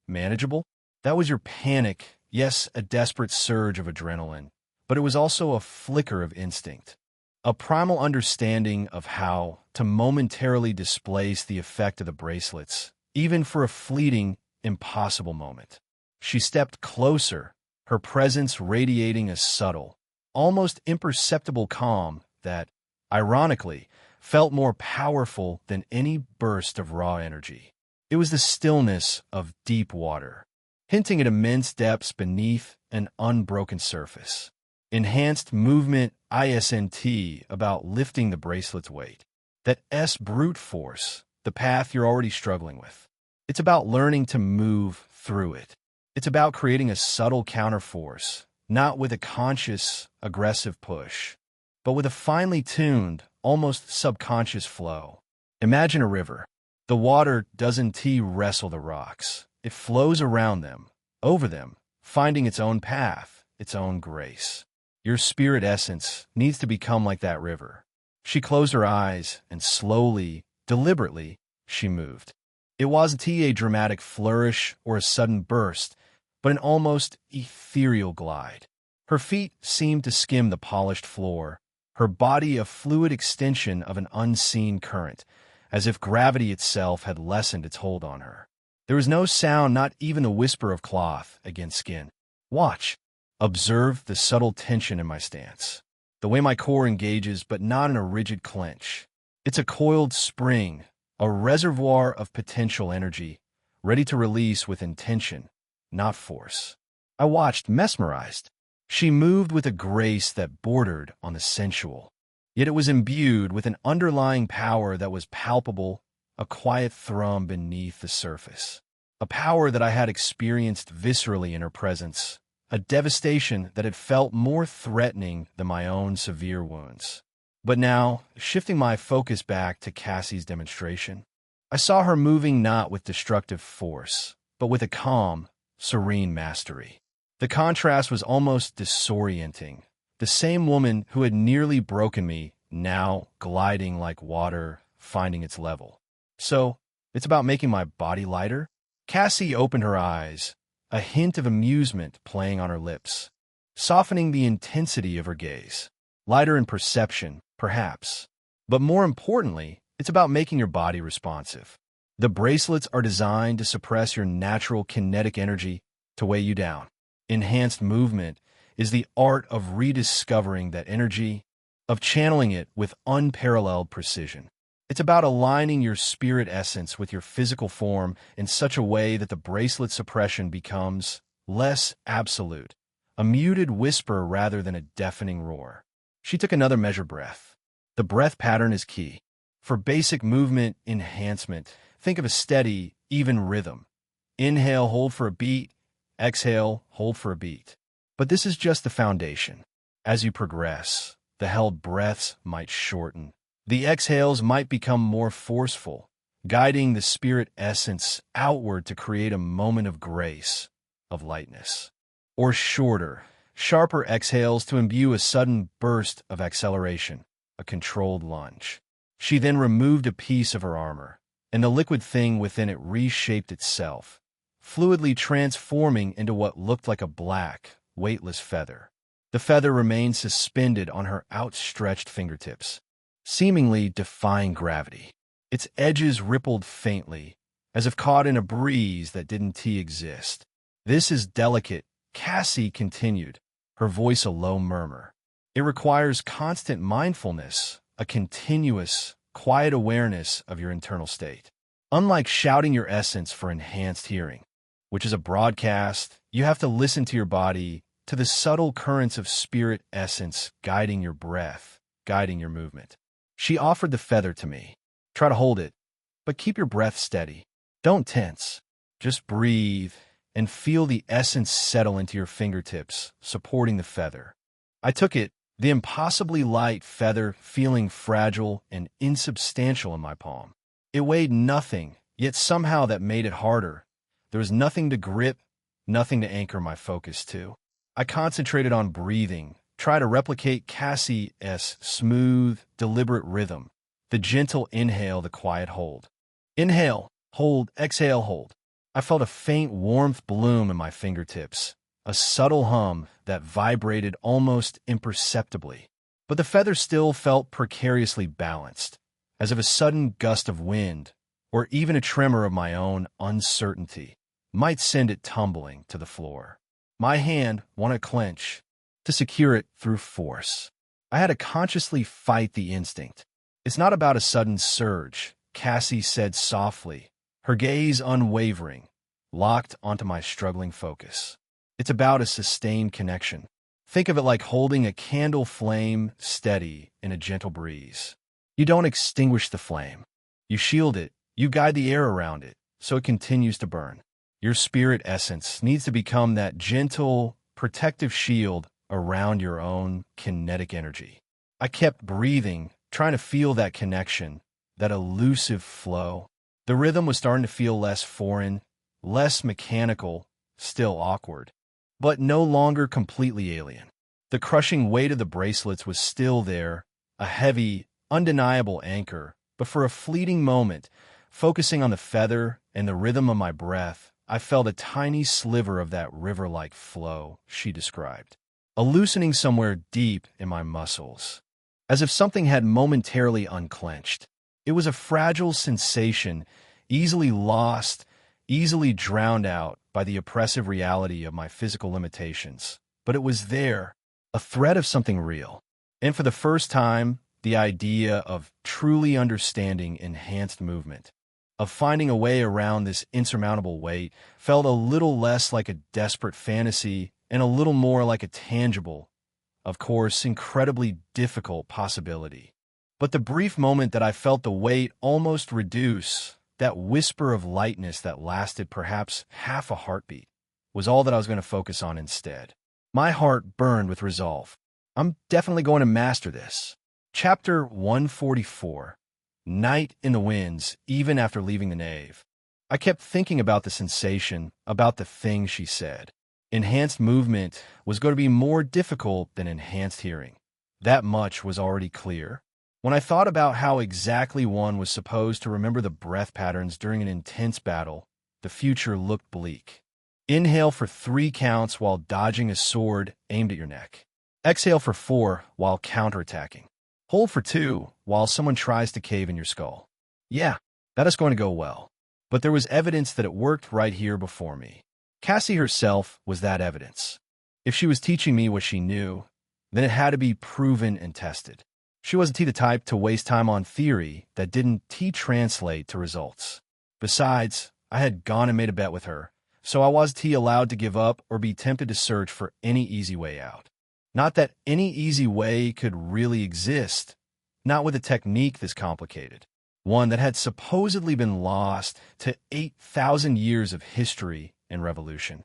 manageable. That was your panic, yes, a desperate surge of adrenaline, but it was also a flicker of instinct, a primal understanding of how to momentarily displace the effect of the bracelets, even for a fleeting, impossible moment. She stepped closer, her presence radiating a subtle, almost imperceptible calm that, ironically, felt more powerful than any burst of raw energy. It was the stillness of deep water, hinting at immense depths beneath an unbroken surface. Enhanced movement ISNT about lifting the bracelet's weight. That S brute force, the path you're already struggling with. It's about learning to move through it. It's about creating a subtle counterforce, not with a conscious, aggressive push, but with a finely tuned, almost subconscious flow. Imagine a river. The water doesn't wrestle the rocks. It flows around them, over them, finding its own path, its own grace. Your spirit essence needs to become like that river. She closed her eyes, and slowly, deliberately, she moved. It wasn't a dramatic flourish or a sudden burst, but an almost ethereal glide. Her feet seemed to skim the polished floor, her body a fluid extension of an unseen current, as if gravity itself had lessened its hold on her. There was no sound, not even a whisper of cloth against skin. Watch. Observe the subtle tension in my stance. The way my core engages, but not in a rigid clench. It's a coiled spring, a reservoir of potential energy, ready to release with intention, not force. I watched, mesmerized. She moved with a grace that bordered on the sensual. Yet it was imbued with an underlying power that was palpable, a quiet thrum beneath the surface. A power that I had experienced viscerally in her presence, a devastation that had felt more threatening than my own severe wounds. But now, shifting my focus back to Cassie's demonstration, I saw her moving not with destructive force, but with a calm, serene mastery. The contrast was almost disorienting. The same woman who had nearly broken me, now gliding like water, finding its level. So, it's about making my body lighter? Cassie opened her eyes, a hint of amusement playing on her lips, softening the intensity of her gaze. Lighter in perception, perhaps. But more importantly, it's about making your body responsive. The bracelets are designed to suppress your natural kinetic energy, to weigh you down. Enhanced movement is the art of rediscovering that energy, of channeling it with unparalleled precision. It's about aligning your spirit essence with your physical form in such a way that the bracelet suppression becomes less absolute, a muted whisper rather than a deafening roar. She took another measured breath. The breath pattern is key. For basic movement enhancement, think of a steady, even rhythm. Inhale, hold for a beat. Exhale, hold for a beat. But this is just the foundation. As you progress, the held breaths might shorten. The exhales might become more forceful, guiding the spirit essence outward to create a moment of grace, of lightness. Or shorter, sharper exhales to imbue a sudden burst of acceleration, a controlled lunge. She then removed a piece of her armor, and the liquid thing within it reshaped itself, fluidly transforming into what looked like a black, weightless feather. The feather remained suspended on her outstretched fingertips, seemingly defying gravity. Its edges rippled faintly, as if caught in a breeze that didn't exist. This is delicate, Cassie continued, her voice a low murmur. It requires constant mindfulness, a continuous, quiet awareness of your internal state. Unlike shouting your essence for enhanced hearing, which is a broadcast. You have to listen to your body, to the subtle currents of spirit essence guiding your breath, guiding your movement. She offered the feather to me. Try to hold it, but keep your breath steady. Don't tense. Just breathe and feel the essence settle into your fingertips, supporting the feather. I took it, the impossibly light feather feeling fragile and insubstantial in my palm. It weighed nothing, yet somehow that made it harder. There was nothing to grip, nothing to anchor my focus to. I concentrated on breathing, try to replicate Cassie's smooth, deliberate rhythm, the gentle inhale, the quiet hold. Inhale, hold, exhale, hold. I felt a faint warmth bloom in my fingertips, a subtle hum that vibrated almost imperceptibly. But the feather still felt precariously balanced, as if a sudden gust of wind, or even a tremor of my own uncertainty, might send it tumbling to the floor. My hand wanted to clench, to secure it through force. I had to consciously fight the instinct. It's not about a sudden surge, Cassie said softly, her gaze unwavering, locked onto my struggling focus. It's about a sustained connection. Think of it like holding a candle flame steady in a gentle breeze. You don't extinguish the flame. You shield it, you guide the air around it, so it continues to burn. Your spirit essence needs to become that gentle, protective shield around your own kinetic energy. I kept breathing, trying to feel that connection, that elusive flow. The rhythm was starting to feel less foreign, less mechanical, still awkward, but no longer completely alien. The crushing weight of the bracelets was still there, a heavy, undeniable anchor, but for a fleeting moment, focusing on the feather and the rhythm of my breath, I felt a tiny sliver of that river-like flow she described, a loosening somewhere deep in my muscles, as if something had momentarily unclenched. It was a fragile sensation, easily lost, easily drowned out by the oppressive reality of my physical limitations. But it was there, a thread of something real. And for the first time, the idea of truly understanding enhanced movement, of finding a way around this insurmountable weight, felt a little less like a desperate fantasy and a little more like a tangible, of course, incredibly difficult possibility. But the brief moment that I felt the weight almost reduce, that whisper of lightness that lasted perhaps half a heartbeat, was all that I was going to focus on instead. My heart burned with resolve. I'm definitely going to master this. Chapter 144. Night in the Winds, even after leaving the nave. I kept thinking about the sensation, about the thing she said. Enhanced movement was going to be more difficult than enhanced hearing. That much was already clear. When I thought about how exactly one was supposed to remember the breath patterns during an intense battle, the future looked bleak. Inhale for 3 counts while dodging a sword aimed at your neck. Exhale for 4 while counterattacking. Hold for 2 while someone tries to cave in your skull. Yeah, that is going to go well. But there was evidence that it worked right here before me. Cassie herself was that evidence. If she was teaching me what she knew, then it had to be proven and tested. She wasn't the type to waste time on theory that didn't translate to results. Besides, I had gone and made a bet with her, so I wasn't allowed to give up or be tempted to search for any easy way out. Not that any easy way could really exist, not with a technique this complicated, one that had supposedly been lost to 8,000 years of history and revolution.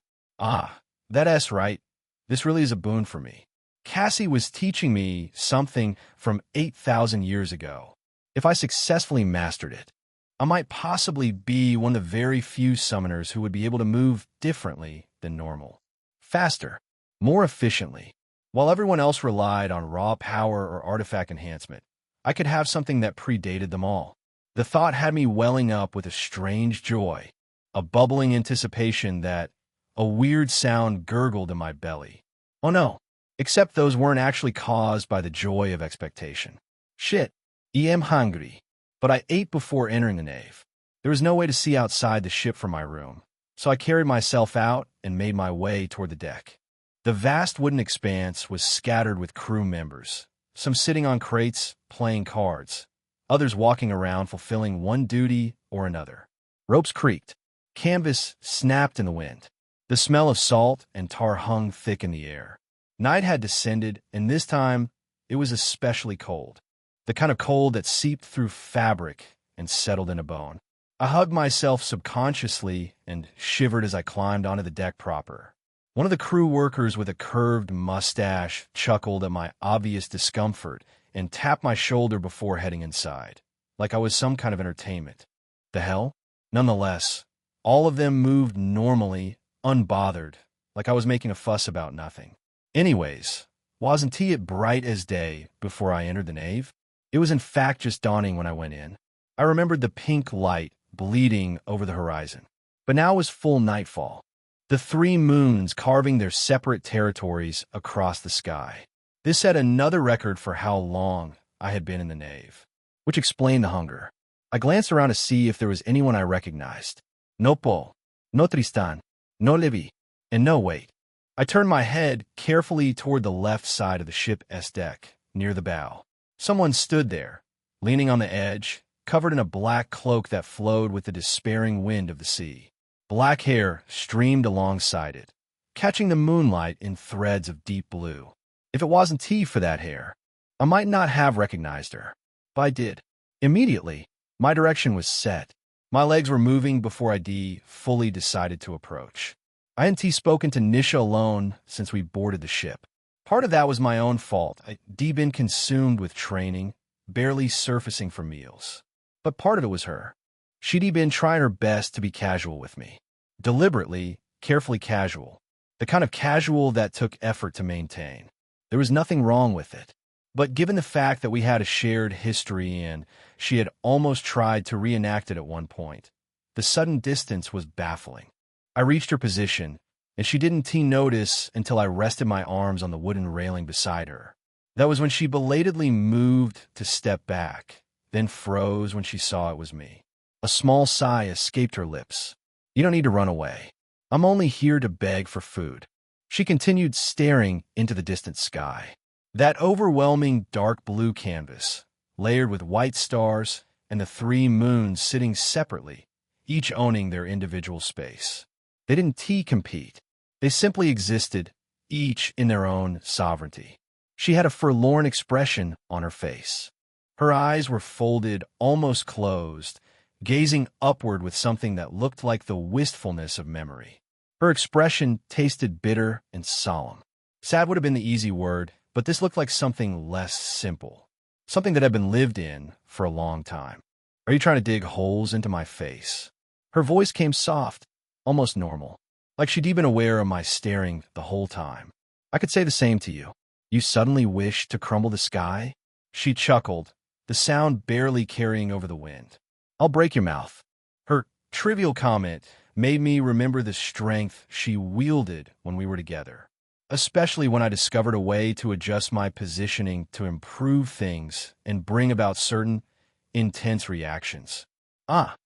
That's right. This really is a boon for me. Cassie was teaching me something from 8,000 years ago. If I successfully mastered it, I might possibly be one of the very few summoners who would be able to move differently than normal. Faster, more efficiently. While everyone else relied on raw power or artifact enhancement, I could have something that predated them all. The thought had me welling up with a strange joy, a bubbling anticipation that a weird sound gurgled in my belly. Oh no. Except those weren't actually caused by the joy of expectation. Shit, I am hungry. But I ate before entering the nave. There was no way to see outside the ship from my room, so I carried myself out and made my way toward the deck. The vast wooden expanse was scattered with crew members, some sitting on crates, playing cards, others walking around fulfilling one duty or another. Ropes creaked. Canvas snapped in the wind. The smell of salt and tar hung thick in the air. Night had descended, and this time it was especially cold. The kind of cold that seeped through fabric and settled into bone. I hugged myself subconsciously and shivered as I climbed onto the deck proper. One of the crew workers with a curved mustache chuckled at my obvious discomfort and tapped my shoulder before heading inside, like I was some kind of entertainment. The hell? Nonetheless, all of them moved normally, unbothered, like I was making a fuss about nothing. Anyways, wasn't it bright as day before I entered the nave? It was in fact just dawning when I went in. I remembered the pink light bleeding over the horizon. But now was full nightfall, the three moons carving their separate territories across the sky. This set another record for how long I had been in the nave, which explained the hunger. I glanced around to see if there was anyone I recognized. No Paul, no Tristan, no Levi, and no wait. I turned my head carefully toward the left side of the ship's deck, near the bow. Someone stood there, leaning on the edge, covered in a black cloak that flowed with the despairing wind of the sea. Black hair streamed alongside it, catching the moonlight in threads of deep blue. If it wasn't tea for that hair, I might not have recognized her, but I did. Immediately, my direction was set. My legs were moving before I fully decided to approach. I hadn't spoken to Nisha alone since we boarded the ship. Part of that was my own fault. I'd been consumed with training, barely surfacing for meals. But part of it was her. She'd been trying her best to be casual with me. Deliberately, carefully casual. The kind of casual that took effort to maintain. There was nothing wrong with it. But given the fact that we had a shared history and she had almost tried to reenact it at one point, the sudden distance was baffling. I reached her position, and she didn't notice until I rested my arms on the wooden railing beside her. That was when she belatedly moved to step back, then froze when she saw it was me. A small sigh escaped her lips. You don't need to run away. I'm only here to beg for food. She continued staring into the distant sky. That overwhelming dark blue canvas, layered with white stars and the three moons sitting separately, each owning their individual space. They didn't compete. They simply existed, each in their own sovereignty. She had a forlorn expression on her face. Her eyes were folded, almost closed, gazing upward with something that looked like the wistfulness of memory. Her expression tasted bitter and solemn. Sad would have been the easy word, but this looked like something less simple, something that had been lived in for a long time. Are you trying to dig holes into my face? Her voice came soft, almost normal, like she'd been aware of my staring the whole time. I could say the same to you. You suddenly wish to crumble the sky? She chuckled, the sound barely carrying over the wind. I'll break your mouth. Her trivial comment made me remember the strength she wielded when we were together, especially when I discovered a way to adjust my positioning to improve things and bring about certain intense reactions.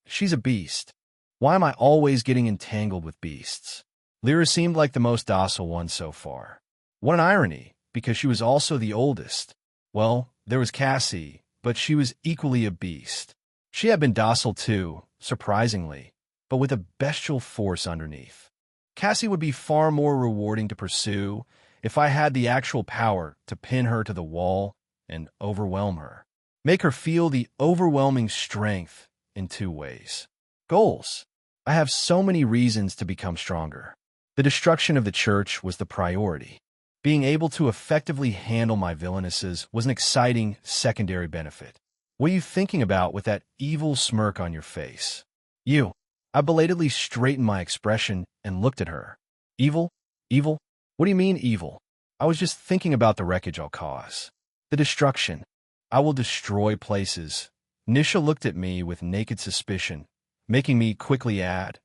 She's a beast. Why am I always getting entangled with beasts? Lyra seemed like the most docile one so far. What an irony, because she was also the oldest. Well, there was Cassie, but she was equally a beast. She had been docile too, surprisingly, but with a bestial force underneath. Cassie would be far more rewarding to pursue if I had the actual power to pin her to the wall and overwhelm her. Make her feel the overwhelming strength in two ways. Goals. I have so many reasons to become stronger. The destruction of the church was the priority. Being able to effectively handle my villainesses was an exciting secondary benefit. What are you thinking about with that evil smirk on your face? You. I belatedly straightened my expression and looked at her. Evil? Evil? What do you mean evil? I was just thinking about the wreckage I'll cause. The destruction. I will destroy places. Nisha looked at me with naked suspicion, making me quickly add,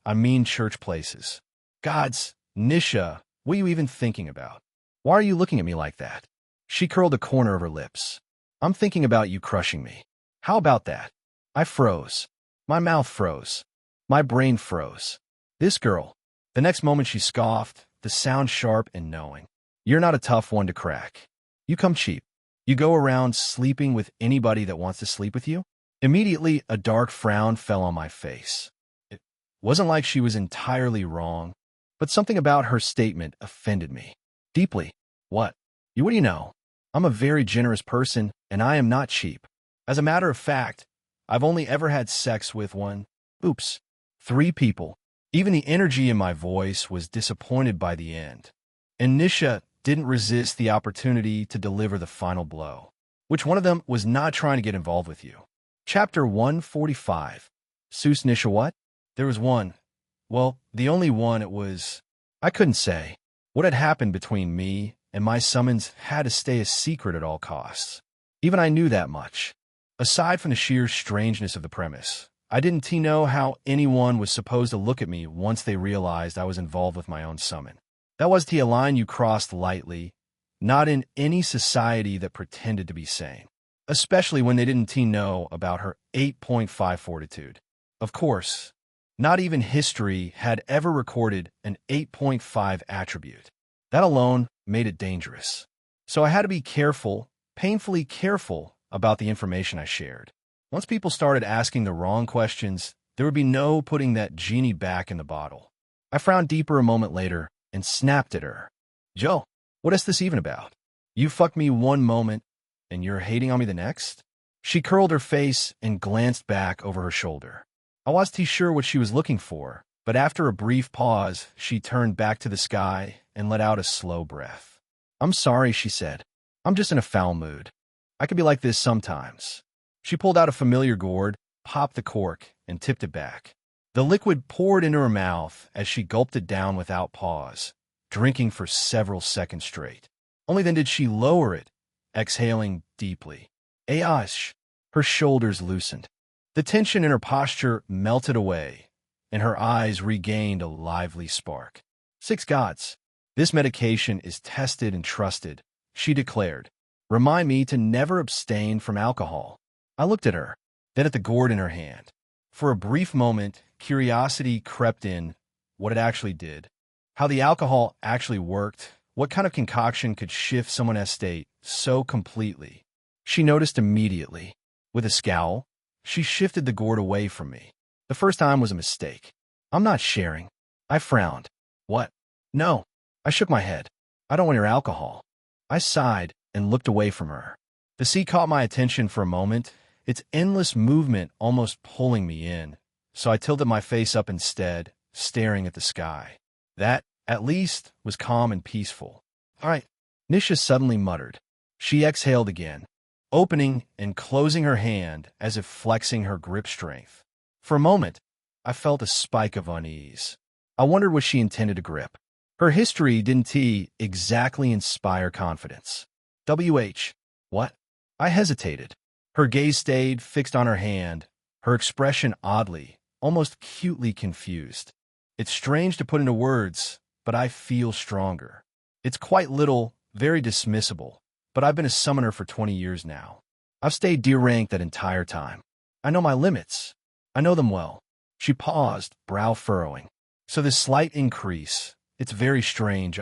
I mean church places. Gods, Nisha, what are you even thinking about? Why are you looking at me like that? She curled a corner of her lips. I'm thinking about you crushing me. How about that? I froze. My mouth froze. My brain froze. This girl. The next moment she scoffed, the sound sharp and knowing. You're not a tough one to crack. You come cheap. You go around sleeping with anybody that wants to sleep with you? Immediately, a dark frown fell on my face. Wasn't like she was entirely wrong, but something about her statement offended me deeply. What? What do you know? I'm a very generous person, and I am not cheap. As a matter of fact, I've only ever had sex with three people. Even the energy in my voice was disappointed by the end. And Nisha didn't resist the opportunity to deliver the final blow. Which one of them was not trying to get involved with you? Chapter 145. Seuss Nisha what? There was one. Well, the only one it was. I couldn't say. What had happened between me and my summons had to stay a secret at all costs. Even I knew that much. Aside from the sheer strangeness of the premise, I didn't know how anyone was supposed to look at me once they realized I was involved with my own summon. That was a line you crossed lightly, not in any society that pretended to be sane, especially when they didn't know about her 8.5 fortitude. Of course, not even history had ever recorded an 8.5 attribute. That alone made it dangerous. So I had to be careful, painfully careful, about the information I shared. Once people started asking the wrong questions, there would be no putting that genie back in the bottle. I frowned deeper a moment later and snapped at her. Joe, what is this even about? You fucked me one moment, and you're hating on me the next? She curled her face and glanced back over her shoulder. I wasn't sure what she was looking for, but after a brief pause, she turned back to the sky and let out a slow breath. I'm sorry, she said. I'm just in a foul mood. I can be like this sometimes. She pulled out a familiar gourd, popped the cork, and tipped it back. The liquid poured into her mouth as she gulped it down without pause, drinking for several seconds straight. Only then did she lower it, exhaling deeply. Ayosh! Her shoulders loosened. The tension in her posture melted away, and her eyes regained a lively spark. 6 gods! This medication is tested and trusted, she declared. Remind me to never abstain from alcohol. I looked at her, then at the gourd in her hand. For a brief moment, curiosity crept in, what it actually did, how the alcohol actually worked, what kind of concoction could shift someone's state so completely. She noticed immediately. With a scowl, she shifted the gourd away from me. The first time was a mistake. I'm not sharing. I frowned. What? No. I shook my head. I don't want your alcohol. I sighed and looked away from her. The sea caught my attention for a moment, its endless movement almost pulling me in, so I tilted my face up instead, staring at the sky. That, at least, was calm and peaceful. All right, Nisha suddenly muttered. She exhaled again, opening and closing her hand as if flexing her grip strength. For a moment, I felt a spike of unease. I wondered what she intended to grip. Her history didn't exactly inspire confidence. What? I hesitated. Her gaze stayed fixed on her hand, her expression oddly, almost cutely confused. It's strange to put into words, but I feel stronger. It's quite little, very dismissible, but I've been a summoner for 20 years now. I've stayed D-rank that entire time. I know my limits. I know them well. She paused, brow furrowing. So this slight increase, it's very strange,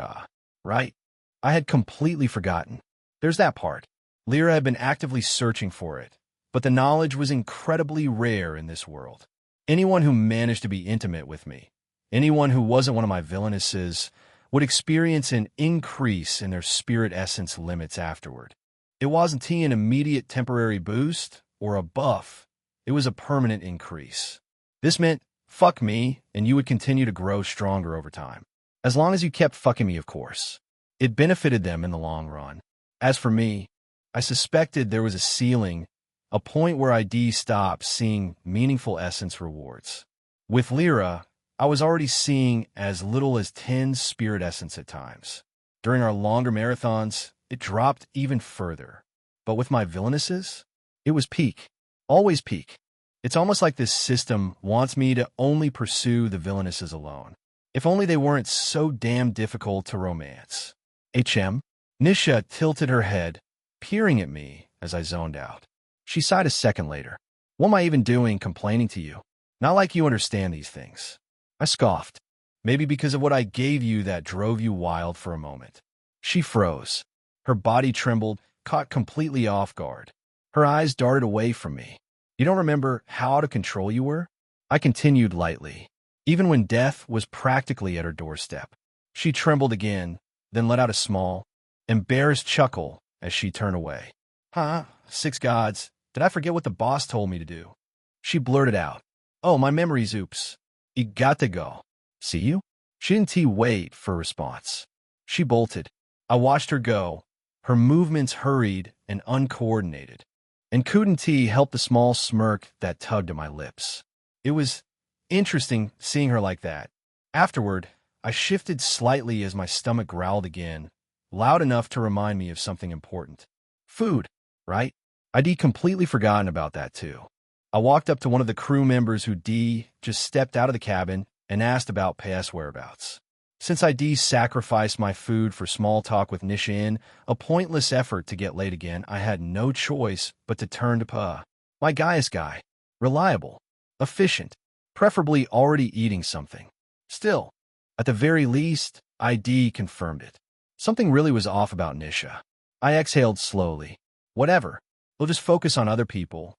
right? I had completely forgotten. There's that part. Lyra had been actively searching for it, but the knowledge was incredibly rare in this world. Anyone who managed to be intimate with me, anyone who wasn't one of my villainesses, would experience an increase in their spirit essence limits afterward. It wasn't an immediate temporary boost or a buff. It was a permanent increase. This meant, fuck me, and you would continue to grow stronger over time. As long as you kept fucking me, of course. It benefited them in the long run. As for me, I suspected there was a ceiling, a point where I'd stop seeing meaningful essence rewards. With Lyra, I was already seeing as little as 10 spirit essence at times. During our longer marathons, it dropped even further. But with my villainesses, it was peak. Always peak. It's almost like this system wants me to only pursue the villainesses alone. If only they weren't so damn difficult to romance. Nisha tilted her head, peering at me as I zoned out. She sighed a second later. What am I even doing complaining to you? Not like you understand these things. I scoffed. Maybe because of what I gave you that drove you wild for a moment. She froze. Her body trembled, caught completely off guard. Her eyes darted away from me. You don't remember how out of control you were? I continued lightly. even when death was practically at her doorstep. She trembled again, then let out a small, embarrassed chuckle as she turned away. Huh? Six gods, did I forget what the boss told me to do? She blurted out. Oh, my memory's oops. You got to go. See you? She didn't wait for a response. She bolted. I watched her go, her movements hurried and uncoordinated, and couldn't help the small smirk that tugged at my lips. It was interesting seeing her like that. Afterward, I shifted slightly as my stomach growled again, loud enough to remind me of something important. Food, right? I'd completely forgotten about that too. I walked up to one of the crew members who just stepped out of the cabin and asked about PS whereabouts. Since I sacrificed my food for small talk with Nisha in a pointless effort to get late again, I had no choice but to turn to Pa. My Gaius guy. Reliable. Efficient. Preferably already eating something. Still, at the very least, ID confirmed it. Something really was off about Nisha. I exhaled slowly. Whatever. We'll just focus on other people.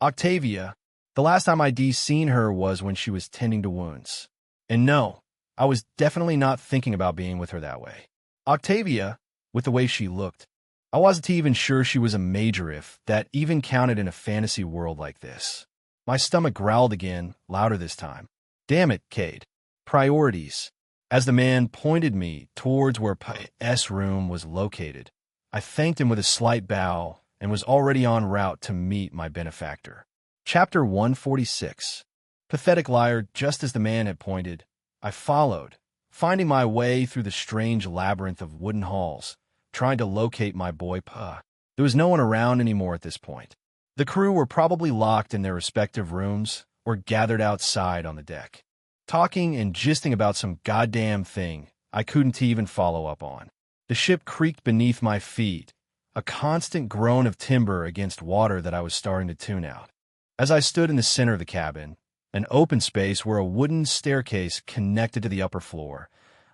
Octavia. The last time I'd seen her was when she was tending to wounds. And no, I was definitely not thinking about being with her that way. Octavia, with the way she looked, I wasn't even sure she was a major if that even counted in a fantasy world like this. My stomach growled again, louder this time. Damn it, Cade. Priorities. As the man pointed me towards where PS room was located, I thanked him with a slight bow and was already en route to meet my benefactor. Chapter 146. Pathetic liar. Just as the man had pointed, I followed, finding my way through the strange labyrinth of wooden halls, trying to locate my boy Pa. There was no one around anymore at this point. The crew were probably locked in their respective rooms or gathered outside on the deck, talking and gisting about some goddamn thing I couldn't even follow up on. The ship creaked beneath my feet, a constant groan of timber against water that I was starting to tune out. As I stood in the center of the cabin, an open space where a wooden staircase connected to the upper floor,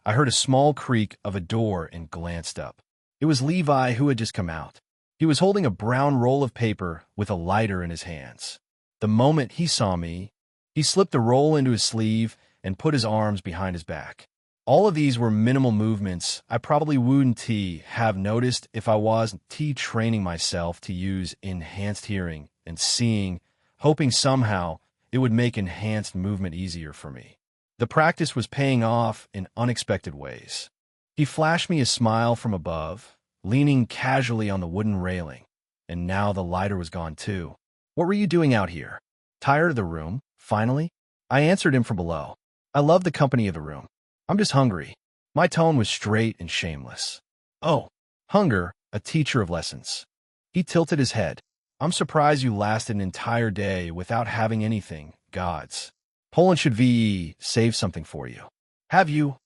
I heard a small creak of a door and glanced up. It was Levi who had just come out. He was holding a brown roll of paper with a lighter in his hands. The moment he saw me, he slipped the roll into his sleeve and put his arms behind his back. All of these were minimal movements I probably wouldn't have noticed if I wasn't training myself to use enhanced hearing and seeing, hoping somehow it would make enhanced movement easier for me. The practice was paying off in unexpected ways. He flashed me a smile from above, leaning casually on the wooden railing, and now the lighter was gone too. What were you doing out here? Tired of the room, finally? I answered him from below. I love the company of the room. I'm just hungry. My tone was straight and shameless. Oh, hunger, a teacher of lessons. He tilted his head. I'm surprised you lasted an entire day without having anything, gods. Poland should save something for you. Have you?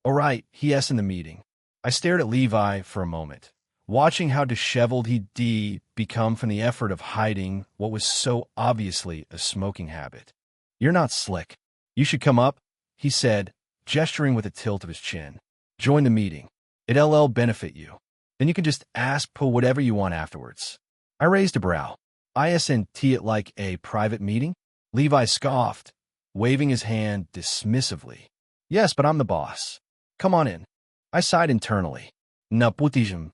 All right, he asked in the meeting. I stared at Levi for a moment, watching how disheveled he'd become from the effort of hiding what was so obviously a smoking habit. You're not slick. You should come up, he said, gesturing with a tilt of his chin. Join the meeting. It'll benefit you. Then you can just ask Po whatever you want afterwards. I raised a brow. Isn't it like a private meeting? Levi scoffed, waving his hand dismissively. Yes, but I'm the boss. Come on in. I sighed internally. Naputijum,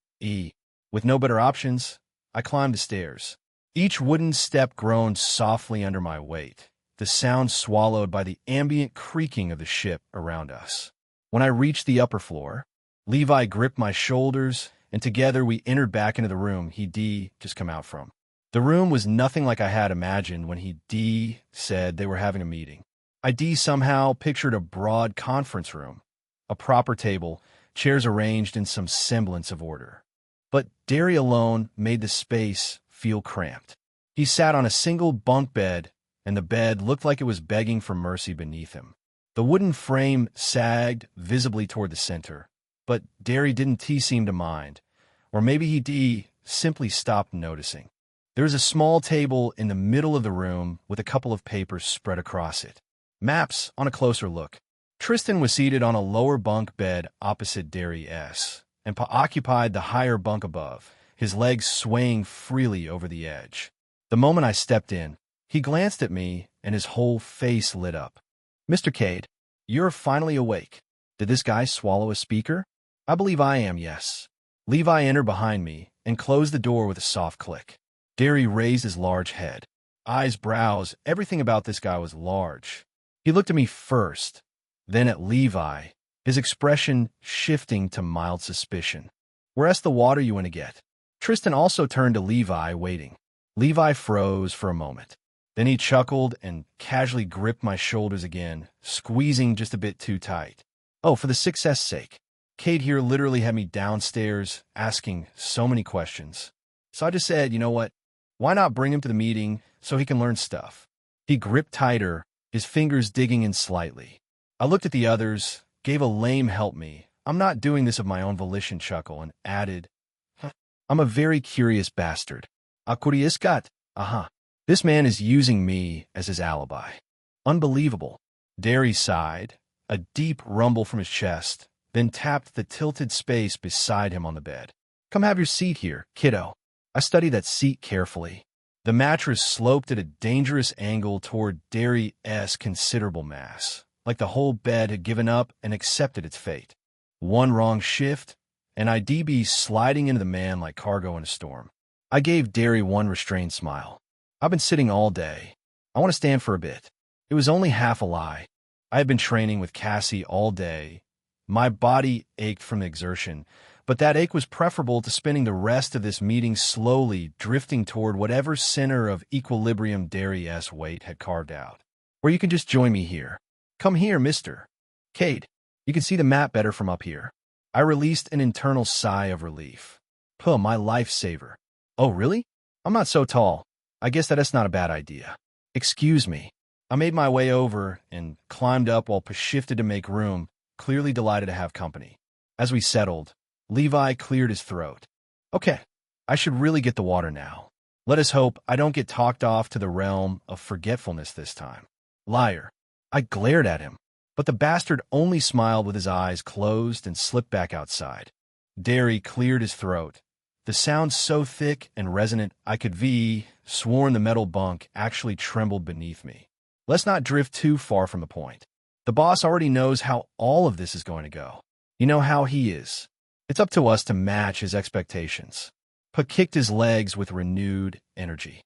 With no better options, I climbed the stairs. Each wooden step groaned softly under my weight, the sound swallowed by the ambient creaking of the ship around us. When I reached the upper floor, Levi gripped my shoulders, and together we entered back into the room he'd just come out from. The room was nothing like I had imagined when he said they were having a meeting. I somehow pictured a broad conference room, a proper table, chairs arranged in some semblance of order. But Derry alone made the space feel cramped. He sat on a single bunk bed, and the bed looked like it was begging for mercy beneath him. The wooden frame sagged visibly toward the center, but Derry didn't seem to mind, or maybe he simply stopped noticing. There was a small table in the middle of the room with a couple of papers spread across it. Maps on a closer look. Tristan was seated on a lower bunk bed opposite Derry S, and occupied the higher bunk above, his legs swaying freely over the edge. The moment I stepped in, he glanced at me, and his whole face lit up. Mr. Cade, you're finally awake. Did this guy swallow a speaker? I believe I am, yes. Levi entered behind me and closed the door with a soft click. Derry raised his large head. Eyes, brows, everything about this guy was large. He looked at me first, then at Levi, his expression shifting to mild suspicion. Where's the water you want to get? Tristan also turned to Levi, waiting. Levi froze for a moment. Then he chuckled and casually gripped my shoulders again, squeezing just a bit too tight. Oh, for the success' sake. Cade here literally had me downstairs asking so many questions. So I just said, you know what? Why not bring him to the meeting so he can learn stuff? He gripped tighter, his fingers digging in slightly. I looked at the others, gave a lame help me. I'm not doing this of my own volition chuckle, and added, I'm a very curious bastard. A curioscat. Aha. This man is using me as his alibi. Unbelievable. Derry sighed, a deep rumble from his chest, then tapped the tilted space beside him on the bed. Come have your seat here, kiddo. I studied that seat carefully. The mattress sloped at a dangerous angle toward Derry's considerable mass, like the whole bed had given up and accepted its fate. One wrong shift, and I'd be sliding into the man like cargo in a storm. I gave Derry one restrained smile. I've been sitting all day. I want to stand for a bit. It was only half a lie. I had been training with Cassie all day. My body ached from the exertion, but that ache was preferable to spending the rest of this meeting slowly drifting toward whatever center of equilibrium Derry's weight had carved out. Or you can just join me here. Come here, mister. Cade, you can see the map better from up here. I released an internal sigh of relief. Puh, my lifesaver. Oh, really? I'm not so tall. I guess that's not a bad idea. Excuse me. I made my way over and climbed up while Push shifted to make room, clearly delighted to have company. As we settled, Levi cleared his throat. Okay, I should really get the water now. Let us hope I don't get talked off to the realm of forgetfulness this time. Liar. I glared at him, but the bastard only smiled with his eyes closed and slipped back outside. Derry cleared his throat. The sound so thick and resonant I could sworn the metal bunk actually trembled beneath me. Let's not drift too far from the point. The boss already knows how all of this is going to go. You know how he is. It's up to us to match his expectations. Puck kicked his legs with renewed energy.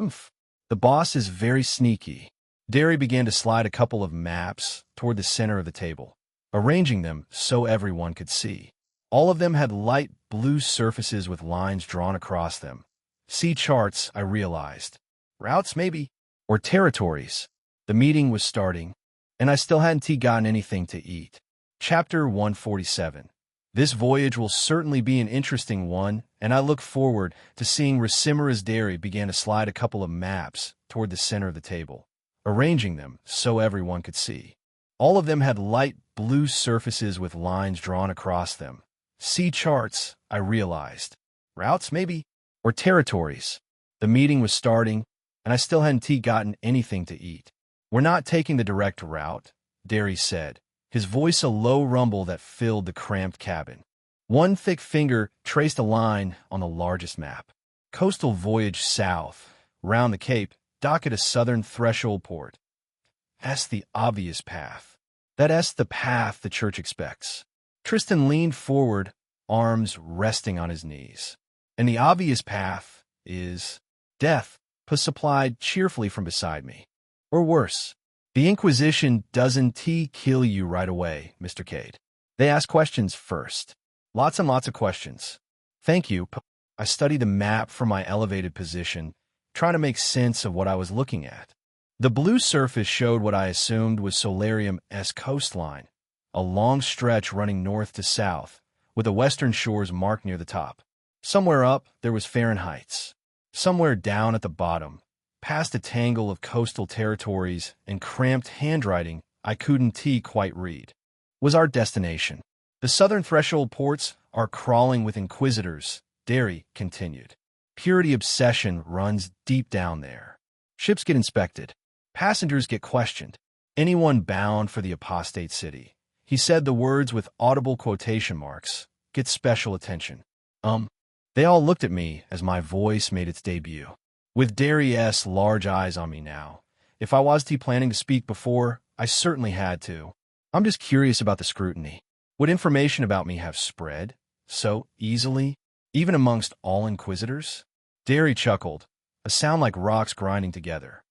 Oof. The boss is very sneaky. Derry began to slide a couple of maps toward the center of the table, arranging them so everyone could see. All of them had light blue surfaces with lines drawn across them. See charts, I realized. Routes, maybe. Or territories. The meeting was starting, and I still hadn't gotten anything to eat. Chapter 147. This voyage will certainly be an interesting one, and I look forward to seeing Racimera's Derry began to slide a couple of maps toward the center of the table, arranging them so everyone could see. All of them had light blue surfaces with lines drawn across them. See charts, I realized. Routes, maybe. Or territories. The meeting was starting, and I still hadn't gotten anything to eat. We're not taking the direct route, Derry said, his voice a low rumble that filled the cramped cabin. One thick finger traced a line on the largest map. Coastal voyage south, round the Cape, dock at a southern threshold port. That's the obvious path. That's the path the church expects. Tristan leaned forward, arms resting on his knees. And the obvious path is death, Puss supplied cheerfully from beside me. Or worse, the Inquisition doesn't kill you right away, Mr. Cade. They ask questions first. Lots and lots of questions. Thank you. I studied the map from my elevated position, trying to make sense of what I was looking at. The blue surface showed what I assumed was Solarium's coastline, a long stretch running north to south, with the western shores marked near the top. Somewhere up, there was Fahrenheit's. Somewhere down at the bottom, past a tangle of coastal territories and cramped handwriting I couldn't quite read, was our destination. The southern threshold ports are crawling with inquisitors, Derry continued. Purity obsession runs deep down there. Ships get inspected. Passengers get questioned. Anyone bound for the apostate city, he said the words with audible quotation marks, gets special attention. They all looked at me as my voice made its debut. With Derry's large eyes on me now, if I was planning to speak before, I certainly had to. I'm just curious about the scrutiny. Would information about me have spread so easily, even amongst all inquisitors? Derry chuckled, a sound like rocks grinding together.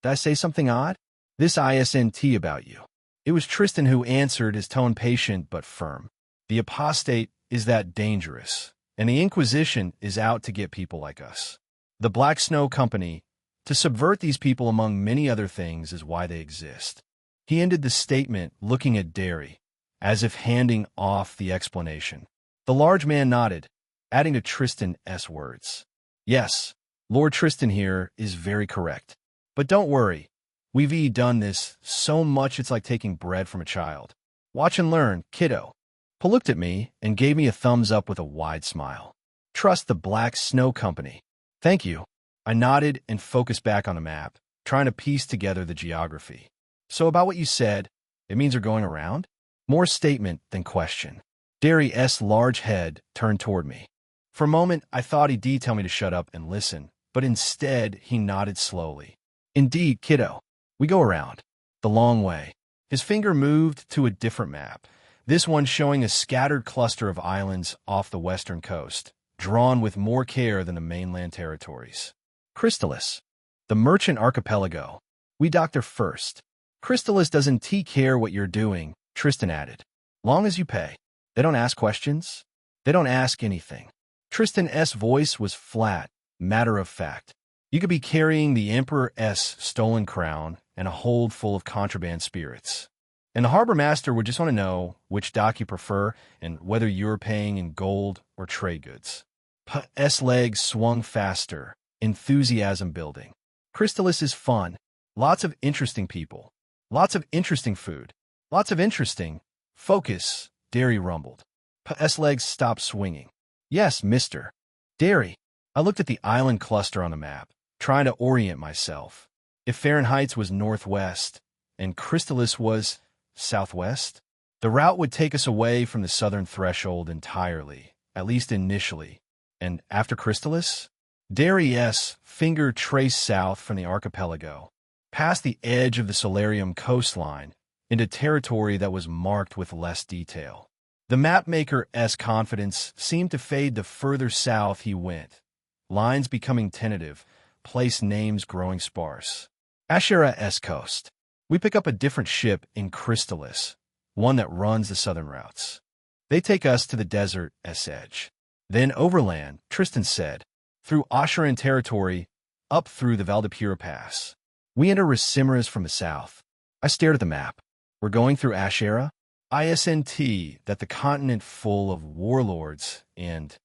Did I say something odd? This ISNT about you. It was Tristan who answered, his tone patient but firm. The apostate is that dangerous, and the Inquisition is out to get people like us. The Black Snow Company, to subvert these people among many other things, is why they exist. He ended the statement looking at Derry, as if handing off the explanation. The large man nodded, adding to Tristan's words. Yes, Lord Tristan here is very correct. But don't worry, we've done this so much it's like taking bread from a child. Watch and learn, kiddo. Paul looked at me and gave me a thumbs up with a wide smile. Trust the Black Snow Company. Thank you. I nodded and focused back on the map, trying to piece together the geography. So about what you said, it means you're going around? More statement than question. Derry's large head turned toward me. For a moment, I thought he'd tell me to shut up and listen, but instead he nodded slowly. Indeed, kiddo. We go around. The long way. His finger moved to a different map, this one showing a scattered cluster of islands off the western coast, drawn with more care than the mainland territories. Crystalis. The merchant archipelago. We dock there first. Crystalis doesn't care what you're doing, Tristan added. Long as you pay. They don't ask questions. They don't ask anything. Tristan's voice was flat, matter of fact. You could be carrying the Emperor's stolen crown and a hold full of contraband spirits. And the harbor master would just want to know which dock you prefer and whether you're paying in gold or trade goods. P's legs swung faster, enthusiasm building. Crystalis is fun. Lots of interesting people. Lots of interesting food. Lots of interesting. Focus, Derry rumbled. P's legs stopped swinging. Yes, mister. Derry. I looked at the island cluster on the map, trying to orient myself. If Fahrenheit was northwest and Crystalis was southwest, the route would take us away from the southern threshold entirely, at least initially. And after Crystalis? Derry's finger traced south from the archipelago, past the edge of the Solarium coastline, into territory that was marked with less detail. The mapmaker's confidence seemed to fade the further south he went, lines becoming tentative, place names growing sparse. Ashera's coast. We pick up a different ship in Crystalis, one that runs the southern routes. They take us to the desert's edge. Then overland, Tristan said, through Asheran territory, up through the Valdepura Pass. We enter Ricimeras from the south. I stared at the map. We're going through Ashera? ISNT, that the continent full of warlords, and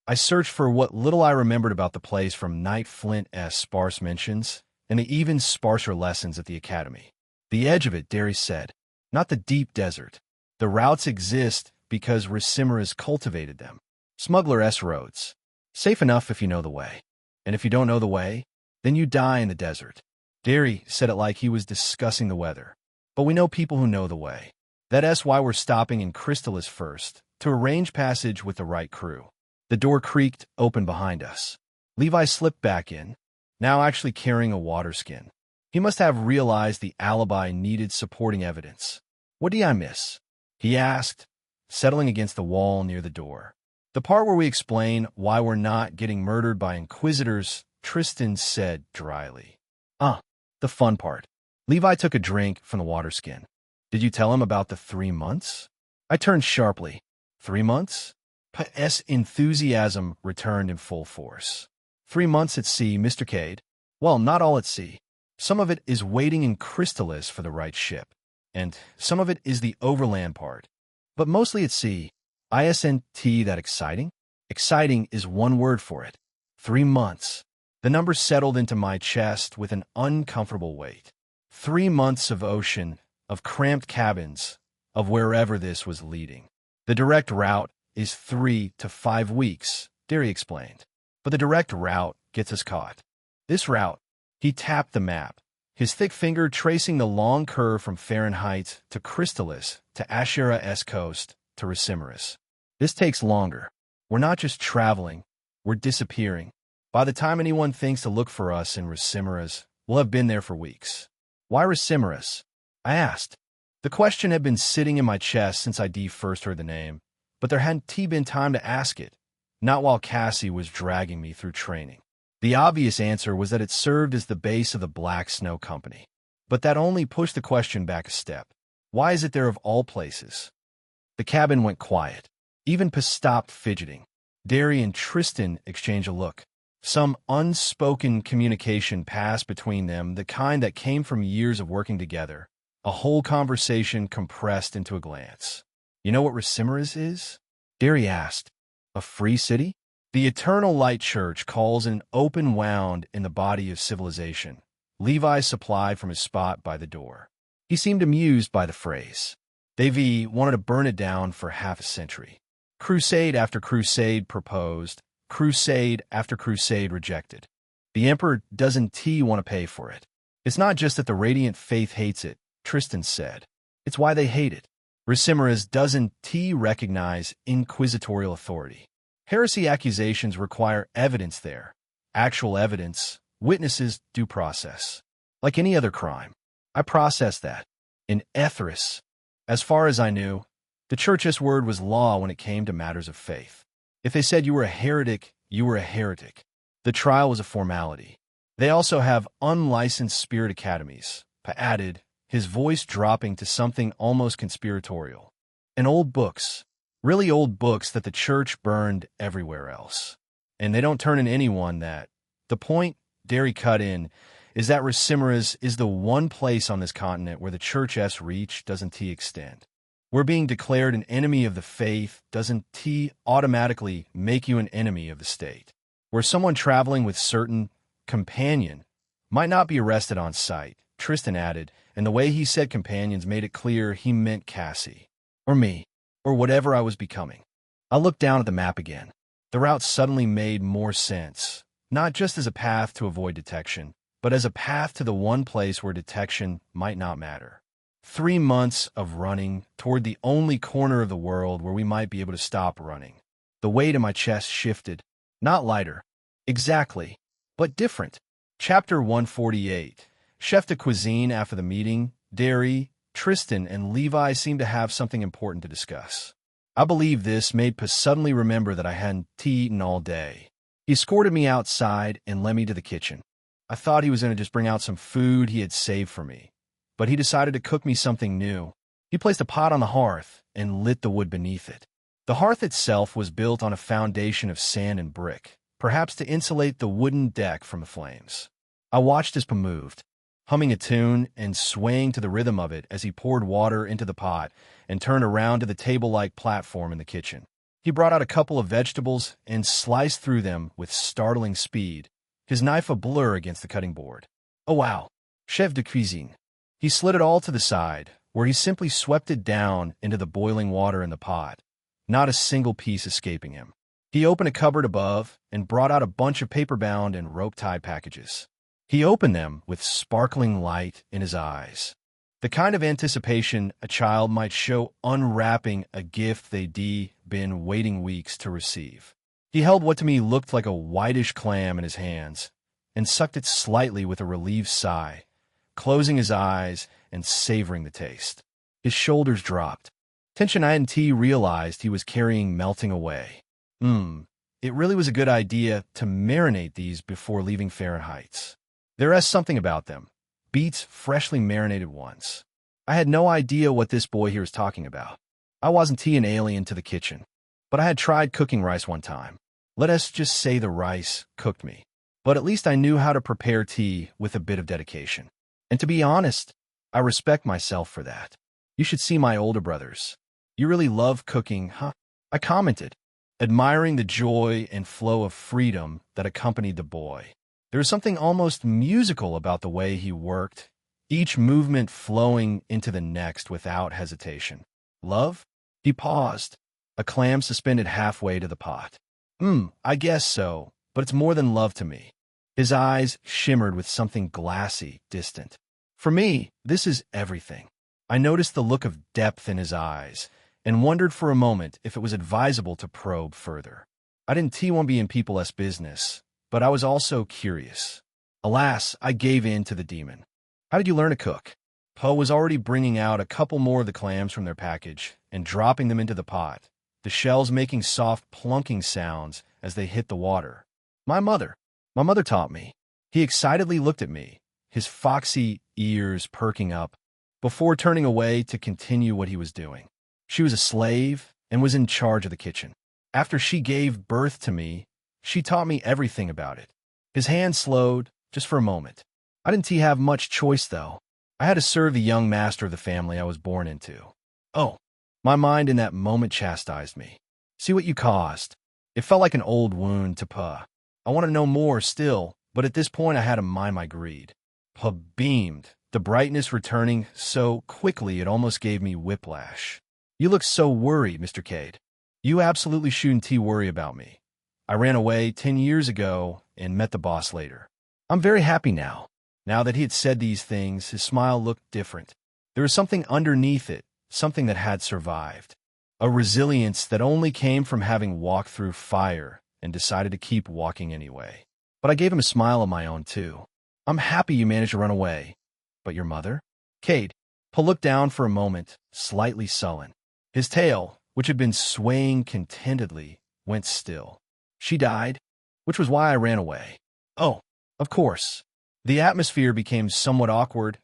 I searched for what little I remembered about the place from Knight Flint's sparse mentions and the even sparser lessons at the academy. The edge of it, Derry said, not the deep desert. The routes exist because Ricimeras cultivated them. Smuggler-s roads. Safe enough if you know the way. And if you don't know the way, then you die in the desert. Derry said it like he was discussing the weather. But we know people who know the way. That's why we're stopping in Crystalis first, to arrange passage with the right crew. The door creaked open behind us. Levi slipped back in, now actually carrying a water skin. He must have realized the alibi needed supporting evidence. What did I miss? He asked, settling against the wall near the door. The part where we explain why we're not getting murdered by inquisitors, Tristan said dryly. The fun part. Levi took a drink from the water skin. Did you tell him about the 3 months? I turned sharply. 3 months? P's enthusiasm returned in full force. 3 months at sea, Mr. Cade. Well, not all at sea. Some of it is waiting in Crystalis for the right ship, and some of it is the overland part. But mostly at sea. ISNT that exciting? Exciting is one word for it. 3 months. The number settled into my chest with an uncomfortable weight. 3 months of ocean, of cramped cabins, of wherever this was leading. The direct route is 3 to 5 weeks, Derry explained. But the direct route gets us caught. This route, he tapped the map, his thick finger tracing the long curve from Fahrenheit to Crystalis to Ashera's coast to Ricimeras. This takes longer. We're not just traveling, we're disappearing. By the time anyone thinks to look for us in Ricimeras, we'll have been there for weeks. Why Ricimeras? I asked. The question had been sitting in my chest since I first heard the name, but there hadn't been time to ask it, not while Cassie was dragging me through training. The obvious answer was that it served as the base of the Black Snow Company. But that only pushed the question back a step. Why is it there of all places? The cabin went quiet. Even Pa stopped fidgeting. Derry and Tristan exchanged a look. Some unspoken communication passed between them, the kind that came from years of working together. A whole conversation compressed into a glance. You know what Ricimeres is? Derry asked. A free city? The Eternal Light Church calls an open wound in the body of civilization. Levi supplied from his spot by the door. He seemed amused by the phrase. Davy wanted to burn it down for half a century. Crusade after crusade proposed, crusade after crusade rejected. The Emperor doesn't want to pay for it. It's not just that the Radiant Faith hates it, Tristan said. It's why they hate it. Ricimeres doesn't recognize inquisitorial authority. Heresy accusations require evidence there. Actual evidence, witnesses, due process. Like any other crime. I processed that. In Ethris, as far as I knew, the Church's word was law when it came to matters of faith. If they said you were a heretic, you were a heretic. The trial was a formality. They also have unlicensed spirit academies, Pa added, his voice dropping to something almost conspiratorial. And old books. Really old books that the Church burned everywhere else. And they don't turn in anyone that. The point, Derry cut in, is that Ricimeres is the one place on this continent where the Church's reach doesn't extend. Where being declared an enemy of the faith doesn't automatically make you an enemy of the state. Where someone traveling with certain companion might not be arrested on sight, Tristan added, and the way he said companions made it clear he meant Cassie. Or me. Or whatever I was becoming. I looked down at the map again. The route suddenly made more sense, not just as a path to avoid detection, but as a path to the one place where detection might not matter. 3 months of running toward the only corner of the world where we might be able to stop running. The weight in my chest shifted. Not lighter. Exactly. But different. Chapter 148. Chef de cuisine after the meeting, Derry, Tristan, and Levi seemed to have something important to discuss. I believe this made Pa suddenly remember that I hadn't eaten all day. He escorted me outside and led me to the kitchen. I thought he was going to just bring out some food he had saved for me, but he decided to cook me something new. He placed a pot on the hearth and lit the wood beneath it. The hearth itself was built on a foundation of sand and brick, perhaps to insulate the wooden deck from the flames. I watched as Pa moved, humming a tune and swaying to the rhythm of it as he poured water into the pot and turned around to the table-like platform in the kitchen. He brought out a couple of vegetables and sliced through them with startling speed, his knife a blur against the cutting board. Oh wow, chef de cuisine. He slid it all to the side, where he simply swept it down into the boiling water in the pot, not a single piece escaping him. He opened a cupboard above and brought out a bunch of paper-bound and rope-tied packages. He opened them with sparkling light in his eyes. The kind of anticipation a child might show unwrapping a gift they'd been waiting weeks to receive. He held what to me looked like a whitish clam in his hands and sucked it slightly with a relieved sigh, closing his eyes and savoring the taste. His shoulders dropped. Tension I hadn't realized he was carrying melting away. It really was a good idea to marinate these before leaving Fahrenheit's. There is something about them. Beats freshly marinated ones. I had no idea what this boy here was talking about. I wasn't an alien to the kitchen, but I had tried cooking rice one time. Let us just say the rice cooked me. But at least I knew how to prepare tea with a bit of dedication. And to be honest, I respect myself for that. You should see my older brothers. You really love cooking, huh? I commented, admiring the joy and flow of freedom that accompanied the boy. There was something almost musical about the way he worked, each movement flowing into the next without hesitation. Love? He paused, a clam suspended halfway to the pot. I guess so, but it's more than love to me. His eyes shimmered with something glassy, distant. For me, this is everything. I noticed the look of depth in his eyes and wondered for a moment if it was advisable to probe further. I didn't want to be in people's business, but I was also curious. Alas, I gave in to the demon. How did you learn to cook? Po was already bringing out a couple more of the clams from their package and dropping them into the pot, the shells making soft plunking sounds as they hit the water. My mother taught me. He excitedly looked at me, his foxy ears perking up, before turning away to continue what he was doing. She was a slave and was in charge of the kitchen. After she gave birth to me, she taught me everything about it. His hand slowed, just for a moment. I didn't have much choice, though. I had to serve the young master of the family I was born into. Oh, my mind in that moment chastised me. See what you caused. It felt like an old wound to Pa. I want to know more still, but at this point I had to mind my greed. Pa beamed, the brightness returning so quickly it almost gave me whiplash. You look so worried, Mr. Cade. You absolutely shouldn't worry about me. I ran away 10 years ago and met the boss later. I'm very happy now. Now that he had said these things, his smile looked different. There was something underneath it, something that had survived. A resilience that only came from having walked through fire and decided to keep walking anyway. But I gave him a smile of my own, too. I'm happy you managed to run away. But your mother? Cade. Pa looked down for a moment, slightly sullen. His tail, which had been swaying contentedly, went still. She died, which was why I ran away. Oh, of course. The atmosphere became somewhat awkward,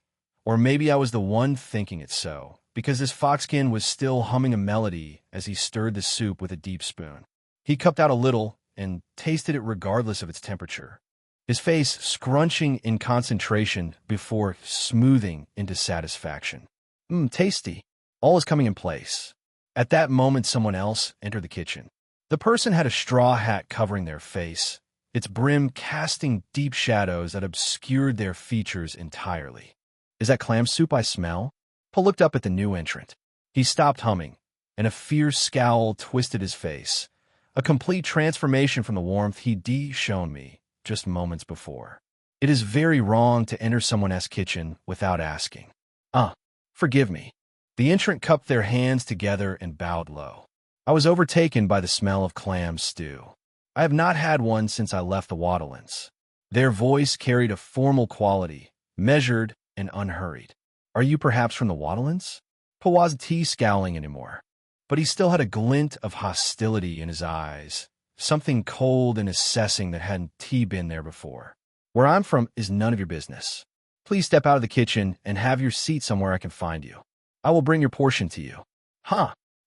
or maybe I was the one thinking it so, because his foxkin was still humming a melody as he stirred the soup with a deep spoon. He cupped out a little and tasted it regardless of its temperature, his face scrunching in concentration before smoothing into satisfaction. Tasty. All is coming in place. At that moment, someone else entered the kitchen. The person had a straw hat covering their face, its brim casting deep shadows that obscured their features entirely. Is that clam soup I smell? Pa looked up at the new entrant. He stopped humming, and a fierce scowl twisted his face, a complete transformation from the warmth he'd shown me just moments before. It is very wrong to enter someone else's kitchen without asking. Forgive me. The entrant cupped their hands together and bowed low. I was overtaken by the smell of clam stew. I have not had one since I left the Waddlins. Their voice carried a formal quality, measured and unhurried. Are you perhaps from the Waddlins? Pa wasn't scowling anymore, but he still had a glint of hostility in his eyes, something cold and assessing that hadn't been there before. Where I'm from is none of your business. Please step out of the kitchen and have your seat somewhere I can find you. I will bring your portion to you.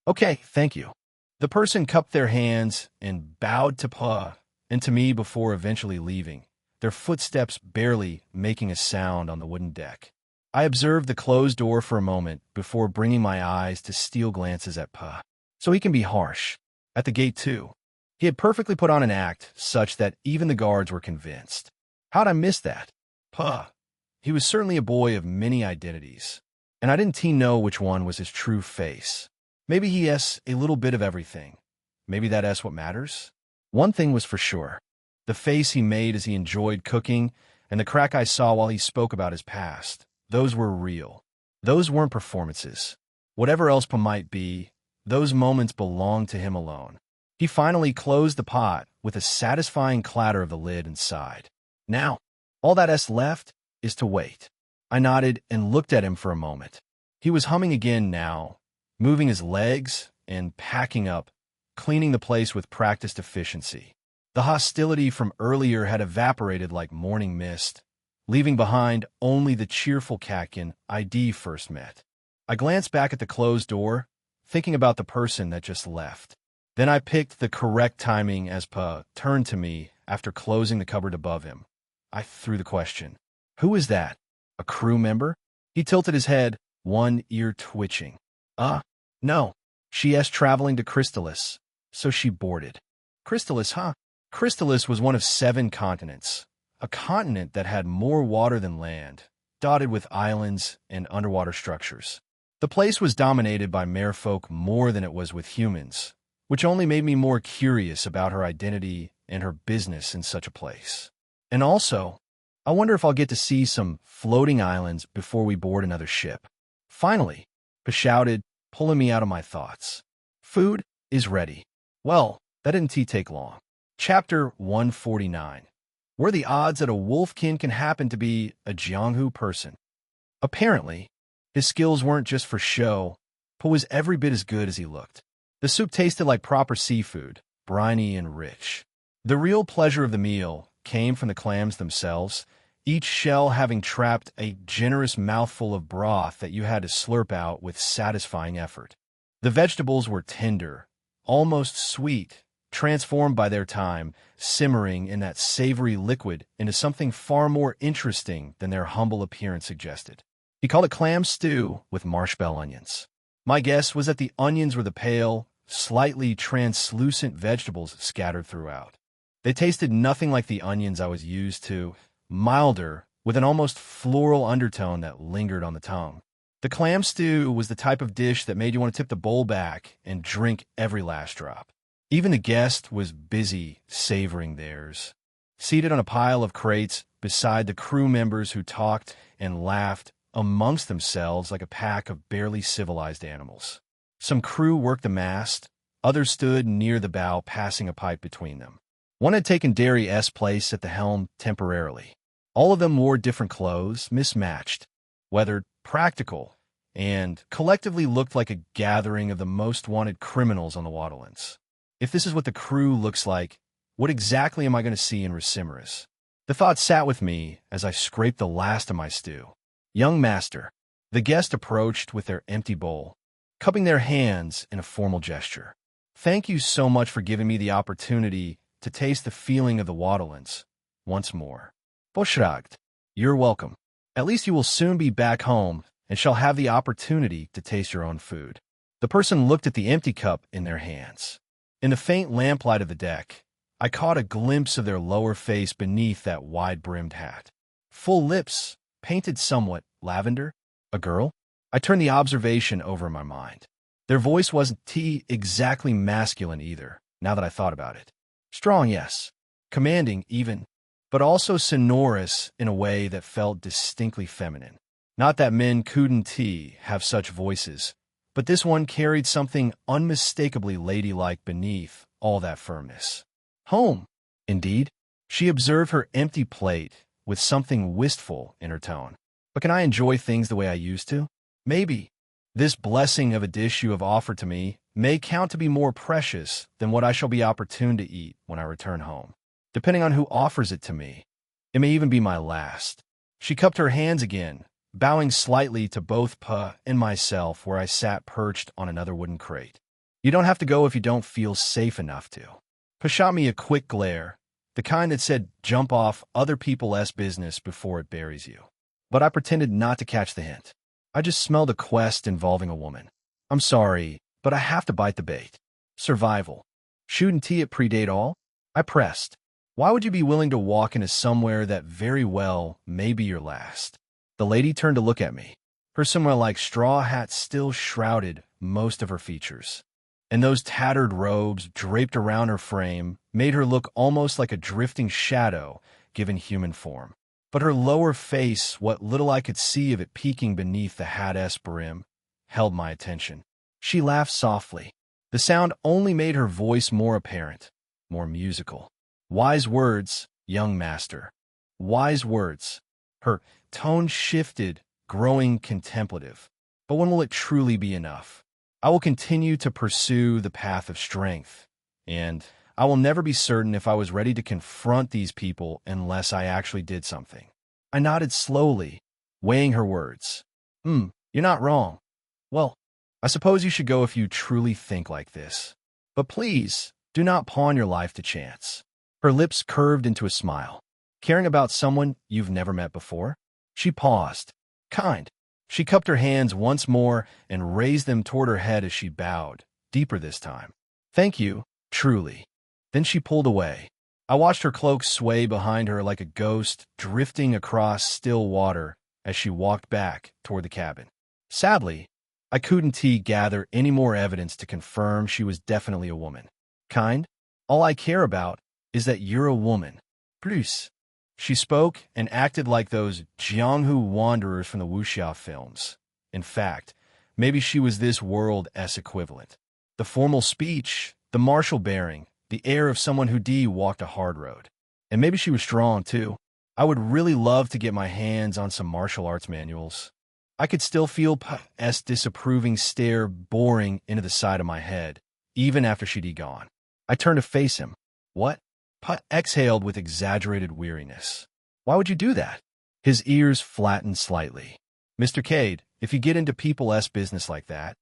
Okay, thank you. The person cupped their hands and bowed to Pa and to me before eventually leaving, their footsteps barely making a sound on the wooden deck. I observed the closed door for a moment before bringing my eyes to steal glances at Pa. So he can be harsh. At the gate, too. He had perfectly put on an act such that even the guards were convinced. How'd I miss that? Pa. He was certainly a boy of many identities, and I didn't know which one was his true face. Maybe he is a little bit of everything. Maybe that is what matters. One thing was for sure. The face he made as he enjoyed cooking and the crack I saw while he spoke about his past. Those were real. Those weren't performances. Whatever else Pa might be, those moments belonged to him alone. He finally closed the pot with a satisfying clatter of the lid and sighed. Now, all that is left is to wait. I nodded and looked at him for a moment. He was humming again now, moving his legs and packing up, cleaning the place with practiced efficiency. The hostility from earlier had evaporated like morning mist, leaving behind only the cheerful catkin I'd first met. I glanced back at the closed door, thinking about the person that just left. Then I picked the correct timing as Pa turned to me after closing the cupboard above him. I threw the question. Who is that? A crew member? He tilted his head, one ear twitching. No. She is traveling to Crystalis, so she boarded. Crystalis, huh? Crystalis was one of 7 continents, a continent that had more water than land, dotted with islands and underwater structures. The place was dominated by merfolk more than it was with humans, which only made me more curious about her identity and her business in such a place. And also, I wonder if I'll get to see some floating islands before we board another ship. Finally, Pa shouted, pulling me out of my thoughts. Food is ready. Well, that didn't take long. Chapter 149. Where the odds that a wolfkin can happen to be a Jianghu person. Apparently, His skills weren't just for show, but was every bit as good as he looked. The soup tasted like proper seafood, briny and rich. The real pleasure of the meal came from the clams themselves, each shell having trapped a generous mouthful of broth that you had to slurp out with satisfying effort. The vegetables were tender, almost sweet, transformed by their time, simmering in that savory liquid into something far more interesting than their humble appearance suggested. He called it clam stew with marshmallow onions. My guess was that the onions were the pale, slightly translucent vegetables scattered throughout. They tasted nothing like the onions I was used to, milder, with an almost floral undertone that lingered on the tongue. The clam stew was the type of dish that made you want to tip the bowl back and drink every last drop. Even the guest was busy savoring theirs, seated on a pile of crates beside the crew members who talked and laughed amongst themselves like a pack of barely civilized animals. Some crew worked the mast, others stood near the bow passing a pipe between them. One had taken Derry S. place at the helm temporarily. All of them wore different clothes, mismatched, weathered, practical, and collectively looked like a gathering of the most wanted criminals on the Waterlands. If this is what the crew looks like, what exactly am I going to see in Ricimerus? The thought sat with me as I scraped the last of my stew. Young master, the guest approached with their empty bowl, cupping their hands in a formal gesture. Thank you so much for giving me the opportunity to taste the feeling of the Waterlands once more. Boshragt, you're welcome. At least you will soon be back home and shall have the opportunity to taste your own food. The person looked at the empty cup in their hands. In the faint lamplight of the deck, I caught a glimpse of their lower face beneath that wide-brimmed hat. Full lips, painted somewhat lavender. A girl? I turned the observation over in my mind. Their voice wasn't exactly masculine either, now that I thought about it. Strong, yes. Commanding, even. But also sonorous in a way that felt distinctly feminine. Not that men couldn't have such voices, but this one carried something unmistakably ladylike beneath all that firmness. Home, indeed. She observed her empty plate with something wistful in her tone. But can I enjoy things the way I used to? Maybe. This blessing of a dish you have offered to me may count to be more precious than what I shall be opportune to eat when I return home. Depending on who offers it to me, it may even be my last. She cupped her hands again, bowing slightly to both Pa and myself where I sat perched on another wooden crate. You don't have to go if you don't feel safe enough to. Pa shot me a quick glare, the kind that said jump off other people's business before it buries you. But I pretended not to catch the hint. I just smelled a quest involving a woman. I'm sorry, but I have to bite the bait. Survival. Shouldn't it predate all? I pressed. Why would you be willing to walk into somewhere that very well may be your last? The lady turned to look at me. Her somewhere-like straw hat still shrouded most of her features, and those tattered robes draped around her frame made her look almost like a drifting shadow given human form. But her lower face, what little I could see of it peeking beneath the hat's brim, held my attention. She laughed softly. The sound only made her voice more apparent, more musical. Wise words, young master. Wise words. Her tone shifted, growing contemplative. But when will it truly be enough? I will continue to pursue the path of strength, and I will never be certain if I was ready to confront these people unless I actually did something. I nodded slowly, weighing her words. You're not wrong. Well, I suppose you should go if you truly think like this. But please, do not pawn your life to chance. Her lips curved into a smile. Caring about someone you've never met before? She paused. Kind. She cupped her hands once more and raised them toward her head as she bowed, deeper this time. Thank you, truly. Then she pulled away. I watched her cloak sway behind her like a ghost drifting across still water as she walked back toward the cabin. Sadly, I couldn't gather any more evidence to confirm she was definitely a woman. Kind, all I care about is that you're a woman. Plus. She spoke and acted like those Jianghu wanderers from the wuxia films. In fact, maybe she was this world's equivalent. The formal speech, the martial bearing, the air of someone who walked a hard road. And maybe she was strong, too. I would really love to get my hands on some martial arts manuals. I could still feel P's disapproving stare boring into the side of my head, even after she'd gone. I turned to face him. What? P exhaled with exaggerated weariness. Why would you do that? His ears flattened slightly. Mr. Cade, if you get into people's business like that,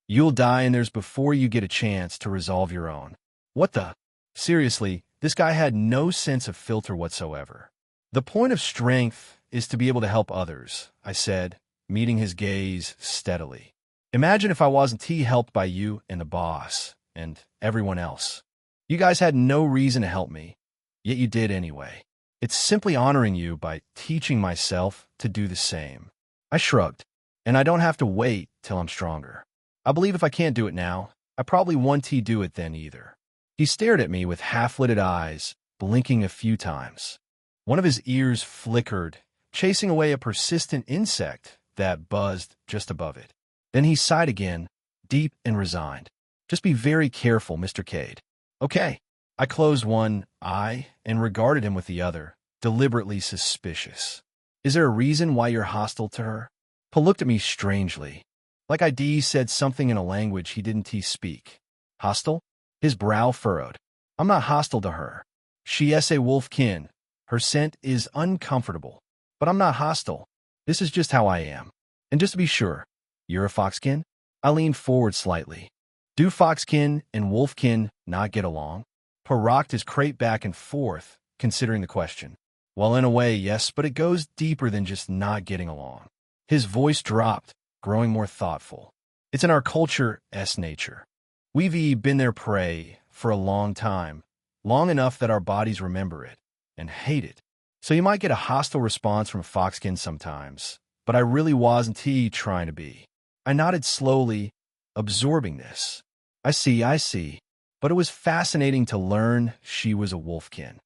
you'll die in theirs before you get a chance to resolve your own. What the? Seriously, this guy had no sense of filter whatsoever. The point of strength is to be able to help others, I said, meeting his gaze steadily. Imagine if I wasn't helped by you and the boss and everyone else. You guys had no reason to help me, yet you did anyway. It's simply honoring you by teaching myself to do the same. I shrugged, and I don't have to wait till I'm stronger. I believe if I can't do it now, I probably won't do it then either. He stared at me with half-lidded eyes, blinking a few times. One of his ears flickered, chasing away a persistent insect that buzzed just above it. Then he sighed again, deep and resigned. Just be very careful, Mr. Cade. Okay. I closed one eye and regarded him with the other, deliberately suspicious. Is there a reason why you're hostile to her? Paul looked at me strangely, like I said something in a language he didn't speak. Hostile? His brow furrowed. I'm not hostile to her. She is a wolfkin. Her scent is uncomfortable. But I'm not hostile. This is just how I am. And just to be sure, you're a foxkin? I leaned forward slightly. Do foxkin and wolfkin not get along? Paul rocked his crate back and forth, considering the question. Well, in a way, yes, but it goes deeper than just not getting along. His voice dropped, growing more thoughtful. It's in our culture's nature. We've been their prey for a long time, long enough that our bodies remember it and hate it. So you might get a hostile response from a foxkin sometimes, but I really wasn't trying to be. I nodded slowly, absorbing this. I see. But it was fascinating to learn she was a wolfkin.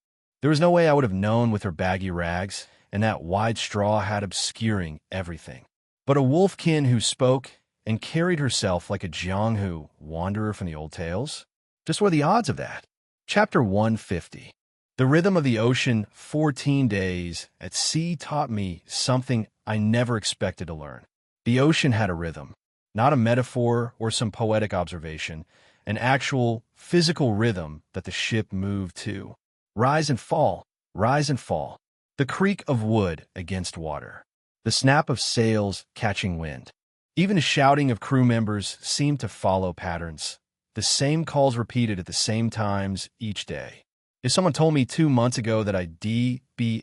There was no way I would have known with her baggy rags and that wide straw hat obscuring everything. But a wolfkin who spoke and carried herself like a Jianghu wanderer from the old tales? Just what are the odds of that? Chapter 150. The rhythm of the ocean, 14 days at sea, taught me something I never expected to learn. The ocean had a rhythm, not a metaphor or some poetic observation, an actual physical rhythm that the ship moved to. Rise and fall, rise and fall. The creak of wood against water. The snap of sails catching wind. Even the shouting of crew members seemed to follow patterns. The same calls repeated at the same times each day. If someone told me 2 months ago that I'd be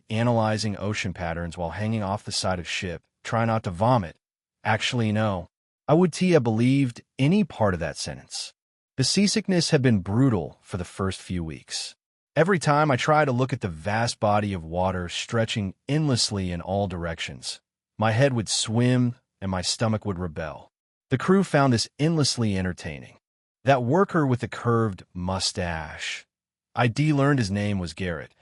analyzing ocean patterns while hanging off the side of ship, try not to vomit, actually no, I would have believed any part of that sentence. The seasickness had been brutal for the first few weeks. Every time I tried to look at the vast body of water stretching endlessly in all directions, my head would swim and my stomach would rebel. The crew found this endlessly entertaining. That worker with the curved mustache, I learned his name was Garrett,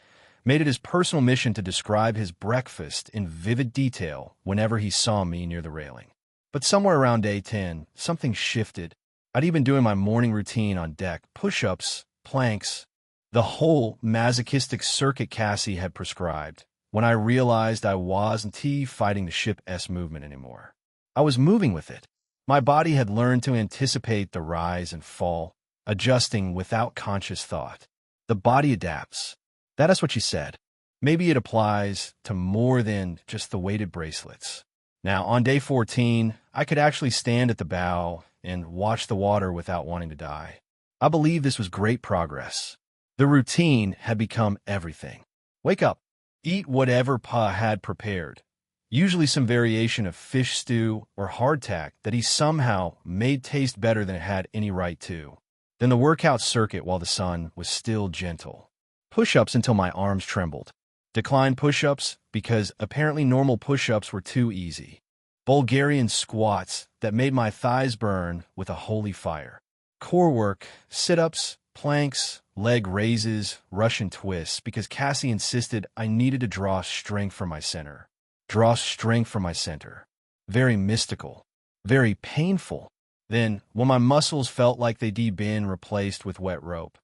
made it his personal mission to describe his breakfast in vivid detail whenever he saw me near the railing. But somewhere around day 10, something shifted. I'd even doing my morning routine on deck, push-ups, planks, the whole masochistic circuit Cassie had prescribed, when I realized I wasn't fighting the ship's movement anymore. I was moving with it. My body had learned to anticipate the rise and fall, adjusting without conscious thought. The body adapts. That is what she said. Maybe it applies to more than just the weighted bracelets. Now, on day 14, I could actually stand at the bow and watch the water without wanting to die. I believe this was great progress. The routine had become everything. Wake up. Eat whatever Pa had prepared. Usually some variation of fish stew or hardtack that he somehow made taste better than it had any right to. Then the workout circuit while the sun was still gentle. Push-ups until my arms trembled. Declined push-ups because apparently normal push-ups were too easy. Bulgarian squats that made my thighs burn with a holy fire. Core work, sit-ups, planks, leg raises, Russian twists because Cassie insisted I needed to draw strength from my center. Draw strength from my center. Very mystical. Very painful. Then, when my muscles felt like they'd been replaced with wet rope,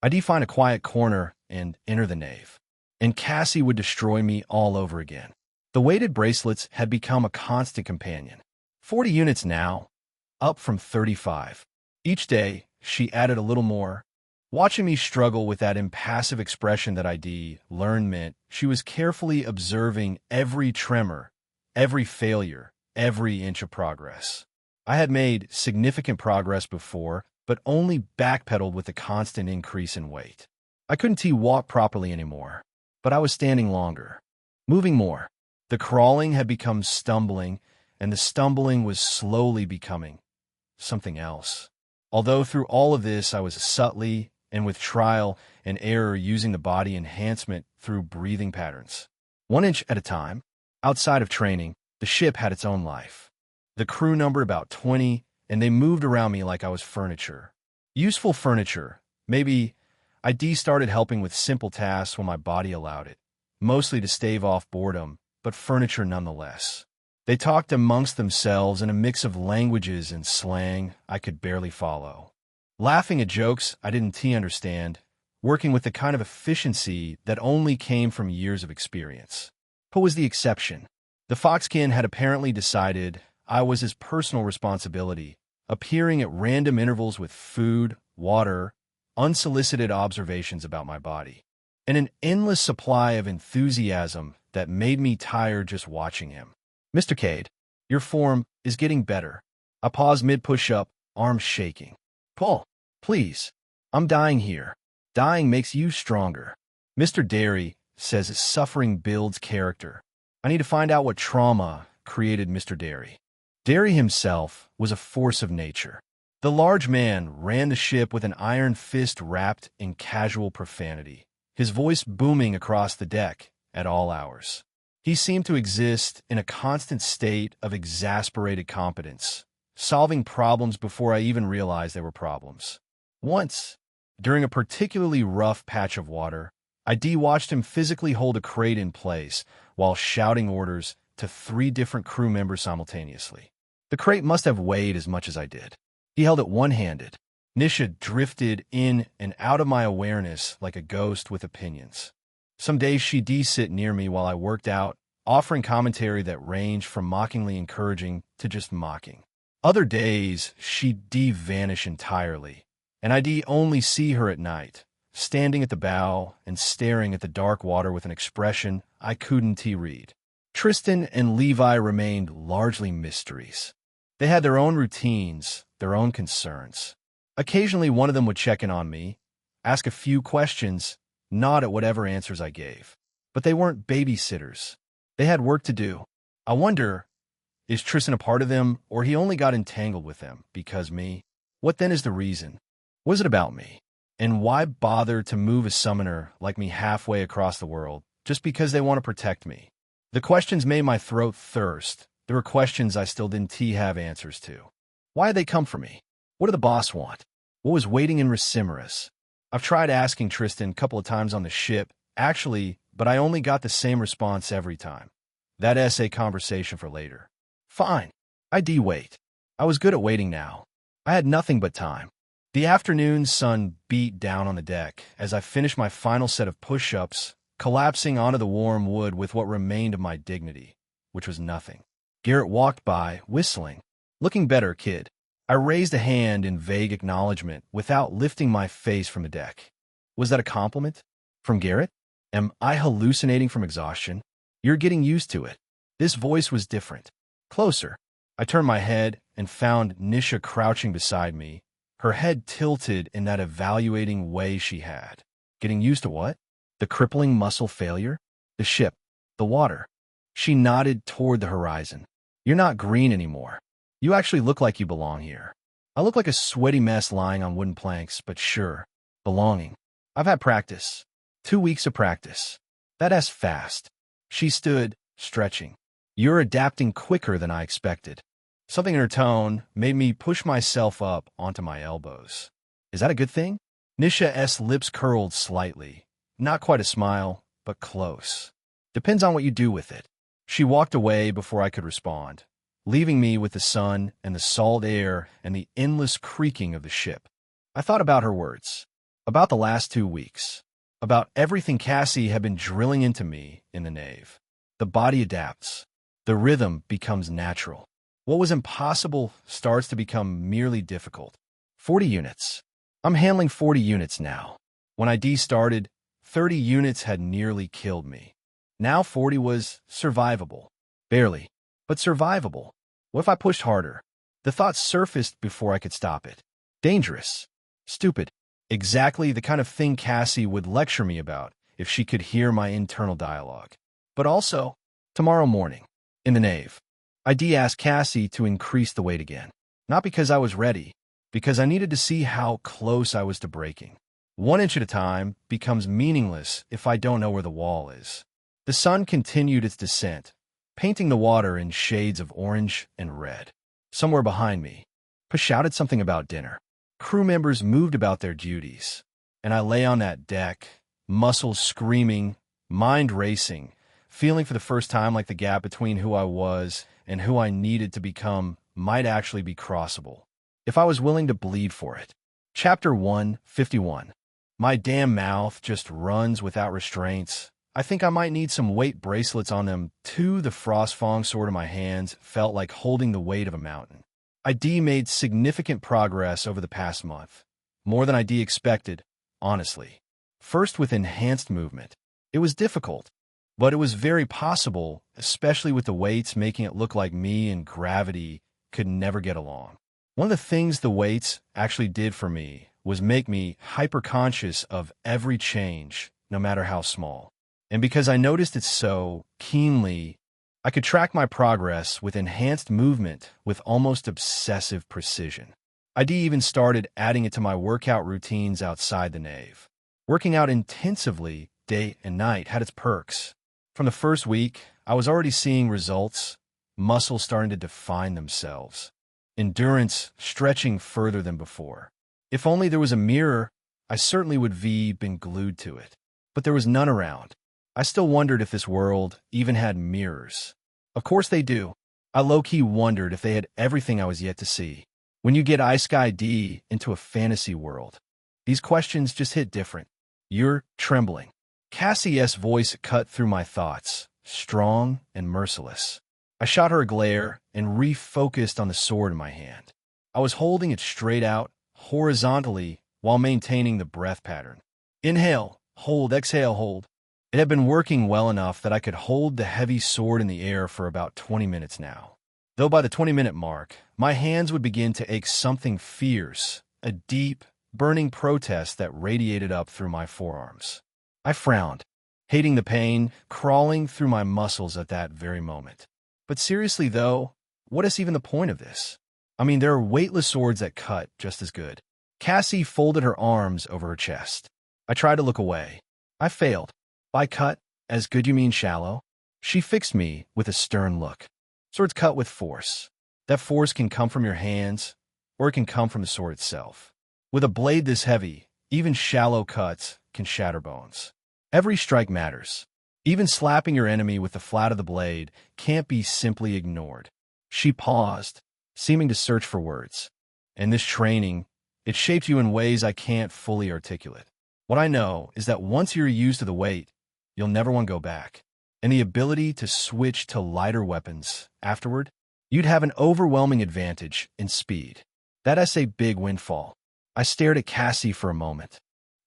I'd find a quiet corner and enter the nave. And Cassie would destroy me all over again. The weighted bracelets had become a constant companion. 40 units now, up from 35. Each day, she added a little more. Watching me struggle with that impassive expression that ID learned meant she was carefully observing every tremor, every failure, every inch of progress. I had made significant progress before, but only backpedaled with the constant increase in weight. I couldn't walk properly anymore, but I was standing longer, moving more. The crawling had become stumbling, and the stumbling was slowly becoming something else. Although through all of this I was subtly and with trial and error using the body enhancement through breathing patterns. 1 inch at a time, outside of training, the ship had its own life. The crew numbered about 20, and they moved around me like I was furniture. Useful furniture. Maybe ID started helping with simple tasks when my body allowed it, mostly to stave off boredom, but furniture nonetheless. They talked amongst themselves in a mix of languages and slang I could barely follow. Laughing at jokes I didn't understand, working with the kind of efficiency that only came from years of experience. Who was the exception? The Foxkin had apparently decided I was his personal responsibility, appearing at random intervals with food, water, unsolicited observations about my body, and an endless supply of enthusiasm that made me tired just watching him. Mr. Cade, your form is getting better. I paused mid-push-up, arms shaking. Paul, please. I'm dying here. Dying makes you stronger. Mr. Derry says suffering builds character. I need to find out what trauma created Mr. Derry. Derry himself was a force of nature. The large man ran the ship with an iron fist wrapped in casual profanity, his voice booming across the deck at all hours. He seemed to exist in a constant state of exasperated competence, solving problems before I even realized they were problems. Once, during a particularly rough patch of water, I watched him physically hold a crate in place while shouting orders to 3 different crew members simultaneously. The crate must have weighed as much as I did. He held it one-handed. Nisha drifted in and out of my awareness like a ghost with opinions. Some days she'd sit near me while I worked out, offering commentary that ranged from mockingly encouraging to just mocking. Other days, she'd vanish entirely, and I'd only see her at night, standing at the bow and staring at the dark water with an expression I couldn't read. Tristan and Levi remained largely mysteries. They had their own routines, their own concerns. Occasionally one of them would check in on me, ask a few questions, nod at whatever answers I gave. But they weren't babysitters. They had work to do. I wonder, is Tristan a part of them, or he only got entangled with them because me? What then is the reason? What is it about me? And why bother to move a summoner like me halfway across the world just because they want to protect me? The questions made my throat thirst. There were questions I still didn't have answers to. Why had they come for me? What did the boss want? What was waiting in Ricimerus? I've tried asking Tristan a couple of times on the ship, actually, but I only got the same response every time. That essay conversation for later. Fine. I'd wait. I was good at waiting now. I had nothing but time. The afternoon sun beat down on the deck as I finished my final set of push-ups, collapsing onto the warm wood with what remained of my dignity, which was nothing. Garrett walked by, whistling. Looking better, kid. I raised a hand in vague acknowledgement without lifting my face from the deck. Was that a compliment? From Garrett? Am I hallucinating from exhaustion? You're getting used to it. This voice was different. Closer. I turned my head and found Nisha crouching beside me, her head tilted in that evaluating way she had. Getting used to what? The crippling muscle failure? The ship? The water? She nodded toward the horizon. You're not green anymore. You actually look like you belong here. I look like a sweaty mess lying on wooden planks, but sure, belonging. I've had practice. 2 weeks of practice. That's fast. She stood, stretching. You're adapting quicker than I expected. Something in her tone made me push myself up onto my elbows. Is that a good thing? Nisha's lips curled slightly. Not quite a smile, but close. Depends on what you do with it. She walked away before I could respond, leaving me with the sun and the salt air and the endless creaking of the ship. I thought about her words, about the last 2 weeks, about everything Cassie had been drilling into me in the nave. The body adapts. The rhythm becomes natural. What was impossible starts to become merely difficult. 40 units. I'm handling 40 units now. When ID started, 30 units had nearly killed me. Now 40 was survivable. Barely, but survivable. What if I pushed harder? The thought surfaced before I could stop it. Dangerous. Stupid. Exactly the kind of thing Cassie would lecture me about if she could hear my internal dialogue. But also, tomorrow morning, in the nave, ID asked Cassie to increase the weight again. Not because I was ready, because I needed to see how close I was to breaking. 1 inch at a time becomes meaningless if I don't know where the wall is. The sun continued its descent, painting the water in shades of orange and red. Somewhere behind me, Pa shouted something about dinner. Crew members moved about their duties, and I lay on that deck, muscles screaming, mind racing, feeling for the first time like the gap between who I was and who I needed to become might actually be crossable, if I was willing to bleed for it. Chapter 151. My damn mouth just runs without restraints. I think I might need some weight bracelets on them too. The Frostfang sword in my hands felt like holding the weight of a mountain. ID made significant progress over the past month. More than ID expected, honestly. First with enhanced movement. It was difficult, but it was very possible, especially with the weights making it look like me and gravity could never get along. One of the things the weights actually did for me was make me hyper-conscious of every change, no matter how small. And because I noticed it so keenly, I could track my progress with enhanced movement with almost obsessive precision. ID even started adding it to my workout routines outside the nave. Working out intensively, day and night, had its perks. From the first week, I was already seeing results, muscles starting to define themselves, endurance stretching further than before. If only there was a mirror, I certainly would have been glued to it. But there was none around. I still wondered if this world even had mirrors. Of course they do. I low-key wondered if they had everything I was yet to see. When you get Ice Sky D into a fantasy world, these questions just hit different. You're trembling. Cassie's voice cut through my thoughts, strong and merciless. I shot her a glare and refocused on the sword in my hand. I was holding it straight out, horizontally, while maintaining the breath pattern. Inhale, hold, exhale, hold. It had been working well enough that I could hold the heavy sword in the air for about 20 minutes now. Though by the 20-minute mark, my hands would begin to ache something fierce, a deep, burning protest that radiated up through my forearms. I frowned, hating the pain crawling through my muscles at that very moment. But seriously though, what is even the point of this? I mean, there are weightless swords that cut just as good. Cassie folded her arms over her chest. I tried to look away. I failed. By cut, as good you mean shallow? She fixed me with a stern look. Swords cut with force. That force can come from your hands, or it can come from the sword itself. With a blade this heavy, even shallow cuts can shatter bones. Every strike matters. Even slapping your enemy with the flat of the blade can't be simply ignored. She paused, seeming to search for words. And this training, it shaped you in ways I can't fully articulate. What I know is that once you're used to the weight, you'll never want to go back. And the ability to switch to lighter weapons afterward, you'd have an overwhelming advantage in speed. That's a big windfall. I stared at Cassie for a moment,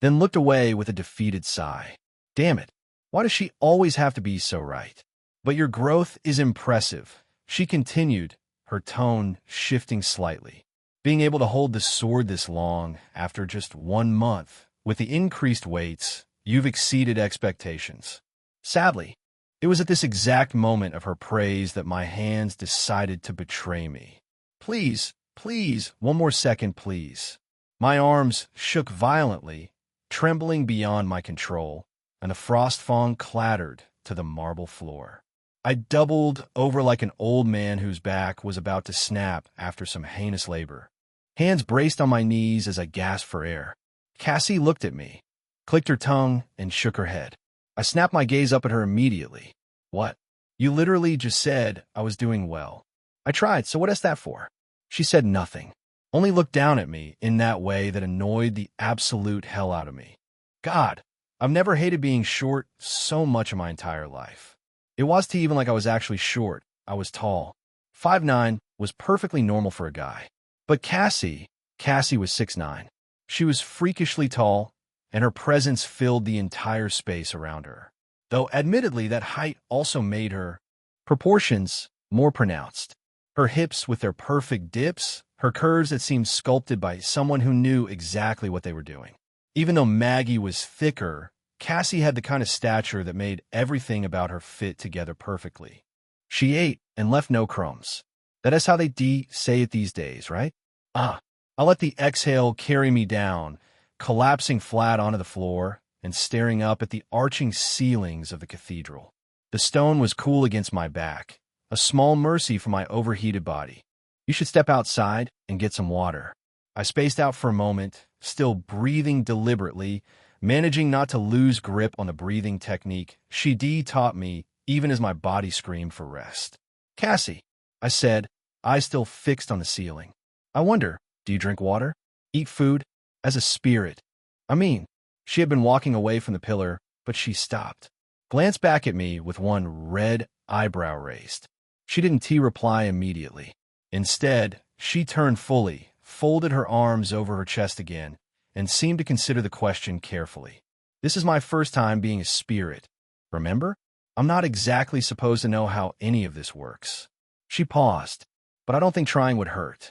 then looked away with a defeated sigh. Damn it, why does she always have to be so right? But your growth is impressive, she continued, her tone shifting slightly. Being able to hold the sword this long after just 1 month, with the increased weights, you've exceeded expectations. Sadly, it was at this exact moment of her praise that my hands decided to betray me. Please, please, 1 more second, please. My arms shook violently, trembling beyond my control, and the Frostfang clattered to the marble floor. I doubled over like an old man whose back was about to snap after some heinous labor. Hands braced on my knees as I gasped for air. Cassie looked at me, clicked her tongue, and shook her head. I snapped my gaze up at her immediately. What? You literally just said I was doing well. I tried, so what is that for? She said nothing, only looked down at me in that way that annoyed the absolute hell out of me. God, I've never hated being short so much in my entire life. It wasn't even like I was actually short. I was tall. 5'9", was perfectly normal for a guy. But Cassie was 6'9". She was freakishly tall, and her presence filled the entire space around her. Though admittedly that height also made her proportions more pronounced. Her hips with their perfect dips, her curves that seemed sculpted by someone who knew exactly what they were doing. Even though Maggie was thicker, Cassie had the kind of stature that made everything about her fit together perfectly. She ate and left no crumbs. That is how they say it these days, right? I let the exhale carry me down, collapsing flat onto the floor and staring up at the arching ceilings of the cathedral. The stone was cool against my back, a small mercy for my overheated body. You should step outside and get some water. I spaced out for a moment, still breathing deliberately, managing not to lose grip on the breathing technique she taught me even as my body screamed for rest. Cassie, I said, eyes still fixed on the ceiling. I wonder, do you drink water? Eat food? As a spirit? She had been walking away from the pillar, but she stopped. Glanced back at me with one red eyebrow raised. She didn't reply immediately. Instead, she turned fully, folded her arms over her chest again, and seemed to consider the question carefully. This is my first time being a spirit. Remember? I'm not exactly supposed to know how any of this works. She paused, but I don't think trying would hurt.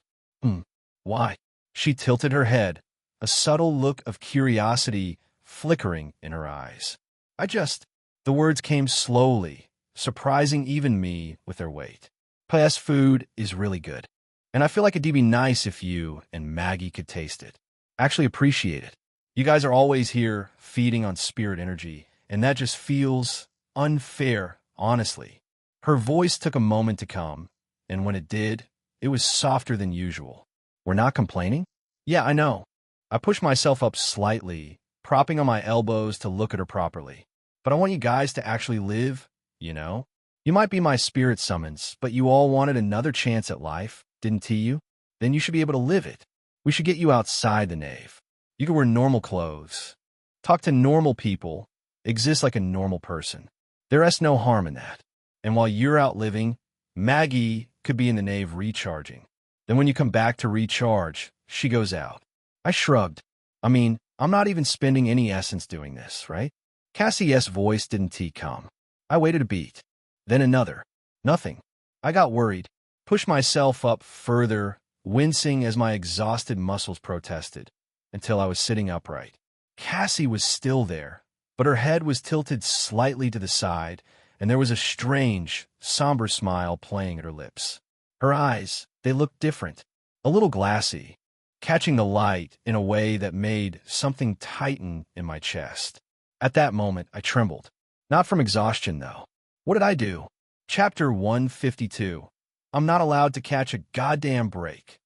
Why? She tilted her head, a subtle look of curiosity flickering in her eyes. The words came slowly, surprising even me with their weight. P.S. food is really good, and I feel like it'd be nice if you and Maggie could taste it. Actually appreciate it. You guys are always here feeding on spirit energy, and that just feels unfair, honestly. Her voice took a moment to come, and when it did, it was softer than usual. We're not complaining? Yeah, I know. I pushed myself up slightly, propping on my elbows to look at her properly. But I want you guys to actually live, you know? You might be my spirit summons, but you all wanted another chance at life, didn't you? Then you should be able to live it. We should get you outside the nave. You can wear normal clothes, talk to normal people, exist like a normal person. There is no harm in that. And while you're out living, Maggie could be in the nave recharging. Then when you come back to recharge, she goes out. I shrugged. I'm not even spending any essence doing this, right? Cassie's voice didn't come. I waited a beat. Then another. Nothing. I got worried, pushed myself up further, wincing as my exhausted muscles protested, until I was sitting upright. Cassie was still there, but her head was tilted slightly to the side, and there was a strange, somber smile playing at her lips. Her eyes, they looked different, a little glassy, catching the light in a way that made something tighten in my chest. At that moment, I trembled. Not from exhaustion, though. What did I do? Chapter 152. I'm not allowed to catch a goddamn break.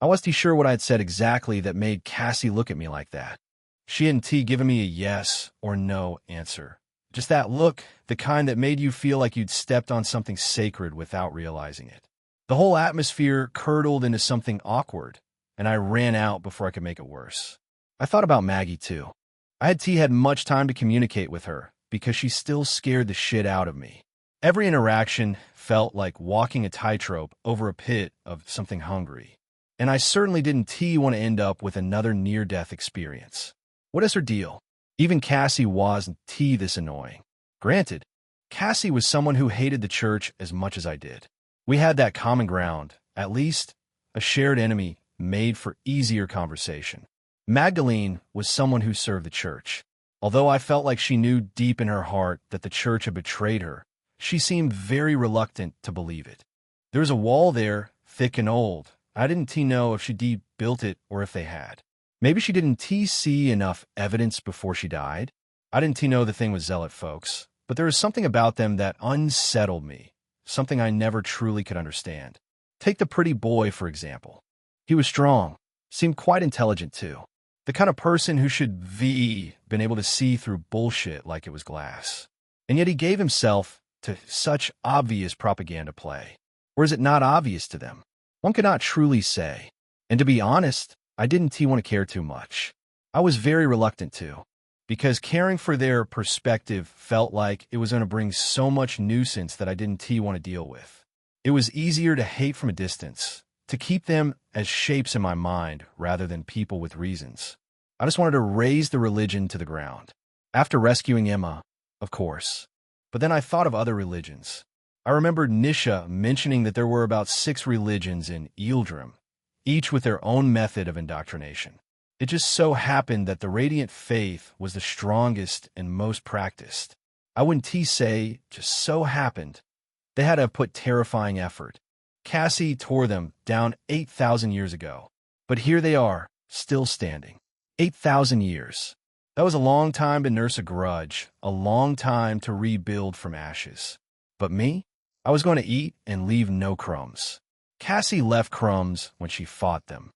I wasn't sure what I'd said exactly that made Cassie look at me like that. She hadn't given me a yes or no answer. Just that look, the kind that made you feel like you'd stepped on something sacred without realizing it. The whole atmosphere curdled into something awkward, and I ran out before I could make it worse. I thought about Maggie, too. I had much time to communicate with her, because she still scared the shit out of me. Every interaction felt like walking a tightrope over a pit of something hungry. And I certainly didn't want to end up with another near-death experience. What is her deal? Even Cassie wasn't this annoying. Granted, Cassie was someone who hated the church as much as I did. We had that common ground, at least a shared enemy made for easier conversation. Magdalene was someone who served the church. Although I felt like she knew deep in her heart that the church had betrayed her, she seemed very reluctant to believe it. There was a wall there, thick and old. I didn't know if she built it or if they had. Maybe she didn't see enough evidence before she died. I didn't know the thing with zealot folks, but there was something about them that unsettled me, something I never truly could understand. Take the pretty boy, for example. He was strong, seemed quite intelligent too. The kind of person who should been able to see through bullshit like it was glass. And yet he gave himself to such obvious propaganda play. Or is it not obvious to them? One cannot truly say. And to be honest, I didn't want to care too much. I was very reluctant to, because caring for their perspective felt like it was going to bring so much nuisance that I didn't want to deal with. It was easier to hate from a distance, to keep them as shapes in my mind rather than people with reasons. I just wanted to raze the religion to the ground. After rescuing Emma, of course. But then I thought of other religions. I remembered Nisha mentioning that there were about 6 religions in Eildrim, each with their own method of indoctrination. It just so happened that the Radiant Faith was the strongest and most practiced. I wouldn't say just so happened. They had to have put terrifying effort. Cassie tore them down 8,000 years ago. But here they are, still standing. 8,000 years. That was a long time to nurse a grudge, a long time to rebuild from ashes. But me? I was going to eat and leave no crumbs. Cassie left crumbs when she fought them.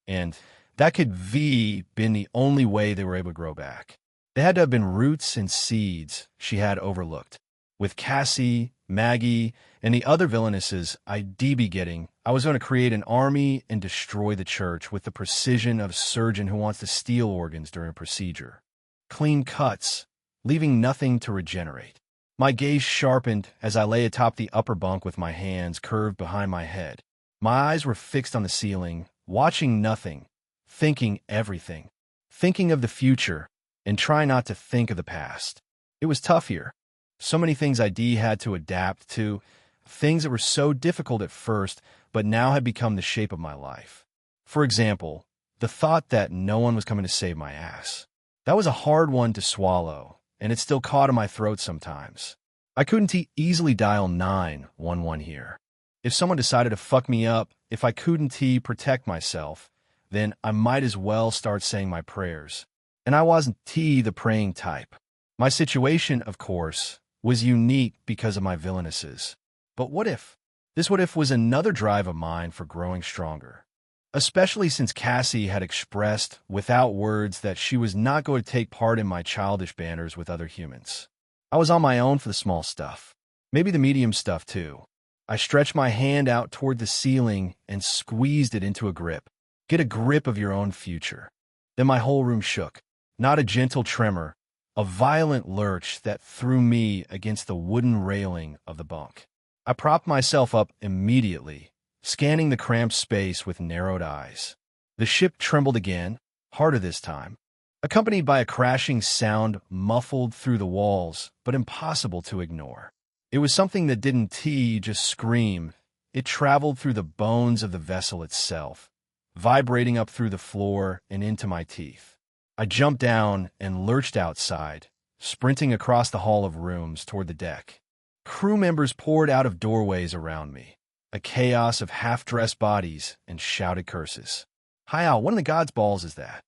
And that could been the only way they were able to grow back. They had to have been roots and seeds she had overlooked. With Cassie, Maggie, and the other villainesses I'd be getting, I was going to create an army and destroy the church with the precision of a surgeon who wants to steal organs during a procedure. Clean cuts, leaving nothing to regenerate. My gaze sharpened as I lay atop the upper bunk with my hands curved behind my head. My eyes were fixed on the ceiling, watching nothing, thinking everything, thinking of the future, and trying not to think of the past. It was tough here. So many things I had to adapt to, things that were so difficult at first, but now had become the shape of my life. For example, the thought that no one was coming to save my ass. That was a hard one to swallow, and it still caught in my throat sometimes. I couldn't easily dial 911 here. If someone decided to fuck me up, if I couldn't protect myself, then I might as well start saying my prayers. And I wasn't the praying type. My situation, of course, was unique because of my villainesses. But what if? This what if was another drive of mine for growing stronger. Especially since Cassie had expressed without words that she was not going to take part in my childish banters with other humans. I was on my own for the small stuff. Maybe the medium stuff too. I stretched my hand out toward the ceiling and squeezed it into a grip. Get a grip of your own future. Then my whole room shook. Not a gentle tremor, a violent lurch that threw me against the wooden railing of the bunk. I propped myself up immediately, scanning the cramped space with narrowed eyes. The ship trembled again, harder this time, accompanied by a crashing sound muffled through the walls, but impossible to ignore. It was something that didn't just scream. It traveled through the bones of the vessel itself, vibrating up through the floor and into my teeth. I jumped down and lurched outside, sprinting across the hall of rooms toward the deck. Crew members poured out of doorways around me, a chaos of half-dressed bodies and shouted curses. Hi, what in the God's balls is that?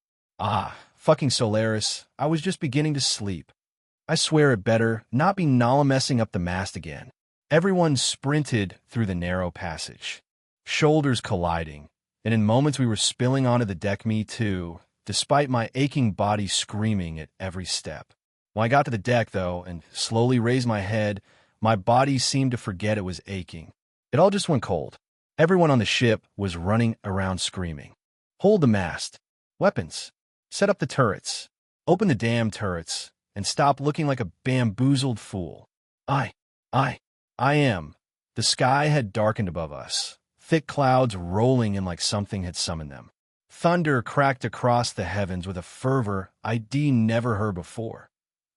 Fucking Solaris, I was just beginning to sleep. I swear it better not be Nala messing up the mast again. Everyone sprinted through the narrow passage, shoulders colliding, and in moments we were spilling onto the deck, me too, despite my aching body screaming at every step. When I got to the deck, though, and slowly raised my head, my body seemed to forget it was aching. It all just went cold. Everyone on the ship was running around screaming. Hold the mast. Weapons. Set up the turrets. Open the damn turrets, and stop looking like a bamboozled fool. I am. The sky had darkened above us, thick clouds rolling in like something had summoned them. Thunder cracked across the heavens with a fervor I'd never heard before.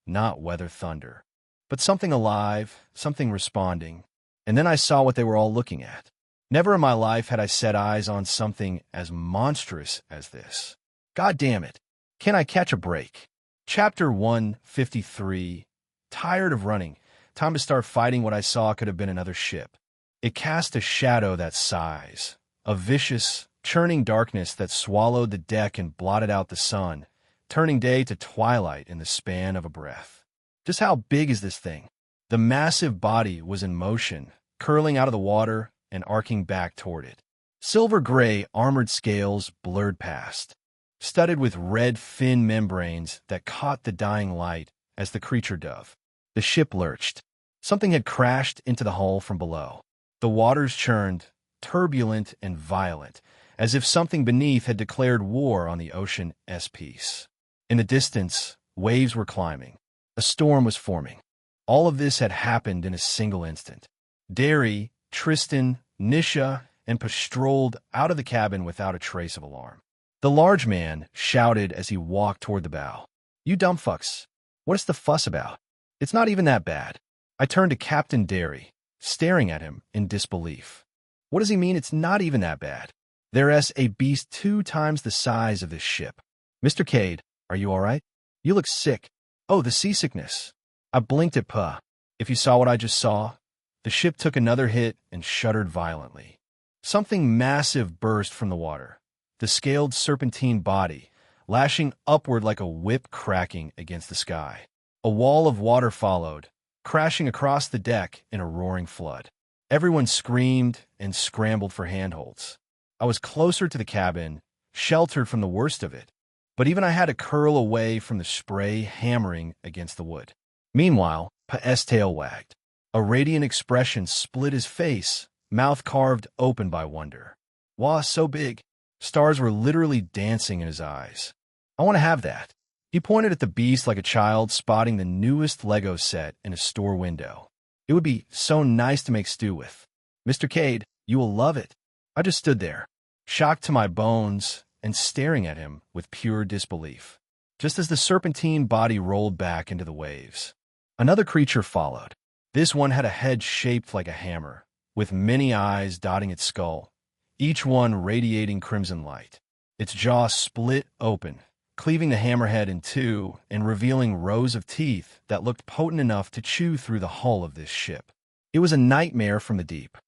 Not weather thunder, but something alive, something responding. And then I saw what they were all looking at. Never in my life had I set eyes on something as monstrous as this. God damn it. Can I catch a break? Chapter 153. Tired of running. Time to start fighting what I saw could have been another ship. It cast a shadow that size, a vicious, churning darkness that swallowed the deck and blotted out the sun, turning day to twilight in the span of a breath. Just how big is this thing? The massive body was in motion, curling out of the water and arcing back toward it. Silver-gray armored scales blurred past, studded with red fin membranes that caught the dying light as the creature dove. The ship lurched. Something had crashed into the hull from below. The waters churned, turbulent and violent, as if something beneath had declared war on the ocean's peace. In the distance, waves were climbing. A storm was forming. All of this had happened in a single instant. Derry, Tristan, Nisha, and Pa strolled out of the cabin without a trace of alarm. The large man shouted as he walked toward the bow. "You dumb fucks. What is the fuss about? It's not even that bad." I turned to Captain Derry, staring at him in disbelief. What does he mean it's not even that bad? There's a beast 2 times the size of this ship. Mr. Cade, are you all right? You look sick. Oh, the seasickness. I blinked at Pa. If you saw what I just saw, the ship took another hit and shuddered violently. Something massive burst from the water, the scaled serpentine body, lashing upward like a whip cracking against the sky. A wall of water followed, crashing across the deck in a roaring flood. Everyone screamed and scrambled for handholds. I was closer to the cabin, sheltered from the worst of it, but even I had to curl away from the spray hammering against the wood. Meanwhile, Pa's tail wagged. A radiant expression split his face, mouth carved open by wonder. Wah, so big. Stars were literally dancing in his eyes. I want to have that. He pointed at the beast like a child spotting the newest Lego set in a store window. It would be so nice to make stew with. Mr. Cade, you will love it. I just stood there, shocked to my bones and staring at him with pure disbelief, just as the serpentine body rolled back into the waves. Another creature followed. This one had a head shaped like a hammer, with many eyes dotting its skull, each one radiating crimson light. Its jaw split open, cleaving the hammerhead in two and revealing rows of teeth that looked potent enough to chew through the hull of this ship. It was a nightmare from the deep,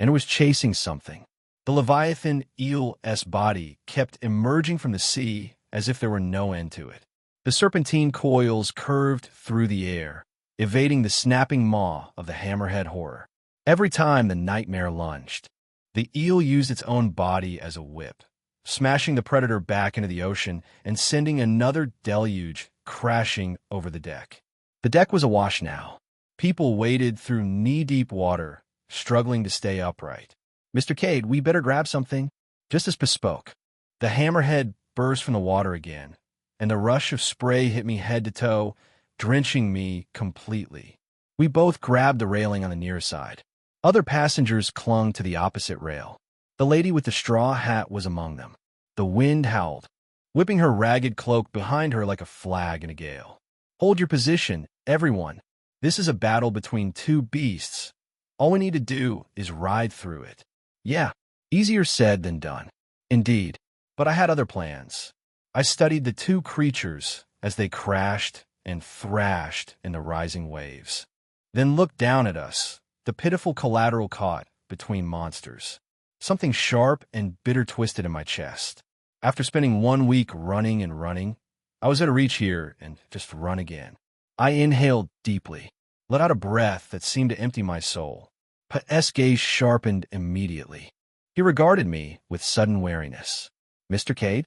and it was chasing something. The Leviathan eel's body kept emerging from the sea as if there were no end to it. The serpentine coils curved through the air, evading the snapping maw of the hammerhead horror. Every time the nightmare lunged, the eel used its own body as a whip, smashing the predator back into the ocean and sending another deluge crashing over the deck. The deck was awash now. People waded through knee-deep water, struggling to stay upright. "Mr. Cade, we better grab something." Just as Pa spoke, the hammerhead burst from the water again, and the rush of spray hit me head to toe, drenching me completely. We both grabbed the railing on the near side. Other passengers clung to the opposite rail. The lady with the straw hat was among them. The wind howled, whipping her ragged cloak behind her like a flag in a gale. "Hold your position, everyone. This is a battle between 2 beasts. All we need to do is ride through it." Yeah, easier said than done. Indeed, but I had other plans. I studied the 2 creatures as they crashed and thrashed in the rising waves, then looked down at us, the pitiful collateral caught between monsters. Something sharp and bitter twisted in my chest. After spending 1 week running and running, I was at a reach here and just run again. I inhaled deeply, let out a breath that seemed to empty my soul. Pa's gaze sharpened immediately. He regarded me with sudden wariness. "Mr. Cade,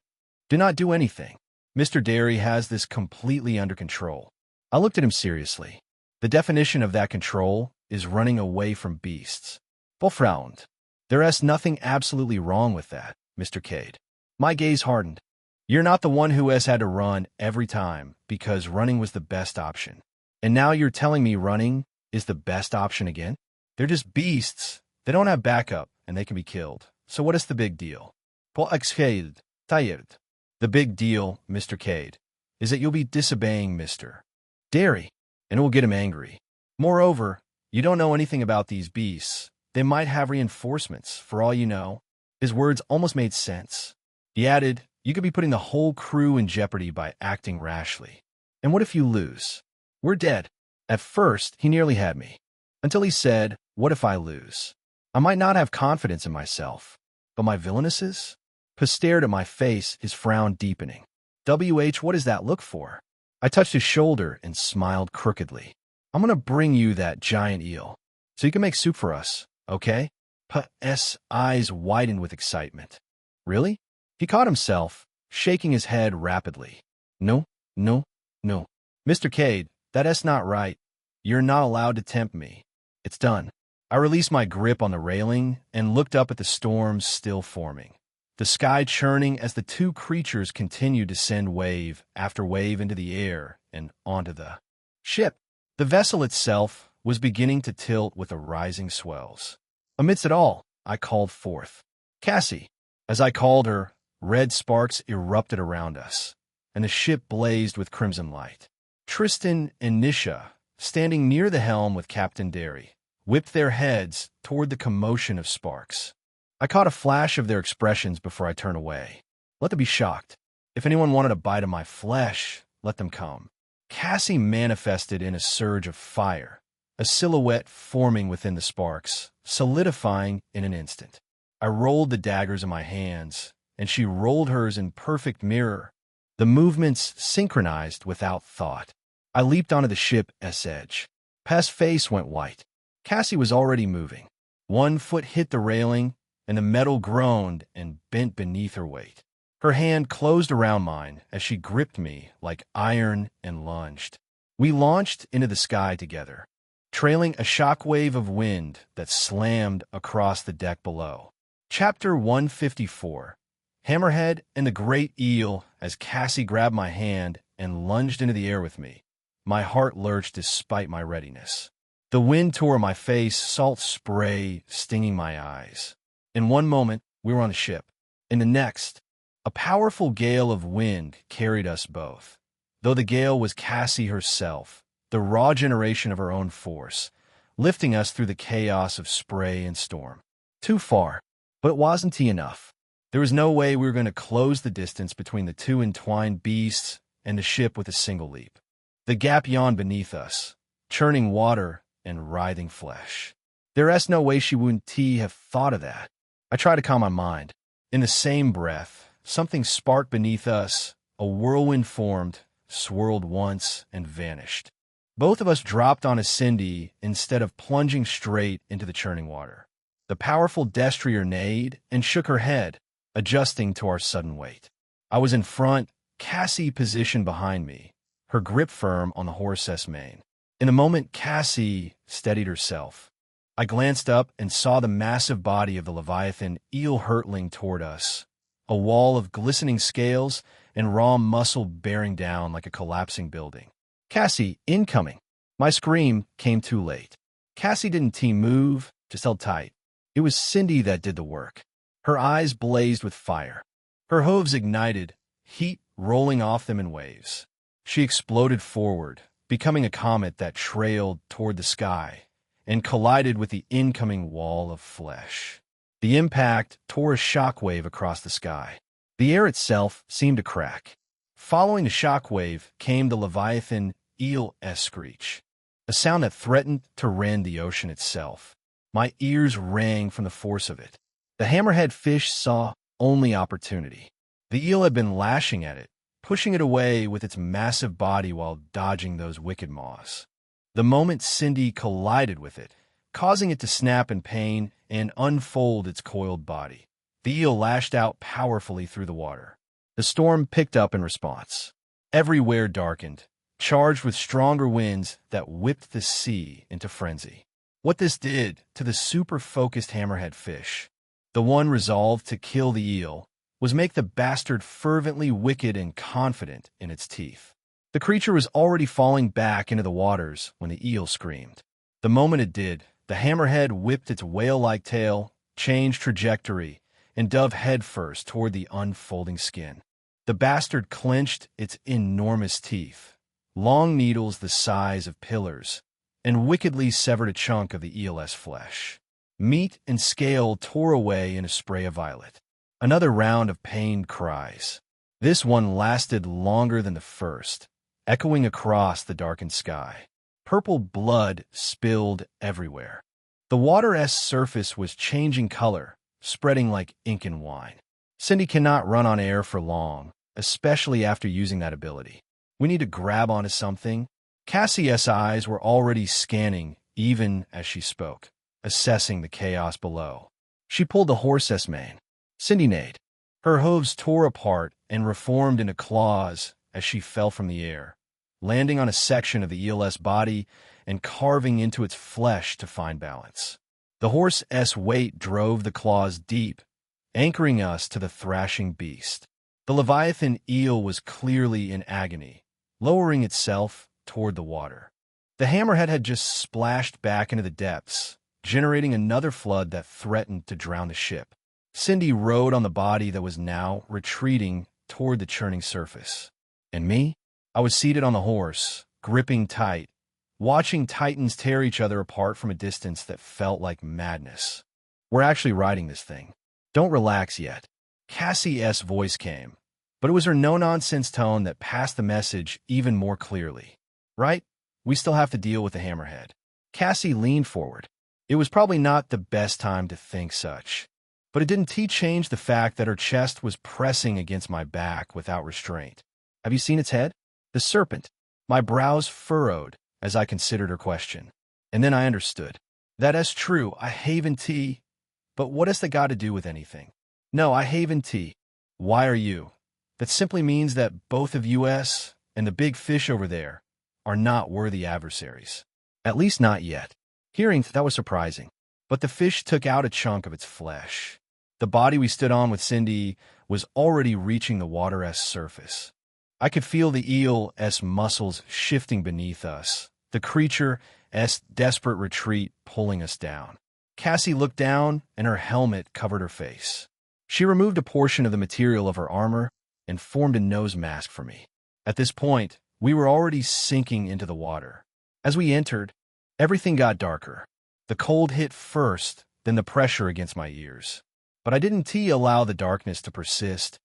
do not do anything. Mr. Derry has this completely under control." I looked at him seriously. The definition of that control is running away from beasts. Both frowned. There's nothing absolutely wrong with that, Mr. Cade. My gaze hardened. You're not the one who has had to run every time because running was the best option. And now you're telling me running is the best option again? They're just beasts. They don't have backup, and they can be killed. So what is the big deal? The big deal, Mr. Cade, is that you'll be disobeying Mr. Derry, and it will get him angry. Moreover, you don't know anything about these beasts. They might have reinforcements, for all you know. His words almost made sense. He added, you could be putting the whole crew in jeopardy by acting rashly. And what if you lose? We're dead. At first, he nearly had me. Until he said, what if I lose? I might not have confidence in myself, but my villainesses? Pa stared at my face, his frown deepening. What does that look for? I touched his shoulder and smiled crookedly. I'm going to bring you that giant eel, so you can make soup for us, okay? Pa's eyes widened with excitement. Really? He caught himself, shaking his head rapidly. No. Mr. Cade, that's not right. You're not allowed to tempt me. It's done. I released my grip on the railing and looked up at the storms still forming, the sky churning as the 2 creatures continued to send wave after wave into the air and onto the ship. The vessel itself was beginning to tilt with the rising swells. Amidst it all, I called forth, "Cassie." As I called her, red sparks erupted around us, and the ship blazed with crimson light. Tristan and Nisha, standing near the helm with Captain Derry, whipped their heads toward the commotion of sparks. I caught a flash of their expressions before I turned away. Let them be shocked. If anyone wanted a bite of my flesh, let them come. Cassie manifested in a surge of fire, a silhouette forming within the sparks, solidifying in an instant. I rolled the daggers in my hands, and she rolled hers in perfect mirror. The movements synchronized without thought. I leaped onto the ship's edge. Past's face went white. Cassie was already moving. One foot hit the railing, and the metal groaned and bent beneath her weight. Her hand closed around mine as she gripped me like iron and lunged. We launched into the sky together, trailing a shockwave of wind that slammed across the deck below. Chapter 154. Hammerhead and the Great Eel. As Cassie grabbed my hand and lunged into the air with me, my heart lurched despite my readiness. The wind tore my face, salt spray stinging my eyes. In one moment, we were on the ship. In the next, a powerful gale of wind carried us both. Though the gale was Cassie herself, the raw generation of her own force, lifting us through the chaos of spray and storm. Too far, but it wasn't enough. There was no way we were going to close the distance between the two entwined beasts and the ship with a single leap. The gap yawned beneath us, churning water and writhing flesh. There's no way she wouldn't have thought of that. I tried to calm my mind. In the same breath, something sparked beneath us, a whirlwind formed, swirled once, and vanished. Both of us dropped onto Cindy instead of plunging straight into the churning water. The powerful destrier neighed and shook her head, adjusting to our sudden weight. I was in front, Cassie positioned behind me, her grip firm on the horse's mane. In a moment, Cassie steadied herself. I glanced up and saw the massive body of the Leviathan eel hurtling toward us, a wall of glistening scales and raw muscle bearing down like a collapsing building. "Cassie, incoming!" My scream came too late. Cassie didn't move, just held tight. It was Cindy that did the work. Her eyes blazed with fire. Her hooves ignited, heat rolling off them in waves. She exploded forward, becoming a comet that trailed toward the sky and collided with the incoming wall of flesh. The impact tore a shockwave across the sky. The air itself seemed to crack. Following the shockwave came the Leviathan eel's screech, a sound that threatened to rend the ocean itself. My ears rang from the force of it. The hammerhead fish saw only opportunity. The eel had been lashing at it, pushing it away with its massive body while dodging those wicked maws. The moment Cindy collided with it, causing it to snap in pain and unfold its coiled body. The eel lashed out powerfully through the water. The storm picked up in response. Everywhere darkened, charged with stronger winds that whipped the sea into frenzy. What this did to the super-focused hammerhead fish, the one resolved to kill the eel, was make the bastard fervently wicked and confident in its teeth. The creature was already falling back into the waters when the eel screamed. The moment it did, the hammerhead whipped its whale-like tail, changed trajectory, and dove headfirst toward the unfolding skin. The bastard clenched its enormous teeth, long needles the size of pillars, and wickedly severed a chunk of the eel's flesh. Meat and scale tore away in a spray of violet. Another round of pained cries. This one lasted longer than the first, echoing across the darkened sky. Purple blood spilled everywhere. The water's surface was changing color, spreading like ink and wine. Cindy cannot run on air for long, especially after using that ability. We need to grab onto something. Cassie's eyes were already scanning even as she spoke, assessing the chaos below. She pulled the horse's mane. Cindy neighed. Her hooves tore apart and reformed into claws as she fell from the air, landing on a section of the eel's body and carving into its flesh to find balance. The horse's weight drove the claws deep, anchoring us to the thrashing beast. The Leviathan eel was clearly in agony, lowering itself toward the water. The hammerhead had just splashed back into the depths, generating another flood that threatened to drown the ship. Cindy rode on the body that was now retreating toward the churning surface. And me? I was seated on the horse, gripping tight, watching titans tear each other apart from a distance that felt like madness. We're actually riding this thing. Don't relax yet. Cassie's voice came, but it was her no-nonsense tone that passed the message even more clearly. Right? We still have to deal with the hammerhead. Cassie leaned forward. It was probably not the best time to think such, but it didn't change the fact that her chest was pressing against my back without restraint. Have you seen its head? The serpent. My brows furrowed as I considered her question. And then I understood. That's true, I haven tea. But what has that got to do with anything? No, I haven tea. Why are you? That simply means that both of us and the big fish over there are not worthy adversaries. At least not yet. Hearing that was surprising. But the fish took out a chunk of its flesh. The body we stood on with Cindy was already reaching the water's surface. I could feel the eel's muscles shifting beneath us, the creature's desperate retreat pulling us down. Cassie looked down, and her helmet covered her face. She removed a portion of the material of her armor and formed a nose mask for me. At this point, we were already sinking into the water. As we entered, everything got darker. The cold hit first, then the pressure against my ears. But I didn't allow the darkness to persist.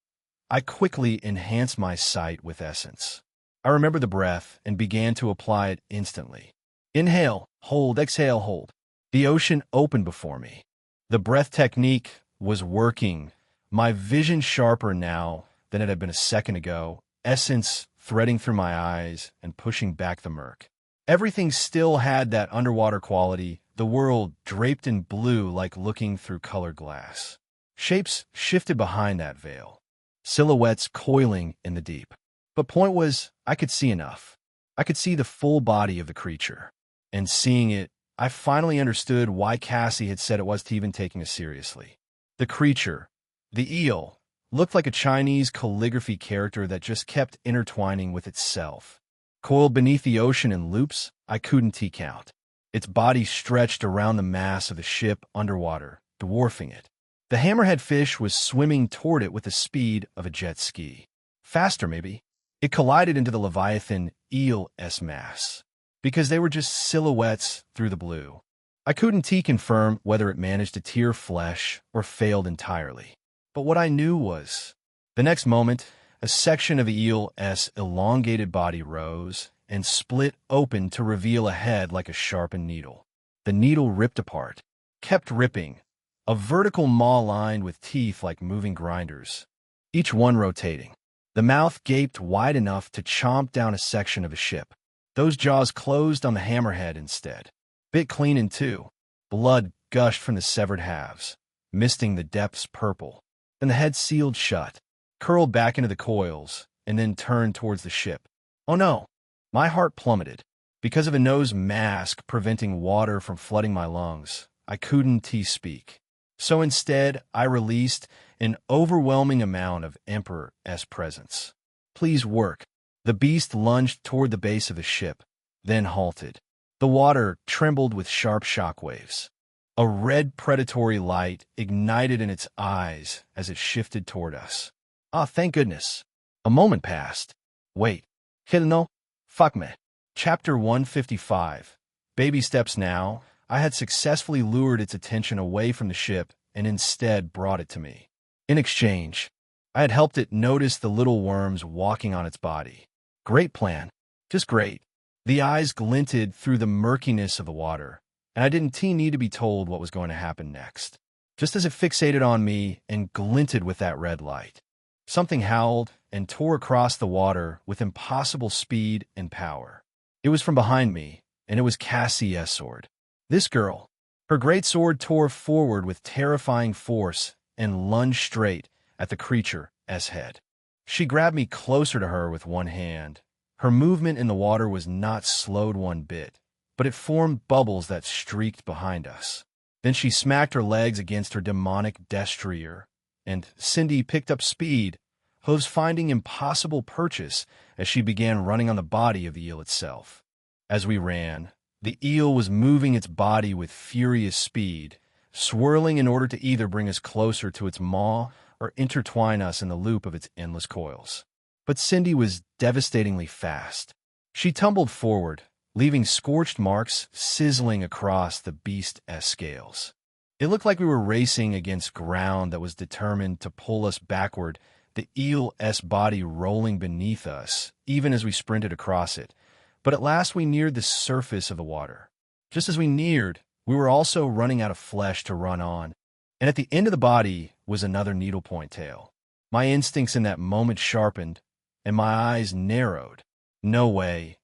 I quickly enhanced my sight with essence. I remembered the breath and began to apply it instantly. Inhale, hold, exhale, hold. The ocean opened before me. The breath technique was working, my vision sharper now than it had been a second ago, essence threading through my eyes and pushing back the murk. Everything still had that underwater quality, the world draped in blue like looking through colored glass. Shapes shifted behind that veil, silhouettes coiling in the deep. But point was, I could see enough. I could see the full body of the creature. And seeing it, I finally understood why Cassie had said it wasn't even taking us seriously. The creature, the eel, looked like a Chinese calligraphy character that just kept intertwining with itself. Coiled beneath the ocean in loops I couldn't count. Its body stretched around the mass of the ship underwater, dwarfing it. The hammerhead fish was swimming toward it with the speed of a jet ski. Faster, maybe. It collided into the Leviathan eel's mass, because they were just silhouettes through the blue. I couldn't confirm whether it managed to tear flesh or failed entirely. But what I knew was, the next moment, a section of the eel's elongated body rose and split open to reveal a head like a sharpened needle. The needle ripped apart, kept ripping, a vertical maw lined with teeth like moving grinders, each one rotating. The mouth gaped wide enough to chomp down a section of a ship. Those jaws closed on the hammerhead instead. Bit clean in two. Blood gushed from the severed halves, misting the depths purple. Then the head sealed shut, curled back into the coils, and then turned towards the ship. Oh no! My heart plummeted. Because of a nose mask preventing water from flooding my lungs, I couldn't speak. So instead, I released an overwhelming amount of Emperor's presence. Please work. The beast lunged toward the base of the ship, then halted. The water trembled with sharp shockwaves. A red predatory light ignited in its eyes as it shifted toward us. Ah, thank goodness. A moment passed. Wait. No? Fuck me. Chapter 155. Baby steps now. I had successfully lured its attention away from the ship and instead brought it to me. In exchange, I had helped it notice the little worms walking on its body. Great plan. Just great. The eyes glinted through the murkiness of the water, and I didn't need to be told what was going to happen next. Just as it fixated on me and glinted with that red light, something howled and tore across the water with impossible speed and power. It was from behind me, and it was Cassie's sword. This girl. Her great sword tore forward with terrifying force and lunged straight at the creature's head. She grabbed me closer to her with one hand. Her movement in the water was not slowed one bit, but it formed bubbles that streaked behind us. Then she smacked her legs against her demonic destrier, and Cindy picked up speed, hooves finding impossible purchase as she began running on the body of the eel itself. As we ran, The eel was moving its body with furious speed, swirling in order to either bring us closer to its maw or intertwine us in the loop of its endless coils. But Cindy was devastatingly fast. She tumbled forward, leaving scorched marks sizzling across the beast's scales. It looked like we were racing against ground that was determined to pull us backward, the eel's body rolling beneath us, even as we sprinted across it. But at last we neared the surface of the water. Just as we neared, we were also running out of flesh to run on, and at the end of the body was another needlepoint tail. My instincts in that moment sharpened, and my eyes narrowed. No way.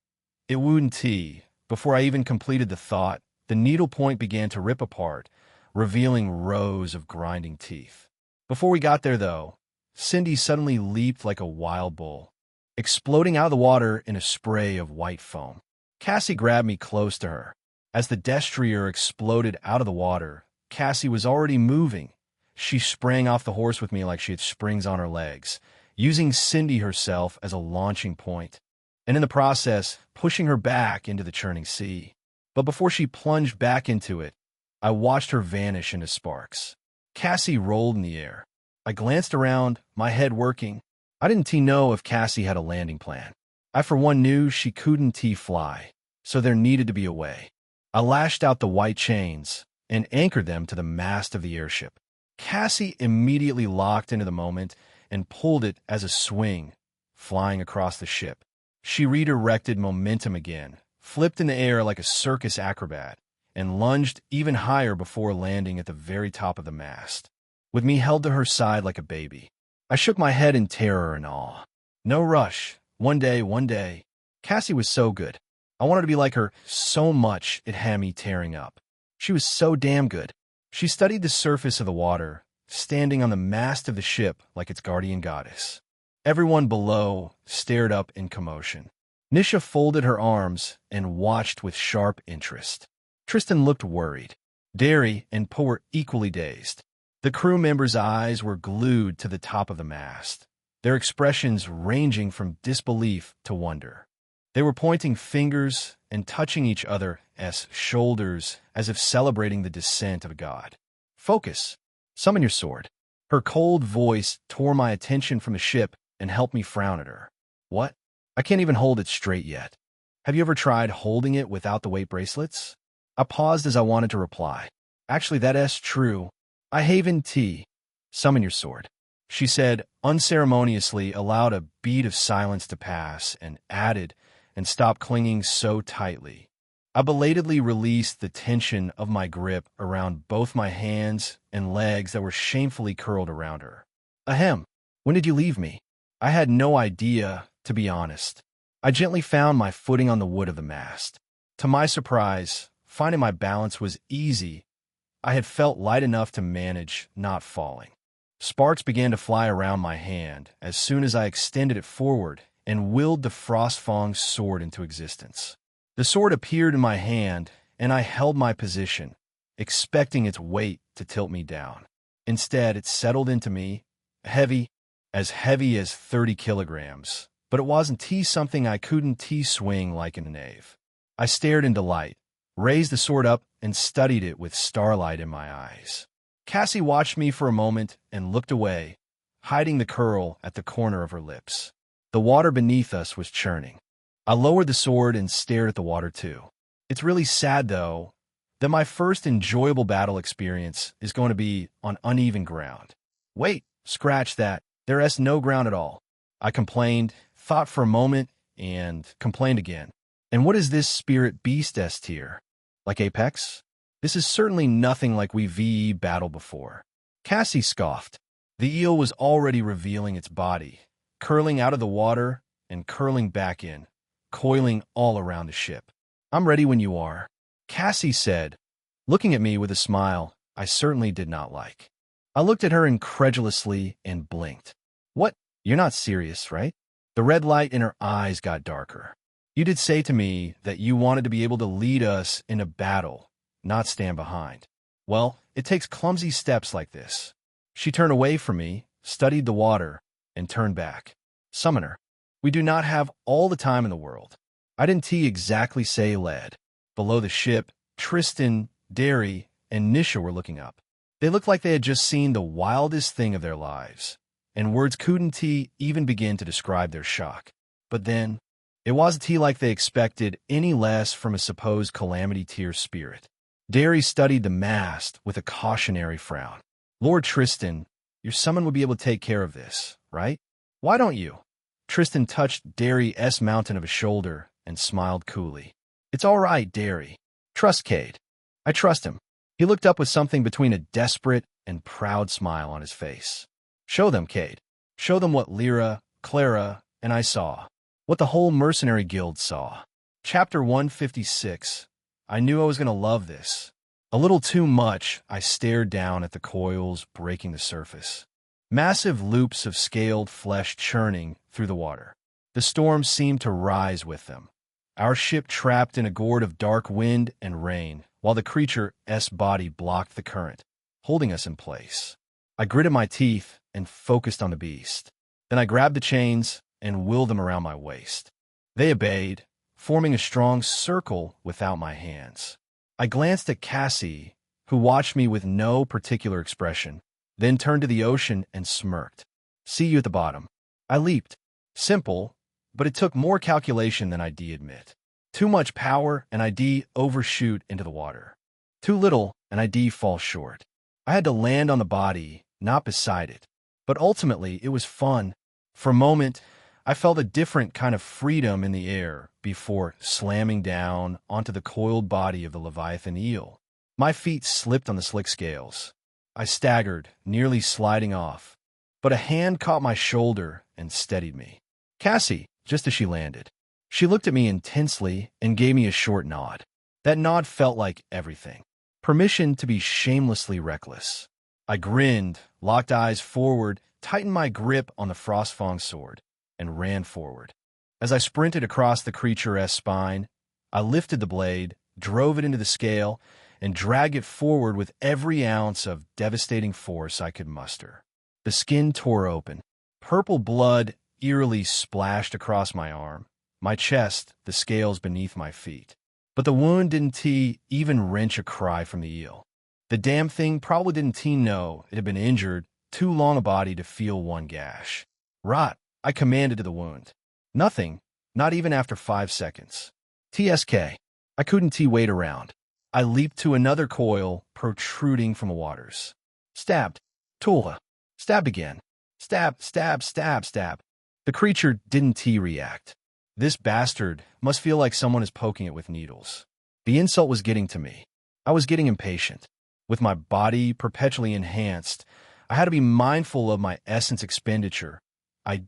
It wouldn't be. Before I even completed the thought, the needlepoint began to rip apart, revealing rows of grinding teeth. Before we got there, though, Cindy suddenly leaped like a wild bull, exploding out of the water in a spray of white foam. Cassie grabbed me close to her. As the destrier exploded out of the water, Cassie was already moving. She sprang off the horse with me like she had springs on her legs, using Cindy herself as a launching point, and in the process, pushing her back into the churning sea. But before she plunged back into it, I watched her vanish into sparks. Cassie rolled in the air. I glanced around, my head working. I didn't know if Cassie had a landing plan. I for one knew she couldn't fly, so there needed to be a way. I lashed out the white chains and anchored them to the mast of the airship. Cassie immediately locked into the moment and pulled it as a swing, flying across the ship. She redirected momentum again, flipped in the air like a circus acrobat, and lunged even higher before landing at the very top of the mast, with me held to her side like a baby. I shook my head in terror and awe. No rush. One day. Cassie was so good. I wanted to be like her so much it had me tearing up. She was so damn good. She studied the surface of the water, standing on the mast of the ship like its guardian goddess. Everyone below stared up in commotion. Nisha folded her arms and watched with sharp interest. Tristan looked worried. Derry and Poe were equally dazed. The crew members' eyes were glued to the top of the mast, their expressions ranging from disbelief to wonder. They were pointing fingers and touching each other's shoulders as if celebrating the descent of a god. Focus. Summon your sword. Her cold voice tore my attention from the ship and helped me frown at her. What? I can't even hold it straight yet. Have you ever tried holding it without the weight bracelets? I paused as I wanted to reply. Actually, that's true. I haven't tea. Summon your sword. She said, unceremoniously allowed a beat of silence to pass, and added, and stopped clinging so tightly. I belatedly released the tension of my grip around both my hands and legs that were shamefully curled around her. Ahem. When did you leave me? I had no idea, to be honest. I gently found my footing on the wood of the mast. To my surprise, finding my balance was easy. I had felt light enough to manage not falling. Sparks began to fly around my hand as soon as I extended it forward and willed the Frostfang's sword into existence. The sword appeared in my hand, and I held my position, expecting its weight to tilt me down. Instead, it settled into me, heavy as 30 kilograms, but it wasn't something I couldn't swing like in a nave. I stared in delight, raised the sword up, and studied it with starlight in my eyes. Cassie watched me for a moment and looked away, hiding the curl at the corner of her lips. The water beneath us was churning. I lowered the sword and stared at the water too. It's really sad, though, that my first enjoyable battle experience is going to be on uneven ground. Wait, scratch that. There's no ground at all. I complained, thought for a moment, and complained again. And what is this spirit beast here? Like Apex? This is certainly nothing like we VE battled before. Cassie scoffed. The eel was already revealing its body, curling out of the water and curling back in, coiling all around the ship. I'm ready when you are, Cassie said, looking at me with a smile I certainly did not like. I looked at her incredulously and blinked. What? You're not serious, right? The red light in her eyes got darker. You did say to me that you wanted to be able to lead us in a battle, not stand behind. Well, it takes clumsy steps like this. She turned away from me, studied the water, and turned back. Summoner. We do not have all the time in the world. I didn't exactly say lead. Below the ship, Tristan, Derry, and Nisha were looking up. They looked like they had just seen the wildest thing of their lives, and words couldn't even begin to describe their shock. But then, it wasn't like they expected any less from a supposed Calamity Tear spirit. Derry studied the mast with a cautionary frown. Lord Tristan, your summon will be able to take care of this, right? Why don't you? Tristan touched Derry's mountain of his shoulder and smiled coolly. It's all right, Derry. Trust Cade. I trust him. He looked up with something between a desperate and proud smile on his face. Show them, Cade. Show them what Lyra, Clara, and I saw. What the whole mercenary guild saw. Chapter 156. I knew I was going to love this. A little too much, I stared down at the coils breaking the surface. Massive loops of scaled flesh churning through the water. The storm seemed to rise with them. Our ship trapped in a gourd of dark wind and rain, while the creature's body blocked the current, holding us in place. I gritted my teeth and focused on the beast. Then I grabbed the chains and willed them around my waist. They obeyed, forming a strong circle without my hands. I glanced at Cassie, who watched me with no particular expression, then turned to the ocean and smirked. See you at the bottom. I leaped. Simple, but it took more calculation than I'd admit. Too much power and I'd overshoot into the water. Too little and I'd fall short. I had to land on the body, not beside it. But ultimately, it was fun. For a moment, I felt a different kind of freedom in the air before slamming down onto the coiled body of the Leviathan eel. My feet slipped on the slick scales. I staggered, nearly sliding off. But a hand caught my shoulder and steadied me. Cassie, just as she landed. She looked at me intensely and gave me a short nod. That nod felt like everything. Permission to be shamelessly reckless. I grinned, locked eyes forward, tightened my grip on the Frostfang sword, and ran forward. As I sprinted across the creature's spine, I lifted the blade, drove it into the scale, and dragged it forward with every ounce of devastating force I could muster. The skin tore open. Purple blood eerily splashed across my arm, my chest, the scales beneath my feet. But the wound didn't even wrench a cry from the eel. The damn thing probably didn't know it had been injured too long a body to feel one gash. Rot, I commanded to the wound. Nothing, not even after 5 seconds. TSK. I couldn't wait around. I leaped to another coil protruding from the waters. Stabbed. Tula. Stabbed again. Stab, stab, stab, stab. The creature didn't react. This bastard must feel like someone is poking it with needles. The insult was getting to me. I was getting impatient. With my body perpetually enhanced, I had to be mindful of my essence expenditure. I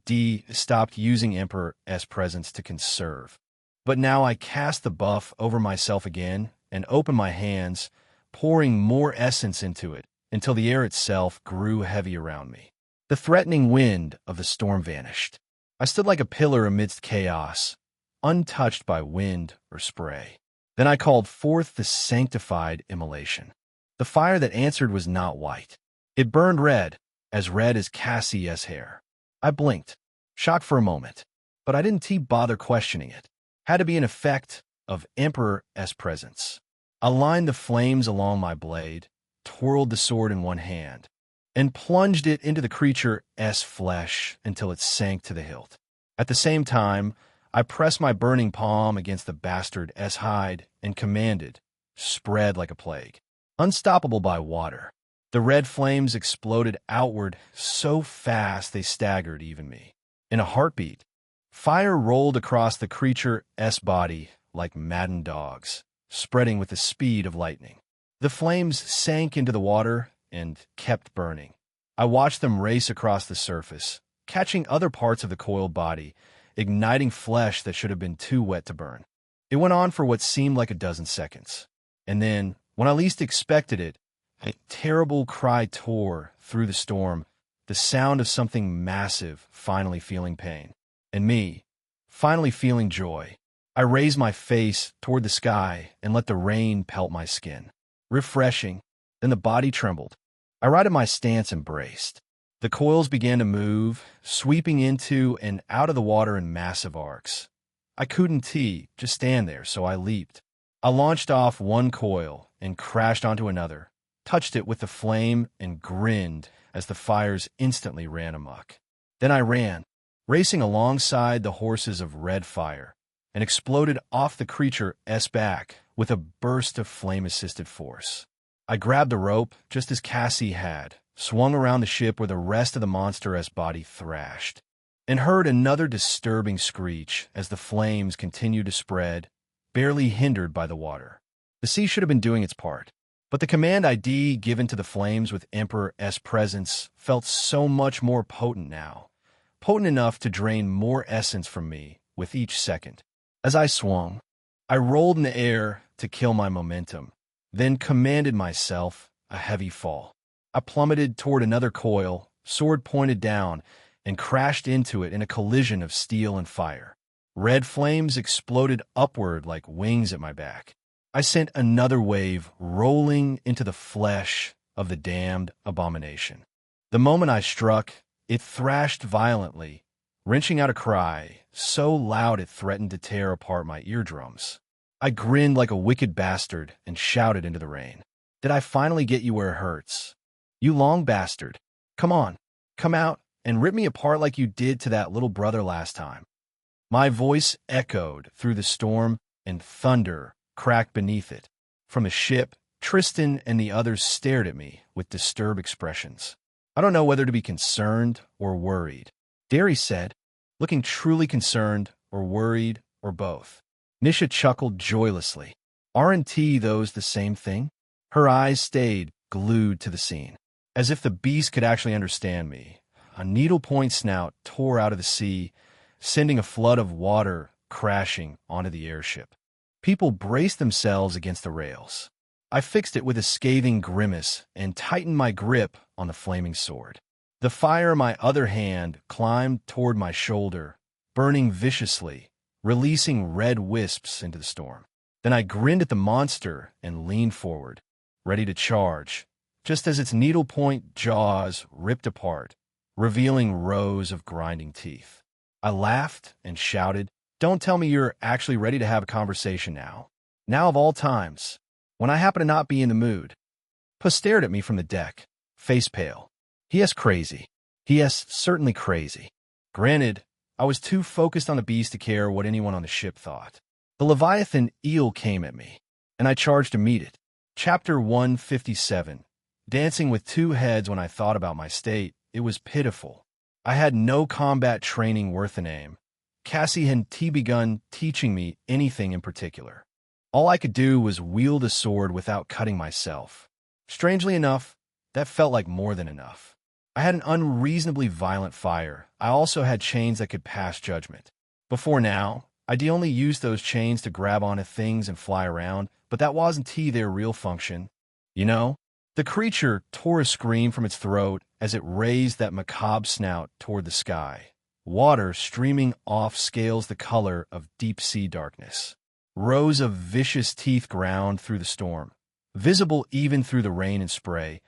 stopped using Emperor's presence to conserve. But now I cast the buff over myself again and opened my hands, pouring more essence into it until the air itself grew heavy around me. The threatening wind of the storm vanished. I stood like a pillar amidst chaos, untouched by wind or spray. Then I called forth the sanctified immolation. The fire that answered was not white. It burned red as Cassie's hair. I blinked, shocked for a moment, but I didn't bother questioning it. Had to be an effect of Emperor's presence. I lined the flames along my blade, twirled the sword in one hand, and plunged it into the creature's flesh until it sank to the hilt. At the same time, I pressed my burning palm against the bastard's hide and commanded, spread like a plague. Unstoppable by water. The red flames exploded outward so fast they staggered even me. In a heartbeat, fire rolled across the creature's body like maddened dogs, spreading with the speed of lightning. The flames sank into the water and kept burning. I watched them race across the surface, catching other parts of the coiled body, igniting flesh that should have been too wet to burn. It went on for what seemed like a dozen seconds. And then, when I least expected it, a terrible cry tore through the storm, the sound of something massive finally feeling pain. And me, finally feeling joy. I raised my face toward the sky and let the rain pelt my skin. Refreshing. Then the body trembled. I righted my stance and braced. The coils began to move, sweeping into and out of the water in massive arcs. I couldn't just stand there, so I leaped. I launched off one coil and crashed onto another, touched it with the flame, and grinned as the fires instantly ran amok. Then I ran, racing alongside the horses of red fire, and exploded off the creature's back with a burst of flame-assisted force. I grabbed the rope, just as Cassie had, swung around the ship where the rest of the monster's body thrashed, and heard another disturbing screech as the flames continued to spread, barely hindered by the water. The sea should have been doing its part, but the command ID given to the flames with Emperor's presence felt so much more potent now, potent enough to drain more essence from me with each second. As I swung, I rolled in the air to kill my momentum, then commanded myself a heavy fall. I plummeted toward another coil, sword pointed down, and crashed into it in a collision of steel and fire. Red flames exploded upward like wings at my back. I sent another wave rolling into the flesh of the damned abomination. The moment I struck, it thrashed violently, wrenching out a cry so loud it threatened to tear apart my eardrums. I grinned like a wicked bastard and shouted into the rain. Did I finally get you where it hurts? You long bastard. Come on, come out and rip me apart like you did to that little brother last time. My voice echoed through the storm, and thunder cracked beneath it. From the ship, Tristan and the others stared at me with disturbed expressions. I don't know whether to be concerned or worried, Derry said, looking truly concerned or worried or both. Nisha chuckled joylessly. Aren't those the same thing? Her eyes stayed glued to the scene. As if the beast could actually understand me, a needle-point snout tore out of the sea, sending a flood of water crashing onto the airship. People braced themselves against the rails. I fixed it with a scathing grimace and tightened my grip on the flaming sword. The fire in my other hand climbed toward my shoulder, burning viciously, releasing red wisps into the storm. Then I grinned at the monster and leaned forward, ready to charge, just as its needle-point jaws ripped apart, revealing rows of grinding teeth. I laughed and shouted, "Don't tell me you're actually ready to have a conversation now. Now of all times, when I happen to not be in the mood." Pa stared at me from the deck, face pale. He crazy. He certainly crazy. Granted, I was too focused on the beast to care what anyone on the ship thought. The Leviathan eel came at me, and I charged to meet it. Chapter 157. Dancing with two heads. When I thought about my state, it was pitiful. I had no combat training worth a name. Cassie hadn't begun teaching me anything in particular. All I could do was wield a sword without cutting myself. Strangely enough, that felt like more than enough. I had an unreasonably violent fire. I also had chains that could pass judgment. Before now, I'd only used those chains to grab onto things and fly around, but that wasn't their real function. You know? The creature tore a scream from its throat as it raised that macabre snout toward the sky. Water streaming off scales the color of deep-sea darkness. Rows of vicious teeth ground through the storm, visible even through the rain and spray,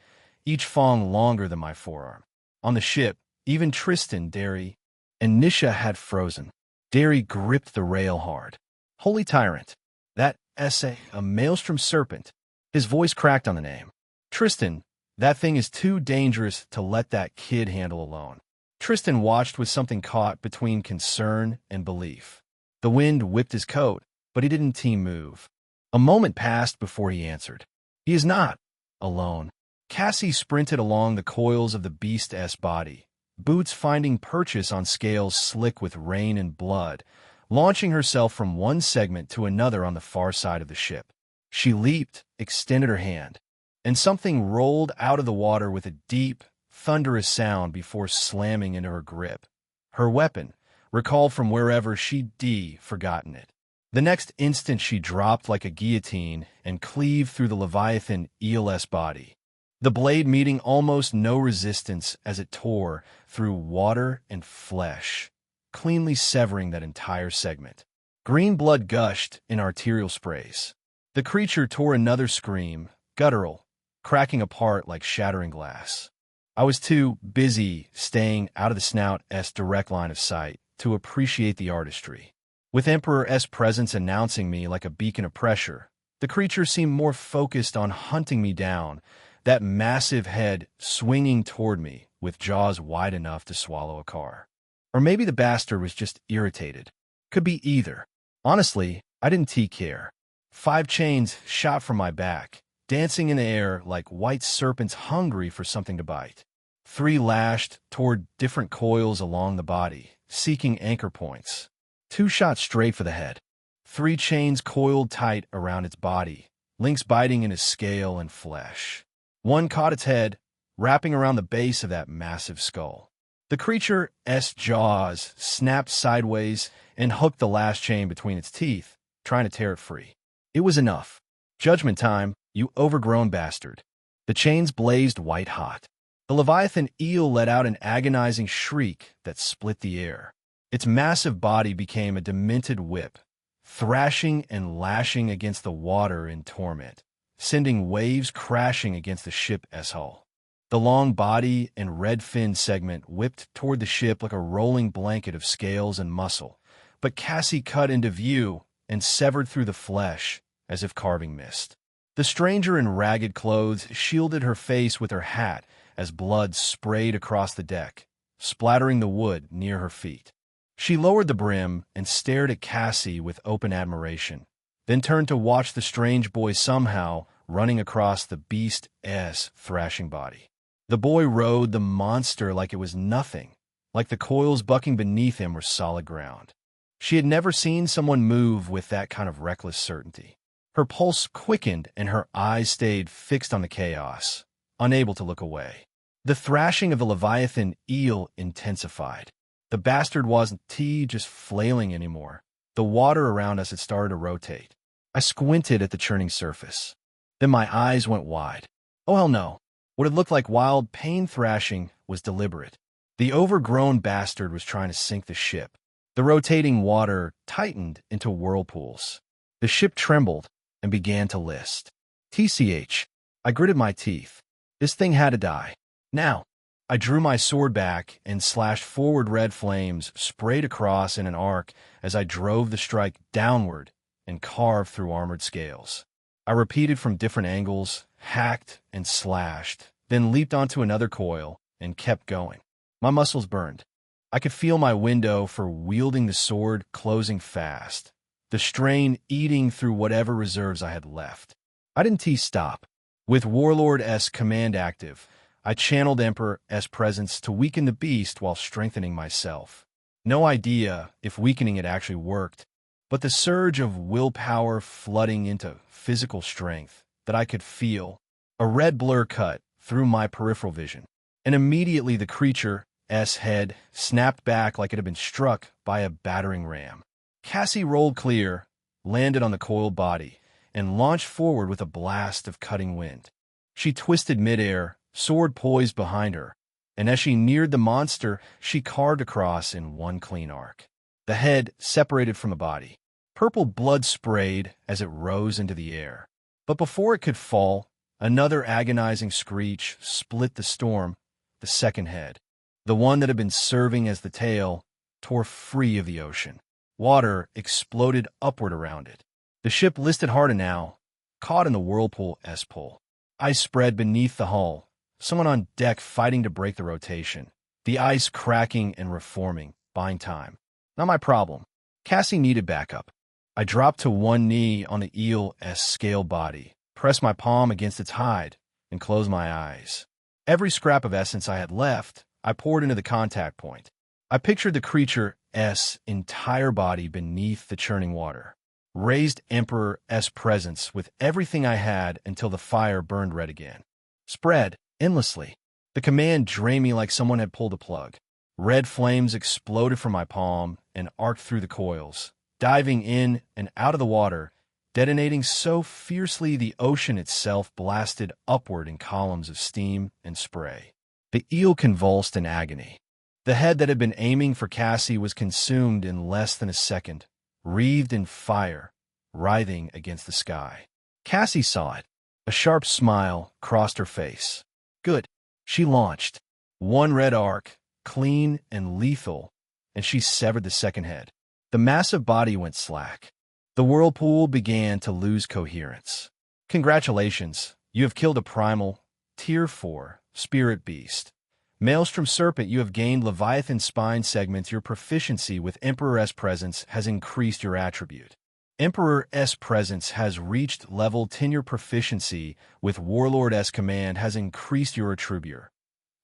each fang longer than my forearm. On the ship, even Tristan, Derry, and Nisha had frozen. Derry gripped the rail hard. Holy tyrant. That essay, a maelstrom serpent. His voice cracked on the name. Tristan, that thing is too dangerous to let that kid handle alone. Tristan watched with something caught between concern and belief. The wind whipped his coat, but he didn't move. A moment passed before he answered. He is not alone. Cassie sprinted along the coils of the beast's body, boots finding purchase on scales slick with rain and blood, launching herself from one segment to another on the far side of the ship. She leaped, extended her hand, and something rolled out of the water with a deep, thunderous sound before slamming into her grip. Her weapon, recalled from wherever she'd forgotten it. The next instant she dropped like a guillotine and cleaved through the Leviathan eel's body. The blade meeting almost no resistance as it tore through water and flesh, cleanly severing that entire segment. Green blood gushed in arterial sprays. The creature tore another scream, guttural, cracking apart like shattering glass. I was too busy staying out of the snout's direct line of sight to appreciate the artistry. With Emperor's presence announcing me like a beacon of pressure, The creature seemed more focused on hunting me down, that massive head swinging toward me with jaws wide enough to swallow a car. Or maybe the bastard was just irritated. Could be either. Honestly, I didn't care. 5 chains shot from my back, dancing in the air like white serpents hungry for something to bite. 3 lashed toward different coils along the body, seeking anchor points. 2 shot straight for the head. 3 chains coiled tight around its body, links biting into scale and flesh. 1 caught its head, wrapping around the base of that massive skull. The creature's jaws snapped sideways and hooked the last chain between its teeth, trying to tear it free. It was enough. Judgment time, you overgrown bastard. The chains blazed white hot. The Leviathan eel let out an agonizing shriek that split the air. Its massive body became a demented whip, thrashing and lashing against the water in torment, sending waves crashing against the ship's hull. The long body and red fin segment whipped toward the ship like a rolling blanket of scales and muscle, but Cassie cut into view and severed through the flesh as if carving missed. The stranger in ragged clothes shielded her face with her hat as blood sprayed across the deck, splattering the wood near her feet. She lowered the brim and stared at Cassie with open admiration, then turned to watch the strange boy somehow running across the beast's thrashing body. The boy rode the monster like it was nothing, like the coils bucking beneath him were solid ground. She had never seen someone move with that kind of reckless certainty. Her pulse quickened and her eyes stayed fixed on the chaos, unable to look away. The thrashing of the Leviathan eel intensified. The bastard wasn't just flailing anymore. The water around us had started to rotate. I squinted at the churning surface. Then my eyes went wide. Oh hell no. What had looked like wild pain thrashing was deliberate. The overgrown bastard was trying to sink the ship. The rotating water tightened into whirlpools. The ship trembled and began to list. TCH. I gritted my teeth. This thing had to die. Now. I drew my sword back and slashed forward. Red flames sprayed across in an arc as I drove the strike downward and carved through armored scales. I repeated from different angles, hacked and slashed, then leaped onto another coil and kept going. My muscles burned. I could feel my window for wielding the sword closing fast, the strain eating through whatever reserves I had left. I didn't stop. With Warlord's command active, I channeled Emperor's presence to weaken the beast while strengthening myself. No idea if weakening it actually worked, but the surge of willpower flooding into physical strength that I could feel. A red blur cut through my peripheral vision, and immediately the creature's head snapped back like it had been struck by a battering ram. Cassie rolled clear, landed on the coiled body, and launched forward with a blast of cutting wind. She twisted midair, sword poised behind her, and as she neared the monster, she carved across in one clean arc. The head separated from the body. Purple blood sprayed as it rose into the air. But before it could fall, another agonizing screech split the storm. The second head, the one that had been serving as the tail, tore free of the ocean. Water exploded upward around it. The ship listed hard now, caught in the whirlpool's pull. Ice spread beneath the hull, someone on deck fighting to break the rotation. The ice cracking and reforming, buying time. Not my problem. Cassie needed backup. I dropped to one knee on the eel's scaled body, pressed my palm against its hide, and closed my eyes. Every scrap of essence I had left, I poured into the contact point. I pictured the creature's entire body beneath the churning water. Raised Emperor's presence with everything I had until the fire burned red again. Spread endlessly. The command drained me like someone had pulled a plug. Red flames exploded from my palm and arced through the coils, diving in and out of the water, detonating so fiercely the ocean itself blasted upward in columns of steam and spray. The eel convulsed in agony. The head that had been aiming for Cassie was consumed in less than a second, wreathed in fire, writhing against the sky. Cassie saw it. A sharp smile crossed her face. Good. She launched. One red arc, clean and lethal, and she severed the second head. The massive body went slack. The whirlpool began to lose coherence. Congratulations, you have killed a primal, Tier 4, spirit beast. Maelstrom Serpent, you have gained Leviathan Spine segments. Your proficiency with Emperor S Presence has increased your attribute. Emperor S Presence has reached level 10. Your proficiency with Warlord S Command has increased your attribute.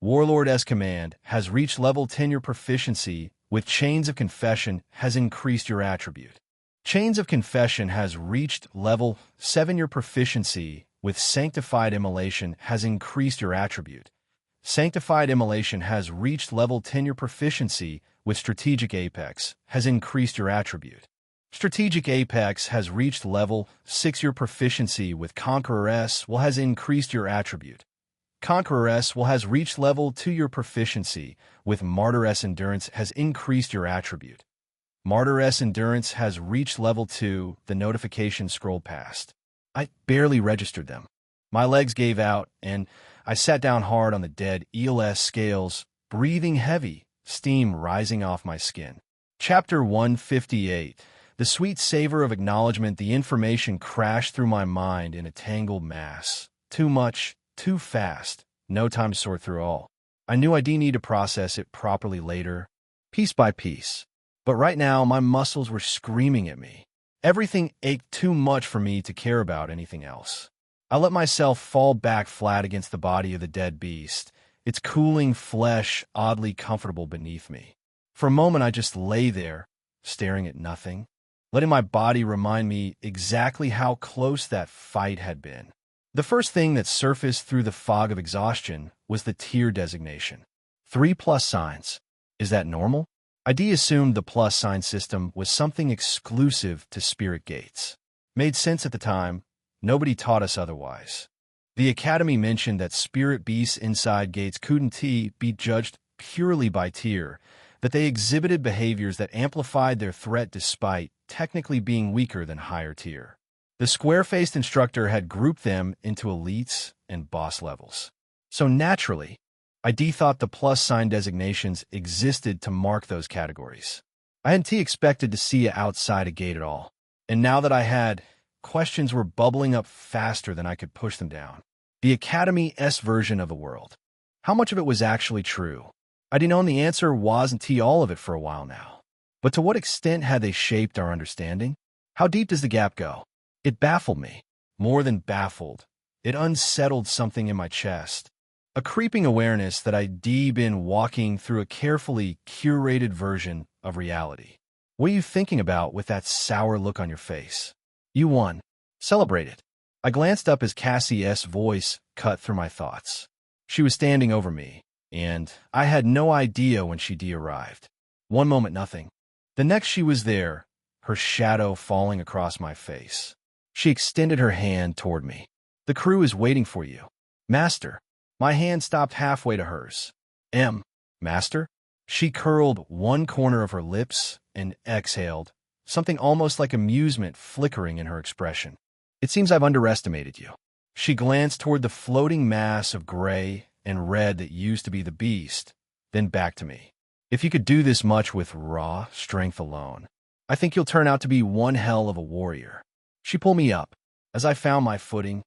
Warlord S Command has reached level 10. Your proficiency with Chains of Confession has increased your attribute. Chains of Confession has reached level 7. Your proficiency with Sanctified Immolation has increased your attribute. Sanctified Immolation has reached level 10. Your proficiency with Strategic Apex has increased your attribute. Strategic Apex has reached level 6. Your proficiency with Conqueror S has increased your attribute. Conqueror S has reached level 2. Your proficiency with Martyr S Endurance has increased your attribute. Martyr S Endurance has reached level 2. The notification scrolled past. I barely registered them. My legs gave out, and I sat down hard on the dead ELS scales, breathing heavy, steam rising off my skin. Chapter 158. The sweet savor of acknowledgement. The information crashed through my mind in a tangled mass. Too much, too fast, no time to sort through all. I knew I'd need to process it properly later, piece by piece. But right now, my muscles were screaming at me. Everything ached too much for me to care about anything else. I let myself fall back flat against the body of the dead beast, its cooling flesh oddly comfortable beneath me. For a moment, I just lay there, staring at nothing, letting my body remind me exactly how close that fight had been. The first thing that surfaced through the fog of exhaustion was the tier designation. 3 plus signs. Is that normal? ID assumed the plus sign system was something exclusive to Spirit Gates. Made sense at the time. Nobody taught us otherwise. The Academy mentioned that spirit beasts inside gates couldn't be judged purely by tier, that they exhibited behaviors that amplified their threat despite technically being weaker than higher tier. The square-faced instructor had grouped them into elites and boss levels. So naturally, ID thought the plus sign designations existed to mark those categories. I hadn't expected to see it outside a gate at all, and now that I had, questions were bubbling up faster than I could push them down. The Academy-S version of the world. How much of it was actually true? I'd known the answer wasn't all of it for a while now. But to what extent had they shaped our understanding? How deep does the gap go? It baffled me. More than baffled. It unsettled something in my chest. A creeping awareness that I'd been walking through a carefully curated version of reality. What are you thinking about with that sour look on your face? You won. Celebrate it. I glanced up as Cassie's voice cut through my thoughts. She was standing over me, and I had no idea when she arrived. One moment, nothing. The next she was there, her shadow falling across my face. She extended her hand toward me. The crew is waiting for you. Master. My hand stopped halfway to hers. Master? She curled one corner of her lips and exhaled, something almost like amusement flickering in her expression. It seems I've underestimated you. She glanced toward the floating mass of gray and red that used to be the beast, then back to me. If you could do this much with raw strength alone, I think you'll turn out to be one hell of a warrior. She pulled me up. As I found my footing,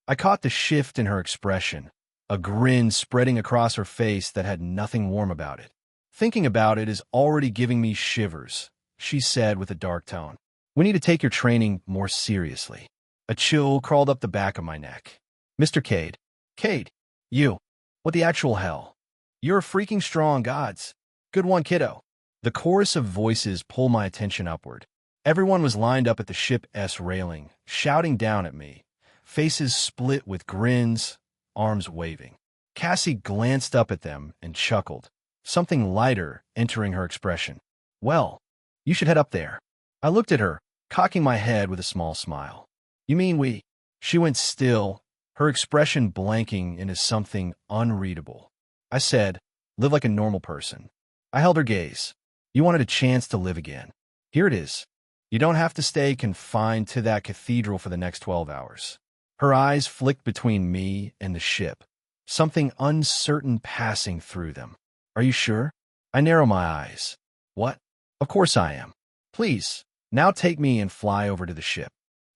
I caught the shift in her expression, a grin spreading across her face that had nothing warm about it. Thinking about it is already giving me shivers, she said with a dark tone. We need to take your training more seriously. A chill crawled up the back of my neck. Mr. Cade. Cade. You. What the actual hell? You're freaking strong gods. Good one, kiddo. The chorus of voices pulled my attention upward. Everyone was lined up at the ship's railing, shouting down at me, faces split with grins, arms waving. Cassie glanced up at them and chuckled, something lighter entering her expression. Well, you should head up there. I looked at her, cocking my head with a small smile. You mean we? She went still, her expression blanking into something unreadable. I said, live like a normal person. I held her gaze. You wanted a chance to live again. Here it is. You don't have to stay confined to that cathedral for the next 12 hours. Her eyes flicked between me and the ship, something uncertain passing through them. Are you sure? I narrow my eyes. What? Of course I am. Please. Now take me and fly over to the ship."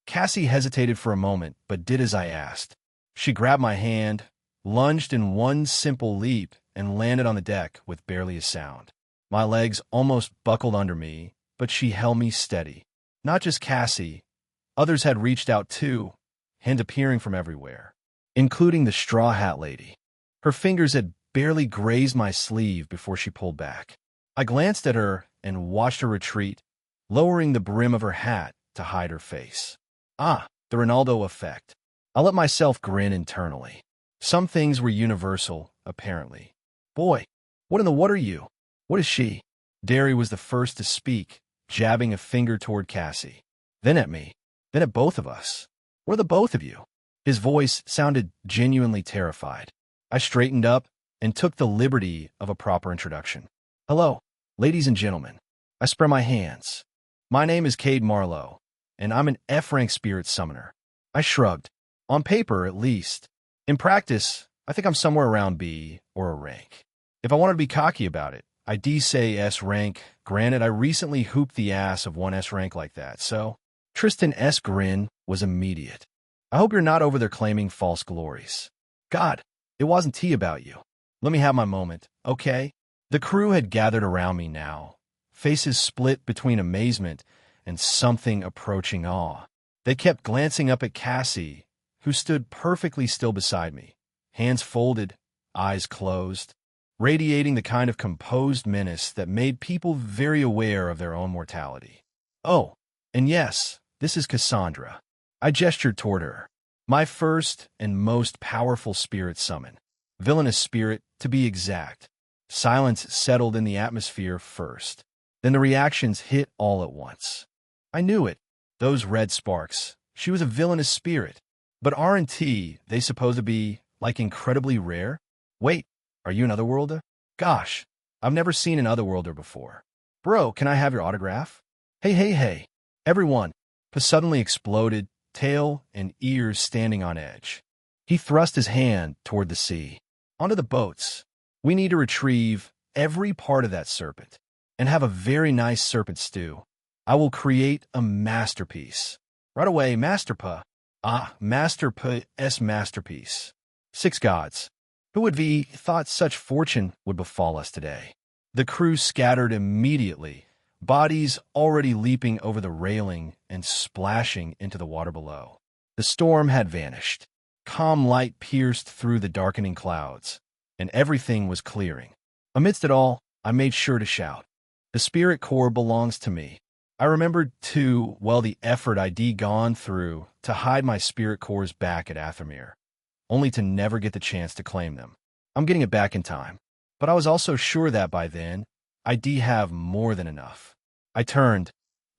Cassie hesitated for a moment, but did as I asked. She grabbed my hand, lunged in one simple leap, and landed on the deck with barely a sound. My legs almost buckled under me, but she held me steady. Not just Cassie. Others had reached out too, hand appearing from everywhere, including the Straw Hat Lady. Her fingers had barely grazed my sleeve before she pulled back. I glanced at her and watched her retreat, lowering the brim of her hat to hide her face. Ah, the Ronaldo effect. I let myself grin internally. Some things were universal, apparently. "Boy, what in the what are you? What is she?" Derry was the first to speak, jabbing a finger toward Cassie. Then at me. Then at both of us. "What are the both of you?" His voice sounded genuinely terrified. I straightened up and took the liberty of a proper introduction. "Hello, ladies and gentlemen." I spread my hands. "My name is Cade Marlowe, and I'm an F-rank spirit summoner." I shrugged. On paper, at least. In practice, I think I'm somewhere around B or a rank. If I wanted to be cocky about it, I'd say S rank. Granted, I recently hooped the ass of one S rank like that, so Tristan S. grin was immediate. "I hope you're not over there claiming false glories. God, it wasn't tea about you. Let me have my moment, okay?" The crew had gathered around me now, faces split between amazement and something approaching awe. They kept glancing up at Cassie, who stood perfectly still beside me, hands folded, eyes closed, radiating the kind of composed menace that made people very aware of their own mortality. "Oh, and yes, this is Cassandra." I gestured toward her. "My first and most powerful spirit summon. Villainous spirit, to be exact." Silence settled in the atmosphere first. Then the reactions hit all at once. I knew it. Those red sparks. She was a villainous spirit. But aren't they supposed to be, like, incredibly rare? Wait, are you an Otherworlder? Gosh, I've never seen an Otherworlder before. "Bro, can I have your autograph?" Hey. Everyone. Pa suddenly exploded, tail and ears standing on edge. He thrust his hand toward the sea. "Onto the boats. We need to retrieve every part of that serpent and have a very nice serpent stew. I will create a masterpiece. Right away, Master Pa. Ah, Master Pa's masterpiece. 6 gods. Who would be thought such fortune would befall us today?" The crew scattered immediately, bodies already leaping over the railing and splashing into the water below. The storm had vanished. Calm light pierced through the darkening clouds, and everything was clearing. Amidst it all, I made sure to shout, "The Spirit Core belongs to me." I remembered, too, well the effort I'd gone through to hide my Spirit Cores back at Athermere, only to never get the chance to claim them. I'm getting it back in time. But I was also sure that by then, I'd have more than enough. I turned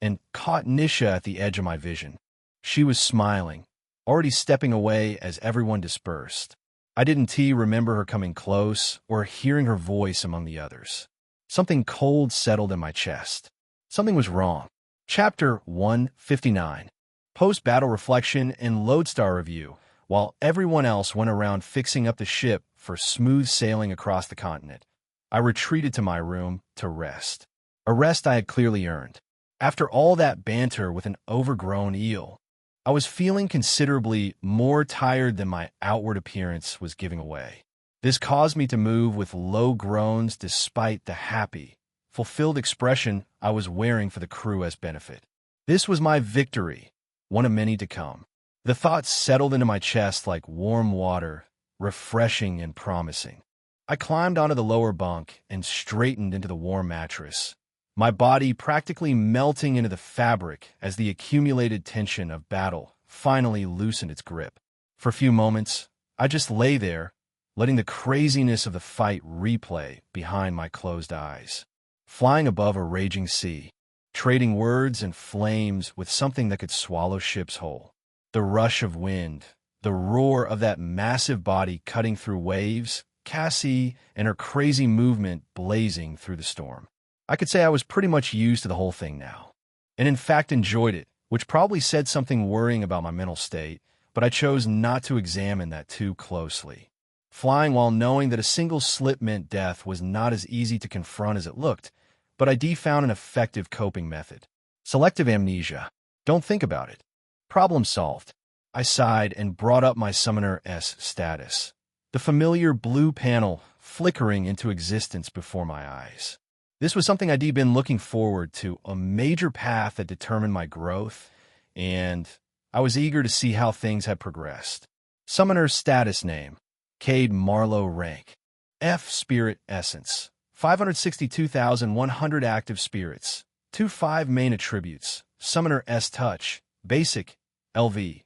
and caught Nisha at the edge of my vision. She was smiling, already stepping away as everyone dispersed. I didn't remember her coming close or hearing her voice among the others. Something cold settled in my chest. Something was wrong. Chapter 159. Post-battle reflection and Lodestar review, while everyone else went around fixing up the ship for smooth sailing across the continent. I retreated to my room to rest. A rest I had clearly earned. After all that banter with an overgrown eel, I was feeling considerably more tired than my outward appearance was giving away. This caused me to move with low groans despite the happy, fulfilled expression I was wearing for the crew as benefit. This was my victory, one of many to come. The thoughts settled into my chest like warm water, refreshing and promising. I climbed onto the lower bunk and straightened into the warm mattress, my body practically melting into the fabric as the accumulated tension of battle finally loosened its grip. For a few moments, I just lay there, letting the craziness of the fight replay behind my closed eyes. Flying above a raging sea, trading words and flames with something that could swallow ships whole. The rush of wind, the roar of that massive body cutting through waves, Cassie and her crazy movement blazing through the storm. I could say I was pretty much used to the whole thing now, and in fact enjoyed it, which probably said something worrying about my mental state, but I chose not to examine that too closely. Flying while knowing that a single slip meant death was not as easy to confront as it looked, but I found an effective coping method. Selective amnesia. Don't think about it. Problem solved. I sighed and brought up my Summoner S status. The familiar blue panel flickering into existence before my eyes. This was something I'd been looking forward to, a major path that determined my growth, and I was eager to see how things had progressed. Summoner status name, Cade Marlowe rank. F Spirit Essence, 562,100 active spirits. 2-5 main attributes, Summoner S Touch, Basic, LV.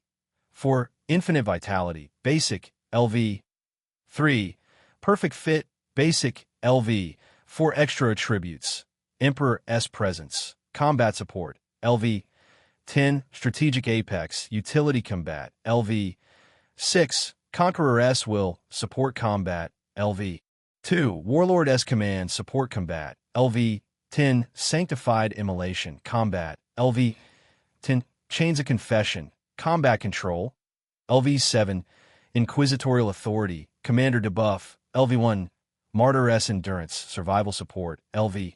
4. Infinite Vitality, Basic, LV. 3. Perfect Fit, Basic, LV. 4 extra attributes, Emperor S Presence, Combat Support, LV. 10. Strategic Apex, Utility Combat, LV. 6. Conqueror S Will, Support Combat, LV. 2. Warlord S Command, Support Combat, LV. 10. Sanctified Immolation, Combat, LV. 10. Chains of Confession, Combat Control, LV. 7. Inquisitorial Authority, Commander Debuff, LV. 1. Martyr S Endurance, Survival Support, LV.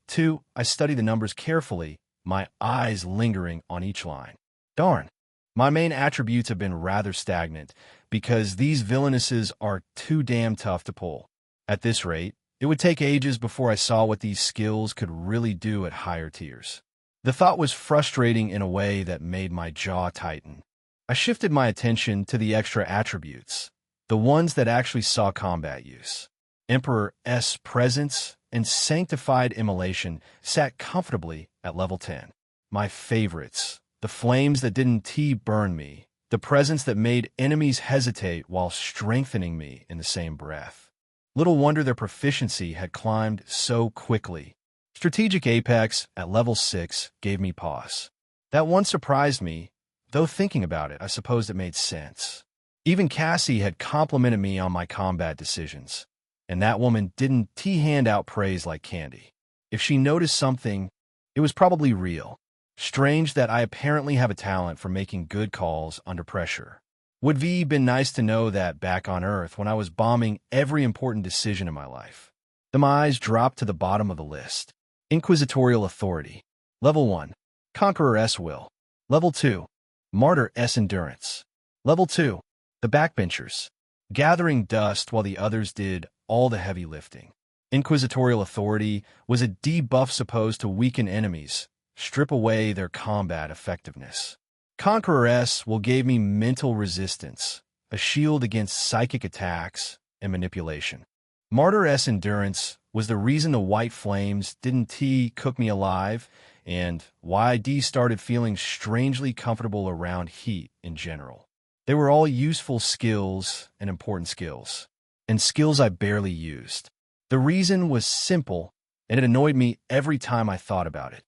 2. I study the numbers carefully, my eyes lingering on each line. Darn. My main attributes have been rather stagnant, because these villainesses are too damn tough to pull. At this rate, it would take ages before I saw what these skills could really do at higher tiers. The thought was frustrating in a way that made my jaw tighten. I shifted my attention to the extra attributes, the ones that actually saw combat use. Emperor S Presence and Sanctified Immolation sat comfortably at level 10. My favorites, the flames that didn't burn me, the presence that made enemies hesitate while strengthening me in the same breath. Little wonder their proficiency had climbed so quickly. Strategic Apex at level 6 gave me pause. That one surprised me, though thinking about it, I suppose it made sense. Even Cassie had complimented me on my combat decisions, and that woman didn't hand out praise like candy. If she noticed something, it was probably real. Strange that I apparently have a talent for making good calls under pressure. Would V been nice to know that back on Earth when I was bombing every important decision in my life. Then my eyes dropped to the bottom of the list. Inquisitorial Authority. Level 1. Conqueror S Will. Level 2. Martyr S Endurance. Level 2. The Backbenchers. Gathering dust while the others did all the heavy lifting. Inquisitorial Authority was a debuff supposed to weaken enemies, strip away their combat effectiveness. Conqueror S Will gave me mental resistance, a shield against psychic attacks and manipulation. Martyr S Endurance was the reason the White Flames didn't cook me alive, and why I started feeling strangely comfortable around heat in general. They were all useful skills and important skills, and skills I barely used. The reason was simple, and it annoyed me every time I thought about it.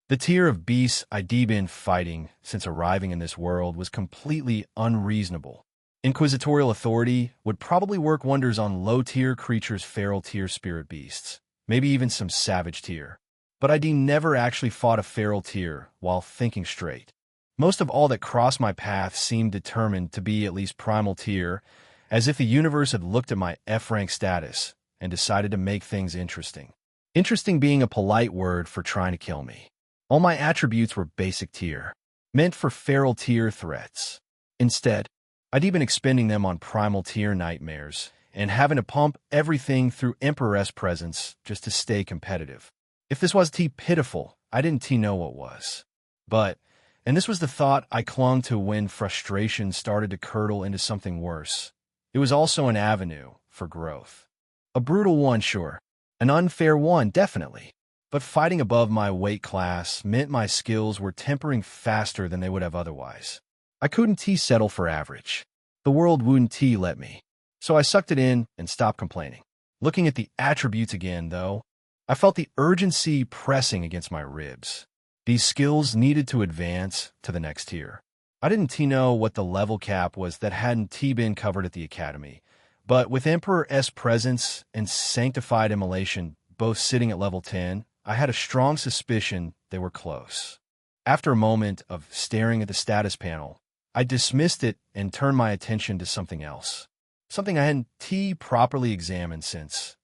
The tier of beasts I'd been fighting since arriving in this world was completely unreasonable. Inquisitorial Authority would probably work wonders on low-tier creatures, feral tier spirit beasts, maybe even some savage tier. But I'd never actually fought a feral tier while thinking straight. Most of all that crossed my path seemed determined to be at least primal tier, as if the universe had looked at my F-rank status and decided to make things interesting. Interesting being a polite word for trying to kill me. All my attributes were basic tier, meant for feral tier threats. Instead, I'd been expending them on primal tier nightmares and having to pump everything through Emperor S Presence just to stay competitive. If this was pitiful, I didn't know what was. But, and this was the thought I clung to when frustration started to curdle into something worse, it was also an avenue for growth. A brutal one, sure. An unfair one, definitely. But fighting above my weight class meant my skills were tempering faster than they would have otherwise. I couldn't settle for average. The world wouldn't let me. So I sucked it in and stopped complaining. Looking at the attributes again, though, I felt the urgency pressing against my ribs. These skills needed to advance to the next tier. I didn't know what the level cap was that hadn't been covered at the academy, but with Emperor S Presence and Sanctified Immolation both sitting at level 10, I had a strong suspicion they were close. After a moment of staring at the status panel, I dismissed it and turned my attention to something else. Something I hadn't properly examined since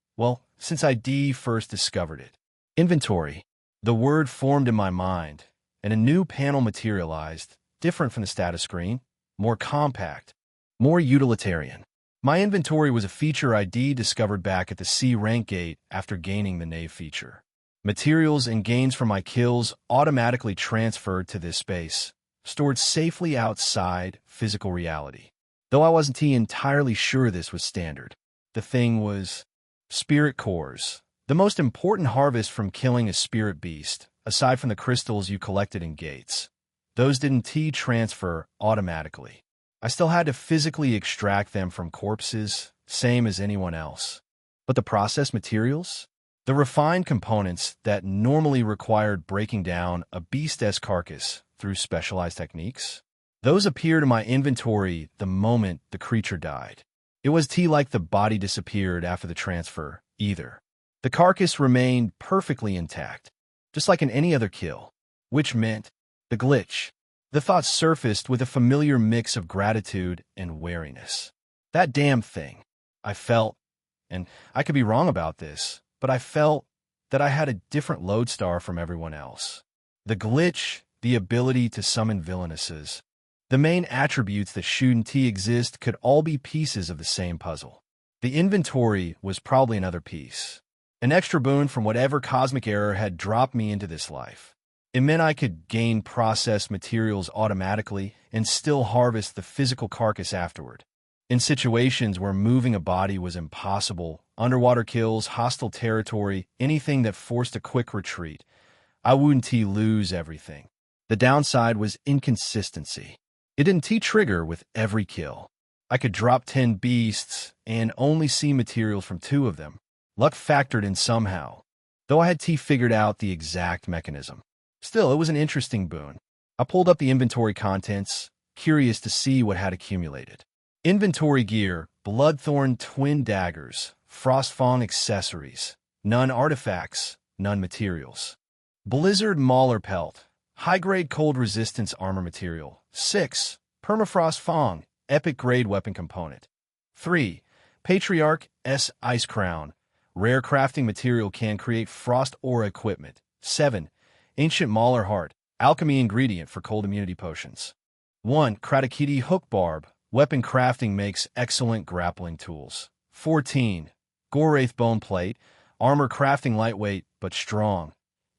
I first discovered it. Inventory. The word formed in my mind, and a new panel materialized, different from the status screen, more compact, more utilitarian. My inventory was a feature ID discovered back at the C rank gate after gaining the Knave feature. Materials and gains from my kills automatically transferred to this space, stored safely outside physical reality. Though I wasn't entirely sure this was standard. The thing was spirit cores, the most important harvest from killing a spirit beast, aside from the crystals you collected in gates. Those didn't transfer automatically. I still had to physically extract them from corpses, same as anyone else. But the processed materials? The refined components that normally required breaking down a beast's carcass through specialized techniques? Those appeared in my inventory the moment the creature died. It was like the body disappeared after the transfer, either. The carcass remained perfectly intact, just like in any other kill, which meant the glitch. The thought surfaced with a familiar mix of gratitude and wariness. That damn thing. I felt, and I could be wrong about this, but I felt that I had a different lodestar from everyone else. The glitch, the ability to summon villainesses, the main attributes that shouldn't exist could all be pieces of the same puzzle. The inventory was probably another piece. An extra boon from whatever cosmic error had dropped me into this life. It meant I could gain processed materials automatically and still harvest the physical carcass afterward. In situations where moving a body was impossible, underwater kills, hostile territory, anything that forced a quick retreat, I wouldn't lose everything. The downside was inconsistency. It didn't trigger with every kill. I could drop 10 beasts and only see materials from 2 of them. Luck factored in somehow, though I had figured out the exact mechanism. Still, it was an interesting boon. I pulled up the inventory contents, curious to see what had accumulated. Inventory gear, Bloodthorn twin daggers, Frostfang accessories, none artifacts, none materials. Blizzard Mauler pelt, high-grade cold resistance armor material. 6. Permafrost Fang, epic grade weapon component. 3. Patriarch S Ice Crown, rare crafting material can create frost aura equipment. 7. Ancient Mauler Heart, alchemy ingredient for cold immunity potions. 1. Kratakiti Hook Barb, weapon crafting makes excellent grappling tools. 14. Gorwraith Bone Plate, armor crafting lightweight but strong.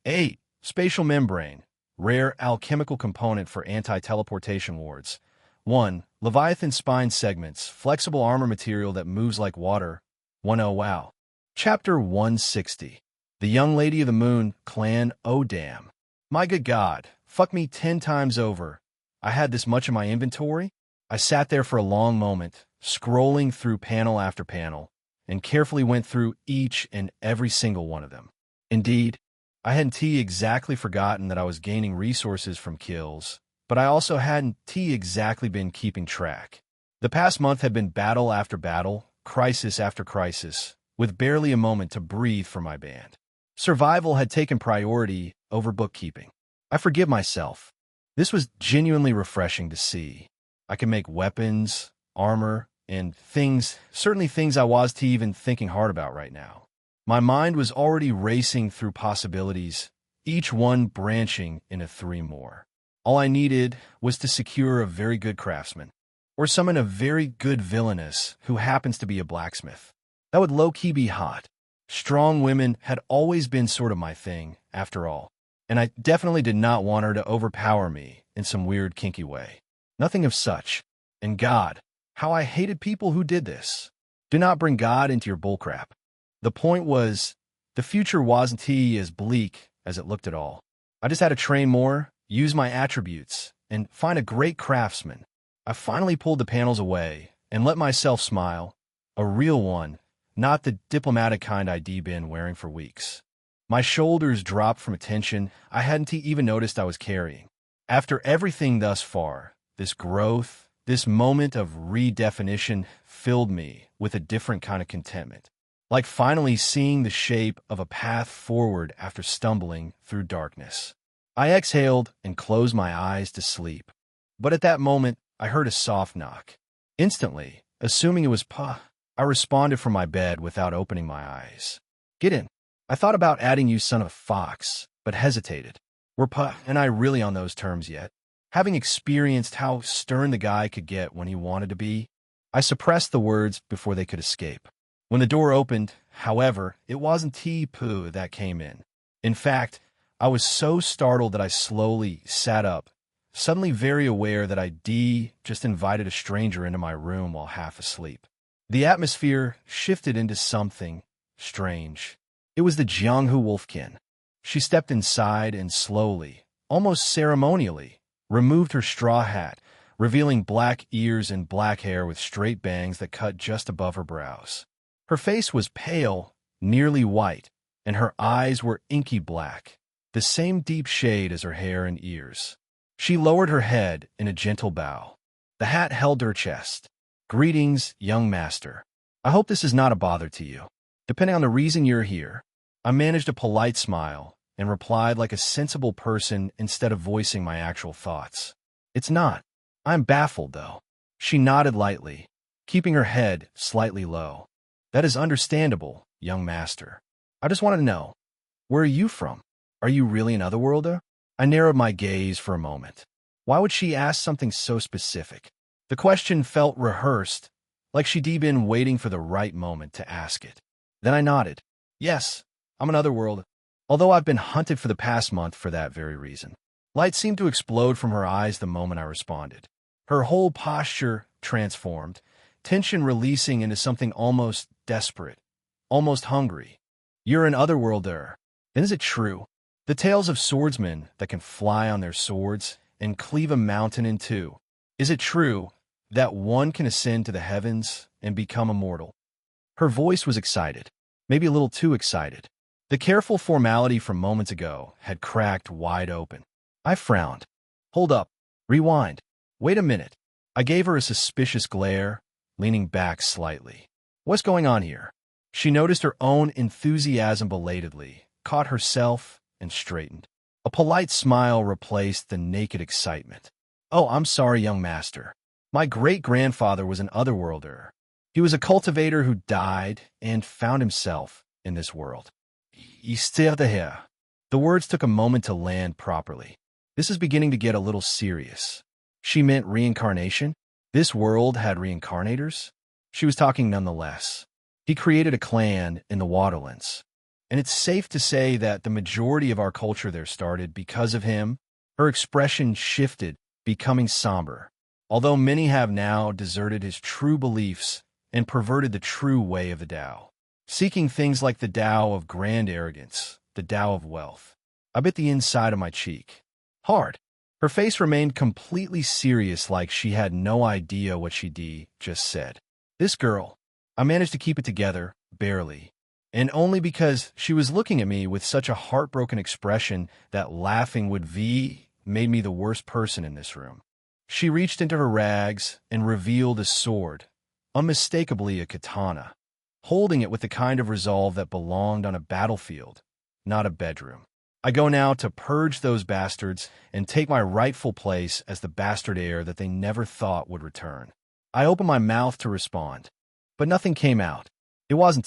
8. Spatial Membrane, rare alchemical component for anti-teleportation wards. 1. Leviathan Spine Segments, flexible armor material that moves like water. 10. Wow. Chapter 160. The Young Lady of the Moon, Clan. Oh damn. My good God, fuck me 10 times over. I had this much in my inventory? I sat there for a long moment, scrolling through panel after panel, and carefully went through each and every single one of them. Indeed, I hadn't exactly forgotten that I was gaining resources from kills, but I also hadn't exactly been keeping track. The past month had been battle after battle, crisis after crisis, with barely a moment to breathe for my band. Survival had taken priority over bookkeeping. I forgive myself. This was genuinely refreshing to see. I could make weapons, armor, and things, certainly things I was even thinking hard about right now. My mind was already racing through possibilities, each one branching into 3 more. All I needed was to secure a very good craftsman, or summon a very good villainess who happens to be a blacksmith. That would low-key be hot. Strong women had always been sort of my thing, after all, and I definitely did not want her to overpower me in some weird, kinky way. Nothing of such. And God, how I hated people who did this. Do not bring God into your bullcrap. The point was, the future wasn't as bleak as it looked at all. I just had to train more, use my attributes, and find a great craftsman. I finally pulled the panels away and let myself smile. A real one, not the diplomatic kind I'd been wearing for weeks. My shoulders dropped from a tension I hadn't even noticed I was carrying. After everything thus far, this growth, this moment of redefinition filled me with a different kind of contentment. Like finally seeing the shape of a path forward after stumbling through darkness. I exhaled and closed my eyes to sleep. But at that moment, I heard a soft knock. Instantly, assuming it was Pa, I responded from my bed without opening my eyes. Get in. I thought about adding you, son of a fox, but hesitated. Were Pa and I really on those terms yet? Having experienced how stern the guy could get when he wanted to be, I suppressed the words before they could escape. When the door opened, however, it wasn't Pooh that came in. In fact, I was so startled that I slowly sat up, suddenly very aware that I just invited a stranger into my room while half asleep. The atmosphere shifted into something strange. It was the Jianghu Wolfkin. She stepped inside and slowly, almost ceremonially, removed her straw hat, revealing black ears and black hair with straight bangs that cut just above her brows. Her face was pale, nearly white, and her eyes were inky black, the same deep shade as her hair and ears. She lowered her head in a gentle bow. The hat held her chest. "Greetings, young master. I hope this is not a bother to you. Depending on the reason you're here." I managed a polite smile and replied like a sensible person instead of voicing my actual thoughts. "It's not. I'm baffled, though." She nodded lightly, keeping her head slightly low. "That is understandable, young master. I just want to know, where are you from? Are you really an otherworlder?" I narrowed my gaze for a moment. Why would she ask something so specific? The question felt rehearsed, like she'd been waiting for the right moment to ask it. Then I nodded. "Yes, I'm an otherworlder, although I've been hunted for the past month for that very reason." Light seemed to explode from her eyes the moment I responded. Her whole posture transformed, tension releasing into something almost desperate, almost hungry. "You're an otherworlder. Then is it true? The tales of swordsmen that can fly on their swords and cleave a mountain in two. Is it true that one can ascend to the heavens and become immortal?" Her voice was excited, maybe a little too excited. The careful formality from moments ago had cracked wide open. I frowned. "Hold up. Rewind. Wait a minute." I gave her a suspicious glare, leaning back slightly. "What's going on here?" She noticed her own enthusiasm belatedly, caught herself, and straightened. A polite smile replaced the naked excitement. "Oh, I'm sorry, young master. My great-grandfather was an otherworlder. He was a cultivator who died and found himself in this world. The words took a moment to land properly. This is beginning to get a little serious. She meant reincarnation? This world had reincarnators? She was talking nonetheless. He created a clan in the Waterlands. And it's safe to say that the majority of our culture there started because of him. Her expression shifted, becoming somber. Although many have now deserted his true beliefs and perverted the true way of the Tao, seeking things like the Tao of grand arrogance, the Tao of wealth. I bit the inside of my cheek. Hard. Her face remained completely serious, like she had no idea what she just said. This girl. I managed to keep it together, barely. And only because she was looking at me with such a heartbroken expression that laughing would made me the worst person in this room. She reached into her rags and revealed a sword, unmistakably a katana, holding it with the kind of resolve that belonged on a battlefield, not a bedroom. I go now to purge those bastards and take my rightful place as the bastard heir that they never thought would return. I opened my mouth to respond, but nothing came out. It wasn't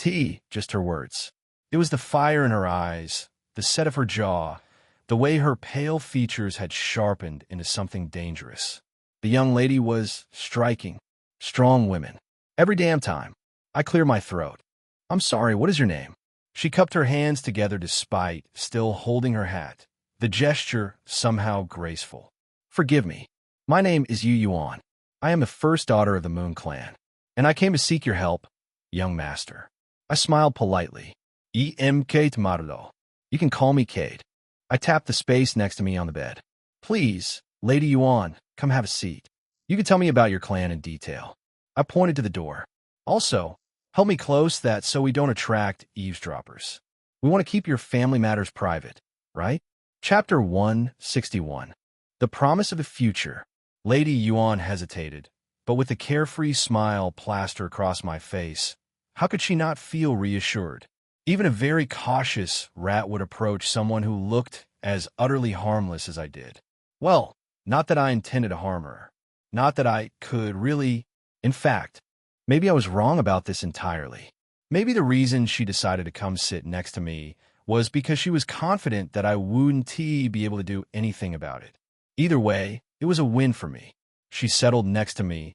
just her words. It was the fire in her eyes, the set of her jaw, the way her pale features had sharpened into something dangerous. The young lady was striking. Strong women. Every damn time. I clear my throat. "I'm sorry, what is your name?" She cupped her hands together despite still holding her hat, the gesture somehow graceful. "Forgive me. My name is Yu Yuan. I am the first daughter of the Moon Clan, and I came to seek your help, young master." I smiled politely. "E.M.K. Tomato. You can call me Cade." I tapped the space next to me on the bed. "Please, Lady Yuan, come have a seat. You can tell me about your clan in detail." I pointed to the door. "Also, help me close that so we don't attract eavesdroppers. We want to keep your family matters private, right?" Chapter 161. The Promise of the Future. Lady Yuan hesitated, but with a carefree smile plastered across my face, how could she not feel reassured? Even a very cautious rat would approach someone who looked as utterly harmless as I did. Well, not that I intended to harm her. Not that I could really. In fact, maybe I was wrong about this entirely. Maybe the reason she decided to come sit next to me was because she was confident that I wouldn't be able to do anything about it. Either way, it was a win for me. She settled next to me,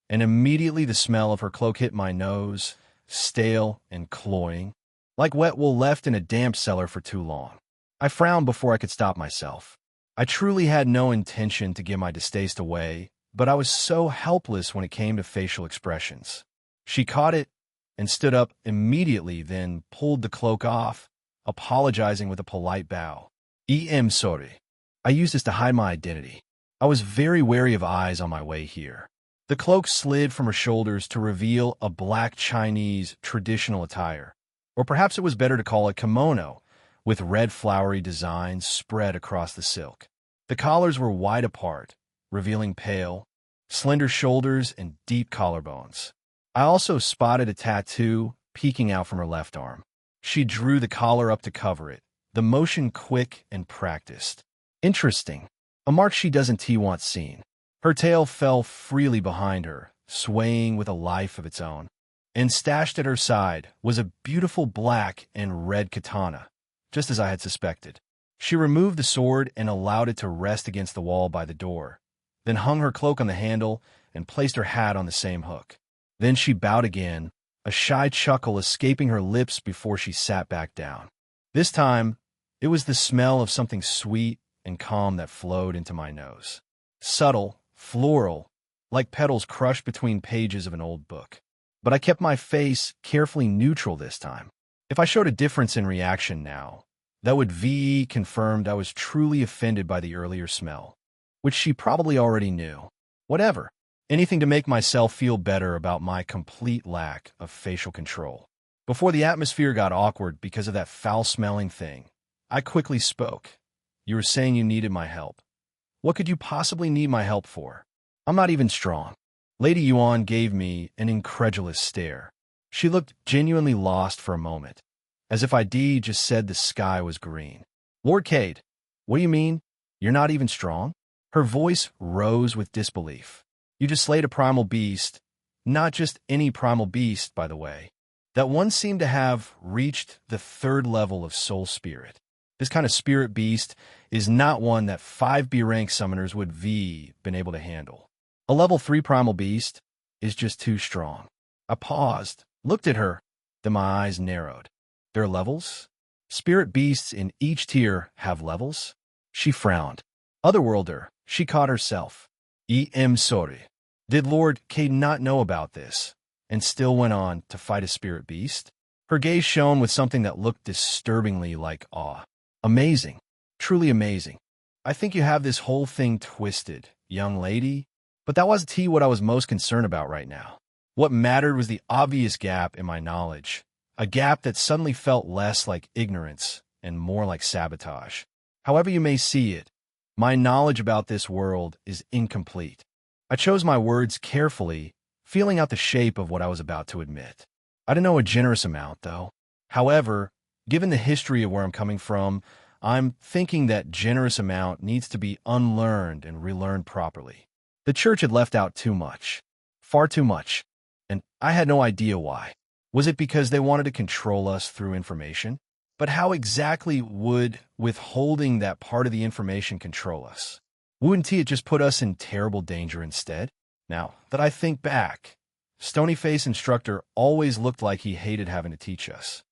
and immediately the smell of her cloak hit my nose, stale and cloying, like wet wool left in a damp cellar for too long. I frowned before I could stop myself. I truly had no intention to give my distaste away, but I was so helpless when it came to facial expressions. She caught it and stood up immediately, then pulled the cloak off, apologizing with a polite bow. "I'm sorry. I used this to hide my identity. I was very wary of eyes on my way here." The cloak slid from her shoulders to reveal a black Chinese traditional attire, or perhaps it was better to call it kimono, with red flowery designs spread across the silk. The collars were wide apart, revealing pale, slender shoulders and deep collarbones. I also spotted a tattoo peeking out from her left arm. She drew the collar up to cover it, the motion quick and practiced. Interesting. A mark she doesn't want seen. Her tail fell freely behind her, swaying with a life of its own. And stashed at her side was a beautiful black and red katana, just as I had suspected. She removed the sword and allowed it to rest against the wall by the door, then hung her cloak on the handle and placed her hat on the same hook. Then she bowed again, a shy chuckle escaping her lips before she sat back down. This time, it was the smell of something sweet and calm that flowed into my nose. Subtle, floral, like petals crushed between pages of an old book. But I kept my face carefully neutral this time. If I showed a difference in reaction now, that would be confirmed I was truly offended by the earlier smell, which she probably already knew. Whatever. Anything to make myself feel better about my complete lack of facial control. Before the atmosphere got awkward because of that foul-smelling thing, I quickly spoke. "You were saying you needed my help. What could you possibly need my help for? I'm not even strong." Lady Yuan gave me an incredulous stare. She looked genuinely lost for a moment, as if I'd just said the sky was green. "Lord Cade, what do you mean? You're not even strong?" Her voice rose with disbelief. "You just slayed a primal beast, not just any primal beast, by the way. That one seemed to have reached the 3rd level of soul spirit. This kind of spirit beast is not one that 5B rank summoners would been able to handle. A level 3 primal beast is just too strong." I paused, looked at her, then my eyes narrowed. "There are levels? Spirit beasts in each tier have levels?" She frowned. "Otherworlder," she caught herself. "I'm sorry. Did Lord Cade not know about this, and still went on to fight a spirit beast?" Her gaze shone with something that looked disturbingly like awe. "Amazing. Truly amazing. I think you have this whole thing twisted, young lady." But that wasn't what I was most concerned about right now. What mattered was the obvious gap in my knowledge, a gap that suddenly felt less like ignorance and more like sabotage. However you may see it, my knowledge about this world is incomplete. I chose my words carefully, feeling out the shape of what I was about to admit. I don't know a generous amount, though. However, given the history of where I'm coming from, I'm thinking that generous amount needs to be unlearned and relearned properly. The church had left out too much. Far too much. And I had no idea why. Was it because they wanted to control us through information? But how exactly would withholding that part of the information control us? Wouldn't it just put us in terrible danger instead? Now that I think back, Stony Face Instructor always looked like he hated having to teach us.